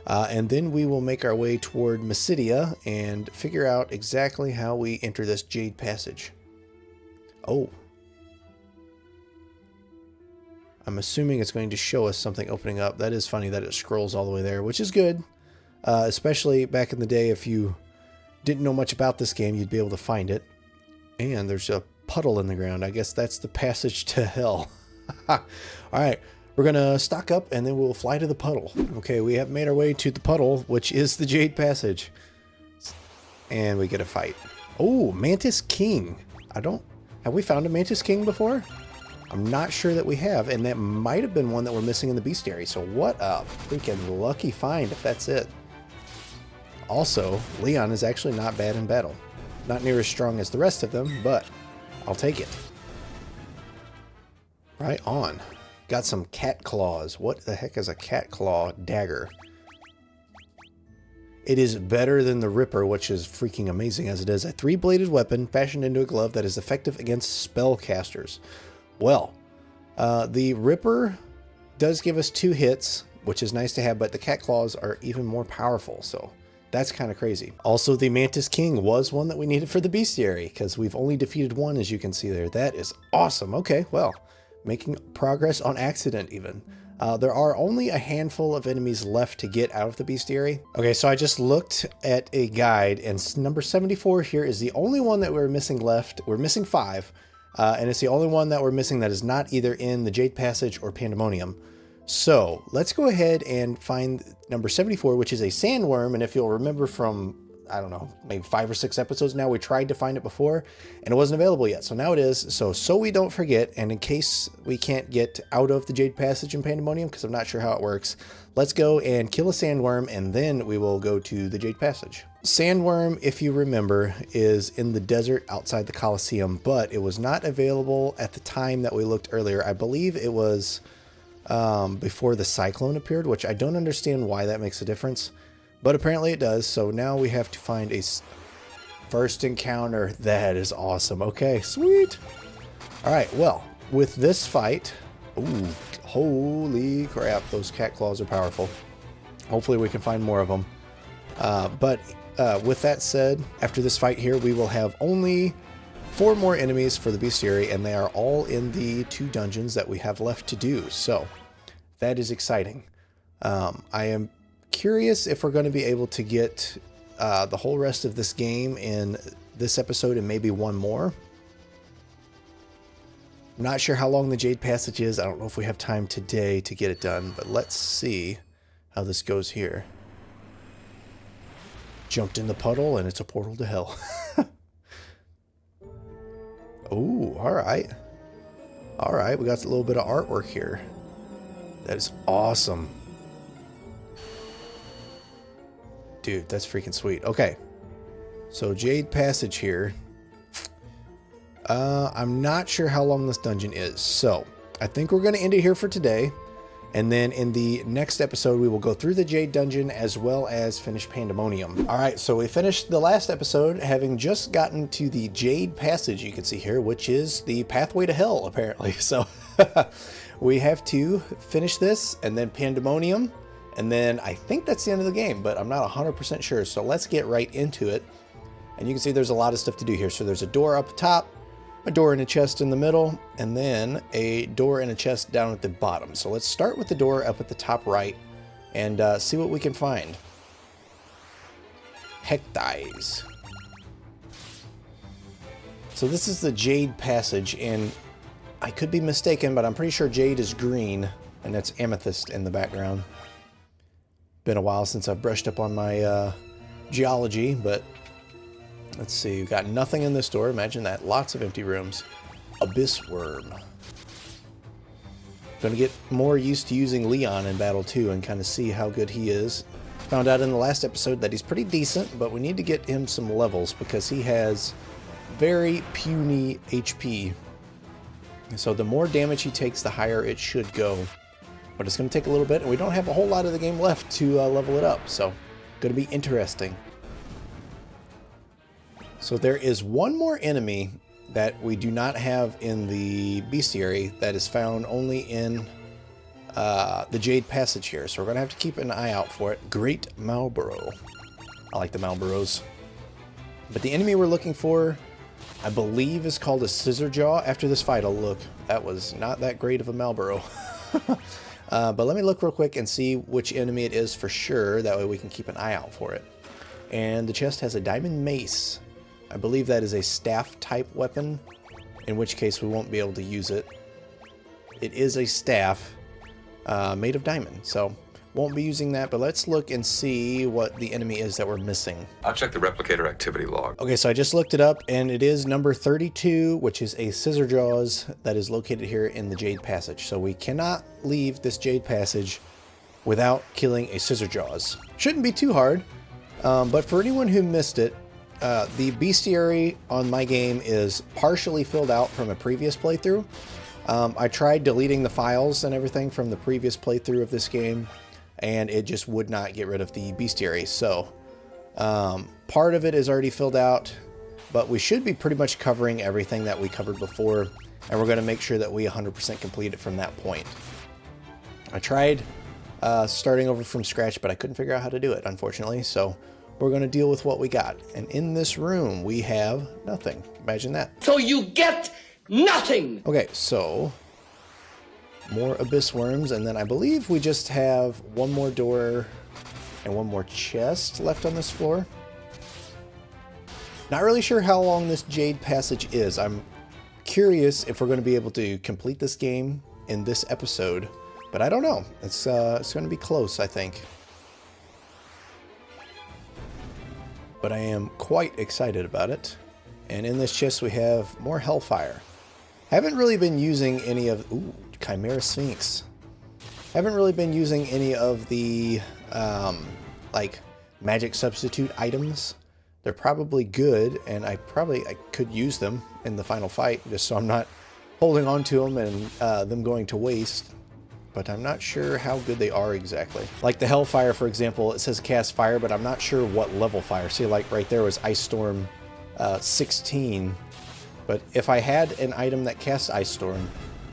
And then we will make our way toward Mysidia and figure out exactly how we enter this Jade Passage. Oh. I'm assuming it's going to show us something opening up. That is funny that it scrolls all the way there, which is good. Especially back in the day, if you didn't know much about this game, you'd be able to find it. And there's a puddle in the ground. I guess that's the passage to hell. Alright, we're going to stock up and then we'll fly to the puddle. Okay, we have made our way to the puddle, which is the Jade Passage. And we get a fight. Oh, Mantis King. Have we found a Mantis King before? I'm not sure that we have, and that might have been one that we're missing in the bestiary. So what a freaking lucky find if that's it. Also, Leon is actually not bad in battle. Not near as strong as the rest of them, but I'll take it. Right on. Got some cat claws. What the heck is a cat claw dagger? It is better than the Ripper, which is freaking amazing as it is. A 3-bladed weapon fashioned into a glove that is effective against spellcasters. Well, the Ripper does give us 2 hits, which is nice to have, but the cat claws are even more powerful, so that's kind of crazy. Also, the Mantis King was one that we needed for the bestiary, because we've only defeated 1, as you can see there. That is awesome. Okay, well, making progress on accident even. There are only a handful of enemies left to get out of the bestiary. Okay, so I just looked at a guide, and number 74 here is the only one that we're missing left. We're missing 5. And it's the only one that we're missing that is not either in the Jade Passage or Pandemonium. So let's go ahead and find number 74, which is a sandworm. And if you'll remember from I don't know, maybe 5 or 6 episodes now. We tried to find it before and it wasn't available yet. So now it is. So we don't forget, and in case we can't get out of the Jade Passage in Pandemonium, because I'm not sure how it works, let's go and kill a sandworm and then we will go to the Jade Passage. Sandworm, if you remember, is in the desert outside the Colosseum, but it was not available at the time that we looked earlier. I believe it was before the cyclone appeared, which I don't understand why that makes a difference. But apparently it does, so now we have to find a first encounter. That is awesome. Okay, sweet. All right, well, with this fight... Ooh, holy crap, those cat claws are powerful. Hopefully we can find more of them. But with that said, after this fight here, we will have only 4 more enemies for the bestiary, and they are all in the 2 dungeons that we have left to do. So that is exciting. I am curious if we're going to be able to get the whole rest of this game in this episode and maybe one more. I'm not sure how long the Jade Passage is. I don't know if we have time today to get it done, but let's see how this goes here. Jumped in the puddle and it's a portal to hell. Oh, all right. All right, we got a little bit of artwork here. That is awesome. Dude, that's freaking sweet. Okay, so Jade Passage here. I'm not sure how long this dungeon is, so I think we're going to end it here for today. And then in the next episode, we will go through the Jade Dungeon as well as finish Pandemonium. All right, so we finished the last episode having just gotten to the Jade Passage, you can see here, which is the pathway to hell, apparently. So we have to finish this and then Pandemonium. And then I think that's the end of the game, but I'm not 100% sure. So let's get right into it. And you can see there's a lot of stuff to do here. So there's a door up top, a door and a chest in the middle, and then a door and a chest down at the bottom. So let's start with the door up at the top right and see what we can find. Hectize. So this is the Jade Passage, and I could be mistaken, but I'm pretty sure Jade is green, and that's amethyst in the background. Been a while since I've brushed up on my geology, but let's see. We've got nothing in this door. Imagine that. Lots of empty rooms. Abyss Worm. Gonna get more used to using Leon in battle too and kind of see how good he is. Found out in the last episode that he's pretty decent, but we need to get him some levels because he has very puny HP. So the more damage he takes, the higher it should go. But it's going to take a little bit, and we don't have a whole lot of the game left to level it up. So going to be interesting. So there is one more enemy that we do not have in the bestiary that is found only in the Jade Passage here. So we're going to have to keep an eye out for it. Great Malboro. I like the Malboros. But the enemy we're looking for, I believe, is called a Scissor Jaw. After this fight, I'll look. That was not that great of a Malboro. But let me look real quick and see which enemy it is for sure. That way we can keep an eye out for it. And the chest has a diamond mace. I believe that is a staff type weapon, in which case we won't be able to use it. It is a staff made of diamond, so won't be using that, but let's look and see what the enemy is that we're missing. I'll check the replicator activity log. Okay, so I just looked it up, and it is number 32, which is a Scissor Jaws that is located here in the Jade Passage. So we cannot leave this Jade Passage without killing a Scissor Jaws. Shouldn't be too hard, but for anyone who missed it, the bestiary on my game is partially filled out from a previous playthrough. I tried deleting the files and everything from the previous playthrough of this game, and it just would not get rid of the bestiary. So part of it is already filled out, but we should be pretty much covering everything that we covered before, and we're going to make sure that we 100% complete it from that point. I tried starting over from scratch, but I couldn't figure out how to do it, unfortunately, so we're going to deal with what we got. And in this room, we have nothing. Imagine that. So you get nothing! Okay, so more abyss worms, and then I believe we just have one more door and one more chest left on this floor. Not really sure how long this Jade Passage is. I'm curious if we're going to be able to complete this game in this episode, but I don't know. It's going to be close, I think. but I am quite excited about it. And in this chest we have more Hellfire. Haven't really been using any of... Ooh, Chimera Sphinx. Haven't really been using any of the, like, magic substitute items. They're probably good, and I could use them in the final fight, just so I'm not holding on to them and them going to waste. But I'm not sure how good they are exactly. Like the Hellfire, for example, it says cast fire, but I'm not sure what level fire. See, like right there was Ice Storm 16. But if I had an item that casts Ice Storm,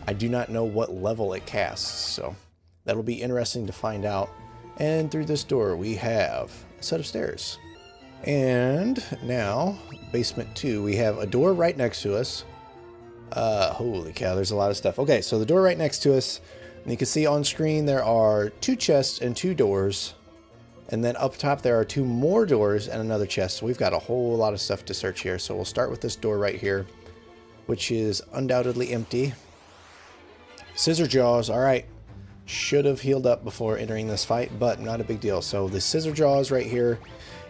I do not know what level it casts. So that'll be interesting to find out. And through this door, we have a set of stairs. And now, basement 2, we have a door right next to us. Holy cow, there's a lot of stuff. Okay, so the door right next to us, and you can see on screen there are 2 chests and 2 doors. And then up top there are 2 more doors and another chest. So we've got a whole lot of stuff to search here. So we'll start with this door right here, which is undoubtedly empty. Scissor Jaws, alright. Should have healed up before entering this fight, but not a big deal. So the Scissor Jaws right here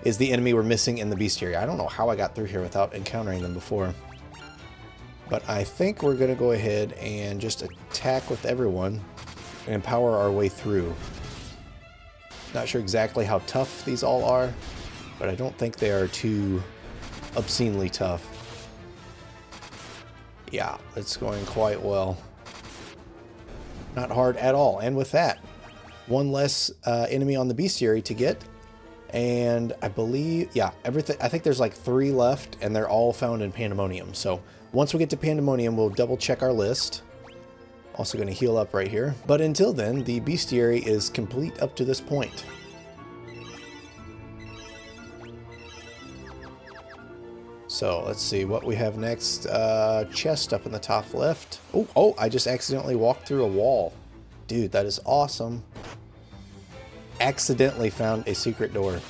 is the enemy we're missing in the bestiary. I don't know how I got through here without encountering them before. But I think we're going to go ahead and just attack with everyone and power our way through. Not sure exactly how tough these all are, but I don't think they are too obscenely tough. Yeah, it's going quite well. Not hard at all. And with that, one less enemy on the bestiary to get. And I believe, yeah, everything. I think there's like 3 left, and they're all found in Pandemonium. So once we get to Pandemonium, we'll double check our list. Also going to heal up right here. But until then, the bestiary is complete up to this point. So let's see what we have next. Chest up in the top left. Oh, I just accidentally walked through a wall. Dude, that is awesome. Accidentally found a secret door.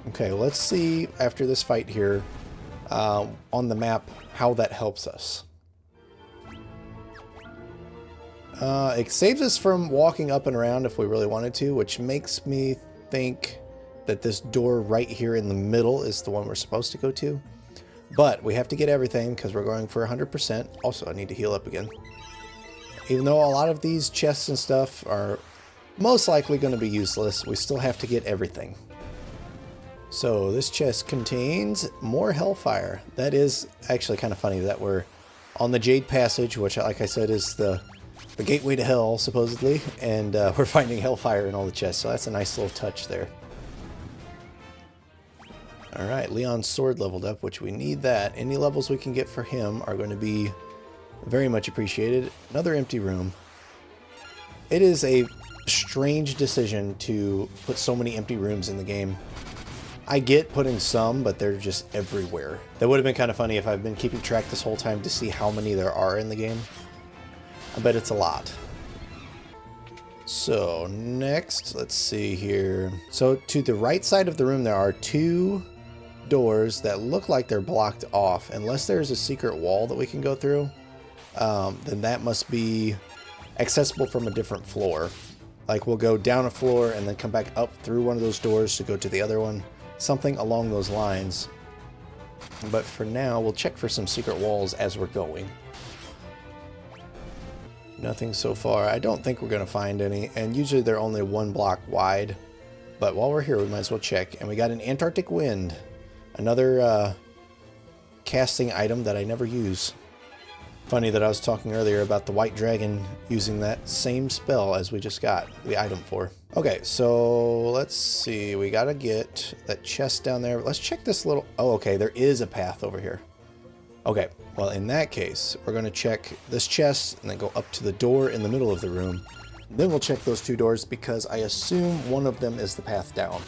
Okay, let's see after this fight here on the map how that helps us. It saves us from walking up and around if we really wanted to, which makes me think that this door right here in the middle is the one we're supposed to go to. But we have to get everything because we're going for 100%. Also, I need to heal up again. Even though a lot of these chests and stuff are most likely going to be useless, we still have to get everything. So this chest contains more Hellfire. That is actually kind of funny that we're on the Jade Passage, which, like I said, is the gateway to hell, supposedly. And we're finding Hellfire in all the chests, so that's a nice little touch there. Alright, Leon's sword leveled up, which we need that. Any levels we can get for him are going to be very much appreciated. Another empty room. It is a strange decision to put so many empty rooms in the game. I get putting some, but they're just everywhere. That would have been kind of funny if I've been keeping track this whole time to see how many there are in the game. I bet it's a lot. So next, let's see here. So to the right side of the room, there are 2 doors that look like they're blocked off. Unless there's a secret wall that we can go through, then that must be accessible from a different floor. Like we'll go down a floor and then come back up through one of those doors to go to the other one. Something along those lines. But for now, we'll check for some secret walls as we're going. Nothing so far. I don't think we're going to find any. And usually they're only 1 block wide. But while we're here, we might as well check. And we got an Antarctic Wind. Another casting item that I never use. Funny that I was talking earlier about the White Dragon using that same spell as we just got the item for. Okay, so let's see. We gotta get that chest down there. Let's check this little... Oh, okay, there is a path over here. Okay, well, in that case, we're gonna check this chest and then go up to the door in the middle of the room. Then we'll check those 2 doors because I assume one of them is the path down.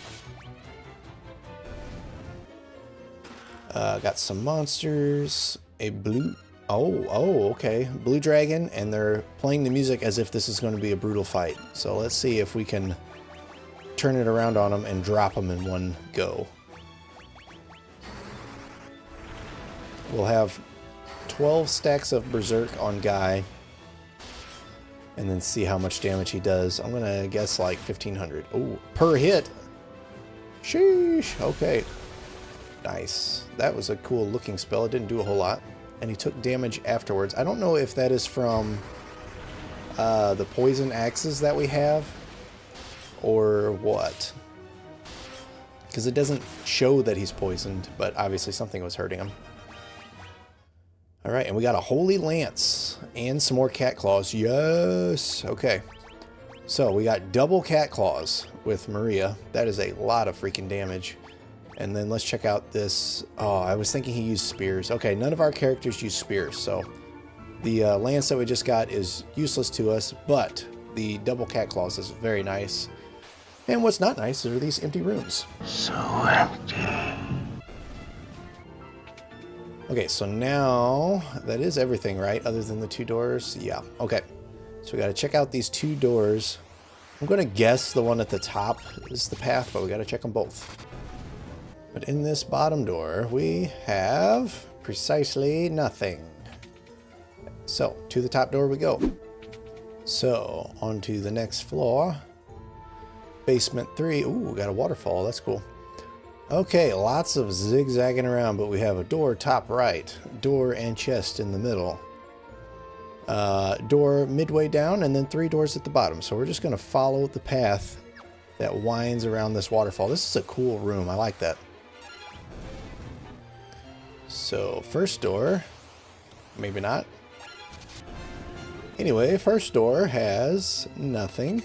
Got some monsters, a blue... Oh, okay. Blue dragon, and they're playing the music as if this is going to be a brutal fight. So let's see if we can turn it around on them and drop them in one go. We'll have 12 stacks of Berserk on Guy, and then see how much damage he does. I'm going to guess like 1,500. Oh, per hit. Sheesh. Okay. Nice. That was a cool looking spell. It didn't do a whole lot. And he took damage afterwards. I don't know if that is from the poison axes that we have or what. Because it doesn't show that he's poisoned, but obviously something was hurting him. Alright, and we got a Holy Lance and some more cat claws. Yes! Okay. So we got double cat claws with Maria. That is a lot of freaking damage. And then let's check out this. Oh, I was thinking he used spears. Okay, none of our characters use spears, so the lance that we just got is useless to us, but the double cat claws is very nice. And what's not nice are these empty rooms. So empty. Okay, so now that is everything, right? Other than the 2 doors? Yeah, okay. So we gotta check out these 2 doors. I'm gonna guess the one at the top is the path, but we gotta check them both. But in this bottom door, we have precisely nothing. So, to the top door we go. So, on to the next floor. Basement 3. Ooh, we got a waterfall. That's cool. Okay, lots of zigzagging around, but we have a door top right, door and chest in the middle. Door midway down, and then 3 doors at the bottom. So we're just going to follow the path that winds around this waterfall. This is a cool room. I like that. So, first door. Maybe not. Anyway, first door has nothing.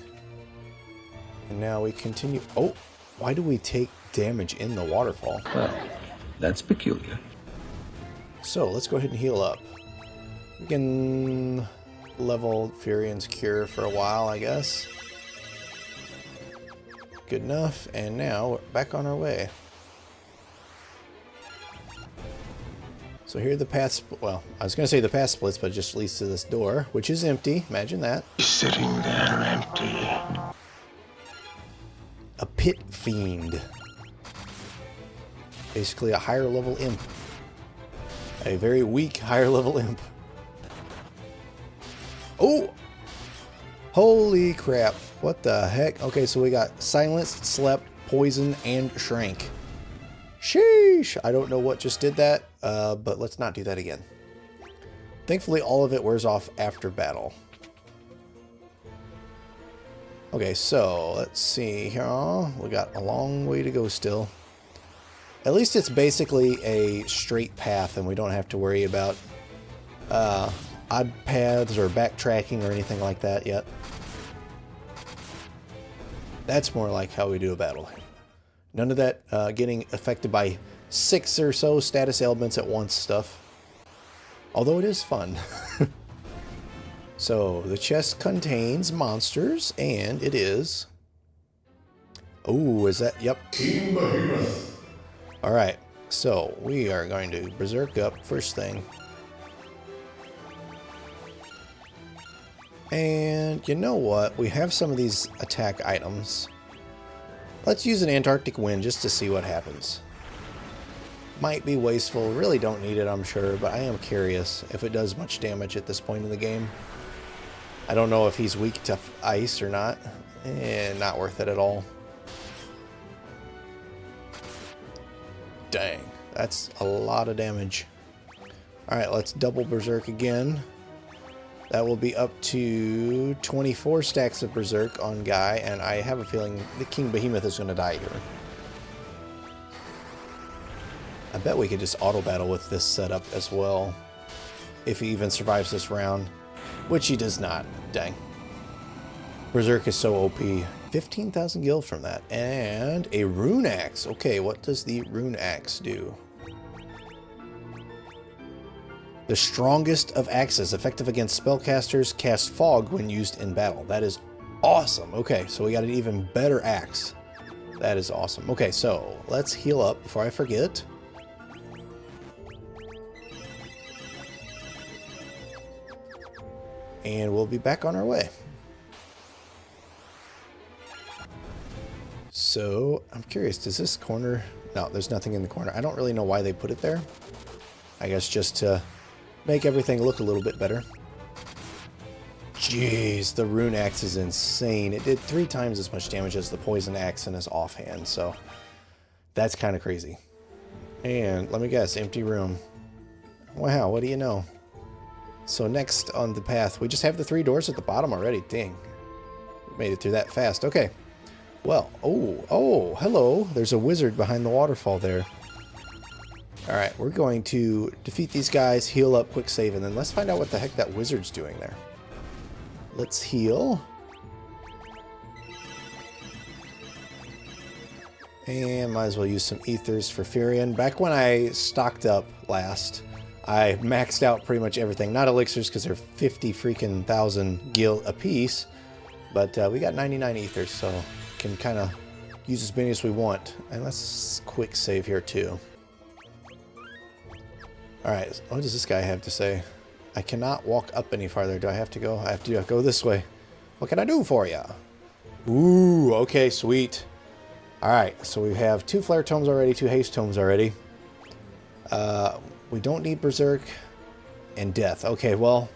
And now we continue. Oh, why do we take damage in the waterfall? Well, that's peculiar. So, let's go ahead and heal up. We can level Furion's Cure for a while, I guess. Good enough. And now we're back on our way. So here the path, well, I was going to say the path splits, but it just leads to this door, which is empty. Imagine that. Sitting there empty. A pit fiend. Basically a higher level imp. A very weak higher level imp. Oh! Holy crap. What the heck? Okay, so we got silenced, slept, poison, and shrank. Sheesh! I don't know what just did that, but let's not do that again. Thankfully, all of it wears off after battle. Okay, so let's see here. We got a long way to go still. At least it's basically a straight path, and we don't have to worry about odd paths or backtracking or anything like that yet. That's more like how we do a battle. None of that getting affected by 6 or so status ailments at once stuff. Although it is fun. So, the chest contains monsters, and it is... Oh, is that... Yep. King Behemoth. Alright, so we are going to berserk up first thing. And you know what? We have some of these attack items. Let's use an Antarctic wind just to see what happens. Might be wasteful, really don't need it I'm sure, but I am curious if it does much damage at this point in the game. I don't know if he's weak to ice or not. Not worth it at all. Dang, that's a lot of damage. Alright, let's double berserk again. That will be up to 24 stacks of berserk on Guy, and I have a feeling the King Behemoth is going to die here. I bet we could just auto battle with this setup as well, if he even survives this round, which he does not. Dang. Berserk is so OP. 15,000 gil from that, and a rune axe. Okay, what does the rune axe do? The strongest of axes, effective against spellcasters, cast fog when used in battle. That is awesome. Okay, so we got an even better axe. That is awesome. Okay, so let's heal up before I forget. And we'll be back on our way. So, I'm curious, does this corner... No, there's nothing in the corner. I don't really know why they put it there. I guess just to make everything look a little bit better. Jeez, the rune axe is insane. It did 3 times as much damage as the poison axe in his offhand, so that's kind of crazy. And let me guess, empty room. Wow, what do you know? So next on the path, we just have the 3 doors at the bottom already. Dang. We made it through that fast. Okay. Well, oh, hello. There's a wizard behind the waterfall there. Alright, we're going to defeat these guys, heal up, quick save, and then let's find out what the heck that wizard's doing there. Let's heal. And might as well use some ethers for Furion. Back when I stocked up last, I maxed out pretty much everything. Not elixirs because they're 50 freaking thousand gil a piece. But we got 99 ethers, so can kind of use as many as we want. And let's quick save here too. Alright, what does this guy have to say? I cannot walk up any farther. Do I have to go? I have to go this way. What can I do for ya? Ooh, okay, sweet. Alright, so we have 2 flare tomes already, 2 haste tomes already. We don't need berserk and death. Okay, well,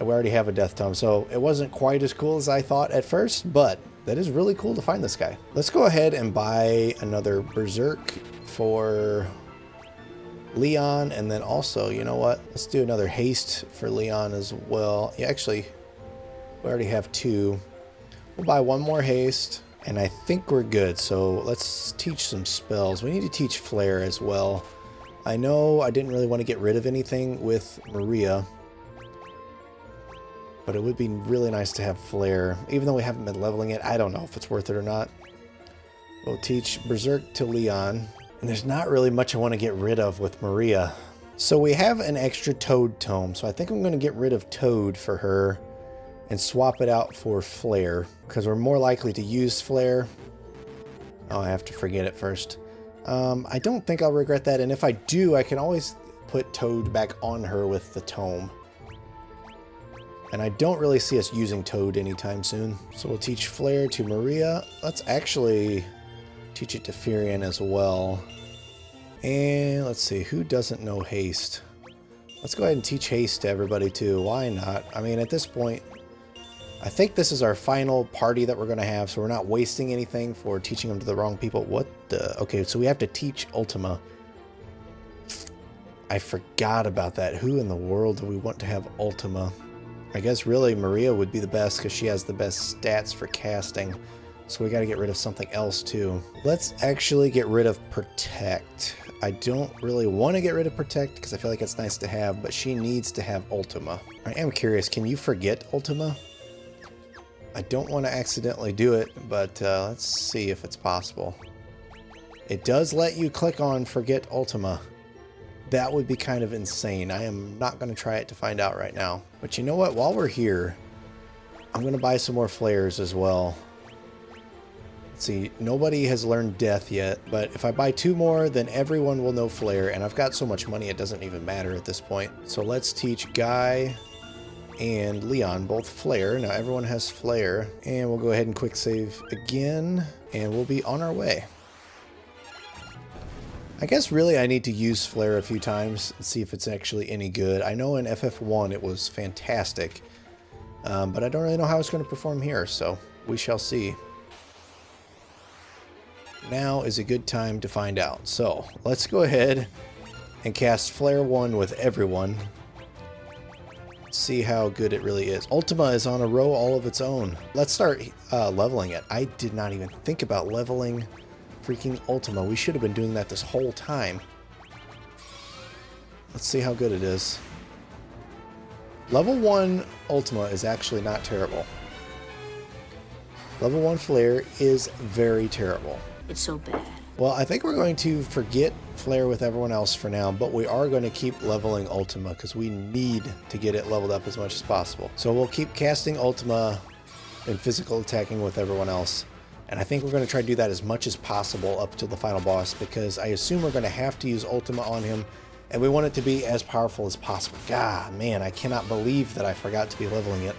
we already have a death tome, so it wasn't quite as cool as I thought at first, but that is really cool to find this guy. Let's go ahead and buy another berserk for Leon, and then also, you know what? Let's do another haste for Leon as well. Yeah, actually, we already have 2. We'll buy 1 more haste. And I think we're good, so let's teach some spells. We need to teach Flare as well. I know I didn't really want to get rid of anything with Maria, but it would be really nice to have Flare. Even though we haven't been leveling it, I don't know if it's worth it or not. We'll teach Berserk to Leon, and there's not really much I want to get rid of with Maria. So we have an extra Toad tome, so I think I'm going to get rid of Toad for her and swap it out for Flare, because we're more likely to use Flare. Oh, I have to forget it first. I don't think I'll regret that, and if I do, I can always put Toad back on her with the tome. And I don't really see us using Toad anytime soon. So we'll teach Flare to Maria. Let's actually teach it to Furion as well. And let's see, who doesn't know Haste? Let's go ahead and teach Haste to everybody too. Why not? I mean, at this point, I think this is our final party that we're going to have, so we're not wasting anything for teaching them to the wrong people. What the? Okay, so we have to teach Ultima. I forgot about that. Who in the world do we want to have Ultima? I guess really Maria would be the best because she has the best stats for casting. So we got to get rid of something else too. Let's actually get rid of Protect. I don't really want to get rid of Protect because I feel like it's nice to have, but she needs to have Ultima. I am curious, can you forget Ultima? I don't want to accidentally do it, but let's see if it's possible. It does let you click on Forget Ultima. That would be kind of insane. I am not going to try it to find out right now. But you know what? While we're here, I'm going to buy some more flares as well. Let's see. Nobody has learned Death yet, but if I buy 2 more, then everyone will know Flare. And I've got so much money, it doesn't even matter at this point. So let's teach Guy and Leon both Flare. Now everyone has Flare, and we'll go ahead and quick save again, and we'll be on our way. I guess really I need to use Flare a few times and see if it's actually any good. I know in FF1 it was fantastic, but I don't really know how it's going to perform here, so we shall see. Now is a good time to find out. So let's go ahead and cast Flare 1 with everyone. See how good it really is. Ultima is on a row all of its own. Let's start leveling it. I did not even think about leveling freaking Ultima. We should have been doing that this whole time. Let's see how good it is. Level 1 Ultima is actually not terrible. Level 1 Flare is very terrible. It's so bad. Well, I think we're going to forget Flare with everyone else for now, but we are going to keep leveling Ultima because we need to get it leveled up as much as possible. So we'll keep casting Ultima and physical attacking with everyone else. And I think we're going to try to do that as much as possible up to the final boss because I assume we're going to have to use Ultima on him and we want it to be as powerful as possible. God, man, I cannot believe that I forgot to be leveling it.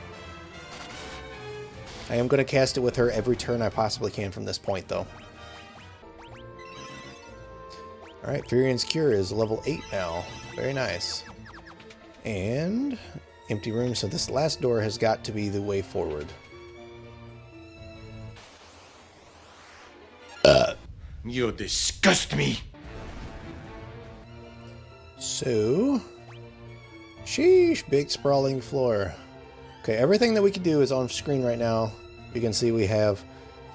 I am going to cast it with her every turn I possibly can from this point, though. Alright, Furion's Cure is level 8 now. Very nice. And empty room, so this last door has got to be the way forward. You disgust me. So, sheesh, big sprawling floor. Okay, everything that we can do is on screen right now. You can see we have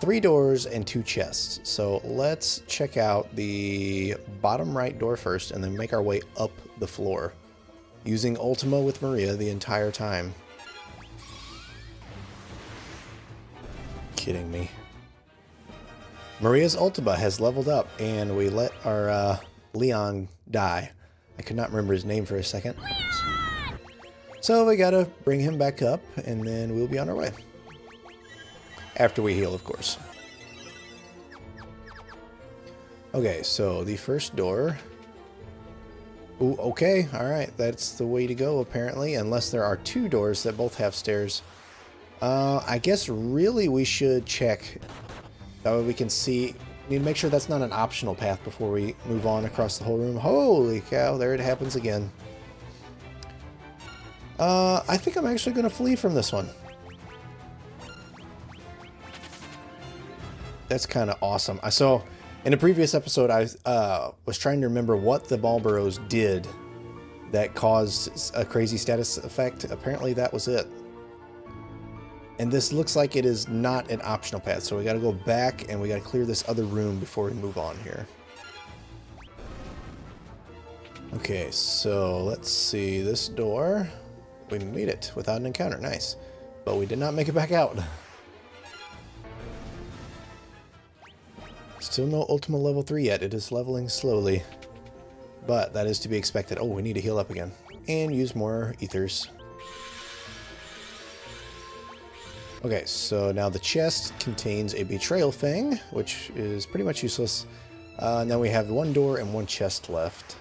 3 doors and 2 chests. So let's check out the bottom right door first and then make our way up the floor using Ultima with Maria the entire time. Kidding me. Maria's Ultima has leveled up and we let our Leon die. I could not remember his name for a second. So we gotta bring him back up and then we'll be on our way. After we heal, of course. Okay, so the first door. Ooh, okay, alright, that's the way to go apparently, unless there are 2 doors that both have stairs. I guess really we should check. That way we can see. Need to make sure that's not an optional path before we move on across the whole room. Holy cow, there it happens again. I think I'm actually going to flee from this one. That's kind of awesome. So, in a previous episode, I was trying to remember what the ball burrows did that caused a crazy status effect. Apparently, that was it. And this looks like it is not an optional path, so we got to go back and we got to clear this other room before we move on here. Okay, so let's see this door. We made it without an encounter. Nice. But we did not make it back out. Still no Ultima level 3 yet. It is leveling slowly. But that is to be expected. Oh, we need to heal up again. And use more ethers. Okay, so now the chest contains a betrayal fang, which is pretty much useless. Now we have 1 door and 1 chest left.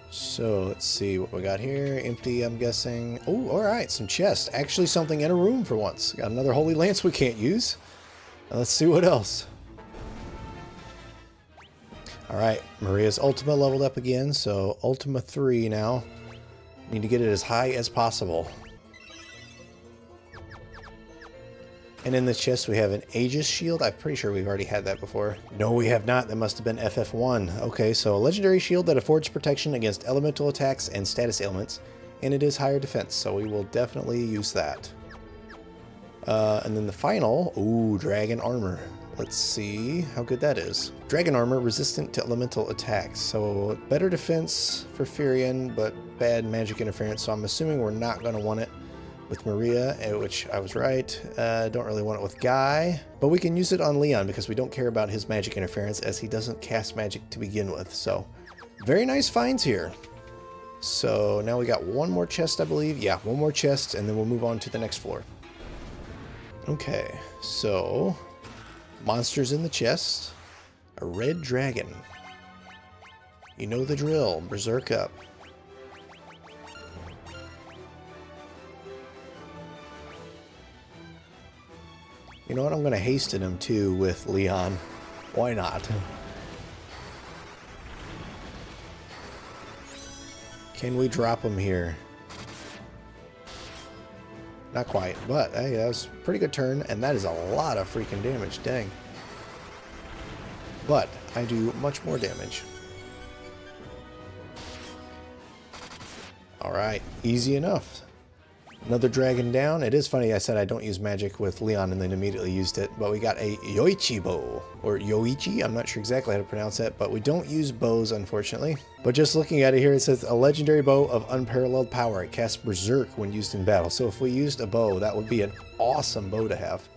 So let's see what we got here. Empty, I'm guessing. Oh, alright, some chests. Actually something in a room for once. Got another Holy Lance we can't use. Now let's see what else. Alright, Maria's Ultima leveled up again, so Ultima 3 now. Need to get it as high as possible. And in the chest we have an Aegis shield. I'm pretty sure we've already had that before. No, we have not. That must have been FF1. Okay, so a legendary shield that affords protection against elemental attacks and status ailments. And it is higher defense, so we will definitely use that. And then the final, ooh, dragon armor. Let's see how good that is. Dragon armor resistant to elemental attacks. So better defense for Furion, but bad magic interference. So I'm assuming we're not going to want it with Maria, which I was right. Don't really want it with Guy, but we can use it on Leon because we don't care about his magic interference as he doesn't cast magic to begin with. So very nice finds here. So now we got 1 more chest, I believe. Yeah, 1 more chest, and then we'll move on to the next floor. Okay, so monsters in the chest. A red dragon. You know the drill. Berserk up. You know what? I'm going to hasten him too with Leon. Why not? Can we drop him here? Not quite, but hey, that was a pretty good turn, and that is a lot of freaking damage. Dang. But I do much more damage. Alright, easy enough. Another dragon down. It is funny I said I don't use magic with Leon and then immediately used it, but we got a Yoichi bow, or Yoichi, I'm not sure exactly how to pronounce it, but we don't use bows unfortunately. But just looking at it here, it says a legendary bow of unparalleled power. It casts Berserk when used in battle. So if we used a bow, that would be an awesome bow to have.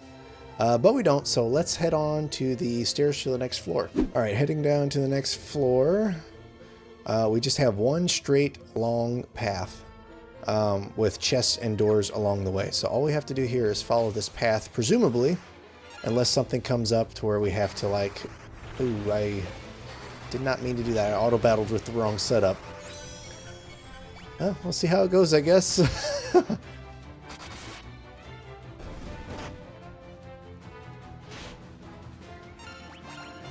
But we don't, so let's head on to the stairs to the next floor. Alright, heading down to the next floor. We just have 1 straight long path. With chests and doors along the way. So all we have to do here is follow this path, presumably, unless something comes up to where we have to like, ooh, I did not mean to do that. I auto-battled with the wrong setup. We'll see how it goes, I guess.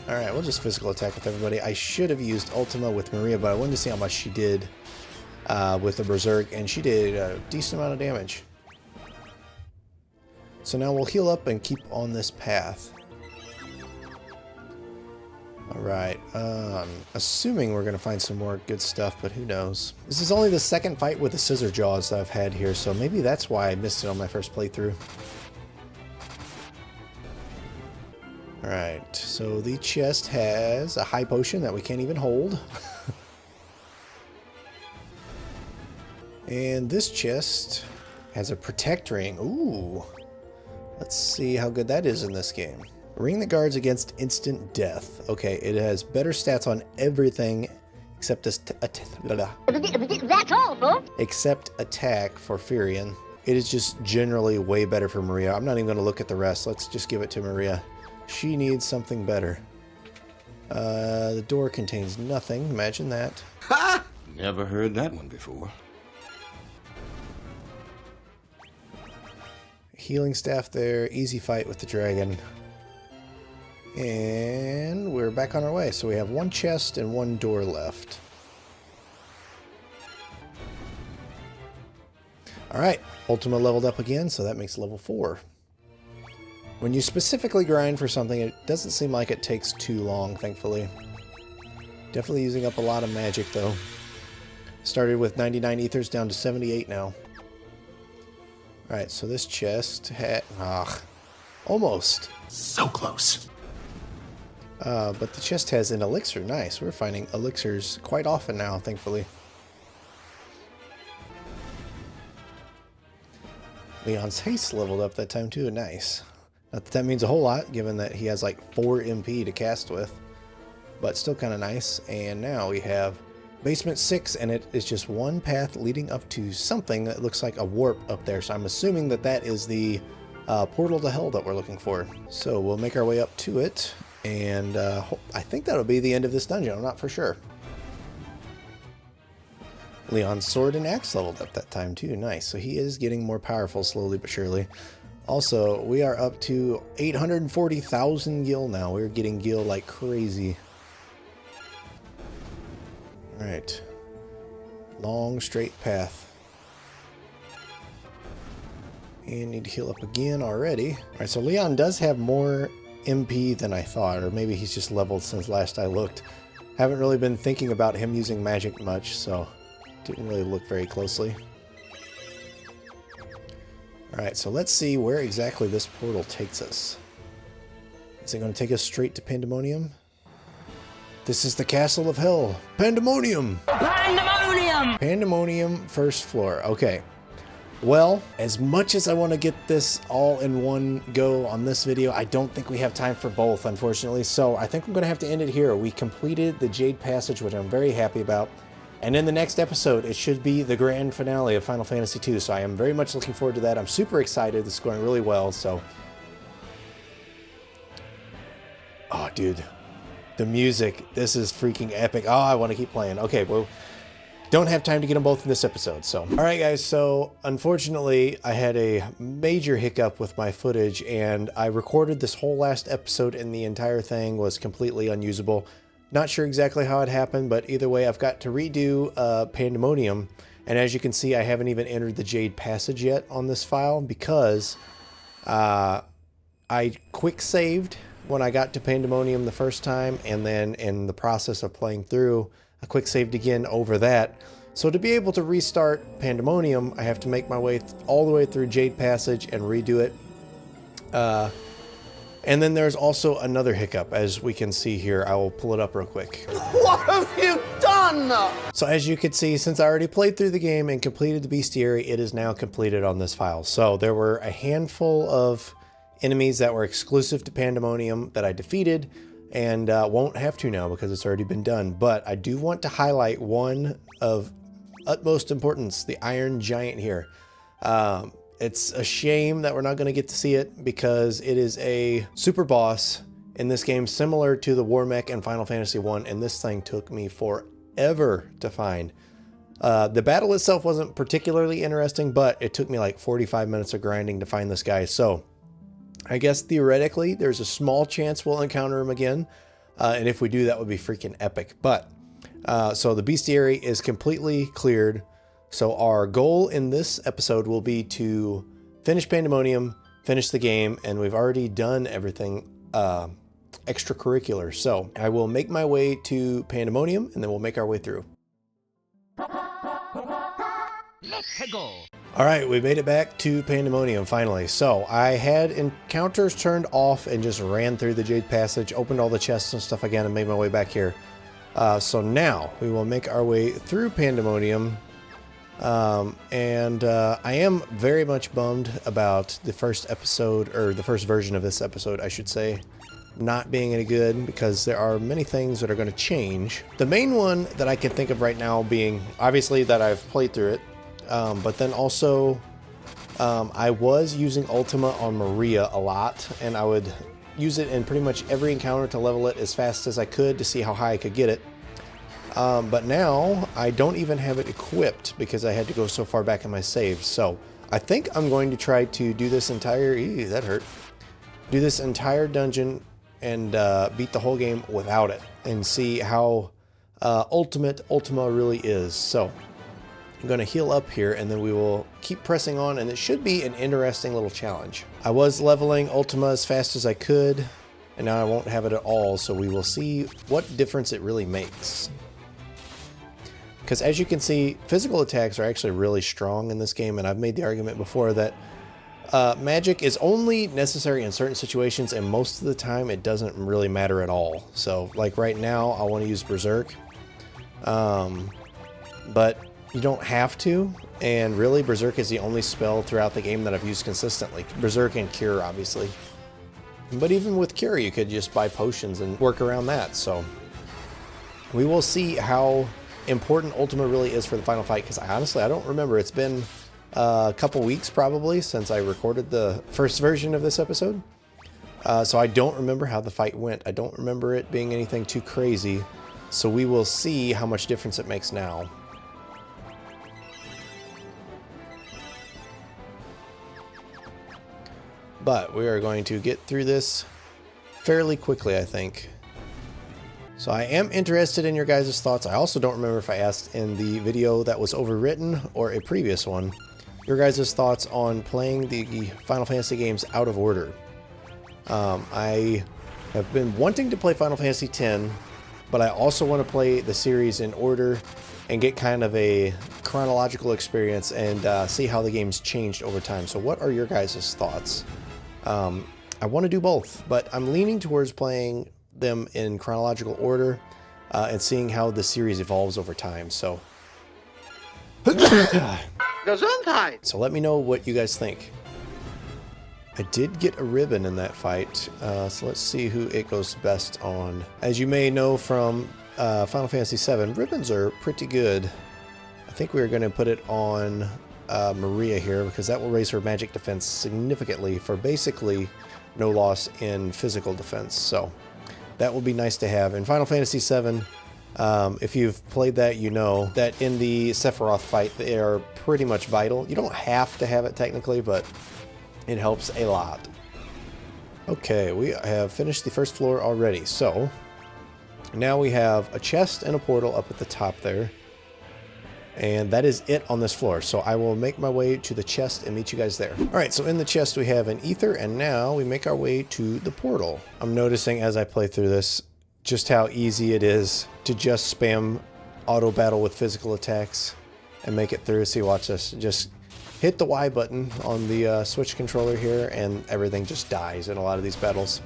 Alright, we'll just physical attack with everybody. I should have used Ultima with Maria, but I wanted to see how much she did with the Berserk, and she did a decent amount of damage. So now we'll heal up and keep on this path. Alright, assuming we're going to find some more good stuff, but who knows. This is only the second fight with the scissor jaws that I've had here, so maybe that's why I missed it on my first playthrough. Alright, so the chest has a high potion that we can't even hold. And this chest has a protect ring. Ooh. Let's see how good that is in this game. Ring that guards against instant death. Okay, it has better stats on everything except That's all, folks. except attack for Furion. It is just generally way better for Maria. I'm not even going to look at the rest. Let's just give it to Maria. She needs something better. The door contains nothing. Imagine that. Ha! Never heard that one before. Healing staff there. Easy fight with the dragon. And we're back on our way. So we have one chest and one door left. Alright, Ultima leveled up again, so that makes level 4. When you specifically grind for something, it doesn't seem like it takes too long, thankfully. Definitely using up a lot of magic, though. Started with 99 ethers down to 78 now. Alright, so this chest had... almost. So close. But the chest has an elixir. Nice. We're finding elixirs quite often now, thankfully. Leon's haste leveled up that time too. Nice. Not that that means a whole lot, given that he has like 4 MP to cast with. But still kind of nice. And now we have Basement 6, and it is just one path leading up to something that looks like a warp up there. So I'm assuming that that is the portal to hell that we're looking for. So we'll make our way up to it. And I think that'll be the end of this dungeon. I'm not for sure. Leon's sword and axe leveled up that time too. Nice. So he is getting more powerful slowly but surely. Also, we are up to 840,000 gil now. We're getting gil like crazy. Alright. Long straight path. And need to heal up again already. Alright, so Leon does have more MP than I thought, or maybe he's just leveled since last I looked. Haven't really been thinking about him using magic much, so didn't really look very closely. Alright, so let's see where exactly this portal takes us. Is it going to take us straight to Pandemonium? This is the Castle of Hell. Pandemonium! Pandemonium! Pandemonium, first floor. Okay. Well, as much as I want to get this all in one go on this video, I don't think we have time for both, unfortunately. So I think I'm going to have to end it here. We completed the Jade Passage, which I'm very happy about. And in the next episode, it should be the grand finale of Final Fantasy II. So I am very much looking forward to that. I'm super excited. This is going really well. So, oh, dude, the music. This is freaking epic. Oh, I want to keep playing. Okay, well, don't have time to get them both in this episode. So, all right, guys. So, unfortunately, I had a major hiccup with my footage, and I recorded this whole last episode, and the entire thing was completely unusable. Not sure exactly how it happened, but either way, I've got to redo Pandemonium. And as you can see, I haven't even entered the Jade Passage yet on this file because I quick saved when I got to Pandemonium the first time, and then in the process of playing through, I quick saved again over that. So to be able to restart Pandemonium, I have to make my way all the way through Jade Passage and redo it. And then there's also another hiccup, as we can see here. I will pull it up real quick. What have you done? So as you can see, since I already played through the game and completed the bestiary, it is now completed on this file. So there were a handful of enemies that were exclusive to Pandemonium that I defeated, and won't have to now because it's already been done. But I do want to highlight one of utmost importance, the Iron Giant here. It's a shame that we're not going to get to see it because it is a super boss in this game similar to the War Mech in Final Fantasy I, and this thing took me forever to find. The battle itself wasn't particularly interesting, but it took me like 45 minutes of grinding to find this guy. So I guess theoretically there's a small chance we'll encounter him again, and if we do, that would be freaking epic. But so the bestiary is completely cleared. So our goal in this episode will be to finish Pandemonium, finish the game, and we've already done everything extracurricular. So I will make my way to Pandemonium and then we'll make our way through. Let's go. All right, we made it back to Pandemonium finally. So I had encounters turned off and just ran through the Jade Passage, opened all the chests and stuff again, and made my way back here. So now we will make our way through Pandemonium. I am very much bummed about the first episode, or the first version of this episode, I should say, not being any good, because there are many things that are going to change. The main one that I can think of right now being, obviously, that I've played through it, but then also I was using Ultima on Maria a lot, and I would use it in pretty much every encounter to level it as fast as I could to see how high I could get it. But now I don't even have it equipped because I had to go so far back in my saves. So I think I'm going to try to do this entire, that hurt. Do this entire dungeon and beat the whole game without it and see how ultimate Ultima really is. So I'm going to heal up here and then we will keep pressing on, and it should be an interesting little challenge. I was leveling Ultima as fast as I could, and now I won't have it at all, so we will see what difference it really makes. Because as you can see, physical attacks are actually really strong in this game, and I've made the argument before that magic is only necessary in certain situations, and most of the time it doesn't really matter at all. So, like right now, I want to use Berserk, but you don't have to, and really Berserk is the only spell throughout the game that I've used consistently. Berserk and Cure, obviously. But even with Cure, you could just buy potions and work around that, so we will see how important Ultima really is for the final fight, because honestly I don't remember. It's been a couple weeks probably since I recorded the first version of this episode, so I don't remember how the fight went. I don't remember it being anything too crazy, so we will see how much difference it makes now. But we are going to get through this fairly quickly, I think. So I am interested in your guys' thoughts. I also don't remember if I asked in the video that was overwritten or a previous one, your guys' thoughts on playing the Final Fantasy games out of order. I have been wanting to play Final Fantasy X, but I also want to play the series in order and get kind of a chronological experience and see how the game's changed over time. So what are your guys' thoughts? I want to do both, but I'm leaning towards playing them in chronological order and seeing how the series evolves over time. So let me know what you guys think. I did get a ribbon in that fight, so let's see who it goes best on. As you may know from Final Fantasy VII, ribbons are pretty good. I think we're going to put it on Maria here, because that will raise her magic defense significantly for basically no loss in physical defense. So that will be nice to have. In Final Fantasy VII, if you've played that, you know that in the Sephiroth fight, they are pretty much vital. You don't have to have it technically, but it helps a lot. Okay, we have finished the first floor already. So now we have a chest and a portal up at the top there. And that is it on this floor. So I will make my way to the chest and meet you guys there. All right, so in the chest we have an ether, and now we make our way to the portal. I'm noticing as I play through this just how easy it is to just spam auto battle with physical attacks and make it through. See, watch this. Just hit the Y button on the Switch controller here and everything just dies in a lot of these battles.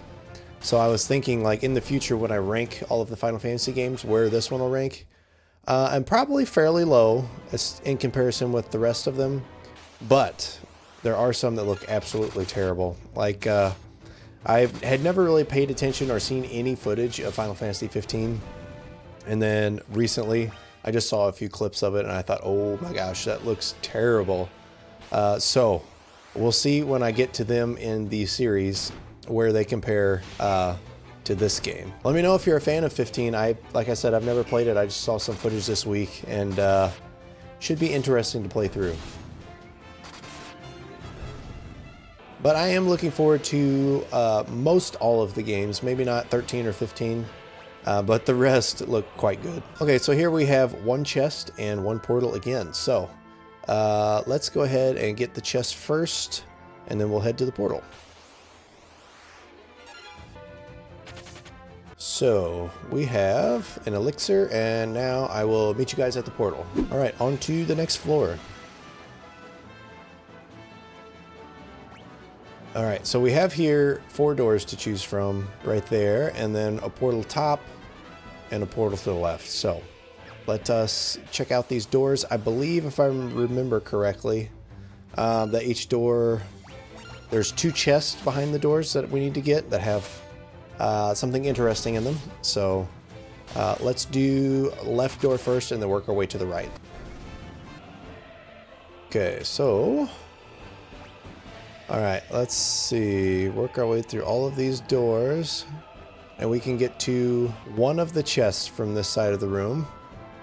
So I was thinking, like, in the future when I rank all of the Final Fantasy games, where this one will rank. I'm probably fairly low in comparison with the rest of them, but there are some that look absolutely terrible. Like, I had never really paid attention or seen any footage of Final Fantasy 15, and then recently I just saw a few clips of it and I thought, oh my gosh, that looks terrible. So we'll see when I get to them in the series where they compare to this game. Let me know if you're a fan of 15. Like I said, I've never played it. I just saw some footage this week, and should be interesting to play through. But I am looking forward to most all of the games, maybe not 13 or 15, but the rest look quite good. Okay, so here we have one chest and one portal again. So let's go ahead and get the chest first, and then we'll head to the portal. So we have an elixir, and now I will meet you guys at the portal. All right, on to the next floor. All right, so we have here 4 doors to choose from right there, and then a portal top and a portal to the left. So let us check out these doors. I believe, if I remember correctly, that each door, there's 2 chests behind the doors that we need to get that have something interesting in them. So let's do left door first and then work our way to the right. Okay, so all right, let's see, work our way through all of these doors, and we can get to one of the chests from this side of the room,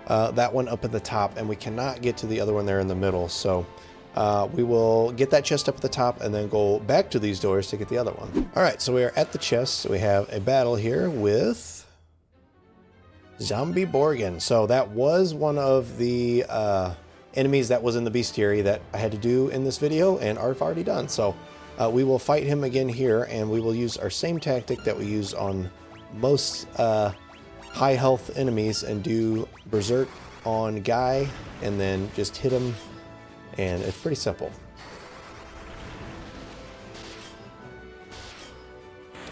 that one up at the top, and we cannot get to the other one there in the middle. So we will get that chest up at the top and then go back to these doors to get the other one. All right, so we are at the chest. We have a battle here with Zombie Borgin. So that was one of the enemies that was in the bestiary that I had to do in this video, and I've already done. So we will fight him again here, and we will use our same tactic that we use on most high health enemies and do Berserk on Guy and then just hit him, and it's pretty simple.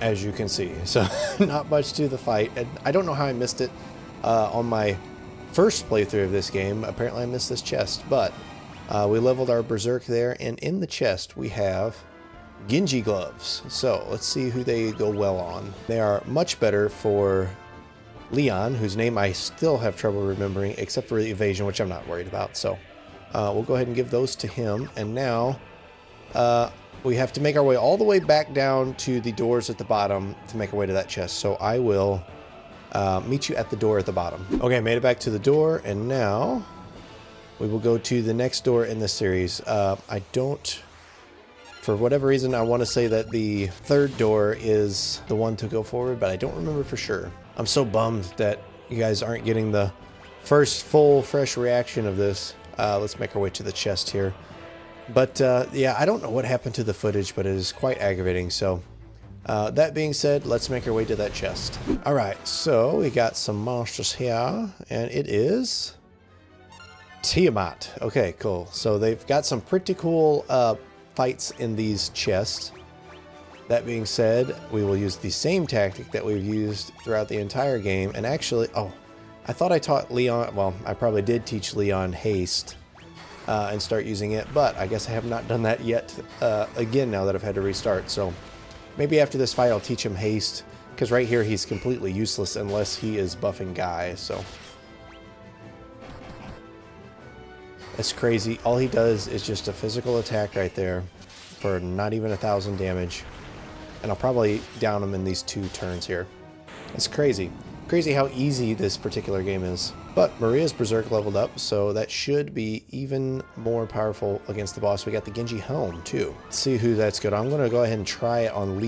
As you can see, so not much to the fight. And I don't know how I missed it on my first playthrough of this game. Apparently I missed this chest, but we leveled our Berserk there, and in the chest we have Genji gloves. So let's see who they go well on. They are much better for Leon, whose name I still have trouble remembering, except for the evasion, which I'm not worried about. So we'll go ahead and give those to him. And now we have to make our way all the way back down to the doors at the bottom to make our way to that chest. So I will meet you at the door at the bottom. Okay, made it back to the door, and now we will go to the next door in this series. I don't, for whatever reason, I want to say that the third door is the one to go forward, but I don't remember for sure. I'm so bummed that you guys aren't getting the first full, fresh reaction of this. Let's make our way to the chest here. But yeah, I don't know what happened to the footage, but it is quite aggravating. So that being said, let's make our way to that chest. All right, so we got some monsters here, and it is Tiamat. Okay, cool. So they've got some pretty cool fights in these chests. That being said, we will use the same tactic that we've used throughout the entire game. And actually, oh, I thought I taught Leon, well, I probably did teach Leon haste and start using it, but I guess I have not done that yet again now that I've had to restart. So maybe after this fight I'll teach him haste, because right here he's completely useless unless he is buffing Guy. So that's crazy. All he does is just a physical attack right there for not even 1,000 damage. And I'll probably down him in these 2 turns here. It's crazy. Crazy how easy this particular game is. But Maria's Berserk leveled up, so that should be even more powerful against the boss. We got the Genji helm too. Let's see who that's good. I'm gonna go ahead and try it on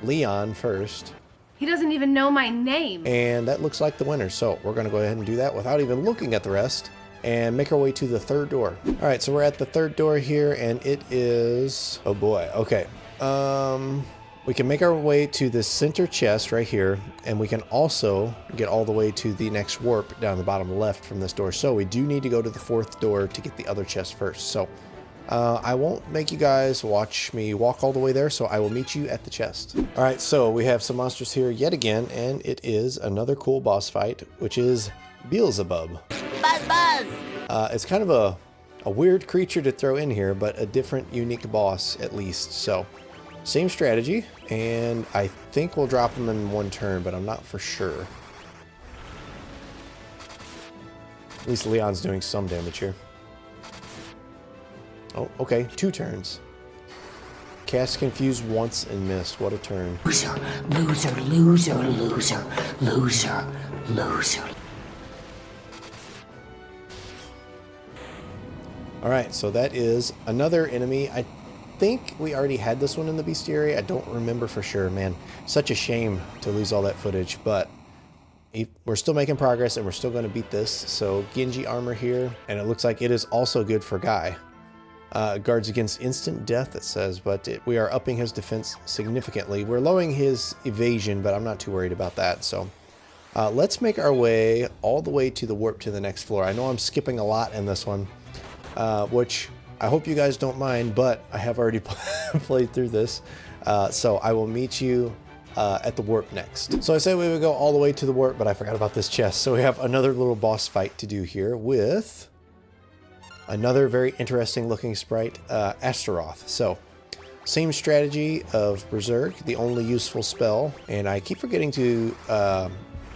Leon first. He doesn't even know my name. And that looks like the winner. So we're gonna go ahead and do that without even looking at the rest and make our way to the third door. All right, so we're at the third door here, and it is, oh boy, okay. We can make our way to the center chest right here, and we can also get all the way to the next warp down the bottom left from this door. So we do need to go to the 4th door to get the other chest first. So I won't make you guys watch me walk all the way there, so I will meet you at the chest. All right, so we have some monsters here yet again, and it is another cool boss fight, which is Beelzebub. Buzz, buzz! It's kind of a weird creature to throw in here, but a different, unique boss at least. So same strategy, and I think we'll drop him in 1 turn, but I'm not for sure. At least Leon's doing some damage here. Oh, okay, 2 turns. Cast Confuse once and miss. What a turn. Loser, loser, loser, loser, loser, loser. Alright, so that is another enemy. I think we already had this one in the bestiary. I don't remember for sure, man. Such a shame to lose all that footage, but we're still making progress, and we're still going to beat this. So Genji armor here, and it looks like it is also good for Guy. Guards against instant death, it says, but we are upping his defense significantly. We're lowering his evasion, but I'm not too worried about that. So let's make our way all the way to the warp to the next floor. I know I'm skipping a lot in this one, which I hope you guys don't mind, but I have already played through this. So I will meet you at the warp next. So I said we would go all the way to the warp, but I forgot about this chest. So we have another little boss fight to do here with another very interesting looking sprite, Astaroth. So same strategy of Berserk, the only useful spell. And I keep forgetting to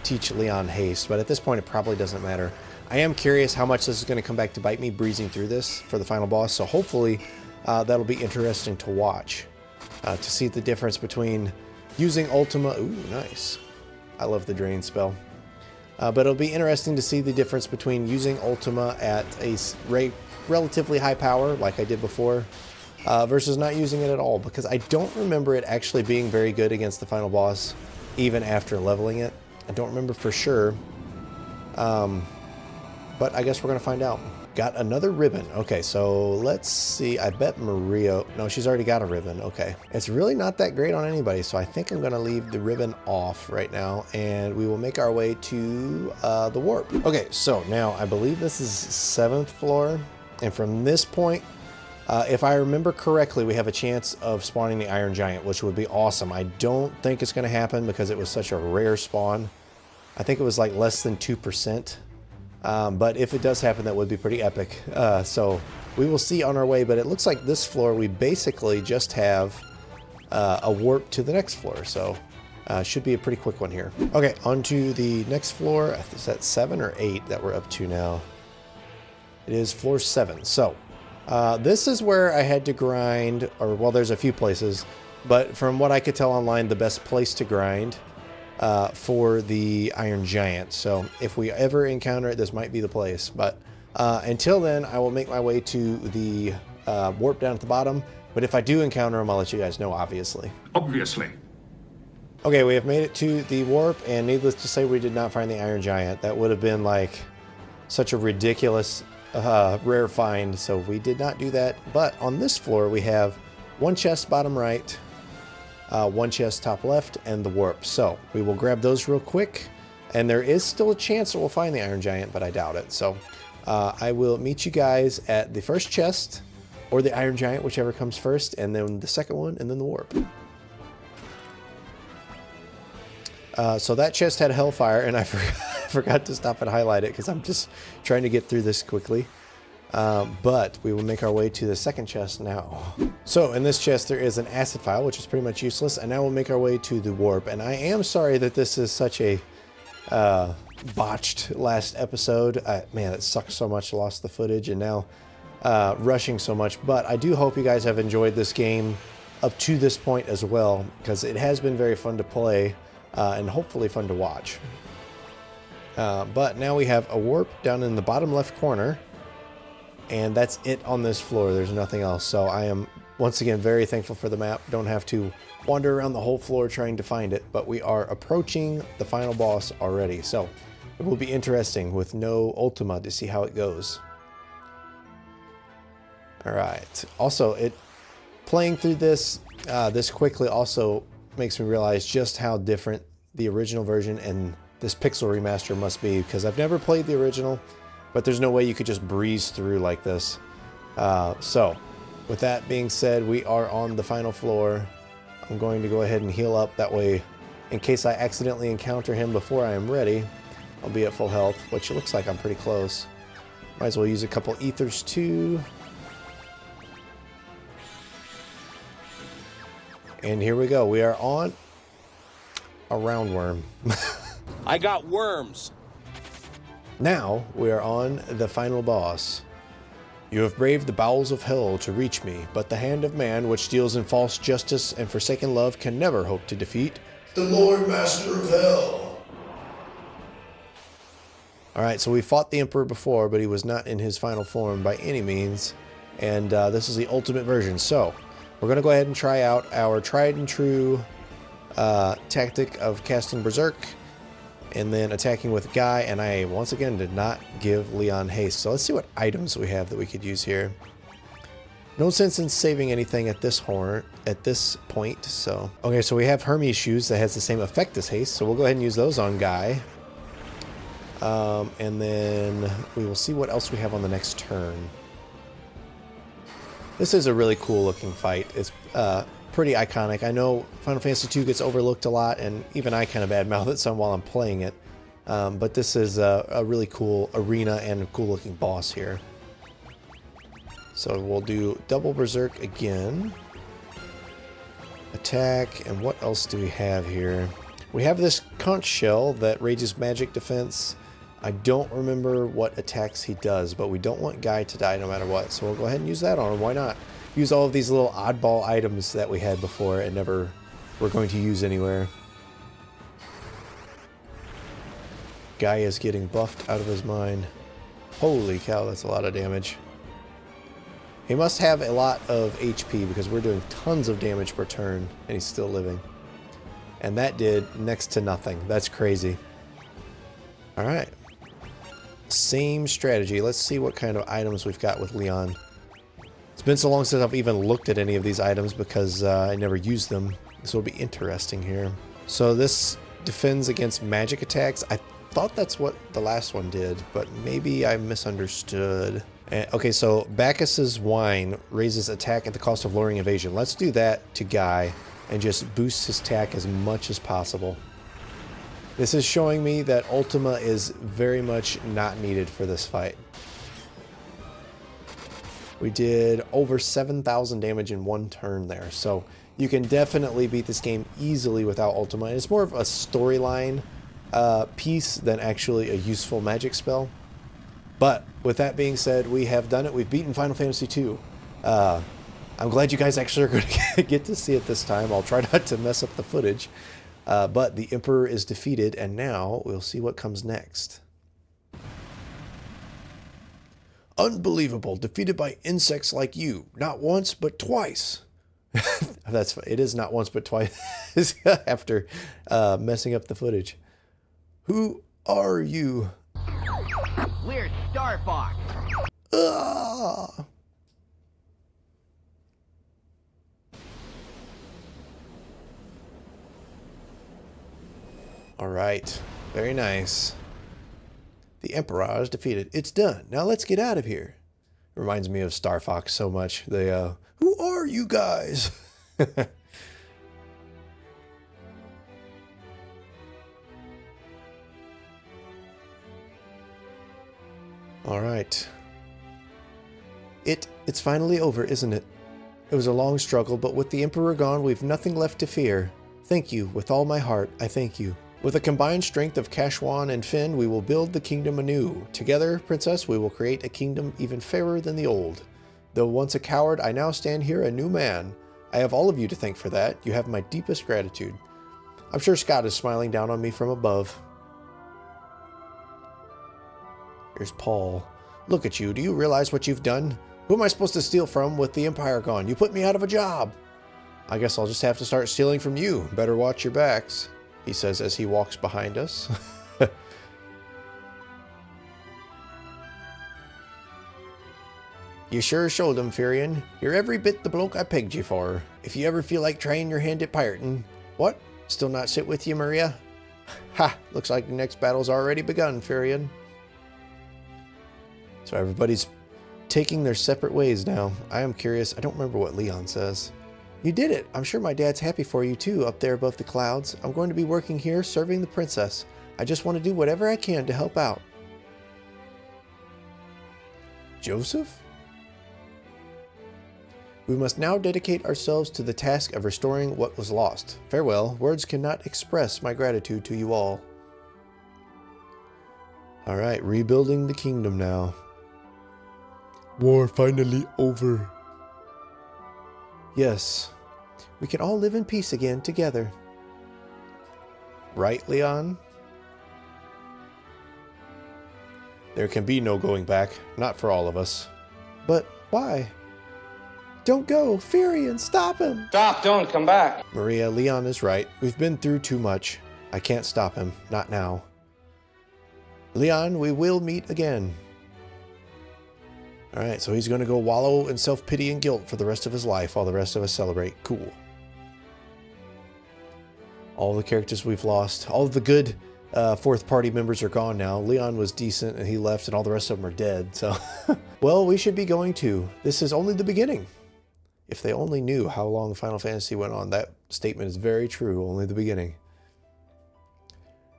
teach Leon haste, but at this point it probably doesn't matter. I am curious how much this is going to come back to bite me breezing through this for the final boss. So hopefully that'll be interesting to watch, to see the difference between using Ultima. Ooh, nice. I love the drain spell. But it'll be interesting to see the difference between using Ultima at a relatively high power, like I did before, versus not using it at all, because I don't remember it actually being very good against the final boss, even after leveling it. I don't remember for sure, but I guess we're going to find out. Got another ribbon. Okay, so let's see. I bet Maria... No, she's already got a ribbon. Okay. It's really not that great on anybody, so I think I'm going to leave the ribbon off right now, and we will make our way to the warp. Okay, so now I believe this is 7th floor, and from this point, if I remember correctly, we have a chance of spawning the Iron Giant, which would be awesome. I don't think it's going to happen because it was such a rare spawn. I think it was like less than 2%. But if it does happen, that would be pretty epic. So we will see on our way, but it looks like this floor, we basically just have a warp to the next floor. So should be a pretty quick one here. Okay, on to the next floor. Is that 7 or 8 that we're up to now? It is floor 7. So this is where I had to grind, or well, there's a few places, but from what I could tell online, the best place to grind for the Iron Giant. So if we ever encounter it, this might be the place. But until then, I will make my way to the warp down at the bottom. But if I do encounter him, I'll let you guys know, obviously. Obviously. Okay, we have made it to the warp, and needless to say, we did not find the Iron Giant. That would have been like such a ridiculous rare find, so we did not do that. But on this floor, we have one chest bottom right, one chest top left, and the warp. So we will grab those real quick, and there is still a chance that we'll find the Iron Giant, but I doubt it. So I will meet you guys at the first chest, or the Iron Giant, whichever comes first, and then the second one, and then the warp. So that chest had Hellfire, and I forgot to stop and highlight it because I'm just trying to get through this quickly. But we will make our way to the second chest now. So in this chest there is an acid file, which is pretty much useless, and now we'll make our way to the warp. And I am sorry that this is such a botched last episode. Man, it sucks so much, lost the footage, and now rushing so much. But I do hope you guys have enjoyed this game up to this point as well, because it has been very fun to play and hopefully fun to watch. But now we have a warp down in the bottom left corner, and that's it on this floor. There's nothing else. So I am once again very thankful for the map. Don't have to wander around the whole floor trying to find it, but we are approaching the final boss already. So it will be interesting with no Ultima to see how it goes. All right. Also, playing through this this quickly also makes me realize just how different the original version and this pixel remaster must be, because I've never played the original, but there's no way you could just breeze through like this. So with that being said, we are on the final floor. I'm going to go ahead and heal up, that way in case I accidentally encounter him before I am ready, I'll be at full health, which it looks like I'm pretty close. Might as well use a couple ethers too. And here we go. We are on a roundworm. I got worms. Now we are on the final boss. You have braved the bowels of hell to reach me, but the hand of man, which deals in false justice and forsaken love, can never hope to defeat the Lord Master of Hell. Alright, so we fought the Emperor before, but he was not in his final form by any means. And this is the ultimate version. So we're going to go ahead and try out our tried and true tactic of casting Berserk and then attacking with Guy, and I once again did not give Leon haste. So let's see what items we have that we could use here. No sense in saving anything at this point, so. Okay, so we have Hermes shoes that has the same effect as haste, so we'll go ahead and use those on Guy. And then we will see what else we have on the next turn. This is a really cool looking fight. It's pretty iconic. I know Final Fantasy II gets overlooked a lot, and even I kind of badmouth it some while I'm playing it. But this is a really cool arena and a cool looking boss here. So we'll do double berserk again. Attack, and what else do we have here? We have this conch shell that rages magic defense. I don't remember what attacks he does, but we don't want Guy to die no matter what. So we'll go ahead and use that on him. Why not? Use all of these little oddball items that we had before and never were going to use anywhere. Guy is getting buffed out of his mind. Holy cow, that's a lot of damage. He must have a lot of HP because we're doing tons of damage per turn and he's still living. And that did next to nothing. That's crazy. Alright. Same strategy. Let's see what kind of items we've got with Leon. It's been so long since I've even looked at any of these items because I never used them. This will be interesting here. So this defends against magic attacks. I thought that's what the last one did, but maybe I misunderstood. Okay, so Bacchus's wine raises attack at the cost of lowering evasion. Let's do that to Guy and just boost his attack as much as possible. This is showing me that Ultima is very much not needed for this fight. We did over 7,000 damage in one turn there, so you can definitely beat this game easily without Ultima. And it's more of a storyline piece than actually a useful magic spell. But with that being said, we have done it. We've beaten Final Fantasy II. I'm glad you guys actually are going to get to see it this time. I'll try not to mess up the footage. But the Emperor is defeated, and now we'll see what comes next. Unbelievable. Defeated by insects like you. Not once, but twice. It is not once, but twice after messing up the footage. Who are you? We're Star Fox. Ah! All right. Very nice. The Emperor is defeated. It's done. Now let's get out of here. Reminds me of Star Fox so much. They, who are you guys? All right. It's finally over, isn't it? It was a long struggle, but with the Emperor gone, we've nothing left to fear. Thank you. With all my heart, I thank you. With the combined strength of Kashwan and Finn, we will build the kingdom anew. Together, Princess, we will create a kingdom even fairer than the old. Though once a coward, I now stand here a new man. I have all of you to thank for that. You have my deepest gratitude. I'm sure Scott is smiling down on me from above. Here's Paul. Look at you. Do you realize what you've done? Who am I supposed to steal from with the Empire gone? You put me out of a job. I guess I'll just have to start stealing from you. Better watch your backs, he says as he walks behind us. You sure showed him, Furion. You're every bit the bloke I pegged you for. If you ever feel like trying your hand at pirating. What? Still not sit with you, Maria? Ha! Looks like the next battle's already begun, Furion. So everybody's taking their separate ways now. I am curious. I don't remember what Leon says. You did it. I'm sure my dad's happy for you too, up there above the clouds. I'm going to be working here, serving the princess. I just want to do whatever I can to help out. Joseph? We must now dedicate ourselves to the task of restoring what was lost. Farewell. Words cannot express my gratitude to you all. All right, rebuilding the kingdom now. War finally over. Yes, we can all live in peace again together. Right, Leon? There can be no going back, not for all of us. But why? Don't go, Furion, stop him! Stop, don't come back. Maria, Leon is right. We've been through too much. I can't stop him, not now. Leon, we will meet again. Alright, so he's going to go wallow in self-pity and guilt for the rest of his life while the rest of us celebrate. Cool. All the characters we've lost. All of the good fourth party members are gone now. Leon was decent and he left and all the rest of them are dead. So, well, we should be going too. This is only the beginning. If they only knew how long Final Fantasy went on, that statement is very true, only the beginning.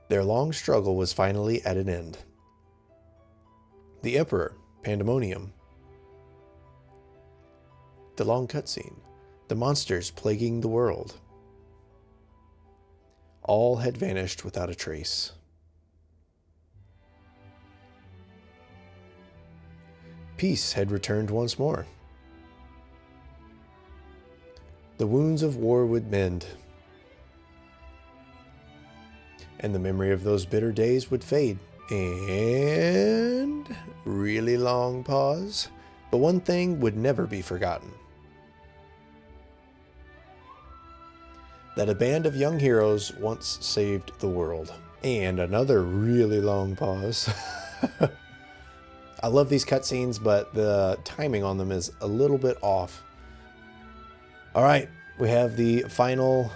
Their long struggle was finally at an end. The Emperor, Pandemonium. The long cutscene. The monsters plaguing the world. All had vanished without a trace. Peace had returned once more. The wounds of war would mend, and the memory of those bitter days would fade. And really long pause, but one thing would never be forgotten. That a band of young heroes once saved the world. And another really long pause. I love these cutscenes, but the timing on them is a little bit off. All right, we have the final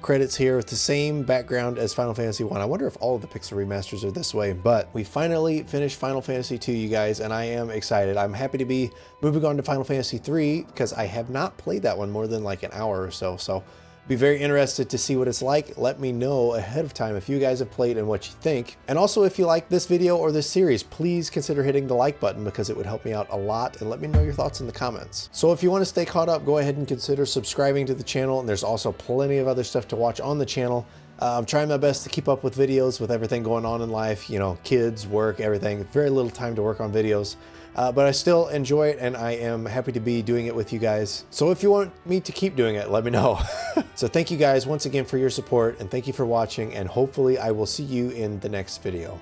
credits here with the same background as Final Fantasy 1. I wonder if all of the Pixel remasters are this way, but we finally finished Final Fantasy 2, you guys, and I am excited. I'm happy to be moving on to Final Fantasy 3 because I have not played that one more than like an hour or so. So be very interested to see what it's like. Let me know ahead of time if you guys have played and what you think. And also, if you like this video or this series, please consider hitting the like button because it would help me out a lot, and let me know your thoughts in the comments. So if you want to stay caught up, go ahead and consider subscribing to the channel, and there's also plenty of other stuff to watch on the channel. I'm trying my best to keep up with videos with everything going on in life, you know, kids, work, everything. Very little time to work on videos. But I still enjoy it, and I am happy to be doing it with you guys. So if you want me to keep doing it, let me know. So thank you guys once again for your support, and thank you for watching, and hopefully I will see you in the next video.